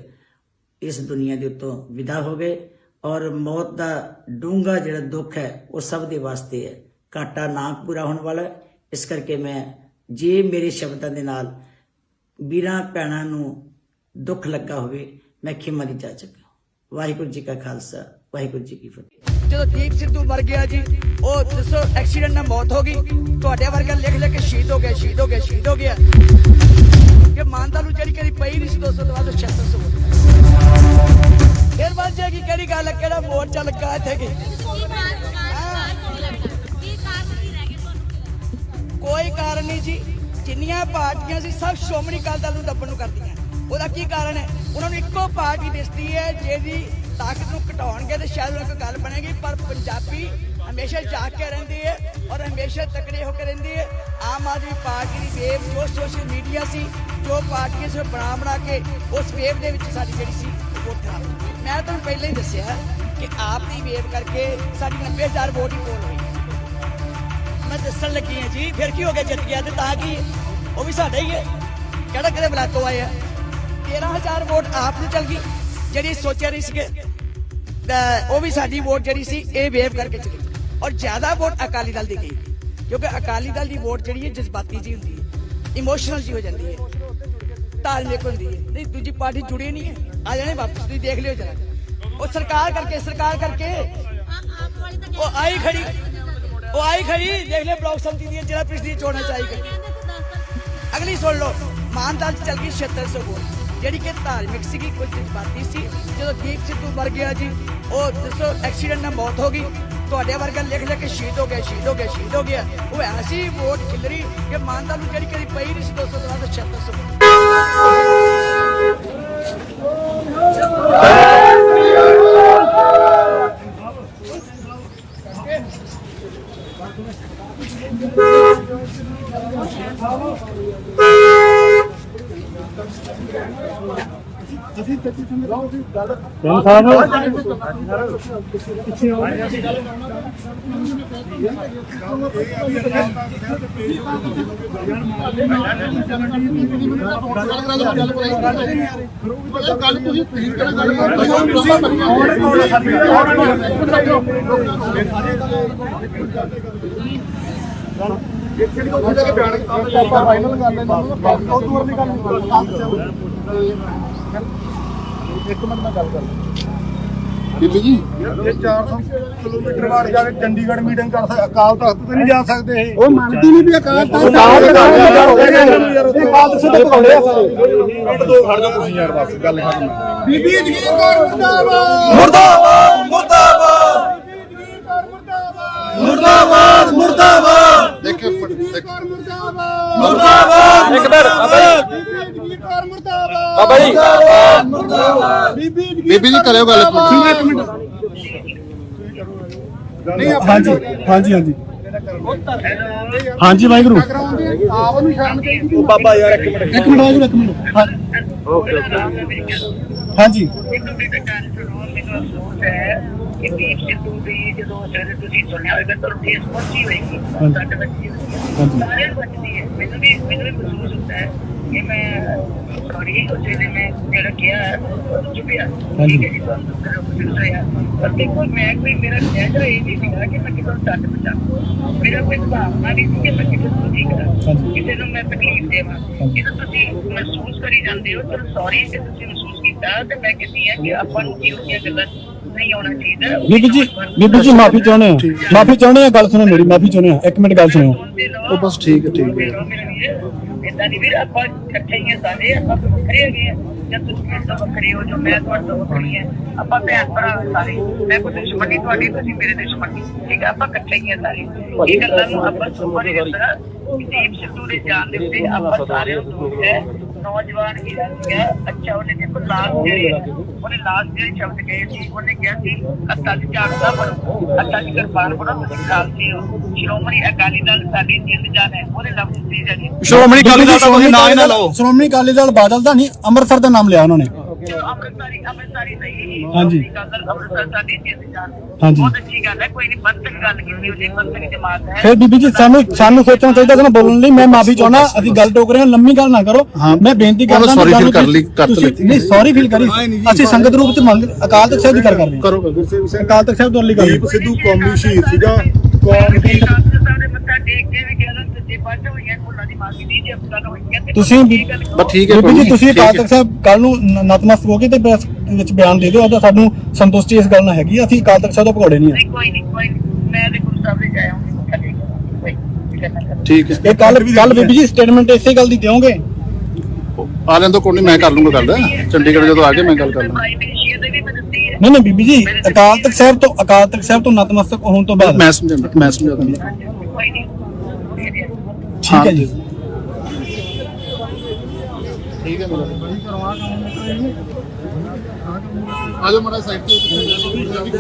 ਇਸ ਦੁਨੀਆ ਦੇ ਉੱਤੋਂ ਵਿਦਾ ਹੋ ਗਏ। ਔਰ ਮੌਤ ਦਾ ਡੂੰਘਾ ਜਿਹੜਾ ਦੁੱਖ ਹੈ ਉਹ ਸਭ ਦੇ ਵਾਸਤੇ ਹੈ, ਘਾਟਾ ਨਾ ਪੂਰਾ ਹੋਣ ਵਾਲਾ। ਇਸ ਕਰਕੇ ਮੈਂ ਜੇ ਮੇਰੇ ਸ਼ਬਦਾਂ ਦੇ ਨਾਲ ਵੀਰਾਂ ਭੈਣਾਂ ਨੂੰ ਦੁੱਖ ਲੱਗਾ ਹੋਵੇ, ਮੈਂ ਖਿਮਾ ਦੀ ਜਾਚਕ। ਵਾਹਿਗੁਰੂ ਜੀ ਕਾ ਖਾਲਸਾ, ਵਾਹਿਗੁਰੂ ਜੀ ਕੀ ਫਤਿਹ।
ਜਦੋਂ ਦੀਪ ਸਿੱਧੂ ਮਰ ਗਿਆ ਜੀ, ਉਹ ਦੱਸੋ ਐਕਸੀਡੈਂਟ ਨਾਲ ਮੌਤ ਹੋ ਗਈ, ਤੁਹਾਡੇ ਵਰਗਾ ਲਿਖ ਲਿਖ ਕੇ ਸ਼ਹੀਦ ਹੋ ਗਿਆ, ਸ਼ਹੀਦ ਹੋ ਗਿਆ, ਸ਼ਹੀਦ ਹੋ ਗਿਆ। ਕਿ ਮਾਨਤਾ ਨੂੰ ਜਿਹੜੀ ਕਦੀ ਪਈ ਨਹੀਂ ਸੀ 200 ਤੋਂ ਬਾਅਦ 7600 ਫਿਰ ਬਣ ਜਾਏਗੀ। ਕਿਹੜੀ ਗੱਲ ਹੈ, ਕਿਹੜਾ ਮੋਰਚਾ ਲੱਗਾ ਇੱਥੇ ਕੀ ਕੋਈ ਕਾਰਨ ਨਹੀਂ ਜੀ। ਜਿੰਨੀਆਂ ਪਾਰਟੀਆਂ ਸੀ ਸਭ ਸ਼੍ਰੋਮਣੀ ਅਕਾਲੀ ਦਲ ਨੂੰ ਦੱਬਣ ਨੂੰ ਕਰਦੀਆਂ। ਉਹਦਾ ਕੀ ਕਾਰਨ ਹੈ? ਉਹਨਾਂ ਨੂੰ ਇੱਕੋ ਪਾਰਟੀ ਦਿਸਦੀ ਹੈ ਜਿਹਦੀ ਤਾਕਤ ਨੂੰ ਘਟਾਉਣਗੇ ਤੇ ਸ਼ਾਇਦ ਉਹਨਾਂ ਕੋਈ ਗੱਲ ਬਣੇਗੀ। ਪਰ ਪੰਜਾਬੀ ਹਮੇਸ਼ਾ ਜਾਗ ਕੇ ਰਹਿੰਦੀ ਹੈ ਔਰ ਹਮੇਸ਼ਾ ਤਕੜੇ ਹੋ ਕੇ ਰਹਿੰਦੀ ਹੈ। ਆਮ ਆਦਮੀ ਪਾਰਟੀ ਦੀ ਵੇਵ ਜੋ ਸੋਸ਼ਲ ਮੀਡੀਆ ਸੀ, ਜੋ ਪਾਰਟੀਆਂ ਸੀ ਬਣਾ ਕੇ ਉਸ ਵੇਵ ਦੇ ਵਿੱਚ ਸਾਡੀ ਜਿਹੜੀ ਸੀ ਵੋਟ ਖਰਾਬ। ਮੈਂ ਤੁਹਾਨੂੰ ਪਹਿਲਾਂ ਹੀ ਦੱਸਿਆ ਕਿ ਆਪ ਦੀ ਵੇਵ ਕਰਕੇ ਸਾਡੀ 90,000 ਵੋਟ ਹੀ ਪੋਲ ਹੋਈ। ਮੈਂ ਦੱਸਣ ਲੱਗੀ ਹਾਂ ਜੀ, ਫਿਰ ਕੀ ਹੋ ਗਿਆ, ਜਿੱਤ ਗਿਆ ਤੇ ਤਾਂ ਕੀ, ਉਹ ਵੀ ਸਾਡਾ ਹੀ ਹੈ। ਕਿਹੜਾ ਕਿਹੜੇ ਬਲਾਕੋਂ ਆਏ ਆ? 13,000 ਵੋਟ ਆਪ ਨੂੰ ਚਲ ਗਈ, ਜਿਹੜੀ ਸੋਚਿਆ ਨਹੀਂ ਸੀਗੇ। ਉਹ ਵੀ ਸਾਡੀ ਵੋਟ ਜਿਹੜੀ ਸੀ ਇਹ ਵੇਵ ਕਰਕੇ ਚਲੀ ਗਈ। ਔਰ ਜ਼ਿਆਦਾ ਵੋਟ ਅਕਾਲੀ ਦਲ ਦੀ ਗਈ, ਕਿਉਂਕਿ ਅਕਾਲੀ ਦਲ ਦੀ ਵੋਟ ਜਿਹੜੀ ਹੈ ਜਜ਼ਬਾਤੀ ਜੀ ਹੁੰਦੀ ਹੈ, ਇਮੋਸ਼ਨਲ ਜੀ ਹੋ ਜਾਂਦੀ ਹੈ, ਧਾਰਮਿਕ ਹੁੰਦੀ ਹੈ। ਨਹੀਂ, ਦੂਜੀ ਪਾਰਟੀ ਜੁੜੀ ਨਹੀਂ ਹੈ। ਆ ਜਾਣੇ ਵਾਪਸ, ਤੁਸੀਂ ਦੇਖ ਲਿਓ ਜਰਾ। ਉਹ ਸਰਕਾਰ ਕਰਕੇ ਉਹ ਆਈ ਖੜੀ ਦੇਖ ਲਿਓ ਬਲਾਕ ਸੰਮਤੀ ਦੀ ਜਿਹੜਾ ਪਿਛਲੀ ਚੋਣਾਂ ਚ ਆਈ ਖੜੀ। ਅਗਲੀ ਸੁਣ ਲਓ, ਮਾਨਦਾਰ ਚ ਚੱਲ ਗਈ 7600 ਵੋਟ, ਜਿਹੜੀ ਕਿ ਧਾਰਮਿਕ ਸੀਗੀ, ਕੁਝ ਜਜ਼ਬਾਤੀ ਸੀ। ਜਦੋਂ ਦੀਪ ਸਿੱਧੂ ਮਰ ਗਿਆ ਜੀ, ਉਹ ਦੱਸੋ ਐਕਸੀਡੈਂਟ ਨਾਲ ਮੌਤ ਹੋ ਗਈ, ਤੁਹਾਡੇ ਵਰਗਾ ਲਿਖ ਲਿਖ ਕੇ ਸ਼ਹੀਦ ਹੋ ਗਿਆ, ਸ਼ਹੀਦ ਹੋ ਗਿਆ, ਸ਼ਹੀਦ ਹੋ ਗਿਆ। ਉਹ ਐਸੀ ਵੋਟ ਖਿਲਰੀ ਕਿ ਮਾਨਦਾਰ ਨੂੰ ਜਿਹੜੀ ਕਦੀ ਪਈ ਨਹੀਂ ਸੀ 200 ਤੋਂ ਬਾਅਦ 7600
ਇੱਕ ਮਿੰਟ ਮੈਂ ਗੱਲ ਕਰ ਬੀਬੀ ਜੀ
ਇਹ 400 ਕਿਲੋਮੀਟਰ ਬਾਅਦ ਜਾ ਕੇ ਚੰਡੀਗੜ੍ਹ ਮੀਟਿੰਗ ਕਰ ਸਕਦੇ, ਅਕਾਲ ਤਖਤ ਤੇ ਨਹੀਂ ਜਾ ਸਕਦੇ ਇਹ।
ਉਹ ਮੰਨਦੀ ਨਹੀਂ ਵੀ ਅਕਾਲ ਤਖਤ ਦੇ ਪੌੜੇ
ਕੱਢ ਦੋ ਖੜ ਜਾ ਤੁਸੀਂ ਯਾਰ ਬਸ ਗੱਲ ਖਤਮ।
ਬੀਬੀ ਜਗੀਰ ਕੌਰ ਮੁਰਦਾਬਾਦ
ਮੁਰਦਾਬਾਦ ਮੁਰਦਾਬਾਦ ਮੁਰਦਾਬਾਦ ਮੁਰਦਾਬਾਦ
ਦੇਖੋ
ਮੁਰਦਾਬਾਦ
ਇੱਕ ਮਿੰਟ ਬਾਬਾ ਜੀ
ਬੀਬੀ ਜੀ ਕਰਿਓ ਗੱਲ ਇੱਕ ਮਿੰਟ
ਹਾਂਜੀ ਹਾਂਜੀ ਹਾਂਜੀ ਹਾਂਜੀ ਵਾਹਿਗੁਰੂ
ਆਪ ਨੂੰ ਸ਼ਰਮ ਚਾਹੀਦੀ।
ਬਾਬਾ ਯਾਰ ਇੱਕ ਮਿੰਟ
ਵਾਹਿਗੁਰੂ ਇੱਕ ਮਿੰਟ ਹਾਂਜੀ
ਇੱਕ ਮਿੰਟ ਗੱਲ ਸੁਣੋ। ਮੈਨੂੰ ਅਫਸੋਸ ਹੈ ਕਿ ਦੀਪ ਸਿੱਧੂ ਦੀ ਜਦੋਂ ਸਵੇਰੇ ਤੁਸੀਂ ਸੁਣਿਆ ਹੋਵੇਗਾ ਤਾਂ ਠੇਸ ਪਹੁੰਚੀ ਹੋਏਗੀ ਸਾਡੇ ਬੱਚੇ ਨੂੰ, ਸਾਰਿਆਂ ਨੂੰ ਬਚਦੀ ਹੈ। ਮੈਨੂੰ ਵੀ ਮਹਿਸੂਸ ਹੁੰਦਾ ਹੈ ਕਿ ਮੈਂ ਸੌਰੀ ਉਸ ਵੇਲੇ ਮੈਂ ਜਿਹੜਾ ਕਿਹਾ ਚੁੱਪਿਆ ਠੀਕ ਹੈ ਜੀ ਤੁਹਾਨੂੰ ਕਰੋ ਕੁਝ ਹੋਇਆ ਪਰ ਦੇਖੋ ਮੈਂ ਕੋਈ ਮੇਰਾ ਨੇਚਰ ਇਹ ਨਹੀਂ ਸੀਗਾ ਕਿ ਮੈਂ ਕਿਸੇ ਨੂੰ ਛੱਡ ਬਚਾਵਾਂ। ਮੇਰਾ ਕੋਈ ਭਾਵਨਾ ਨਹੀਂ ਸੀ ਕਿ ਮੈਂ ਕਿਸੇ ਨੂੰ ਠੀਕ ਕਰਾਂ, ਕਿਸੇ ਨੂੰ ਮੈਂ ਤਕਲੀਫ ਦੇਵਾਂ। ਜਦੋਂ ਤੁਸੀਂ ਮਹਿਸੂਸ ਕਰੀ ਜਾਂਦੇ ਹੋ ਚਲੋ ਸੌਰੀ ਕਿ ਤੁਸੀਂ ਮਹਿਸੂਸ ਕੀਤਾ ਤੇ ਮੈਂ ਕਹਿੰਦੀ ਹਾਂ ਕਿ ਆਪਾਂ ਨੂੰ ਇਹੋ ਜਿਹੀਆਂ ਗੱਲਾਂ ਨਹੀਂ ਹੋਣਾ ਚਾਹੀਦਾ।
ਬੀਬੀ ਜੀ ਮਾਫੀ ਚਾਹੁੰਦੇ ਆ ਗੱਲ ਸੁਣੋ ਮੇਰੀ ਮਾਫੀ ਚਾਹੁੰਦੇ ਆ ਇੱਕ ਮਿੰਟ ਗੱਲ ਸੁਣੋ
ਉਹ ਬਸ ਠੀਕ ਹੈ
ਇਦਾਂ ਨਹੀਂ ਵੀਰ ਆਪਾਂ ਇਕੱਠੇ ਹੀ ਆ ਸਾਰੇ ਆਪਾਂ ਵੱਖਰੇ ਹੈਗੇ ਆ ਜਦ ਤੁਸੀਂ ਮੇਰੇ ਤੋਂ ਵੱਖਰੇ ਹੋ ਜੋ ਮੈਂ ਤੁਹਾਡੇ ਤੋਂ ਵੱਖਰੀ ਹਾਂ ਆਪਾਂ ਭੈਣ ਭਰਾ ਸਾਰੇ ਮੈਂ ਕੋਈ ਦੁਸ਼ਮਣੀ ਤੁਹਾਡੀ ਤੁਸੀਂ ਮੇਰੇ ਦੁਸ਼ਮਣੀ ਠੀਕ ਹੈ ਆਪਾਂ ਇਕੱਠੇ ਹੀ ਆ ਸਾਰੇ ਇਹ ਗੱਲਾਂ ਨੂੰ ਆਪਾਂ ਸੁਪਰ ਹੀ ਕਰਦਾ ਦੀਪ ਸਿੱਧੂ ਦੇ ਜਾਣ ਦੇ ਉੱਤੇ ਆਪਾਂ ਸਾਰਿਆਂ ਨੂੰ ਦੁੱਖ ਹੈ। ਨੌਜਵਾਨ ਵੀਰਾਂ ਸੀਗਾ ਅੱਛਾ ਉਹਨੇ ਦੇਖੋ ਉਹਨੇ ਲਾਸਟ ਜਿਹੜੇ ਸ਼ਬਦ ਕਹੇ ਸੀ ਉਹਨੇ ਕਿਹਾ ਸੀ ਅੱਤਾ ਦੀ ਝਾੜਦਾ ਬਣੋ ਅੱਤਾ ਦੀ ਕਿਰਪਾਨ ਬਣੋ ਤੁਸੀਂ ਖਾਲਸੇ ਹੋ ਸ਼੍ਰੋਮਣੀ ਅਕਾਲੀ ਦਲ ਸਾਡੀ ਜਿੰਦ ਜਾਨ ਹੈ ਉਹਦੇ ਲਫ਼ਜ਼ ਸੀ ਜੀ
ਸ਼੍ਰੋਮਣੀ ਅਕਾਲੀ ਦਲ ਦਾ ਤੁਸੀਂ ਨਾਂ ਹੀ ਨਾ ਲਓ ਸ਼੍ਰੋਮਣੀ ਅਕਾਲੀ ਦਲ ਬਾਦਲ ਦਾ ਨਹੀਂ ਅੰਮ੍ਰਿਤਸਰ ਦਾ ਨਾਮ ਲਿਆ ਉਹਨਾਂ ਨੇ
ਅੰਮ੍ਰਿਤਸਰੀ ਸਹੀ
ਹਾਂਜੀ।
ਅੰਮ੍ਰਿਤਸਰ ਸਾਡੀ ਜਿੰਦ ਜਾਨ
ਹਾਂਜੀ।
ਬਹੁਤ ਅੱਛੀ ਗੱਲ ਹੈ ਕੋਈ ਨਹੀਂ ਪੰਥਕ ਗੱਲ ਕੀਤੀ ਉਹਦੀ ਪੰਥਕ ਜਮਾਤ ਹੈ।
ਫਿਰ ਬੀਬੀ ਜੀ ਸਾਨੂੰ ਸੋਚਣਾ ਚਾਹੀਦਾ ਕਿ ਨਾ ਬੋਲਣ ਲਈ ਮੈਂ ਮਾਫੀ ਚਾਹੁੰਦਾ ਅਸੀਂ ਗੱਲ ਟੋਕ ਰਹੇ ਹਾਂ ਲੰਮੀ ਗੱਲ ਨਾ ਕਰੋ ਮੈਂ ਬੇਨਤੀ ਕਰਦਾ
sorry feel ਕਰ ਲਈ
ਨਹੀਂ ਸੌਰੀ ਫੀਲ ਕਰੀ ਅਸੀਂ ਸੰਗਤ ਰੂਪ ਚ ਮੰਗ ਅਕਾਲ ਤਖਤ ਸਾਹਿਬ ਦੀ ਗੱਲ ਕਰਦੇ ਹਾਂ
ਕਰੋ
ਅਕਾਲ ਤਖਤ ਸਾਹਿਬ ਤੋਂ ਅਗਲੀ ਗੱਲ
ਦੀਪ ਸਿੱਧੂ ਕੌਮੀ ਸ਼ਹੀਦ ਸੀਗਾ।
ਮੱਥਾ ਟੇਕ ਕੇ ਵੀ ਕਹਿ ਦਿੰਦੇ ਜੇ ਬਾਅਦ ਹੋਈਆਂ ਫੁੱਲਾਂ ਦੀ ਮਾਫੀ ਦੀ ਜੇ ਅਫਸਰ ਹੋਈਆਂ ਤੇ
ਤੁਸੀਂ
ਬਸ ਠੀਕ ਹੈ
ਬੀਬੀ ਜੀ ਤੁਸੀਂ ਅਕਾਲ ਤਖਤ ਸਾਹਿਬ ਕੱਲ ਨੂੰ ਨਤਮਸਤਕ ਹੋ ਕੇ ਤੇ ਪ੍ਰੈਸ ਵਿੱਚ ਬਿਆਨ ਦੇ ਦਿਓ ਉਹਦਾ ਸਾਨੂੰ ਸੰਤੁਸ਼ਟੀ ਇਸ ਗੱਲ ਨਾਲ ਹੈਗੀ ਅਸੀਂ ਅਕਾਲ ਤਖਤ ਸਾਹਿਬ ਤੋਂ ਭਗੌੜੇ ਨਹੀਂ ਆ
ਕੋਈ ਨਹੀਂ ਮੈਂ ਤੇ ਗੁਰੂ ਸਾਹਿਬ ਦੇ ਜਾਇਆ ਹਾਂ ਮੱਥਾ ਟੇਕ ਕੋਈ ਫਿਕਰ ਨਾ ਕਰੋ।
ਠੀਕ ਹੈ
ਇਹ ਕੱਲ ਬੀਬੀ ਜੀ ਸਟੇਟਮੈਂਟ ਇਸੇ ਗੱਲ ਦੀ ਦਿਓਗੇ
ਆ ਲੈਣ ਤੋਂ ਕੋਈ ਨਹੀਂ ਮੈਂ ਕਰ ਲੂੰਗਾ ਗੱਲ ਚੰਡੀਗੜ੍ਹ ਜਦੋਂ ਆ ਕੇ ਮੈਂ ਗੱਲ ਕਰ ਲਾਂਗਾ
ਨਹੀਂ ਬੀਬੀ ਜੀ ਅਕਾਲ ਤਖਤ ਸਾਹਿਬ ਤੋਂ ਨਤਮਸਤਕ ਹੋਣ ਤੋਂ ਬਾਅਦ
ਮੈਂ ਸਮਝਾ ਦਿੰਦਾ
ਕੋਈ ਨਹੀਂ
ਠੀਕ ਹੈ ਜੀ
ਠੀਕ ਹੈ ਆਜੋ ਮੜਾ ਸਾਈਡ ਤੇ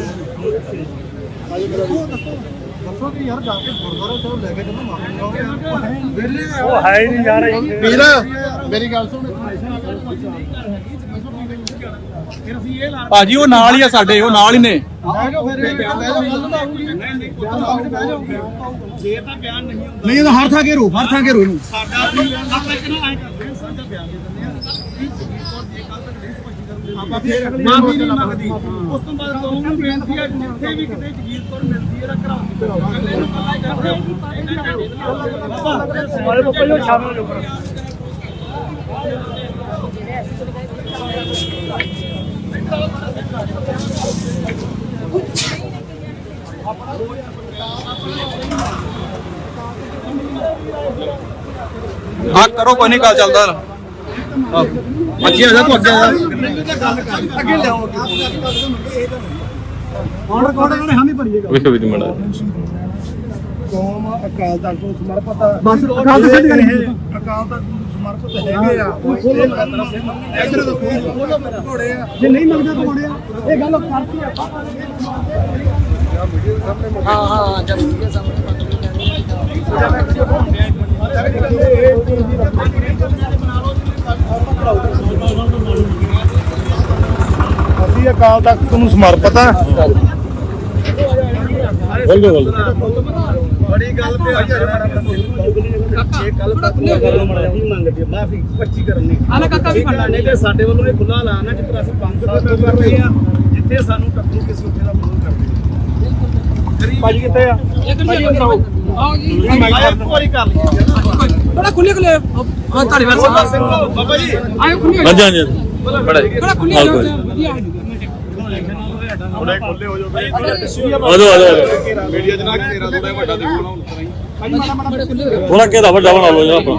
ਦੱਸੋ ਕਿ ਯਾਰ ਜਾ ਕੇ ਗੁਰਦੁਆਰਾ ਸਾਹਿਬ ਲੈ ਕੇ ਜਦੋਂ ਮਾਫੀ ਚਾਹੋਗੇ
ਉਹ ਹੈ ਹੀ ਨਹੀਂ ਯਾਰ
ਵੀਰ ਮੇਰੀ ਗੱਲ ਸੁਣ
ਭਾਜੀ ਉਹ ਨਾਲ ਹੀ ਆ ਸਾਡੇ ਉਹ ਨਾਲ ਹੀ ਨੇ
ਨਹੀਂ ਇਹ ਹਰ ਥਾਂ ਘੇਰੋ ਇਹਨੂੰ
ਸਾਡਾ ਆਪਾਂ ਇੱਕ ਨਾ ਐਂ ਕਰਦੇ ਹਾਂ ਸਾਡਾ ਬਿਆਨ ਦੇ ਦਿੰਦੇ ਆ ਆਪਾਂ ਫਿਰ ਮਾਫੀ ਨਹੀਂ ਮੰਗਦੀ ਉਸ ਤੋਂ ਬਾਅਦ ਕੌਮ ਨੂੰ ਬੇਨਤੀ ਹੈ ਜਿੱਥੇ ਵੀ ਕਿਤੇ ਜਗੀਰ ਕੌਰ ਮਿਲਦੀ ਹੈ ਕਰਾਓ ਅਗਲੇ ਨੂੰ ਪਤਾ ਕਰਦੇ ਸਾਰੇ ਬੱਪਾ ਜੋ ਸ਼ਾਮਲ ਹੋ
ਹਾਂ ਕਰੋ ਕੋਈ ਨਹੀਂ ਗੱਲ ਚੱਲਦਾ ਅੱਗੇ ਆ ਜਾ ਤੂੰ ਅੱਗੇ ਆ
ਅੱਗੇ ਲਿਆਓ ਹੁਣ ਕੋਣ ਨੇ ਹਾਮੀ ਭਰੀ ਹੈ
ਵੇਖੋ ਵੀ ਮੜਾ
ਕੌਮ ਅਕਾਲ ਤਖਤ ਨੂੰ ਸਮਰਪਿਤ ਆ।
ਬਸ ਅਕਾਲ ਤਖਤ ਦੀ ਗੱਲ ਹੈ
ਅਕਾਲ ਤਖਤ ਨੂੰ ਸਮਰਪਿਤ ਹੈਗੇ ਆ ਇੱਧਰ ਦੇਖੋ ਘੋੜੇ ਆ
ਜੇ ਨਹੀਂ ਮੰਗਦਾ ਪਵਾਉਣੇ ਆ ਇਹ ਗੱਲ ਕਰਤੀ ਆਪਾਂ
ਅਸੀਂ ਅਕਾਲ ਤਖਤ ਨੂੰ ਸਮਰਪਿਤ ਆ।
ਬਿਲਕੁਲ
ਬੜੀ ਗੱਲ ਤੇ ਅੱਜ ਇਹ ਕੱਲ ਤੱਕ ਮੰਗਦੇ ਮਾਫੀ 25 ਕਰਨੀ ਆਲਾ ਕਾਕਾ ਵੀ ਫੜਨਾ ਨਹੀਂ ਤੇ ਸਾਡੇ ਵੱਲੋਂ ਇਹ ਖੁੱਲਾ ਐਲਾਨ ਹੈ ਜਿੱਥੇ ਅਸੀਂ ਪੰਜ ਤੋਂ ਕਰ ਰਹੇ ਆ ਜਿੱਥੇ ਸਾਨੂੰ ਟੱਕੂ ਕਿਸੇ ਉੱਥੇ ਦਾ ਫੋਨ ਕਰਦੇ ਭਾਜੀ ਕਿੱਥੇ ਆ ਭਾਜੀ ਬਣਾਓ ਆਓ ਜੀ ਇੱਕ ਵਾਰੀ ਕਰ ਲਈ
ਬੜਾ ਖੁੱਲੇ ਹਾਂ ਤੁਹਾਡੇ ਵੱਲ
ਬਾਬਾ ਜੀ
ਆਇਓ ਖੁੱਲੇ
ਹਾਂਜੀ ਹਾਂਜੀ ਬੜਾ
ਬੜਾ ਖੁੱਲੇ ਵਧੀਆ
ਥੋੜੇ ਖੁੱਲੇ ਹੋ ਜਾਓ
ਆ ਜਾਓ ਆ ਜਾਓ
ਮੀਡੀਆ ਜਨਾ ਤੇਰਾ ਥੋੜਾ ਵੱਡਾ ਦੇਖੋ ਨਾ ਹੁਣ
ਥੋੜਾ ਘੇਰਾ ਵੱਡਾ ਬਣਾ ਲਓ ਜੀ ਆਪਣਾ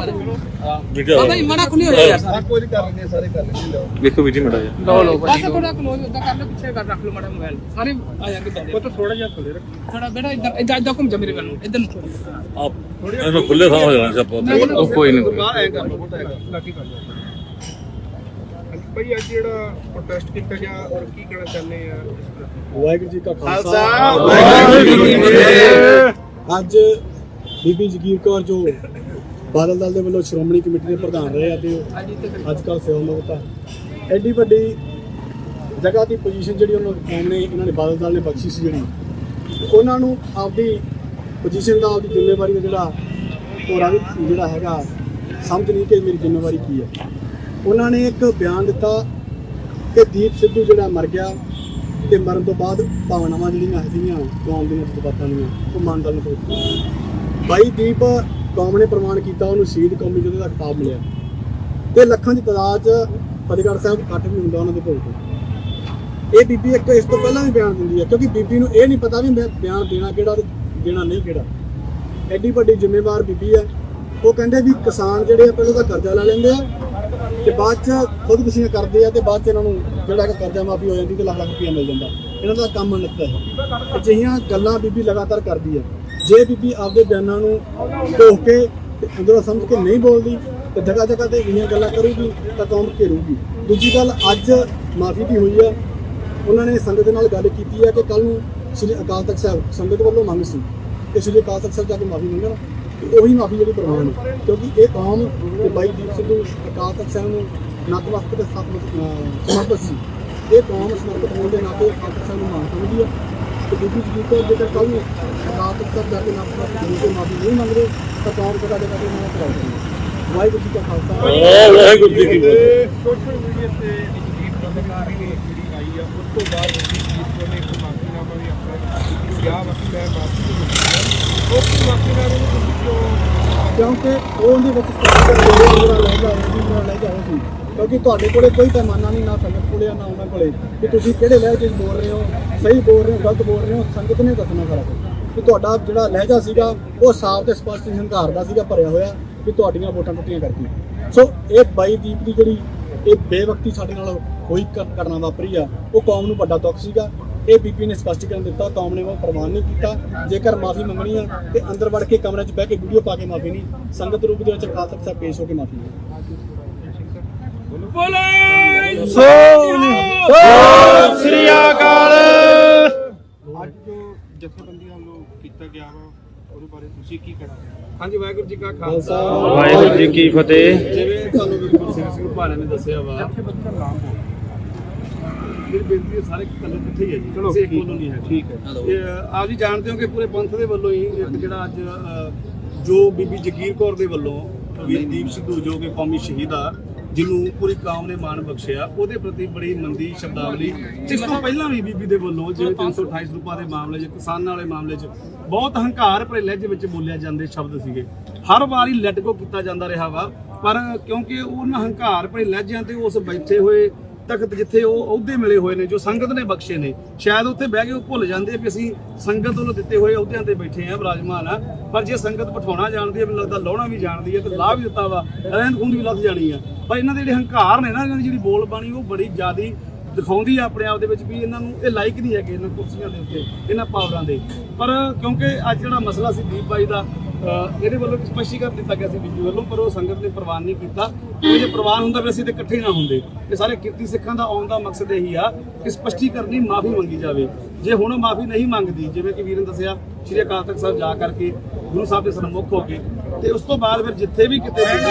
ਮੀਡੀਆ
ਬਾਬਾ ਜੀ ਮੜਾ ਖੁੱਲੇ ਹੋ ਜਾ ਯਾਰ
ਸਾਰਾ ਕੁਝ ਕਰ ਲੈਂਦੇ ਸਾਰੇ ਕਰ ਲੈਂਦੇ
ਵੇਖੋ ਵੀਡੀਓ ਮੜਾ ਜੀ
ਬਸ ਥੋੜਾ ਕਲੋਜ਼ ਉਦਾਂ ਕਰ ਲਓ ਪਿੱਛੇ ਕਰ ਰੱਖ ਲਓ ਮਾੜਾ ਮੋਬਾਈਲ ਸਾਰੇ ਆ ਜਾਣਗੇ ਬੰਦੇ
ਉਹ ਤਾਂ ਥੋੜਾ ਜਿਹਾ ਖੁੱਲੇ ਰੱਖ
ਥੋੜਾ ਬੇਟਾ ਇੱਧਰ ਘੁੰਮ ਜਾ ਮੇਰੇ ਵੱਲ ਨੂੰ ਇੱਧਰ ਨੂੰ
ਆਪ ਇਹਨੂੰ ਖੁੱਲੇ ਥਾਂ ਹੋ ਜਾਣਾ ਸੀ ਆਪਾਂ ਉਹ ਕੋਈ ਨਹੀਂ
ਬਾਹਰ ਐ ਕਰ ਲਓ ਬੋਟਾ ਲੱਗੀ ਕਰ ਲਓ ਭਾਈ ਅੱਜ ਜਿਹੜਾ ਪ੍ਰੋਟੈਸਟ ਕੀਤਾ ਗਿਆ ਔਰ ਕੀ ਕਹਿਣਾ ਚਾਹੁੰਦੇ ਆ
ਵਾਹਿਗੁਰੂ ਜੀ ਕਾ ਖਾਲਸਾ
ਵਾਹਿਗੁਰੂ ਜੀ ਕੀ ਫਤਿਹ।
ਅੱਜ ਬੀਬੀ ਜਗੀਰ ਕੌਰ ਜੋ ਬਾਦਲ ਦਲ ਦੇ ਵੱਲੋਂ ਸ਼੍ਰੋਮਣੀ ਕਮੇਟੀ ਦੇ ਪ੍ਰਧਾਨ ਰਹੇ ਆ ਤੇ ਅੱਜ ਕੱਲ੍ਹ ਸੇਵਾਮੁਕਤ ਆ। ਐਡੀ ਵੱਡੀ ਜਗ੍ਹਾ ਦੀ ਪੋਜੀਸ਼ਨ ਜਿਹੜੀ ਉਹਨਾਂ ਕੌਮ ਨੇ ਇਹਨਾਂ ਨੇ ਬਾਦਲ ਦਲ ਨੇ ਬਖਸ਼ੀ ਸੀ ਜਿਹੜੀ ਉਹਨਾਂ ਨੂੰ ਆਪਦੀ ਪੋਜੀਸ਼ਨ ਦਾ ਆਪਦੀ ਜ਼ਿੰਮੇਵਾਰੀ ਦਾ ਜਿਹੜਾ ਹੈਗਾ ਸਮਝ ਨਹੀਂ ਕਿ ਮੇਰੀ ਜ਼ਿੰਮੇਵਾਰੀ ਕੀ ਹੈ। ਉਹਨਾਂ ਨੇ ਇੱਕ ਬਿਆਨ ਦਿੱਤਾ ਕਿ ਦੀਪ ਸਿੱਧੂ ਜਿਹੜਾ ਮਰ ਗਿਆ ਤੇ ਮਰਨ ਤੋਂ ਬਾਅਦ ਭਾਵਨਾਵਾਂ ਜਿਹੜੀਆਂ ਸੀਗੀਆਂ ਕੌਮ ਦੀਆਂ ਜਜ਼ਬਾਤਾਂ ਦੀਆਂ ਉਹ ਮਨ ਦਲ ਨੂੰ ਬਾਈ ਦੀਪ ਕੌਮ ਨੇ ਪ੍ਰਮਾਣ ਕੀਤਾ ਉਹਨੂੰ ਸ਼ਹੀਦ ਕੌਮੀ ਯੋਧੇ ਦਾ ਖਿਤਾਬ ਮਿਲਿਆ ਤੇ ਲੱਖਾਂ ਦੀ ਤਾਦਾਦ 'ਚ ਫਤਿਹਗੜ੍ਹ ਸਾਹਿਬ ਇਕੱਠ ਵੀ ਹੁੰਦਾ ਉਹਨਾਂ ਦੇ ਭੋਗ ਤੇ। ਇਹ ਬੀਬੀ ਇੱਕ ਇਸ ਤੋਂ ਪਹਿਲਾਂ ਵੀ ਬਿਆਨ ਦਿੰਦੀ ਹੈ ਕਿਉਂਕਿ ਬੀਬੀ ਨੂੰ ਇਹ ਨਹੀਂ ਪਤਾ ਵੀ ਮੈਂ ਬਿਆਨ ਦੇਣਾ ਕਿਹੜਾ ਤੇ ਦੇਣਾ ਨਹੀਂ ਕਿਹੜਾ। ਐਡੀ ਵੱਡੀ ਜ਼ਿੰਮੇਵਾਰ ਬੀਬੀ ਹੈ। ਉਹ ਕਹਿੰਦੇ ਵੀ ਕਿਸਾਨ ਜਿਹੜੇ ਆ ਪਹਿਲਾਂ ਤਾਂ ਕਰਜ਼ਾ ਲੈ ਲੈਂਦੇ ਆ ਤੇ ਬਾਅਦ 'ਚ ਖੁਦਕੁਸ਼ੀਆਂ ਕਰਦੇ ਆ ਤੇ ਬਾਅਦ 'ਚ ਇਹਨਾਂ ਨੂੰ ਜਿਹੜਾ ਕਿ ਕਰਜ਼ਾ ਮਾਫੀ ਹੋ ਜਾਂਦੀ ਤੇ ਲੱਖ ਲੱਖ ਰੁਪਈਆ ਮਿਲ ਜਾਂਦਾ। ਇਹਨਾਂ ਦਾ ਕੰਮ ਨਿੱਤਾ ਹੈ। ਅਜਿਹੀਆਂ ਗੱਲਾਂ ਬੀਬੀ ਲਗਾਤਾਰ ਕਰਦੀ ਹੈ। ਜੇ ਬੀਬੀ ਆਪਦੇ ਬਿਆਨਾਂ ਨੂੰ ਢੋਕ ਕੇ ਤੇ ਅੰਦਰੋਂ ਸਮਝ ਕੇ ਨਹੀਂ ਬੋਲਦੀ ਤੇ ਜਗ੍ਹਾ ਜਗ੍ਹਾ ਤੇ ਇਹੀਆਂ ਗੱਲਾਂ ਕਰੂਗੀ ਤਾਂ ਕੌਮ ਘੇਰੂਗੀ। ਦੂਜੀ ਗੱਲ ਅੱਜ ਮਾਫੀ ਦੀ ਹੋਈ ਆ। ਉਹਨਾਂ ਨੇ ਸੰਗਤ ਦੇ ਨਾਲ ਗੱਲ ਕੀਤੀ ਹੈ ਕਿ ਕੱਲ੍ਹ ਨੂੰ ਸ੍ਰੀ ਅਕਾਲ ਤਖਤ ਸਾਹਿਬ ਸੰਗਤ ਵੱਲੋਂ ਮੰਗ ਸੀ ਕਿ ਸ੍ਰੀ ਅਕਾਲ ਤਖਤ ਸਾਹਿਬ ਜਾ ਕੇ ਮਾਫੀ ਮੰਗਣ ਤੇ ਉਹੀ ਮਾਫੀ ਜਿਹੜੀ ਪ੍ਰਵਾਨ ਹੈ ਕਿਉਂਕਿ ਇਹ ਕੌਮ ਤੇ ਬਾਈ ਦੀਪ ਸਿੱਧੂ ਅਕਾਲ ਤਖਤ ਸਾਹਿਬ ਨੂੰ ਨਤਮਸਤਕ ਤੇ ਸਮਰਪਿਤ ਸੀ। ਇਹ ਕੌਮ ਸਮਰਪਿਤ ਹੋਣ ਦੇ ਨਾਤੇ ਅਕਾਲ ਤਖਤ ਸਾਹਿਬ ਨੂੰ ਮਾਨ ਸਮਝਦੀ ਹੈ ਤੇ ਬੀਬੀ ਜਗੀਰ ਕੌਰ ਜੇਕਰ ਕੱਲ੍ਹ ਨੂੰ ਅਕਾਲ ਤਖਤ ਸਾਹਿਬ ਜਾ ਕੇ ਨਤਮਸਤਕ ਹੋ ਕੇ ਮਾਫੀ ਨਹੀਂ ਮੰਗਦੇ ਤਾਂ ਕੌਮ ਜਗ੍ਹਾ ਜਗ੍ਹਾ ਤੇ ਉਹਨਾਂ ਕਰਾਉਂਦੀ। ਵਾਹਿਗੁਰੂ ਜੀ ਕਾ ਖਾਲਸਾ
ਵਾਹਿਗੁਰੂ ਜੀ ਕੀ ਫਤਿਹ।
ਸੋਸ਼ਲ ਮੀਡੀਆ ਤੇ ਜਗੀਰ ਬੰਦਕਾਰੀ ਜਿਹੜੀ ਆਈ ਆ ਉਸ ਤੋਂ ਬਾਅਦ ਜਗੀਰ ਕੌਰ ਨੇ ਇੱਕ ਮਾਫੀਨਾਮਾ ਵੀ ਆਪਣਾ ਕਿਹਾ ਬਾਕੀ ਮੈਂ ਮਾਫੀ ਉਹ ਮਾਫੀਨਾਮੇ ਨੂੰ ਤੁਸੀਂ
ਕਿਉਂਕਿ ਉਹਦੇ ਵਿੱਚ ਜਿਹੜਾ ਲੈ ਜਾਓ ਸੀ ਕਿਉਂਕਿ ਤੁਹਾਡੇ ਕੋਲੇ ਕੋਈ ਪੈਮਾਨਾ ਨਹੀਂ ਨਾ ਸੰਗਤ ਕੋਲੇ ਨਾ ਉਹਨਾਂ ਕੋਲੇ ਕਿ ਤੁਸੀਂ ਕਿਹੜੇ ਲਹਿਜੇ 'ਚ ਬੋਲ ਰਹੇ ਹੋ, ਸਹੀ ਬੋਲ ਰਹੇ ਹੋ, ਗਲਤ ਬੋਲ ਰਹੇ ਹੋ। ਸੰਗਤ ਨੇ ਦੱਸਣਾ ਸਾਰਾ ਕੁਝ ਕਿ ਤੁਹਾਡਾ ਜਿਹੜਾ ਲਹਿਜਾ ਸੀਗਾ ਉਹ ਸਾਫ਼ ਤੇ ਸਪਸ਼ਟ ਹੰਕਾਰ ਦਾ ਸੀਗਾ ਭਰਿਆ ਹੋਇਆ ਕਿ ਤੁਹਾਡੀਆਂ ਵੋਟਾਂ ਟੁੱਟੀਆਂ ਕਰਕੇ। ਸੋ ਇਹ ਬਾਈ ਦੀਪ ਦੀ ਜਿਹੜੀ ਇਹ ਬੇਵਕਤੀ ਸਾਡੇ ਨਾਲ ਹੋਈ ਘਟਨਾ ਵਾਪਰੀ ਆ ਉਹ ਕੌਮ ਨੂੰ ਵੱਡਾ ਦੁੱਖ ਸੀਗਾ। ਇਹ ਬੀਬੀ ਨੇ ਸਪਸ਼ਟੀਕਰਨ ਦਿੱਤਾ ਕੌਮ ਨੇ ਉਹ ਪ੍ਰਵਾਨ ਨਹੀਂ ਕੀਤਾ। ਜੇਕਰ ਮਾਫੀ ਮੰਗਣੀ ਆ ਤੇ ਅੰਦਰ ਵੜ ਕੇ ਕਮਰੇ 'ਚ ਬਹਿ ਕੇ ਵੀਡੀਓ ਪਾ ਕੇ ਮਾਫੀ ਨਹੀਂ, ਸੰਗਤ ਰੂਪ ਦੇ ਵਿੱਚ ਅਕਾਲ ਤਖਤ ਸਾਹਿਬ ਪੇਸ਼ ਹੋ ਕੇ ਮਾਫੀ
ਸ੍ਰੀ ਅਕਾਲ। ਅੱਜ ਜੋ ਜਥੇਬੰਦੀਆਂ ਵੱਲੋਂ ਕੀਤਾ ਗਿਆ ਵਾ ਉਹਦੇ ਬਾਰੇ ਤੁਸੀਂ ਕੀ ਕਹਿਣਾ?
ਹਾਂਜੀ ਵਾਹਿਗੁਰੂ ਜੀ ਕਾ ਖਾਲਸਾ
ਵਾਹਿਗੁਰੂ ਜੀ ਕੀ ਫਤਿਹ।
ਜਿਵੇਂ ਤੁਹਾਨੂੰ ਗੁਰਸਿੱਖ ਸਿੰਘ ਭਾਣੇ ਨੇ ਦੱਸਿਆ ਵਾ ਮੇਰੀ ਬੇਨਤੀ ਹੈ ਸਾਰੇ ਇਕੱਲੇ ਇਕੱਠੇ ਹੀ ਹੈ ਜੀ ਚਲੋ ਇੱਕ ਵੱਲੋਂ ਨਹੀਂ ਹੈ ਠੀਕ ਹੈ। ਆਪ ਜੀ ਜਾਣਦੇ ਹੋ ਕਿ ਪੂਰੇ ਪੰਥ ਦੇ ਵੱਲੋਂ ਹੀ ਇੱਕ ਜਿਹੜਾ ਅੱਜ ਜੋ ਬੀਬੀ ਜਗੀਰ ਕੌਰ ਦੇ ਵੱਲੋਂ ਵੀਰ ਦੀਪ ਸਿੱਧੂ ਜੋ ਕਿ ਕੌਮੀ ਸ਼ਹੀਦ ਆ ਜਿਹਨੂੰ ਪੂਰੀ ਕੌਮ ਨੇ ਮਾਣ ਬਖਸ਼ਿਆ ਉਹਦੇ ਪ੍ਰਤੀ ਬੜੀ ਮੰਦੀ ਸ਼ਬਦਾਵਲੀ ਜਿਸ ਤੋਂ ਪਹਿਲਾਂ ਵੀ ਬੀਬੀ ਦੇ ਵੱਲੋਂ ਜਿਵੇਂ 328 ਰੁਪਏ ਦੇ ਮਾਮਲੇ 'ਚ ਕਿਸਾਨਾਂ ਵਾਲੇ ਮਾਮਲੇ 'ਚ ਬਹੁਤ ਹੰਕਾਰ ਭਰੇ ਲਹਿਜੇ ਵਿੱਚ ਬੋਲਿਆ ਜਾਂਦੇ ਸ਼ਬਦ ਸੀਗੇ। ਹਰ ਵਾਰੀ ਲੈਟ ਗੋ ਕੀਤਾ ਜਾਂਦਾ ਰਿਹਾ ਵਾ ਪਰ ਕਿਉਂਕਿ ਉਹਨਾਂ ਹੰਕਾਰ ਭਰੇ ਲਹਿਜਿਆਂ ਤੇ ਉਸ ਬੈਠੇ ਹੋਏ ਤਖਤ ਜਿੱਥੇ ਉਹ ਅਹੁਦੇ ਮਿਲੇ ਹੋਏ ਨੇ ਜੋ ਸੰਗਤ ਨੇ ਬਖਸ਼ੇ ਨੇ ਸ਼ਾਇਦ ਉੱਥੇ ਬਹਿ ਕੇ ਉਹ ਭੁੱਲ ਜਾਂਦੇ ਵੀ ਅਸੀਂ ਸੰਗਤ ਵੱਲੋਂ ਦਿੱਤੇ ਹੋਏ ਅਹੁਦਿਆਂ ਤੇ ਬੈਠੇ ਆ ਵਿਰਾਜਮਾਨ ਆ। ਪਰ ਜੇ ਸੰਗਤ ਬਿਠਾਉਣਾ ਜਾਣਦੀ ਹੈ ਮੈਨੂੰ ਲੱਗਦਾ ਲਾਉਣਾ ਵੀ ਜਾਣਦੀ ਹੈ ਤੇ ਲਾਹ ਵੀ ਦਿੱਤਾ ਵਾ ਰਹਿੰਦ ਖੂੰਦ ਵੀ ਲੱਥ ਜਾਣੀ ਆ। ਪਰ ਇਹਨਾਂ ਦੇ ਜਿਹੜੇ ਹੰਕਾਰ ਨੇ ਨਾ ਇਹਨਾਂ ਦੀ ਜਿਹੜੀ ਬੋਲ ਬਾਣੀ ਉਹ ਬੜੀ ਜ਼ਿਆਦੀ ਦਿਖਾਉਂਦੀ ਆ ਆਪਣੇ ਆਪ ਦੇ ਵਿੱਚ ਵੀ ਇਹਨਾਂ ਨੂੰ ਇਹ ਲਾਇਕ ਨਹੀਂ ਹੈਗੇ ਇਹਨਾਂ ਕੁਰਸੀਆਂ ਦੇ ਉੱਤੇ ਇਹਨਾਂ ਪਾਵਰਾਂ ਦੇ। ਪਰ ਕਿਉਂਕਿ ਅੱਜ ਜਿਹੜਾ ਮਸਲਾ ਸੀ ਦੀਪ ਬਾਈ ਦਾ ਇਹਦੇ ਵੱਲੋਂ ਸਪਸ਼ਟੀਕਰਨ ਦਿੱਤਾ ਗਿਆ ਸੀ ਬੀਬੀ ਵੱਲੋਂ ਪਰ ਉਹ ਸੰਗਤ ਨੇ ਪ੍ਰਵਾਨ ਨਹੀਂ ਕੀਤਾ। ਜੇ ਪ੍ਰਵਾਨ ਹੁੰਦਾ ਫਿਰ ਅਸੀਂ ਤੇ ਇਕੱਠੇ ਨਾ ਹੁੰਦੇ। ਇਹ ਸਾਰੇ ਕਿਰਤੀ ਸਿੱਖਾਂ ਦਾ ਆਉਣ ਦਾ ਮਕਸਦ ਇਹੀ ਆ ਕਿ ਸਪਸ਼ਟੀਕਰਨ ਦੀ ਮਾਫੀ ਮੰਗੀ ਜਾਵੇ। ਜੇ ਹੁਣ ਮਾਫੀ ਨਹੀਂ ਮੰਗਦੀ ਜਿਵੇਂ ਕਿ ਵੀਰ ਨੇ ਦੱਸਿਆ ਸ਼੍ਰੀ ਅਕਾਲ ਤਖਤ ਸਾਹਿਬ ਜਾ ਕਰਕੇ ਗੁਰੂ ਸਾਹਿਬ ਦੇ ਸਨਮੁਖ ਹੋ ਕੇ ਤੇ ਉਸ ਤੋਂ ਬਾਅਦ ਫਿਰ ਜਿੱਥੇ ਵੀ ਕਿਤੇ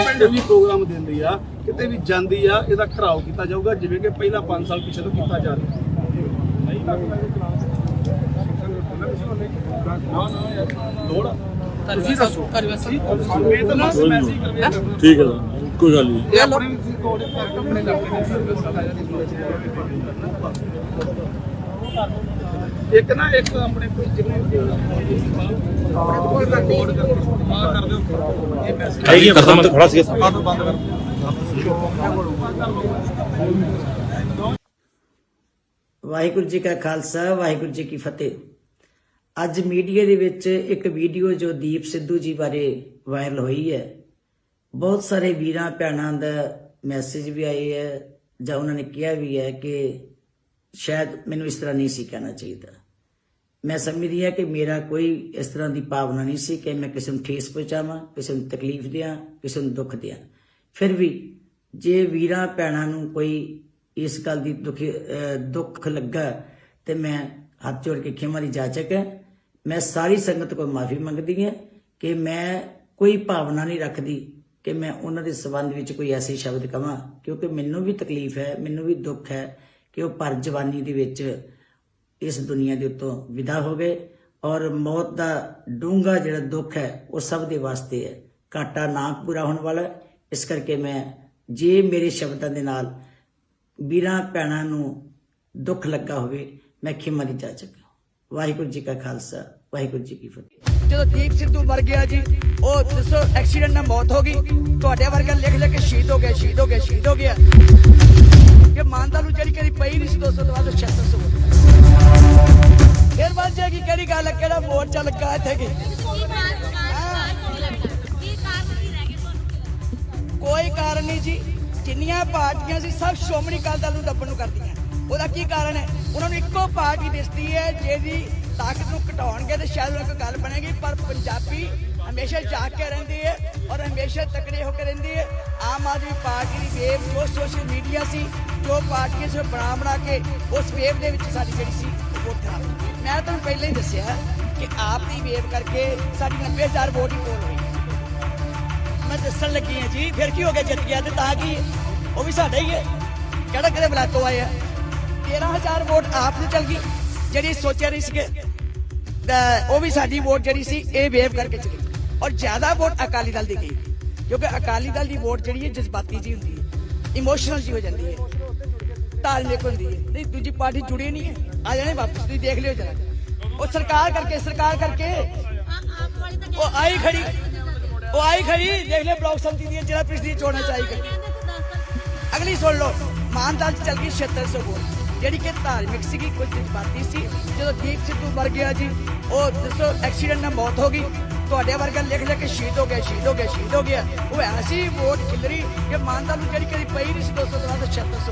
ਵੀ ਪ੍ਰੋਗਰਾਮ ਦਿੰਦੀ ਆ ਕਿਤੇ ਵੀ ਜਾਂਦੀ ਆ ਇਹਦਾ ਘਰਾਓ ਕੀਤਾ ਜਾਊਗਾ ਜਿਵੇਂ ਕਿ ਪਹਿਲਾਂ 5 ਸਾਲ ਪਿਛਲੇ ਤੋਂ ਕੀਤਾ ਜਾ ਰਿਹਾ।
ਤੁਸੀਂ ਦੱਸੋ ਕਰ ਵੈਸੀ
ਠੀਕ ਹੈ ਕੋਈ ਗੱਲ ਨਹੀਂ।
ਇਹ ਆਪਣੇ ਆਪਣੇ
ਇੱਕ ਨਾ ਇੱਕ ਆਪਣੇ ਕੋਈ ਜਿਵੇਂ ਕੋਈ ਰਿਕਾਰਡ ਕਰ ਦਿਓ ਇਹ ਮੈਸੇਜ
ਆਈਏ ਕਰਦਾ ਮੈਂ ਥੋੜਾ ਸੀ
ਬੰਦ ਕਰ
ਵਾਹਿਗੁਰੂ ਜੀ ਕਾ ਖਾਲਸਾ ਵਾਹਿਗੁਰੂ ਜੀ ਕੀ ਫਤਿਹ। ਅੱਜ ਮੀਡੀਆ ਦੇ ਵਿੱਚ ਇੱਕ ਵੀਡੀਓ ਜੋ ਦੀਪ ਸਿੱਧੂ ਜੀ ਬਾਰੇ ਵਾਇਰਲ ਹੋਈ ਹੈ, ਬਹੁਤ ਸਾਰੇ ਵੀਰਾਂ ਭੈਣਾਂ ਦਾ ਮੈਸੇਜ ਵੀ ਆਏ ਹੈ ਜਾਂ ਉਹਨਾਂ ਨੇ ਕਿਹਾ ਵੀ ਹੈ ਕਿ ਸ਼ਾਇਦ ਮੈਨੂੰ ਇਸ ਤਰ੍ਹਾਂ ਨਹੀਂ ਸੀ ਕਹਿਣਾ ਚਾਹੀਦਾ। ਮੈਂ ਸਮਝਦੀ ਹਾਂ ਕਿ ਮੇਰਾ ਕੋਈ ਇਸ ਤਰ੍ਹਾਂ ਦੀ ਭਾਵਨਾ ਨਹੀਂ ਸੀ ਕਿ ਮੈਂ ਕਿਸੇ ਨੂੰ ਠੇਸ ਪਹੁੰਚਾਵਾਂ, ਕਿਸੇ ਨੂੰ ਤਕਲੀਫ ਦਿਆਂ, ਕਿਸੇ ਨੂੰ ਦੁੱਖ ਦਿਆਂ। ਫਿਰ ਵੀ ਜੇ ਵੀਰਾਂ ਭੈਣਾਂ ਨੂੰ ਕੋਈ ਇਸ ਗੱਲ ਦੀ ਦੁੱਖ ਲੱਗਾ ਤੇ ਮੈਂ ਹੱਥ ਜੋੜ ਕੇ ਖਿਮਾ ਦੀ ਜਾਚਕ ਹੈ। ਮੈਂ ਸਾਰੀ ਸੰਗਤ ਕੋਲ ਮਾਫੀ ਮੰਗਦੀ ਹਾਂ ਕਿ ਮੈਂ ਕੋਈ ਭਾਵਨਾ ਨਹੀਂ ਰੱਖਦੀ ਕਿ ਮੈਂ ਉਹਨਾਂ ਦੇ ਸੰਬੰਧ ਵਿੱਚ ਕੋਈ ਐਸੇ ਸ਼ਬਦ ਕਵਾਂ, ਕਿਉਂਕਿ ਮੈਨੂੰ ਵੀ ਤਕਲੀਫ ਹੈ, ਮੈਨੂੰ ਵੀ ਦੁੱਖ ਹੈ ਕਿ ਉਹ ਪਰ ਜਵਾਨੀ ਦੇ ਵਿੱਚ ਇਸ ਦੁਨੀਆ ਦੇ ਉੱਤੋਂ ਵਿਦਾ ਹੋ ਗਏ। ਔਰ ਮੌਤ ਦਾ ਡੂੰਘਾ ਜਿਹੜਾ ਦੁੱਖ ਹੈ ਉਹ ਸਭ ਦੇ ਵਾਸਤੇ ਹੈ, ਘਾਟਾ ਨਾ ਪੂਰਾ ਹੋਣ ਵਾਲਾ। ਇਸ ਕਰਕੇ ਮੈਂ ਜੇ ਮੇਰੇ ਸ਼ਬਦਾਂ ਦੇ ਨਾਲ ਵੀਰਾਂ ਭੈਣਾਂ ਨੂੰ ਦੁੱਖ ਲੱਗਾ ਹੋਵੇ, ਮੈਂ ਖਿਮਾ ਦੀ ਜਾਚਕ। ਵਾਹਿਗੁਰੂ ਜੀ ਕਾ ਖਾਲਸਾ ਵਾਹਿਗੁਰੂ ਜੀ ਕੀ ਫਤਿਹ।
ਜਦੋਂ ਦੀਪ ਸਿੱਧੂ ਮਰ ਗਿਆ ਜੀ, ਉਹ ਦੱਸੋ ਐਕਸੀਡੈਂਟ ਨਾਲ ਮੌਤ ਹੋ ਗਈ, ਤੁਹਾਡੇ ਵਰਗਾ ਲਿਖ ਲਿਖ ਕੇ ਸ਼ਹੀਦ ਹੋ ਗਿਆ, ਸ਼ਹੀਦ ਹੋ ਗਿਆ, ਸ਼ਹੀਦ ਹੋ ਗਿਆ। ਕਿ ਮਾਨਤਾ ਨੂੰ ਜਿਹੜੀ ਕਦੀ ਪਈ ਨਹੀਂ ਸੀ 200 ਤੋਂ ਬਾਅਦ 7600 ਫਿਰ ਬਣ ਜਾਏਗੀ। ਕਿਹੜੀ ਗੱਲ ਹੈ, ਕਿਹੜਾ ਮੋਰਚਾ ਲੱਗਾ ਇੱਥੇ ਕੀ ਕੋਈ ਕਾਰਨ ਨਹੀਂ ਜੀ। ਜਿੰਨੀਆਂ ਪਾਰਟੀਆਂ ਸੀ ਸਭ ਸ਼੍ਰੋਮਣੀ ਅਕਾਲੀ ਦਲ ਨੂੰ ਦੱਬਣ ਨੂੰ ਕਰਦੀਆਂ। ਉਹਦਾ ਕੀ ਕਾਰਨ ਹੈ? ਉਹਨਾਂ ਨੂੰ ਇੱਕੋ ਪਾਰਟੀ ਦਿਸਦੀ ਹੈ ਜਿਹਦੀ ਤਾਕਤ ਨੂੰ ਘਟਾਉਣਗੇ ਤੇ ਸ਼ਾਇਦ ਇੱਕ ਗੱਲ ਬਣੇਗੀ। ਪਰ ਪੰਜਾਬੀ ਹਮੇਸ਼ਾ ਜਾਗ ਕੇ ਰਹਿੰਦੀ ਹੈ ਔਰ ਹਮੇਸ਼ਾ ਤਕੜੇ ਹੋ ਕੇ ਰਹਿੰਦੀ ਹੈ। ਆਮ ਆਦਮੀ ਪਾਰਟੀ ਦੀ ਵੇਵ ਜੋ ਸੋਸ਼ਲ ਮੀਡੀਆ ਸੀ, ਜੋ ਪਾਰਟੀਆਂ ਸਿਰ ਬਣਾ ਕੇ ਉਸ ਵੇਵ ਦੇ ਵਿੱਚ ਸਾਡੀ ਜਿਹੜੀ ਸੀ ਉਹ ਖਰਾਬ। ਮੈਂ ਤੁਹਾਨੂੰ ਪਹਿਲਾਂ ਹੀ ਦੱਸਿਆ ਕਿ ਆਪ ਦੀ ਵੇਵ ਕਰਕੇ ਸਾਡੀ 90,000 ਵੋਟ ਹੀ ਪੋਲ ਹੋਈ। ਮੈਂ ਦੱਸਣ ਲੱਗੀ ਹਾਂ ਜੀ, ਫਿਰ ਕੀ ਹੋ ਗਿਆ, ਜਿੱਤ ਗਿਆ ਤੇ ਤਾਂ ਕੀ ਉਹ ਵੀ ਸਾਡਾ ਹੀ ਹੈ, ਕਿਹੜਾ ਕਿਹਦੇ ਬਲਾਤੋਂ ਆਏ ਆ। 13,000 ਵੋਟ ਆਪ ਨੂੰ ਚਲ ਗਈ, ਜਿਹੜੀ ਸੋਚਿਆ ਨਹੀਂ ਸੀਗੇ ਉਹ ਵੀ ਸਾਡੀ ਵੋਟ ਜਿਹੜੀ ਸੀ ਇਹ ਵੇਵ ਕਰਕੇ ਚਲੀ। ਔਰ ਜ਼ਿਆਦਾ ਵੋਟ ਅਕਾਲੀ ਦਲ ਦੀ ਗਈ, ਕਿਉਂਕਿ ਅਕਾਲੀ ਦਲ ਦੀ ਵੋਟ ਜਿਹੜੀ ਹੈ ਜਜ਼ਬਾਤੀ ਜੀ ਹੁੰਦੀ ਹੈ, ਇਮੋਸ਼ਨਲ ਜੀ ਹੋ ਜਾਂਦੀ ਹੈ, ਧਾਰਮਿਕ ਹੁੰਦੀ ਹੈ। ਨਹੀਂ ਦੂਜੀ ਪਾਰਟੀ ਜੁੜੀ ਨਹੀਂ ਹੈ, ਆ ਜਾਣੇ ਵਾਪਸ, ਤੁਸੀਂ ਦੇਖ ਲਿਓ ਜਰਾ। ਉਹ ਸਰਕਾਰ ਕਰਕੇ ਉਹ ਆਈ ਖੜੀ ਦੇਖ ਲਿਓ ਬਲਾਕ ਸੰਮਤੀ ਦੀ ਜਿਹੜਾ ਪਿਛਲੀ ਚੋਣਾਂ ਚ ਆਈ ਖੜੀ। ਅਗਲੀ ਸੁਣ ਲਓ, ਮਾਨਦਾਲ ਚ ਚੱਲ ਗਈ 7600 ਵੋਟ, ਜਿਹੜੀ ਕਿ ਧਾਰਮਿਕ ਸੀਗੀ, ਕੁਝ ਜਜ਼ਬਾਤੀ ਸੀ। ਜਦੋਂ ਦੀਪ ਸਿੱਧੂ ਮਰ ਗਿਆ ਜੀ, ਉਹ ਦੱਸੋ ਐਕਸੀਡੈਂਟ ਨਾਲ ਮੌਤ ਹੋ ਗਈ, ਤੁਹਾਡੇ ਵਰਗਾ ਲਿਖ ਲਿਖ ਕੇ ਸ਼ਹੀਦ ਹੋ ਗਿਆ, ਸ਼ਹੀਦ ਹੋ ਗਿਆ, ਸ਼ਹੀਦ ਹੋ ਗਿਆ। ਉਹ ਐਸੀ ਵੋਟ ਖਿਲਰੀ ਕਿ ਮਾਨਦਾਲ ਨੂੰ ਜਿਹੜੀ ਕਦੀ ਪਈ ਨਹੀਂ ਸੀ 200 ਤੋਂ ਬਾਅਦ 7600।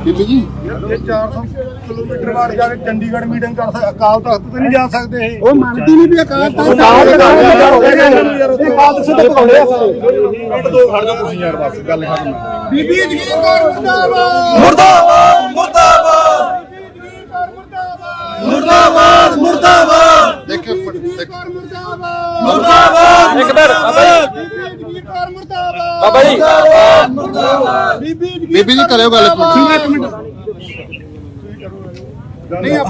ਬੀਬੀ ਜੀ ਇਹ 400 ਕਿਲੋਮੀਟਰ ਬਾਅਦ ਜਾ ਕੇ ਚੰਡੀਗੜ੍ਹ ਮੀਟਿੰਗ ਕਰ ਸਕਦੇ, ਅਕਾਲ ਤਖਤ ਤੇ ਨਹੀਂ ਜਾ ਸਕਦੇ। ਉਹ ਮੰਨਦੀ ਨਹੀਂ ਵੀ ਅਕਾਲ ਤਖਤ ਖੜ ਜਾ ਤੁਸੀਂ ਯਾਰ, ਬਸ ਗੱਲ ਖਤਮ। ਬੀਬੀ ਜਗੀਰ ਕੌਰ ਮੁਰਦਾਬਾਦ, ਮੁਰਦਾਬਾਦ, ਮੁਰਦਾਬਾਦ, ਮੁਰਦਾਬਾਦ, ਮੁਰਦਾਬਾਦ। ਦੇਖੋ ਮੁਰਦਾਬਾਦ, ਇੱਕ ਮਿੰਟ ਬਾਬਾ ਜੀ, ਬੀਬੀ ਜੀ ਕਰਿਓ ਗੱਲ ਇੱਕ ਮਿੰਟ।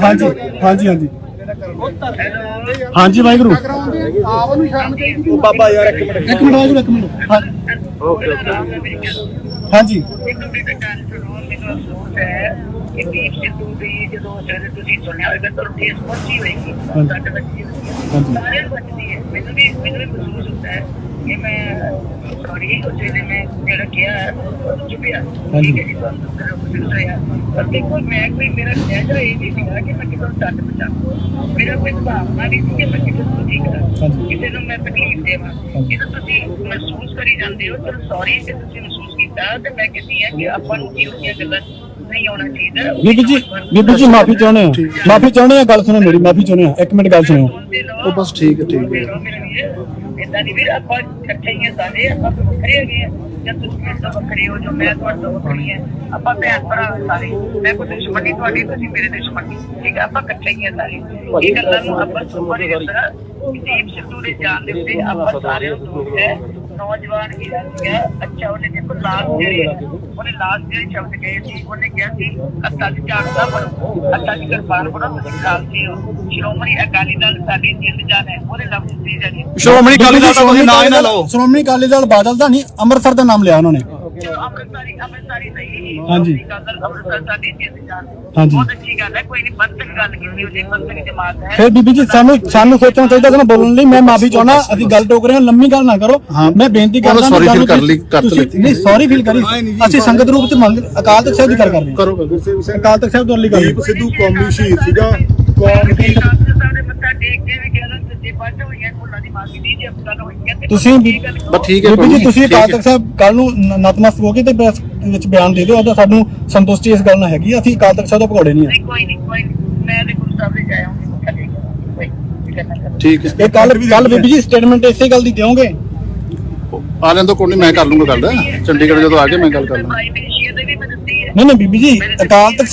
ਹਾਂਜੀ ਹਾਂਜੀ ਹਾਂਜੀ ਹਾਂਜੀ ਵਾਹਿਗੁਰੂ।
ਆਪ ਨੂੰ ਸ਼ਰਮ ਚਾਹੀਦੀ।
ਬਾਬਾ ਯਾਰ ਇੱਕ ਮਿੰਟ ਵਾਹਿਗੁਰੂ, ਇੱਕ ਮਿੰਟ। ਹਾਂਜੀ
ਕਿ ਦੀਪ ਸਿੱਧੂ ਦੀ ਜਦੋਂ ਤੁਸੀਂ ਸੁਣਿਆ ਹੋਵੇਗਾ ਤੁਹਾਨੂੰ ਠੇਸ ਪਹੁੰਚੀ ਹੋਏਗੀ, ਸਾਡੇ ਬੱਚੇ ਸਾਰਿਆਂ ਨੂੰ ਬਚਦੀ ਹੈ। ਮੈਨੂੰ ਵੀ ਮਹਿਸੂਸ ਹੁੰਦਾ ਹੈ ਕਿ ਮੈਂ ਸੌਰੀ ਉਸ ਵੇਲੇ ਮੈਂ ਜਿਹੜਾ ਕਿਹਾ ਉਹ ਚੁੱਪਿਆ, ਠੀਕ ਹੈ ਜੀ, ਤੁਹਾਨੂੰ ਹੋਇਆ। ਪਰ ਦੇਖੋ ਮੈਂ ਕੋਈ ਮੇਰਾ ਨੈਚਰ ਇਹ ਨਹੀਂ ਸੀਗਾ ਕਿ ਮੈਂ ਕਿਸੇ ਨੂੰ ਡੱਟ ਪਹੁੰਚਾਵਾਂ। ਮੇਰਾ ਕੋਈ ਭਾਵਨਾ ਨਹੀਂ ਸੀ ਕਿ ਮੈਂ ਕਿਸੇ ਨੂੰ ਠੀਕ ਕਰਾਂ, ਕਿਸੇ ਨੂੰ ਮੈਂ ਤਕਲੀਫ ਦੇਵਾਂ। ਜਦੋਂ ਤੁਸੀਂ ਮਹਿਸੂਸ ਕਰੀ ਜਾਂਦੇ ਹੋ, ਚਲੋ ਸੌਰੀ ਜੇ ਤੁਸੀਂ ਮਹਿਸੂਸ ਕੀਤਾ, ਤੇ ਮੈਂ ਕਹਿੰਦੀ ਹਾਂ ਕਿ ਆਪਾਂ ਨੂੰ ਇਹੋ ਜਿਹੀਆਂ ਗੱਲਾਂ ਨਹੀਂ ਹੋਣਾ ਚਾਹੀਦਾ।
ਬੀਬੀ ਜੀ ਮਾਫੀ ਚਾਹੁੰਦੇ ਆ, ਗੱਲ ਸੁਣੋ ਮੇਰੀ, ਮਾਫੀ ਚਾਹੁੰਦੇ ਆ। ਇੱਕ ਮਿੰਟ ਗੱਲ ਸੁਣੋ।
ਉਹ ਬਸ ਠੀਕ ਹੈ, ਠੀਕ ਹੈ।
ਇਦਾਂ ਨਹੀਂ ਵੀਰ, ਆਪਾਂ ਇਕੱਠੇ ਹੀ ਆ ਸਾਰੇ, ਆਪਾਂ ਵੱਖਰੇ ਹੈਗੇ ਆ ਜਾਂ ਤੁਸੀਂ ਮੇਰੇ ਤੋਂ ਵੱਖਰੇ ਹੋ ਜੋ ਮੈਂ ਤੁਹਾਡੇ ਤੋਂ ਵੱਖਰੀ ਹੈ, ਆਪਾਂ ਭੈਣ ਭਰਾ ਸਾਰੇ, ਮੈਂ ਕੋਈ ਦੁਸ਼ਮਣ ਨਹੀਂ ਤੁਹਾਡੀ, ਤੁਸੀਂ ਮੇਰੇ ਦੁਸ਼ਮਣ ਨਹੀਂ, ਠੀਕ ਹੈ, ਆਪਾਂ ਇਕੱਠੇ ਹੀ ਆ ਸਾਰੇ। ਇਹ ਗੱਲਾਂ ਨੂੰ ਆਪਾਂ ਸੁਭਾਣੇ ਅੰਦਰ ਦੀਪ ਸਿੱਧੂ ਦੇ ਜਾਣ ਦੇ ਉੱਤੇ ਆਪਾਂ ਸਾਰਿਆਂ ਨੂੰ ਦੁੱਖ ਹੈ। ਨੌਜਵਾਨ ਜਿਹੜਾ ਸੀਗਾ, ਅੱਛਾ ਉਹਨੇ ਦੇਖੋ ਉਹਨੇ ਲਾਸਟ ਜਿਹੜੇ ਸ਼ਬਦ ਕਹੇ ਸੀ, ਉਹਨੇ ਕਿਹਾ ਸੀ ਅੱਤਾ ਦੀ ਝਾੜਦਾ ਬਣੋ, ਅੱਤਾ ਦੀ ਕਿਰਪਾਨ ਬਣੋ, ਤੁਸੀਂ ਖਾਲਸੇ ਹੋ, ਸ਼੍ਰੋਮਣੀ ਅਕਾਲੀ ਦਲ ਸਾਡੀ ਜਿੰਦ ਜਾਨ ਹੈ, ਉਹਦੇ ਲਫ਼ਜ਼ ਸੀ ਜਾਨੀ
ਸ਼੍ਰੋਮਣੀ ਅਕਾਲੀ ਦਲ ਦਾ ਤੁਸੀਂ ਨਾਂ ਹੀ ਨਾ ਲਓ।
ਸ਼੍ਰੋਮਣੀ ਅਕਾਲੀ ਦਲ ਬਾਦਲ ਦਾ ਨਹੀਂ, ਅੰਮ੍ਰਿਤਸਰ ਦਾ ਨਾਮ ਲਿਆ ਉਹਨਾਂ ਨੇ।
ਅੰਮ੍ਰਿਤਸਰੀ ਨਹੀਂ,
ਹਾਂਜੀ।
ਅੰਮ੍ਰਿਤਸਰ ਸਾਡੀ ਜਿੰਦ ਜਾਨ,
ਹਾਂਜੀ।
ਬਹੁਤ ਅੱਛੀ ਗੱਲ ਹੈ, ਕੋਈ ਨਹੀਂ ਬੰਤਕ ਗੱਲ ਕੀਤੀ ਉਹਨੇ, ਬੰਤਕ ਜਮਾਤ ਹੈ।
ਫਿਰ ਬੀਬੀ ਜੀ ਸਾਨੂੰ ਸੋਚਣਾ ਚਾਹੀਦਾ ਕਿ ਨਾ ਬੋਲਣ ਲਈ। ਮੈਂ ਮਾਫੀ ਚਾਹੁੰਦਾ, ਅਸੀਂ ਗੱਲ ਟੋਕ ਰਹੇ ਹਾਂ, ਲੰਮੀ ਗੱਲ ਨਾ ਕਰੋ। ਮੈਂ ਬੇਨਤੀ ਕਰਦਾ
ਸੌਰੀ ਫੀਲ ਕਰ ਲਈ,
ਨਹੀਂ ਸੌਰੀ ਫੀਲ ਕਰੀ, ਅਸੀਂ ਸੰਗਤ ਰੂਪ ਚ ਮੰਗ ਅਕਾਲ ਤਖਤ ਸਾਹਿਬ ਦੀ ਗੱਲ ਕਰ ਰਹੇ ਹਾਂ। ਅਕਾਲ ਤਖਤ ਸਾਹਿਬ ਤੋਂ ਅਗਲੀ ਗੱਲ
ਦੀਪ ਸਿੱਧੂ ਕੌਮੀ ਸ਼ਹੀਦ ਸੀਗਾ,
ਕੌਮ ਦੀ ਸਾਰੇ ਮੱਥਾ ਟੇਕ ਕੇ ਵੀ ਕਹਿੰਦਾ ਸੱਚੇ ਪਾਤਸ਼ਾਹ ਹੋਈਆਂ, ਫੁੱਲਾਂ ਦੀ ਮੰਗ ਦੀ ਜੇ ਗੱਲ ਹੋਈਆਂ ਤੇ
ਤੁਸੀਂ
ਬਸ ਠੀਕ ਹੈ
ਬੀਬੀ ਜੀ, ਤੁਸੀਂ ਅਕਾਲ ਤਖਤ ਸਾਹਿਬ ਕੱਲ ਨੂੰ ਨਤਮਸਤਕ ਹੋ ਕੇ ਤੇ ਪ੍ਰੈਸ ਵਿੱਚ ਬਿਆਨ ਦੇ ਦਿਓ। ਉਹਦਾ ਸਾਨੂੰ ਸੰਤੁਸ਼ਟੀ ਇਸ ਗੱਲ ਨਾਲ ਹੈਗੀ, ਅਸੀਂ ਅਕਾਲ ਤਖਤ ਸਾਹਿਬ ਤੋਂ ਭਗੌੜੇ ਨਹੀਂ ਆ।
ਕੋਈ ਨਹੀਂ ਮੈਂ ਤੇ ਗੁਰੂ ਸਾਹਿਬ ਦੇ ਜਾਇਆ ਹਾਂ ਮੱਥਾ ਟੇਕ ਕੋਈ ਫਿਕਰ ਨਾ ਕਰੋ।
ਠੀਕ ਹੈ।
ਇਹ ਕੱਲ ਬੀਬੀ ਜੀ ਸਟੇਟਮੈਂਟ ਇਸੇ ਗੱਲ ਦੀ ਦਿਓਗੇ?
ਆ ਲੈਣ ਤੋਂ ਕੋਈ ਨਹੀਂ, ਮੈਂ ਕਰ ਲੂੰਗਾ ਗੱਲ, ਚੰਡੀਗੜ੍ਹ ਜਦੋਂ ਆ ਕੇ ਮੈਂ ਗੱਲ ਕਰ ਲੂੰਗਾ।
ਨਹੀਂ ਬੀਬੀ ਜੀ, ਅਕਾਲ ਤਖਤ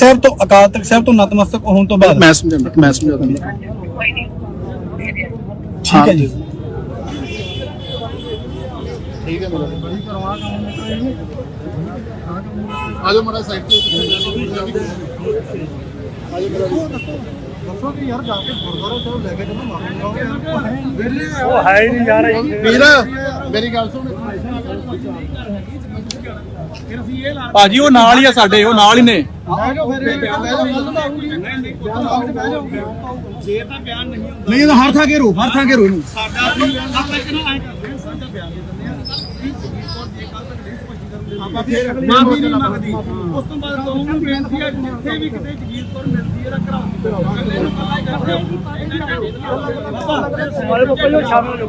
ਸਾਹਿਬ ਤੋਂ ਨਤਮਸਤਕ ਹੋਣ ਤੋਂ ਬਾਅਦ
ਮੈਂ ਸਮਝਾ ਦਿੰਦਾ।
ਕੋਈ ਨਹੀਂ
ਠੀਕ ਹੈ ਜੀ।
ਠੀਕ ਹੈ ਆਜੋ ਮਾੜਾ ਸਾਈਡ ਤੇ
ਦੱਸੋ ਕਿ ਯਾਰ ਜਾ ਕੇ ਗੁਰਦੁਆਰਾ ਸਾਹਿਬ ਲੈ ਕੇ ਜਦੋਂ ਮਾਫੀ ਚਾਹੋਗੇ।
ਉਹ ਹੈ ਹੀ ਨਹੀਂ ਯਾਰ।
ਵੀਰ ਮੇਰੀ ਗੱਲ ਸੁਣ,
ਭਾਜੀ ਉਹ ਨਾਲ ਹੀ ਆ ਸਾਡੇ, ਉਹ ਨਾਲ ਹੀ ਨੇ।
ਨਹੀਂ ਤਾਂ ਹਰ ਥਾਂ ਘੇਰੋ ਇਹਨੂੰ।
ਸਾਡਾ ਅਸੀਂ ਆਪਾਂ ਕਿਹਨਾਂ ਐ ਕਰਦੇ ਹਾਂ, ਸਾਡਾ ਬਿਆਨ ਦੇ ਦਿੰਦੇ ਆ। ਆਪਾਂ ਫਿਰ ਮਾਫੀ ਨਹੀਂ ਮੰਗਦੀ। ਉਸ ਤੋਂ ਬਾਅਦ ਕੌਮ ਨੂੰ ਬੇਨਤੀ ਹੈ, ਜਿੱਥੇ ਵੀ ਕਿਤੇ ਜਗੀਰ ਕੌਰ ਮਿਲਦੀ ਹੈ, ਕਰਾਓ। ਅਗਲੇ ਨੂੰ ਪਤਾ ਕਰਦੇ ਸਾਰੇ ਬੱਪੇ ਸ਼ਾਮਲ ਹੋ।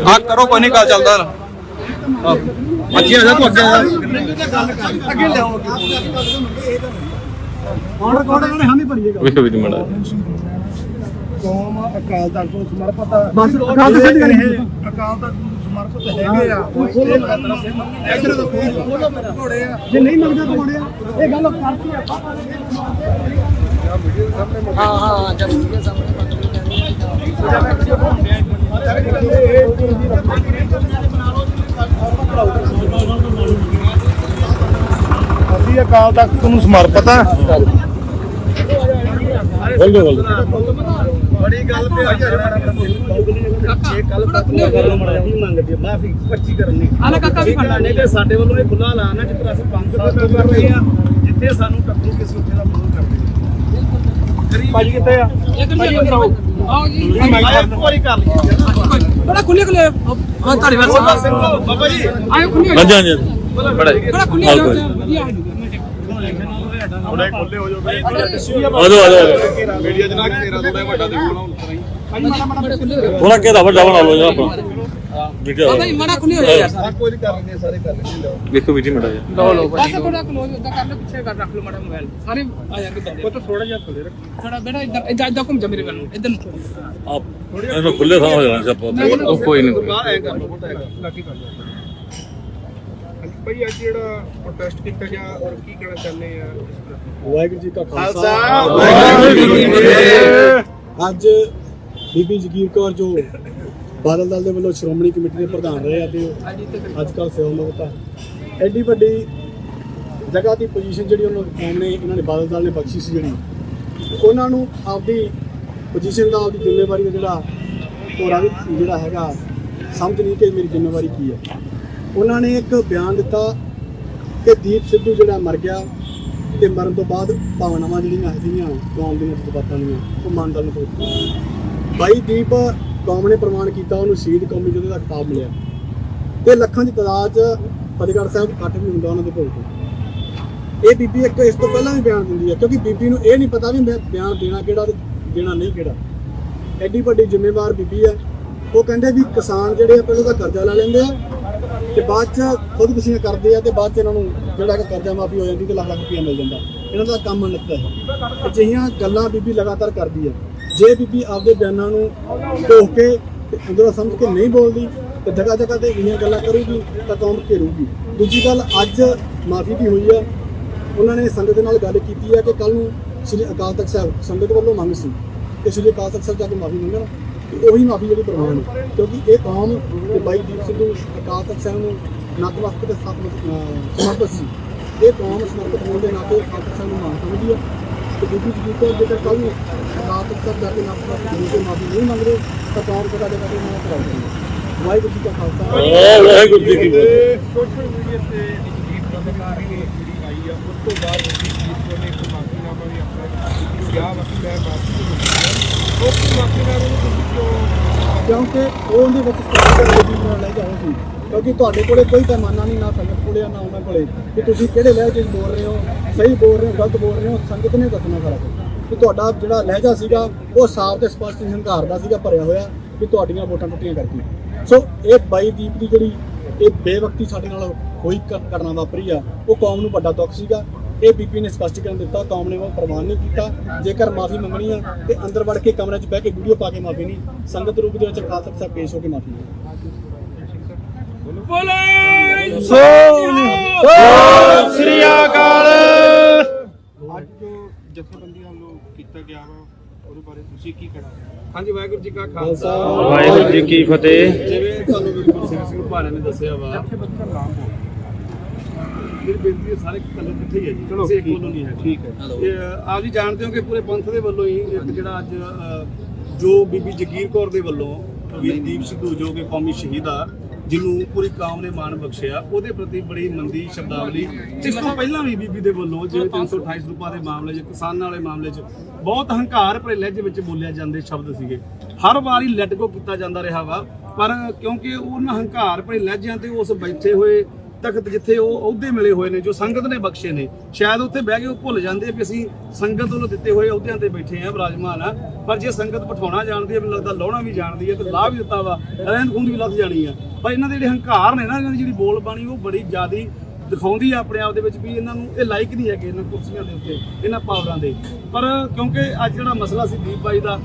ਹਾਂ ਕਰੋ, ਕੋਈ ਨਹੀਂ ਗੱਲ ਚੱਲਦਾ। ਅੱਗੇ ਆ ਜਾ ਤੂੰ, ਅੱਗੇ ਆ ਜਾ।
ਅੱਗੇ ਲਿਆਓ ਹੁਣ ਕੋਣ ਨੇ ਹਾਮੀ ਭਰੀਏਗਾ।
ਵੇਖੋ ਵੀ ਮੜਾ
ਕੌਮ ਅਕਾਲ ਤਖਤ ਨੂੰ ਸਮਰਪਿਤ, ਬਸ ਅਕਾਲ ਤਖਤ ਦੀ ਗੱਲ ਹੈ। ਅਕਾਲ ਤਖਤ ਨੂੰ ਸਮਰਪਿਤ ਹੈਗੇ ਆ। ਇੱਧਰ ਦੇਖੋ ਘੋੜੇ ਆ, ਜੇ ਨਹੀਂ ਮੰਗਦੇ ਘੋੜੇ ਆ, ਇਹ ਗੱਲ ਕਰਤੀ ਆਪਾਂ। ਹਾਂ ਜਦ ਵੀਡੀਓ ਸਾਹਮਣੇ
ਅਸੀਂ ਅਕਾਲ ਤਖਤ ਨੂੰ ਸਮਰਪਿਤ ਆ।
ਬੜੀ ਗੱਲ ਤੇ ਅੱਜ ਇਹ ਕੱਲ ਤੱਕ ਮਾਫੀ ਮੰਗਦੇ, ਮਾਫੀ 25 ਕਰਨੀ ਨਹੀਂ ਤੇ ਸਾਡੇ ਵੱਲੋਂ ਇਹ ਖੁੱਲਾ ਐਲਾਨ ਹੈ, ਜਿੱਥੇ ਅਸੀਂ ਪੰਥ ਤੋਂ ਕਰ ਰਹੇ ਆ, ਜਿੱਥੇ ਸਾਨੂੰ ਟੱਕਰੂ ਕਿਸੇ ਉੱਥੇ ਦਾ ਵਿਰੋਧ ਕਰਦੇ। ਭਾਜੀ ਕਿੱਥੇ ਆ? ਆਓ ਜੀ, ਇੱਕ ਵਾਰੀ ਕਰ ਲਈ
ਬੜਾ ਖੁੱਲੇ ਧਾਰੀਵਾਲ ਸਾਹਿਬ
ਬਾਬਾ ਜੀ।
ਆਇਓ ਖੁੱਲੇ
ਹਾਂਜੀ
ਬੜਾ ਖੁੱਲੇ
ਥੋੜੇ ਖੁੱਲੇ ਹੋ ਜਾਓ।
ਆਜੋ
ਮੀਡੀਆ ਜਨਾ ਤੇਰਾ ਥੋੜਾ ਵੱਡਾ ਦੇਖੋ
ਥੋੜਾ ਘੇਰਾ ਵੱਡਾ ਬਣਾ ਲਓ ਜੀ ਆਪਾਂ ਵੀਡੀਓ
ਮਾੜਾ ਖੁੱਲੇ ਹੋ ਜਾ ਯਾਰ।
ਕੋਈ ਨਹੀਂ ਕਰ ਲੈਂਦੇ, ਸਾਰੇ ਕਰ ਲੈਂਦੇ।
ਵੇਖੋ ਵੀਡੀਓ ਮੜਾ ਜੀ।
ਲਓ ਬਸ ਥੋੜਾ ਕਲੋਜ਼ ਉਦਾਂ ਕਰ ਲਓ, ਪਿੱਛੇ ਕਰ ਰੱਖ ਲਓ ਮਾੜਾ ਮੋਬਾਈਲ, ਸਾਰੇ ਆ ਜਾਣਗੇ ਬੰਦੇ। ਉਹ ਤਾਂ ਥੋੜਾ ਜਿਹਾ ਖੁੱਲੇ ਰੱਖ ਥੋੜਾ ਬੇਟਾ, ਇੱਧਰ ਘੁੰਮ ਜਾ ਮੇਰੇ ਵੱਲ ਨੂੰ, ਇੱਧਰ ਨੂੰ।
ਆਪ ਇਹਨੂੰ ਖੁੱਲੇ ਥਾਂ ਹੋ ਜਾਣਾ ਸੀ ਆਪਾਂ। ਉਹ ਕੋਈ ਨਹੀਂ
ਬਾਹਰ ਐ ਕਰ ਲਓ, ਬੋਟਾ ਲੱਗੀ ਕਰ ਲਓ।
ਭਾਈ ਅੱਜ ਜਿਹੜਾ ਪ੍ਰੋਟੈਸਟ ਕੀਤਾ ਗਿਆ ਔਰ ਕੀ ਕਹਿਣਾ ਚਾਹੁੰਦੇ ਆ ਇਸ ਪ੍ਰਤੀ?
ਵਾਹਿਗੁਰੂ ਜੀ ਕਾ ਖਾਲਸਾ,
ਵਾਹਿਗੁਰੂ ਜੀ ਕੀ ਫਤਿਹ।
ਅੱਜ ਬੀਬੀ ਜਗੀਰ ਕੌਰ ਜੋ ਬਾਦਲ ਦਲ ਦੇ ਵੱਲੋਂ ਸ਼੍ਰੋਮਣੀ ਕਮੇਟੀ ਦੇ ਪ੍ਰਧਾਨ ਰਹੇ ਆ ਤੇ ਅੱਜ ਕੱਲ੍ਹ ਸੇਵਾਮੁਕਤ ਆ। ਐਡੀ ਵੱਡੀ ਜਗ੍ਹਾ ਦੀ ਪੋਜੀਸ਼ਨ ਜਿਹੜੀ ਉਹਨਾਂ ਕੌਮ ਨੇ, ਇਹਨਾਂ ਨੇ ਬਾਦਲ ਦਲ ਨੇ ਬਖਸ਼ੀ ਸੀ, ਜਿਹੜੀ ਉਹਨਾਂ ਨੂੰ ਆਪਦੀ ਪੋਜੀਸ਼ਨ ਦਾ, ਆਪਦੀ ਜ਼ਿੰਮੇਵਾਰੀ ਦਾ ਜਿਹੜਾ ਹੈਗਾ ਸਮਝ ਨਹੀਂ ਕਿ ਮੇਰੀ ਜ਼ਿੰਮੇਵਾਰੀ ਕੀ ਹੈ। ਉਹਨਾਂ ਨੇ ਇੱਕ ਬਿਆਨ ਦਿੱਤਾ ਕਿ ਦੀਪ ਸਿੱਧੂ ਜਿਹੜਾ ਮਰ ਗਿਆ ਤੇ ਮਰਨ ਤੋਂ ਬਾਅਦ ਭਾਵਨਾਵਾਂ ਜਿਹੜੀਆਂ ਸੀਗੀਆਂ ਕੌਮ ਦੀਆਂ ਜਜ਼ਬਾਤਾਂ ਦੀਆਂ, ਉਹ ਮਨ ਦਲ ਨੂੰ ਪਹੁੰਚੀ। ਬਾਈ ਦੀਪ ਕੌਮ ਨੇ ਪ੍ਰਮਾਣ ਕੀਤਾ, ਉਹਨੂੰ ਸ਼ਹੀਦ ਕੌਮੀ ਯੋਧੇ ਦਾ ਖਿਤਾਬ ਮਿਲਿਆ ਤੇ ਲੱਖਾਂ ਦੀ ਤਾਦਾਦ 'ਚ ਫਤਿਹਗੜ੍ਹ ਸਾਹਿਬ ਇਕੱਠ ਵੀ ਹੁੰਦਾ ਉਹਨਾਂ ਦੇ ਭੋਗ ਤੇ। ਇਹ ਬੀਬੀ ਇੱਕ ਇਸ ਤੋਂ ਪਹਿਲਾਂ ਵੀ ਬਿਆਨ ਦਿੰਦੀ ਹੈ, ਕਿਉਂਕਿ ਬੀਬੀ ਨੂੰ ਇਹ ਨਹੀਂ ਪਤਾ ਵੀ ਮੈਂ ਬਿਆਨ ਦੇਣਾ ਕਿਹੜਾ ਤੇ ਦੇਣਾ ਨਹੀਂ ਕਿਹੜਾ। ਐਡੀ ਵੱਡੀ ਜ਼ਿੰਮੇਵਾਰ ਬੀਬੀ ਹੈ ਉਹ ਕਹਿੰਦੇ ਵੀ ਕਿਸਾਨ ਜਿਹੜੇ ਆ ਪਹਿਲਾਂ ਤਾਂ ਕਰਜ਼ਾ ਲੈ ਲੈਂਦੇ ਆ ਤੇ ਬਾਅਦ ਚ ਖੁਦਕੁਸ਼ੀਆਂ ਕਰਦੇ ਆ ਤੇ ਬਾਅਦ ਚ ਇਹਨਾਂ ਨੂੰ ਜਿਹੜਾ ਕਿ ਕਰਜ਼ਾ ਮਾਫੀ ਹੋ ਜਾਂਦੀ ਤੇ ਲੱਖ ਲੱਖ ਰੁਪਇਆ ਮਿਲ ਜਾਂਦਾ। ਇਹਨਾਂ ਦਾ ਕੰਮ ਨਿਕਲਦਾ ਹੈ। ਅਜਿਹੀਆਂ ਗੱਲਾਂ ਬੀਬੀ ਲਗਾਤਾਰ ਕਰਦੀ ਹੈ। ਜੇ ਬੀਬੀ ਆਪਦੇ ਬਿਆਨਾਂ ਨੂੰ ਢੋਕ ਕੇ ਤੇ ਅੰਦਰੋਂ ਸਮਝ ਕੇ ਨਹੀਂ ਬੋਲਦੀ ਤੇ ਜਗ੍ਹਾ ਜਗ੍ਹਾ ਤੇ ਇਹੀਆਂ ਗੱਲਾਂ ਕਰੂਗੀ ਤਾਂ ਕੌਮ ਘੇਰੂਗੀ। ਦੂਜੀ ਗੱਲ, ਅੱਜ ਮਾਫੀ ਵੀ ਹੋਈ ਆ। ਉਹਨਾਂ ਨੇ ਸੰਗਤ ਦੇ ਨਾਲ ਗੱਲ ਕੀਤੀ ਹੈ ਕਿ ਕੱਲ ਨੂੰ ਸ੍ਰੀ ਅਕਾਲ ਤਖਤ ਸਾਹਿਬ ਸੰਗਤ ਵੱਲੋਂ ਮੰਗ ਸੀ ਕਿ ਸ੍ਰੀ ਅਕਾਲ ਤਖਤ ਸਾਹਿਬ ਜਾ ਕੇ ਮਾਫੀ ਮੰਗਣ ਤੇ ਉਹੀ ਮਾਫੀ ਜਿਹੜੀ ਪ੍ਰਵਾਨ ਹੈ, ਕਿਉਂਕਿ ਇਹ ਕੌਮ ਤੇ ਬਾਈ ਦੀਪ ਸਿੱਧੂ ਅਕਾਲ ਤਖਤ ਸਾਹਿਬ ਨੂੰ ਨਤਮਸਤਕ ਤੇ ਸਮਰਪਿਤ ਸੀ। ਇਹ ਕੌਮ ਸਮਰਪਿਤ ਹੋਣ ਦੇ ਨਾਤੇ ਅਕਾਲ ਤਖਤ ਸਾਹਿਬ ਨੂੰ ਮਾਨ ਸਮਝਦੀ ਹੈ ਤੇ ਬੀਬੀ ਜਗੀਰ ਕੌਰ ਜੇਕਰ ਕੱਲ ਨੂੰ ਅਕਾਲ ਤਖਤ ਸਾਹਿਬ ਜਾ ਕੇ ਨਤਮਸਤਕ ਹੋ ਕੇ ਮਾਫੀ ਨਹੀਂ ਮੰਗ ਰਹੇ ਤਾਂ ਕੌਮ ਜਗ੍ਹਾ ਜਗ੍ਹਾ ਤੇ ਉਹਨਾਂ ਕਰਾਉਂਦੇ। ਵਾਹਿਗੁਰੂ ਜੀ ਕਾ ਖਾਲਸਾ
ਵਾਹਿਗੁਰੂ ਜੀ ਕੀ ਫਤਿਹ।
ਸੋਸ਼ਲ ਮੀਡੀਆ ਤੇ ਜਗੀਰ ਕੌਰ ਦੀ ਜਿਹੜੀ ਆਈ ਆ ਉਸ ਤੋਂ ਬਾਅਦ ਜਗੀਰ ਕੌਰ ਨੇ ਇੱਕ ਮਾਫੀਨਾਮਾ ਵੀ ਆਪਣਾ ਕਿਹਾ ਬਾਕੀ ਮੈਂ ਮਾਫੀ ਉਹ ਮਾਫੀਨਾਮੇ ਨੂੰ ਤੁਸੀਂ ਕਿਉਂ
ਕਿਉਂਕਿ ਉਹ ਉਹਦੇ ਵਿੱਚ ਸਪਸ਼ਟ ਨਾਲ ਲੈ ਜਾਓ ਸੀ, ਕਿਉਂਕਿ ਤੁਹਾਡੇ ਕੋਲੇ ਕੋਈ ਪੈਮਾਨਾ ਨਹੀਂ, ਨਾ ਸੰਗਤ ਕੋਲੇ ਨਾ ਉਹਨਾਂ ਕੋਲੇ ਕਿ ਤੁਸੀਂ ਕਿਹੜੇ ਲਹਿਜੇ 'ਚ ਬੋਲ ਰਹੇ ਹੋ, ਸਹੀ ਬੋਲ ਰਹੇ ਹੋ ਗਲਤ ਬੋਲ ਰਹੇ ਹੋ। ਸੰਗਤ ਨੇ ਦੱਸਣਾ ਸਾਰਾ ਕੁਝ ਕਿ ਤੁਹਾਡਾ ਜਿਹੜਾ ਲਹਿਜਾ ਸੀਗਾ ਉਹ ਸਾਫ਼ ਤੇ ਸਪਸ਼ਟ ਹੰਕਾਰ ਦਾ ਸੀਗਾ ਭਰਿਆ ਹੋਇਆ ਕਿ ਤੁਹਾਡੀਆਂ ਵੋਟਾਂ ਟੁੱਟੀਆਂ ਕਰਕੇ। ਸੋ ਇਹ ਬਾਈ ਦੀਪ ਦੀ ਜਿਹੜੀ ਇਹ ਬੇਵਕਤੀ ਸਾਡੇ ਨਾਲ ਹੋਈ ਘਟਨਾ ਵਾਪਰੀ ਆ, ਉਹ ਕੌਮ ਨੂੰ ਵੱਡਾ ਦੁੱਖ ਸੀਗਾ। ਇਹ ਬੀਬੀ ਨੇ ਸਪਸ਼ਟੀਕਰਨ ਦਿੱਤਾ, ਕੌਮ ਨੇ ਉਹ ਪ੍ਰਵਾਨ ਨਹੀਂ ਕੀਤਾ। ਜੇਕਰ ਮਾਫੀ ਮੰਗਣੀ ਆ ਤੇ ਅੰਦਰ ਵੜ ਕੇ ਕਮਰੇ 'ਚ ਬਹਿ ਕੇ ਵੀਡੀਓ ਪਾ ਕੇ ਮਾਫੀ ਨਹੀਂ, ਸੰਗਤ ਰੂਪ ਦੇ ਵਿੱਚ ਅਕਾਲ ਤਖਤ ਸਾਹਿਬ ਪੇਸ਼ ਹੋ ਕੇ ਮਾਫੀ
ਸ੍ਰੀ ਅਕਾਲ।
ਅੱਜ ਜੋ ਜਥੇਬੰਦੀਆਂ ਵੱਲੋਂ ਕੀਤਾ ਗਿਆ ਵਾ ਉਹਦੇ ਬਾਰੇ ਤੁਸੀਂ ਕੀ ਕਹਿਣਾ?
ਹਾਂਜੀ, ਵਾਹਿਗੁਰੂ ਜੀ ਕਾ ਖਾਲਸਾ
ਵਾਹਿਗੁਰੂ ਜੀ ਕੀ ਫਤਿਹ।
ਜਿਵੇਂ ਤੁਹਾਨੂੰ ਵੀਰ ਸਿੰਘ ਭਾਣਾ ਨੇ ਦੱਸਿਆ ਵਾ,
ਜਥੇਬੰਦੀਆਂ ਨਾਮ ਬੋਲ
ਮੇਰੀ ਬੇਨਤੀ ਹੈ ਸਾਰੇ ਕੱਲੇ ਇਕੱਠੇ ਹੀ ਹੈ ਜੀ,
ਚਲੋ
ਕਿਸੇ ਇੱਕ ਵੱਲੋਂ ਨਹੀਂ ਹੈ।
ਠੀਕ ਹੈ।
ਇਹ ਆਪ ਜੀ ਜਾਣਦੇ ਹੋ ਕਿ ਪੂਰੇ ਪੰਥ ਦੇ ਵੱਲੋਂ ਹੀ ਇੱਕ ਜਿਹੜਾ ਅੱਜ ਜੋ ਬੀਬੀ ਜਗੀਰ ਕੌਰ ਦੇ ਵੱਲੋਂ ਵੀਰ ਦੀਪ ਸਿੱਧੂ ਜੋ ਕਿ ਕੌਮੀ ਸ਼ਹੀਦ ਆ, ਜਿਹਨੂੰ ਪੂਰੀ ਕੌਮ ਨੇ ਮਾਣ ਬਖਸ਼ਿਆ, ਉਹਦੇ ਪ੍ਰਤੀ ਬੜੀ ਮੰਦੀ ਸ਼ਬਦਾਵਲੀ ਇਸ ਤੋਂ ਪਹਿਲਾਂ ਵੀ ਬੀਬੀ ਦੇ ਵੱਲੋਂ ਜਿਵੇਂ 328 ਰੁਪਏ ਦੇ ਮਾਮਲੇ 'ਚ, ਕਿਸਾਨਾਂ ਵਾਲੇ ਮਾਮਲੇ 'ਚ ਬਹੁਤ ਹੰਕਾਰ ਭਰੇ ਲਹਿਜੇ ਵਿੱਚ ਬੋਲਿਆ ਜਾਂਦੇ ਸ਼ਬਦ ਸੀਗੇ। ਹਰ ਵਾਰੀ ਲੈਟ ਗੋ ਕੀਤਾ ਜਾਂਦਾ ਰਿਹਾ ਵਾ, ਪਰ ਕਿਉਂਕਿ ਉਹਨਾਂ ਹੰਕਾਰ ਭਰੇ ਲਹਿਜਿਆਂ ਤੇ ਉਸ ਬੈਠੇ ਹੋਏ ਤਖਤ ਜਿੱਥੇ ਉਹ ਅਹੁਦੇ ਮਿਲੇ ਹੋਏ ਨੇ, ਜੋ ਸੰਗਤ ਨੇ ਬਖਸ਼ੇ ਨੇ, ਸ਼ਾਇਦ ਉੱਥੇ ਬਹਿ ਕੇ ਉਹ ਭੁੱਲ ਜਾਂਦੇ ਵੀ ਅਸੀਂ ਸੰਗਤ ਵੱਲੋਂ ਦਿੱਤੇ ਹੋਏ ਅਹੁਦਿਆਂ ਤੇ ਬੈਠੇ ਆ, ਵਿਰਾਜਮਾਨ ਆ। ਪਰ ਜੇ ਸੰਗਤ ਬਿਠਾਉਣਾ ਜਾਣਦੀ ਹੈ, ਮੈਨੂੰ ਲੱਗਦਾ ਲਾਉਣਾ ਵੀ ਜਾਣਦੀ ਹੈ ਤੇ ਲਾਹ ਵੀ ਦਿੱਤਾ ਵਾ, ਰਹਿੰਦ ਖੂੰਦ ਵੀ ਲੱਥ ਜਾਣੀ ਆ। ਪਰ ਇਹਨਾਂ ਦੇ ਜਿਹੜੇ ਹੰਕਾਰ ਨੇ ਨਾ, ਇਹਨਾਂ ਦੀ ਜਿਹੜੀ ਬੋਲ ਬਾਣੀ ਉਹ ਬੜੀ ਜ਼ਿਆਦੀ ਦਿਖਾਉਂਦੀ ਆ ਆਪਣੇ ਆਪ ਦੇ ਵਿੱਚ ਵੀ ਇਹਨਾਂ ਨੂੰ ਇਹ ਲਾਇਕ ਨਹੀਂ ਹੈਗੇ ਇਹਨਾਂ ਕੁਰਸੀਆਂ ਦੇ ਉੱਤੇ, ਇਹਨਾਂ ਪਾਵਰਾਂ ਦੇ। ਪਰ ਕਿਉਂਕਿ ਅੱਜ ਜਿਹੜਾ ਮਸਲਾ ਸੀ ਦੀਪ ਬਾਈ ਦਾ,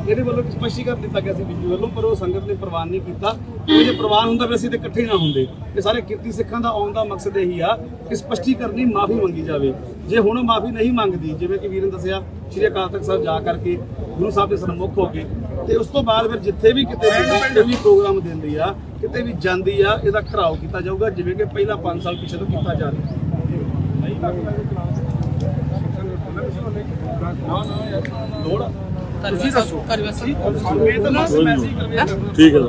ਇਹਦੇ ਵੱਲੋਂ ਸਪਸ਼ਟੀਕਰਨ ਦਿੱਤਾ ਗਿਆ ਸੀ ਬੀਬੀ ਵੱਲੋਂ, ਪਰ ਉਹ ਸੰਗਤ ਨੇ ਪ੍ਰਵਾਨ ਨਹੀਂ ਕੀਤਾ। ਜੇ ਪ੍ਰਵਾਨ ਹੁੰਦਾ ਵੀ ਅਸੀਂ ਤੇ ਇਕੱਠੇ ਨਾ ਹੁੰਦੇ। ਇਹ ਸਾਰੇ ਕਿਰਤੀ ਸਿੱਖਾਂ ਦਾ ਆਉਣ ਦਾ ਮਕਸਦ ਇਹੀ ਆ ਕਿ ਸਪਸ਼ਟੀਕਰਨ ਦੀ ਮਾਫੀ ਮੰਗੀ ਜਾਵੇ। ਜੇ ਹੁਣ ਮਾਫੀ ਨਹੀਂ ਮੰਗਦੀ, ਜਿਵੇਂ ਕਿ ਵੀਰ ਨੇ ਦੱਸਿਆ, ਸ਼੍ਰੀ ਅਕਾਲ ਤਖਤ ਸਾਹਿਬ ਜਾ ਕਰਕੇ ਗੁਰੂ ਸਾਹਿਬ ਦੇ ਸਨਮੁਖ ਹੋ ਕੇ ਤੇ ਉਸ ਤੋਂ ਬਾਅਦ ਫਿਰ ਜਿੱਥੇ ਵੀ ਕਿਤੇ ਵੀ ਪ੍ਰੋਗਰਾਮ ਦਿੰਦੀ ਆ, ਕਿਤੇ ਵੀ ਜਾਂਦੀ ਆ, ਇਹਦਾ ਘਰਾਓ ਕੀਤਾ ਜਾਊਗਾ, ਜਿਵੇਂ ਕਿ ਪਹਿਲਾਂ 5 ਸਾਲ ਪਿੱਛੇ ਤੋਂ ਕੀਤਾ ਜਾ ਰਿਹਾ। ਲੋੜ ਤੁਸੀਂ ਦੱਸੋ। ਇਹ ਤਾਂ ਮੈਸੇਜ ਕਰਵੇ।
ਠੀਕ ਹੈ।